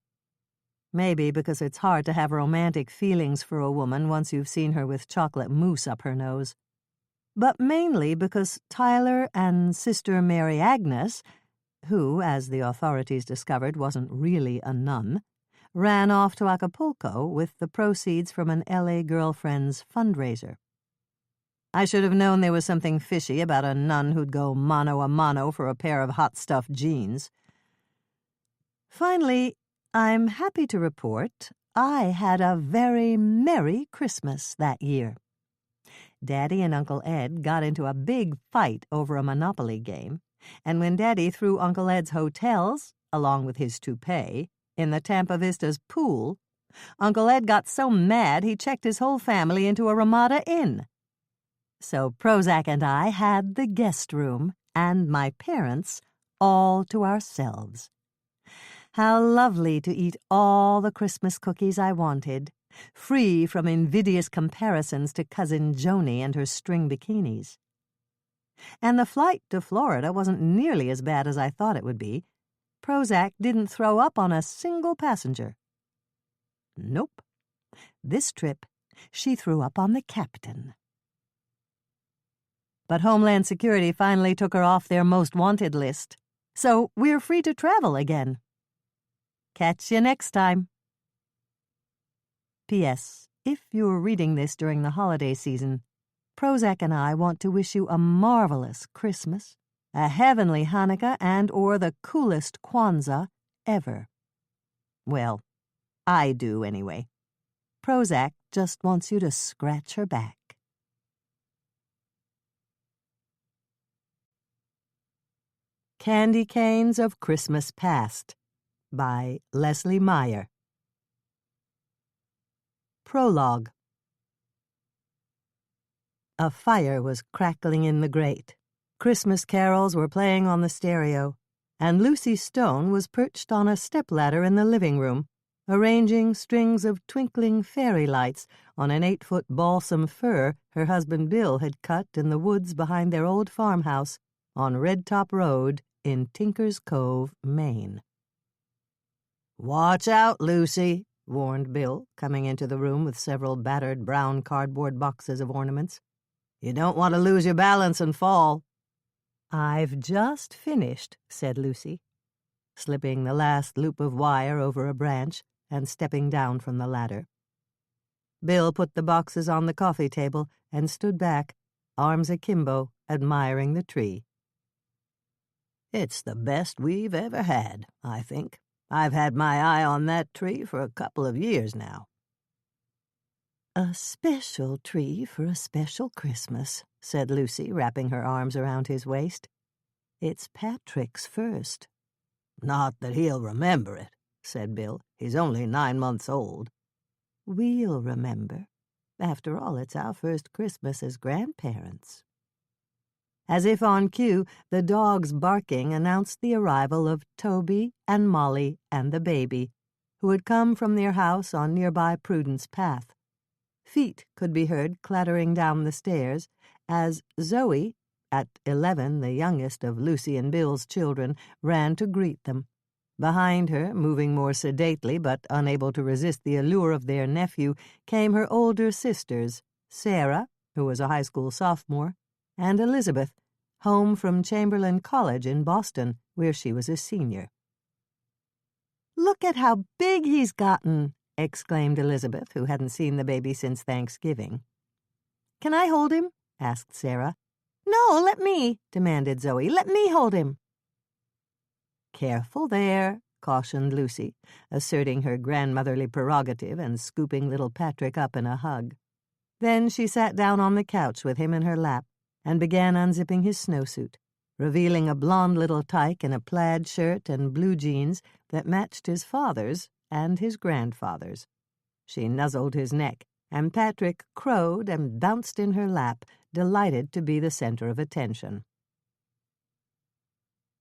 Maybe because it's hard to have romantic feelings for a woman once you've seen her with chocolate mousse up her nose. But mainly because Tyler and Sister Mary Agnes, who, as the authorities discovered, wasn't really a nun, ran off to Acapulco with the proceeds from an L.A. girlfriend's fundraiser. I should have known there was something fishy about a nun who'd go mano a mano for a pair of hot-stuffed jeans. Finally, I'm happy to report I had a very merry Christmas that year. Daddy and Uncle Ed got into a big fight over a Monopoly game, and when Daddy threw Uncle Ed's hotels, along with his toupee, in the Tampa Vista's pool, Uncle Ed got so mad he checked his whole family into a Ramada Inn. So Prozac and I had the guest room and my parents all to ourselves. How lovely to eat all the Christmas cookies I wanted, free from invidious comparisons to Cousin Joni and her string bikinis. And the flight to Florida wasn't nearly as bad as I thought it would be. Prozac didn't throw up on a single passenger. Nope. This trip, she threw up on the captain. But Homeland Security finally took her off their most wanted list, so we're free to travel again. Catch you next time. P.S. If you're reading this during the holiday season, Prozac and I want to wish you a marvelous Christmas, a heavenly Hanukkah, and/or the coolest Kwanzaa ever. Well, I do anyway. Prozac just wants you to scratch her back. Candy Canes of Christmas Past by Leslie Meyer. Prologue. A fire was crackling in the grate. Christmas carols were playing on the stereo, and Lucy Stone was perched on a stepladder in the living room, arranging strings of twinkling fairy lights on an 8-foot balsam fir her husband Bill had cut in the woods behind their old farmhouse on Red Top Road in Tinker's Cove, Maine. "Watch out, Lucy," warned Bill, coming into the room with several battered brown cardboard boxes of ornaments. "You don't want to lose your balance and fall." "I've just finished," said Lucy, slipping the last loop of wire over a branch and stepping down from the ladder. Bill put the boxes on the coffee table and stood back, arms akimbo, admiring the tree. "It's the best we've ever had, I think. I've had my eye on that tree for a couple of years now." "A special tree for a special Christmas," said Lucy, wrapping her arms around his waist. "It's Patrick's first." "Not that he'll remember it," said Bill. "He's only 9 months old." "We'll remember. After all, it's our first Christmas as grandparents." As if on cue, the dog's barking announced the arrival of Toby and Molly and the baby, who had come from their house on nearby Prudence Path. Feet could be heard clattering down the stairs as Zoe, at 11 the youngest of Lucy and Bill's children, ran to greet them. Behind her, moving more sedately but unable to resist the allure of their nephew, came her older sisters, Sarah, who was a high school sophomore, and Elizabeth, home from Chamberlain College in Boston, where she was a senior. "Look at how big he's gotten," exclaimed Elizabeth, who hadn't seen the baby since Thanksgiving. "Can I hold him?" asked Sarah. "No, let me," demanded Zoe. "Let me hold him." "Careful there," cautioned Lucy, asserting her grandmotherly prerogative and scooping little Patrick up in a hug. Then she sat down on the couch with him in her lap and began unzipping his snowsuit, revealing a blonde little tyke in a plaid shirt and blue jeans that matched his father's and his grandfather's. She nuzzled his neck, and Patrick crowed and bounced in her lap, delighted to be the center of attention.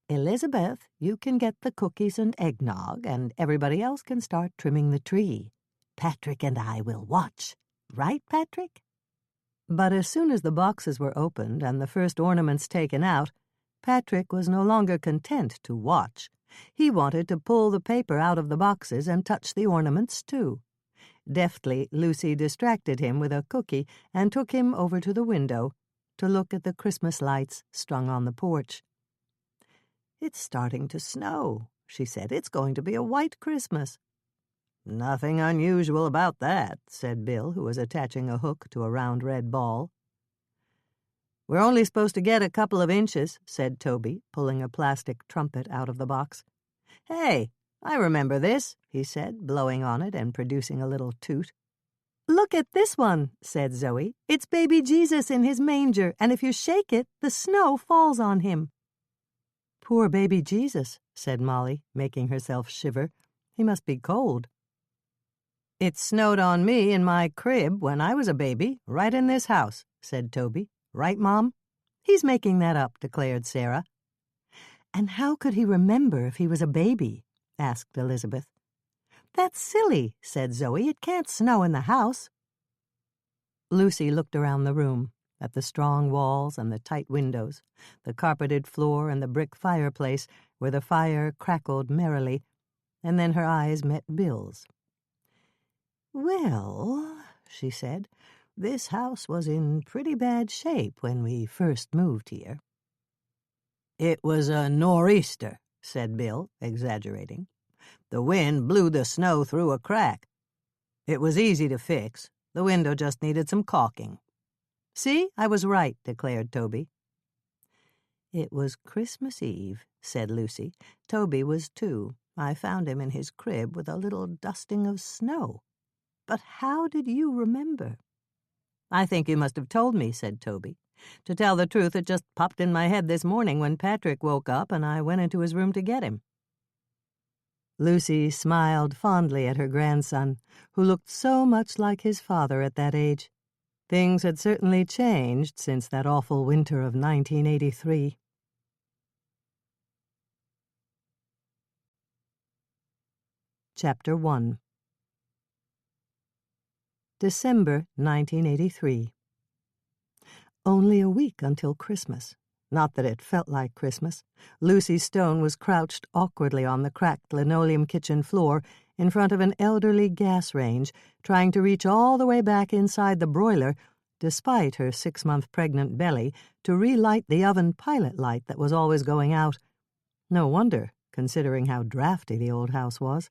"Elizabeth, you can get the cookies and eggnog, and everybody else can start trimming the tree. Patrick and I will watch. Right, Patrick?" But as soon as the boxes were opened and the first ornaments taken out, Patrick was no longer content to watch. He wanted to pull the paper out of the boxes and touch the ornaments, too. Deftly, Lucy distracted him with a cookie and took him over to the window to look at the Christmas lights strung on the porch. "It's starting to snow," she said. "It's going to be a white Christmas." "Nothing unusual about that," said Bill, who was attaching a hook to a round red ball. "We're only supposed to get a couple of inches," said Toby, pulling a plastic trumpet out of the box. "Hey, I remember this," he said, blowing on it and producing a little toot. "Look at this one," said Zoe. "It's baby Jesus in his manger, and if you shake it, the snow falls on him." "Poor baby Jesus," said Molly, making herself shiver. "He must be cold." "It snowed on me in my crib when I was a baby, right in this house," said Toby. "Right, Mom?" "He's making that up," declared Sarah. "And how could he remember if he was a baby?" asked Elizabeth. "That's silly," said Zoe. "It can't snow in the house." Lucy looked around the room, at the strong walls and the tight windows, the carpeted floor and the brick fireplace where the fire crackled merrily, and then her eyes met Bill's. "Well," she said, "this house was in pretty bad shape when we first moved here." "It was a nor'easter," said Bill, exaggerating. "The wind blew the snow through a crack. It was easy to fix. The window just needed some caulking." "See, I was right," declared Toby. "It was Christmas Eve," said Lucy. "Toby was too. I found him in his crib with a little dusting of snow. But how did you remember?" "I think you must have told me," said Toby. "To tell the truth, it just popped in my head this morning when Patrick woke up and I went into his room to get him." Lucy smiled fondly at her grandson, who looked so much like his father at that age. Things had certainly changed since that awful winter of 1983. Chapter 1. December 1983. Only a week until Christmas. Not that it felt like Christmas. Lucy Stone was crouched awkwardly on the cracked linoleum kitchen floor in front of an elderly gas range, trying to reach all the way back inside the broiler, despite her 6-month pregnant belly, to relight the oven pilot light that was always going out. No wonder, considering how drafty the old house was.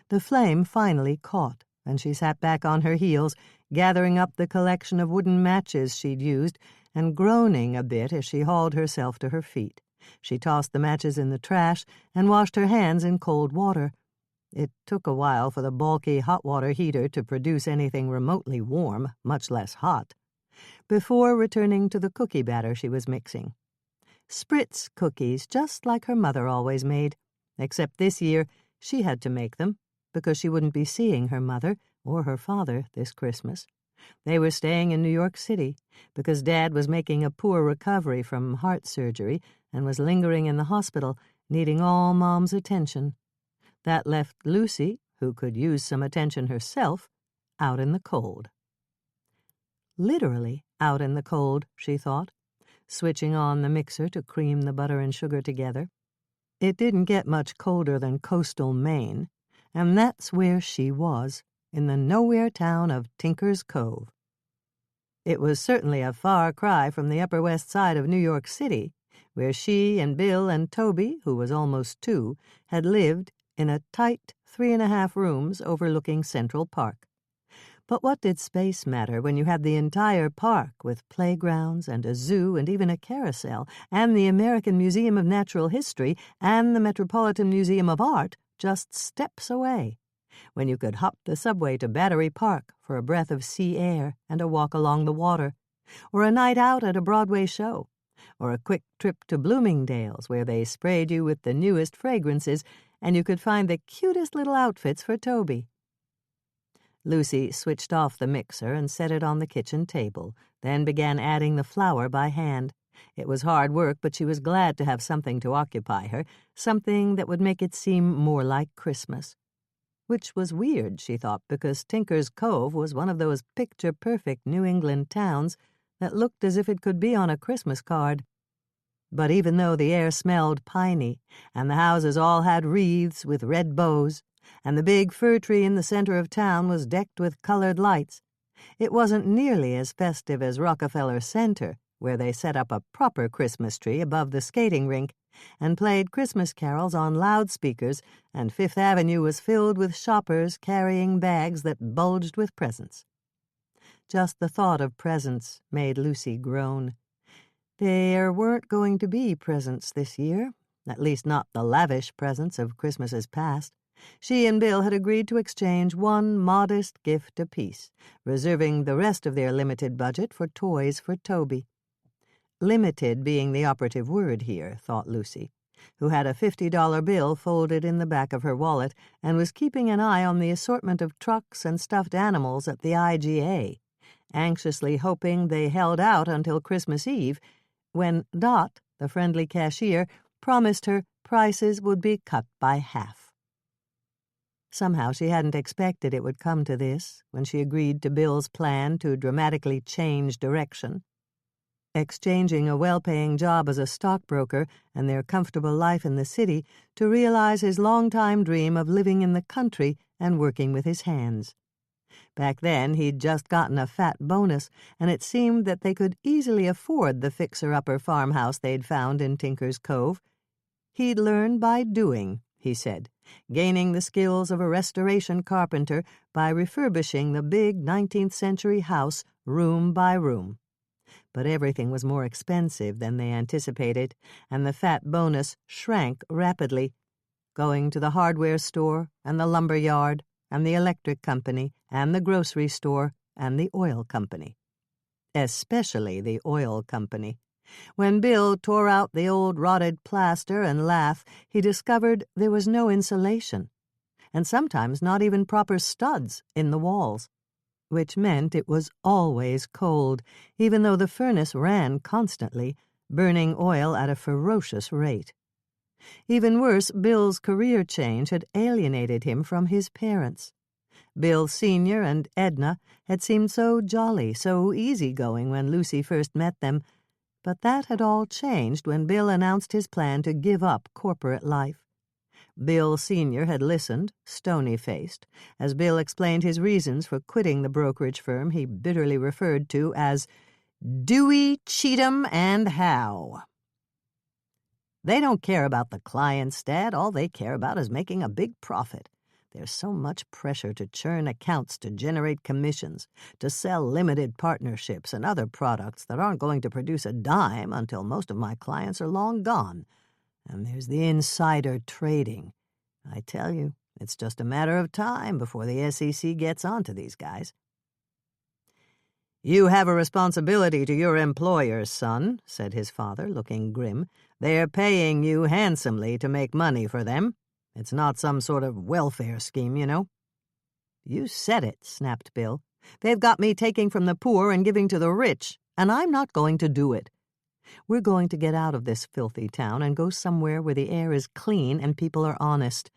The flame finally caught, and she sat back on her heels, gathering up the collection of wooden matches she'd used, and groaning a bit as she hauled herself to her feet. She tossed the matches in the trash and washed her hands in cold water. It took a while for the bulky hot water heater to produce anything remotely warm, much less hot, before returning to the cookie batter she was mixing. Spritz cookies, just like her mother always made, except this year she had to make them, because she wouldn't be seeing her mother or her father this Christmas. They were staying in New York City because Dad was making a poor recovery from heart surgery and was lingering in the hospital, needing all Mom's attention. That left Lucy, who could use some attention herself, out in the cold. Literally out in the cold, she thought, switching on the mixer to cream the butter and sugar together. It didn't get much colder than coastal Maine, and that's where she was, in the nowhere town of Tinker's Cove. It was certainly a far cry from the Upper West Side of New York City, where she and Bill and Toby, who was almost 2, had lived in a tight 3.5 rooms overlooking Central Park. But what did space matter when you had the entire park with playgrounds and a zoo and even a carousel, and the American Museum of Natural History and the Metropolitan Museum of Art just steps away, when you could hop the subway to Battery Park for a breath of sea air and a walk along the water, or a night out at a Broadway show, or a quick trip to Bloomingdale's where they sprayed you with the newest fragrances and you could find the cutest little outfits for Toby. Lucy switched off the mixer and set it on the kitchen table, then began adding the flour by hand. It was hard work, but she was glad to have something to occupy her, something that would make it seem more like Christmas. Which was weird, she thought, because Tinker's Cove was one of those picture-perfect New England towns that looked as if it could be on a Christmas card. But even though the air smelled piney, and the houses all had wreaths with red bows, and the big fir tree in the center of town was decked with colored lights, it wasn't nearly as festive as Rockefeller Center, where they set up a proper Christmas tree above the skating rink and played Christmas carols on loudspeakers, and Fifth Avenue was filled with shoppers carrying bags that bulged with presents. Just the thought of presents made Lucy groan. There weren't going to be presents this year, at least not the lavish presents of Christmases past. She and Bill had agreed to exchange one modest gift apiece, reserving the rest of their limited budget for toys for Toby. Limited being the operative word here, thought Lucy, who had a $50 bill folded in the back of her wallet and was keeping an eye on the assortment of trucks and stuffed animals at the IGA, anxiously hoping they held out until Christmas Eve, when Dot, the friendly cashier, promised her prices would be cut by half. Somehow she hadn't expected it would come to this when she agreed to Bill's plan to dramatically change direction. Exchanging a well-paying job as a stockbroker and their comfortable life in the city to realize his long-time dream of living in the country and working with his hands. Back then, he'd just gotten a fat bonus, and it seemed that they could easily afford the fixer-upper farmhouse they'd found in Tinker's Cove. He'd learn by doing, he said, gaining the skills of a restoration carpenter by refurbishing the big 19th-century house room by room. But everything was more expensive than they anticipated, and the fat bonus shrank rapidly, going to the hardware store and the lumber yard and the electric company and the grocery store and the oil company. Especially the oil company. When Bill tore out the old rotted plaster and lath, he discovered there was no insulation, and sometimes not even proper studs in the walls. which meant it was always cold, even though the furnace ran constantly, burning oil at a ferocious rate. Even worse, Bill's career change had alienated him from his parents. Bill Sr. and Edna had seemed so jolly, so easygoing when Lucy first met them, but that had all changed when Bill announced his plan to give up corporate life. Bill Sr. had listened, stony-faced, as Bill explained his reasons for quitting the brokerage firm he bitterly referred to as Dewey, Cheatham, and Howe. "They don't care about the clients, Dad. All they care about is making a big profit. There's so much pressure to churn accounts to generate commissions, to sell limited partnerships and other products that aren't going to produce a dime until most of my clients are long gone. And there's the insider trading. I tell you, it's just a matter of time before the SEC gets onto these guys." "You have a responsibility to your employers, son," said his father, looking grim. "They're paying you handsomely to make money for them. It's not some sort of welfare scheme, you know." "You said it," snapped Bill. "They've got me taking from the poor and giving to the rich, and I'm not going to do it. We're going to get out of this filthy town and go somewhere where the air is clean and people are honest."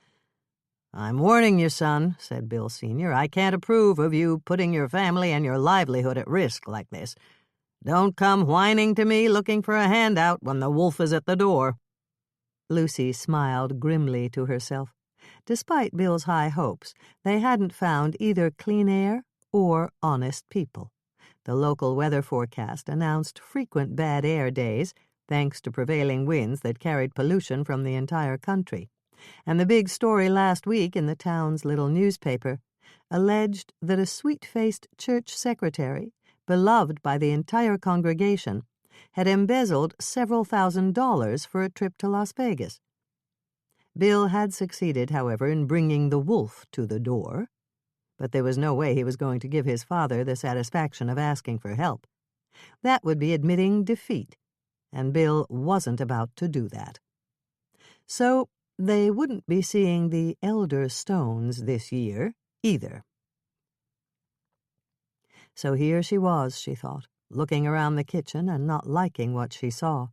"I'm warning you, son," said Bill Sr. "I can't approve of you putting your family and your livelihood at risk like this. Don't come whining to me looking for a handout when the wolf is at the door." Lucy smiled grimly to herself. Despite Bill's high hopes, they hadn't found either clean air or honest people. The local weather forecast announced frequent bad air days, thanks to prevailing winds that carried pollution from the entire country. And the big story last week in the town's little newspaper alleged that a sweet-faced church secretary, beloved by the entire congregation, had embezzled several $1,000s for a trip to Las Vegas. Bill had succeeded, however, in bringing the wolf to the door, but there was no way he was going to give his father the satisfaction of asking for help. That would be admitting defeat, and Bill wasn't about to do that. So they wouldn't be seeing the elder Stones this year, either. So here she was, she thought, looking around the kitchen and not liking what she saw.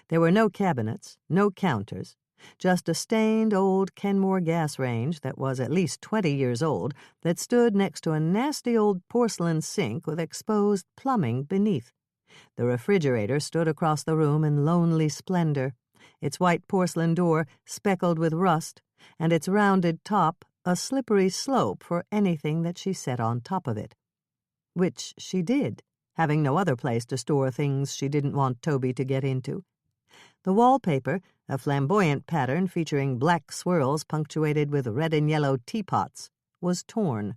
There were no cabinets, no counters, just a stained old Kenmore gas range that was at least 20 years old that stood next to a nasty old porcelain sink with exposed plumbing beneath. The refrigerator stood across the room in lonely splendor, its white porcelain door speckled with rust, and its rounded top a slippery slope for anything that she set on top of it. Which she did, having no other place to store things she didn't want Toby to get into. The wallpaper, a flamboyant pattern featuring black swirls punctuated with red and yellow teapots, was torn,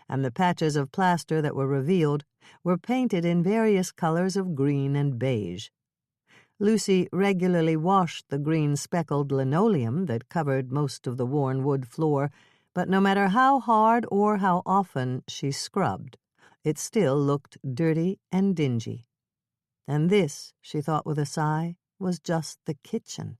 and the patches of plaster that were revealed were painted in various colors of green and beige. Lucy regularly washed the green-speckled linoleum that covered most of the worn wood floor, but no matter how hard or how often she scrubbed, it still looked dirty and dingy. And this, she thought with a sigh, was just the kitchen.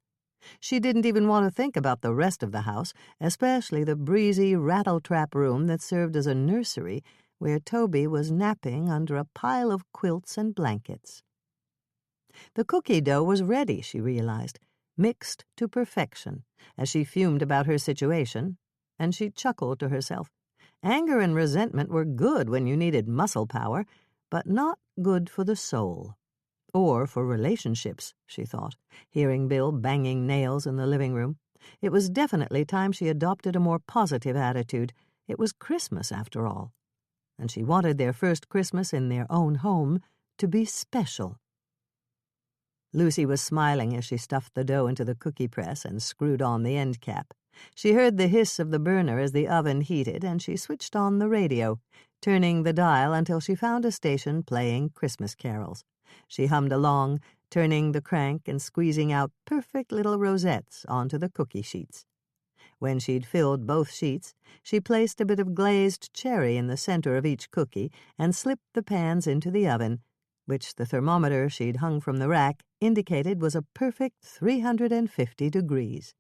She didn't even want to think about the rest of the house, especially the breezy rattle-trap room that served as a nursery where Toby was napping under a pile of quilts and blankets. The cookie dough was ready, she realized, mixed to perfection, as she fumed about her situation, and she chuckled to herself. Anger and resentment were good when you needed muscle power, but not good for the soul. Or for relationships, she thought, hearing Bill banging nails in the living room. It was definitely time she adopted a more positive attitude. It was Christmas, after all. And she wanted their first Christmas in their own home to be special. Lucy was smiling as she stuffed the dough into the cookie press and screwed on the end cap. She heard the hiss of the burner as the oven heated, and she switched on the radio, turning the dial until she found a station playing Christmas carols. She hummed along, turning the crank and squeezing out perfect little rosettes onto the cookie sheets. When she'd filled both sheets, she placed a bit of glazed cherry in the center of each cookie and slipped the pans into the oven, which the thermometer she'd hung from the rack indicated was a perfect 350 degrees.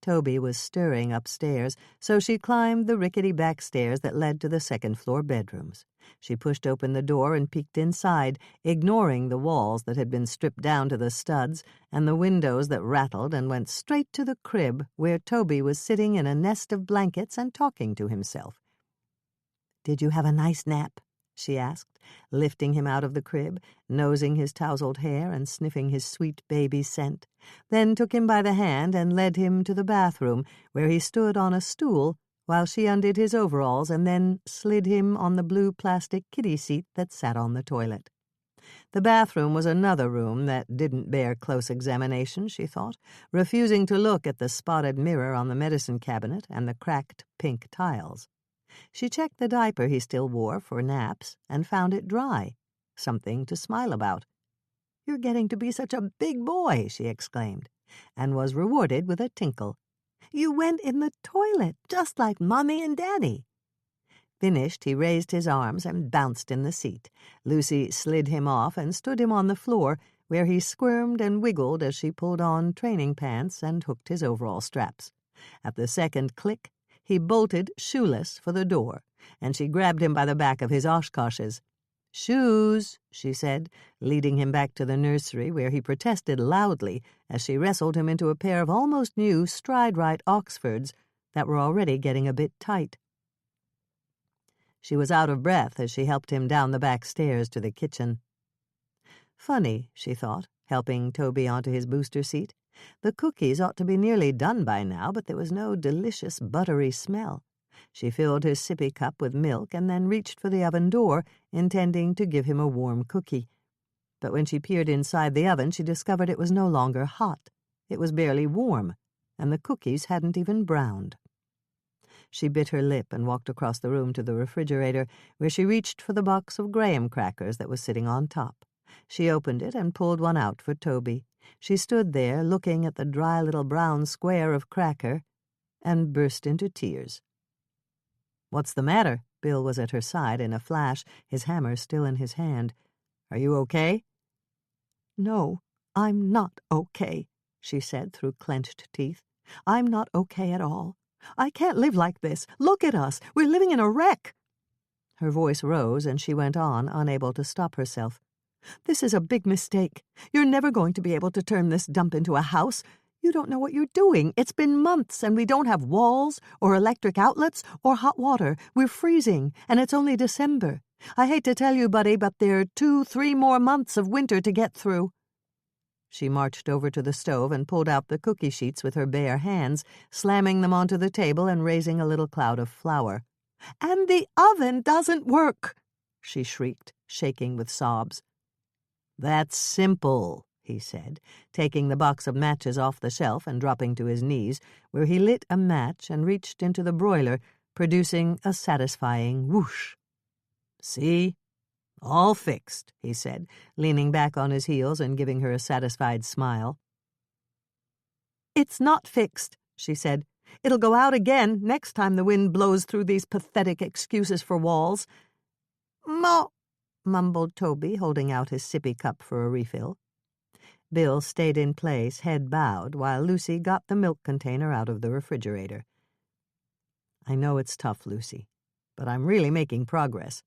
Toby was stirring upstairs, so she climbed the rickety back stairs that led to the second-floor bedrooms. She pushed open the door and peeked inside, ignoring the walls that had been stripped down to the studs and the windows that rattled, and went straight to the crib where Toby was sitting in a nest of blankets and talking to himself. "Did you have a nice nap?" she asked, lifting him out of the crib, nosing his tousled hair and sniffing his sweet baby scent, then took him by the hand and led him to the bathroom, where he stood on a stool while she undid his overalls and then slid him on the blue plastic kiddie seat that sat on the toilet. The bathroom was another room that didn't bear close examination, she thought, refusing to look at the spotted mirror on the medicine cabinet and the cracked pink tiles. She checked the diaper he still wore for naps and found it dry, something to smile about. "You're getting to be such a big boy," she exclaimed, and was rewarded with a tinkle. "You went in the toilet, just like Mommy and Daddy." Finished, he raised his arms and bounced in the seat. Lucy slid him off and stood him on the floor, where he squirmed and wiggled as she pulled on training pants and hooked his overall straps. At the second click, he bolted, shoeless, for the door, and she grabbed him by the back of his Oshkoshes. "Shoes," she said, leading him back to the nursery, where he protested loudly as she wrestled him into a pair of almost new stride-right Oxfords that were already getting a bit tight. She was out of breath as she helped him down the back stairs to the kitchen. Funny, she thought, helping Toby onto his booster seat. The cookies ought to be nearly done by now, but there was no delicious buttery smell. She filled his sippy cup with milk and then reached for the oven door, intending to give him a warm cookie. But when she peered inside the oven, she discovered it was no longer hot. It was barely warm, and the cookies hadn't even browned. She bit her lip and walked across the room to the refrigerator, where she reached for the box of graham crackers that was sitting on top. She opened it and pulled one out for Toby. She stood there, looking at the dry little brown square of cracker, and burst into tears. "What's the matter?" Bill was at her side in a flash, his hammer still in his hand. "Are you okay?" "No, I'm not okay," she said through clenched teeth. "I'm not okay at all. I can't live like this. Look at us. We're living in a wreck." Her voice rose, and she went on, unable to stop herself. "This is a big mistake. You're never going to be able to turn this dump into a house. You don't know what you're doing. It's been months, and we don't have walls or electric outlets or hot water. We're freezing, and it's only December. I hate to tell you, buddy, but there are 2-3 more months of winter to get through." She marched over to the stove and pulled out the cookie sheets with her bare hands, slamming them onto the table and raising a little cloud of flour. "And the oven doesn't work," she shrieked, shaking with sobs. "That's simple," he said, taking the box of matches off the shelf and dropping to his knees, where he lit a match and reached into the broiler, producing a satisfying whoosh. "See? All fixed," he said, leaning back on his heels and giving her a satisfied smile. "It's not fixed," she said. "It'll go out again next time the wind blows through these pathetic excuses for walls." "Mo," mumbled Toby, holding out his sippy cup for a refill. Bill stayed in place, head bowed, while Lucy got the milk container out of the refrigerator. "I know it's tough, Lucy, but I'm really making progress."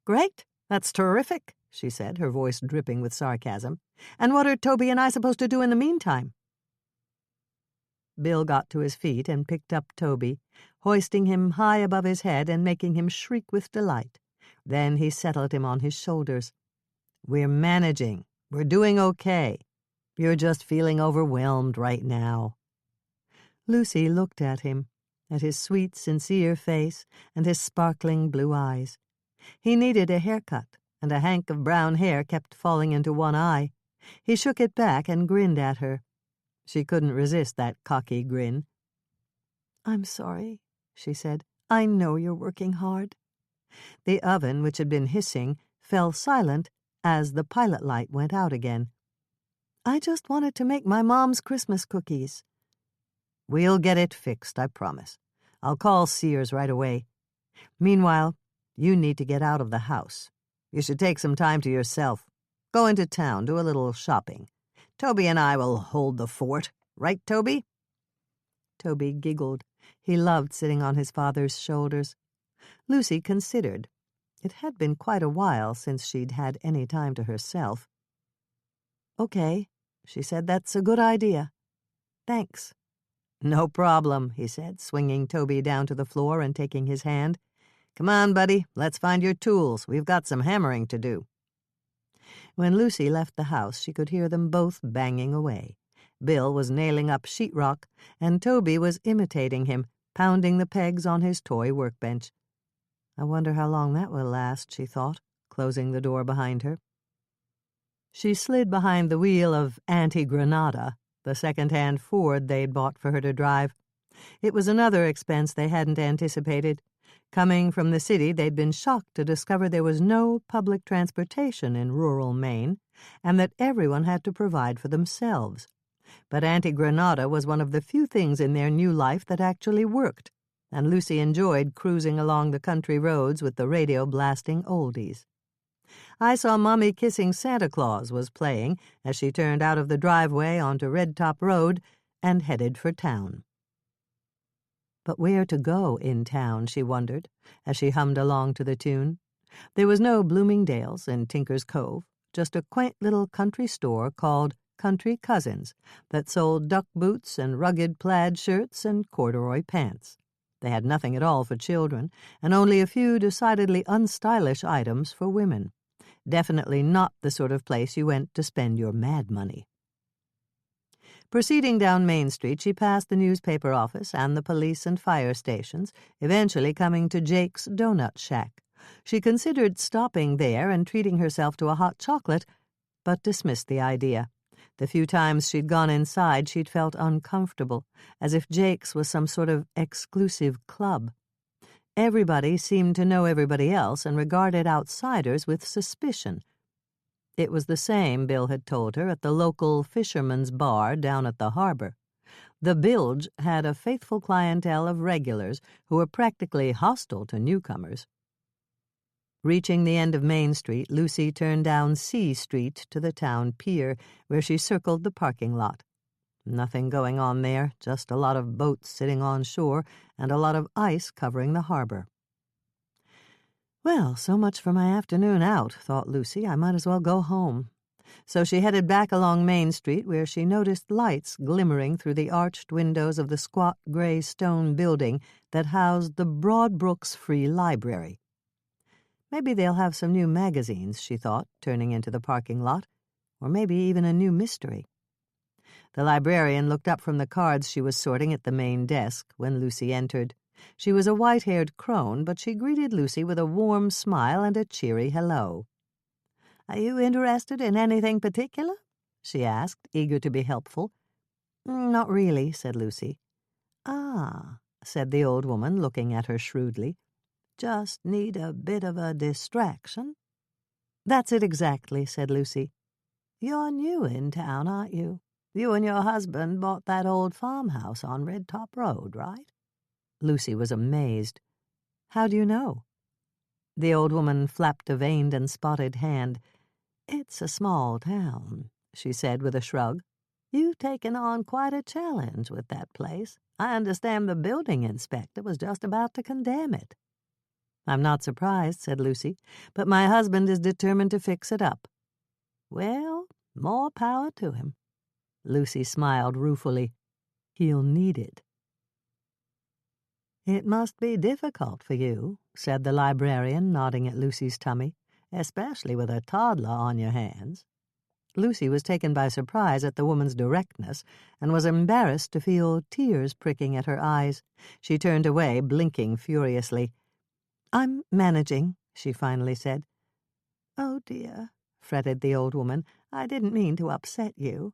"Great. That's terrific," she said, her voice dripping with sarcasm. "And what are Toby and I supposed to do in the meantime?" Bill got to his feet and picked up Toby, hoisting him high above his head and making him shriek with delight. Then he settled him on his shoulders. "We're managing. We're doing okay. You're just feeling overwhelmed right now." Lucy looked at him, at his sweet, sincere face and his sparkling blue eyes. He needed a haircut, and a hank of brown hair kept falling into one eye. He shook it back and grinned at her. She couldn't resist that cocky grin. "I'm sorry," she said. "I know you're working hard." The oven, which had been hissing, fell silent as the pilot light went out again. "I just wanted to make my mom's Christmas cookies." "We'll get it fixed, I promise. I'll call Sears right away. Meanwhile, you need to get out of the house. You should take some time to yourself. Go into town, do a little shopping. Toby and I will hold the fort. Right, Toby?" Toby giggled. He loved sitting on his father's shoulders. Lucy considered. It had been quite a while since she'd had any time to herself. "Okay," she said, "that's a good idea. Thanks." "No problem," he said, swinging Toby down to the floor and taking his hand. "Come on, buddy, let's find your tools. We've got some hammering to do." When Lucy left the house, she could hear them both banging away. Bill was nailing up sheetrock, and Toby was imitating him, pounding the pegs on his toy workbench. "I wonder how long that will last," she thought, closing the door behind her. She slid behind the wheel of Auntie Granada, the second-hand Ford they'd bought for her to drive. It was another expense they hadn't anticipated. Coming from the city, they'd been shocked to discover there was no public transportation in rural Maine, and that everyone had to provide for themselves. But Auntie Granada was one of the few things in their new life that actually worked, and Lucy enjoyed cruising along the country roads with the radio blasting oldies. "I Saw Mommy Kissing Santa Claus" was playing as she turned out of the driveway onto Red Top Road and headed for town. But where to go in town, she wondered, as she hummed along to the tune. There was no Bloomingdale's in Tinker's Cove, just a quaint little country store called Country Cousins that sold duck boots and rugged plaid shirts and corduroy pants. They had nothing at all for children, and only a few decidedly unstylish items for women. Definitely not the sort of place you went to spend your mad money. Proceeding down Main Street, she passed the newspaper office and the police and fire stations, eventually coming to Jake's Donut Shack. She considered stopping there and treating herself to a hot chocolate, but dismissed the idea. The few times she'd gone inside, she'd felt uncomfortable, as if Jake's was some sort of exclusive club. Everybody seemed to know everybody else and regarded outsiders with suspicion. It was the same, Bill had told her, at the local fisherman's bar down at the harbor. The bilge had a faithful clientele of regulars who were practically hostile to newcomers. Reaching the end of Main Street, Lucy turned down C Street to the town pier, where she circled the parking lot. Nothing going on there, just a lot of boats sitting on shore and a lot of ice covering the harbor. "Well, so much for my afternoon out," thought Lucy. "I might as well go home." So she headed back along Main Street, where she noticed lights glimmering through the arched windows of the squat gray stone building that housed the Broadbrooks Free Library. Maybe they'll have some new magazines, she thought, turning into the parking lot, or maybe even a new mystery. The librarian looked up from the cards she was sorting at the main desk when Lucy entered. She was a white-haired crone, but she greeted Lucy with a warm smile and a cheery hello. "Are you interested in anything particular?" she asked, eager to be helpful. "Not really," said Lucy. "Ah," said the old woman, looking at her shrewdly. "Just need a bit of a distraction?" "That's it exactly," said Lucy. "You're new in town, aren't you? You and your husband bought that old farmhouse on Red Top Road, right?" Lucy was amazed. "How do you know?" The old woman flapped a veined and spotted hand. "It's a small town," she said with a shrug. "You've taken on quite a challenge with that place. I understand the building inspector was just about to condemn it." "I'm not surprised," said Lucy, "but my husband is determined to fix it up." "Well, more power to him." Lucy smiled ruefully. "He'll need it." "It must be difficult for you," said the librarian, nodding at Lucy's tummy, "especially with a toddler on your hands." Lucy was taken by surprise at the woman's directness and was embarrassed to feel tears pricking at her eyes. She turned away, blinking furiously. "I'm managing," she finally said. "Oh, dear," fretted the old woman. "I didn't mean to upset you."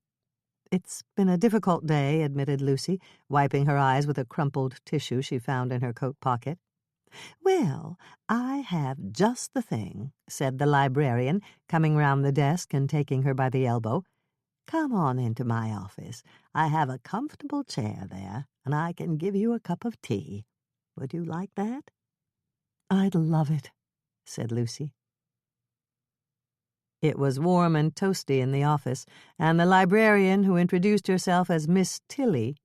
"It's been a difficult day," admitted Lucy, wiping her eyes with a crumpled tissue she found in her coat pocket. "Well, I have just the thing," said the librarian, coming round the desk and taking her by the elbow. "Come on into my office. I have a comfortable chair there, and I can give you a cup of tea. Would you like that?" "I'd love it," said Lucy. It was warm and toasty in the office, and the librarian, who introduced herself as Miss Tilly,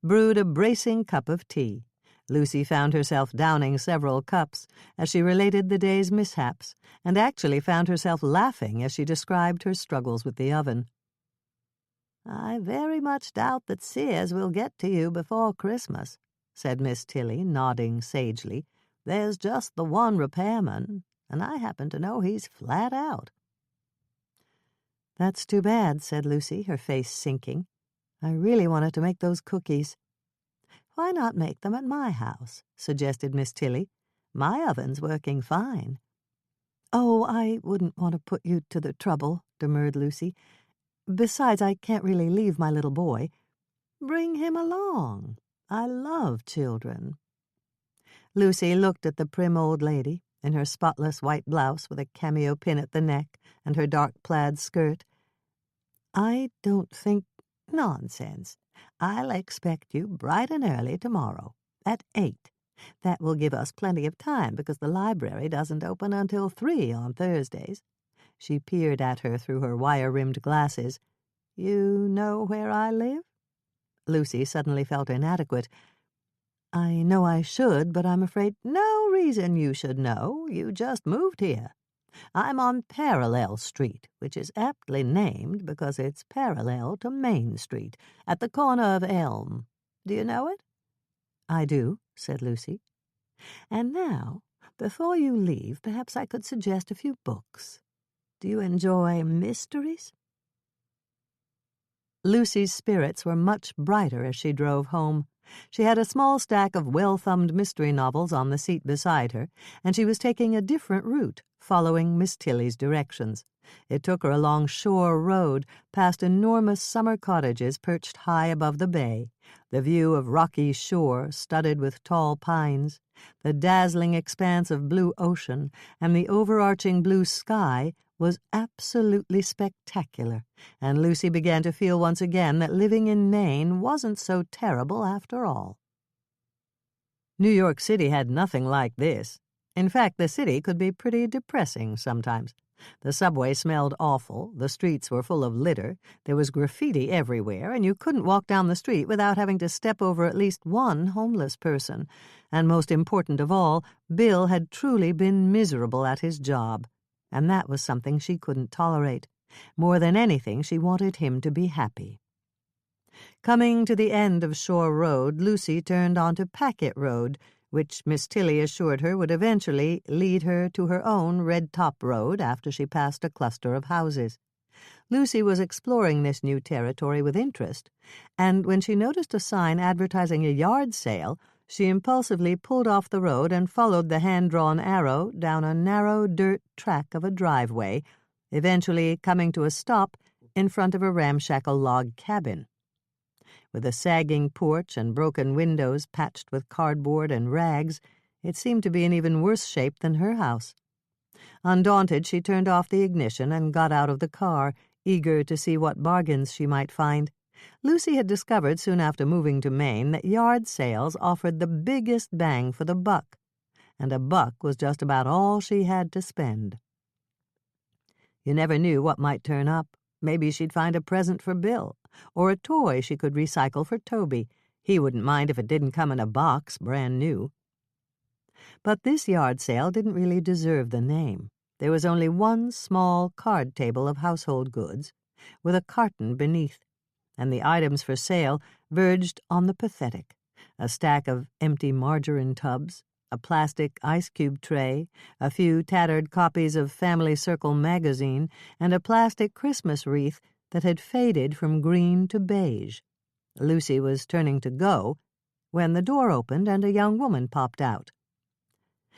brewed a bracing cup of tea. Lucy found herself downing several cups as she related the day's mishaps, and actually found herself laughing as she described her struggles with the oven. "I very much doubt that Sears will get to you before Christmas," said Miss Tilly, nodding sagely. "There's just the one repairman, and I happen to know he's flat out." "That's too bad," said Lucy, her face sinking. "I really wanted to make those cookies." "Why not make them at my house?" suggested Miss Tilly. "My oven's working fine." "Oh, I wouldn't want to put you to the trouble," demurred Lucy. "Besides, I can't really leave my little boy." "Bring him along. I love children." Lucy looked at the prim old lady in her spotless white blouse with a cameo pin at the neck and her dark plaid skirt. "I don't think—" "Nonsense. I'll expect you bright and early tomorrow, at 8. That will give us plenty of time because the library doesn't open until 3 on Thursdays." She peered at her through her wire-rimmed glasses. "You know where I live?" Lucy suddenly felt inadequate. "I know I should, but I'm afraid—" "No reason you should know. You just moved here. I'm on Parallel Street, which is aptly named because it's parallel to Main Street, at the corner of Elm. Do you know it?" "I do," said Lucy. "And now, before you leave, perhaps I could suggest a few books. Do you enjoy mysteries?" Lucy's spirits were much brighter as she drove home. She had a small stack of well-thumbed mystery novels on the seat beside her, and she was taking a different route, following Miss Tilly's directions. It took her along Shore Road, past enormous summer cottages perched high above the bay, the view of rocky shore studded with tall pines, the dazzling expanse of blue ocean, and the overarching blue sky was absolutely spectacular, and Lucy began to feel once again that living in Maine wasn't so terrible after all. New York City had nothing like this. In fact, the city could be pretty depressing sometimes. The subway smelled awful, the streets were full of litter, there was graffiti everywhere, and you couldn't walk down the street without having to step over at least one homeless person. And most important of all, Bill had truly been miserable at his job, and that was something she couldn't tolerate. More than anything, she wanted him to be happy. Coming to the end of Shore Road, Lucy turned onto Packet Road, which Miss Tilly assured her would eventually lead her to her own Red Top Road after she passed a cluster of houses. Lucy was exploring this new territory with interest, and when she noticed a sign advertising a yard sale, she impulsively pulled off the road and followed the hand-drawn arrow down a narrow dirt track of a driveway, eventually coming to a stop in front of a ramshackle log cabin. With a sagging porch and broken windows patched with cardboard and rags, it seemed to be in even worse shape than her house. Undaunted, she turned off the ignition and got out of the car, eager to see what bargains she might find. Lucy had discovered soon after moving to Maine that yard sales offered the biggest bang for the buck, and a buck was just about all she had to spend. You never knew what might turn up. Maybe she'd find a present for Bill, or a toy she could recycle for Toby. He wouldn't mind if it didn't come in a box, brand new. But this yard sale didn't really deserve the name. There was only one small card table of household goods, with a carton beneath, and the items for sale verged on the pathetic. A stack of empty margarine tubs, a plastic ice cube tray, a few tattered copies of Family Circle magazine, and a plastic Christmas wreath that had faded from green to beige. Lucy was turning to go when the door opened and a young woman popped out.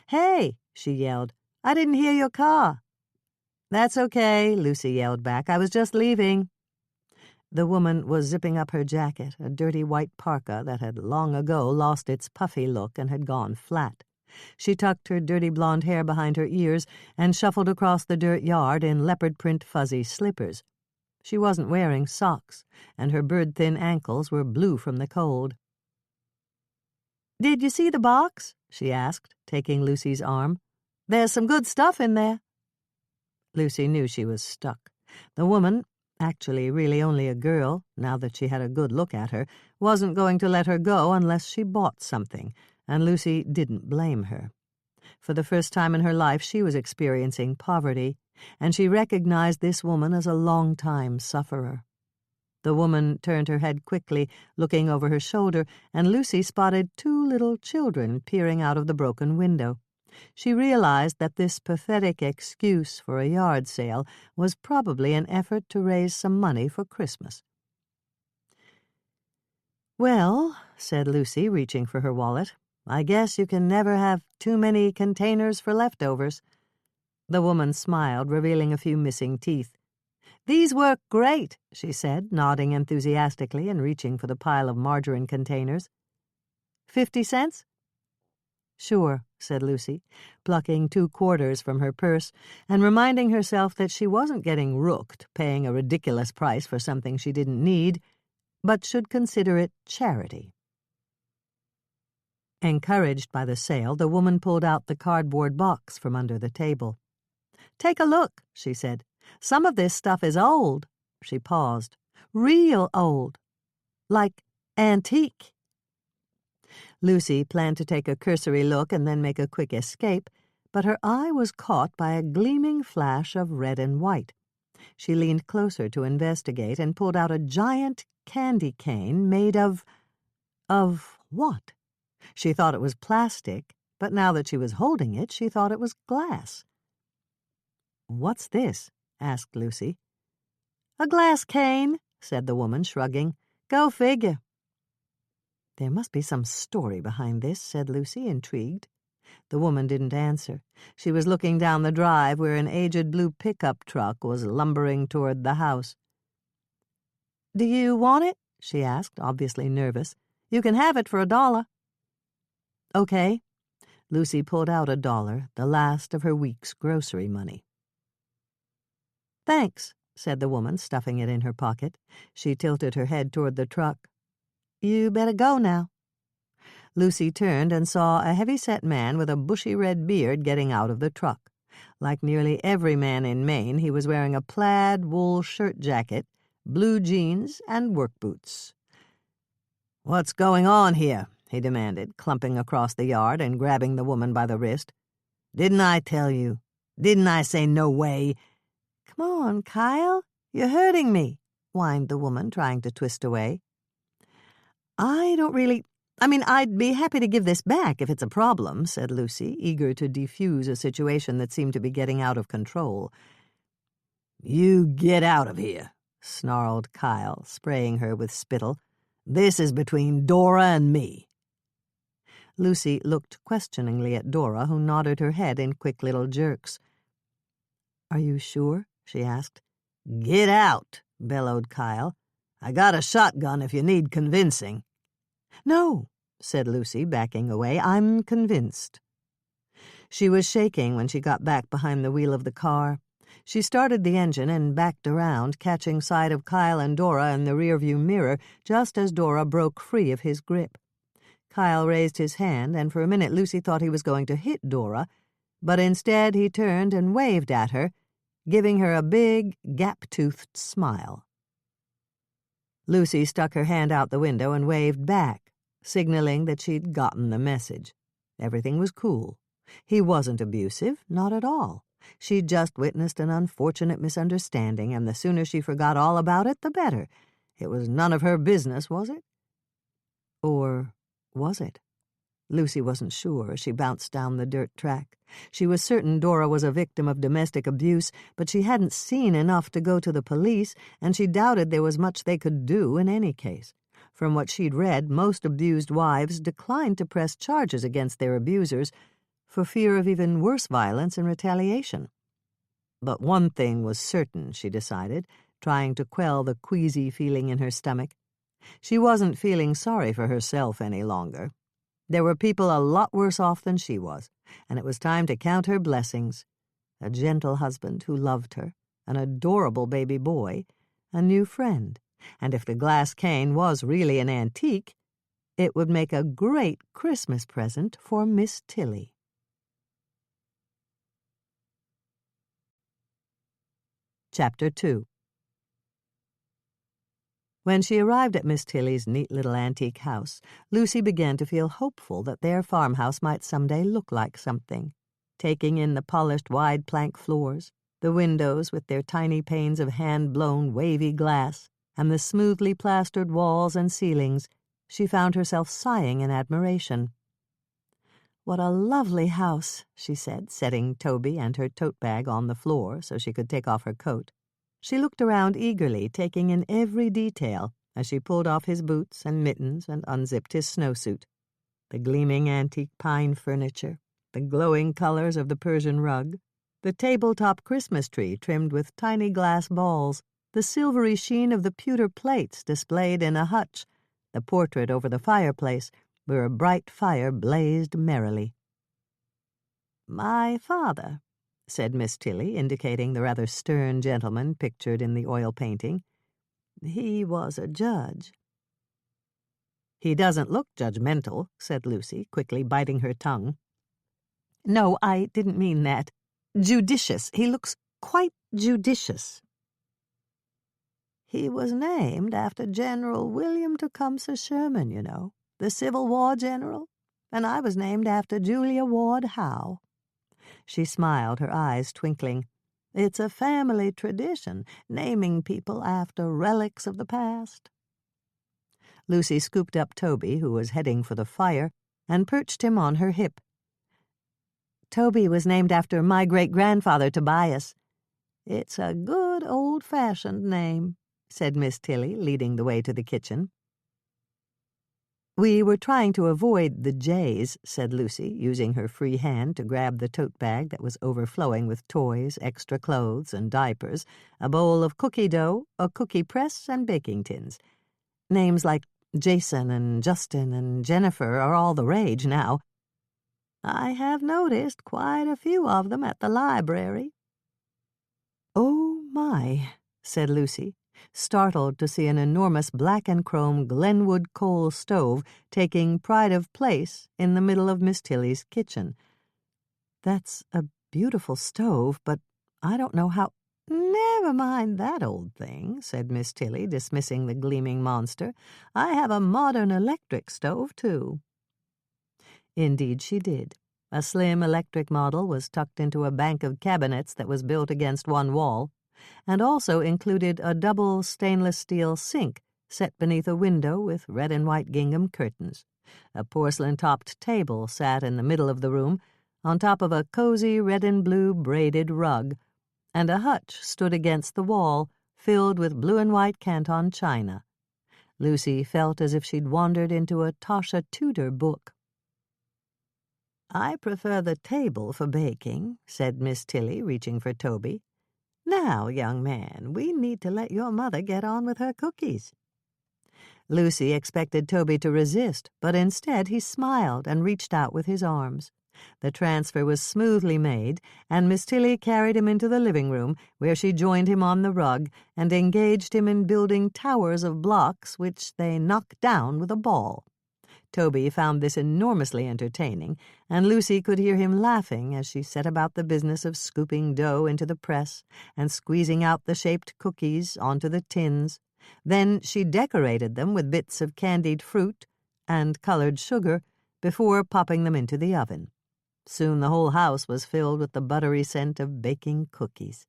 "Hey," she yelled, "I didn't hear your car." "That's okay," Lucy yelled back. "I was just leaving." The woman was zipping up her jacket, a dirty white parka that had long ago lost its puffy look and had gone flat. She tucked her dirty blonde hair behind her ears and shuffled across the dirt yard in leopard-print fuzzy slippers. She wasn't wearing socks, and her bird-thin ankles were blue from the cold. "Did you see the box?" she asked, taking Lucy's arm. "There's some good stuff in there." Lucy knew she was stuck. The woman, Actually, really only a girl, now that she had a good look at her, wasn't going to let her go unless she bought something, and Lucy didn't blame her. For the first time in her life, she was experiencing poverty, and she recognized this woman as a long-time sufferer. The woman turned her head quickly, looking over her shoulder, and Lucy spotted 2 little children peering out of the broken window. She realized that this pathetic excuse for a yard sale was probably an effort to raise some money for Christmas. "Well," said Lucy, reaching for her wallet, "I guess you can never have too many containers for leftovers." The woman smiled, revealing a few missing teeth. "These work great," she said, nodding enthusiastically and reaching for the pile of margarine containers. 50 cents? "Sure," said Lucy, plucking 2 quarters from her purse and reminding herself that she wasn't getting rooked, paying a ridiculous price for something she didn't need, but should consider it charity. Encouraged by the sale, the woman pulled out the cardboard box from under the table. "Take a look," she said. "Some of this stuff is old." She paused. "Real old. Like antique." Lucy planned to take a cursory look and then make a quick escape, but her eye was caught by a gleaming flash of red and white. She leaned closer to investigate and pulled out a giant candy cane made of what? She thought it was plastic, but now that she was holding it, she thought it was glass. "What's this?" asked Lucy. "A glass cane," said the woman, shrugging. "Go figure." "There must be some story behind this," said Lucy, intrigued. The woman didn't answer. She was looking down the drive where an aged blue pickup truck was lumbering toward the house. "Do you want it?" she asked, obviously nervous. "You can have it for $1. "Okay." Lucy pulled out $1, the last of her week's grocery money. "Thanks," said the woman, stuffing it in her pocket. She tilted her head toward the truck. "You better go now." Lucy turned and saw a heavy-set man with a bushy red beard getting out of the truck. Like nearly every man in Maine, he was wearing a plaid wool shirt jacket, blue jeans, and work boots. "What's going on here?" he demanded, clumping across the yard and grabbing the woman by the wrist. "Didn't I tell you? Didn't I say no way?" "Come on, Kyle. You're hurting me," whined the woman, trying to twist away. I'd be happy to give this back if it's a problem," said Lucy, eager to defuse a situation that seemed to be getting out of control. "You get out of here," snarled Kyle, spraying her with spittle. "This is between Dora and me." Lucy looked questioningly at Dora, who nodded her head in quick little jerks. "Are you sure?" she asked. "Get out," bellowed Kyle. "I got a shotgun if you need convincing." "No," said Lucy, backing away. "I'm convinced." She was shaking when she got back behind the wheel of the car. She started the engine and backed around, catching sight of Kyle and Dora in the rearview mirror just as Dora broke free of his grip. Kyle raised his hand, and for a minute Lucy thought he was going to hit Dora, but instead he turned and waved at her, giving her a big, gap-toothed smile. Lucy stuck her hand out the window and waved back, signaling that she'd gotten the message. Everything was cool. He wasn't abusive, not at all. She'd just witnessed an unfortunate misunderstanding, and the sooner she forgot all about it, the better. It was none of her business, was it? Or was it? Lucy wasn't sure as she bounced down the dirt track. She was certain Dora was a victim of domestic abuse, but she hadn't seen enough to go to the police, and she doubted there was much they could do in any case. From what she'd read, most abused wives declined to press charges against their abusers for fear of even worse violence and retaliation. But one thing was certain, she decided, trying to quell the queasy feeling in her stomach. She wasn't feeling sorry for herself any longer. There were people a lot worse off than she was, and it was time to count her blessings. A gentle husband who loved her, an adorable baby boy, a new friend, and if the glass cane was really an antique, it would make a great Christmas present for Miss Tilly. Chapter 2. When she arrived at Miss Tilly's neat little antique house, Lucy began to feel hopeful that their farmhouse might someday look like something, taking in the polished wide plank floors, the windows with their tiny panes of hand-blown wavy glass, and the smoothly plastered walls and ceilings. She found herself sighing in admiration. "What a lovely house," she said, setting Toby and her tote bag on the floor so she could take off her coat. She looked around eagerly, taking in every detail as she pulled off his boots and mittens and unzipped his snowsuit. The gleaming antique pine furniture, the glowing colors of the Persian rug, the tabletop Christmas tree trimmed with tiny glass balls, the silvery sheen of the pewter plates displayed in a hutch, the portrait over the fireplace, where a bright fire blazed merrily. "My father," said Miss Tilly, indicating the rather stern gentleman pictured in the oil painting. "He was a judge." "He doesn't look judgmental," said Lucy, quickly biting her tongue. "No, I didn't mean that. Judicious. He looks quite judicious." "He was named after General William Tecumseh Sherman, you know, the Civil War general, and I was named after Julia Ward Howe." She smiled, her eyes twinkling. "It's a family tradition, naming people after relics of the past." Lucy scooped up Toby, who was heading for the fire, and perched him on her hip. "Toby was named after my great-grandfather Tobias." "It's a good old-fashioned name," said Miss Tilly, leading the way to the kitchen. "We were trying to avoid the J's," said Lucy, using her free hand to grab the tote bag that was overflowing with toys, extra clothes, and diapers, a bowl of cookie dough, a cookie press, and baking tins. Names like Jason and Justin and Jennifer are all the rage now. I have noticed quite a few of them at the library." "Oh, my," said Lucy, startled to see an enormous black-and-chrome Glenwood coal stove taking pride of place in the middle of Miss Tilly's kitchen. "That's a beautiful stove, but I don't know how—" "Never mind that old thing," said Miss Tilly, dismissing the gleaming monster. "I have a modern electric stove, too." Indeed she did. A slim electric model was tucked into a bank of cabinets that was built against one wall, and also included a double stainless steel sink set beneath a window with red and white gingham curtains. A porcelain-topped table sat in the middle of the room, on top of a cozy red and blue braided rug, and a hutch stood against the wall, filled with blue and white Canton china. Lucy felt as if she'd wandered into a Tasha Tudor book. "I prefer the table for baking," said Miss Tilly, reaching for Toby. "Now, young man, we need to let your mother get on with her cookies." Lucy expected Toby to resist, but instead he smiled and reached out with his arms. The transfer was smoothly made, and Miss Tilly carried him into the living room, where she joined him on the rug and engaged him in building towers of blocks which they knocked down with a ball. Toby found this enormously entertaining, and Lucy could hear him laughing as she set about the business of scooping dough into the press and squeezing out the shaped cookies onto the tins. Then she decorated them with bits of candied fruit and colored sugar before popping them into the oven. Soon the whole house was filled with the buttery scent of baking cookies.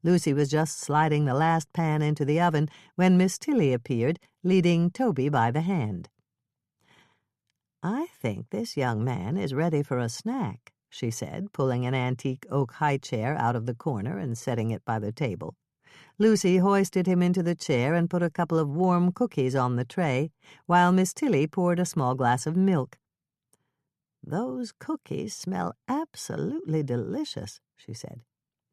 Lucy was just sliding the last pan into the oven when Miss Tilly appeared, leading Toby by the hand. "I think this young man is ready for a snack," she said, pulling an antique oak high chair out of the corner and setting it by the table. Lucy hoisted him into the chair and put a couple of warm cookies on the tray, while Miss Tilly poured a small glass of milk. "Those cookies smell absolutely delicious," she said.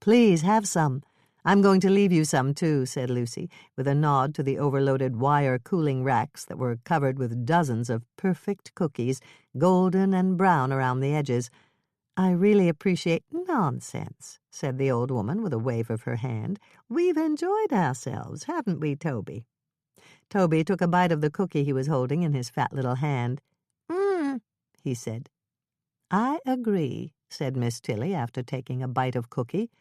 "Please have some. I'm going to leave you some, too," said Lucy, with a nod to the overloaded wire cooling racks that were covered with dozens of perfect cookies, golden and brown around the edges. "I really appreciate—" "Nonsense," said the old woman with a wave of her hand. "We've enjoyed ourselves, haven't we, Toby?" Toby took a bite of the cookie he was holding in his fat little hand. He said. "I agree," said Miss Tilly after taking a bite of cookie.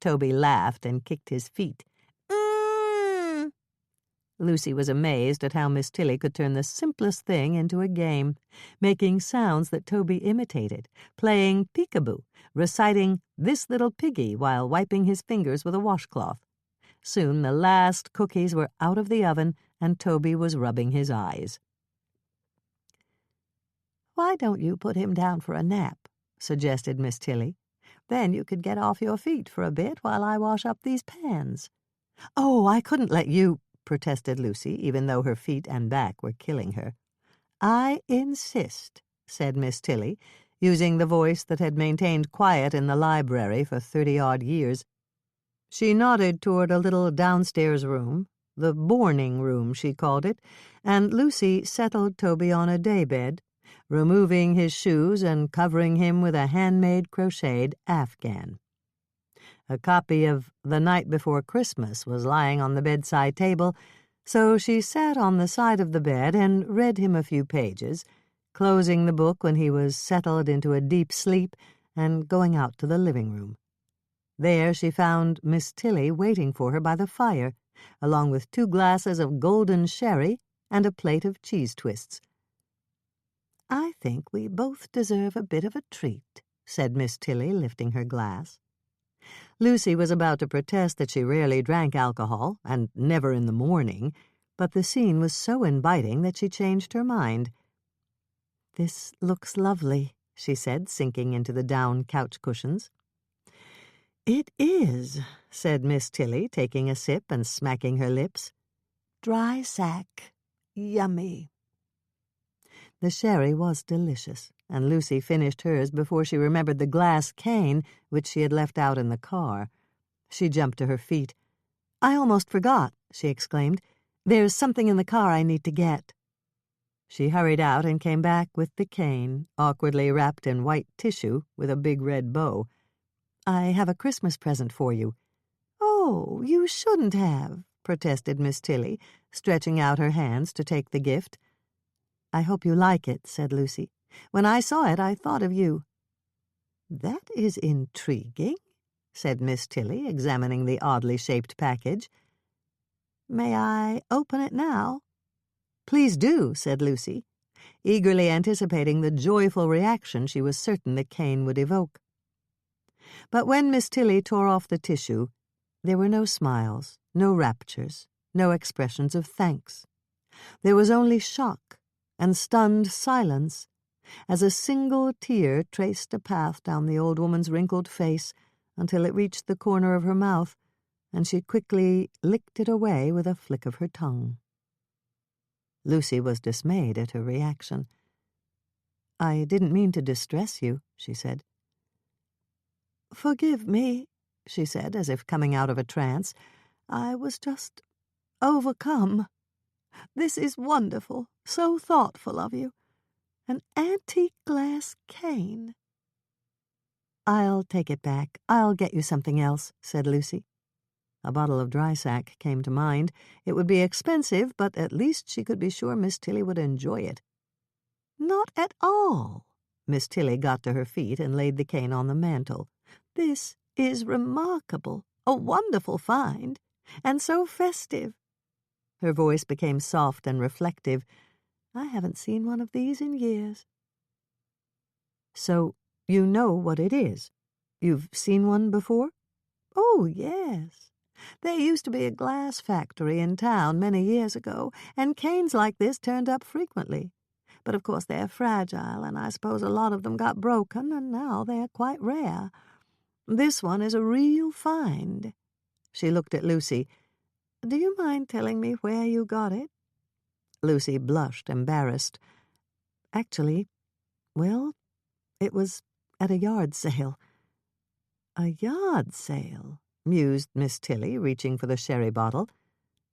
Toby laughed and kicked his feet. Lucy was amazed at how Miss Tilly could turn the simplest thing into a game, making sounds that Toby imitated, playing peekaboo, reciting "This Little Piggy" while wiping his fingers with a washcloth. Soon the last cookies were out of the oven, and Toby was rubbing his eyes. "Why don't you put him down for a nap?" suggested Miss Tilly. "Then you could get off your feet for a bit while I wash up these pans." "Oh, I couldn't let you," protested Lucy, even though her feet and back were killing her. "I insist," said Miss Tilly, using the voice that had maintained quiet in the library for 30-odd years. She nodded toward a little downstairs room, the bourning room, she called it, and Lucy settled Toby on a daybed, removing his shoes and covering him with a handmade crocheted afghan. A copy of The Night Before Christmas was lying on the bedside table, so she sat on the side of the bed and read him a few pages, closing the book when he was settled into a deep sleep and going out to the living room. There she found Miss Tilly waiting for her by the fire, along with 2 glasses of golden sherry and a plate of cheese twists. "I think we both deserve a bit of a treat," said Miss Tilly, lifting her glass. Lucy was about to protest that she rarely drank alcohol, and never in the morning, but the scene was so inviting that she changed her mind. "This looks lovely," she said, sinking into the down couch cushions. "It is," said Miss Tilly, taking a sip and smacking her lips. "Dry sack. Yummy." The sherry was delicious, and Lucy finished hers before she remembered the glass cane which she had left out in the car. She jumped to her feet. "I almost forgot," she exclaimed. "There's something in the car I need to get." She hurried out and came back with the cane, awkwardly wrapped in white tissue with a big red bow. "I have a Christmas present for you." "Oh, you shouldn't have," protested Miss Tilly, stretching out her hands to take the gift. "I hope you like it," said Lucy. "When I saw it, I thought of you." "That is intriguing," said Miss Tilly, examining the oddly shaped package. "May I open it now?" "Please do," said Lucy, eagerly anticipating the joyful reaction she was certain the cane would evoke. But when Miss Tilly tore off the tissue, there were no smiles, no raptures, no expressions of thanks. There was only shock and stunned silence, as a single tear traced a path down the old woman's wrinkled face until it reached the corner of her mouth, and she quickly licked it away with a flick of her tongue. Lucy was dismayed at her reaction. "I didn't mean to distress you," she said. "Forgive me," she said, as if coming out of a trance. "I was just overcome. This is wonderful, so thoughtful of you. An antique glass cane." "I'll take it back. I'll get you something else," said Lucy. A bottle of dry sack came to mind. It would be expensive, but at least she could be sure Miss Tilly would enjoy it. "Not at all." Miss Tilly got to her feet and laid the cane on the mantel. "This is remarkable, a wonderful find, and so festive." Her voice became soft and reflective. "I haven't seen one of these in years." "So you know what it is? You've seen one before?" "Oh, yes. There used to be a glass factory in town many years ago, and canes like this turned up frequently. But of course they're fragile, and I suppose a lot of them got broken, and now they're quite rare. This one is a real find." She looked at Lucy. "Do you mind telling me where you got it?" Lucy blushed, embarrassed. "Actually, well, it was at a yard sale." "A yard sale?" mused Miss Tilly, reaching for the sherry bottle.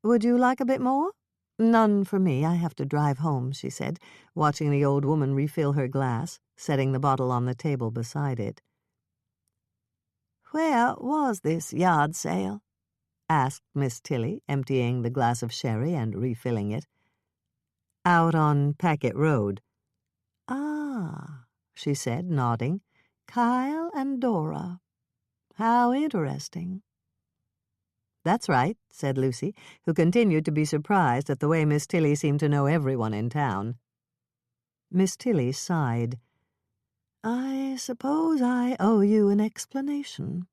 "Would you like a bit more?" "None for me. I have to drive home," she said, watching the old woman refill her glass, setting the bottle on the table beside it. "Where was this yard sale?" asked Miss Tilly, emptying the glass of sherry and refilling it. "Out on Packet Road." "Ah," she said, nodding. "Kyle and Dora. How interesting." "That's right," said Lucy, who continued to be surprised at the way Miss Tilly seemed to know everyone in town. Miss Tilly sighed. "I suppose I owe you an explanation."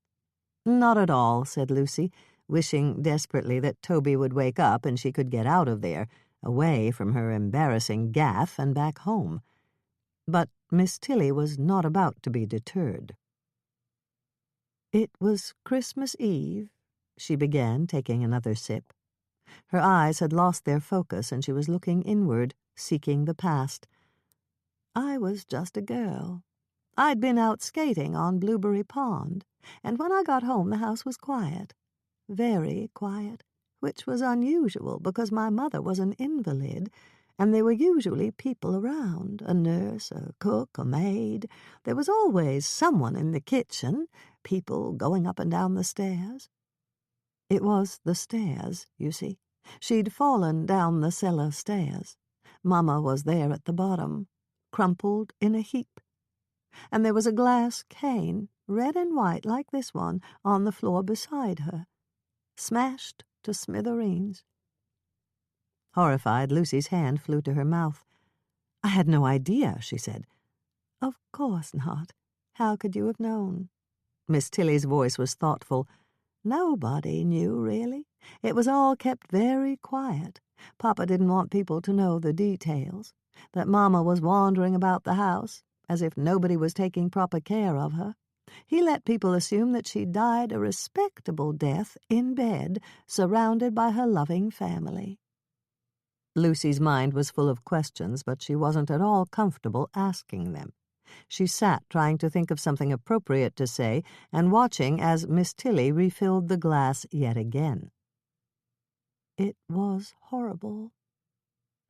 "Not at all," said Lucy, wishing desperately that Toby would wake up and she could get out of there, away from her embarrassing gaffe and back home. But Miss Tilly was not about to be deterred. "It was Christmas Eve," she began, taking another sip. Her eyes had lost their focus, and she was looking inward, seeking the past. "I was just a girl. I'd been out skating on Blueberry Pond, and when I got home the house was quiet, very quiet, which was unusual because my mother was an invalid, and there were usually people around, a nurse, a cook, a maid. There was always someone in the kitchen, people going up and down the stairs. It was the stairs, you see. She'd fallen down the cellar stairs. Mama was there at the bottom, crumpled in a heap. And there was a glass cane, red and white like this one, on the floor beside her, smashed to smithereens." Horrified, Lucy's hand flew to her mouth. "I had no idea," she said. "Of course not. How could you have known?" Miss Tilly's voice was thoughtful. "Nobody knew, really. It was all kept very quiet. Papa didn't want people to know the details, that Mama was wandering about the house, as if nobody was taking proper care of her. He let people assume that she died a respectable death in bed, surrounded by her loving family." Lucy's mind was full of questions, but she wasn't at all comfortable asking them. She sat trying to think of something appropriate to say and watching as Miss Tilly refilled the glass yet again. "It was horrible.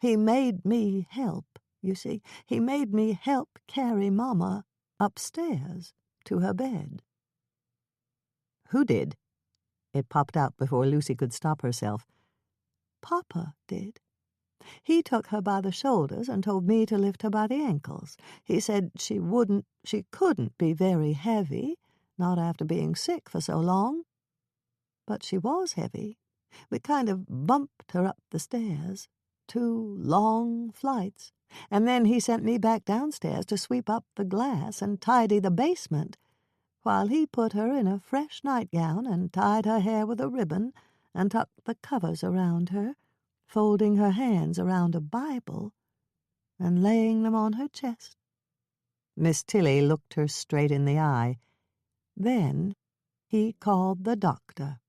He made me help, you see. He made me help carry Mama upstairs to her bed." "Who did?" It popped out before Lucy could stop herself. "Papa did. He took her by the shoulders and told me to lift her by the ankles. He said she couldn't be very heavy, not after being sick for so long. But she was heavy. We kind of bumped her up the stairs, 2 long flights, and then he sent me back downstairs to sweep up the glass and tidy the basement, while he put her in a fresh nightgown and tied her hair with a ribbon and tucked the covers around her, folding her hands around a Bible and laying them on her chest." Miss Tilly looked her straight in the eye. "Then he called the doctor."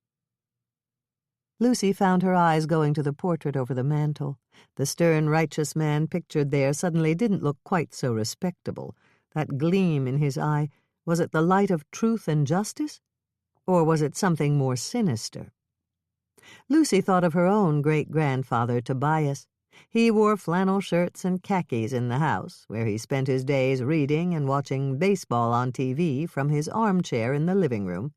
Lucy found her eyes going to the portrait over the mantel. The stern, righteous man pictured there suddenly didn't look quite so respectable. That gleam in his eye, was it the light of truth and justice? Or was it something more sinister? Lucy thought of her own great-grandfather, Tobias. He wore flannel shirts and khakis in the house, where he spent his days reading and watching baseball on TV from his armchair in the living room,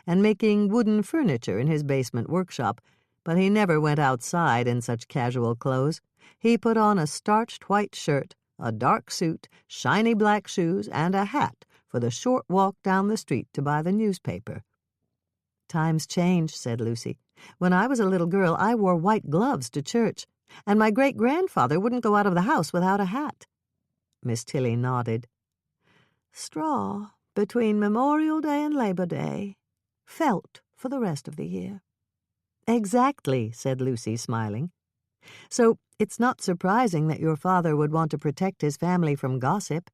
and making wooden furniture in his basement workshop, but he never went outside in such casual clothes. He put on a starched white shirt, a dark suit, shiny black shoes, and a hat for the short walk down the street to buy the newspaper. "Times change," said Lucy. "When I was a little girl, I wore white gloves to church, and my great-grandfather wouldn't go out of the house without a hat." Miss Tilly nodded. "Straw between Memorial Day and Labor Day. Felt for the rest of the year." "Exactly," said Lucy, smiling. "So it's not surprising that your father would want to protect his family from gossip.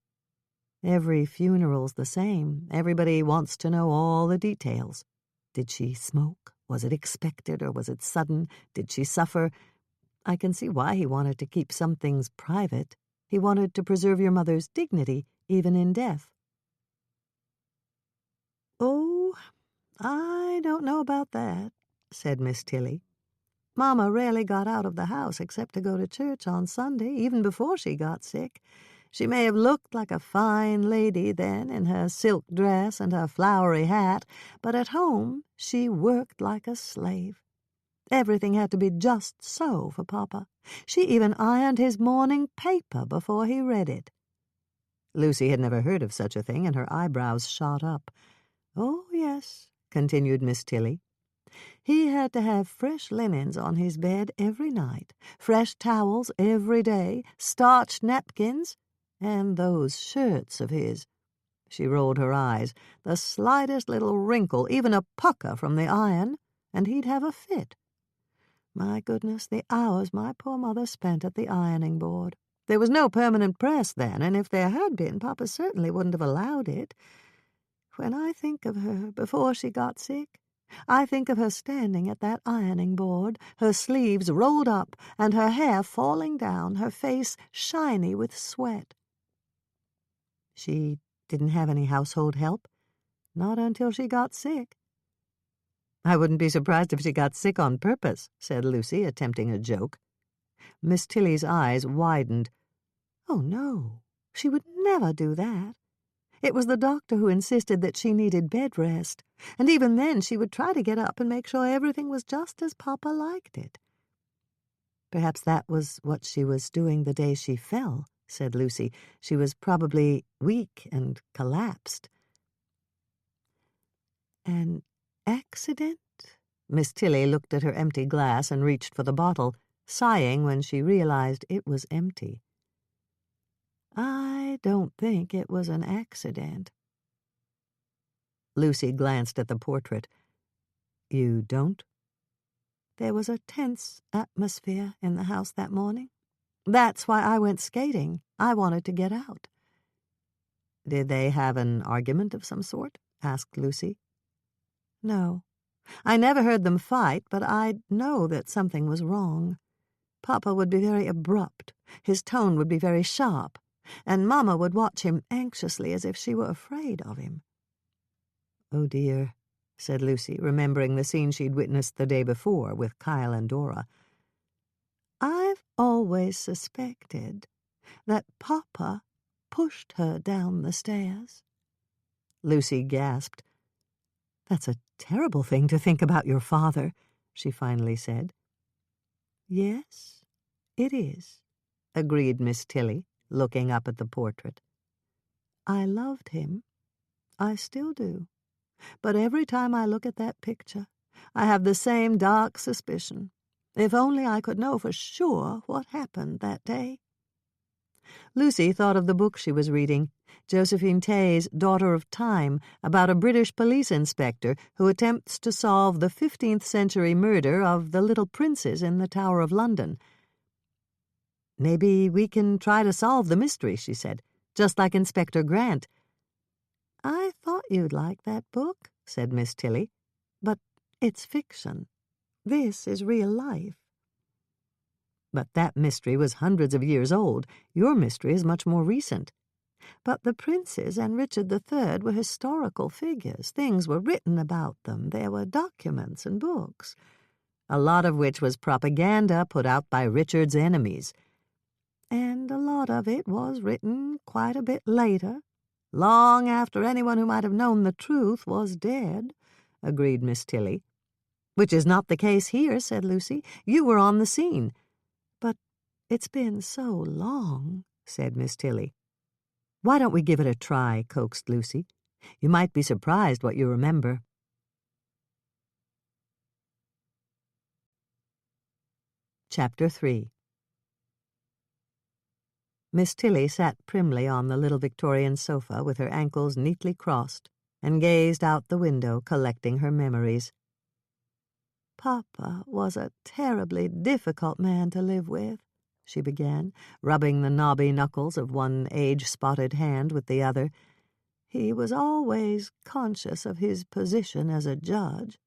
Every funeral's the same. Everybody wants to know all the details. Did she smoke? Was it expected or was it sudden? Did she suffer? I can see why he wanted to keep some things private. He wanted to preserve your mother's dignity, even in death." "Oh, I don't know about that," said Miss Tilly. "Mama rarely got out of the house except to go to church on Sunday, even before she got sick. She may have looked like a fine lady then in her silk dress and her flowery hat, but at home she worked like a slave. Everything had to be just so for Papa. She even ironed his morning paper before he read it." Lucy had never heard of such a thing, and her eyebrows shot up. "Oh, yes," continued Miss Tilly. He had to have fresh linens on his bed every night, fresh towels every day, starched napkins, and those shirts of his. She rolled her eyes. The slightest little wrinkle, even a pucker from the iron, and he'd have a fit. My goodness, the hours my poor mother spent at the ironing board. There was no permanent press then, and if there had been, Papa certainly wouldn't have allowed it. When I think of her before she got sick, I think of her standing at that ironing board, her sleeves rolled up and her hair falling down, her face shiny with sweat. She didn't have any household help, not until she got sick. I wouldn't be surprised if she got sick on purpose, said Lucy, attempting a joke. Miss Tilly's eyes widened. Oh, no, she would never do that. It was the doctor who insisted that she needed bed rest, and even then she would try to get up and make sure everything was just as Papa liked it. Perhaps that was what she was doing the day she fell, said Lucy. She was probably weak and collapsed. An accident? Miss Tilly looked at her empty glass and reached for the bottle, sighing when she realized it was empty. I don't think it was an accident. Lucy glanced at the portrait. You don't? There was a tense atmosphere in the house that morning. That's why I went skating. I wanted to get out. Did they have an argument of some sort? Asked Lucy. No. I never heard them fight, but I'd know that something was wrong. Papa would be very abrupt. His tone would be very sharp, and Mama would watch him anxiously as if she were afraid of him. Oh, dear, said Lucy, remembering the scene she'd witnessed the day before with Kyle and Dora. I've always suspected that Papa pushed her down the stairs. Lucy gasped. That's a terrible thing to think about your father, she finally said. Yes, it is, agreed Miss Tilly, looking up at the portrait. I loved him. I still do. But every time I look at that picture, I have the same dark suspicion. If only I could know for sure what happened that day. Lucy thought of the book she was reading, Josephine Tay's Daughter of Time, about a British police inspector who attempts to solve the 15th century murder of the little princes in the Tower of London. Maybe we can try to solve the mystery, she said, just like Inspector Grant. I thought you'd like that book, said Miss Tilly, but it's fiction. This is real life. But that mystery was hundreds of years old. Your mystery is much more recent. But the princes and Richard III were historical figures. Things were written about them. There were documents and books, a lot of which was propaganda put out by Richard's enemies. And a lot of it was written quite a bit later, long after anyone who might have known the truth was dead, agreed Miss Tilly. Which is not the case here, said Lucy. You were on the scene. But it's been so long, said Miss Tilly. Why don't we give it a try, coaxed Lucy. You might be surprised what you remember. Chapter 3. Miss Tilly sat primly on the little Victorian sofa with her ankles neatly crossed and gazed out the window, collecting her memories. Papa was a terribly difficult man to live with, she began, rubbing the knobby knuckles of one age-spotted hand with the other. He was always conscious of his position as a judge,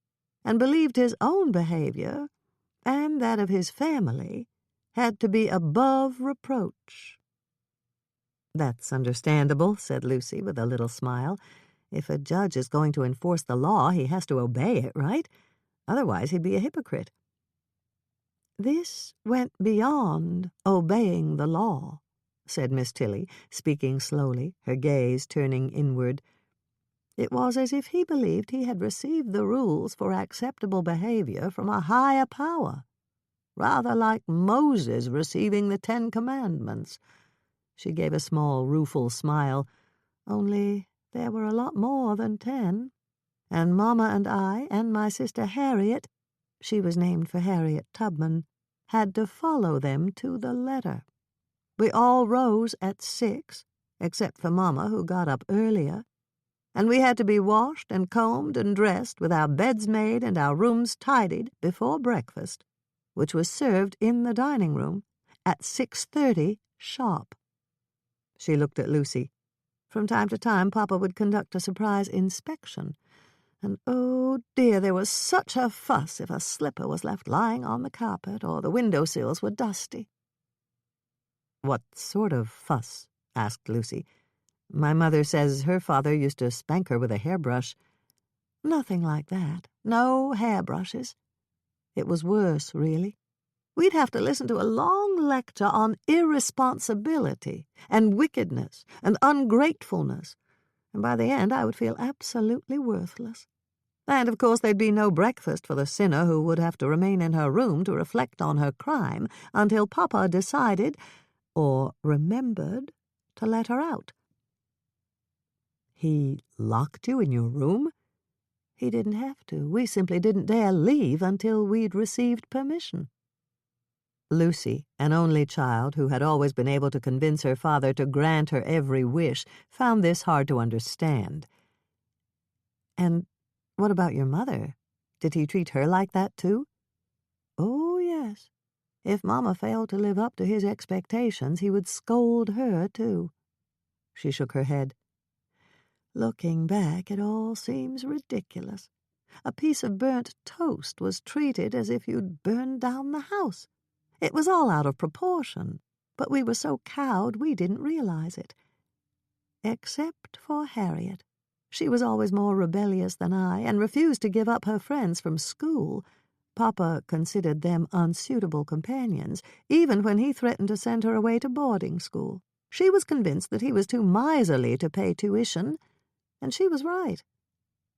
and believed his own behavior, and that of his family, had to be above reproach. That's understandable, said Lucy with a little smile. If a judge is going to enforce the law, he has to obey it, right? Otherwise he'd be a hypocrite. This went beyond obeying the law, said Miss Tilly, speaking slowly, her gaze turning inward. It was as if he believed he had received the rules for acceptable behavior from a higher power, rather like Moses receiving the 10 Commandments. She gave a small, rueful smile. Only there were a lot more than 10, and Mama and I and my sister Harriet she was named for Harriet Tubman, had to follow them to the letter. We all rose at 6, except for Mama, who got up earlier, and we had to be washed and combed and dressed with our beds made and our rooms tidied before breakfast, which was served in the dining room at 6:30 sharp. She looked at Lucy. From time to time, Papa would conduct a surprise inspection, and oh dear, there was such a fuss if a slipper was left lying on the carpet or the window sills were dusty. "What sort of fuss?" asked Lucy. "My mother says her father used to spank her with a hairbrush." "Nothing like that. No hairbrushes. It was worse, really. We'd have to listen to a long lecture on irresponsibility and wickedness and ungratefulness, and by the end I would feel absolutely worthless. And, of course, there'd be no breakfast for the sinner who would have to remain in her room to reflect on her crime until Papa decided, or remembered, to let her out." "He locked you in your room?" "He didn't have to. We simply didn't dare leave until we'd received permission." Lucy, an only child who had always been able to convince her father to grant her every wish, found this hard to understand. "And what about your mother? Did he treat her like that, too?" "Oh, yes. If Mama failed to live up to his expectations, he would scold her, too." She shook her head. "Looking back, it all seems ridiculous. A piece of burnt toast was treated as if you'd burned down the house. It was all out of proportion, but we were so cowed we didn't realize it. Except for Harriet. She was always more rebellious than I, and refused to give up her friends from school. Papa considered them unsuitable companions, even when he threatened to send her away to boarding school. She was convinced that he was too miserly to pay tuition, and she was right.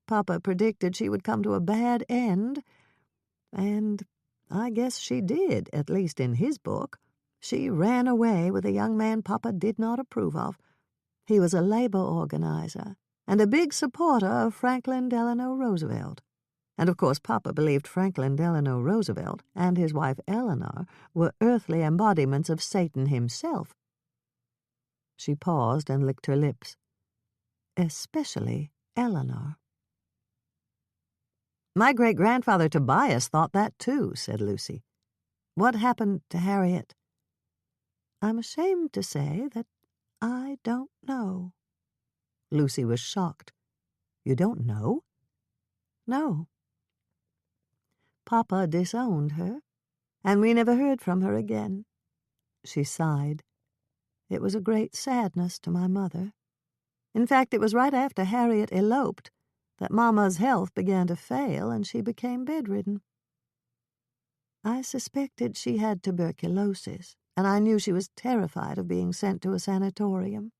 Papa predicted she would come to a bad end, and I guess she did, at least in his book. She ran away with a young man Papa did not approve of. He was a labor organizer and a big supporter of Franklin Delano Roosevelt. And of course Papa believed Franklin Delano Roosevelt and his wife Eleanor were earthly embodiments of Satan himself. She paused and licked her lips. Especially Eleanor. "My great-grandfather Tobias thought that too," said Lucy. "What happened to Harriet?" "I'm ashamed to say that I don't know." Lucy was shocked. "You don't know?" "No. Papa disowned her, and we never heard from her again." She sighed. "It was a great sadness to my mother. In fact, it was right after Harriet eloped that Mama's health began to fail and she became bedridden. I suspected she had tuberculosis, and I knew she was terrified of being sent to a sanatorium.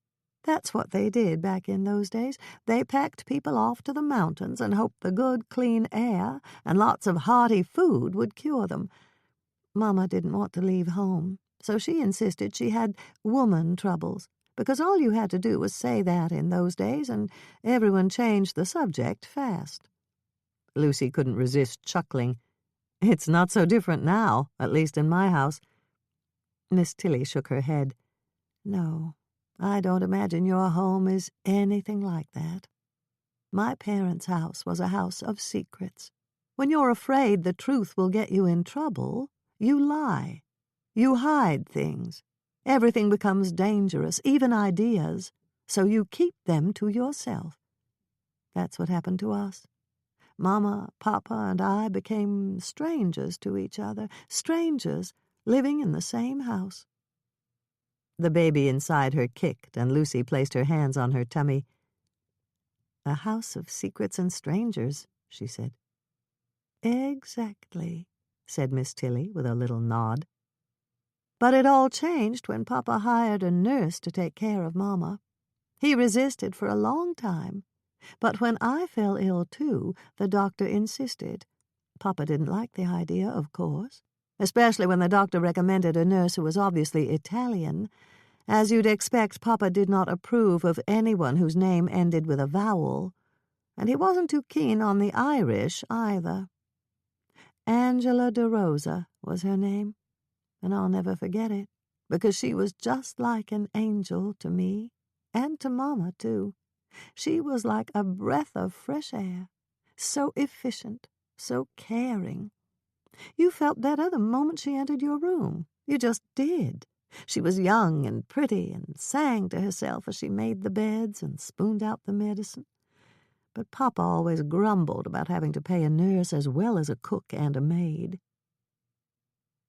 That's what they did back in those days. They packed people off to the mountains and hoped the good, clean air and lots of hearty food would cure them. Mama didn't want to leave home, so she insisted she had woman troubles, because all you had to do was say that in those days, and everyone changed the subject fast." Lucy couldn't resist chuckling. "It's not so different now, at least in my house." Miss Tilly shook her head. "No, I don't imagine your home is anything like that. My parents' house was a house of secrets. When you're afraid the truth will get you in trouble, you lie. You hide things. Everything becomes dangerous, even ideas, so you keep them to yourself. That's what happened to us. Mama, Papa, and I became strangers to each other, strangers living in the same house." The baby inside her kicked, and Lucy placed her hands on her tummy. "A house of secrets and strangers," she said. "Exactly," said Miss Tilly with a little nod. "But it all changed when Papa hired a nurse to take care of Mama. He resisted for a long time, but when I fell ill too, the doctor insisted. Papa didn't like the idea, of course, especially when the doctor recommended a nurse who was obviously Italian. As you'd expect, Papa did not approve of anyone whose name ended with a vowel, and he wasn't too keen on the Irish either. Angela de Rosa was her name, and I'll never forget it, because she was just like an angel to me, and to Mama, too. She was like a breath of fresh air, so efficient, so caring. You felt better the moment she entered your room. You just did. She was young and pretty and sang to herself as she made the beds and spooned out the medicine. But Papa always grumbled about having to pay a nurse as well as a cook and a maid.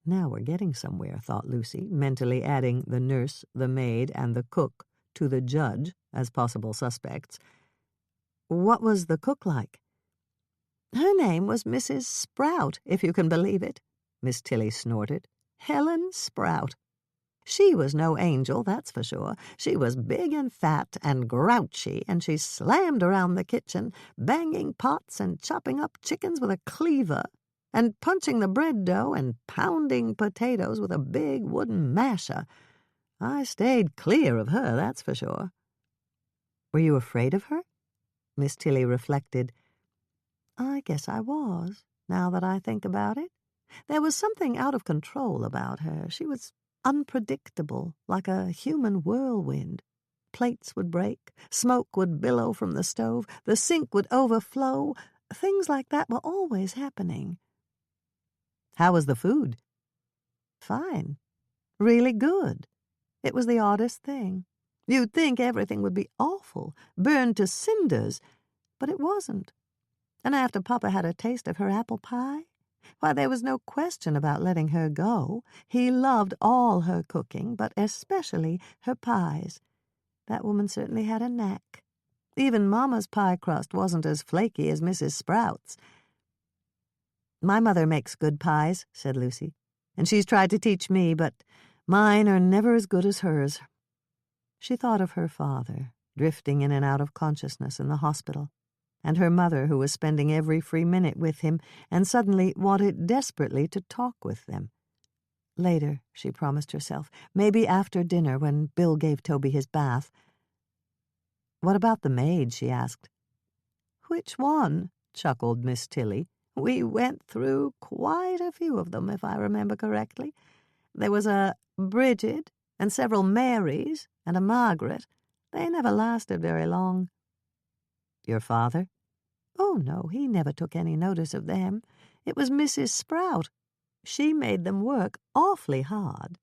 Now we're getting somewhere, thought Lucy, mentally adding the nurse, the maid, and the cook to the judge as possible suspects. What was the cook like? Her name was Mrs. Sprout, if you can believe it, Miss Tilly snorted. Helen Sprout. She was no angel, that's for sure. She was big and fat and grouchy, and she slammed around the kitchen, banging pots and chopping up chickens with a cleaver, and punching the bread dough and pounding potatoes with a big wooden masher. I stayed clear of her, that's for sure. Were you afraid of her? Miss Tilly reflected. I guess I was, now that I think about it. There was something out of control about her. She was unpredictable, like a human whirlwind. Plates would break, smoke would billow from the stove, the sink would overflow. Things like that were always happening. How was the food? Fine. Really good. It was the oddest thing. You'd think everything would be awful, burned to cinders, but it wasn't. And after Papa had a taste of her apple pie, why, there was no question about letting her go. He loved all her cooking, but especially her pies. That woman certainly had a knack. Even Mama's pie crust wasn't as flaky as Mrs. Sprout's. My mother makes good pies, said Lucy, and she's tried to teach me, but mine are never as good as hers. She thought of her father, drifting in and out of consciousness in the hospital, and her mother, who was spending every free minute with him and suddenly wanted desperately to talk with them. Later, she promised herself, maybe after dinner when Bill gave Toby his bath. What about the maid? She asked. Which one? Chuckled Miss Tilly. We went through quite a few of them, if I remember correctly. There was a Bridget and several Marys and a Margaret. They never lasted very long. Your father? Oh, no, he never took any notice of them. It was Mrs. Sprout. She made them work awfully hard.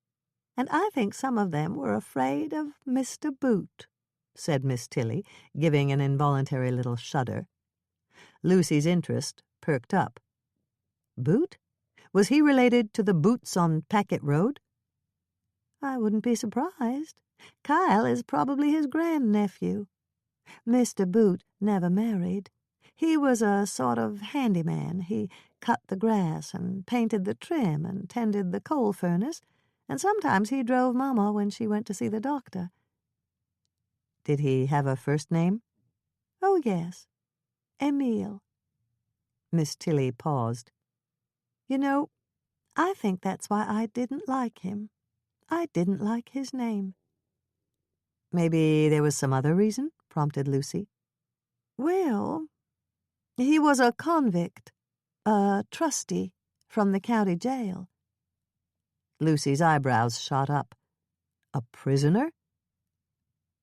And I think some of them were afraid of Mr. Boot, said Miss Tilly, giving an involuntary little shudder. Lucy's interest perked up. Boot? Was he related to the Boots on Packet Road? I wouldn't be surprised. Kyle is probably his grandnephew. Mr. Boot never married. He was a sort of handyman. He cut the grass and painted the trim and tended the coal furnace, and sometimes he drove Mama when she went to see the doctor. Did he have a first name? Oh, yes. Emile. Miss Tilly paused. You know, I think that's why I didn't like him. I didn't like his name. Maybe there was some other reason? Prompted Lucy. Well, he was a convict, a trustee from the county jail. Lucy's eyebrows shot up. A prisoner?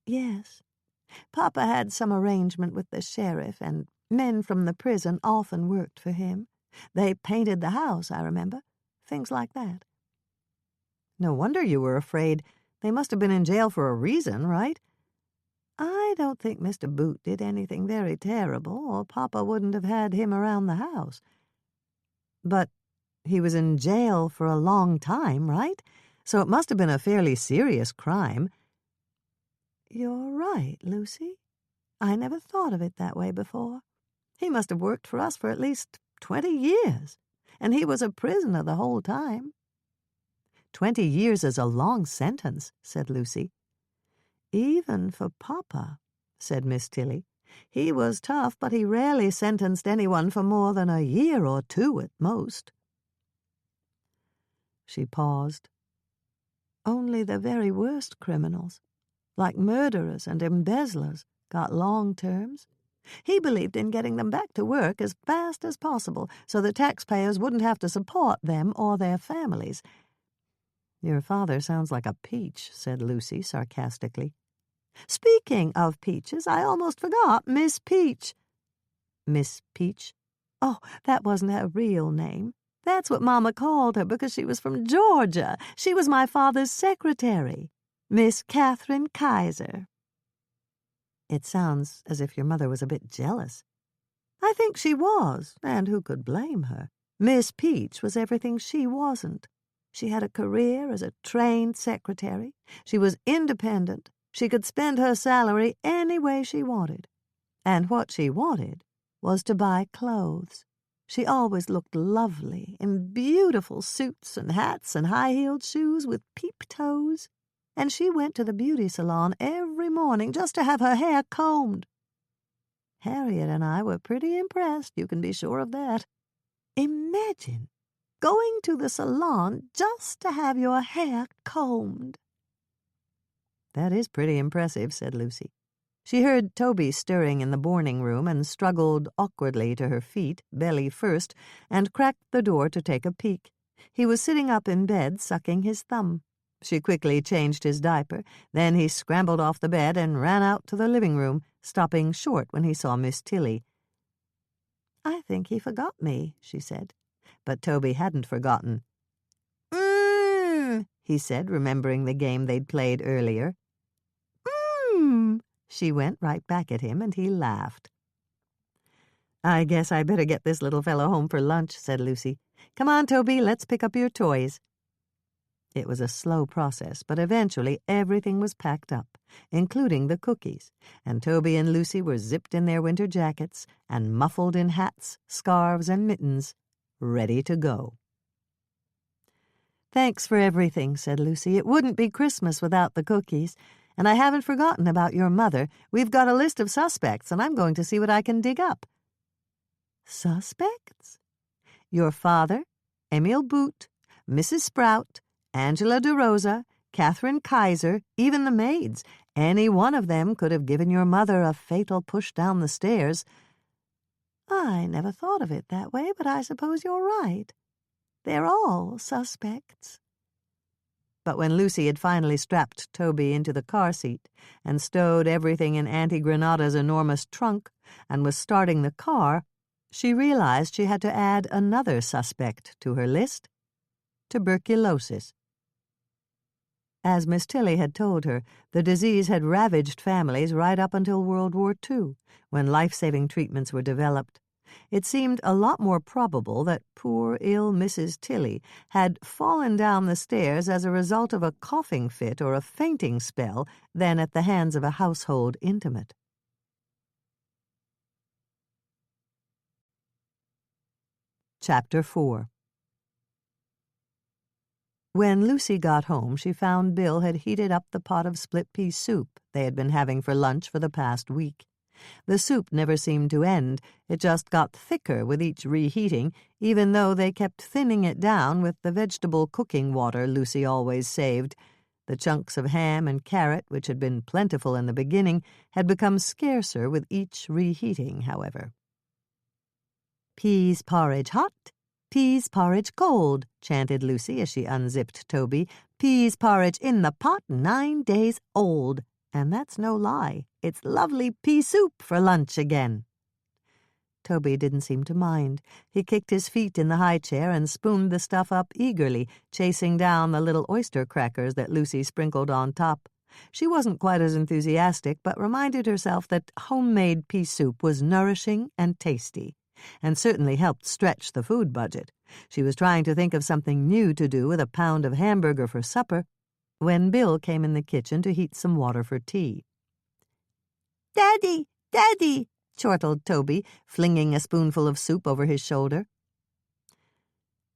Yes. Papa had some arrangement with the sheriff, and men from the prison often worked for him. They painted the house, I remember. Things like that. No wonder you were afraid. They must have been in jail for a reason, right? I don't think Mr. Boot did anything very terrible, or Papa wouldn't have had him around the house. But he was in jail for a long time, right? So it must have been a fairly serious crime. You're right, Lucy. I never thought of it that way before. He must have worked for us for at least 20 years, and he was a prisoner the whole time. 20 years is a long sentence, said Lucy. Even for Papa, said Miss Tilly. He was tough, but he rarely sentenced anyone for more than a year or two at most. She paused. Only the very worst criminals, like murderers and embezzlers, got long terms. He believed in getting them back to work as fast as possible so the taxpayers wouldn't have to support them or their families. "Your father sounds like a peach," said Lucy sarcastically. "Speaking of peaches, I almost forgot Miss Peach." "Miss Peach?" "Oh, that wasn't her real name. That's what Mama called her because she was from Georgia. She was my father's secretary, Miss Catherine Kaiser." "It sounds as if your mother was a bit jealous." "I think she was, and who could blame her? Miss Peach was everything she wasn't. She had a career as a trained secretary. She was independent. She could spend her salary any way she wanted. And what she wanted was to buy clothes. She always looked lovely in beautiful suits and hats and high-heeled shoes with peep toes. And she went to the beauty salon every morning just to have her hair combed. Harriet and I were pretty impressed, you can be sure of that. Imagine going to the salon just to have your hair combed." "That is pretty impressive," said Lucy. She heard Toby stirring in the boarding room and struggled awkwardly to her feet, belly first, and cracked the door to take a peek. He was sitting up in bed, sucking his thumb. She quickly changed his diaper. Then he scrambled off the bed and ran out to the living room, stopping short when he saw Miss Tilly. "I think he forgot me," she said. But Toby hadn't forgotten. He said, remembering the game they'd played earlier. She went right back at him, and he laughed. "I guess I better get this little fellow home for lunch," said Lucy. "Come on, Toby, let's pick up your toys." It was a slow process, but eventually everything was packed up, including the cookies, and Toby and Lucy were zipped in their winter jackets and muffled in hats, scarves, and mittens, ready to go. "Thanks for everything," said Lucy. "It wouldn't be Christmas without the cookies. And I haven't forgotten about your mother. We've got a list of suspects, and I'm going to see what I can dig up." "Suspects?" "Your father, Emil Boot, Mrs. Sprout, Angela DeRosa, Catherine Kaiser, even the maids. Any one of them could have given your mother a fatal push down the stairs." "I never thought of it that way, but I suppose you're right. They're all suspects." But when Lucy had finally strapped Toby into the car seat and stowed everything in Auntie Granada's enormous trunk and was starting the car, she realized she had to add another suspect to her list: tuberculosis. As Miss Tilly had told her, the disease had ravaged families right up until World War II, when life-saving treatments were developed. It seemed a lot more probable that poor, ill Mrs. Tilly had fallen down the stairs as a result of a coughing fit or a fainting spell than at the hands of a household intimate. Chapter 4. When Lucy got home, she found Bill had heated up the pot of split-pea soup they had been having for lunch for the past week. The soup never seemed to end. It just got thicker with each reheating, even though they kept thinning it down with the vegetable cooking water Lucy always saved. The chunks of ham and carrot, which had been plentiful in the beginning, had become scarcer with each reheating, however. "Peas porridge hot, peas porridge cold," chanted Lucy as she unzipped Toby. "Peas porridge in the pot 9 days old. And that's no lie. It's lovely pea soup for lunch again." Toby didn't seem to mind. He kicked his feet in the high chair and spooned the stuff up eagerly, chasing down the little oyster crackers that Lucy sprinkled on top. She wasn't quite as enthusiastic, but reminded herself that homemade pea soup was nourishing and tasty, and certainly helped stretch the food budget. She was trying to think of something new to do with a pound of hamburger for supper, when Bill came in the kitchen to heat some water for tea. "Daddy, Daddy," chortled Toby, flinging a spoonful of soup over his shoulder.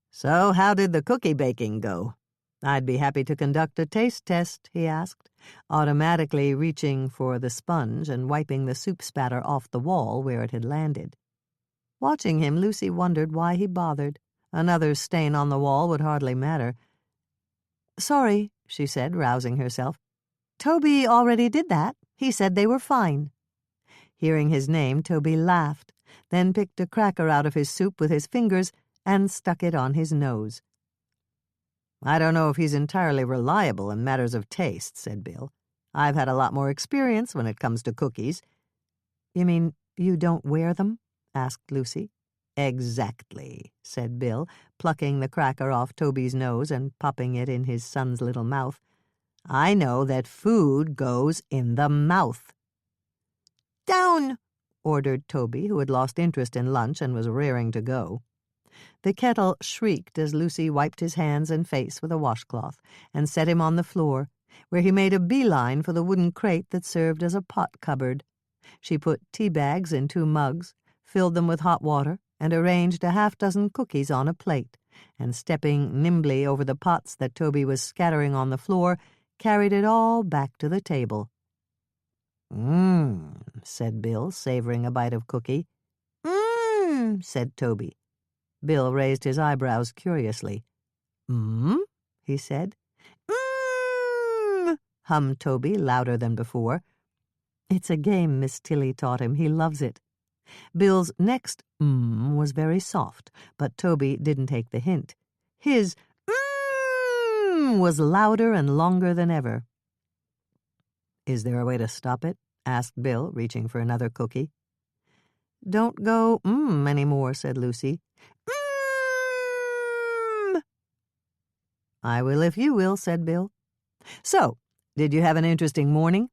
"So how did the cookie baking go? I'd be happy to conduct a taste test," he asked, automatically reaching for the sponge and wiping the soup spatter off the wall where it had landed. Watching him, Lucy wondered why he bothered. Another stain on the wall would hardly matter. "Sorry," she said, rousing herself. "Toby already did that. He said they were fine." Hearing his name, Toby laughed, then picked a cracker out of his soup with his fingers and stuck it on his nose. "I don't know if he's entirely reliable in matters of taste," said Bill. "I've had a lot more experience when it comes to cookies." "You mean you don't wear them?" asked Lucy. "Exactly," said Bill, plucking the cracker off Toby's nose and popping it in his son's little mouth. "I know that food goes in the mouth." "Down!" ordered Toby, who had lost interest in lunch and was raring to go. The kettle shrieked as Lucy wiped his hands and face with a washcloth and set him on the floor, where he made a beeline for the wooden crate that served as a pot cupboard. She put tea bags in 2 mugs, filled them with hot water, and arranged a half-dozen cookies on a plate, and stepping nimbly over the pots that Toby was scattering on the floor, carried it all back to the table. "Mmm," said Bill, savoring a bite of cookie. "Mmm," said Toby. Bill raised his eyebrows curiously. "Mmm?" he said. "Mmm," hummed Toby louder than before. "It's a game Miss Tilly taught him. He loves it." Bill's next was very soft, but Toby didn't take the hint. His was louder and longer than ever. "Is there a way to stop it?" asked Bill, reaching for another cookie. "Don't go anymore," said Lucy. "I will if you will," said Bill. "So, did you have an interesting morning?"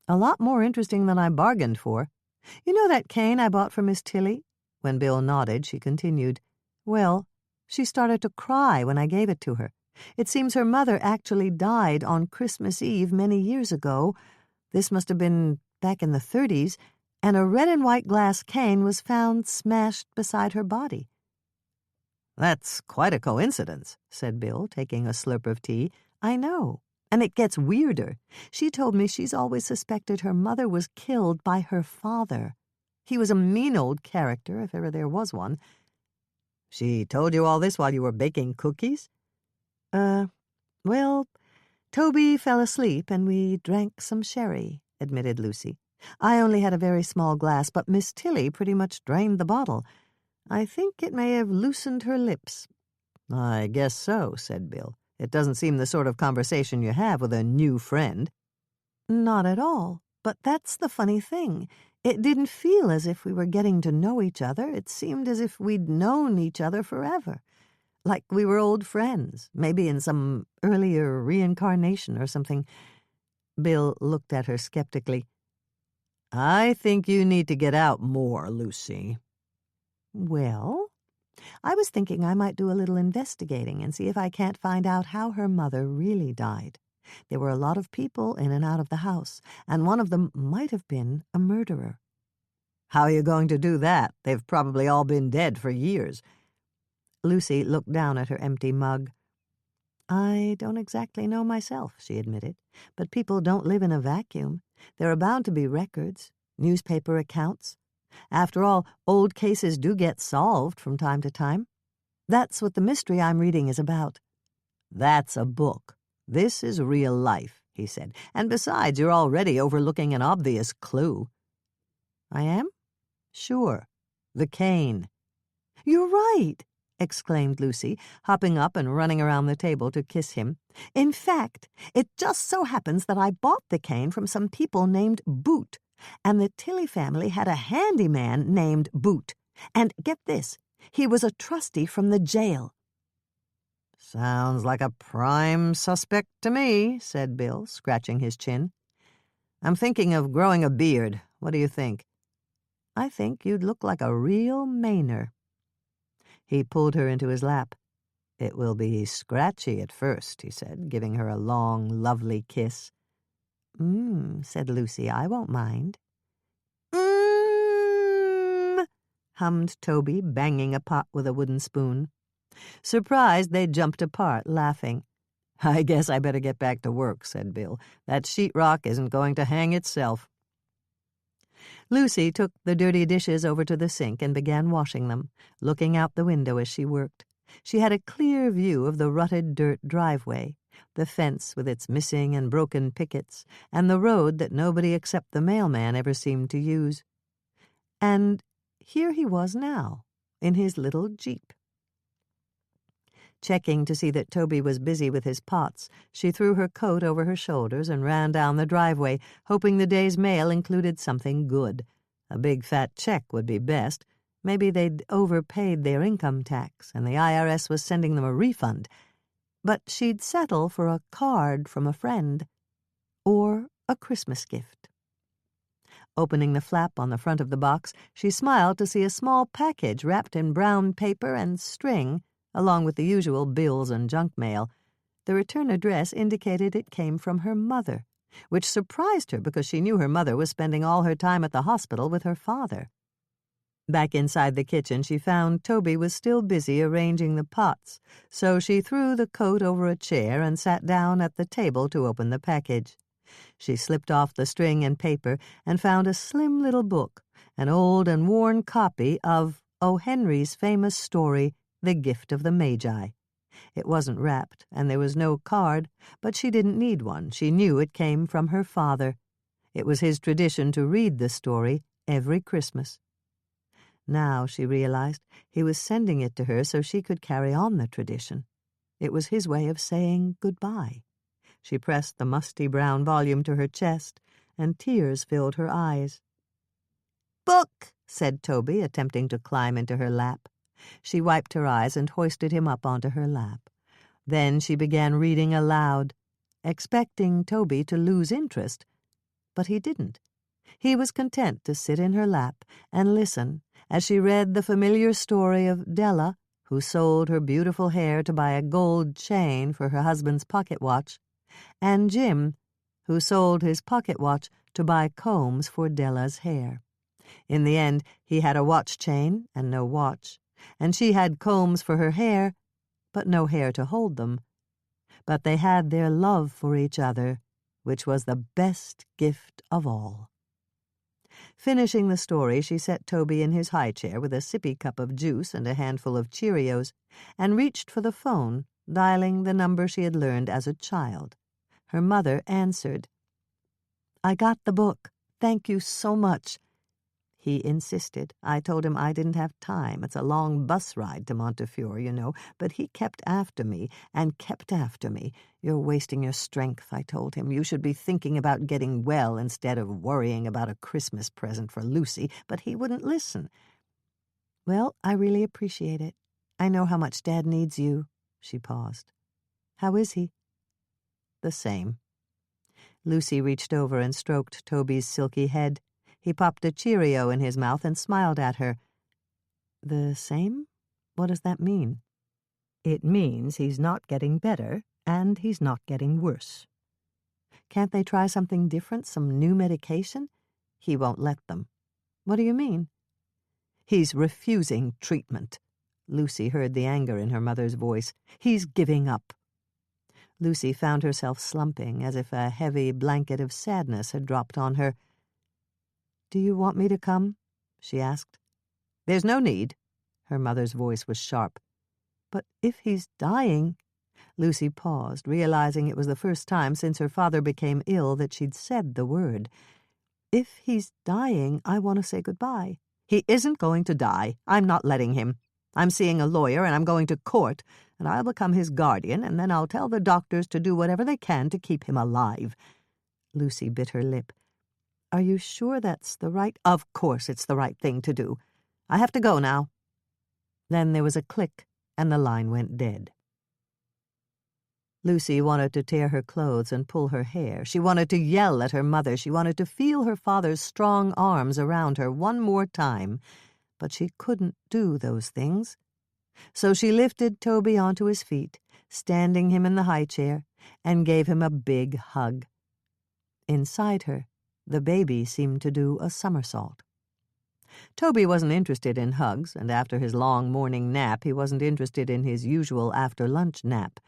"A lot more interesting than I bargained for. You know that cane I bought for Miss Tilly?" When Bill nodded, she continued, "Well, she started to cry when I gave it to her. It seems her mother actually died on Christmas Eve many years ago. This must have been back in the 30s, and a red and white glass cane was found smashed beside her body." "That's quite a coincidence," said Bill, taking a slurp of tea. "I know. And it gets weirder. She told me she's always suspected her mother was killed by her father. He was a mean old character, if ever there was one." "She told you all this while you were baking cookies?" Well, Toby fell asleep and we drank some sherry," admitted Lucy. "I only had a very small glass, but Miss Tilly pretty much drained the bottle. I think it may have loosened her lips." "I guess so," said Bill. "It doesn't seem the sort of conversation you have with a new friend." "Not at all. But that's the funny thing. It didn't feel as if we were getting to know each other. It seemed as if we'd known each other forever. Like we were old friends, maybe in some earlier reincarnation or something." Bill looked at her skeptically. "I think you need to get out more, Lucy." "Well, I was thinking I might do a little investigating and see if I can't find out how her mother really died. There were a lot of people in and out of the house, and one of them might have been a murderer." "How are you going to do that? They've probably all been dead for years." Lucy looked down at her empty mug. "I don't exactly know myself," she admitted, "but people don't live in a vacuum. There are bound to be records, newspaper accounts. After all, old cases do get solved from time to time. That's what the mystery I'm reading is about." "That's a book. This is real life," he said. "And besides, you're already overlooking an obvious clue." "I am?" "Sure. The cane." "You're right," exclaimed Lucy, hopping up and running around the table to kiss him. "In fact, it just so happens that I bought the cane from some people named Boot, and the Tilly family had a handyman named Boot. And get this, he was a trustee from the jail." "Sounds like a prime suspect to me," said Bill, scratching his chin. "I'm thinking of growing a beard. What do you think?" "I think you'd look like a real Mainer." He pulled her into his lap. "It will be scratchy at first," he said, giving her a long, lovely kiss. Said Lucy, "I won't mind." Hummed Toby, banging a pot with a wooden spoon. Surprised, they jumped apart, laughing. "I guess I better get back to work," said Bill. "That sheetrock isn't going to hang itself." Lucy took the dirty dishes over to the sink and began washing them, looking out the window as she worked. She had a clear view of the rutted dirt driveway, The fence with its missing and broken pickets, and the road that nobody except the mailman ever seemed to use. And here he was now, in his little Jeep. Checking to see that Toby was busy with his pots, she threw her coat over her shoulders and ran down the driveway, hoping the day's mail included something good. A big fat check would be best. Maybe they'd overpaid their income tax, and the IRS was sending them a refund. But she'd settle for a card from a friend, or a Christmas gift. Opening the flap on the front of the box, she smiled to see a small package wrapped in brown paper and string, along with the usual bills and junk mail. The return address indicated it came from her mother, which surprised her because she knew her mother was spending all her time at the hospital with her father. Back inside the kitchen, she found Toby was still busy arranging the pots, so she threw the coat over a chair and sat down at the table to open the package. She slipped off the string and paper and found a slim little book, an old and worn copy of O. Henry's famous story, The Gift of the Magi. It wasn't wrapped, and there was no card, but she didn't need one. She knew it came from her father. It was his tradition to read the story every Christmas. Now, she realized, he was sending it to her so she could carry on the tradition. It was his way of saying goodbye. She pressed the musty brown volume to her chest, and tears filled her eyes. "Book," said Toby, attempting to climb into her lap. She wiped her eyes and hoisted him up onto her lap. Then she began reading aloud, expecting Toby to lose interest. But he didn't. He was content to sit in her lap and listen as she read the familiar story of Della, who sold her beautiful hair to buy a gold chain for her husband's pocket watch, and Jim, who sold his pocket watch to buy combs for Della's hair. In the end, he had a watch chain and no watch, and she had combs for her hair, but no hair to hold them. But they had their love for each other, which was the best gift of all. Finishing the story, she set Toby in his high chair with a sippy cup of juice and a handful of Cheerios, and reached for the phone, dialing the number she had learned as a child. Her mother answered. "I got the book. Thank you so much." He insisted. I told him I didn't have time. It's a long bus ride to Montefiore, you know. But he kept after me and kept after me. "You're wasting your strength," I told him. "You should be thinking about getting well instead of worrying about a Christmas present for Lucy." But he wouldn't listen. "Well, I really appreciate it. I know how much Dad needs you." She paused. "How is he?" "The same." Lucy reached over and stroked Toby's silky head. He popped a Cheerio in his mouth and smiled at her. "The same? What does that mean?" "It means he's not getting better, and he's not getting worse." "Can't they try something different, some new medication?" "He won't let them." "What do you mean?" "He's refusing treatment." Lucy heard the anger in her mother's voice. "He's giving up." Lucy found herself slumping, as if a heavy blanket of sadness had dropped on her. "Do you want me to come?" she asked. "There's no need." Her mother's voice was sharp. "But if he's dying—" Lucy paused, realizing it was the first time since her father became ill that she'd said the word. "If he's dying, I want to say goodbye." "He isn't going to die. I'm not letting him. I'm seeing a lawyer, and I'm going to court, and I'll become his guardian, and then I'll tell the doctors to do whatever they can to keep him alive." Lucy bit her lip. "Are you sure that's the right—" "Of course it's the right thing to do. I have to go now." Then there was a click, and the line went dead. Lucy wanted to tear her clothes and pull her hair. She wanted to yell at her mother. She wanted to feel her father's strong arms around her one more time. But she couldn't do those things. So she lifted Toby onto his feet, standing him in the high chair, and gave him a big hug. Inside her, the baby seemed to do a somersault. Toby wasn't interested in hugs, and after his long morning nap he wasn't interested in his usual after-lunch nap.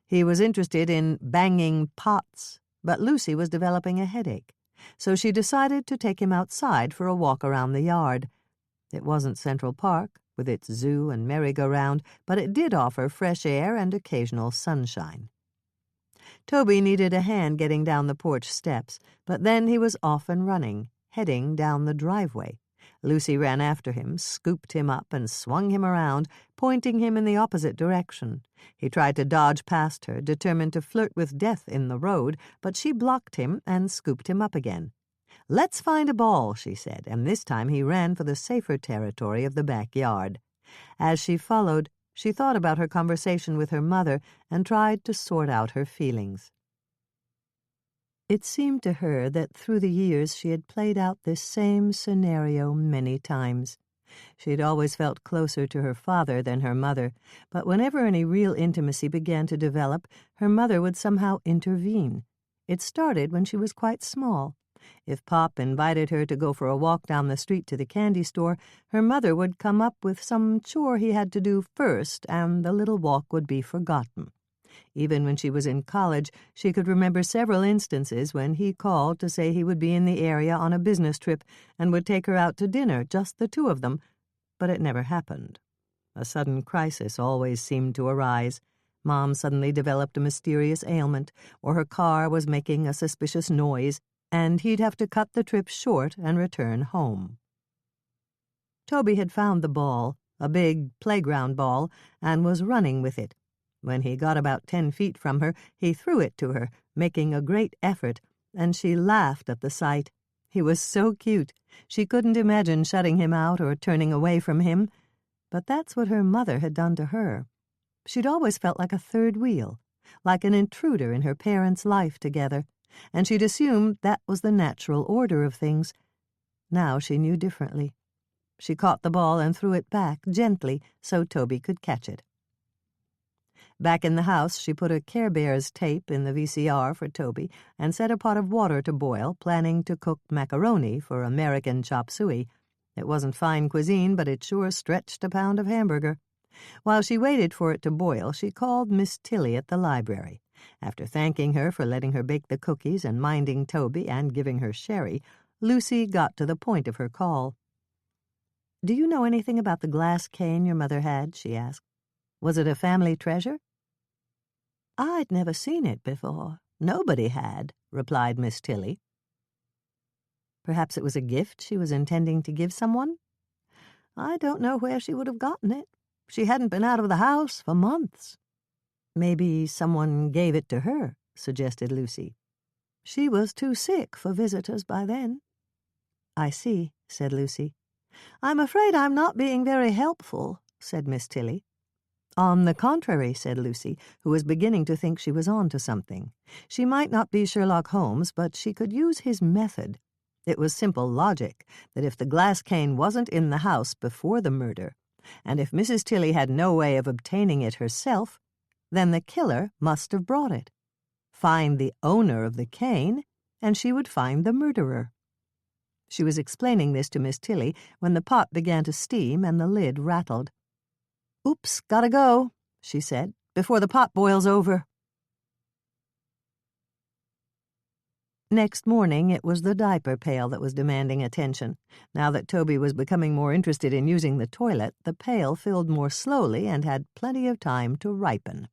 He was interested in banging pots, but Lucy was developing a headache, so she decided to take him outside for a walk around the yard. It wasn't Central Park, with its zoo and merry-go-round, but it did offer fresh air and occasional sunshine. Toby needed a hand getting down the porch steps, but then he was off and running, heading down the driveway. Lucy ran after him, scooped him up, and swung him around, pointing him in the opposite direction. He tried to dodge past her, determined to flirt with death in the road, but she blocked him and scooped him up again. "Let's find a ball," she said, and this time he ran for the safer territory of the backyard. As she followed, she thought about her conversation with her mother and tried to sort out her feelings. It seemed to her that through the years she had played out this same scenario many times. She had always felt closer to her father than her mother, but whenever any real intimacy began to develop, her mother would somehow intervene. It started when she was quite small. If Pop invited her to go for a walk down the street to the candy store, her mother would come up with some chore he had to do first, and the little walk would be forgotten. Even when she was in college, she could remember several instances when he called to say he would be in the area on a business trip and would take her out to dinner, just the two of them, but it never happened. A sudden crisis always seemed to arise. Mom suddenly developed a mysterious ailment, or her car was making a suspicious noise, and he'd have to cut the trip short and return home. Toby had found the ball, a big playground ball, and was running with it. When he got about 10 feet from her, he threw it to her, making a great effort, and she laughed at the sight. He was so cute. She couldn't imagine shutting him out or turning away from him. But that's what her mother had done to her. She'd always felt like a third wheel, like an intruder in her parents' life together, and she'd assumed that was the natural order of things. Now she knew differently. She caught the ball and threw it back, gently, so Toby could catch it. Back in the house, she put a Care Bears tape in the VCR for Toby and set a pot of water to boil, planning to cook macaroni for American chop suey. It wasn't fine cuisine, but it sure stretched a pound of hamburger. While she waited for it to boil, she called Miss Tilly at the library. After thanking her for letting her bake the cookies and minding Toby and giving her sherry, Lucy got to the point of her call. "Do you know anything about the glass cane your mother had?" she asked. "Was it a family treasure?" "I'd never seen it before. Nobody had," replied Miss Tilly. "Perhaps it was a gift she was intending to give someone?" "I don't know where she would have gotten it. She hadn't been out of the house for months." "Maybe someone gave it to her," suggested Lucy. "She was too sick for visitors by then." "I see," said Lucy. "I'm afraid I'm not being very helpful," said Miss Tilly. "On the contrary," said Lucy, who was beginning to think she was on to something. She might not be Sherlock Holmes, but she could use his method. It was simple logic that if the glass cane wasn't in the house before the murder, and if Mrs. Tilly had no way of obtaining it herself, then the killer must have brought it. Find the owner of the cane, and she would find the murderer. She was explaining this to Miss Tilly when the pot began to steam and the lid rattled. "Oops, gotta go," she said, "before the pot boils over." Next morning, it was the diaper pail that was demanding attention. Now that Toby was becoming more interested in using the toilet, the pail filled more slowly and had plenty of time to ripen.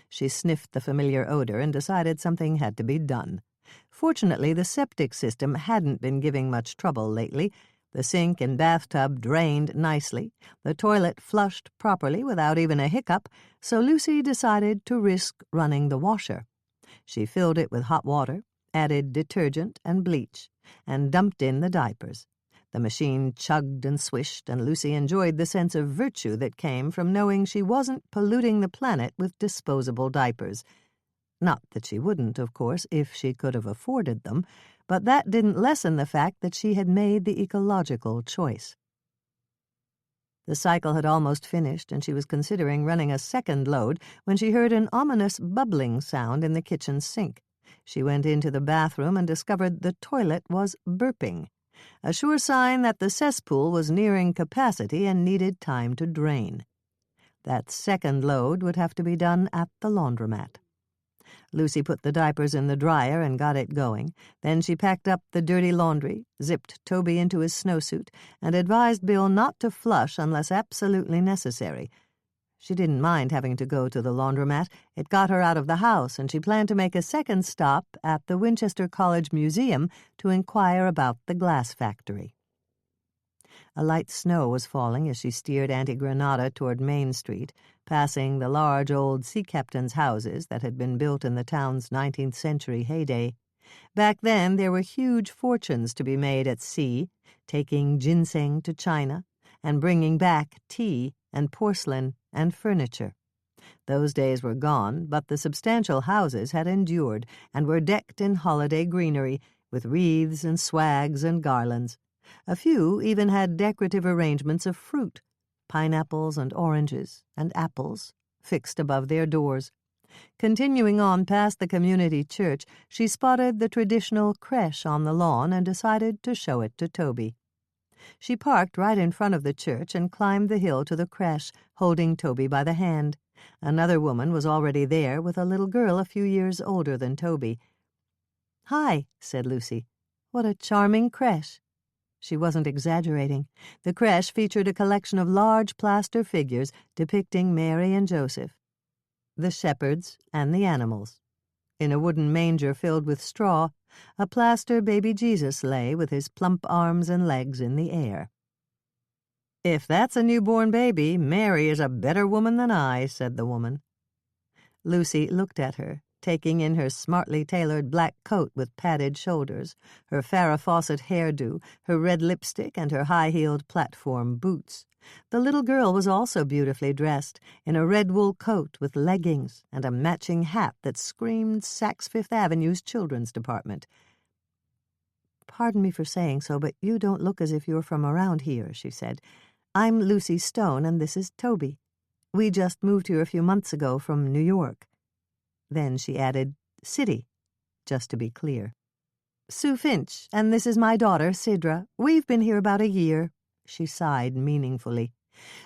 She sniffed the familiar odor and decided something had to be done. Fortunately, the septic system hadn't been giving much trouble lately. The sink and bathtub drained nicely, the toilet flushed properly without even a hiccup, so Lucy decided to risk running the washer. She filled it with hot water, added detergent and bleach, and dumped in the diapers. The machine chugged and swished, and Lucy enjoyed the sense of virtue that came from knowing she wasn't polluting the planet with disposable diapers. Not that she wouldn't, of course, if she could have afforded them, but that didn't lessen the fact that she had made the ecological choice. The cycle had almost finished, and she was considering running a second load when she heard an ominous bubbling sound in the kitchen sink. She went into the bathroom and discovered the toilet was burping, a sure sign that the cesspool was nearing capacity and needed time to drain. That second load would have to be done at the laundromat. Lucy put the diapers in the dryer and got it going. Then she packed up the dirty laundry, zipped Toby into his snowsuit, and advised Bill not to flush unless absolutely necessary. She didn't mind having to go to the laundromat. It got her out of the house, and she planned to make a second stop at the Winchester College Museum to inquire about the glass factory. A light snow was falling as she steered Auntie Granada toward Main Street, passing the large old sea captains' houses that had been built in the town's 19th century heyday. Back then, there were huge fortunes to be made at sea, taking ginseng to China and bringing back tea and porcelain and furniture. Those days were gone, but the substantial houses had endured and were decked in holiday greenery, with wreaths and swags and garlands. A few even had decorative arrangements of fruit, pineapples and oranges and apples, fixed above their doors. Continuing on past the community church, she spotted the traditional creche on the lawn and decided to show it to Toby. She parked right in front of the church and climbed the hill to the creche, holding Toby by the hand. Another woman was already there with a little girl a few years older than Toby. "Hi," said Lucy. "What a charming creche." She wasn't exaggerating. The creche featured a collection of large plaster figures depicting Mary and Joseph, the shepherds and the animals. In a wooden manger filled with straw, a plaster baby Jesus lay with his plump arms and legs in the air. "If that's a newborn baby, Mary is a better woman than I," said the woman. Lucy looked at her, taking in her smartly tailored black coat with padded shoulders, her Farrah Fawcett hairdo, her red lipstick, and her high-heeled platform boots. The little girl was also beautifully dressed, in a red wool coat with leggings and a matching hat that screamed Saks Fifth Avenue's children's department. "Pardon me for saying so, but you don't look as if you're from around here," she said. "I'm Lucy Stone, and this is Toby. We just moved here a few months ago from New York." Then she added, "City," just to be clear. "Sue Finch, and this is my daughter, Sidra. We've been here about a year." She sighed meaningfully.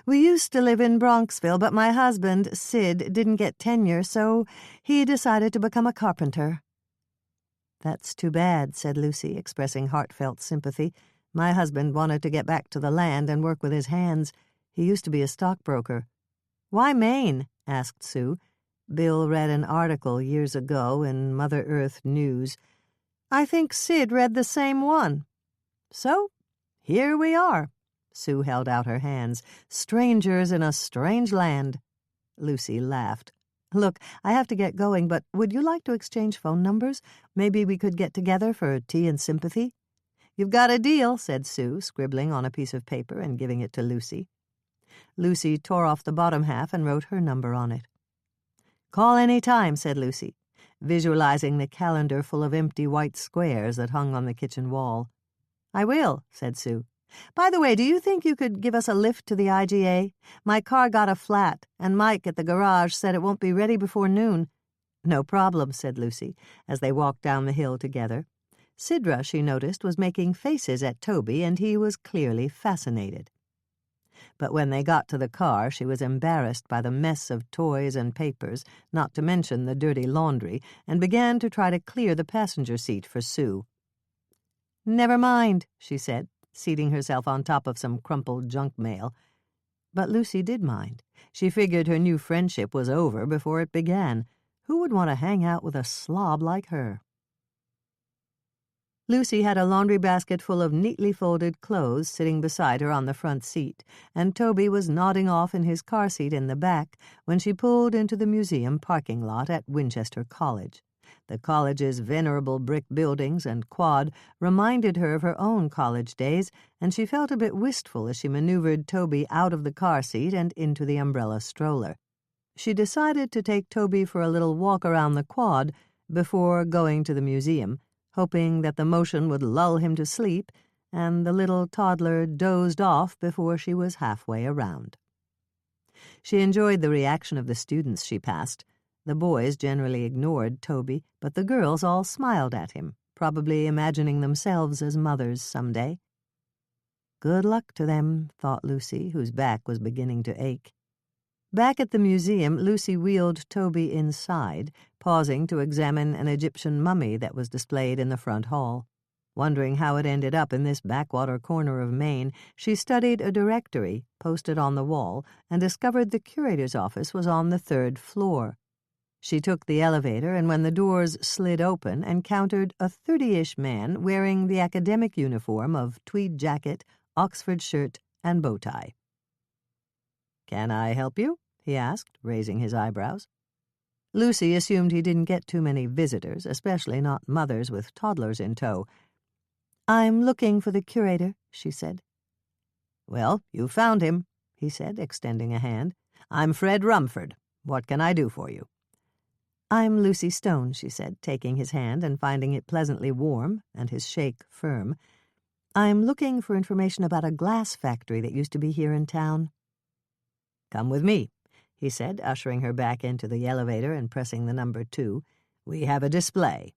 "We used to live in Bronxville, but my husband, Sid, didn't get tenure, so he decided to become a carpenter." "That's too bad," said Lucy, expressing heartfelt sympathy. "My husband wanted to get back to the land and work with his hands. He used to be a stockbroker." "Why Maine?" asked Sue. Bill read an article years ago in Mother Earth News. "I think Sid read the same one." "So, here we are." Sue held out her hands. "Strangers in a strange land." Lucy laughed. "Look, I have to get going, but would you like to exchange phone numbers? Maybe we could get together for tea and sympathy." "You've got a deal," said Sue, scribbling on a piece of paper and giving it to Lucy. Lucy tore off the bottom half and wrote her number on it. "Call any time," said Lucy, visualizing the calendar full of empty white squares that hung on the kitchen wall. "I will," said Sue. "By the way, do you think you could give us a lift to the IGA? My car got a flat, and Mike at the garage said it won't be ready before noon." "No problem," said Lucy, as they walked down the hill together. Sidra, she noticed, was making faces at Toby, and he was clearly fascinated. But when they got to the car, she was embarrassed by the mess of toys and papers, not to mention the dirty laundry, and began to try to clear the passenger seat for Sue. "Never mind," she said, seating herself on top of some crumpled junk mail. But Lucy did mind. She figured her new friendship was over before it began. Who would want to hang out with a slob like her? Lucy had a laundry basket full of neatly folded clothes sitting beside her on the front seat, and Toby was nodding off in his car seat in the back when she pulled into the museum parking lot at Winchester College. The college's venerable brick buildings and quad reminded her of her own college days, and she felt a bit wistful as she maneuvered Toby out of the car seat and into the umbrella stroller. She decided to take Toby for a little walk around the quad before going to the museum, hoping that the motion would lull him to sleep, and the little toddler dozed off before she was halfway around. She enjoyed the reaction of the students she passed. The boys generally ignored Toby, but the girls all smiled at him, probably imagining themselves as mothers someday. Good luck to them, thought Lucy, whose back was beginning to ache. Back at the museum, Lucy wheeled Toby inside, pausing to examine an Egyptian mummy that was displayed in the front hall. Wondering how it ended up in this backwater corner of Maine, she studied a directory posted on the wall and discovered the curator's office was on the 3rd floor. She took the elevator, and when the doors slid open, encountered a 30-ish man wearing the academic uniform of tweed jacket, Oxford shirt, and bow tie. "Can I help you?" he asked, raising his eyebrows. Lucy assumed he didn't get too many visitors, especially not mothers with toddlers in tow. "I'm looking for the curator," she said. "Well, you found him," he said, extending a hand. "I'm Fred Rumford. What can I do for you?" "I'm Lucy Stone," she said, taking his hand and finding it pleasantly warm and his shake firm. "I'm looking for information about a glass factory that used to be here in town." "Come with me," he said, ushering her back into the elevator and pressing the number 2. "We have a display."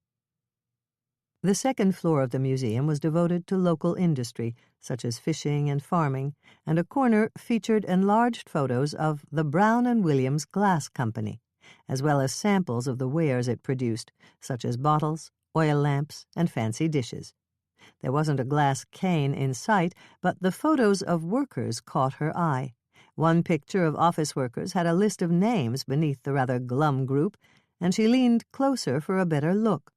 The 2nd floor of the museum was devoted to local industry, such as fishing and farming, and a corner featured enlarged photos of the Brown and Williams Glass Company, as well as samples of the wares it produced, such as bottles, oil lamps, and fancy dishes. There wasn't a glass cane in sight, but the photos of workers caught her eye. One picture of office workers had a list of names beneath the rather glum group, and she leaned closer for a better look.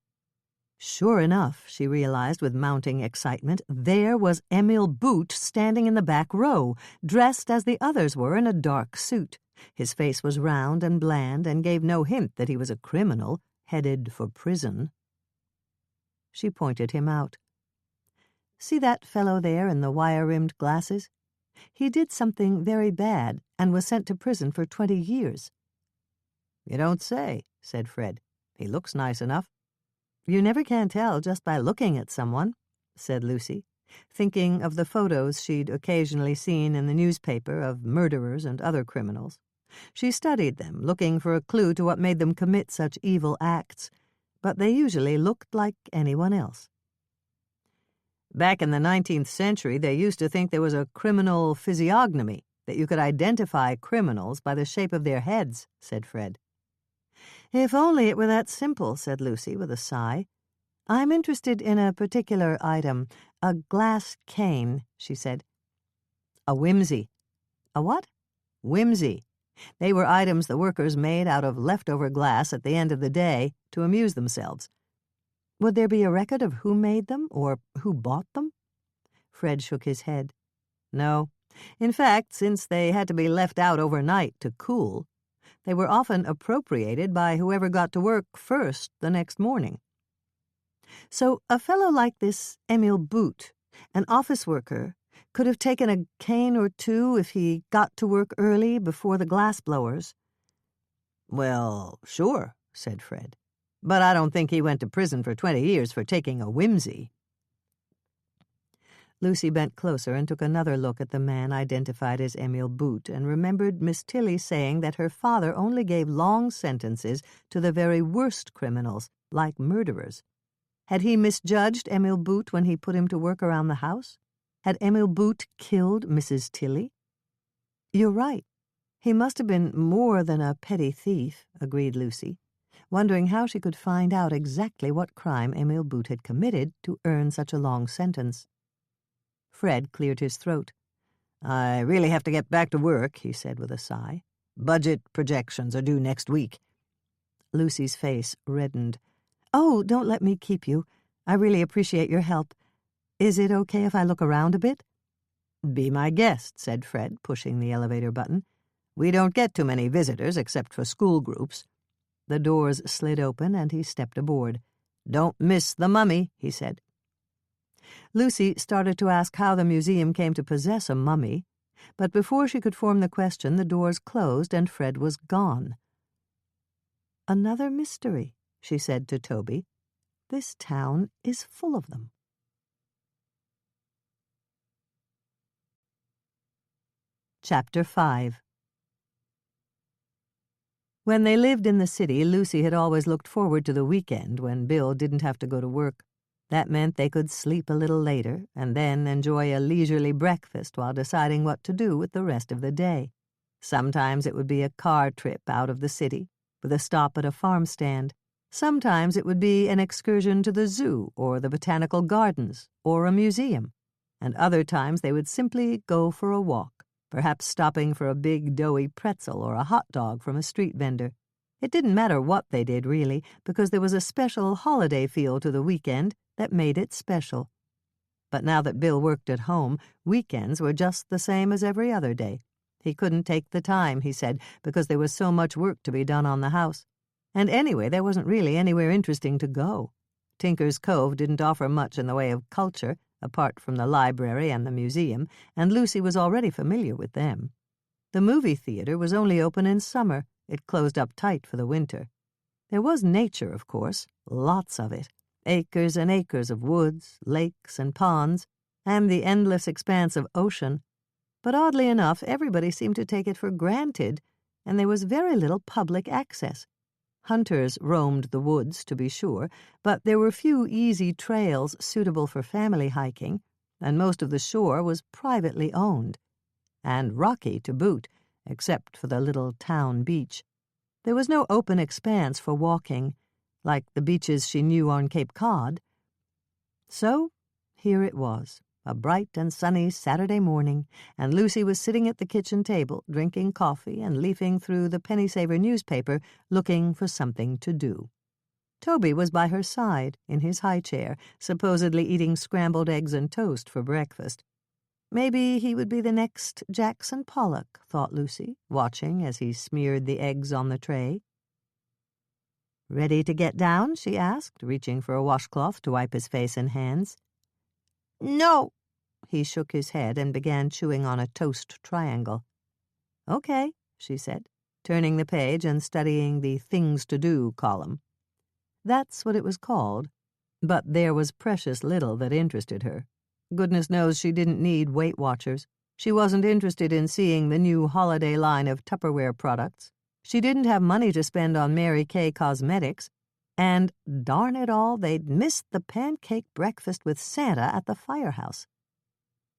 Sure enough, she realized with mounting excitement, there was Emil Boot standing in the back row, dressed as the others were in a dark suit. His face was round and bland and gave no hint that he was a criminal, headed for prison. She pointed him out. "See that fellow there in the wire-rimmed glasses? He did something very bad and was sent to prison for 20 years. "You don't say," said Fred. "He looks nice enough." "You never can tell just by looking at someone," said Lucy, thinking of the photos she'd occasionally seen in the newspaper of murderers and other criminals. She studied them, looking for a clue to what made them commit such evil acts, but they usually looked like anyone else. "Back in the 19th century, they used to think there was a criminal physiognomy, that you could identify criminals by the shape of their heads," said Fred. "If only it were that simple," said Lucy with a sigh. "I'm interested in a particular item, a glass cane," she said. "A whimsy." "A what?" "Whimsy. They were items the workers made out of leftover glass at the end of the day to amuse themselves." "Would there be a record of who made them or who bought them?" Fred shook his head. "No. In fact, since they had to be left out overnight to cool, they were often appropriated by whoever got to work first the next morning." "So a fellow like this Emil Boot, an office worker, could have taken a cane or two if he got to work early before the glass blowers?" "Well, sure," said Fred. "But I don't think he went to prison for 20 years for taking a whimsy." Lucy bent closer and took another look at the man identified as Emil Boot and remembered Miss Tilly saying that her father only gave long sentences to the very worst criminals, like murderers. Had he misjudged Emil Boot when he put him to work around the house? Had Emil Boot killed Mrs. Tilly? "You're right. He must have been more than a petty thief," agreed Lucy, wondering how she could find out exactly what crime Emil Boot had committed to earn such a long sentence. Fred cleared his throat. "I really have to get back to work," he said with a sigh. "Budget projections are due next week." Lucy's face reddened. "Oh, don't let me keep you. I really appreciate your help. Is it okay if I look around a bit?" "Be my guest," said Fred, pushing the elevator button. "We don't get too many visitors except for school groups." The doors slid open and he stepped aboard. "Don't miss the mummy," he said. Lucy started to ask how the museum came to possess a mummy, but before she could form the question, the doors closed and Fred was gone. "Another mystery," she said to Toby. "This town is full of them." Chapter 5. When they lived in the city, Lucy had always looked forward to the weekend when Bill didn't have to go to work. That meant they could sleep a little later and then enjoy a leisurely breakfast while deciding what to do with the rest of the day. Sometimes it would be a car trip out of the city, with a stop at a farm stand. Sometimes it would be an excursion to the zoo or the botanical gardens or a museum, and other times they would simply go for a walk, perhaps stopping for a big doughy pretzel or a hot dog from a street vendor. It didn't matter what they did, really, because there was a special holiday feel to the weekend that made it special. But now that Bill worked at home, weekends were just the same as every other day. He couldn't take the time, he said, because there was so much work to be done on the house. And anyway, there wasn't really anywhere interesting to go. Tinker's Cove didn't offer much in the way of culture, apart from the library and the museum, and Lucy was already familiar with them. The movie theater was only open in summer. It closed up tight for the winter. There was nature, of course, lots of it, acres and acres of woods, lakes and ponds, and the endless expanse of ocean. But oddly enough, everybody seemed to take it for granted, and there was very little public access. Hunters roamed the woods, to be sure, but there were few easy trails suitable for family hiking, and most of the shore was privately owned, and rocky to boot, except for the little town beach. There was no open expanse for walking, like the beaches she knew on Cape Cod. So here it was, a bright and sunny Saturday morning, and Lucy was sitting at the kitchen table, drinking coffee and leafing through the Penny Saver newspaper, looking for something to do. Toby was by her side, in his high chair, supposedly eating scrambled eggs and toast for breakfast. Maybe he would be the next Jackson Pollock, thought Lucy, watching as he smeared the eggs on the tray. "Ready to get down?" she asked, reaching for a washcloth to wipe his face and hands. "No." He shook his head and began chewing on a toast triangle. "Okay," she said, turning the page and studying the Things to Do column. That's what it was called, but there was precious little that interested her. Goodness knows she didn't need Weight Watchers. She wasn't interested in seeing the new holiday line of Tupperware products. She didn't have money to spend on Mary Kay cosmetics. And, darn it all, they'd missed the pancake breakfast with Santa at the firehouse.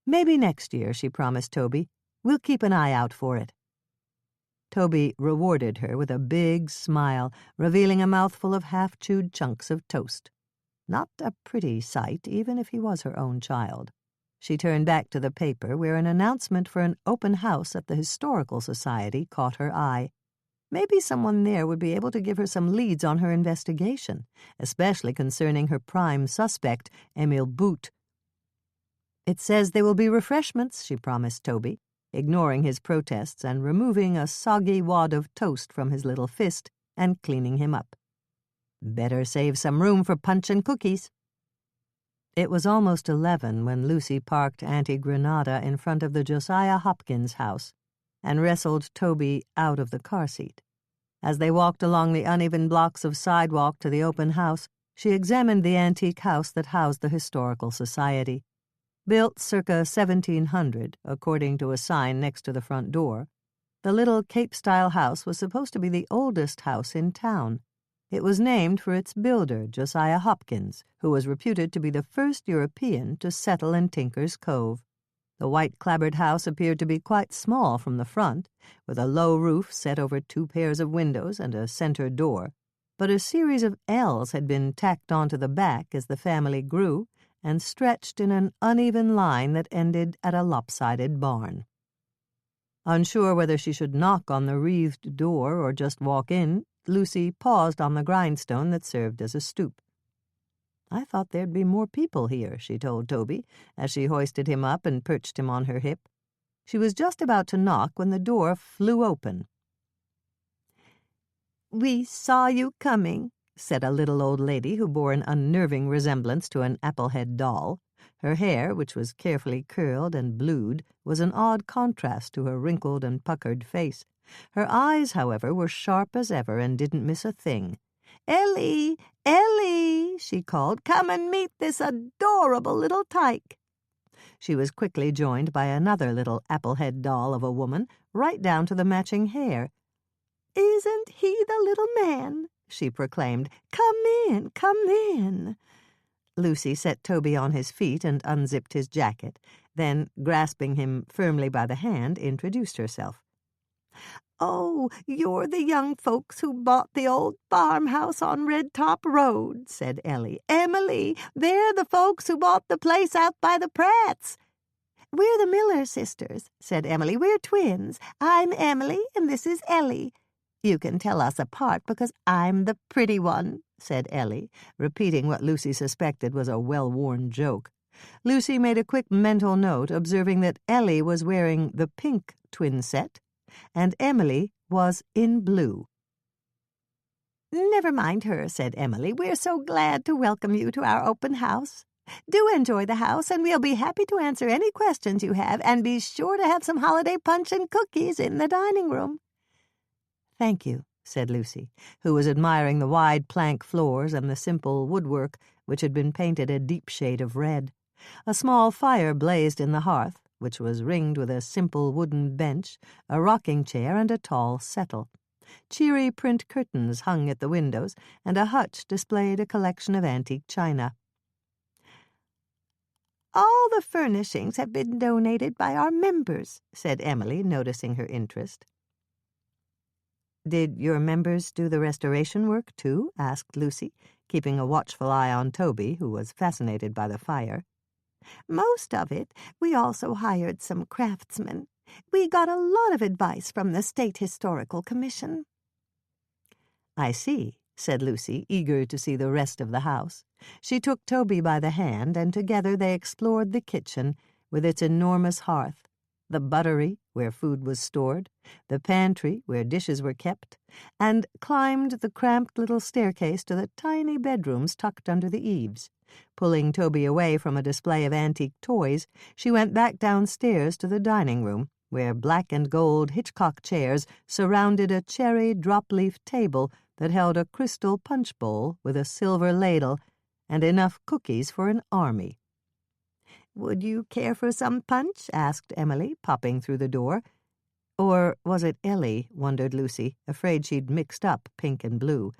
"Maybe next year," she promised Toby. "We'll keep an eye out for it." Toby rewarded her with a big smile, revealing a mouthful of half-chewed chunks of toast. Not a pretty sight, even if he was her own child. She turned back to the paper, where an announcement for an open house at the Historical Society caught her eye. Maybe someone there would be able to give her some leads on her investigation, especially concerning her prime suspect, Emil Boot. "It says there will be refreshments," she promised Toby, ignoring his protests and removing a soggy wad of toast from his little fist and cleaning him up. "Better save some room for punch and cookies." It was almost 11 when Lucy parked Auntie Granada in front of the Josiah Hopkins house and wrestled Toby out of the car seat. As they walked along the uneven blocks of sidewalk to the open house, she examined the antique house that housed the Historical Society. Built circa 1700, according to a sign next to the front door, the little Cape-style house was supposed to be the oldest house in town. It was named for its builder, Josiah Hopkins, who was reputed to be the first European to settle in Tinker's Cove. The white-clapboard house appeared to be quite small from the front, with a low roof set over 2 pairs of windows and a center door, but a series of L's had been tacked onto the back as the family grew and stretched in an uneven line that ended at a lopsided barn. Unsure whether she should knock on the wreathed door or just walk in, Lucy paused on the grindstone that served as a stoop. "I thought there'd be more people here," she told Toby, as she hoisted him up and perched him on her hip. She was just about to knock when the door flew open. "We saw you coming," said a little old lady who bore an unnerving resemblance to an Applehead doll. Her hair, which was carefully curled and blued, was an odd contrast to her wrinkled and puckered face. Her eyes, however, were sharp as ever and didn't miss a thing. "Ellie, Ellie," she called, "come and meet this adorable little tyke." She was quickly joined by another little Applehead doll of a woman, right down to the matching hair. "Isn't he the little man?" she proclaimed. "Come in, come in." Lucy set Toby on his feet and unzipped his jacket, then, grasping him firmly by the hand, introduced herself. "Oh, you're the young folks who bought the old farmhouse on Red Top Road," said Ellie. "Emily, they're the folks who bought the place out by the Pratts." "We're the Miller sisters," said Emily. "We're twins. I'm Emily, and this is Ellie. You can tell us apart because I'm the pretty one," said Ellie, repeating what Lucy suspected was a well-worn joke. Lucy made a quick mental note, observing that Ellie was wearing the pink twin set, and Emily was in blue. "Never mind her," said Emily. "We're so glad to welcome you to our open house. Do enjoy the house, and we'll be happy to answer any questions you have, and be sure to have some holiday punch and cookies in the dining room." "Thank you," said Lucy, who was admiring the wide plank floors and the simple woodwork, which had been painted a deep shade of red. A small fire blazed in the hearth, which was ringed with a simple wooden bench, a rocking chair, and a tall settle. Cheery print curtains hung at the windows, and a hutch displayed a collection of antique china. "All the furnishings have been donated by our members," said Emily, noticing her interest. "Did your members do the restoration work, too?" asked Lucy, keeping a watchful eye on Toby, who was fascinated by the fire. "Most of it. We also hired some craftsmen. We got a lot of advice from the State Historical Commission." "I see," said Lucy, eager to see the rest of the house. She took Toby by the hand, and together they explored the kitchen, with its enormous hearth, the buttery, where food was stored, the pantry, where dishes were kept, and climbed the cramped little staircase to the tiny bedrooms tucked under the eaves. Pulling Toby away from a display of antique toys, she went back downstairs to the dining room, where black and gold Hitchcock chairs surrounded a cherry drop-leaf table that held a crystal punch bowl with a silver ladle and enough cookies for an army. "Would you care for some punch?" asked Emily, popping through the door. Or was it Ellie, wondered Lucy, afraid she'd mixed up pink and blue.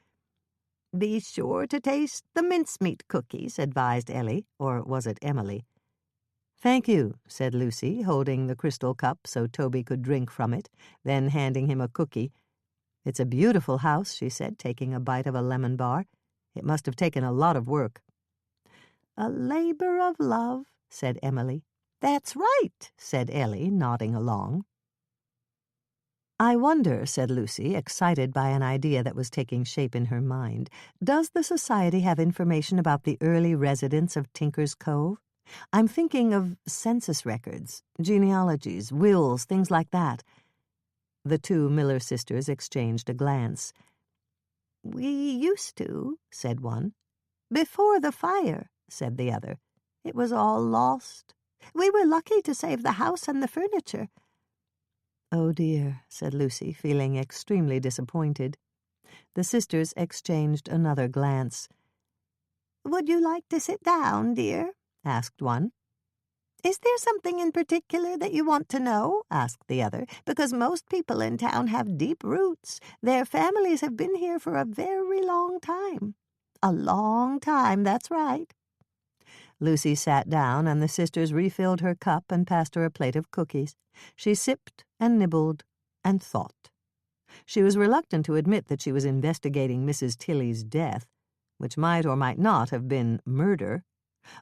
"Be sure to taste the mincemeat cookies," advised Ellie, or was it Emily? "Thank you," said Lucy, holding the crystal cup so Toby could drink from it, then handing him a cookie. "It's a beautiful house," she said, taking a bite of a lemon bar. "It must have taken a lot of work." "A labor of love," said Emily. "That's right," said Ellie, nodding along. "I wonder," said Lucy, excited by an idea that was taking shape in her mind, "does the Society have information about the early residents of Tinker's Cove? I'm thinking of census records, genealogies, wills, things like that." The two Miller sisters exchanged a glance. "We used to," said one. "Before the fire," said the other. "It was all lost. We were lucky to save the house and the furniture." "Oh, dear," said Lucy, feeling extremely disappointed. The sisters exchanged another glance. "Would you like to sit down, dear?" asked one. "Is there something in particular that you want to know?" asked the other. "Because most people in town have deep roots. Their families have been here for a very long time." "A long time, that's right." Lucy sat down, and the sisters refilled her cup and passed her a plate of cookies. She sipped and nibbled and thought. She was reluctant to admit that she was investigating Mrs. Tilley's death, which might or might not have been murder,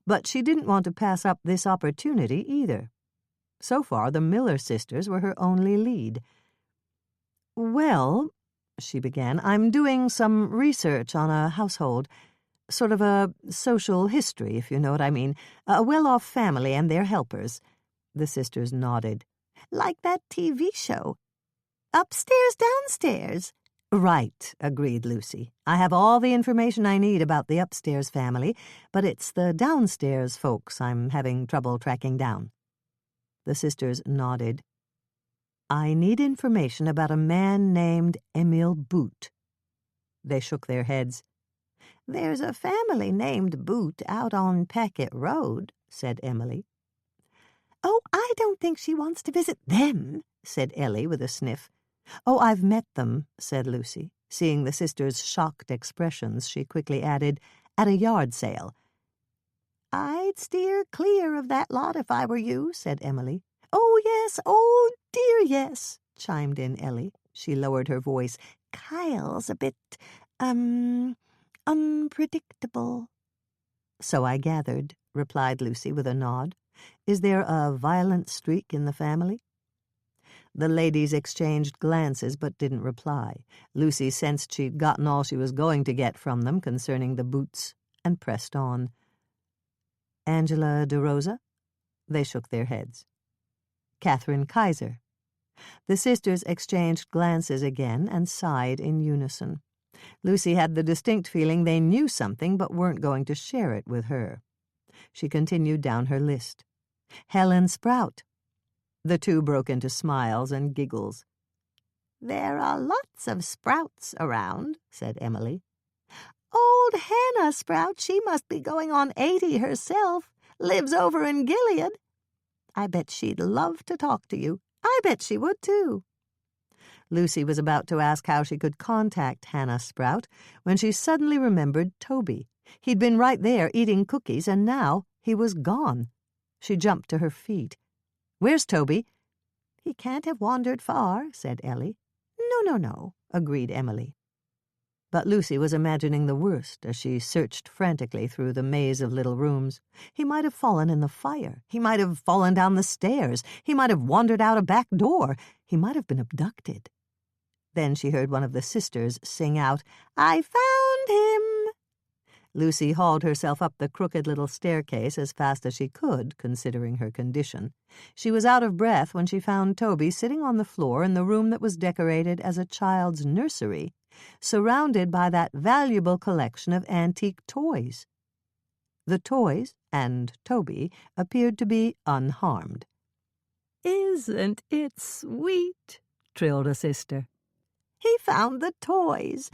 but she didn't want to pass up this opportunity either. So far, the Miller sisters were her only lead. "Well," she began, "I'm doing some research on a household. Sort of a social history, if you know what I mean. A well-off family and their helpers." The sisters nodded. "Like that TV show. Upstairs, downstairs." "Right," agreed Lucy. "I have all the information I need about the upstairs family, but it's the downstairs folks I'm having trouble tracking down." The sisters nodded. "I need information about a man named Emil Boot." They shook their heads. "There's a family named Boot out on Packet Road," said Emily. "Oh, I don't think she wants to visit them," said Ellie with a sniff. "Oh, I've met them," said Lucy. Seeing the sisters' shocked expressions, she quickly added, "at a yard sale." "I'd steer clear of that lot if I were you," said Emily. "Oh, yes, oh, dear, yes," chimed in Ellie. She lowered her voice. "Kyle's a bit, unpredictable." "So I gathered," replied Lucy with a nod. "Is there a violent streak in the family?" The ladies exchanged glances but didn't reply. Lucy sensed she'd gotten all she was going to get from them concerning the boots, and pressed on. "Angela de Rosa?" They shook their heads. "Catherine Kaiser?" The sisters exchanged glances again and sighed in unison. Lucy had the distinct feeling they knew something but weren't going to share it with her. She continued down her list. "Helen Sprout." The two broke into smiles and giggles. "There are lots of Sprouts around," said Emily. "Old Hannah Sprout, she must be going on 80 herself. Lives over in Gilead. I bet she'd love to talk to you. I bet she would, too." Lucy was about to ask how she could contact Hannah Sprout when she suddenly remembered Toby. He'd been right there eating cookies, and now he was gone. She jumped to her feet. "Where's Toby?" "He can't have wandered far," said Ellie. No, agreed Emily. But Lucy was imagining the worst as she searched frantically through the maze of little rooms. He might have fallen in the fire. He might have fallen down the stairs. He might have wandered out a back door. He might have been abducted. Then she heard one of the sisters sing out, "I found him!" Lucy hauled herself up the crooked little staircase as fast as she could, considering her condition. She was out of breath when she found Toby sitting on the floor in the room that was decorated as a child's nursery, surrounded by that valuable collection of antique toys. The toys and Toby appeared to be unharmed. "Isn't it sweet?" trilled a sister. "He found the toys."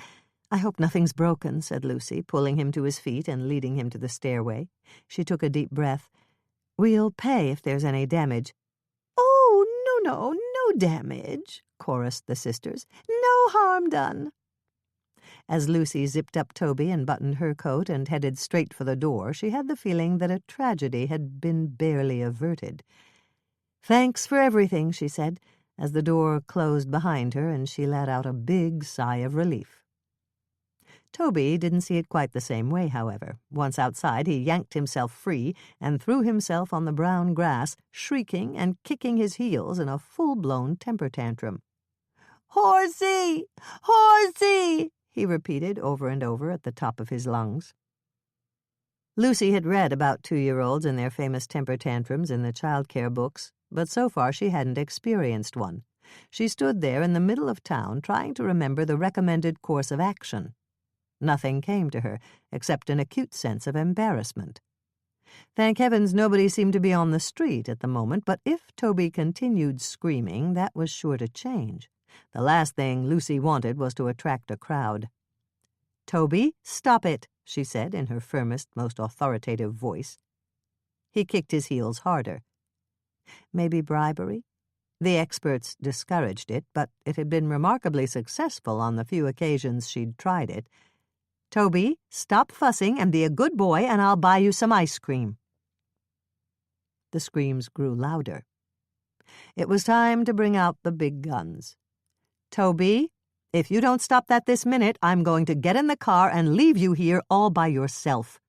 "I hope nothing's broken," said Lucy, pulling him to his feet and leading him to the stairway. She took a deep breath. "We'll pay if there's any damage." "Oh, no damage," chorused the sisters. "No harm done." As Lucy zipped up Toby and buttoned her coat and headed straight for the door, she had the feeling that a tragedy had been barely averted. "Thanks for everything," she said, as the door closed behind her and she let out a big sigh of relief. Toby didn't see it quite the same way, however. Once outside, he yanked himself free and threw himself on the brown grass, shrieking and kicking his heels in a full-blown temper tantrum. "Horsey! Horsey!" he repeated over and over at the top of his lungs. Lucy had read about 2-year-olds and their famous temper tantrums in the child-care books, but so far she hadn't experienced one. She stood there in the middle of town trying to remember the recommended course of action. Nothing came to her, except an acute sense of embarrassment. Thank heavens nobody seemed to be on the street at the moment, but if Toby continued screaming, that was sure to change. The last thing Lucy wanted was to attract a crowd. "Toby, stop it," she said in her firmest, most authoritative voice. He kicked his heels harder. Maybe bribery? The experts discouraged it, but it had been remarkably successful on the few occasions she'd tried it. "Toby, stop fussing and be a good boy, and I'll buy you some ice cream." The screams grew louder. It was time to bring out the big guns. "Toby, if you don't stop that this minute, I'm going to get in the car and leave you here all by yourself."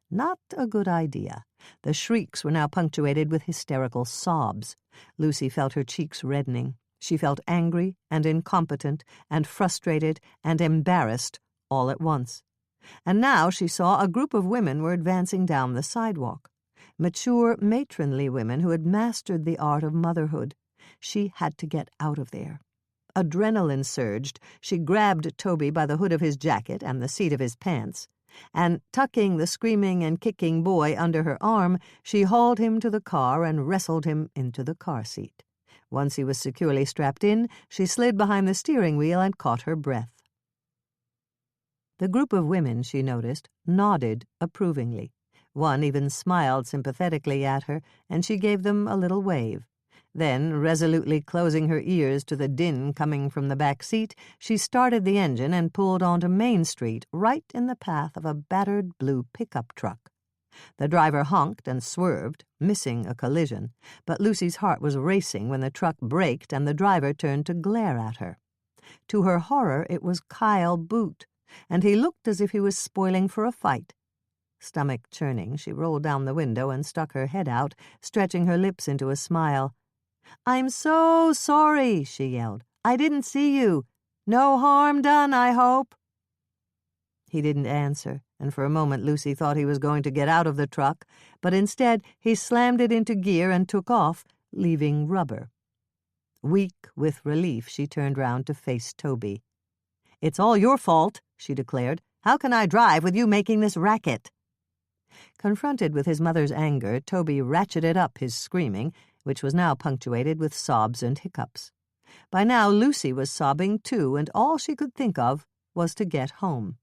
Not a good idea. The shrieks were now punctuated with hysterical sobs. Lucy felt her cheeks reddening. She felt angry and incompetent and frustrated and embarrassed all at once. And now she saw a group of women were advancing down the sidewalk. Mature, matronly women who had mastered the art of motherhood. She had to get out of there. Adrenaline surged. She grabbed Toby by the hood of his jacket and the seat of his pants, and, tucking the screaming and kicking boy under her arm, she hauled him to the car and wrestled him into the car seat. Once he was securely strapped in, she slid behind the steering wheel and caught her breath. The group of women, she noticed, nodded approvingly. One even smiled sympathetically at her, and she gave them a little wave. Then, resolutely closing her ears to the din coming from the back seat, she started the engine and pulled onto Main Street, right in the path of a battered blue pickup truck. The driver honked and swerved, missing a collision, but Lucy's heart was racing when the truck braked and the driver turned to glare at her. To her horror, it was Kyle Boot, and he looked as if he was spoiling for a fight. Stomach churning, she rolled down the window and stuck her head out, stretching her lips into a smile. "I'm so sorry," she yelled. "I didn't see you. No harm done, I hope." He didn't answer, and for a moment Lucy thought he was going to get out of the truck, but instead he slammed it into gear and took off, leaving rubber. Weak with relief, she turned round to face Toby. "It's all your fault," she declared. "How can I drive with you making this racket?" Confronted with his mother's anger, Toby ratcheted up his screaming, which was now punctuated with sobs and hiccups. By now Lucy was sobbing too, and all she could think of was to get home.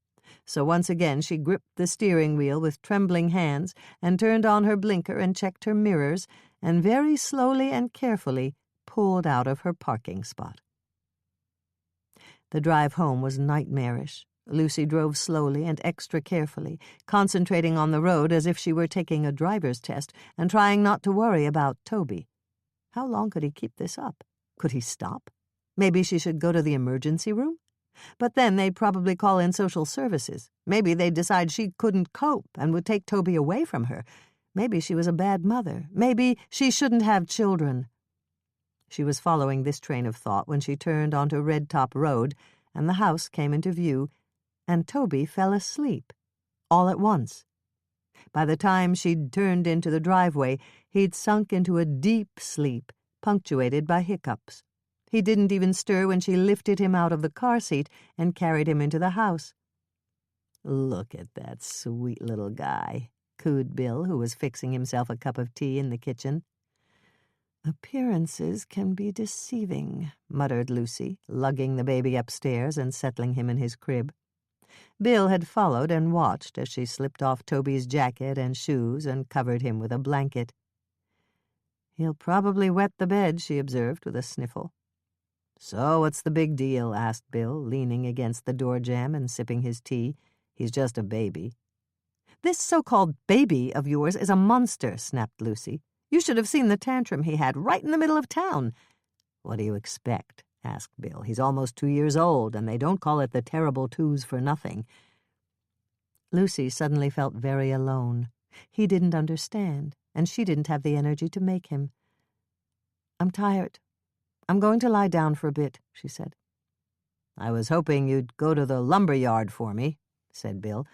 So once again she gripped the steering wheel with trembling hands and turned on her blinker and checked her mirrors and very slowly and carefully pulled out of her parking spot. The drive home was nightmarish. Lucy drove slowly and extra carefully, concentrating on the road as if she were taking a driver's test and trying not to worry about Toby. How long could he keep this up? Could he stop? Maybe she should go to the emergency room? But then they'd probably call in social services. Maybe they'd decide she couldn't cope and would take Toby away from her. Maybe she was a bad mother. Maybe she shouldn't have children. She was following this train of thought when she turned onto Red Top Road, and the house came into view, and Toby fell asleep, all at once. By the time she'd turned into the driveway, he'd sunk into a deep sleep, punctuated by hiccups. He didn't even stir when she lifted him out of the car seat and carried him into the house. "Look at that sweet little guy," cooed Bill, who was fixing himself a cup of tea in the kitchen. "Appearances can be deceiving," muttered Lucy, lugging the baby upstairs and settling him in his crib. Bill had followed and watched as she slipped off Toby's jacket and shoes and covered him with a blanket. "He'll probably wet the bed," she observed with a sniffle. "So what's the big deal?" asked Bill, leaning against the door jamb and sipping his tea. "He's just a baby." "This so-called baby of yours is a monster," snapped Lucy. "You should have seen the tantrum he had right in the middle of town." "What do you expect?" asked Bill. "He's almost 2 years old, and they don't call it the terrible twos for nothing." Lucy suddenly felt very alone. He didn't understand, and she didn't have the energy to make him. "I'm tired. I'm going to lie down for a bit," she said. "I was hoping you'd go to the lumber yard for me," said Bill.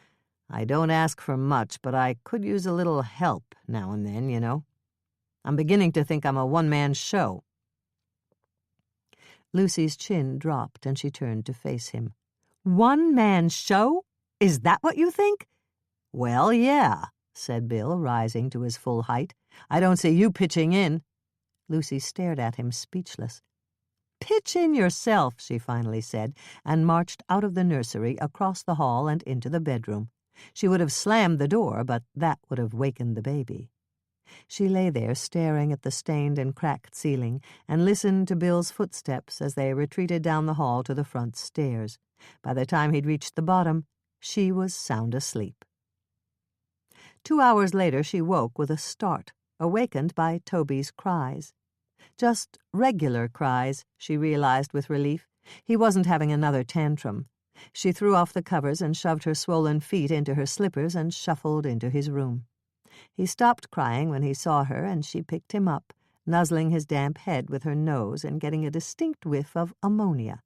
"I don't ask for much, but I could use a little help now and then, you know. I'm beginning to think I'm a one-man show." Lucy's chin dropped, and she turned to face him. "One-man show? Is that what you think?" "Well, yeah," said Bill, rising to his full height. "I don't see you pitching in." Lucy stared at him, speechless. "Pitch in yourself," she finally said, and marched out of the nursery, across the hall, and into the bedroom. She would have slammed the door, but that would have wakened the baby. She lay there staring at the stained and cracked ceiling and listened to Bill's footsteps as they retreated down the hall to the front stairs. By the time he'd reached the bottom, she was sound asleep. 2 hours later she woke with a start, awakened by Toby's cries. Just regular cries, she realized with relief. He wasn't having another tantrum. She threw off the covers and shoved her swollen feet into her slippers and shuffled into his room. He stopped crying when he saw her, and she picked him up, nuzzling his damp head with her nose and getting a distinct whiff of ammonia.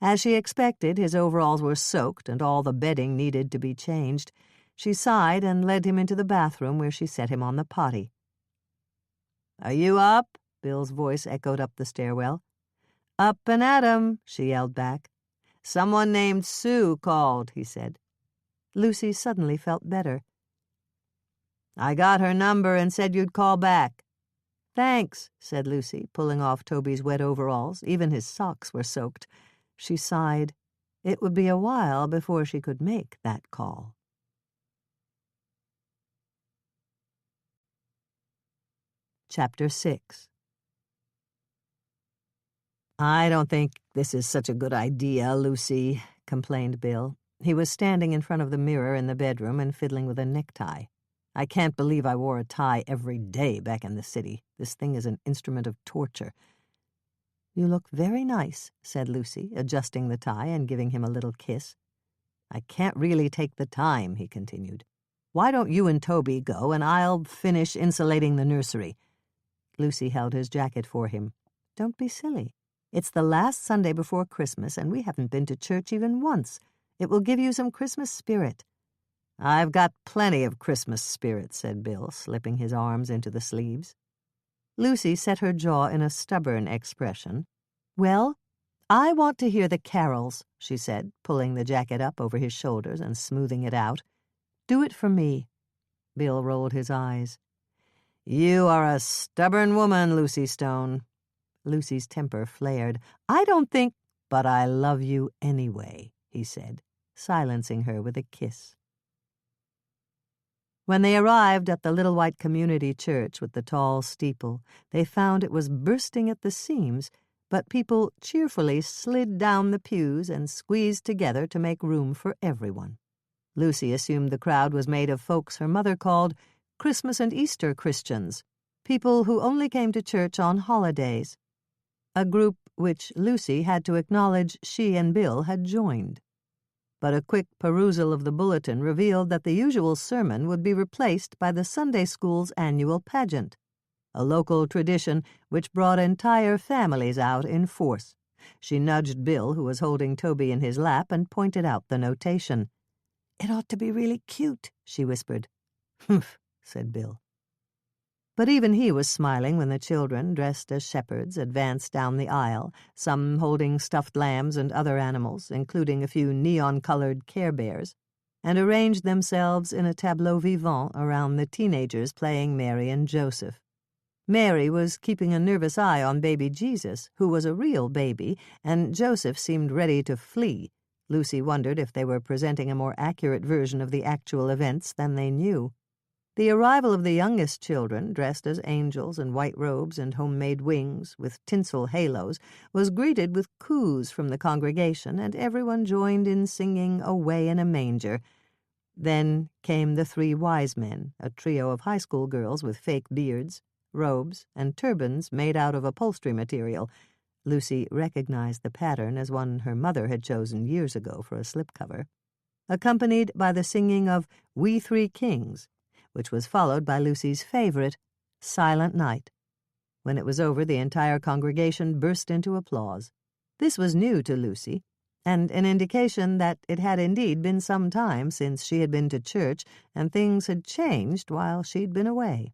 As she expected, his overalls were soaked and all the bedding needed to be changed. She sighed and led him into the bathroom, where she set him on the potty. "Are you up?" Bill's voice echoed up the stairwell. "Up and at 'em," she yelled back. "Someone named Sue called," he said. Lucy suddenly felt better. "I got her number and said you'd call back." "Thanks," said Lucy, pulling off Toby's wet overalls. Even his socks were soaked. She sighed. It would be a while before she could make that call. Chapter 6. "I don't think this is such a good idea, Lucy," complained Bill. He was standing in front of the mirror in the bedroom and fiddling with a necktie. I can't believe I wore a tie every day back in the city. This thing is an instrument of torture." "You look very nice," said Lucy, adjusting the tie and giving him a little kiss. "I can't really take the time," he continued. "Why don't you and Toby go, and I'll finish insulating the nursery?" Lucy held his jacket for him. "Don't be silly. It's the last Sunday before Christmas, and we haven't been to church even once. It will give you some Christmas spirit." "I've got plenty of Christmas spirit," said Bill, slipping his arms into the sleeves. Lucy set her jaw in a stubborn expression. "Well, I want to hear the carols," she said, pulling the jacket up over his shoulders and smoothing it out. "Do it for me." Bill rolled his eyes. "You are a stubborn woman, Lucy Stone." Lucy's temper flared. "I don't think—" "But I love you anyway," he said, silencing her with a kiss. When they arrived at the little white community church with the tall steeple, they found it was bursting at the seams, but people cheerfully slid down the pews and squeezed together to make room for everyone. Lucy assumed the crowd was made of folks her mother called Christmas and Easter Christians, people who only came to church on holidays, a group which Lucy had to acknowledge she and Bill had joined. But a quick perusal of the bulletin revealed that the usual sermon would be replaced by the Sunday school's annual pageant, a local tradition which brought entire families out in force. She nudged Bill, who was holding Toby in his lap, and pointed out the notation. "It ought to be really cute," she whispered. "Humph," said Bill. But even he was smiling when the children, dressed as shepherds, advanced down the aisle, some holding stuffed lambs and other animals, including a few neon-colored Care Bears, and arranged themselves in a tableau vivant around the teenagers playing Mary and Joseph. Mary was keeping a nervous eye on baby Jesus, who was a real baby, and Joseph seemed ready to flee. Lucy wondered if they were presenting a more accurate version of the actual events than they knew. The arrival of the youngest children, dressed as angels in white robes and homemade wings with tinsel halos, was greeted with coos from the congregation, and everyone joined in singing Away in a Manger. Then came the three wise men, a trio of high school girls with fake beards, robes, and turbans made out of upholstery material. Lucy recognized the pattern as one her mother had chosen years ago for a slipcover, accompanied by the singing of We Three Kings, which was followed by Lucy's favorite, Silent Night. When it was over, the entire congregation burst into applause. This was new to Lucy, and an indication that it had indeed been some time since she had been to church, and things had changed while she'd been away.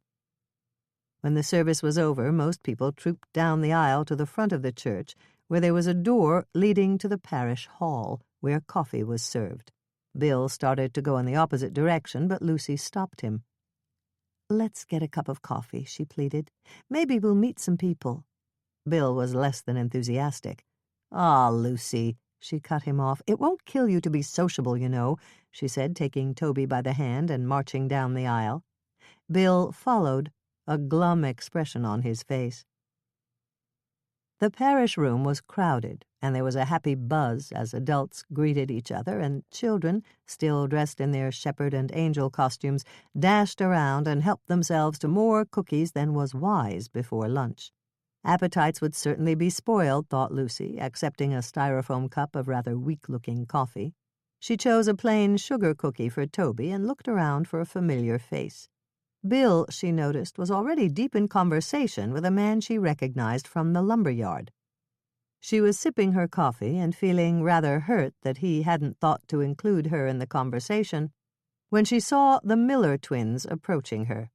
When the service was over, most people trooped down the aisle to the front of the church, where there was a door leading to the parish hall, where coffee was served. Bill started to go in the opposite direction, but Lucy stopped him. "Let's get a cup of coffee," she pleaded. "Maybe we'll meet some people." Bill was less than enthusiastic. "Ah, Lucy," she cut him off. "It won't kill you to be sociable, you know," she said, taking Toby by the hand and marching down the aisle. Bill followed, a glum expression on his face. The parish room was crowded, and there was a happy buzz as adults greeted each other, and children, still dressed in their shepherd and angel costumes, dashed around and helped themselves to more cookies than was wise before lunch. Appetites would certainly be spoiled, thought Lucy, accepting a styrofoam cup of rather weak-looking coffee. She chose a plain sugar cookie for Toby and looked around for a familiar face. Bill, she noticed, was already deep in conversation with a man she recognized from the lumber yard. She was sipping her coffee and feeling rather hurt that he hadn't thought to include her in the conversation when she saw the Miller twins approaching her.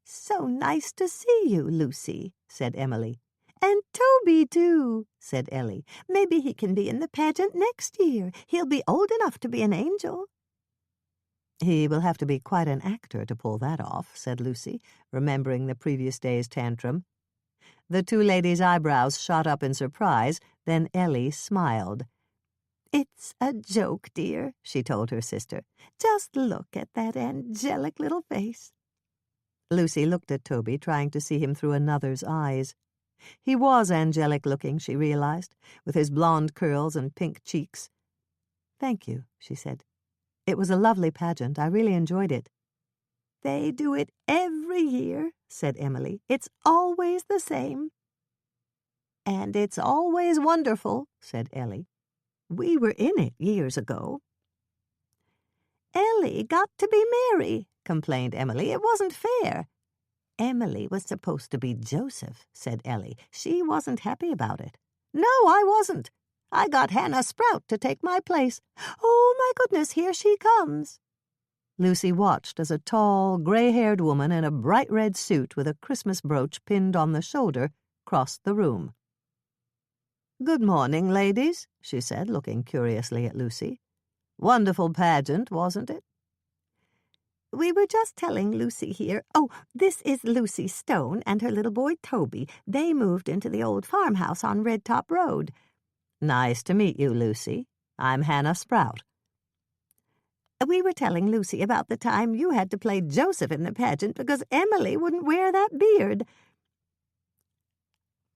"So nice to see you, Lucy," said Emily. "And Toby, too," said Ellie. "Maybe he can be in the pageant next year. He'll be old enough to be an angel." "He will have to be quite an actor to pull that off," said Lucy, remembering the previous day's tantrum. The two ladies' eyebrows shot up in surprise, then Ellie smiled. "It's a joke, dear," she told her sister. "Just look at that angelic little face." Lucy looked at Toby, trying to see him through another's eyes. He was angelic-looking, she realized, with his blonde curls and pink cheeks. "Thank you," she said. "It was a lovely pageant. I really enjoyed it." They do it every year, said Emily. It's always the same. And it's always wonderful, said Ellie. We were in it years ago. Ellie got to be Mary, complained Emily. It wasn't fair. Emily was supposed to be Joseph, said Ellie. She wasn't happy about it. No, I wasn't. I got Hannah Sprout to take my place. Oh, my goodness, here she comes. Lucy watched as a tall, gray-haired woman in a bright red suit with a Christmas brooch pinned on the shoulder crossed the room. "Good morning, ladies," she said, looking curiously at Lucy. "Wonderful pageant, wasn't it?" We were just telling Lucy here. Oh, this is Lucy Stone and her little boy Toby. They moved into the old farmhouse on Red Top Road. Nice to meet you, Lucy. I'm Hannah Sprout. We were telling Lucy about the time you had to play Joseph in the pageant because Emily wouldn't wear that beard.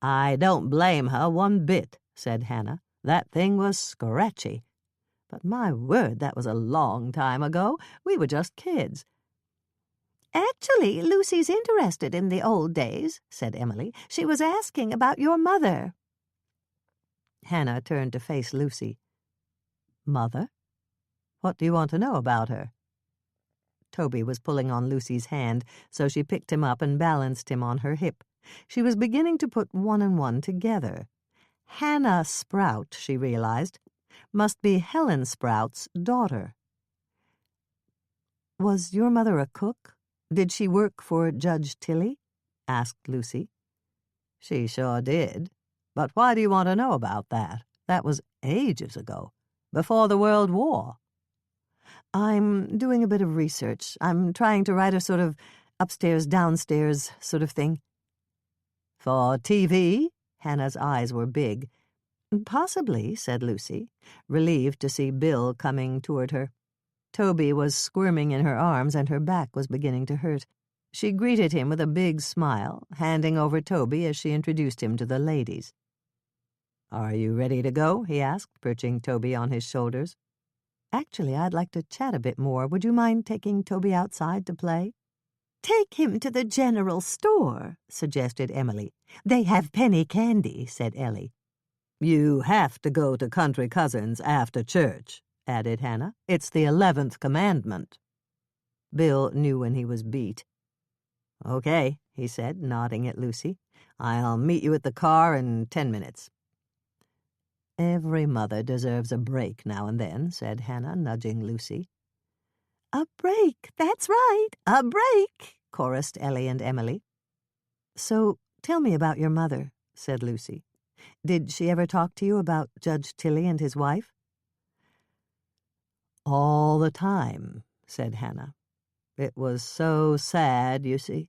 I don't blame her one bit, said Hannah. That thing was scratchy. But my word, that was a long time ago. We were just kids. Actually, Lucy's interested in the old days, said Emily. She was asking about your mother. Hannah turned to face Lucy. Mother? What do you want to know about her? Toby was pulling on Lucy's hand, so she picked him up and balanced him on her hip. She was beginning to put one and one together. Hannah Sprout, she realized, must be Helen Sprout's daughter. Was your mother a cook? Did she work for Judge Tilly? Asked Lucy. She sure did. But why do you want to know about that? That was ages ago, before the World War. I'm doing a bit of research. I'm trying to write a sort of upstairs-downstairs sort of thing. For TV? Hannah's eyes were big. Possibly, said Lucy, relieved to see Bill coming toward her. Toby was squirming in her arms and her back was beginning to hurt. She greeted him with a big smile, handing over Toby as she introduced him to the ladies. Are you ready to go? He asked, perching Toby on his shoulders. Actually, I'd like to chat a bit more. Would you mind taking Toby outside to play? Take him to the general store, suggested Emily. They have penny candy, said Ellie. You have to go to Country Cousins after church, added Hannah. It's the 11th commandment. Bill knew when he was beat. Okay, he said, nodding at Lucy. I'll meet you at the car in 10 minutes. Every mother deserves a break now and then, said Hannah, nudging Lucy. A break, that's right, a break, chorused Ellie and Emily. So tell me about your mother, said Lucy. Did she ever talk to you about Judge Tilly and his wife? All the time, said Hannah. It was so sad, you see.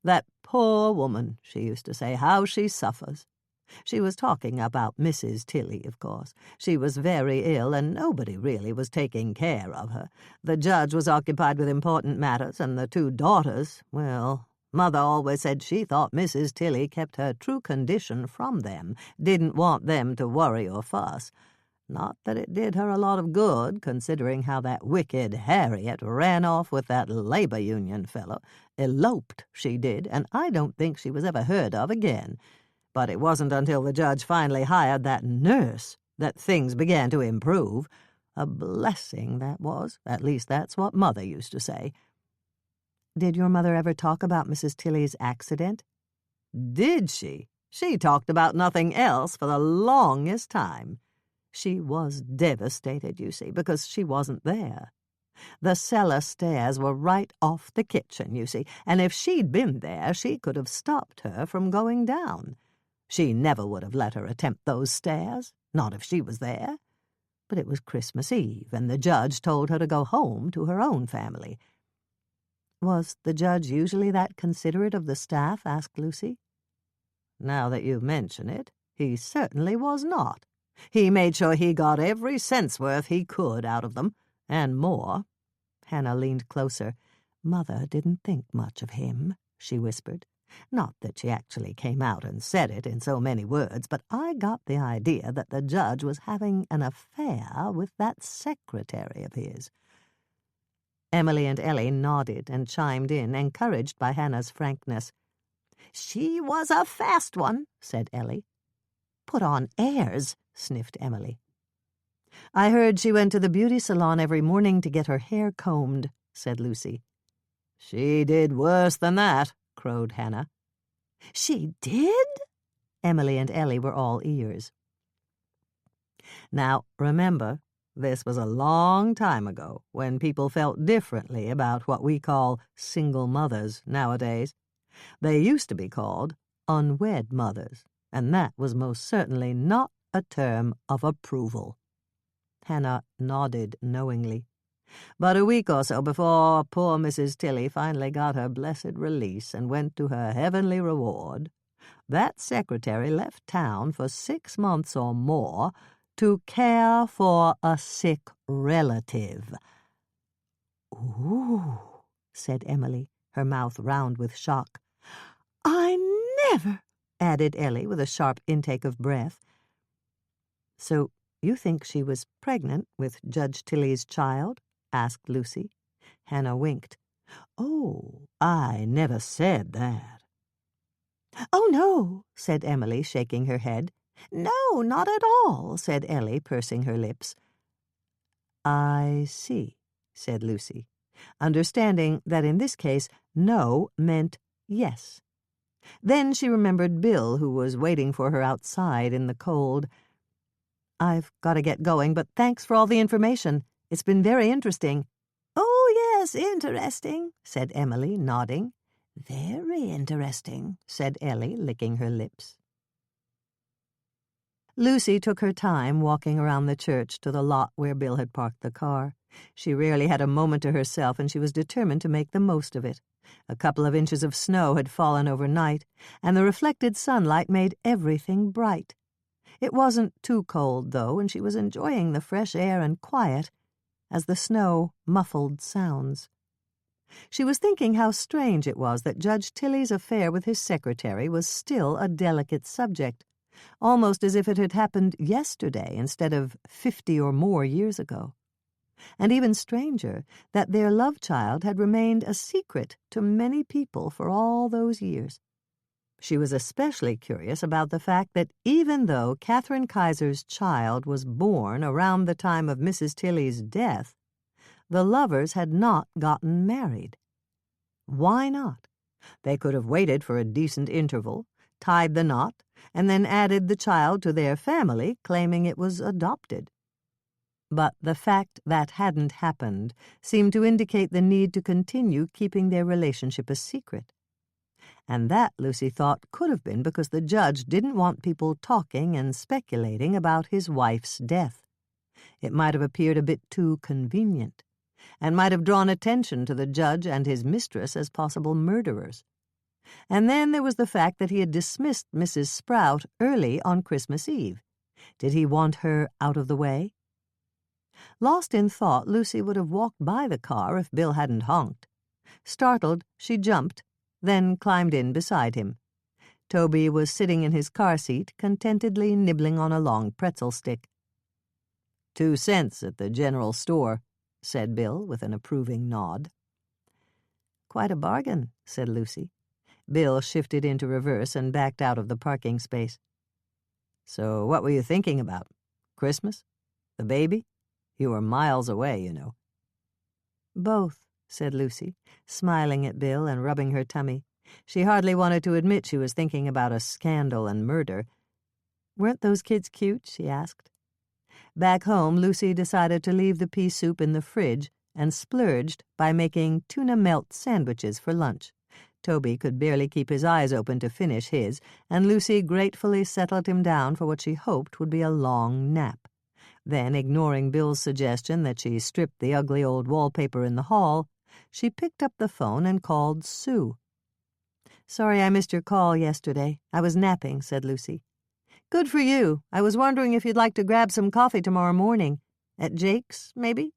That poor woman, she used to say, how she suffers. She was talking about Mrs. Tilly, of course. She was very ill, and nobody really was taking care of her. The judge was occupied with important matters, and the two daughters, well, Mother always said she thought Mrs. Tilly kept her true condition from them, didn't want them to worry or fuss. Not that it did her a lot of good, considering how that wicked Harriet ran off with that labor union fellow. Eloped, she did, and I don't think she was ever heard of again. But it wasn't until the judge finally hired that nurse that things began to improve. A blessing, that was. At least that's what Mother used to say. Did your mother ever talk about Mrs. Tilly's accident? Did she? She talked about nothing else for the longest time. She was devastated, you see, because she wasn't there. The cellar stairs were right off the kitchen, you see, and if she'd been there, she could have stopped her from going down. She never would have let her attempt those stairs, not if she was there. But it was Christmas Eve, and the judge told her to go home to her own family. Was the judge usually that considerate of the staff? Asked Lucy. Now that you mention it, he certainly was not. He made sure he got every cent's worth he could out of them, and more. Hannah leaned closer. Mother didn't think much of him, she whispered. Not that she actually came out and said it in so many words, but I got the idea that the judge was having an affair with that secretary of his. Emily and Ellie nodded and chimed in, encouraged by Hannah's frankness. "She was a fast one," said Ellie. "Put on airs," sniffed Emily. "I heard she went to the beauty salon every morning to get her hair combed," said Lucy. "She did worse than that," crowed Hannah. "She did?" Emily and Ellie were all ears. Now, remember, this was a long time ago, when people felt differently about what we call single mothers nowadays. They used to be called unwed mothers, and that was most certainly not a term of approval. Hannah nodded knowingly. But a week or so before poor Mrs. Tilly finally got her blessed release and went to her heavenly reward, that secretary left town for 6 months or more to care for a sick relative. "Ooh," said Emily, her mouth round with shock. "I never," added Ellie with a sharp intake of breath. "So you think she was pregnant with Judge Tilly's child?" asked Lucy. Hannah winked. "Oh, I never said that." "Oh, no," said Emily, shaking her head. "No, not at all," said Ellie, pursing her lips. "I see," said Lucy, understanding that in this case no meant yes. Then she remembered Bill, who was waiting for her outside in the cold. "I've got to get going, but thanks for all the information. It's been very interesting." "Oh, yes, interesting," said Emily, nodding. "Very interesting," said Ellie, licking her lips. Lucy took her time walking around the church to the lot where Bill had parked the car. She rarely had a moment to herself, and she was determined to make the most of it. A couple of inches of snow had fallen overnight, and the reflected sunlight made everything bright. It wasn't too cold, though, and she was enjoying the fresh air and quiet as the snow muffled sounds. She was thinking how strange it was that Judge Tilly's affair with his secretary was still a delicate subject, almost as if it had happened yesterday instead of 50 or more years ago. And even stranger, that their love child had remained a secret to many people for all those years. She was especially curious about the fact that even though Catherine Kaiser's child was born around the time of Mrs. Tilly's death, the lovers had not gotten married. Why not? They could have waited for a decent interval, tied the knot, and then added the child to their family, claiming it was adopted. But the fact that hadn't happened seemed to indicate the need to continue keeping their relationship a secret. And that, Lucy thought, could have been because the judge didn't want people talking and speculating about his wife's death. It might have appeared a bit too convenient, and might have drawn attention to the judge and his mistress as possible murderers. And then there was the fact that he had dismissed Mrs. Sprout early on Christmas Eve. Did he want her out of the way? Lost in thought, Lucy would have walked by the car if Bill hadn't honked. Startled, she jumped, then climbed in beside him. Toby was sitting in his car seat, contentedly nibbling on a long pretzel stick. 2 cents at the general store, said Bill with an approving nod. Quite a bargain, said Lucy. Bill shifted into reverse and backed out of the parking space. So what were you thinking about? Christmas? The baby? You were miles away, you know. Both, said Lucy, smiling at Bill and rubbing her tummy. She hardly wanted to admit she was thinking about a scandal and murder. Weren't those kids cute? She asked. Back home, Lucy decided to leave the pea soup in the fridge and splurged by making tuna melt sandwiches for lunch. Toby could barely keep his eyes open to finish his, and Lucy gratefully settled him down for what she hoped would be a long nap. Then, ignoring Bill's suggestion that she strip the ugly old wallpaper in the hall, she picked up the phone and called Sue. "Sorry I missed your call yesterday. I was napping," said Lucy. "Good for you. I was wondering if you'd like to grab some coffee tomorrow morning. At Jake's, maybe?"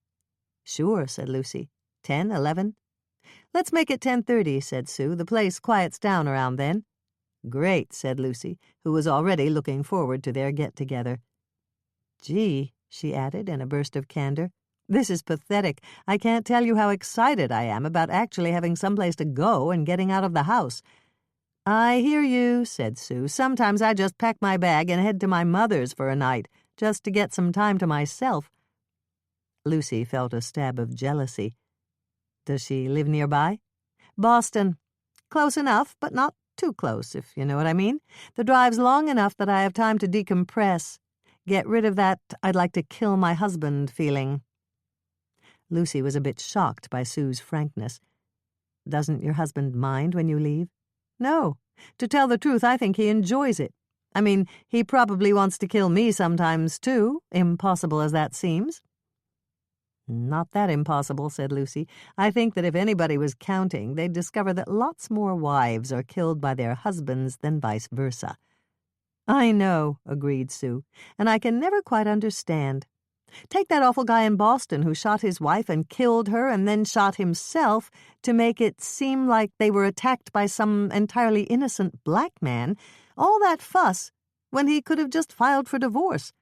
"Sure," said Lucy. 10, 11? "Let's make it 10:30, said Sue. "The place quiets down around then." "Great," said Lucy, who was already looking forward to their get-together. "Gee," she added in a burst of candor, This is pathetic. I can't tell you how excited I am about actually having someplace to go and getting out of the house." "I hear you," said Sue. "Sometimes I just pack my bag and head to my mother's for a night, just to get some time to myself." Lucy felt a stab of jealousy. "Does she live nearby?" "Boston. Close enough, but not too close, if you know what I mean. The drive's long enough that I have time to decompress, get rid of that I'd like to kill my husband feeling." Lucy was a bit shocked by Sue's frankness. "Doesn't your husband mind when you leave?" "No. To tell the truth, I think he enjoys it. I mean, he probably wants to kill me sometimes, too, impossible as that seems." "Not that impossible," said Lucy. "I think that if anybody was counting, they'd discover that lots more wives are killed by their husbands than vice versa." "I know," agreed Sue, "and I can never quite understand. Take that awful guy in Boston who shot his wife and killed her and then shot himself to make it seem like they were attacked by some entirely innocent black man. All that fuss, when he could have just filed for divorce."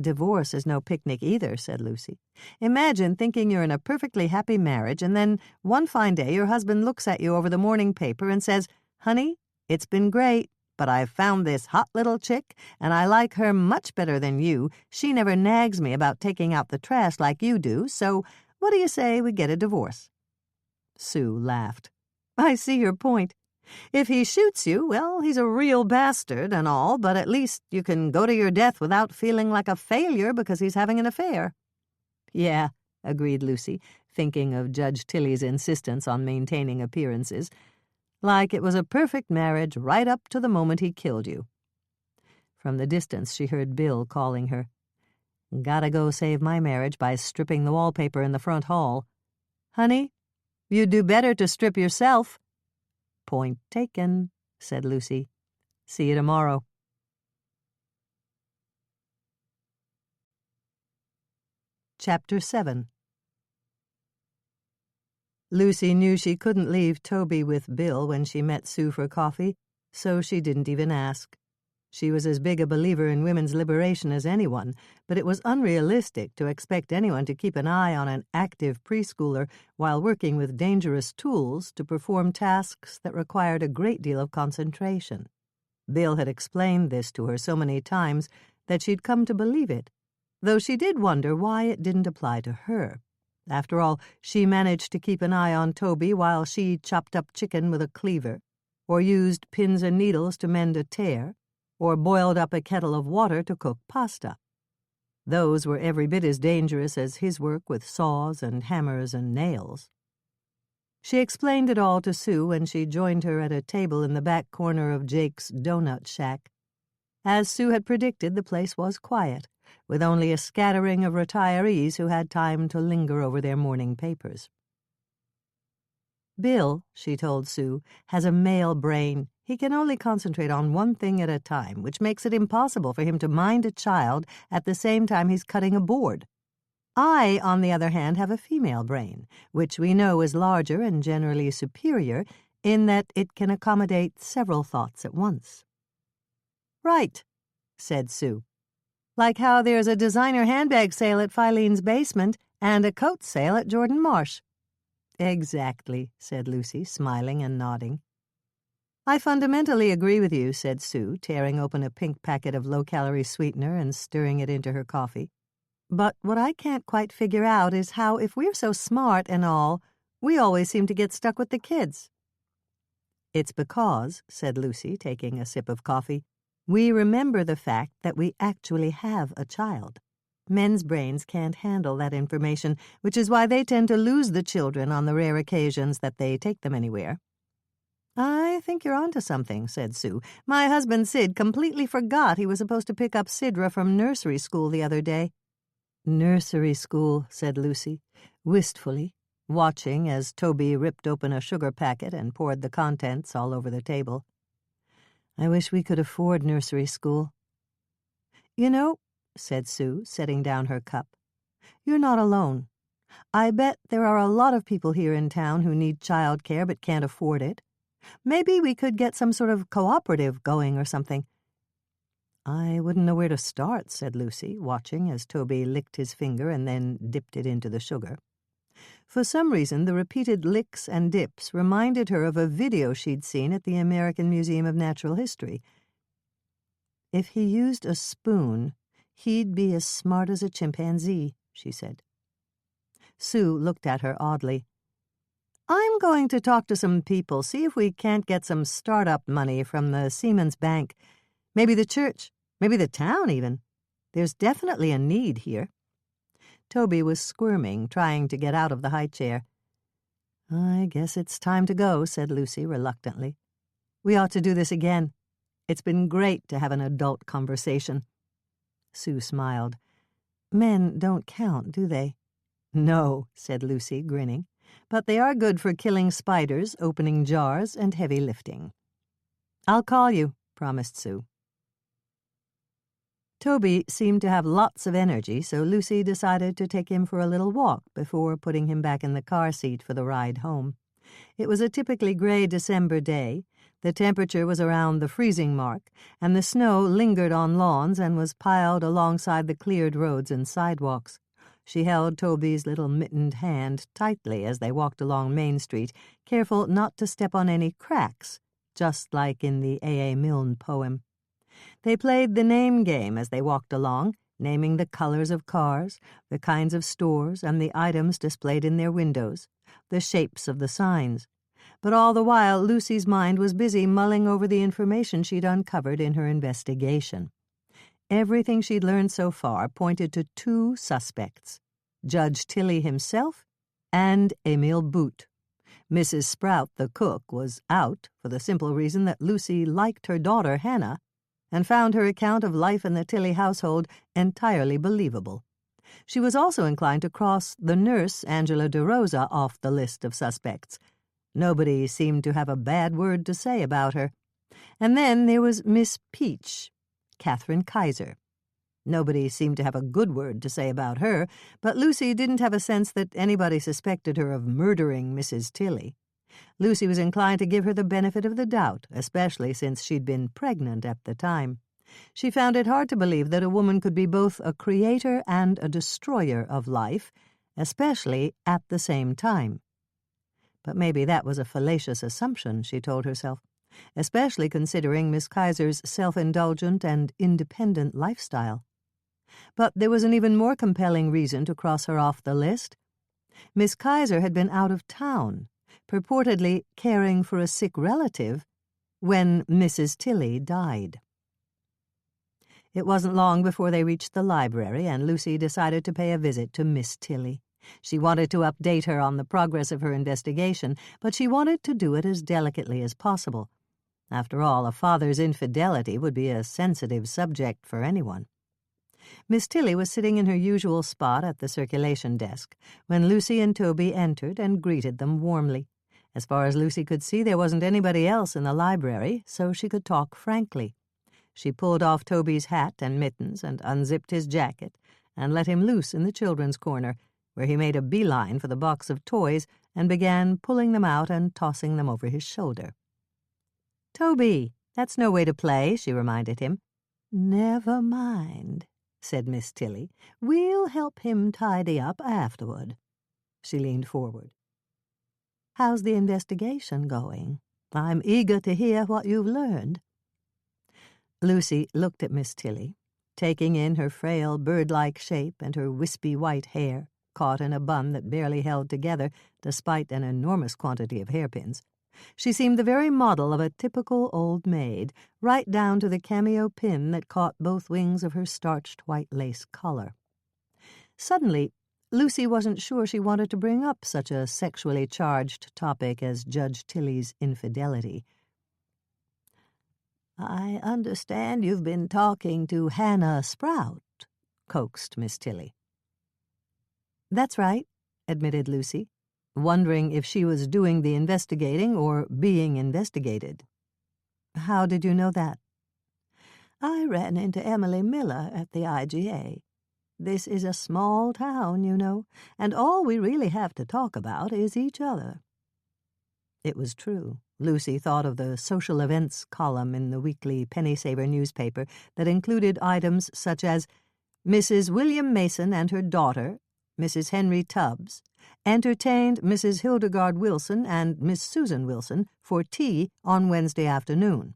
"Divorce is no picnic either," said Lucy. "Imagine thinking you're in a perfectly happy marriage, and then one fine day your husband looks at you over the morning paper and says, 'Honey, it's been great, but I've found this hot little chick, and I like her much better than you. She never nags me about taking out the trash like you do, so what do you say we get a divorce?'" Sue laughed. "I see your point. If he shoots you, well, he's a real bastard and all, but at least you can go to your death without feeling like a failure because he's having an affair." "Yeah," agreed Lucy, thinking of Judge Tilley's insistence on maintaining appearances. "Like it was a perfect marriage right up to the moment he killed you." From the distance she heard Bill calling her. "Gotta go save my marriage by stripping the wallpaper in the front hall." "Honey, you'd do better to strip yourself." "Point taken," said Lucy. "See you tomorrow." Chapter 7. Lucy knew she couldn't leave Toby with Bill when she met Sue for coffee, so she didn't even ask. She was as big a believer in women's liberation as anyone, but it was unrealistic to expect anyone to keep an eye on an active preschooler while working with dangerous tools to perform tasks that required a great deal of concentration. Bill had explained this to her so many times that she'd come to believe it, though she did wonder why it didn't apply to her. After all, she managed to keep an eye on Toby while she chopped up chicken with a cleaver, or used pins and needles to mend a tear, or boiled up a kettle of water to cook pasta. Those were every bit as dangerous as his work with saws and hammers and nails. She explained it all to Sue when she joined her at a table in the back corner of Jake's donut shack. As Sue had predicted, the place was quiet, with only a scattering of retirees who had time to linger over their morning papers. "Bill," she told Sue, "has a male brain. He can only concentrate on one thing at a time, which makes it impossible for him to mind a child at the same time he's cutting a board. I, on the other hand, have a female brain, which we know is larger and generally superior in that it can accommodate several thoughts at once." "Right," said Sue. "Like how there's a designer handbag sale at Filene's basement and a coat sale at Jordan Marsh." "Exactly," said Lucy, smiling and nodding. "I fundamentally agree with you," said Sue, tearing open a pink packet of low-calorie sweetener and stirring it into her coffee. "But what I can't quite figure out is how, if we're so smart and all, we always seem to get stuck with the kids." "It's because," said Lucy, taking a sip of coffee, "we remember the fact that we actually have a child. Men's brains can't handle that information, which is why they tend to lose the children on the rare occasions that they take them anywhere." "I think you're onto something," said Sue. "My husband Sid completely forgot he was supposed to pick up Sidra from nursery school the other day." "Nursery school," said Lucy, wistfully, watching as Toby ripped open a sugar packet and poured the contents all over the table. "I wish we could afford nursery school." "You know," said Sue, setting down her cup, "you're not alone. I bet there are a lot of people here in town who need child care but can't afford it. Maybe we could get some sort of cooperative going or something." "I wouldn't know where to start," said Lucy, watching as Toby licked his finger and then dipped it into the sugar. For some reason, the repeated licks and dips reminded her of a video she'd seen at the American Museum of Natural History. "If he used a spoon, he'd be as smart as a chimpanzee," she said. Sue looked at her oddly. "I'm going to talk to some people, see if we can't get some startup money from the Seamen's Bank. Maybe the church, maybe the town even. There's definitely a need here." Toby was squirming, trying to get out of the high chair. "I guess it's time to go," said Lucy reluctantly. "We ought to do this again. It's been great to have an adult conversation." Sue smiled. "Men don't count, do they?" "No," said Lucy, grinning. "But they are good for killing spiders, opening jars, and heavy lifting." "I'll call you," promised Sue. Toby seemed to have lots of energy, so Lucy decided to take him for a little walk before putting him back in the car seat for the ride home. It was a typically gray December day. The temperature was around the freezing mark, and the snow lingered on lawns and was piled alongside the cleared roads and sidewalks. She held Toby's little mittened hand tightly as they walked along Main Street, careful not to step on any cracks, just like in the A. Milne poem. They played the name game as they walked along, naming the colors of cars, the kinds of stores and the items displayed in their windows, the shapes of the signs. But all the while, Lucy's mind was busy mulling over the information she'd uncovered in her investigation. Everything she'd learned so far pointed to two suspects, Judge Tilly himself and Emil Boot. Mrs. Sprout, the cook, was out for the simple reason that Lucy liked her daughter, Hannah, and found her account of life in the Tilly household entirely believable. She was also inclined to cross the nurse, Angela DeRosa, off the list of suspects. Nobody seemed to have a bad word to say about her. And then there was Miss Peach, Catherine Kaiser. Nobody seemed to have a good word to say about her, but Lucy didn't have a sense that anybody suspected her of murdering Mrs. Tilly. Lucy was inclined to give her the benefit of the doubt, especially since she'd been pregnant at the time. She found it hard to believe that a woman could be both a creator and a destroyer of life, especially at the same time. But maybe that was a fallacious assumption, she told herself, especially considering Miss Kaiser's self-indulgent and independent lifestyle. But there was an even more compelling reason to cross her off the list. Miss Kaiser had been out of town, purportedly caring for a sick relative, when Mrs. Tilly died. It wasn't long before they reached the library, and Lucy decided to pay a visit to Miss Tilly. She wanted to update her on the progress of her investigation, but she wanted to do it as delicately as possible. After all, a father's infidelity would be a sensitive subject for anyone. Miss Tilly was sitting in her usual spot at the circulation desk when Lucy and Toby entered and greeted them warmly. As far as Lucy could see, there wasn't anybody else in the library, so she could talk frankly. She pulled off Toby's hat and mittens and unzipped his jacket and let him loose in the children's corner, where he made a beeline for the box of toys and began pulling them out and tossing them over his shoulder. "Toby, that's no way to play," she reminded him. "Never mind," said Miss Tilly. "We'll help him tidy up afterward." She leaned forward. "How's the investigation going? I'm eager to hear what you've learned." Lucy looked at Miss Tilly, taking in her frail bird-like shape and her wispy white hair, caught in a bun that barely held together despite an enormous quantity of hairpins. She seemed the very model of a typical old maid, right down to the cameo pin that caught both wings of her starched white lace collar. Suddenly, Lucy wasn't sure she wanted to bring up such a sexually charged topic as Judge Tilly's infidelity. "I understand you've been talking to Hannah Sprout," coaxed Miss Tilly. "That's right," admitted Lucy, wondering if she was doing the investigating or being investigated. "How did you know that?" "I ran into Emily Miller at the IGA. This is a small town, you know, and all we really have to talk about is each other." It was true. Lucy thought of the social events column in the weekly Penny Saver newspaper that included items such as Mrs. William Mason and her daughter, Mrs. Henry Tubbs, entertained Mrs. Hildegard Wilson and Miss Susan Wilson for tea on Wednesday afternoon,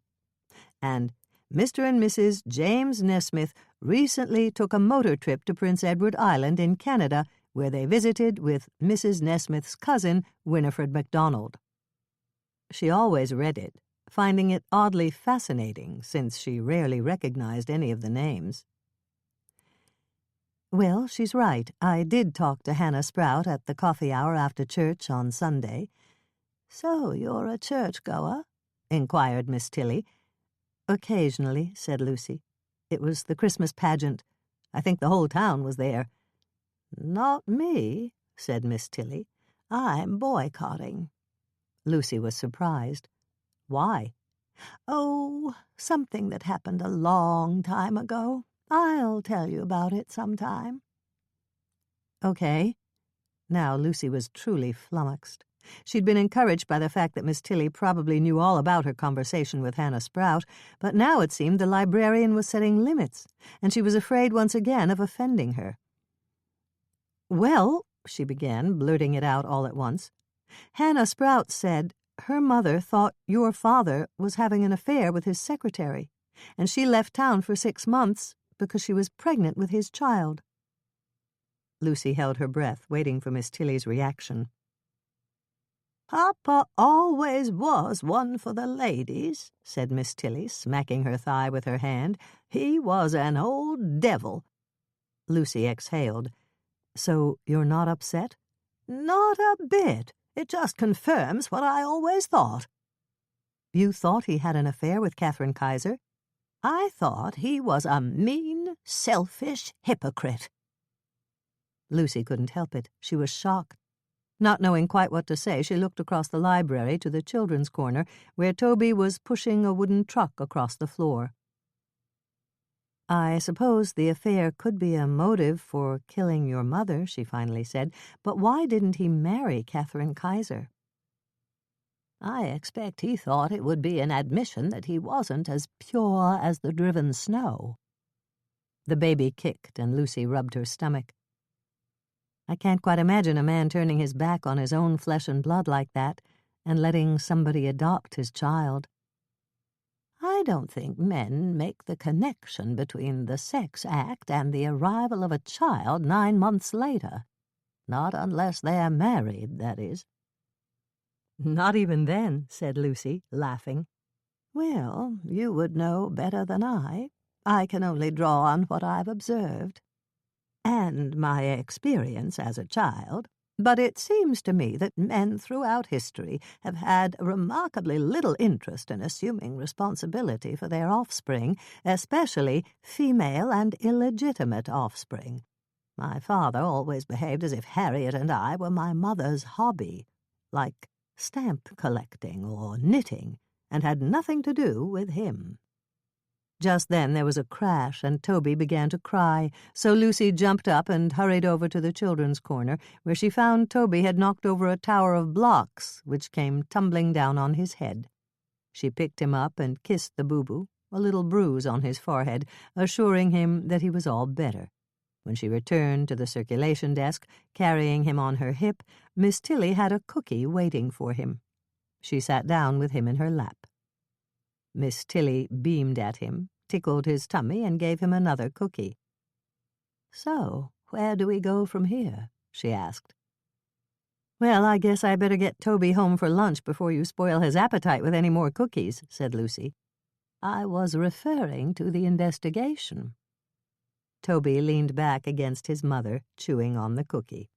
and Mr. and Mrs. James Nesmith recently took a motor trip to Prince Edward Island in Canada, where they visited with Mrs. Nesmith's cousin, Winifred MacDonald. She always read it, finding it oddly fascinating since she rarely recognized any of the names. Well, she's right. I did talk to Hannah Sprout at the coffee hour after church on Sunday. So you're a church-goer? Inquired Miss Tilly. Occasionally, said Lucy. It was the Christmas pageant. I think the whole town was there. Not me, said Miss Tilly. I'm boycotting. Lucy was surprised. Why? Oh, something that happened a long time ago. I'll tell you about it sometime. Okay. Now Lucy was truly flummoxed. She'd been encouraged by the fact that Miss Tilly probably knew all about her conversation with Hannah Sprout, but now it seemed the librarian was setting limits, and she was afraid once again of offending her. Well, she began, blurting it out all at once, Hannah Sprout said her mother thought your father was having an affair with his secretary, and she left town for 6 months because she was pregnant with his child. Lucy held her breath, waiting for Miss Tilly's reaction. Papa always was one for the ladies, said Miss Tilly, smacking her thigh with her hand. He was an old devil. Lucy exhaled. So you're not upset? Not a bit. It just confirms what I always thought. You thought he had an affair with Catherine Kaiser? I thought he was a mean, selfish hypocrite. Lucy couldn't help it. She was shocked. Not knowing quite what to say, she looked across the library to the children's corner, where Toby was pushing a wooden truck across the floor. I suppose the affair could be a motive for killing your mother, she finally said, but why didn't he marry Catherine Kaiser? I expect he thought it would be an admission that he wasn't as pure as the driven snow. The baby kicked, and Lucy rubbed her stomach. I can't quite imagine a man turning his back on his own flesh and blood like that and letting somebody adopt his child. I don't think men make the connection between the sex act and the arrival of a child 9 months later. Not unless they're married, that is. Not even then, said Lucy, laughing. Well, you would know better than I. I can only draw on what I've observed. And my experience as a child, but it seems to me that men throughout history have had remarkably little interest in assuming responsibility for their offspring, especially female and illegitimate offspring. My father always behaved as if Harriet and I were my mother's hobby, like stamp collecting or knitting, and had nothing to do with him. Just then there was a crash, and Toby began to cry, so Lucy jumped up and hurried over to the children's corner, where she found Toby had knocked over a tower of blocks, which came tumbling down on his head. She picked him up and kissed the boo-boo, a little bruise on his forehead, assuring him that he was all better. When she returned to the circulation desk, carrying him on her hip, Miss Tilly had a cookie waiting for him. She sat down with him in her lap. Miss Tilly beamed at him, tickled his tummy, and gave him another cookie. So, where do we go from here? She asked. Well, I guess I better get Toby home for lunch before you spoil his appetite with any more cookies, said Lucy. I was referring to the investigation. Toby leaned back against his mother, chewing on the cookie.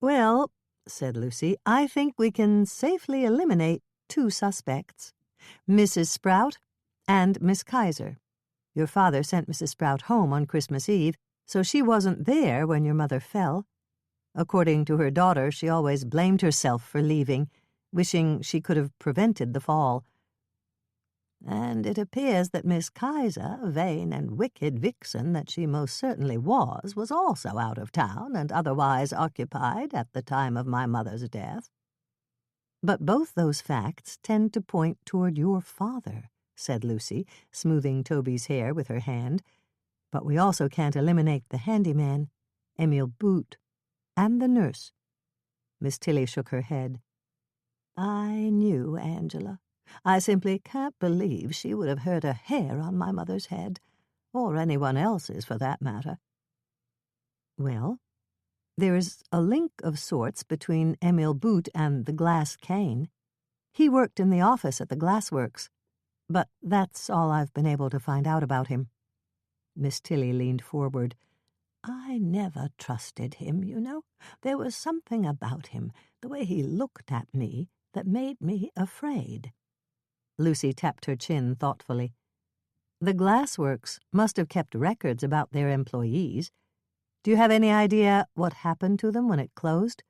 Well, said Lucy, I think we can safely eliminate 2 suspects. Mrs. Sprout and Miss Kaiser. Your father sent Mrs. Sprout home on Christmas Eve, so she wasn't there when your mother fell. According to her daughter, she always blamed herself for leaving, wishing she could have prevented the fall. And it appears that Miss Kaiser, vain and wicked vixen that she most certainly was also out of town and otherwise occupied at the time of my mother's death. "But both those facts tend to point toward your father," said Lucy, smoothing Toby's hair with her hand. "But we also can't eliminate the handyman, Emil Boot, and the nurse." Miss Tilly shook her head. "I knew Angela. I simply can't believe she would have hurt a hair on my mother's head, or anyone else's for that matter." "Well, there is a link of sorts between Emil Boot and the glass cane. He worked in the office at the glassworks, but that's all I've been able to find out about him." Miss Tilly leaned forward. "I never trusted him, you know. There was something about him, the way he looked at me, that made me afraid." Lucy tapped her chin thoughtfully. "The glassworks must have kept records about their employees. Do you have any idea what happened to them when it closed?"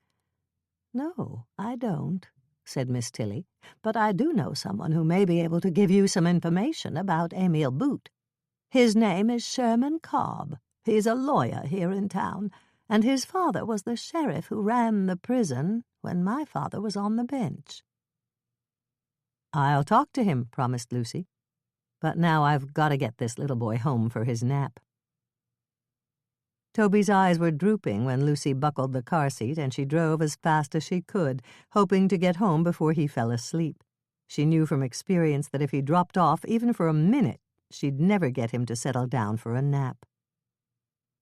"No, I don't," said Miss Tilly, "but I do know someone who may be able to give you some information about Emil Boot. His name is Sherman Cobb. He's a lawyer here in town, and his father was the sheriff who ran the prison when my father was on the bench." "I'll talk to him," promised Lucy. "But now I've got to get this little boy home for his nap." Toby's eyes were drooping when Lucy buckled the car seat, and she drove as fast as she could, hoping to get home before he fell asleep. She knew from experience that if he dropped off even for a minute, she'd never get him to settle down for a nap.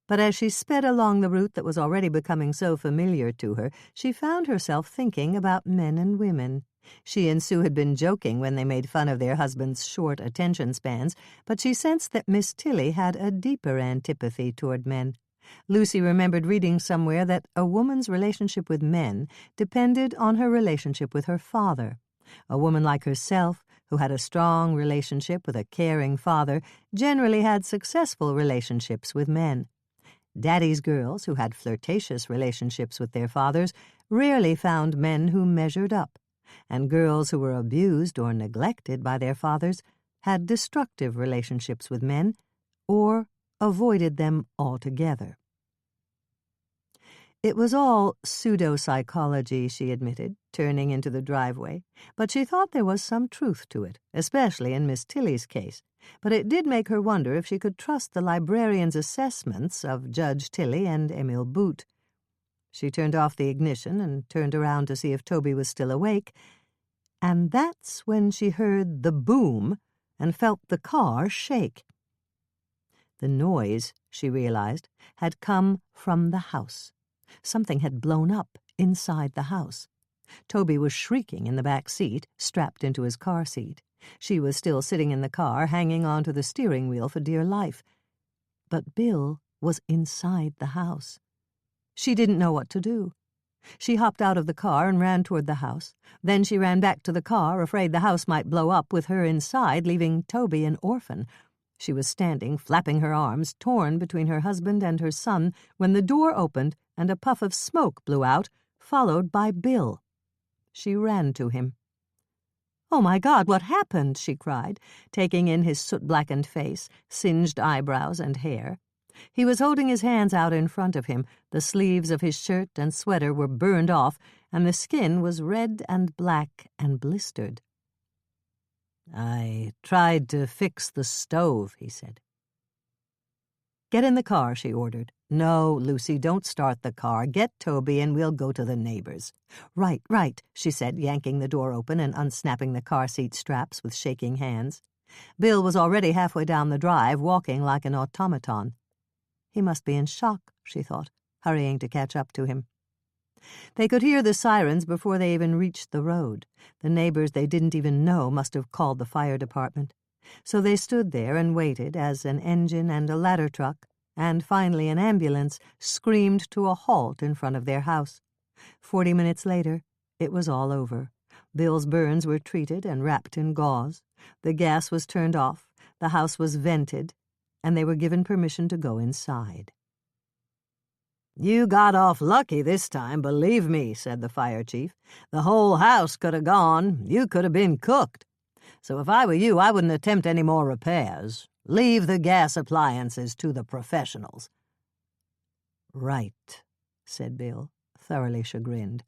But as she sped along the route that was already becoming so familiar to her, she found herself thinking about men and women. She and Sue had been joking when they made fun of their husbands' short attention spans, but she sensed that Miss Tilly had a deeper antipathy toward men. Lucy remembered reading somewhere that a woman's relationship with men depended on her relationship with her father. A woman like herself, who had a strong relationship with a caring father, generally had successful relationships with men. Daddy's girls, who had flirtatious relationships with their fathers, rarely found men who measured up, and girls who were abused or neglected by their fathers had destructive relationships with men, or avoided them altogether. It was all pseudo-psychology, she admitted, turning into the driveway, but she thought there was some truth to it, especially in Miss Tilly's case. But it did make her wonder if she could trust the librarian's assessments of Judge Tilly and Emil Boot. She turned off the ignition and turned around to see if Toby was still awake, and that's when she heard the boom and felt the car shake. The noise, she realized, had come from the house. Something had blown up inside the house. Toby was shrieking in the back seat, strapped into his car seat. She was still sitting in the car, hanging onto the steering wheel for dear life. But Bill was inside the house. She didn't know what to do. She hopped out of the car and ran toward the house. Then she ran back to the car, afraid the house might blow up with her inside, leaving Toby an orphan. She was standing, flapping her arms, torn between her husband and her son, when the door opened and a puff of smoke blew out, followed by Bill. She ran to him. "Oh, my God, what happened?" she cried, taking in his soot-blackened face, singed eyebrows and hair. He was holding his hands out in front of him. The sleeves of his shirt and sweater were burned off, and the skin was red and black and blistered. "I tried to fix the stove," he said. "Get in the car," she ordered. "No, Lucy, don't start the car. Get Toby and we'll go to the neighbors." Right, she said, yanking the door open and unsnapping the car seat straps with shaking hands. Bill was already halfway down the drive, walking like an automaton. He must be in shock, she thought, hurrying to catch up to him. They could hear the sirens before they even reached the road. The neighbors they didn't even know must have called the fire department. So they stood there and waited as an engine and a ladder truck, and finally an ambulance, screamed to a halt in front of their house. 40 minutes later, it was all over. Bill's burns were treated and wrapped in gauze. The gas was turned off, the house was vented, and they were given permission to go inside. "You got off lucky this time, believe me," said the fire chief. "The whole house could have gone. You could have been cooked. So if I were you, I wouldn't attempt any more repairs. Leave the gas appliances to the professionals." "Right," said Bill, thoroughly chagrined.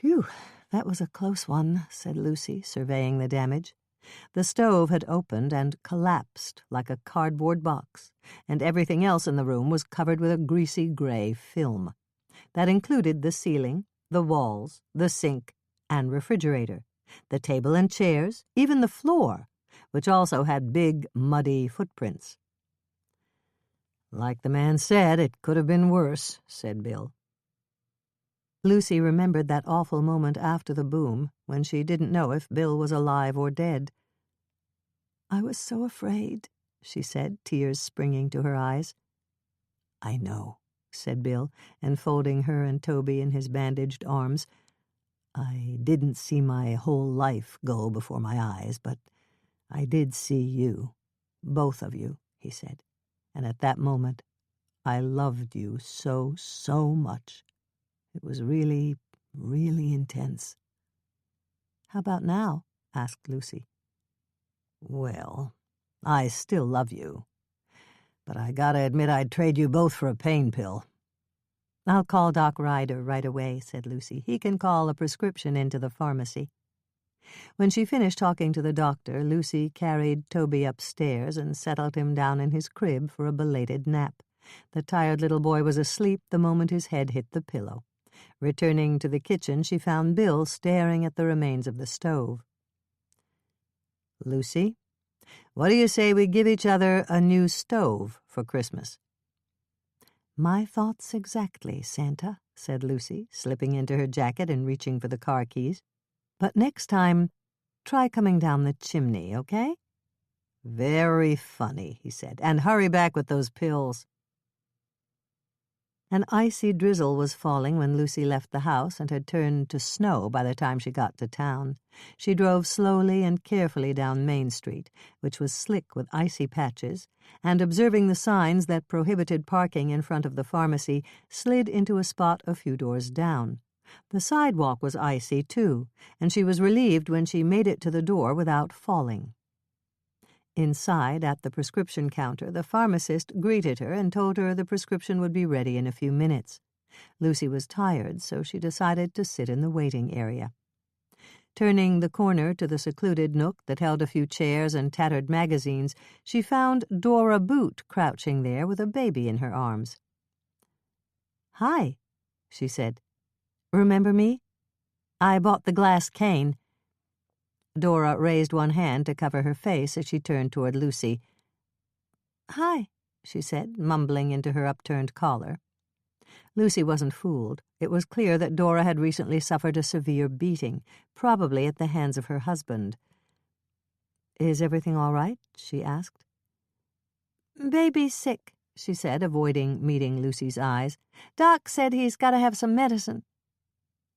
"Phew, that was a close one," said Lucy, surveying the damage. The stove had opened and collapsed like a cardboard box, and everything else in the room was covered with a greasy gray film. That included the ceiling, the walls, the sink, and refrigerator, the table and chairs, even the floor, which also had big, muddy footprints. "Like the man said, it could have been worse," said Bill. Lucy remembered that awful moment after the boom, when she didn't know if Bill was alive or dead. "I was so afraid," she said, tears springing to her eyes. "I know," said Bill, enfolding her and Toby in his bandaged arms. "I didn't see my whole life go before my eyes, but I did see you, both of you," he said. "And at that moment, I loved you so, so much. It was really, really intense." "How about now?" asked Lucy. "Well, I still love you. But I gotta admit I'd trade you both for a pain pill." "I'll call Doc Ryder right away," said Lucy. "He can call a prescription into the pharmacy." When she finished talking to the doctor, Lucy carried Toby upstairs and settled him down in his crib for a belated nap. The tired little boy was asleep the moment his head hit the pillow. Returning to the kitchen, she found Bill staring at the remains of the stove. "Lucy, what do you say we give each other a new stove for Christmas?" "My thoughts exactly, Santa," said Lucy, slipping into her jacket and reaching for the car keys. "But next time, try coming down the chimney, okay?" "Very funny," he said. "And hurry back with those pills." An icy drizzle was falling when Lucy left the house and had turned to snow by the time she got to town. She drove slowly and carefully down Main Street, which was slick with icy patches, and observing the signs that prohibited parking in front of the pharmacy, slid into a spot a few doors down. The sidewalk was icy, too, and she was relieved when she made it to the door without falling. Inside, at the prescription counter, the pharmacist greeted her and told her the prescription would be ready in a few minutes. Lucy was tired, so she decided to sit in the waiting area. Turning the corner to the secluded nook that held a few chairs and tattered magazines, she found Dora Boot crouching there with a baby in her arms. "Hi," she said. "Remember me? I bought the glass cane." Dora raised one hand to cover her face as she turned toward Lucy. "Hi," she said, mumbling into her upturned collar. Lucy wasn't fooled. It was clear that Dora had recently suffered a severe beating, probably at the hands of her husband. "Is everything all right?" she asked. "Baby's sick," she said, avoiding meeting Lucy's eyes. "Doc said he's got to have some medicine."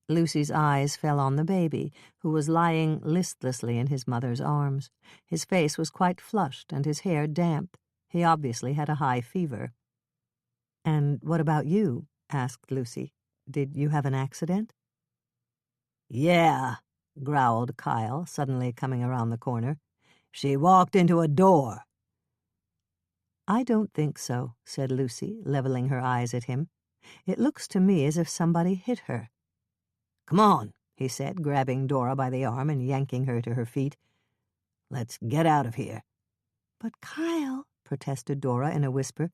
Lucy's eyes fell on the baby, who was lying listlessly in his mother's arms. His face was quite flushed and his hair damp. He obviously had a high fever. "And what about you?" asked Lucy. "Did you have an accident?" "Yeah," growled Kyle, suddenly coming around the corner. "She walked into a door." "I don't think so," said Lucy, leveling her eyes at him. "It looks to me as if somebody hit her." "Come on," he said, grabbing Dora by the arm and yanking her to her feet. "Let's get out of here." "But Kyle," protested Dora in a whisper,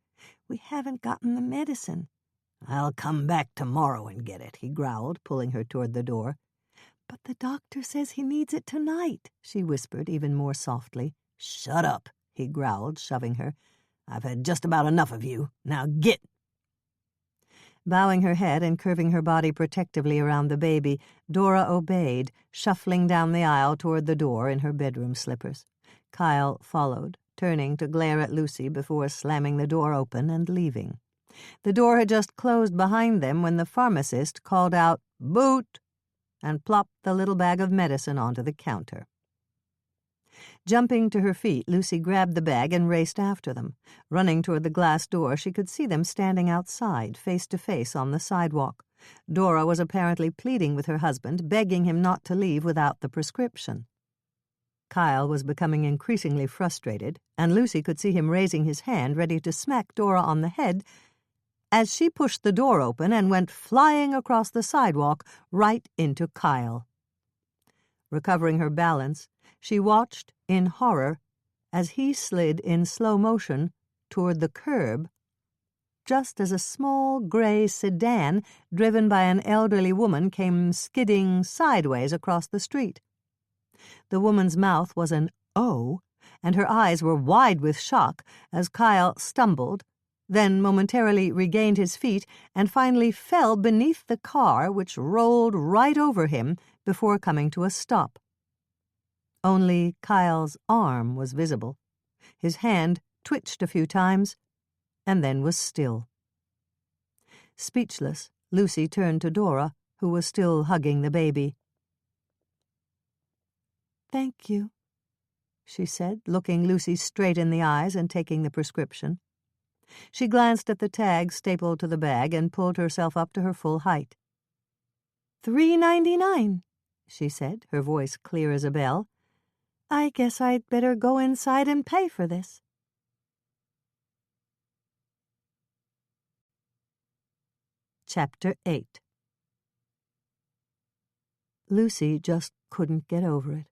"we haven't gotten the medicine." "I'll come back tomorrow and get it," he growled, pulling her toward the door. "But the doctor says he needs it tonight," she whispered even more softly. "Shut up," he growled, shoving her. "I've had just about enough of you. Now get." Bowing her head and curving her body protectively around the baby, Dora obeyed, shuffling down the aisle toward the door in her bedroom slippers. Kyle followed, turning to glare at Lucy before slamming the door open and leaving. The door had just closed behind them when the pharmacist called out, "Boot!" and plopped the little bag of medicine onto the counter. Jumping to her feet, Lucy grabbed the bag and raced after them. Running toward the glass door, she could see them standing outside, face to face on the sidewalk. Dora was apparently pleading with her husband, begging him not to leave without the prescription. Kyle was becoming increasingly frustrated, and Lucy could see him raising his hand, ready to smack Dora on the head, as she pushed the door open and went flying across the sidewalk right into Kyle. Recovering her balance, she watched in horror as he slid in slow motion toward the curb, just as a small gray sedan driven by an elderly woman came skidding sideways across the street. The woman's mouth was an O, and her eyes were wide with shock as Kyle stumbled, then momentarily regained his feet and finally fell beneath the car, which rolled right over him before coming to a stop. Only Kyle's arm was visible. His hand twitched a few times and then was still. Speechless, Lucy turned to Dora, who was still hugging the baby. "Thank you," she said, looking Lucy straight in the eyes and taking the prescription. She glanced at the tag stapled to the bag and pulled herself up to her full height. $3.99, she said, her voice clear as a bell. "I guess I'd better go inside and pay for this." Chapter 8. Lucy just couldn't get over it.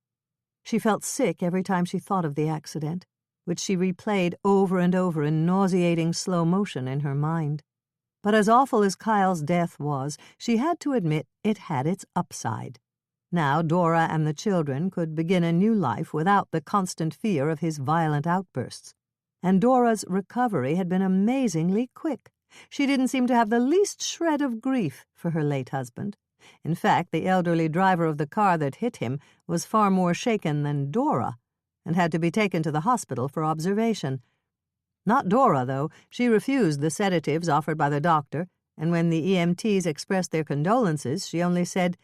She felt sick every time she thought of the accident, which she replayed over and over in nauseating slow motion in her mind. But as awful as Kyle's death was, she had to admit it had its upside. Now Dora and the children could begin a new life without the constant fear of his violent outbursts. And Dora's recovery had been amazingly quick. She didn't seem to have the least shred of grief for her late husband. In fact, the elderly driver of the car that hit him was far more shaken than Dora, and had to be taken to the hospital for observation. Not Dora, though. She refused the sedatives offered by the doctor, and when the EMTs expressed their condolences, she only said,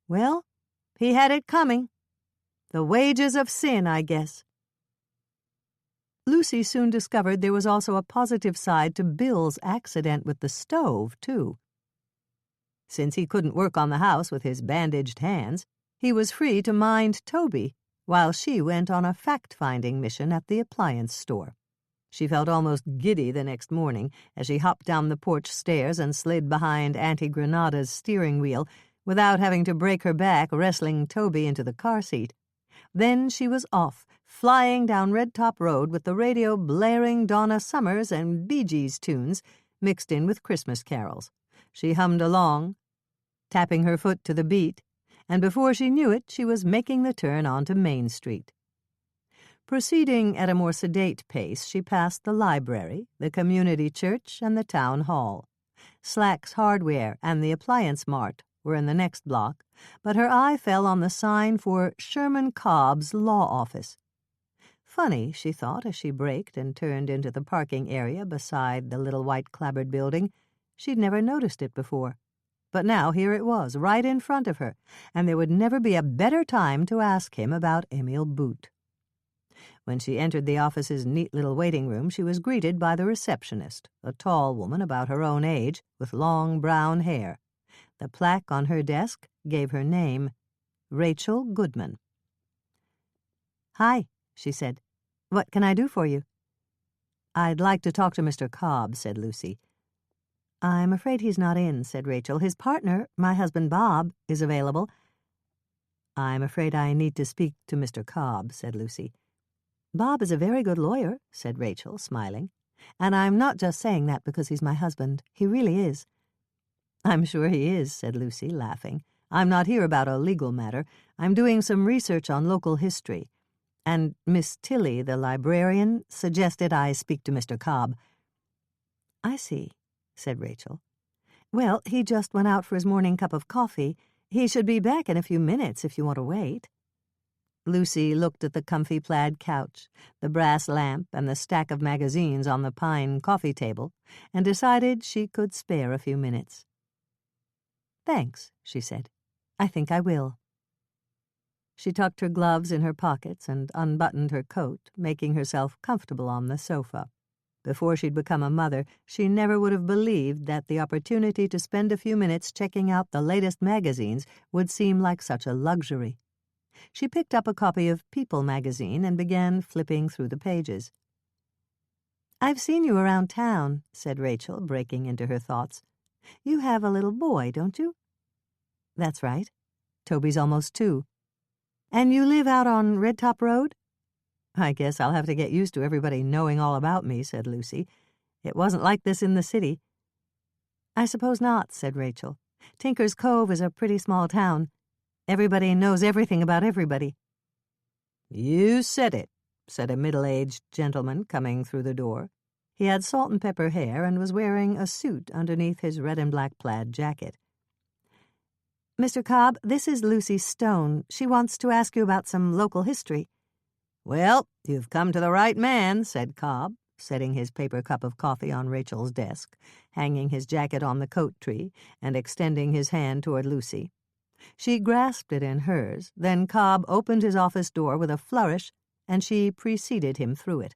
"Well, he had it coming. The wages of sin, I guess." Lucy soon discovered there was also a positive side to Bill's accident with the stove, too. Since he couldn't work on the house with his bandaged hands, he was free to mind Toby, while she went on a fact-finding mission at the appliance store. She felt almost giddy the next morning as she hopped down the porch stairs and slid behind Auntie Granada's steering wheel without having to break her back wrestling Toby into the car seat. Then she was off, flying down Red Top Road with the radio blaring Donna Summers and Bee Gees tunes mixed in with Christmas carols. She hummed along, tapping her foot to the beat, and before she knew it, she was making the turn onto Main Street. Proceeding at a more sedate pace, she passed the library, the community church, and the town hall. Slack's Hardware and the Appliance Mart were in the next block, but her eye fell on the sign for Sherman Cobb's law office. Funny, she thought as she braked and turned into the parking area beside the little white clapboard building. She'd never noticed it before. But now here it was, right in front of her, and there would never be a better time to ask him about Emil Boot. When she entered the office's neat little waiting room, she was greeted by the receptionist, a tall woman about her own age, with long brown hair. The plaque on her desk gave her name, Rachel Goodman. "Hi," she said. "What can I do for you?" "I'd like to talk to Mr. Cobb," said Lucy. "I'm afraid he's not in," said Rachel. "His partner, my husband Bob, is available." "I'm afraid I need to speak to Mr. Cobb," said Lucy. "Bob is a very good lawyer," said Rachel, smiling. "And I'm not just saying that because he's my husband. He really is." "I'm sure he is," said Lucy, laughing. "I'm not here about a legal matter. I'm doing some research on local history. And Miss Tilly, the librarian, suggested I speak to Mr. Cobb." "I see," said Rachel. "Well, he just went out for his morning cup of coffee. He should be back in a few minutes if you want to wait." Lucy looked at the comfy plaid couch, the brass lamp, and the stack of magazines on the pine coffee table, and decided she could spare a few minutes. "Thanks," she said. "I think I will." She tucked her gloves in her pockets and unbuttoned her coat, making herself comfortable on the sofa. Before she'd become a mother, she never would have believed that the opportunity to spend a few minutes checking out the latest magazines would seem like such a luxury. She picked up a copy of People magazine and began flipping through the pages. "I've seen you around town," said Rachel, breaking into her thoughts. "You have a little boy, don't you?" "That's right. Toby's almost 2. "And you live out on Red Top Road?" "I guess I'll have to get used to everybody knowing all about me," said Lucy. "It wasn't like this in the city." "I suppose not," said Rachel. "Tinker's Cove is a pretty small town. Everybody knows everything about everybody." "You said it," said a middle-aged gentleman coming through the door. He had salt and pepper hair and was wearing a suit underneath his red and black plaid jacket. "Mr. Cobb, this is Lucy Stone. She wants to ask you about some local history." "Well, you've come to the right man," said Cobb, setting his paper cup of coffee on Rachel's desk, hanging his jacket on the coat tree, and extending his hand toward Lucy. She grasped it in hers, then Cobb opened his office door with a flourish, and she preceded him through it.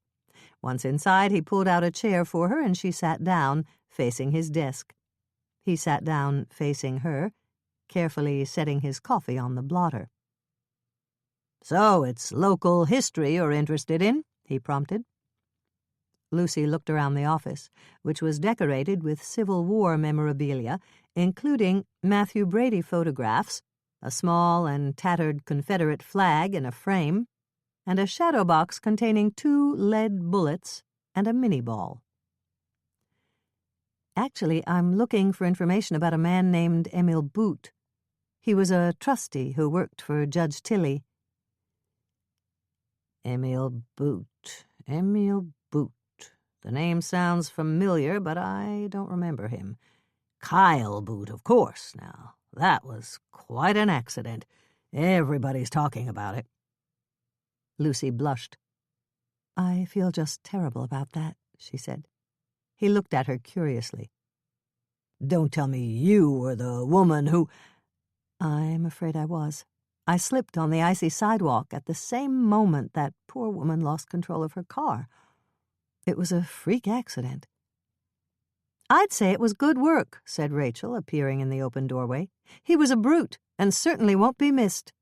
Once inside, he pulled out a chair for her, and she sat down, facing his desk. He sat down, facing her, carefully setting his coffee on the blotter. "So it's local history you're interested in?" he prompted. Lucy looked around the office, which was decorated with Civil War memorabilia, including Matthew Brady photographs, a small and tattered Confederate flag in a frame, and a shadow box containing 2 lead bullets and a mini-ball. "Actually, I'm looking for information about a man named Emil Boot. He was a trustee who worked for Judge Tilley." Emil Boot. The name sounds familiar, but I don't remember him. Kyle Boot, of course. Now, that was quite an accident. Everybody's talking about it. Lucy blushed. "I feel just terrible about that," she said. He looked at her curiously. "Don't tell me you were the woman who—" "I'm afraid I was. I slipped on the icy sidewalk at the same moment that poor woman lost control of her car. It was a freak accident." "I'd say it was good work," said Rachel, appearing in the open doorway. "He was a brute, and certainly won't be missed."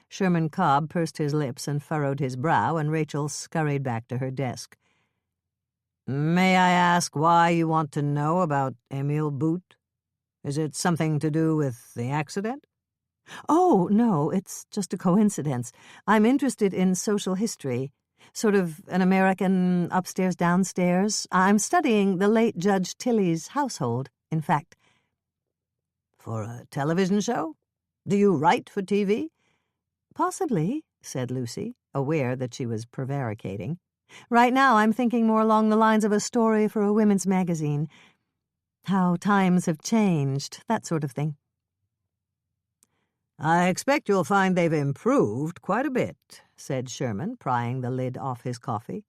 Sherman Cobb pursed his lips and furrowed his brow, and Rachel scurried back to her desk. "May I ask why you want to know about Emil Boot? Is it something to do with the accident?" "Oh, no, it's just a coincidence. I'm interested in social history. Sort of an American upstairs-downstairs. I'm studying the late Judge Tilley's household, in fact." "For a television show? Do you write for TV?" "Possibly," said Lucy, aware that she was prevaricating. "Right now I'm thinking more along the lines of a story for a women's magazine. How times have changed, that sort of thing." "I expect you'll find they've improved quite a bit," said Sherman, prying the lid off his coffee.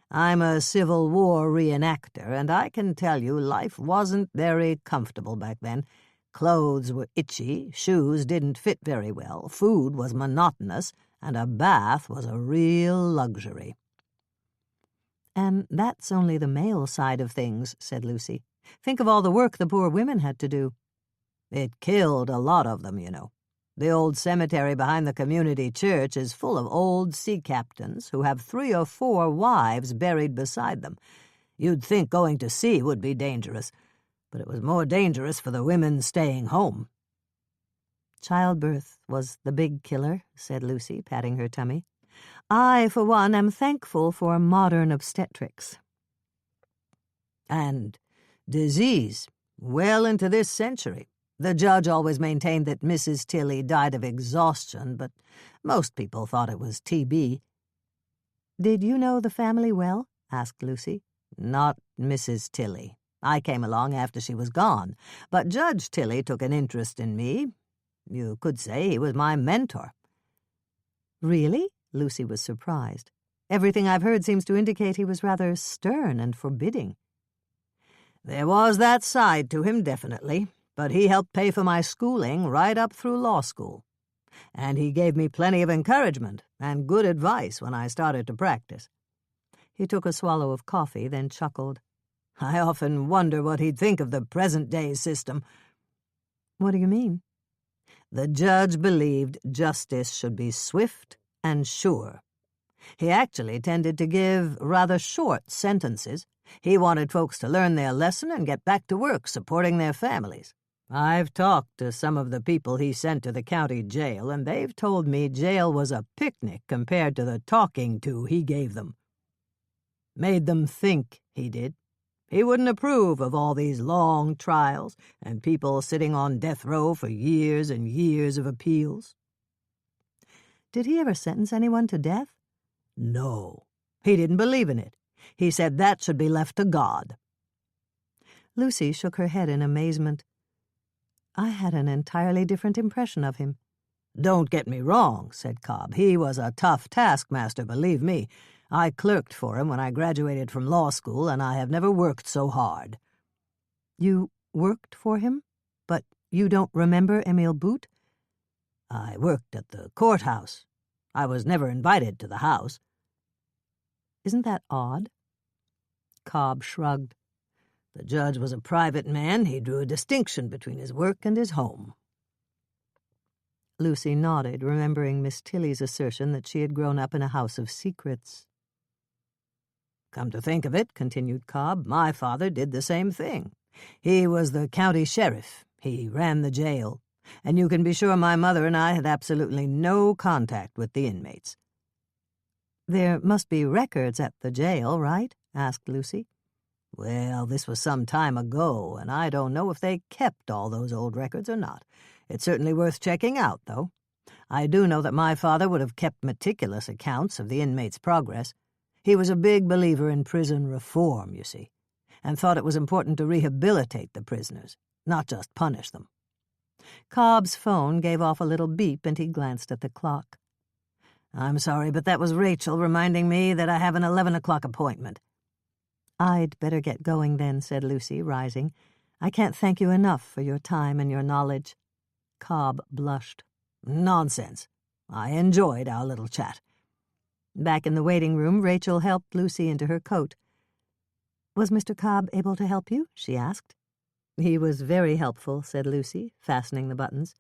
"I'm a Civil War reenactor, and I can tell you life wasn't very comfortable back then. Clothes were itchy, shoes didn't fit very well, food was monotonous, and a bath was a real luxury." "And that's only the male side of things," said Lucy. "Think of all the work the poor women had to do." "It killed a lot of them, you know. The old cemetery behind the community church is full of old sea captains who have 3 or 4 wives buried beside them. You'd think going to sea would be dangerous, but it was more dangerous for the women staying home." "Childbirth was the big killer," said Lucy, patting her tummy. "I, for one, am thankful for modern obstetrics." "And disease, well into this century. The judge always maintained that Mrs. Tilley died of exhaustion, but most people thought it was TB. "Did you know the family well?" asked Lucy. "Not Mrs. Tilley. I came along after she was gone, but Judge Tilley took an interest in me. You could say he was my mentor." "Really?" Lucy was surprised. "Everything I've heard seems to indicate he was rather stern and forbidding." "There was that side to him, definitely, but he helped pay for my schooling right up through law school. And he gave me plenty of encouragement and good advice when I started to practice." He took a swallow of coffee, then chuckled. "I often wonder what he'd think of the present-day system." "What do you mean?" "The judge believed justice should be swift and sure. He actually tended to give rather short sentences. He wanted folks to learn their lesson and get back to work supporting their families. I've talked to some of the people he sent to the county jail, and they've told me jail was a picnic compared to the talking to he gave them. Made them think, he did. He wouldn't approve of all these long trials and people sitting on death row for years and years of appeals. Did he ever sentence anyone to death? No, he didn't believe in it. He said that should be left to God. Lucy shook her head in amazement. I had an entirely different impression of him. Don't get me wrong, said Cobb. He was a tough taskmaster, believe me. I clerked for him when I graduated from law school, and I have never worked so hard. You worked for him? But you don't remember Emile Boot? I worked at the courthouse. I was never invited to the house. Isn't that odd? Cobb shrugged. The judge was a private man. He drew a distinction between his work and his home. Lucy nodded, remembering Miss Tilly's assertion that she had grown up in a house of secrets. Come to think of it, continued Cobb, my father did the same thing. He was the county sheriff. He ran the jail. And you can be sure my mother and I had absolutely no contact with the inmates. There must be records at the jail, right? Asked Lucy. Well, this was some time ago, and I don't know if they kept all those old records or not. It's certainly worth checking out, though. I do know that my father would have kept meticulous accounts of the inmates' progress. He was a big believer in prison reform, you see, and thought it was important to rehabilitate the prisoners, not just punish them. Cobb's phone gave off a little beep, and he glanced at the clock. I'm sorry, but that was Rachel reminding me that I have an 11 o'clock appointment. I'd better get going then, said Lucy, rising. I can't thank you enough for your time and your knowledge. Cobb blushed. Nonsense. I enjoyed our little chat. Back in the waiting room, Rachel helped Lucy into her coat. Was Mr. Cobb able to help you? She asked. He was very helpful, said Lucy, fastening the buttons.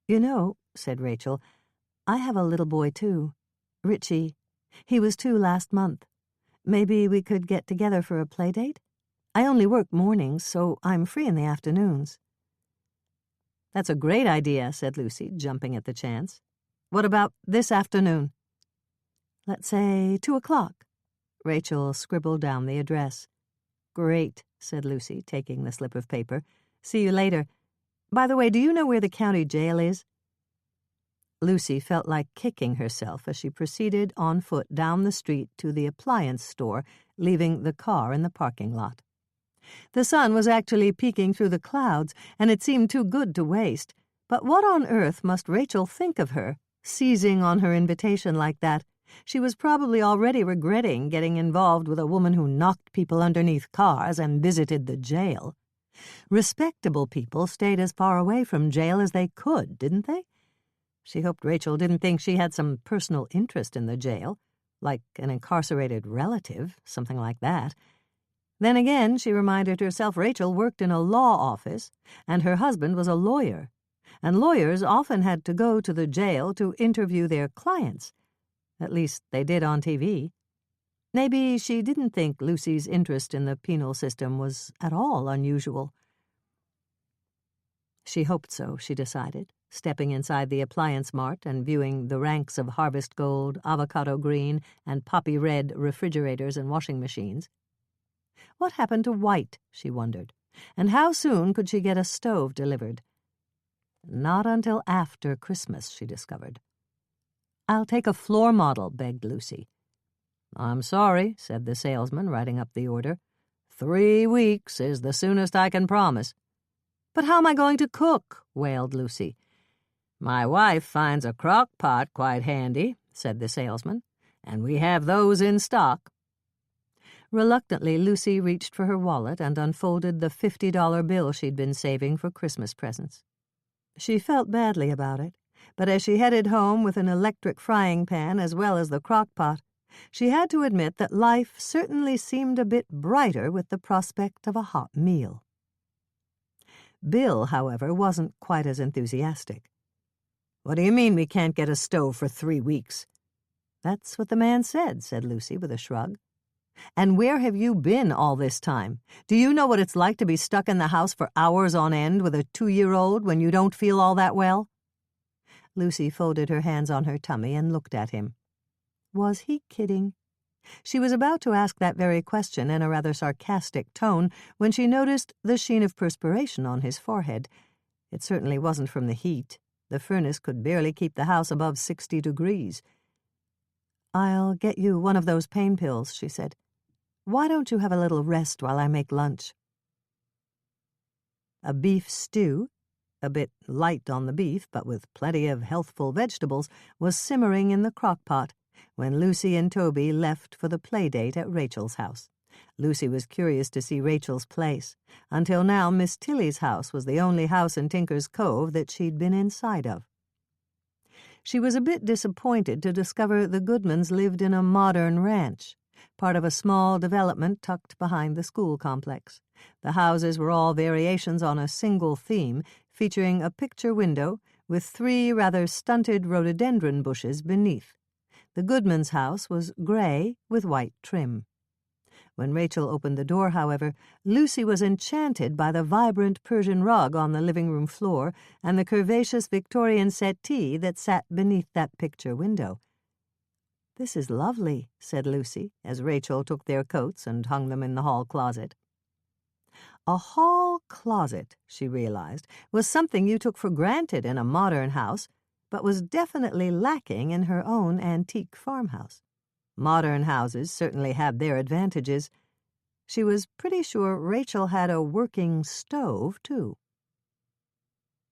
You know, said Rachel, I have a little boy too. Richie. He was 2 last month. Maybe we could get together for a play date? I only work mornings, so I'm free in the afternoons. That's a great idea, said Lucy, jumping at the chance. What about this afternoon? Let's say 2 o'clock. Rachel scribbled down the address. Great, said Lucy, taking the slip of paper. See you later. By the way, do you know where the county jail is? Lucy felt like kicking herself as she proceeded on foot down the street to the appliance store, leaving the car in the parking lot. The sun was actually peeking through the clouds, and it seemed too good to waste. But what on earth must Rachel think of her, seizing on her invitation like that? She was probably already regretting getting involved with a woman who knocked people underneath cars and visited the jail. Respectable people stayed as far away from jail as they could, didn't they? She hoped Rachel didn't think she had some personal interest in the jail, like an incarcerated relative, something like that. Then again, she reminded herself Rachel worked in a law office, and her husband was a lawyer, and lawyers often had to go to the jail to interview their clients. At least they did on TV. Maybe she didn't think Lucy's interest in the penal system was at all unusual. She hoped so, she decided, stepping inside the appliance mart and viewing the ranks of harvest gold, avocado green, and poppy red refrigerators and washing machines. What happened to white, she wondered, and how soon could she get a stove delivered? Not until after Christmas, she discovered. I'll take a floor model, begged Lucy. I'm sorry, said the salesman, writing up the order. 3 weeks is the soonest I can promise. But how am I going to cook? Wailed Lucy. My wife finds a crock pot quite handy, said the salesman, and we have those in stock. Reluctantly, Lucy reached for her wallet and unfolded the $50 bill she'd been saving for Christmas presents. She felt badly about it, but as she headed home with an electric frying pan as well as the crock pot, she had to admit that life certainly seemed a bit brighter with the prospect of a hot meal. Bill, however, wasn't quite as enthusiastic. What do you mean we can't get a stove for 3 weeks? "That's what the man said Lucy with a shrug. "And where have you been all this time? Do you know what it's like to be stuck in the house for hours on end with a 2-year-old when you don't feel all that well?" Lucy folded her hands on her tummy and looked at him. Was he kidding? She was about to ask that very question in a rather sarcastic tone when she noticed the sheen of perspiration on his forehead. It certainly wasn't from the heat. The furnace could barely keep the house above 60 degrees. "I'll get you one of those pain pills," she said. "Why don't you have a little rest while I make lunch?" A beef stew, a bit light on the beef but with plenty of healthful vegetables, was simmering in the crock-pot when Lucy and Toby left for the play-date at Rachel's house. Lucy was curious to see Rachel's place. Until now, Miss Tilly's house was the only house in Tinker's Cove that she'd been inside of. She was a bit disappointed to discover the Goodmans lived in a modern ranch, part of a small development tucked behind the school complex. The houses were all variations on a single theme, featuring a picture window with 3 rather stunted rhododendron bushes beneath. The Goodmans' house was gray with white trim. When Rachel opened the door, however, Lucy was enchanted by the vibrant Persian rug on the living-room floor and the curvaceous Victorian settee that sat beneath that picture window. "This is lovely," said Lucy, as Rachel took their coats and hung them in the hall closet. A hall closet, she realized, was something you took for granted in a modern house, but was definitely lacking in her own antique farmhouse. Modern houses certainly had their advantages. She was pretty sure Rachel had a working stove, too.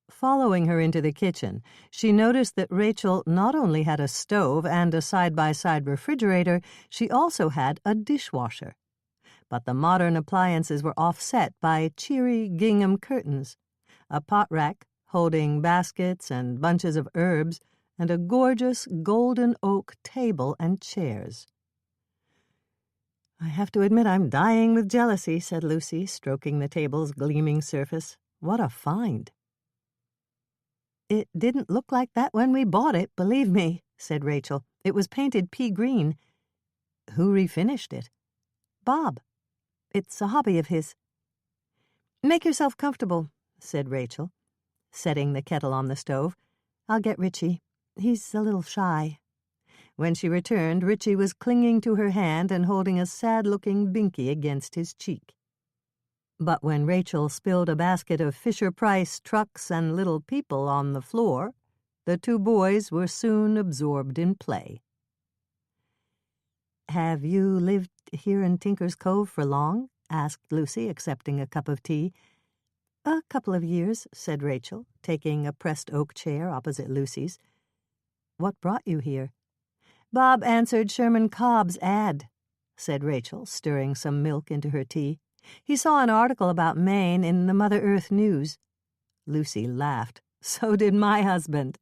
Following her into the kitchen, she noticed that Rachel not only had a stove and a side-by-side refrigerator, she also had a dishwasher. But the modern appliances were offset by cheery gingham curtains, a pot rack holding baskets and bunches of herbs, and a gorgeous golden oak table and chairs. "I have to admit I'm dying with jealousy," said Lucy, stroking the table's gleaming surface. "What a find!" "It didn't look like that when we bought it, believe me," said Rachel. "It was painted pea green." "Who refinished it?" "Bob. It's a hobby of his." "Make yourself comfortable," said Rachel, setting the kettle on the stove. "I'll get Richie. He's a little shy." When she returned, Richie was clinging to her hand and holding a sad-looking binky against his cheek. But when Rachel spilled a basket of Fisher-Price trucks and little people on the floor, the 2 boys were soon absorbed in play. "Have you lived here in Tinker's Cove for long?" asked Lucy, accepting a cup of tea. "A couple of years," said Rachel, taking a pressed oak chair opposite Lucy's. "What brought you here?" "Bob answered Sherman Cobb's ad," said Rachel, stirring some milk into her tea. "He saw an article about Maine in the Mother Earth News." Lucy laughed. "So did my husband.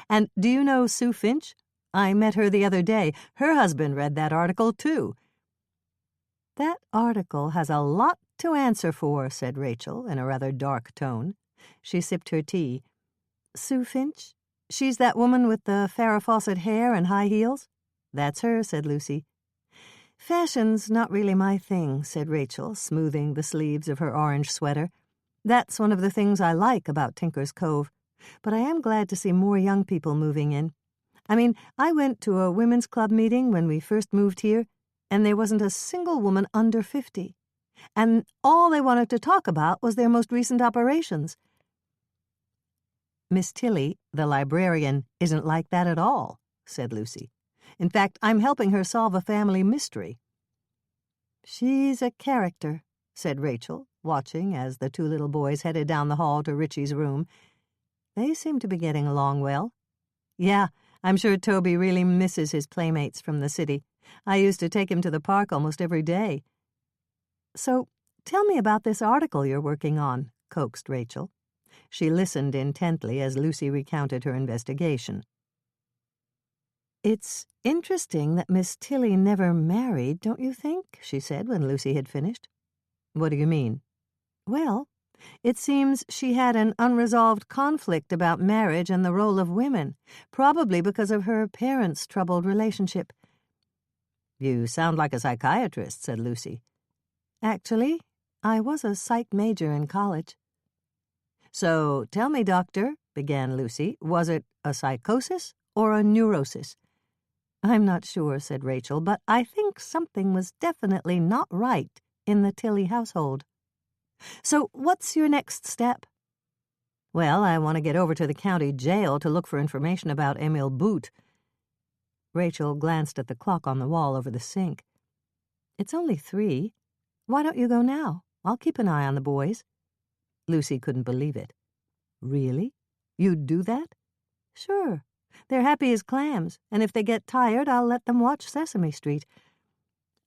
And do you know Sue Finch? I met her the other day. Her husband read that article, too." "That article has a lot to answer for," said Rachel in a rather dark tone. She sipped her tea. "Sue Finch? She's that woman with the Farrah Fawcett hair and high heels?" "That's her," said Lucy. "Fashion's not really my thing," said Rachel, smoothing the sleeves of her orange sweater. "That's one of the things I like about Tinker's Cove. But I am glad to see more young people moving in. I mean, I went to a women's club meeting when we first moved here, and there wasn't a single woman under 50. And all they wanted to talk about was their most recent operations." "Miss Tilly, the librarian, isn't like that at all," said Lucy. "In fact, I'm helping her solve a family mystery." "She's a character," said Rachel, watching as the 2 little boys headed down the hall to Richie's room. "They seem to be getting along well." "Yeah, I'm sure Toby really misses his playmates from the city. I used to take him to the park almost every day." "So, tell me about this article you're working on," coaxed Rachel. She listened intently as Lucy recounted her investigation. "It's interesting that Miss Tilly never married, don't you think?" she said when Lucy had finished. "What do you mean?" "Well, It seems she had an unresolved conflict about marriage and the role of women, probably because of her parents' troubled relationship. "You sound like a psychiatrist," said Lucy. Actually, I was a psych major in college. "So tell me, doctor," began Lucy, "was it a psychosis or a neurosis?" "I'm not sure," said Rachel, "but I think something was definitely not right in the Tilly household. So what's your next step?" "Well, I want to get over to the county jail to look for information about Emil Boot." Rachel glanced at the clock on the wall over the sink. "It's only 3. Why don't you go now? I'll keep an eye on the boys." Lucy couldn't believe it. "Really? You'd do that?" "Sure. They're happy as clams, and if they get tired, I'll let them watch Sesame Street."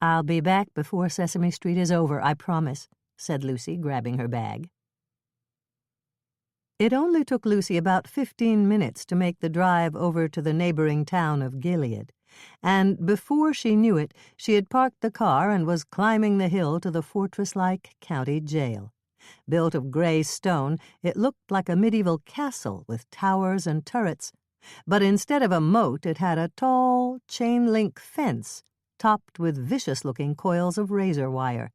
"I'll be back before Sesame Street is over, I promise," said Lucy, grabbing her bag. It only took Lucy about 15 minutes to make the drive over to the neighboring town of Gilead, and before she knew it, she had parked the car and was climbing the hill to the fortress-like county jail. Built of gray stone, it looked like a medieval castle with towers and turrets, but instead of a moat, it had a tall, chain-link fence topped with vicious-looking coils of razor wire.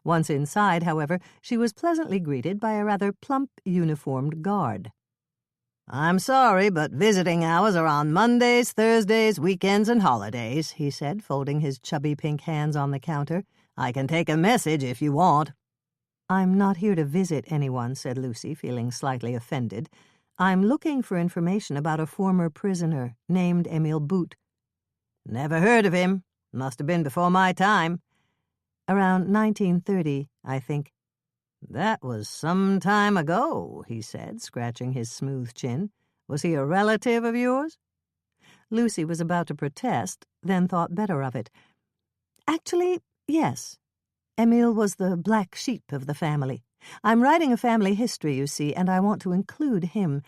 Once inside, however, she was pleasantly greeted by a rather plump, uniformed guard. "I'm sorry, but visiting hours are on Mondays, Thursdays, weekends, and holidays," he said, folding his chubby pink hands on the counter. "I can take a message if you want." "I'm not here to visit anyone," said Lucy, feeling slightly offended. "I'm looking for information about a former prisoner named Emil Boot." "Never heard of him. Must have been before my time." "Around 1930, I think." "That was some time ago," he said, scratching his smooth chin. "Was he a relative of yours?" Lucy was about to protest, then thought better of it. "Actually, yes. Emil was the black sheep of the family. I'm writing a family history, you see, and I want to include him.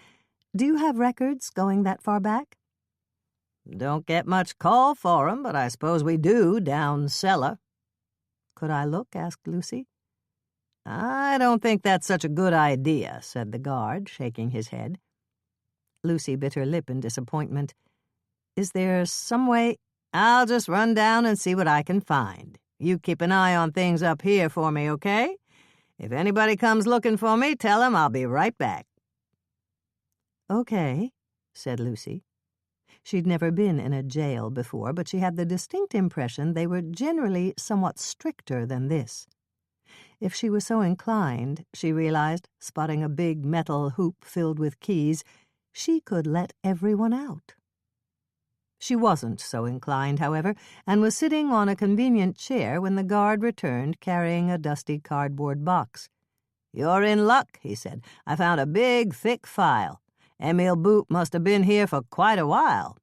Do you have records going that far back?" "Don't get much call for 'em, but I suppose we do down cellar." "Could I look?" asked Lucy. "I don't think that's such a good idea," said the guard, shaking his head. Lucy bit her lip in disappointment. "Is there some way—" "I'll just run down and see what I can find. You keep an eye on things up here for me, okay? If anybody comes looking for me, tell 'em I'll be right back." "Okay," said Lucy. She'd never been in a jail before, but she had the distinct impression they were generally somewhat stricter than this. If she was so inclined, she realized, spotting a big metal hoop filled with keys, she could let everyone out. She wasn't so inclined, however, and was sitting on a convenient chair when the guard returned carrying a dusty cardboard box. "You're in luck," he said. "I found a big, thick file. Emil Boot must have been here for quite a while."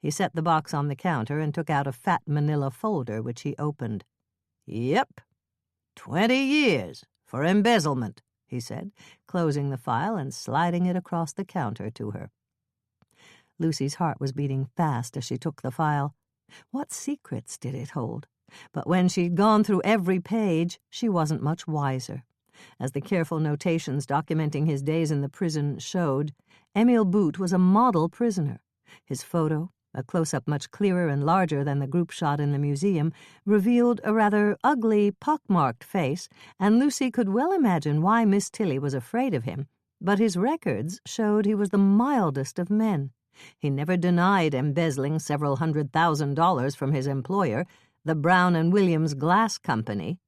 He set the box on the counter and took out a fat manila folder, which he opened. "Yep, 20 years for embezzlement," he said, closing the file and sliding it across the counter to her. Lucy's heart was beating fast as she took the file. What secrets did it hold? But when she'd gone through every page, she wasn't much wiser. As the careful notations documenting his days in the prison showed, Emil Boot was a model prisoner. His photo, a close-up much clearer and larger than the group shot in the museum, revealed a rather ugly, pockmarked face, and Lucy could well imagine why Miss Tilly was afraid of him. But his records showed he was the mildest of men. He never denied embezzling several $100,000 from his employer, the Brown and Williams Glass Company,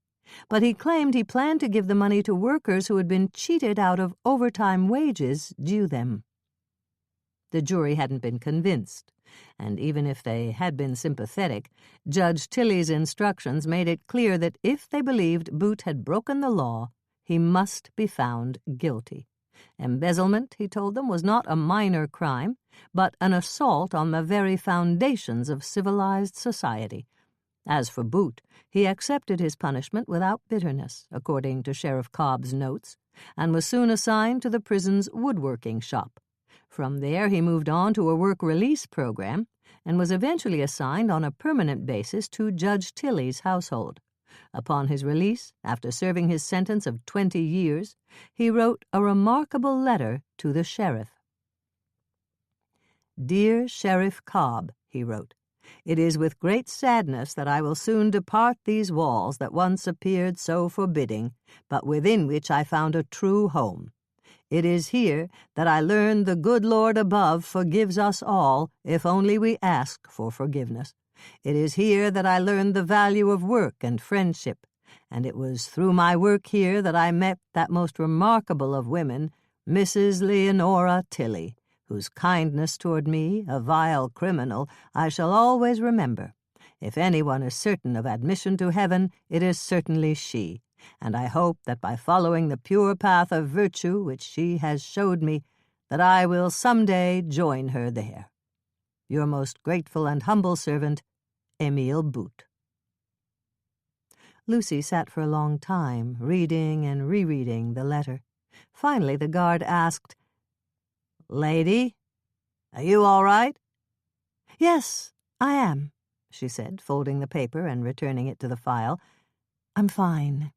but he claimed he planned to give the money to workers who had been cheated out of overtime wages due them. The jury hadn't been convinced, and even if they had been sympathetic, Judge Tilly's instructions made it clear that if they believed Boot had broken the law, he must be found guilty. Embezzlement, he told them, was not a minor crime, but an assault on the very foundations of civilized society. As for Boot, he accepted his punishment without bitterness, according to Sheriff Cobb's notes, and was soon assigned to the prison's woodworking shop. From there he moved on to a work-release program and was eventually assigned on a permanent basis to Judge Tilly's household. Upon his release, after serving his sentence of 20 years, he wrote a remarkable letter to the sheriff. "Dear Sheriff Cobb," he wrote, "it is with great sadness that I will soon depart these walls that once appeared so forbidding, but within which I found a true home. It is here that I learned the good Lord above forgives us all if only we ask for forgiveness. It is here that I learned the value of work and friendship, and it was through my work here that I met that most remarkable of women, Mrs. Leonora Tilley, whose kindness toward me, a vile criminal, I shall always remember. If anyone is certain of admission to heaven, it is certainly she, and I hope that by following the pure path of virtue which she has showed me, that I will some day join her there. Your most grateful and humble servant, Emile Boot." Lucy sat for a long time, reading and rereading the letter. Finally, the guard asked, "Lady, are you all right?" "Yes, I am," she said, folding the paper and returning it to the file. "I'm fine."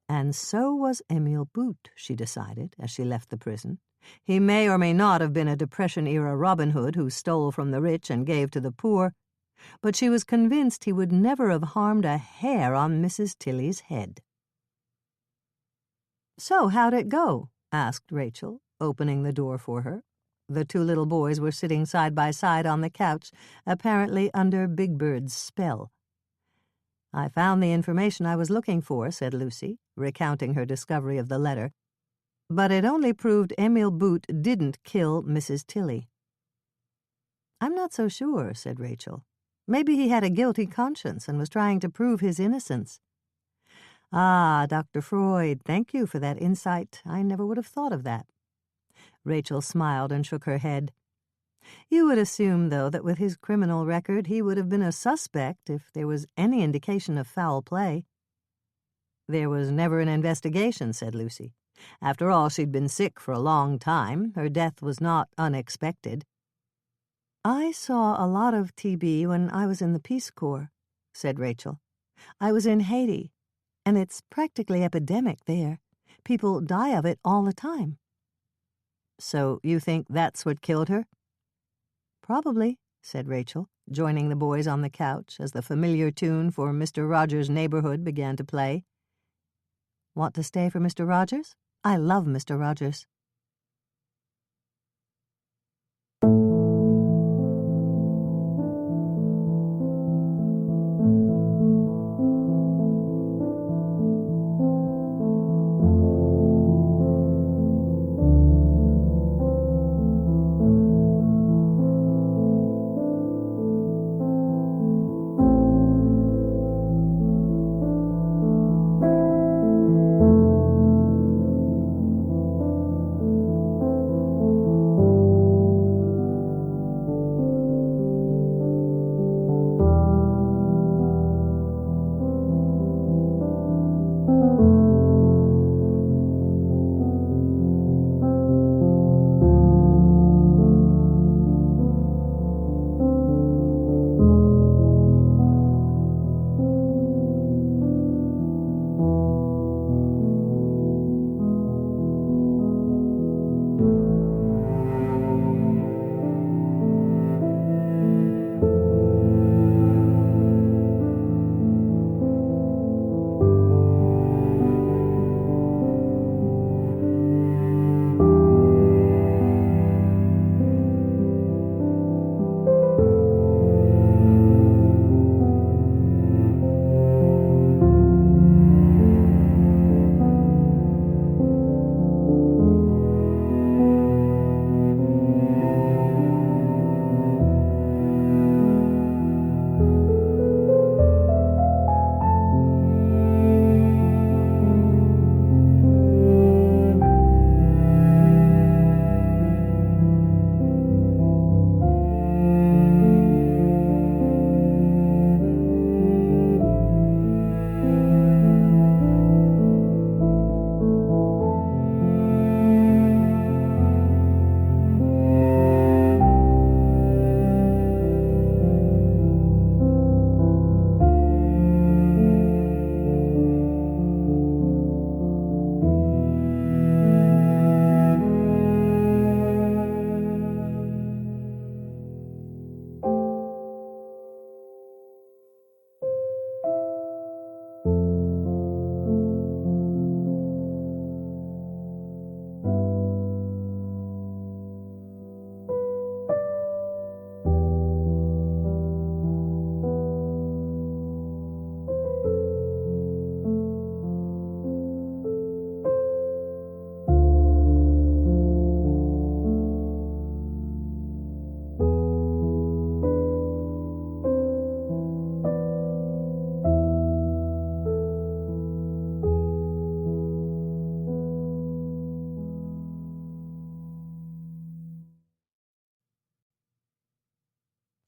And so was Emile Boot, she decided, as she left the prison. He may or may not have been a Depression-era Robin Hood who stole from the rich and gave to the poor, but she was convinced he would never have harmed a hair on Mrs. Tilley's head. "So how'd it go?" asked Rachel, opening the door for her. The two little boys were sitting side by side on the couch, apparently under Big Bird's spell. "I found the information I was looking for," said Lucy, recounting her discovery of the letter, "but it only proved Emile Boot didn't kill Mrs. Tilley." "I'm not so sure," said Rachel. "Maybe he had a guilty conscience and was trying to prove his innocence." "Ah, Dr. Freud, thank you for that insight. I never would have thought of that." Rachel smiled and shook her head. "You would assume, though, that with his criminal record he would have been a suspect if there was any indication of foul play." "There was never an investigation," said Lucy. "After all, she'd been sick for a long time. Her death was not unexpected." "I saw a lot of TB when I was in the Peace Corps," said Rachel. "I was in Haiti, and it's practically epidemic there. People die of it all the time." "So you think that's what killed her?" "Probably," said Rachel, joining the boys on the couch as the familiar tune for Mr. Rogers' Neighborhood began to play. "Want to stay for Mr. Rogers? I love Mr. Rogers."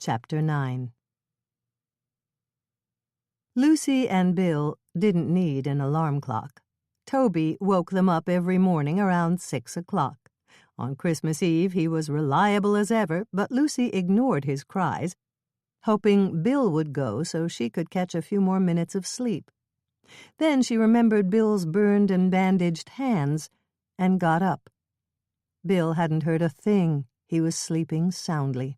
Chapter 9. Lucy and Bill didn't need an alarm clock. Toby woke them up every morning around 6 o'clock. On Christmas Eve he was reliable as ever, but Lucy ignored his cries, hoping Bill would go so she could catch a few more minutes of sleep. Then she remembered Bill's burned and bandaged hands and got up. Bill hadn't heard a thing. He was sleeping soundly.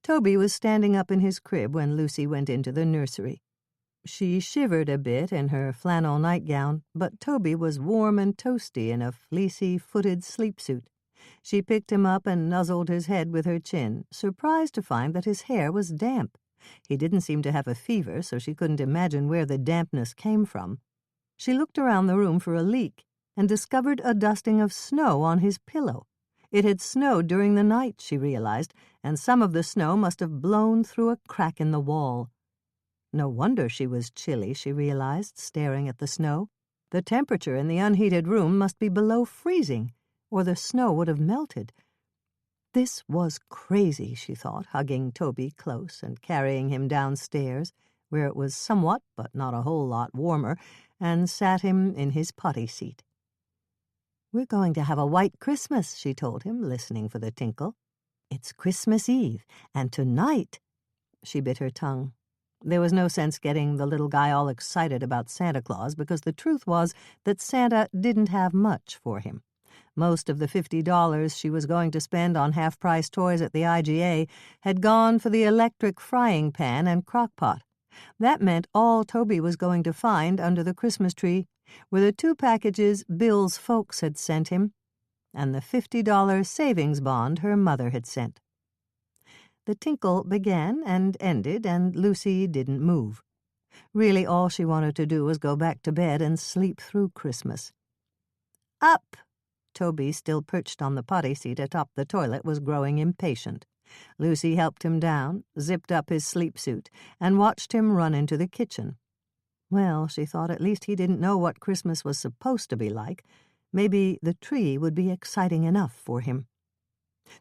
Toby was standing up in his crib when Lucy went into the nursery. She shivered a bit in her flannel nightgown, but Toby was warm and toasty in a fleecy, footed sleepsuit. She picked him up and nuzzled his head with her chin, surprised to find that his hair was damp. He didn't seem to have a fever, so she couldn't imagine where the dampness came from. She looked around the room for a leak and discovered a dusting of snow on his pillow. It had snowed during the night, she realized, and some of the snow must have blown through a crack in the wall. No wonder she was chilly, she realized, staring at the snow. The temperature in the unheated room must be below freezing, or the snow would have melted. This was crazy, she thought, hugging Toby close and carrying him downstairs, where it was somewhat, but not a whole lot, warmer, and sat him in his potty seat. "We're going to have a white Christmas," she told him, listening for the tinkle. "It's Christmas Eve, and tonight—" She bit her tongue. There was no sense getting the little guy all excited about Santa Claus, because the truth was that Santa didn't have much for him. Most of the $50 she was going to spend on half-price toys at the IGA had gone for the electric frying pan and crock-pot. That meant all Toby was going to find under the Christmas tree were the 2 packages Bill's folks had sent him and the $50 savings bond her mother had sent. The tinkle began and ended, and Lucy didn't move. Really, all she wanted to do was go back to bed and sleep through Christmas. "Up!" Toby, still perched on the potty seat atop the toilet, was growing impatient. Lucy helped him down, zipped up his sleep suit, and watched him run into the kitchen. Well, she thought, at least he didn't know what Christmas was supposed to be like. Maybe the tree would be exciting enough for him.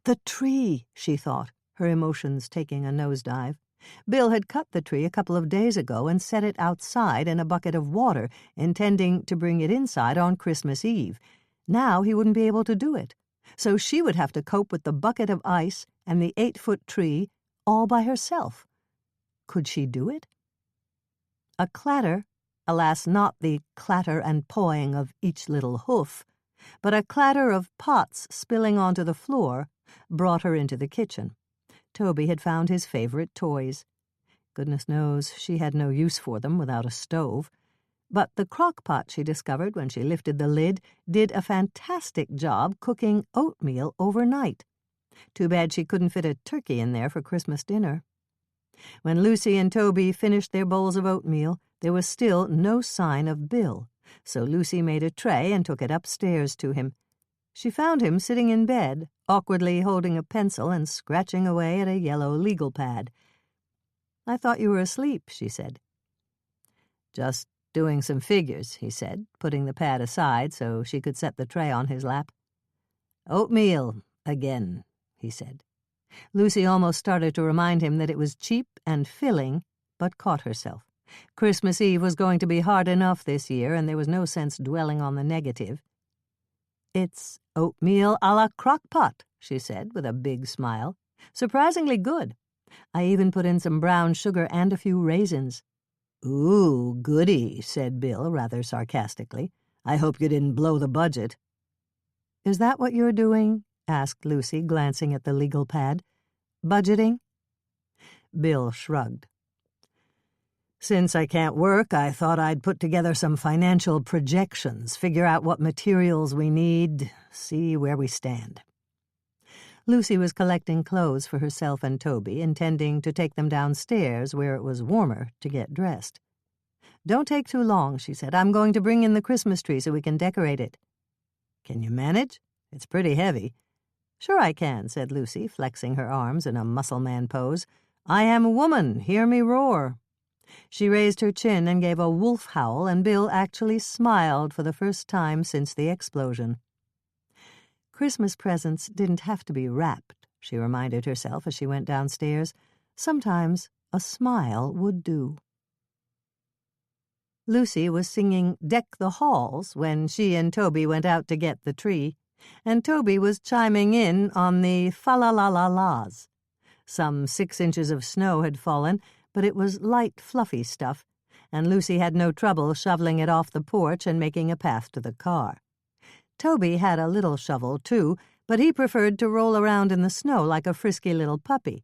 The tree, she thought, her emotions taking a nosedive. Bill had cut the tree a couple of days ago and set it outside in a bucket of water, intending to bring it inside on Christmas Eve. Now he wouldn't be able to do it, so she would have to cope with the bucket of ice and the 8-foot tree all by herself. Could she do it? A clatter, alas, not the clatter and pawing of each little hoof, but a clatter of pots spilling onto the floor, brought her into the kitchen. Toby had found his favorite toys. Goodness knows she had no use for them without a stove. But the crock-pot, she discovered when she lifted the lid, did a fantastic job cooking oatmeal overnight. Too bad she couldn't fit a turkey in there for Christmas dinner. When Lucy and Toby finished their bowls of oatmeal, there was still no sign of Bill, so Lucy made a tray and took it upstairs to him. She found him sitting in bed, awkwardly holding a pencil and scratching away at a yellow legal pad. "I thought you were asleep," she said. "Just doing some figures," he said, putting the pad aside so she could set the tray on his lap. "Oatmeal again," he said. Lucy almost started to remind him that it was cheap and filling, but caught herself. Christmas Eve was going to be hard enough this year, and there was no sense dwelling on the negative. "It's oatmeal a la crock-pot," she said with a big smile. "Surprisingly good. I even put in some brown sugar and a few raisins." "Ooh, goody," said Bill rather sarcastically. "I hope you didn't blow the budget." "Is that what you're doing?" asked Lucy, glancing at the legal pad. "Budgeting?" Bill shrugged. "Since I can't work, I thought I'd put together some financial projections, figure out what materials we need, see where we stand." Lucy was collecting clothes for herself and Toby, intending to take them downstairs where it was warmer to get dressed. "Don't take too long," she said. "I'm going to bring in the Christmas tree so we can decorate it." "Can you manage? It's pretty heavy." "Sure I can," said Lucy, flexing her arms in a muscle man pose. "I am a woman, hear me roar." She raised her chin and gave a wolf howl, and Bill actually smiled for the first time since the explosion. Christmas presents didn't have to be wrapped, she reminded herself as she went downstairs. Sometimes a smile would do. Lucy was singing Deck the Halls when she and Toby went out to get the tree, and Toby was chiming in on the fa-la-la-la-las. Some 6 inches of snow had fallen, but it was light, fluffy stuff, and Lucy had no trouble shoveling it off the porch and making a path to the car. Toby had a little shovel, too, but he preferred to roll around in the snow like a frisky little puppy.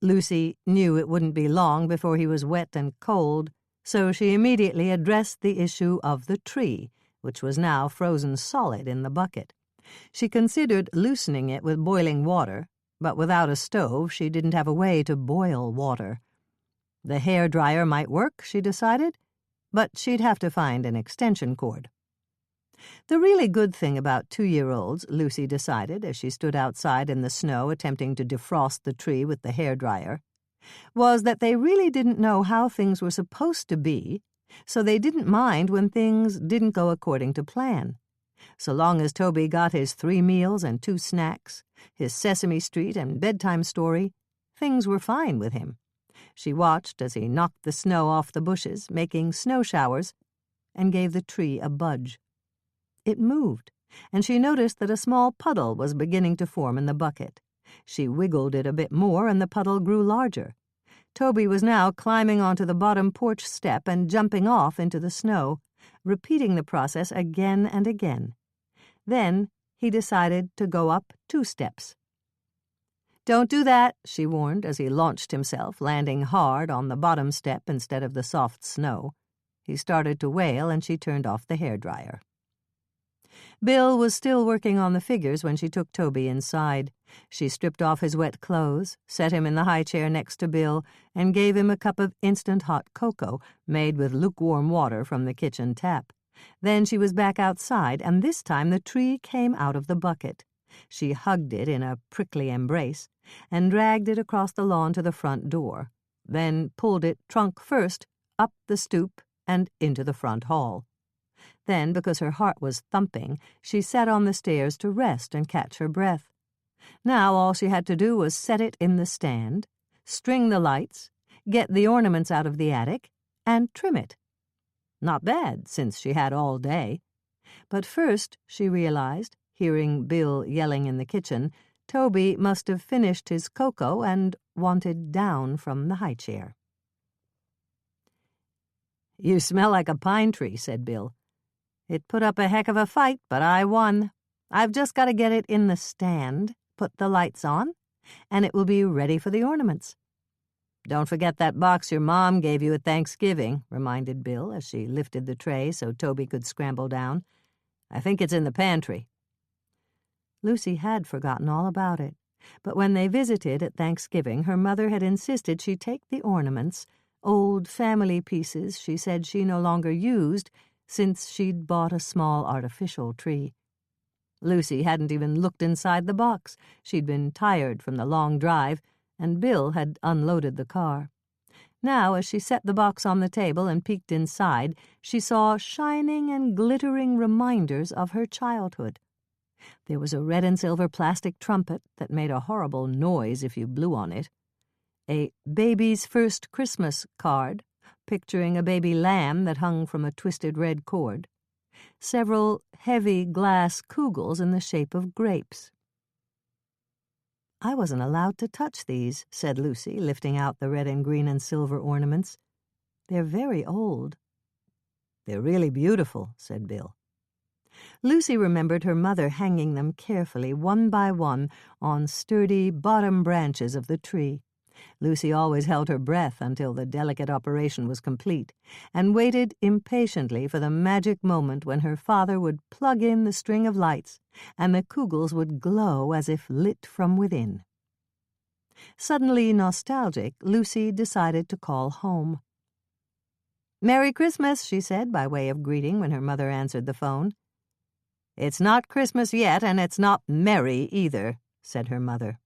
Lucy knew it wouldn't be long before he was wet and cold, so she immediately addressed the issue of the tree, which was now frozen solid in the bucket. She considered loosening it with boiling water, but without a stove she didn't have a way to boil water. The hairdryer might work, she decided, but she'd have to find an extension cord. The really good thing about 2-year-olds, Lucy decided as she stood outside in the snow attempting to defrost the tree with the hairdryer, was that they really didn't know how things were supposed to be, so they didn't mind when things didn't go according to plan. So long as Toby got his 3 meals and 2 snacks, his Sesame Street and bedtime story, things were fine with him. She watched as he knocked the snow off the bushes, making snow showers, and gave the tree a budge. It moved, and she noticed that a small puddle was beginning to form in the bucket. She wiggled it a bit more, and the puddle grew larger. Toby was now climbing onto the bottom porch step and jumping off into the snow, repeating the process again and again. Then he decided to go up 2 steps. "Don't do that," she warned as he launched himself, landing hard on the bottom step instead of the soft snow. He started to wail, and she turned off the hairdryer. Bill was still working on the figures when she took Toby inside. She stripped off his wet clothes, set him in the high chair next to Bill, and gave him a cup of instant hot cocoa made with lukewarm water from the kitchen tap. Then she was back outside, and this time the tree came out of the bucket. She hugged it in a prickly embrace and dragged it across the lawn to the front door, then pulled it trunk first up the stoop and into the front hall. Then, because her heart was thumping, she sat on the stairs to rest and catch her breath. Now all she had to do was set it in the stand, string the lights, get the ornaments out of the attic, and trim it. Not bad, since she had all day. But first, she realized, hearing Bill yelling in the kitchen, Toby must have finished his cocoa and wanted down from the high chair. "You smell like a pine tree," said Bill. "It put up a heck of a fight, but I won. I've just got to get it in the stand, put the lights on, and it will be ready for the ornaments." "Don't forget that box your mom gave you at Thanksgiving," reminded Bill as she lifted the tray so Toby could scramble down. "I think it's in the pantry." Lucy had forgotten all about it, but when they visited at Thanksgiving, her mother had insisted she take the ornaments, old family pieces she said she no longer used, since she'd bought a small artificial tree. Lucy hadn't even looked inside the box. She'd been tired from the long drive, and Bill had unloaded the car. Now, as she set the box on the table and peeked inside, she saw shining and glittering reminders of her childhood. There was a red and silver plastic trumpet that made a horrible noise if you blew on it, a baby's first Christmas card picturing a baby lamb that hung from a twisted red cord, several heavy glass kugels in the shape of grapes. "I wasn't allowed to touch these," said Lucy, lifting out the red and green and silver ornaments. "They're very old." "They're really beautiful," said Bill. Lucy remembered her mother hanging them carefully, one by one, on sturdy bottom branches of the tree. Lucy always held her breath until the delicate operation was complete, and waited impatiently for the magic moment when her father would plug in the string of lights, and the kugels would glow as if lit from within. Suddenly nostalgic, Lucy decided to call home. "Merry Christmas," she said by way of greeting when her mother answered the phone. "It's not Christmas yet, and it's not merry either," said her mother.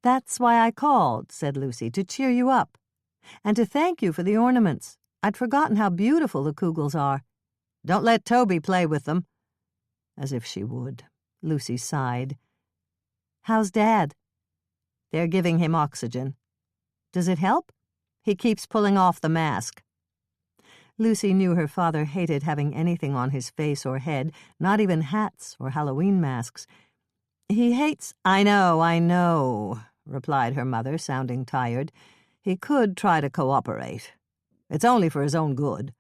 "That's why I called," said Lucy, "to cheer you up, and to thank you for the ornaments. I'd forgotten how beautiful the kugels are. Don't let Toby play with them." As if she would. Lucy sighed. How's Dad?" "They're giving him oxygen." "Does it help?" "He keeps pulling off the mask." Lucy knew her father hated having anything on his face or head, not even hats or Halloween masks. "He hates—" I know," replied her mother, sounding tired. "He could try to cooperate. It's only for his own good."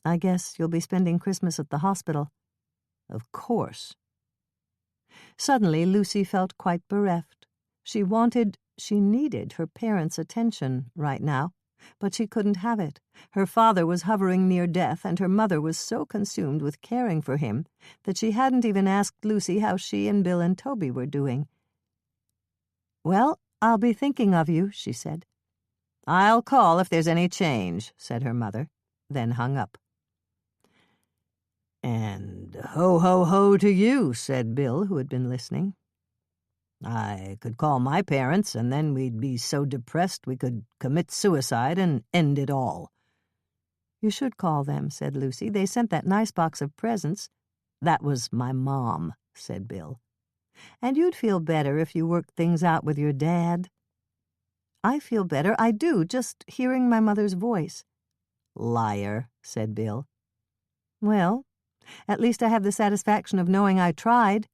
"I guess you'll be spending Christmas at the hospital." "Of course." Suddenly, Lucy felt quite bereft. She needed her parents' attention right now, but she couldn't have it. Her father was hovering near death, and her mother was so consumed with caring for him that she hadn't even asked Lucy how she and Bill and Toby were doing. "Well, I'll be thinking of you," she said. "I'll call if there's any change," said her mother, then hung up. "And ho, ho, ho to you," said Bill, who had been listening. "I could call my parents, and then we'd be so depressed we could commit suicide and end it all." "You should call them," said Lucy. "They sent that nice box of presents." "That was my mom," said Bill. "And you'd feel better if you worked things out with your dad." "I feel better, I do, just hearing my mother's voice." "Liar," said Bill. "Well, at least I have the satisfaction of knowing I tried."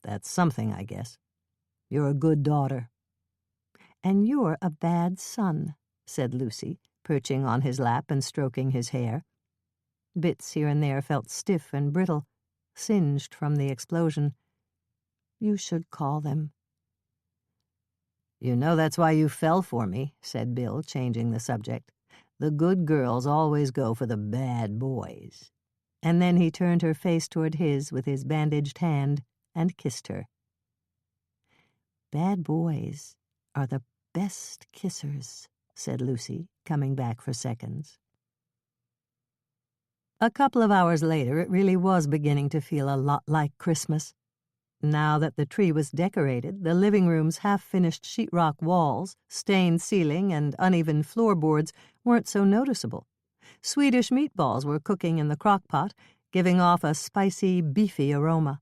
"That's something, I guess. You're a good daughter." "And you're a bad son," said Lucy, perching on his lap and stroking his hair. Bits here and there felt stiff and brittle, singed from the explosion. "You should call them." "You know that's why you fell for me," said Bill, changing the subject. "The good girls always go for the bad boys." And then he turned her face toward his with his bandaged hand and kissed her. "Bad boys are the best kissers," said Lucy, coming back for seconds. A couple of hours later, it really was beginning to feel a lot like Christmas. Now that the tree was decorated, the living room's half-finished sheetrock walls, stained ceiling, and uneven floorboards weren't so noticeable. Swedish meatballs were cooking in the crock-pot, giving off a spicy, beefy aroma.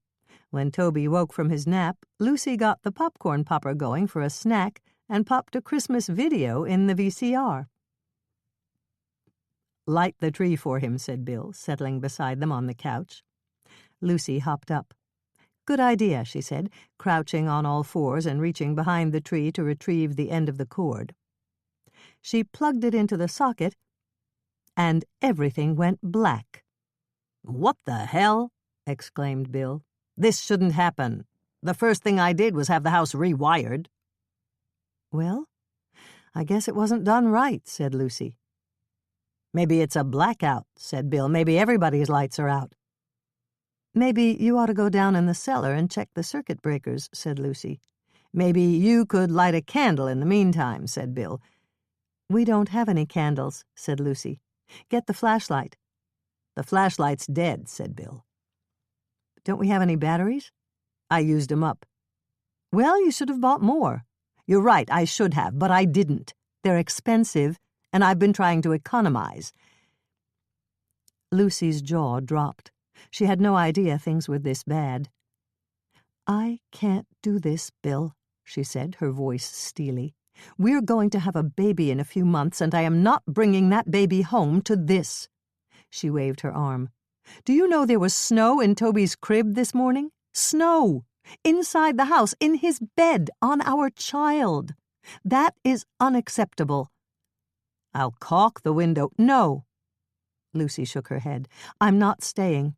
When Toby woke from his nap, Lucy got the popcorn popper going for a snack and popped a Christmas video in the VCR. "Light the tree for him," said Bill, settling beside them on the couch. Lucy hopped up. "Good idea," she said, crouching on all fours and reaching behind the tree to retrieve the end of the cord. She plugged it into the socket, and everything went black. "What the hell?" exclaimed Bill. "This shouldn't happen. The first thing I did was have the house rewired." "Well, I guess it wasn't done right," said Lucy. "Maybe it's a blackout," said Bill. "Maybe everybody's lights are out." "Maybe you ought to go down in the cellar and check the circuit breakers," said Lucy. "Maybe you could light a candle in the meantime," said Bill. "We don't have any candles," said Lucy. "Get the flashlight." "The flashlight's dead," said Bill. "Don't we have any batteries?" "I used 'em up." "Well, you should have bought more." "You're right, I should have, but I didn't. They're expensive, and I've been trying to economize." Lucy's jaw dropped. She had no idea things were this bad. "I can't do this, Bill," she said, her voice steely. "We're going to have a baby in a few months, and I am not bringing that baby home to this." She waved her arm. "Do you know there was snow in Toby's crib this morning? Snow! Inside the house, in his bed, on our child. That is unacceptable." "I'll caulk the window." "No." Lucy shook her head. "I'm not staying.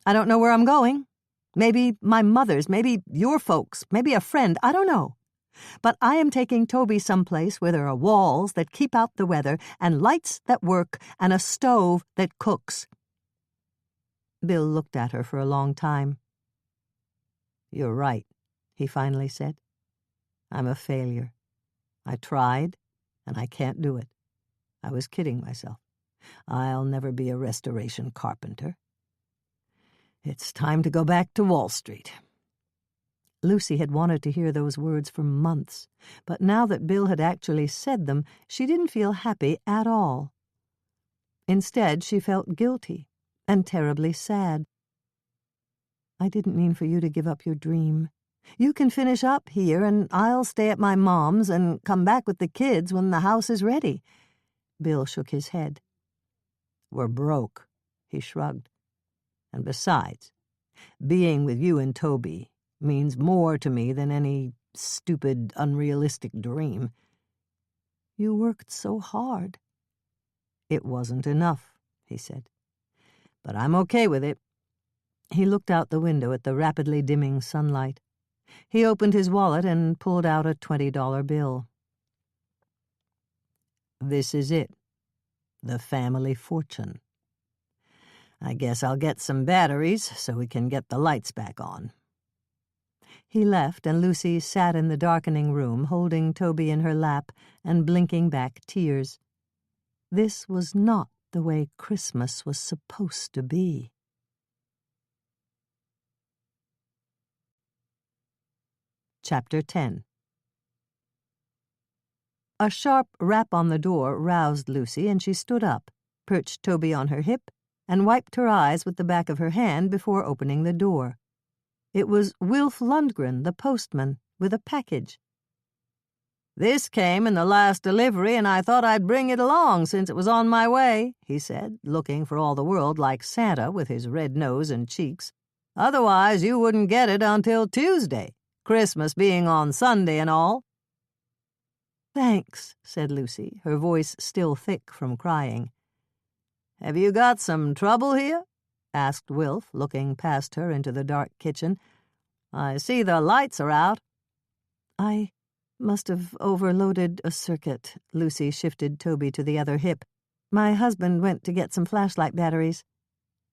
I don't know where I'm going. Maybe my mother's, maybe your folks, maybe a friend, I don't know. But I am taking Toby someplace where there are walls that keep out the weather, and lights that work, and a stove that cooks." Bill looked at her for a long time. "You're right," he finally said. "I'm a failure. I tried, and I can't do it. I was kidding myself. I'll never be a restoration carpenter. It's time to go back to Wall Street." Lucy had wanted to hear those words for months, but now that Bill had actually said them, she didn't feel happy at all. Instead, she felt guilty and terribly sad. "I didn't mean for you to give up your dream. You can finish up here, and I'll stay at my mom's and come back with the kids when the house is ready." Bill shook his head. "We're broke," he shrugged. "And besides, being with you and Toby means more to me than any stupid, unrealistic dream." "You worked so hard." "It wasn't enough," he said. "But I'm okay with it." He looked out the window at the rapidly dimming sunlight. He opened his wallet and pulled out a $20 bill. "This is it. The family fortune. I guess I'll get some batteries so we can get the lights back on." He left, and Lucy sat in the darkening room, holding Toby in her lap and blinking back tears. This was not the way Christmas was supposed to be. Chapter 10. A sharp rap on the door roused Lucy, and she stood up, perched Toby on her hip, and wiped her eyes with the back of her hand before opening the door. It was Wilf Lundgren, the postman, with a package. "This came in the last delivery, and I thought I'd bring it along since it was on my way," he said, looking for all the world like Santa with his red nose and cheeks. "Otherwise you wouldn't get it until Tuesday, Christmas being on Sunday and all." "Thanks," said Lucy, her voice still thick from crying. "Have you got some trouble here?" asked Wilf, looking past her into the dark kitchen. "I see the lights are out." "I must have overloaded a circuit." Lucy shifted Toby to the other hip. "My husband went to get some flashlight batteries."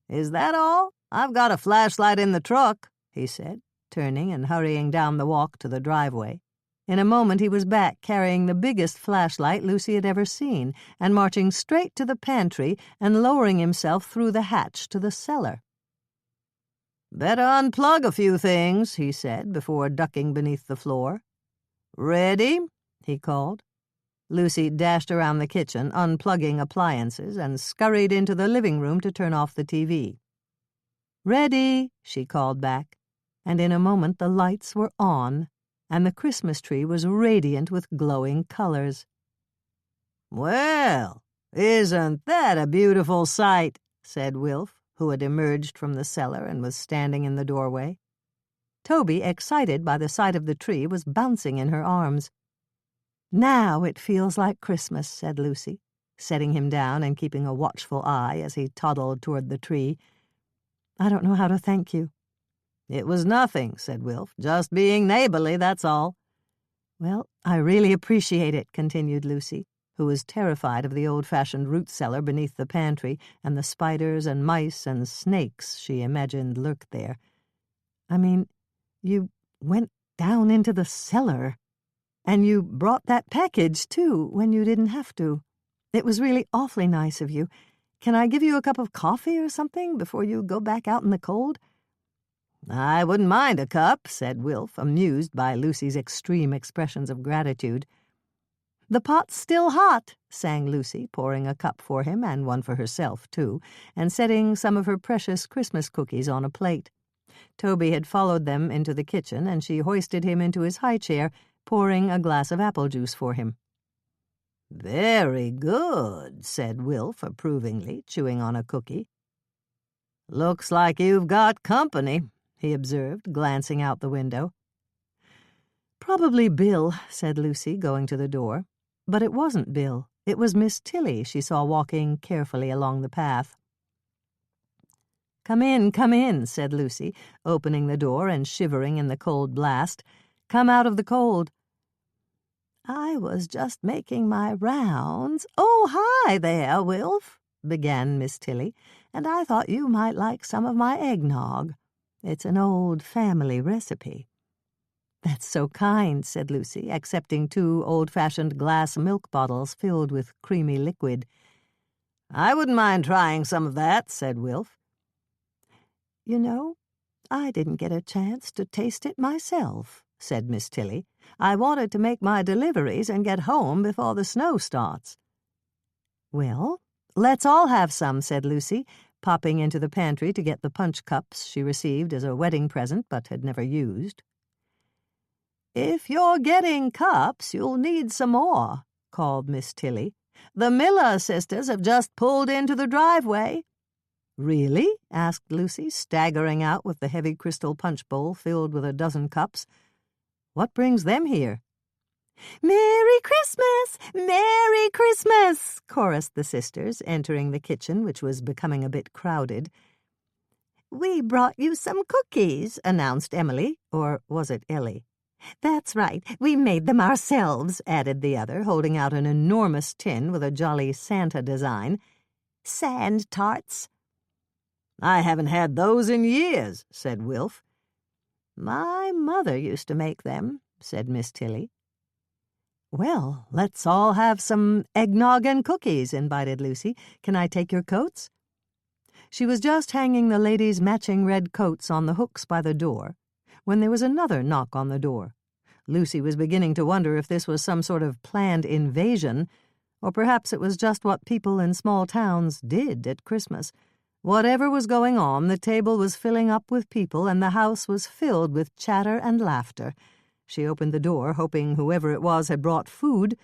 "Is that all? I've got a flashlight in the truck," he said, turning and hurrying down the walk to the driveway. In a moment he was back, carrying the biggest flashlight Lucy had ever seen, and marching straight to the pantry and lowering himself through the hatch to the cellar. "Better unplug a few things," he said, before ducking beneath the floor. "Ready?" he called. Lucy dashed around the kitchen, unplugging appliances, and scurried into the living room to turn off the TV. "Ready," she called back, and in a moment the lights were on, and the Christmas tree was radiant with glowing colors. "Well, isn't that a beautiful sight?" said Wilf, who had emerged from the cellar and was standing in the doorway. Toby, excited by the sight of the tree, was bouncing in her arms. "Now it feels like Christmas," said Lucy, setting him down and keeping a watchful eye as he toddled toward the tree. "I don't know how to thank you." "It was nothing," said Wilf. "Just being neighborly, that's all." "Well, I really appreciate it," continued Lucy, who was terrified of the old-fashioned root cellar beneath the pantry and the spiders and mice and snakes she imagined lurked there. "I mean, you went down into the cellar, and you brought that package, too, when you didn't have to. It was really awfully nice of you. Can I give you a cup of coffee or something before you go back out in the cold?" "I wouldn't mind a cup," said Wilf, amused by Lucy's extreme expressions of gratitude. "The pot's still hot," sang Lucy, pouring a cup for him and one for herself, too, and setting some of her precious Christmas cookies on a plate. Toby had followed them into the kitchen, and she hoisted him into his high chair, pouring a glass of apple juice for him. "Very good," said Wilf approvingly, chewing on a cookie. "Looks like you've got company," he observed, glancing out the window. "Probably Bill," said Lucy, going to the door. But it wasn't Bill. It was Miss Tilly she saw walking carefully along the path. Come in," said Lucy, opening the door and shivering in the cold blast. "Come out of the cold." "I was just making my rounds." "Oh, hi there, Wilf," began Miss Tilly, "and I thought you might like some of my eggnog. It's an old family recipe." "That's so kind," said Lucy, accepting 2 old-fashioned glass milk bottles filled with creamy liquid. "I wouldn't mind trying some of that," said Wilf. "You know, I didn't get a chance to taste it myself," said Miss Tilly. "I wanted to make my deliveries and get home before the snow starts." "Well, let's all have some," said Lucy, popping into the pantry to get the punch cups she received as a wedding present but had never used. "If you're getting cups, you'll need some more," called Miss Tilly. "The Miller sisters have just pulled into the driveway." "Really?" asked Lucy, staggering out with the heavy crystal punch bowl filled with a dozen cups. "What brings them here?" "Merry Christmas! Merry Christmas!" chorused the sisters, entering the kitchen, which was becoming a bit crowded. "We brought you some cookies," announced Emily, or was it Ellie? "That's right, we made them ourselves," added the other, holding out an enormous tin with a jolly Santa design. "Sand tarts." "I haven't had those in years," said Wilf. "My mother used to make them," said Miss Tilly. "Well, let's all have some eggnog and cookies," invited Lucy. "Can I take your coats?" She was just hanging the ladies' matching red coats on the hooks by the door when there was another knock on the door. Lucy was beginning to wonder if this was some sort of planned invasion, or perhaps it was just what people in small towns did at Christmas. Whatever was going on, the table was filling up with people, and the house was filled with chatter and laughter. She opened the door, hoping whoever it was had brought food,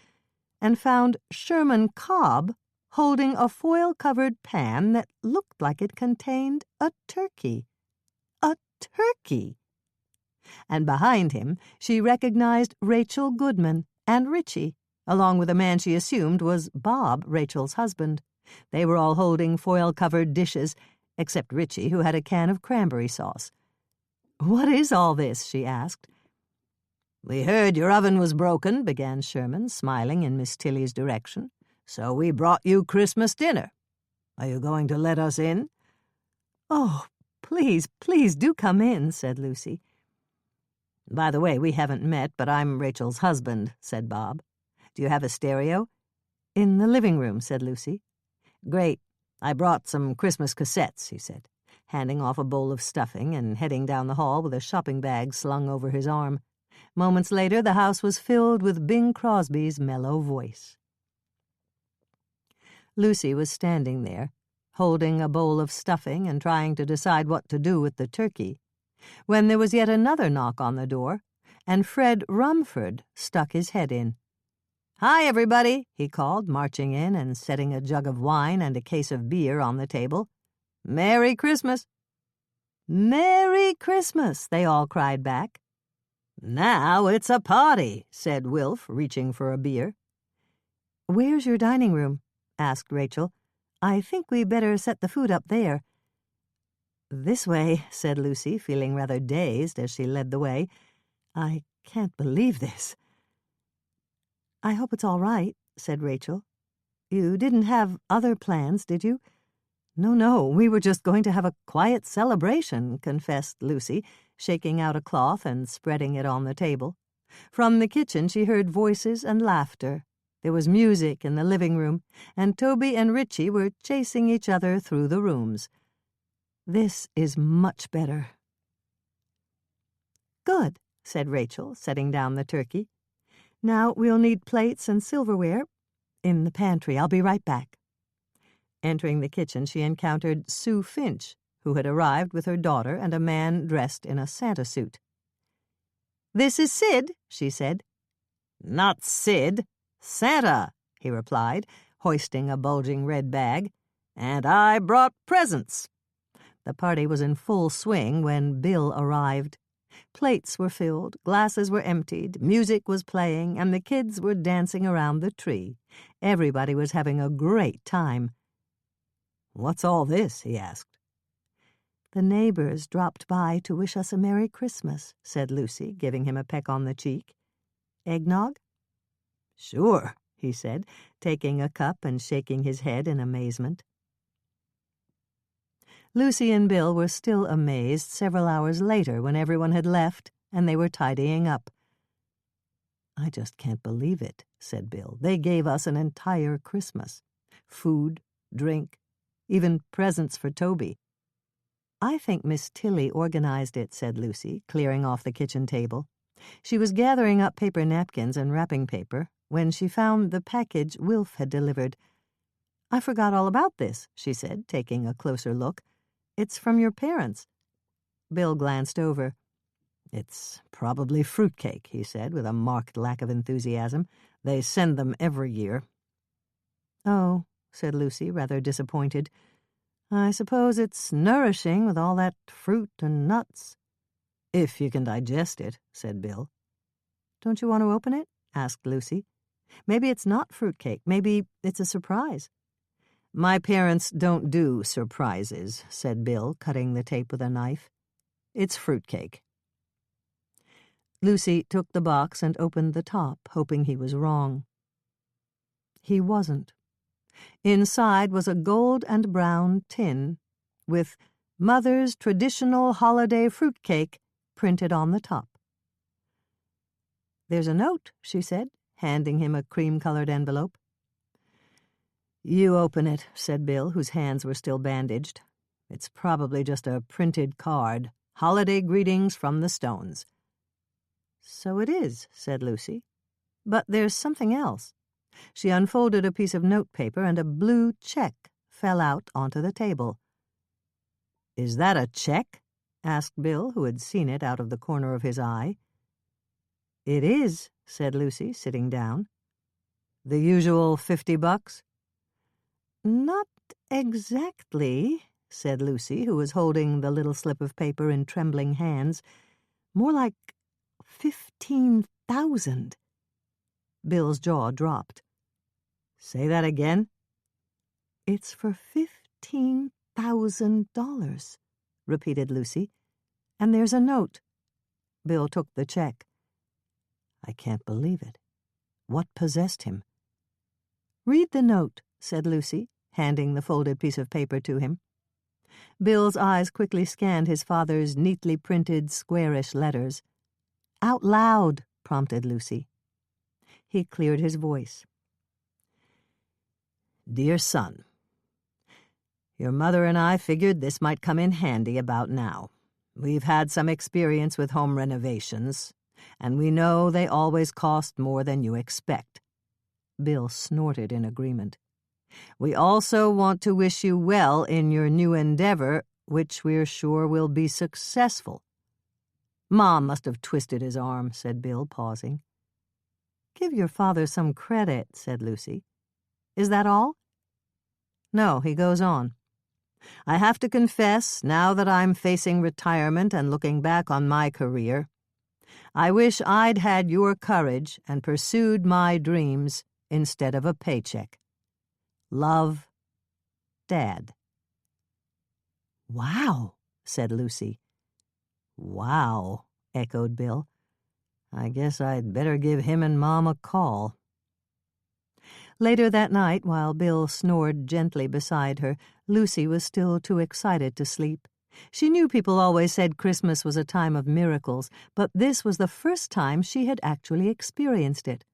and found Sherman Cobb holding a foil-covered pan that looked like it contained a turkey. A turkey! And behind him she recognized Rachel Goodman and Richie, along with a man she assumed was Bob, Rachel's husband. They were all holding foil-covered dishes, except Richie, who had a can of cranberry sauce. "What is all this?" she asked. "We heard your oven was broken," began Sherman, smiling in Miss Tilly's direction. "So we brought you Christmas dinner. Are you going to let us in?" "Oh, please, please do come in," said Lucy. "By the way, we haven't met, but I'm Rachel's husband," said Bob. "Do you have a stereo?" "In the living room," said Lucy. "Great. I brought some Christmas cassettes," he said, handing off a bowl of stuffing and heading down the hall with a shopping bag slung over his arm. Moments later, the house was filled with Bing Crosby's mellow voice. Lucy was standing there, holding a bowl of stuffing and trying to decide what to do with the turkey, when there was yet another knock on the door, and Fred Rumford stuck his head in. "Hi, everybody," he called, marching in and setting a jug of wine and a case of beer on the table. "Merry Christmas." "Merry Christmas," they all cried back. "Now it's a party," said Wilf, reaching for a beer. "Where's your dining room?" asked Rachel. "I think we better set the food up there." "This way," said Lucy, feeling rather dazed as she led the way. "I can't believe this." "I hope it's all right," said Rachel. "You didn't have other plans, did you?" No, we were just going to have a quiet celebration," confessed Lucy, shaking out a cloth and spreading it on the table. From the kitchen she heard voices and laughter. There was music in the living room, and Toby and Richie were chasing each other through the rooms. "This is much better." "Good," said Rachel, setting down the turkey. "Now we'll need plates and silverware. In the pantry. I'll be right back." Entering the kitchen, she encountered Sue Finch, who had arrived with her daughter and a man dressed in a Santa suit. "This is Sid," she said. "Not Sid, Santa," he replied, hoisting a bulging red bag. "And I brought presents." The party was in full swing when Bill arrived. Plates were filled, glasses were emptied, music was playing, and the kids were dancing around the tree. Everybody was having a great time. "What's all this?" he asked. "The neighbors dropped by to wish us a Merry Christmas," said Lucy, giving him a peck on the cheek. "Eggnog?" "Sure," he said, taking a cup and shaking his head in amazement. Lucy and Bill were still amazed several hours later when everyone had left and they were tidying up. "I just can't believe it," said Bill. "They gave us an entire Christmas. Food, drink, even presents for Toby." "I think Miss Tilly organized it," said Lucy, clearing off the kitchen table. She was gathering up paper napkins and wrapping paper when she found the package Wilf had delivered. "I forgot all about this," she said, taking a closer look. "It's from your parents." Bill glanced over. "It's probably fruitcake," he said, with a marked lack of enthusiasm. "They send them every year." "Oh," said Lucy, rather disappointed. "I suppose it's nourishing with all that fruit and nuts." "If you can digest it," said Bill. "Don't you want to open it?" asked Lucy. "Maybe it's not fruitcake. Maybe it's a surprise." "My parents don't do surprises," said Bill, cutting the tape with a knife. "It's fruitcake." Lucy took the box and opened the top, hoping he was wrong. He wasn't. Inside was a gold and brown tin with "Mother's Traditional Holiday Fruitcake" printed on the top. "There's a note," she said, handing him a cream-colored envelope. "You open it," said Bill, whose hands were still bandaged. "It's probably just a printed card. Holiday greetings from the Stones." "So it is," said Lucy. "But there's something else." She unfolded a piece of notepaper, and a blue check fell out onto the table. "Is that a check?" asked Bill, who had seen it out of the corner of his eye. "It is," said Lucy, sitting down. "The usual $50? "Not exactly," said Lucy, who was holding the little slip of paper in trembling hands. "More like 15,000. Bill's jaw dropped. "Say that again?" "It's for $15,000, repeated Lucy. "And there's a note." Bill took the check. "I can't believe it. What possessed him?" "Read the note," said Lucy, handing the folded piece of paper to him. Bill's eyes quickly scanned his father's neatly printed, squarish letters. "Out loud," prompted Lucy. He cleared his voice. "Dear son, your mother and I figured this might come in handy about now. We've had some experience with home renovations, and we know they always cost more than you expect." Bill snorted in agreement. "We also want to wish you well in your new endeavor, which we're sure will be successful." "Mom must have twisted his arm," said Bill, pausing. "Give your father some credit," said Lucy. "Is that all?" No, he goes on. "I have to confess, now that I'm facing retirement and looking back on my career, I wish I'd had your courage and pursued my dreams instead of a paycheck. Love, Dad." "Wow," said Lucy. "Wow," echoed Bill. "I guess I'd better give him and Mom a call." Later that night, while Bill snored gently beside her, Lucy was still too excited to sleep. She knew people always said Christmas was a time of miracles, but this was the first time she had actually experienced it.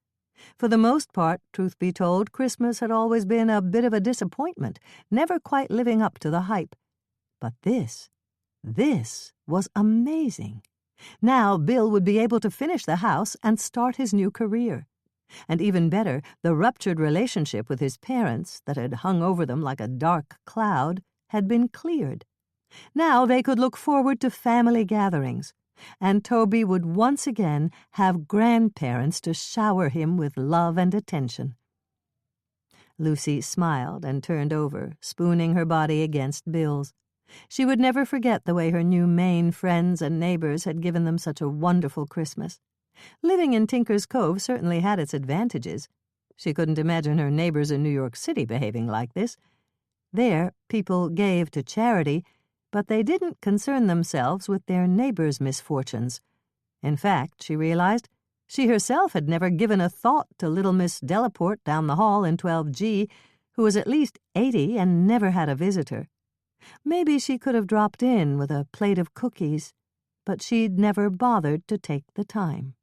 For the most part, truth be told, Christmas had always been a bit of a disappointment, never quite living up to the hype. But this was amazing. Now Bill would be able to finish the house and start his new career. And even better, the ruptured relationship with his parents that had hung over them like a dark cloud had been cleared. Now they could look forward to family gatherings, and Toby would once again have grandparents to shower him with love and attention. Lucy smiled and turned over, spooning her body against Bill's. She would never forget the way her new Maine friends and neighbors had given them such a wonderful Christmas. Living in Tinker's Cove certainly had its advantages. She couldn't imagine her neighbors in New York City behaving like this. There, people gave to charity, but they didn't concern themselves with their neighbors' misfortunes. In fact, she realized, she herself had never given a thought to little Miss Delaporte down the hall in 12G, who was at least 80 and never had a visitor. Maybe she could have dropped in with a plate of cookies, but she'd never bothered to take the time.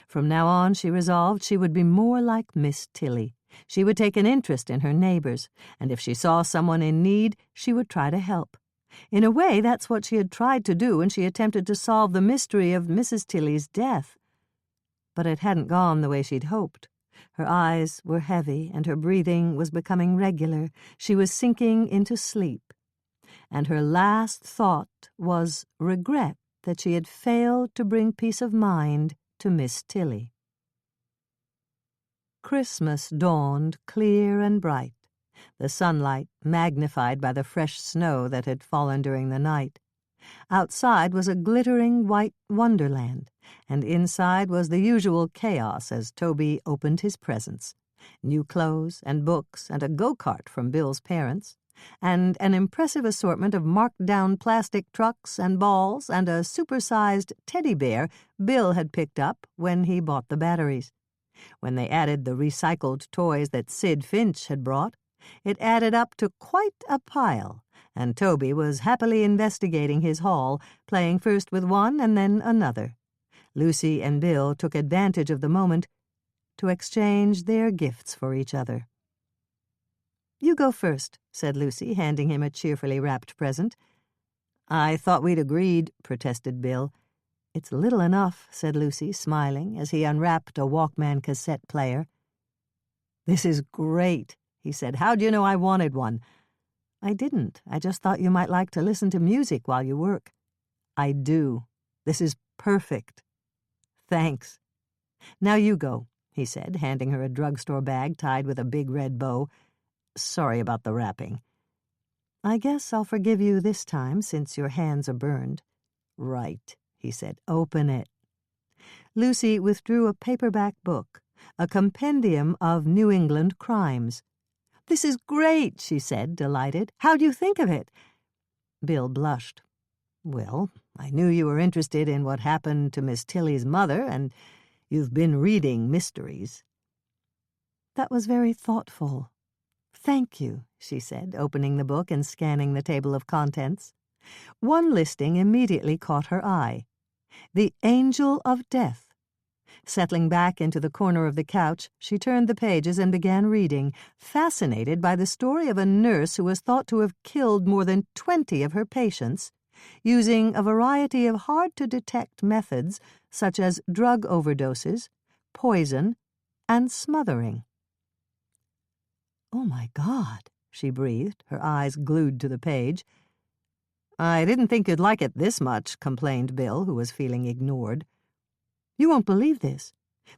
From now on, she resolved she would be more like Miss Tilly. She would take an interest in her neighbors, and if she saw someone in need, she would try to help. In a way, that's what she had tried to do when she attempted to solve the mystery of Mrs. Tilly's death. But it hadn't gone the way she'd hoped. Her eyes were heavy, and her breathing was becoming regular. She was sinking into sleep. And her last thought was regret that she had failed to bring peace of mind to Miss Tilly. Christmas dawned clear and bright, the sunlight magnified by the fresh snow that had fallen during the night. Outside was a glittering white wonderland, and inside was the usual chaos as Toby opened his presents. New clothes and books and a go-kart from Bill's parents, and an impressive assortment of marked-down plastic trucks and balls and a super-sized teddy bear Bill had picked up when he bought the batteries. When they added the recycled toys that Sid Finch had brought, it added up to quite a pile, and Toby was happily investigating his haul, playing first with one and then another. Lucy and Bill took advantage of the moment to exchange their gifts for each other. "You go first," said Lucy, handing him a cheerfully wrapped present. "I thought we'd agreed," protested Bill. "It's little enough," said Lucy, smiling, as he unwrapped a Walkman cassette player. "This is great," he said. "How'd you know I wanted one?" "I didn't. I just thought you might like to listen to music while you work." "I do. This is perfect." "Thanks. Now you go," he said, handing her a drugstore bag tied with a big red bow. "Sorry about the wrapping." "I guess I'll forgive you this time, since your hands are burned." "Right," he said. "Open it." Lucy withdrew a paperback book, a compendium of New England crimes. "This is great," she said, delighted. "How'd you think of it?" Bill blushed. "Well, I knew you were interested in what happened to Miss Tilly's mother, and you've been reading mysteries." "That was very thoughtful. Thank you," she said, opening the book and scanning the table of contents. One listing immediately caught her eye. The Angel of Death. Settling back into the corner of the couch, she turned the pages and began reading, fascinated by the story of a nurse who was thought to have killed more than 20 of her patients, using a variety of hard-to-detect methods such as drug overdoses, poison, and smothering. "Oh, my God," she breathed, her eyes glued to the page. "I didn't think you'd like it this much," complained Bill, who was feeling ignored. "You won't believe this.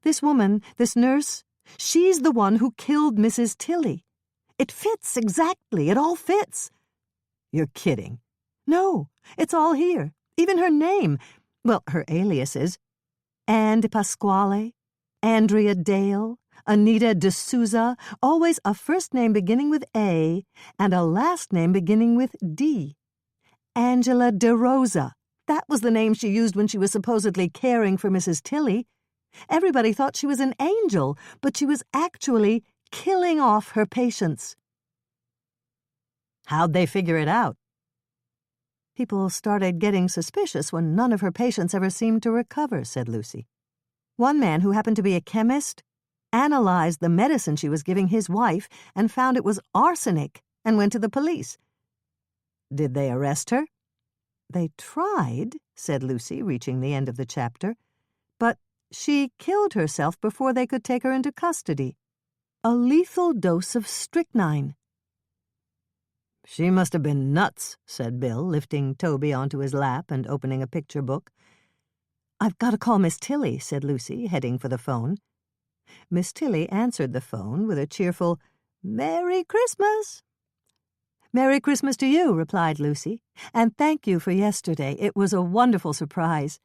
This woman, this nurse, she's the one who killed Mrs. Tilly. It fits exactly. It all fits." "You're kidding." "No, it's all here. Even her name. Well, her aliases. Anne de Pasquale, Andrea Dale, Anita D'Souza, always a first name beginning with A and a last name beginning with D. Angela De Rosa. That was the name she used when she was supposedly caring for Mrs. Tilly. Everybody thought she was an angel, but she was actually killing off her patients." "How'd they figure it out?" "People started getting suspicious when none of her patients ever seemed to recover," said Lucy. "One man who happened to be a chemist analyzed the medicine she was giving his wife and found it was arsenic and went to the police." "Did they arrest her?" "They tried," said Lucy, reaching the end of the chapter, "but she killed herself before they could take her into custody. A lethal dose of strychnine." "She must have been nuts," said Bill, lifting Toby onto his lap and opening a picture book. "I've got to call Miss Tilly," said Lucy, heading for the phone. Miss Tilly answered the phone with a cheerful, "Merry Christmas." "Merry Christmas to you," replied Lucy, "and thank you for yesterday. It was a wonderful surprise."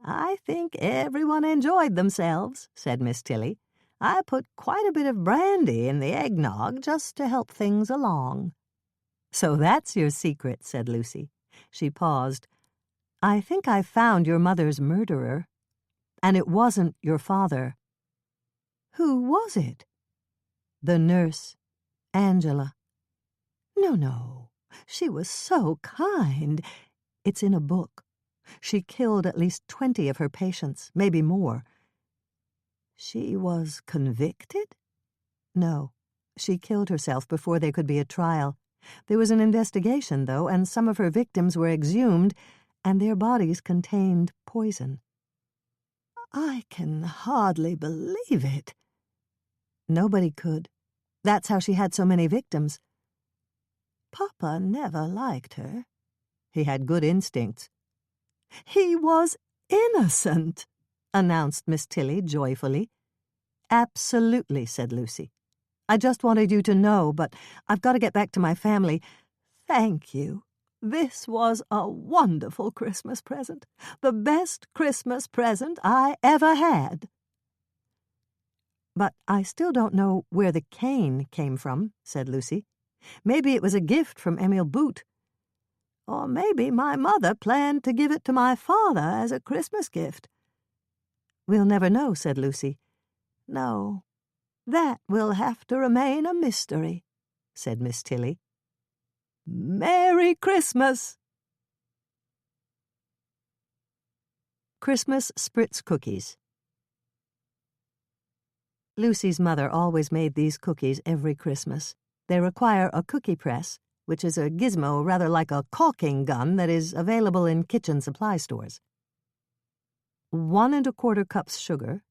"I think everyone enjoyed themselves," said Miss Tilly. "I put quite a bit of brandy in the eggnog just to help things along." "So that's your secret," said Lucy. She paused. "I think I've found your mother's murderer. And it wasn't your father." "Who was it?" "The nurse, Angela." No. She was so kind. It's in a book. She killed at least 20 of her patients, maybe more." "She was convicted?" "No. She killed herself before there could be a trial. There was an investigation, though, and some of her victims were exhumed, and their bodies contained poison." "I can hardly believe it." "Nobody could. That's how she had so many victims." "Papa never liked her." "He had good instincts." He was innocent, announced Miss Tilly joyfully. Absolutely, said Lucy. I just wanted you to know, but I've got to get back to my family. Thank you. This was a wonderful Christmas present. The best Christmas present I ever had. But I still don't know where the cane came from, said Lucy. Maybe it was a gift from Emil Boot. Or maybe my mother planned to give it to my father as a Christmas gift. We'll never know, said Lucy. No, that will have to remain a mystery, said Miss Tilly. Merry Christmas! Christmas Spritz Cookies. Lucy's mother always made these cookies every Christmas. They require a cookie press, which is a gizmo rather like a caulking gun that is available in kitchen supply stores. 1 1/4 cups sugar,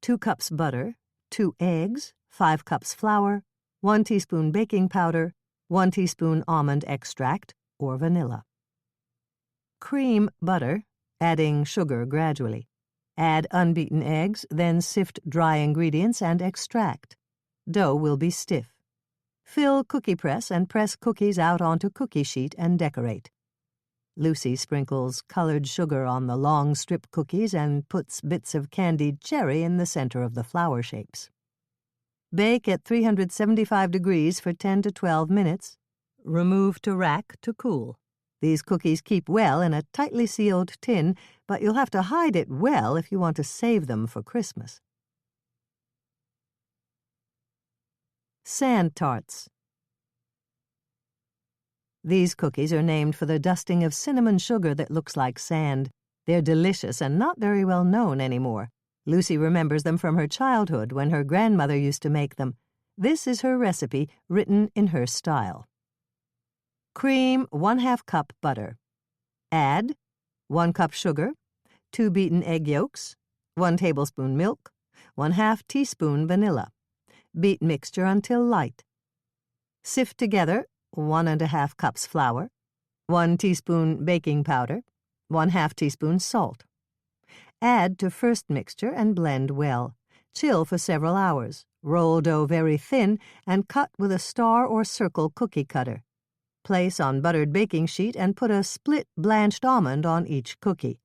2 cups butter, 2 eggs, 5 cups flour, 1 teaspoon baking powder, 1 teaspoon almond extract or vanilla. Cream butter, adding sugar gradually. Add unbeaten eggs, then sift dry ingredients and extract. Dough will be stiff. Fill cookie press and press cookies out onto cookie sheet and decorate. Lucy sprinkles colored sugar on the long strip cookies and puts bits of candied cherry in the center of the flower shapes. Bake at 375 degrees for 10 to 12 minutes. Remove to rack to cool. These cookies keep well in a tightly sealed tin, but you'll have to hide it well if you want to save them for Christmas. Sand tarts. These cookies are named for the dusting of cinnamon sugar that looks like sand. They're delicious and not very well known anymore. Lucy remembers them from her childhood when her grandmother used to make them. This is her recipe, written in her style. Cream 1/2 cup butter. Add 1 cup sugar, 2 beaten egg yolks, 1 tablespoon milk, 1/2 teaspoon vanilla. Beat mixture until light. Sift together 1 1/2 cups flour, 1 teaspoon baking powder, 1/2 teaspoon salt. Add to first mixture and blend well. Chill for several hours. Roll dough very thin and cut with a star or circle cookie cutter. Place on buttered baking sheet and put a split blanched almond on each cookie.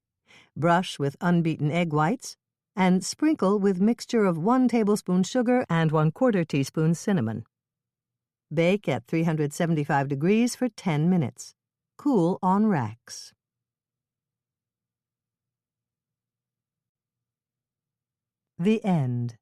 Brush with unbeaten egg whites and sprinkle with mixture of 1 tablespoon sugar and 1/4 teaspoon cinnamon. Bake at 375 degrees for 10 minutes. Cool on racks. The end.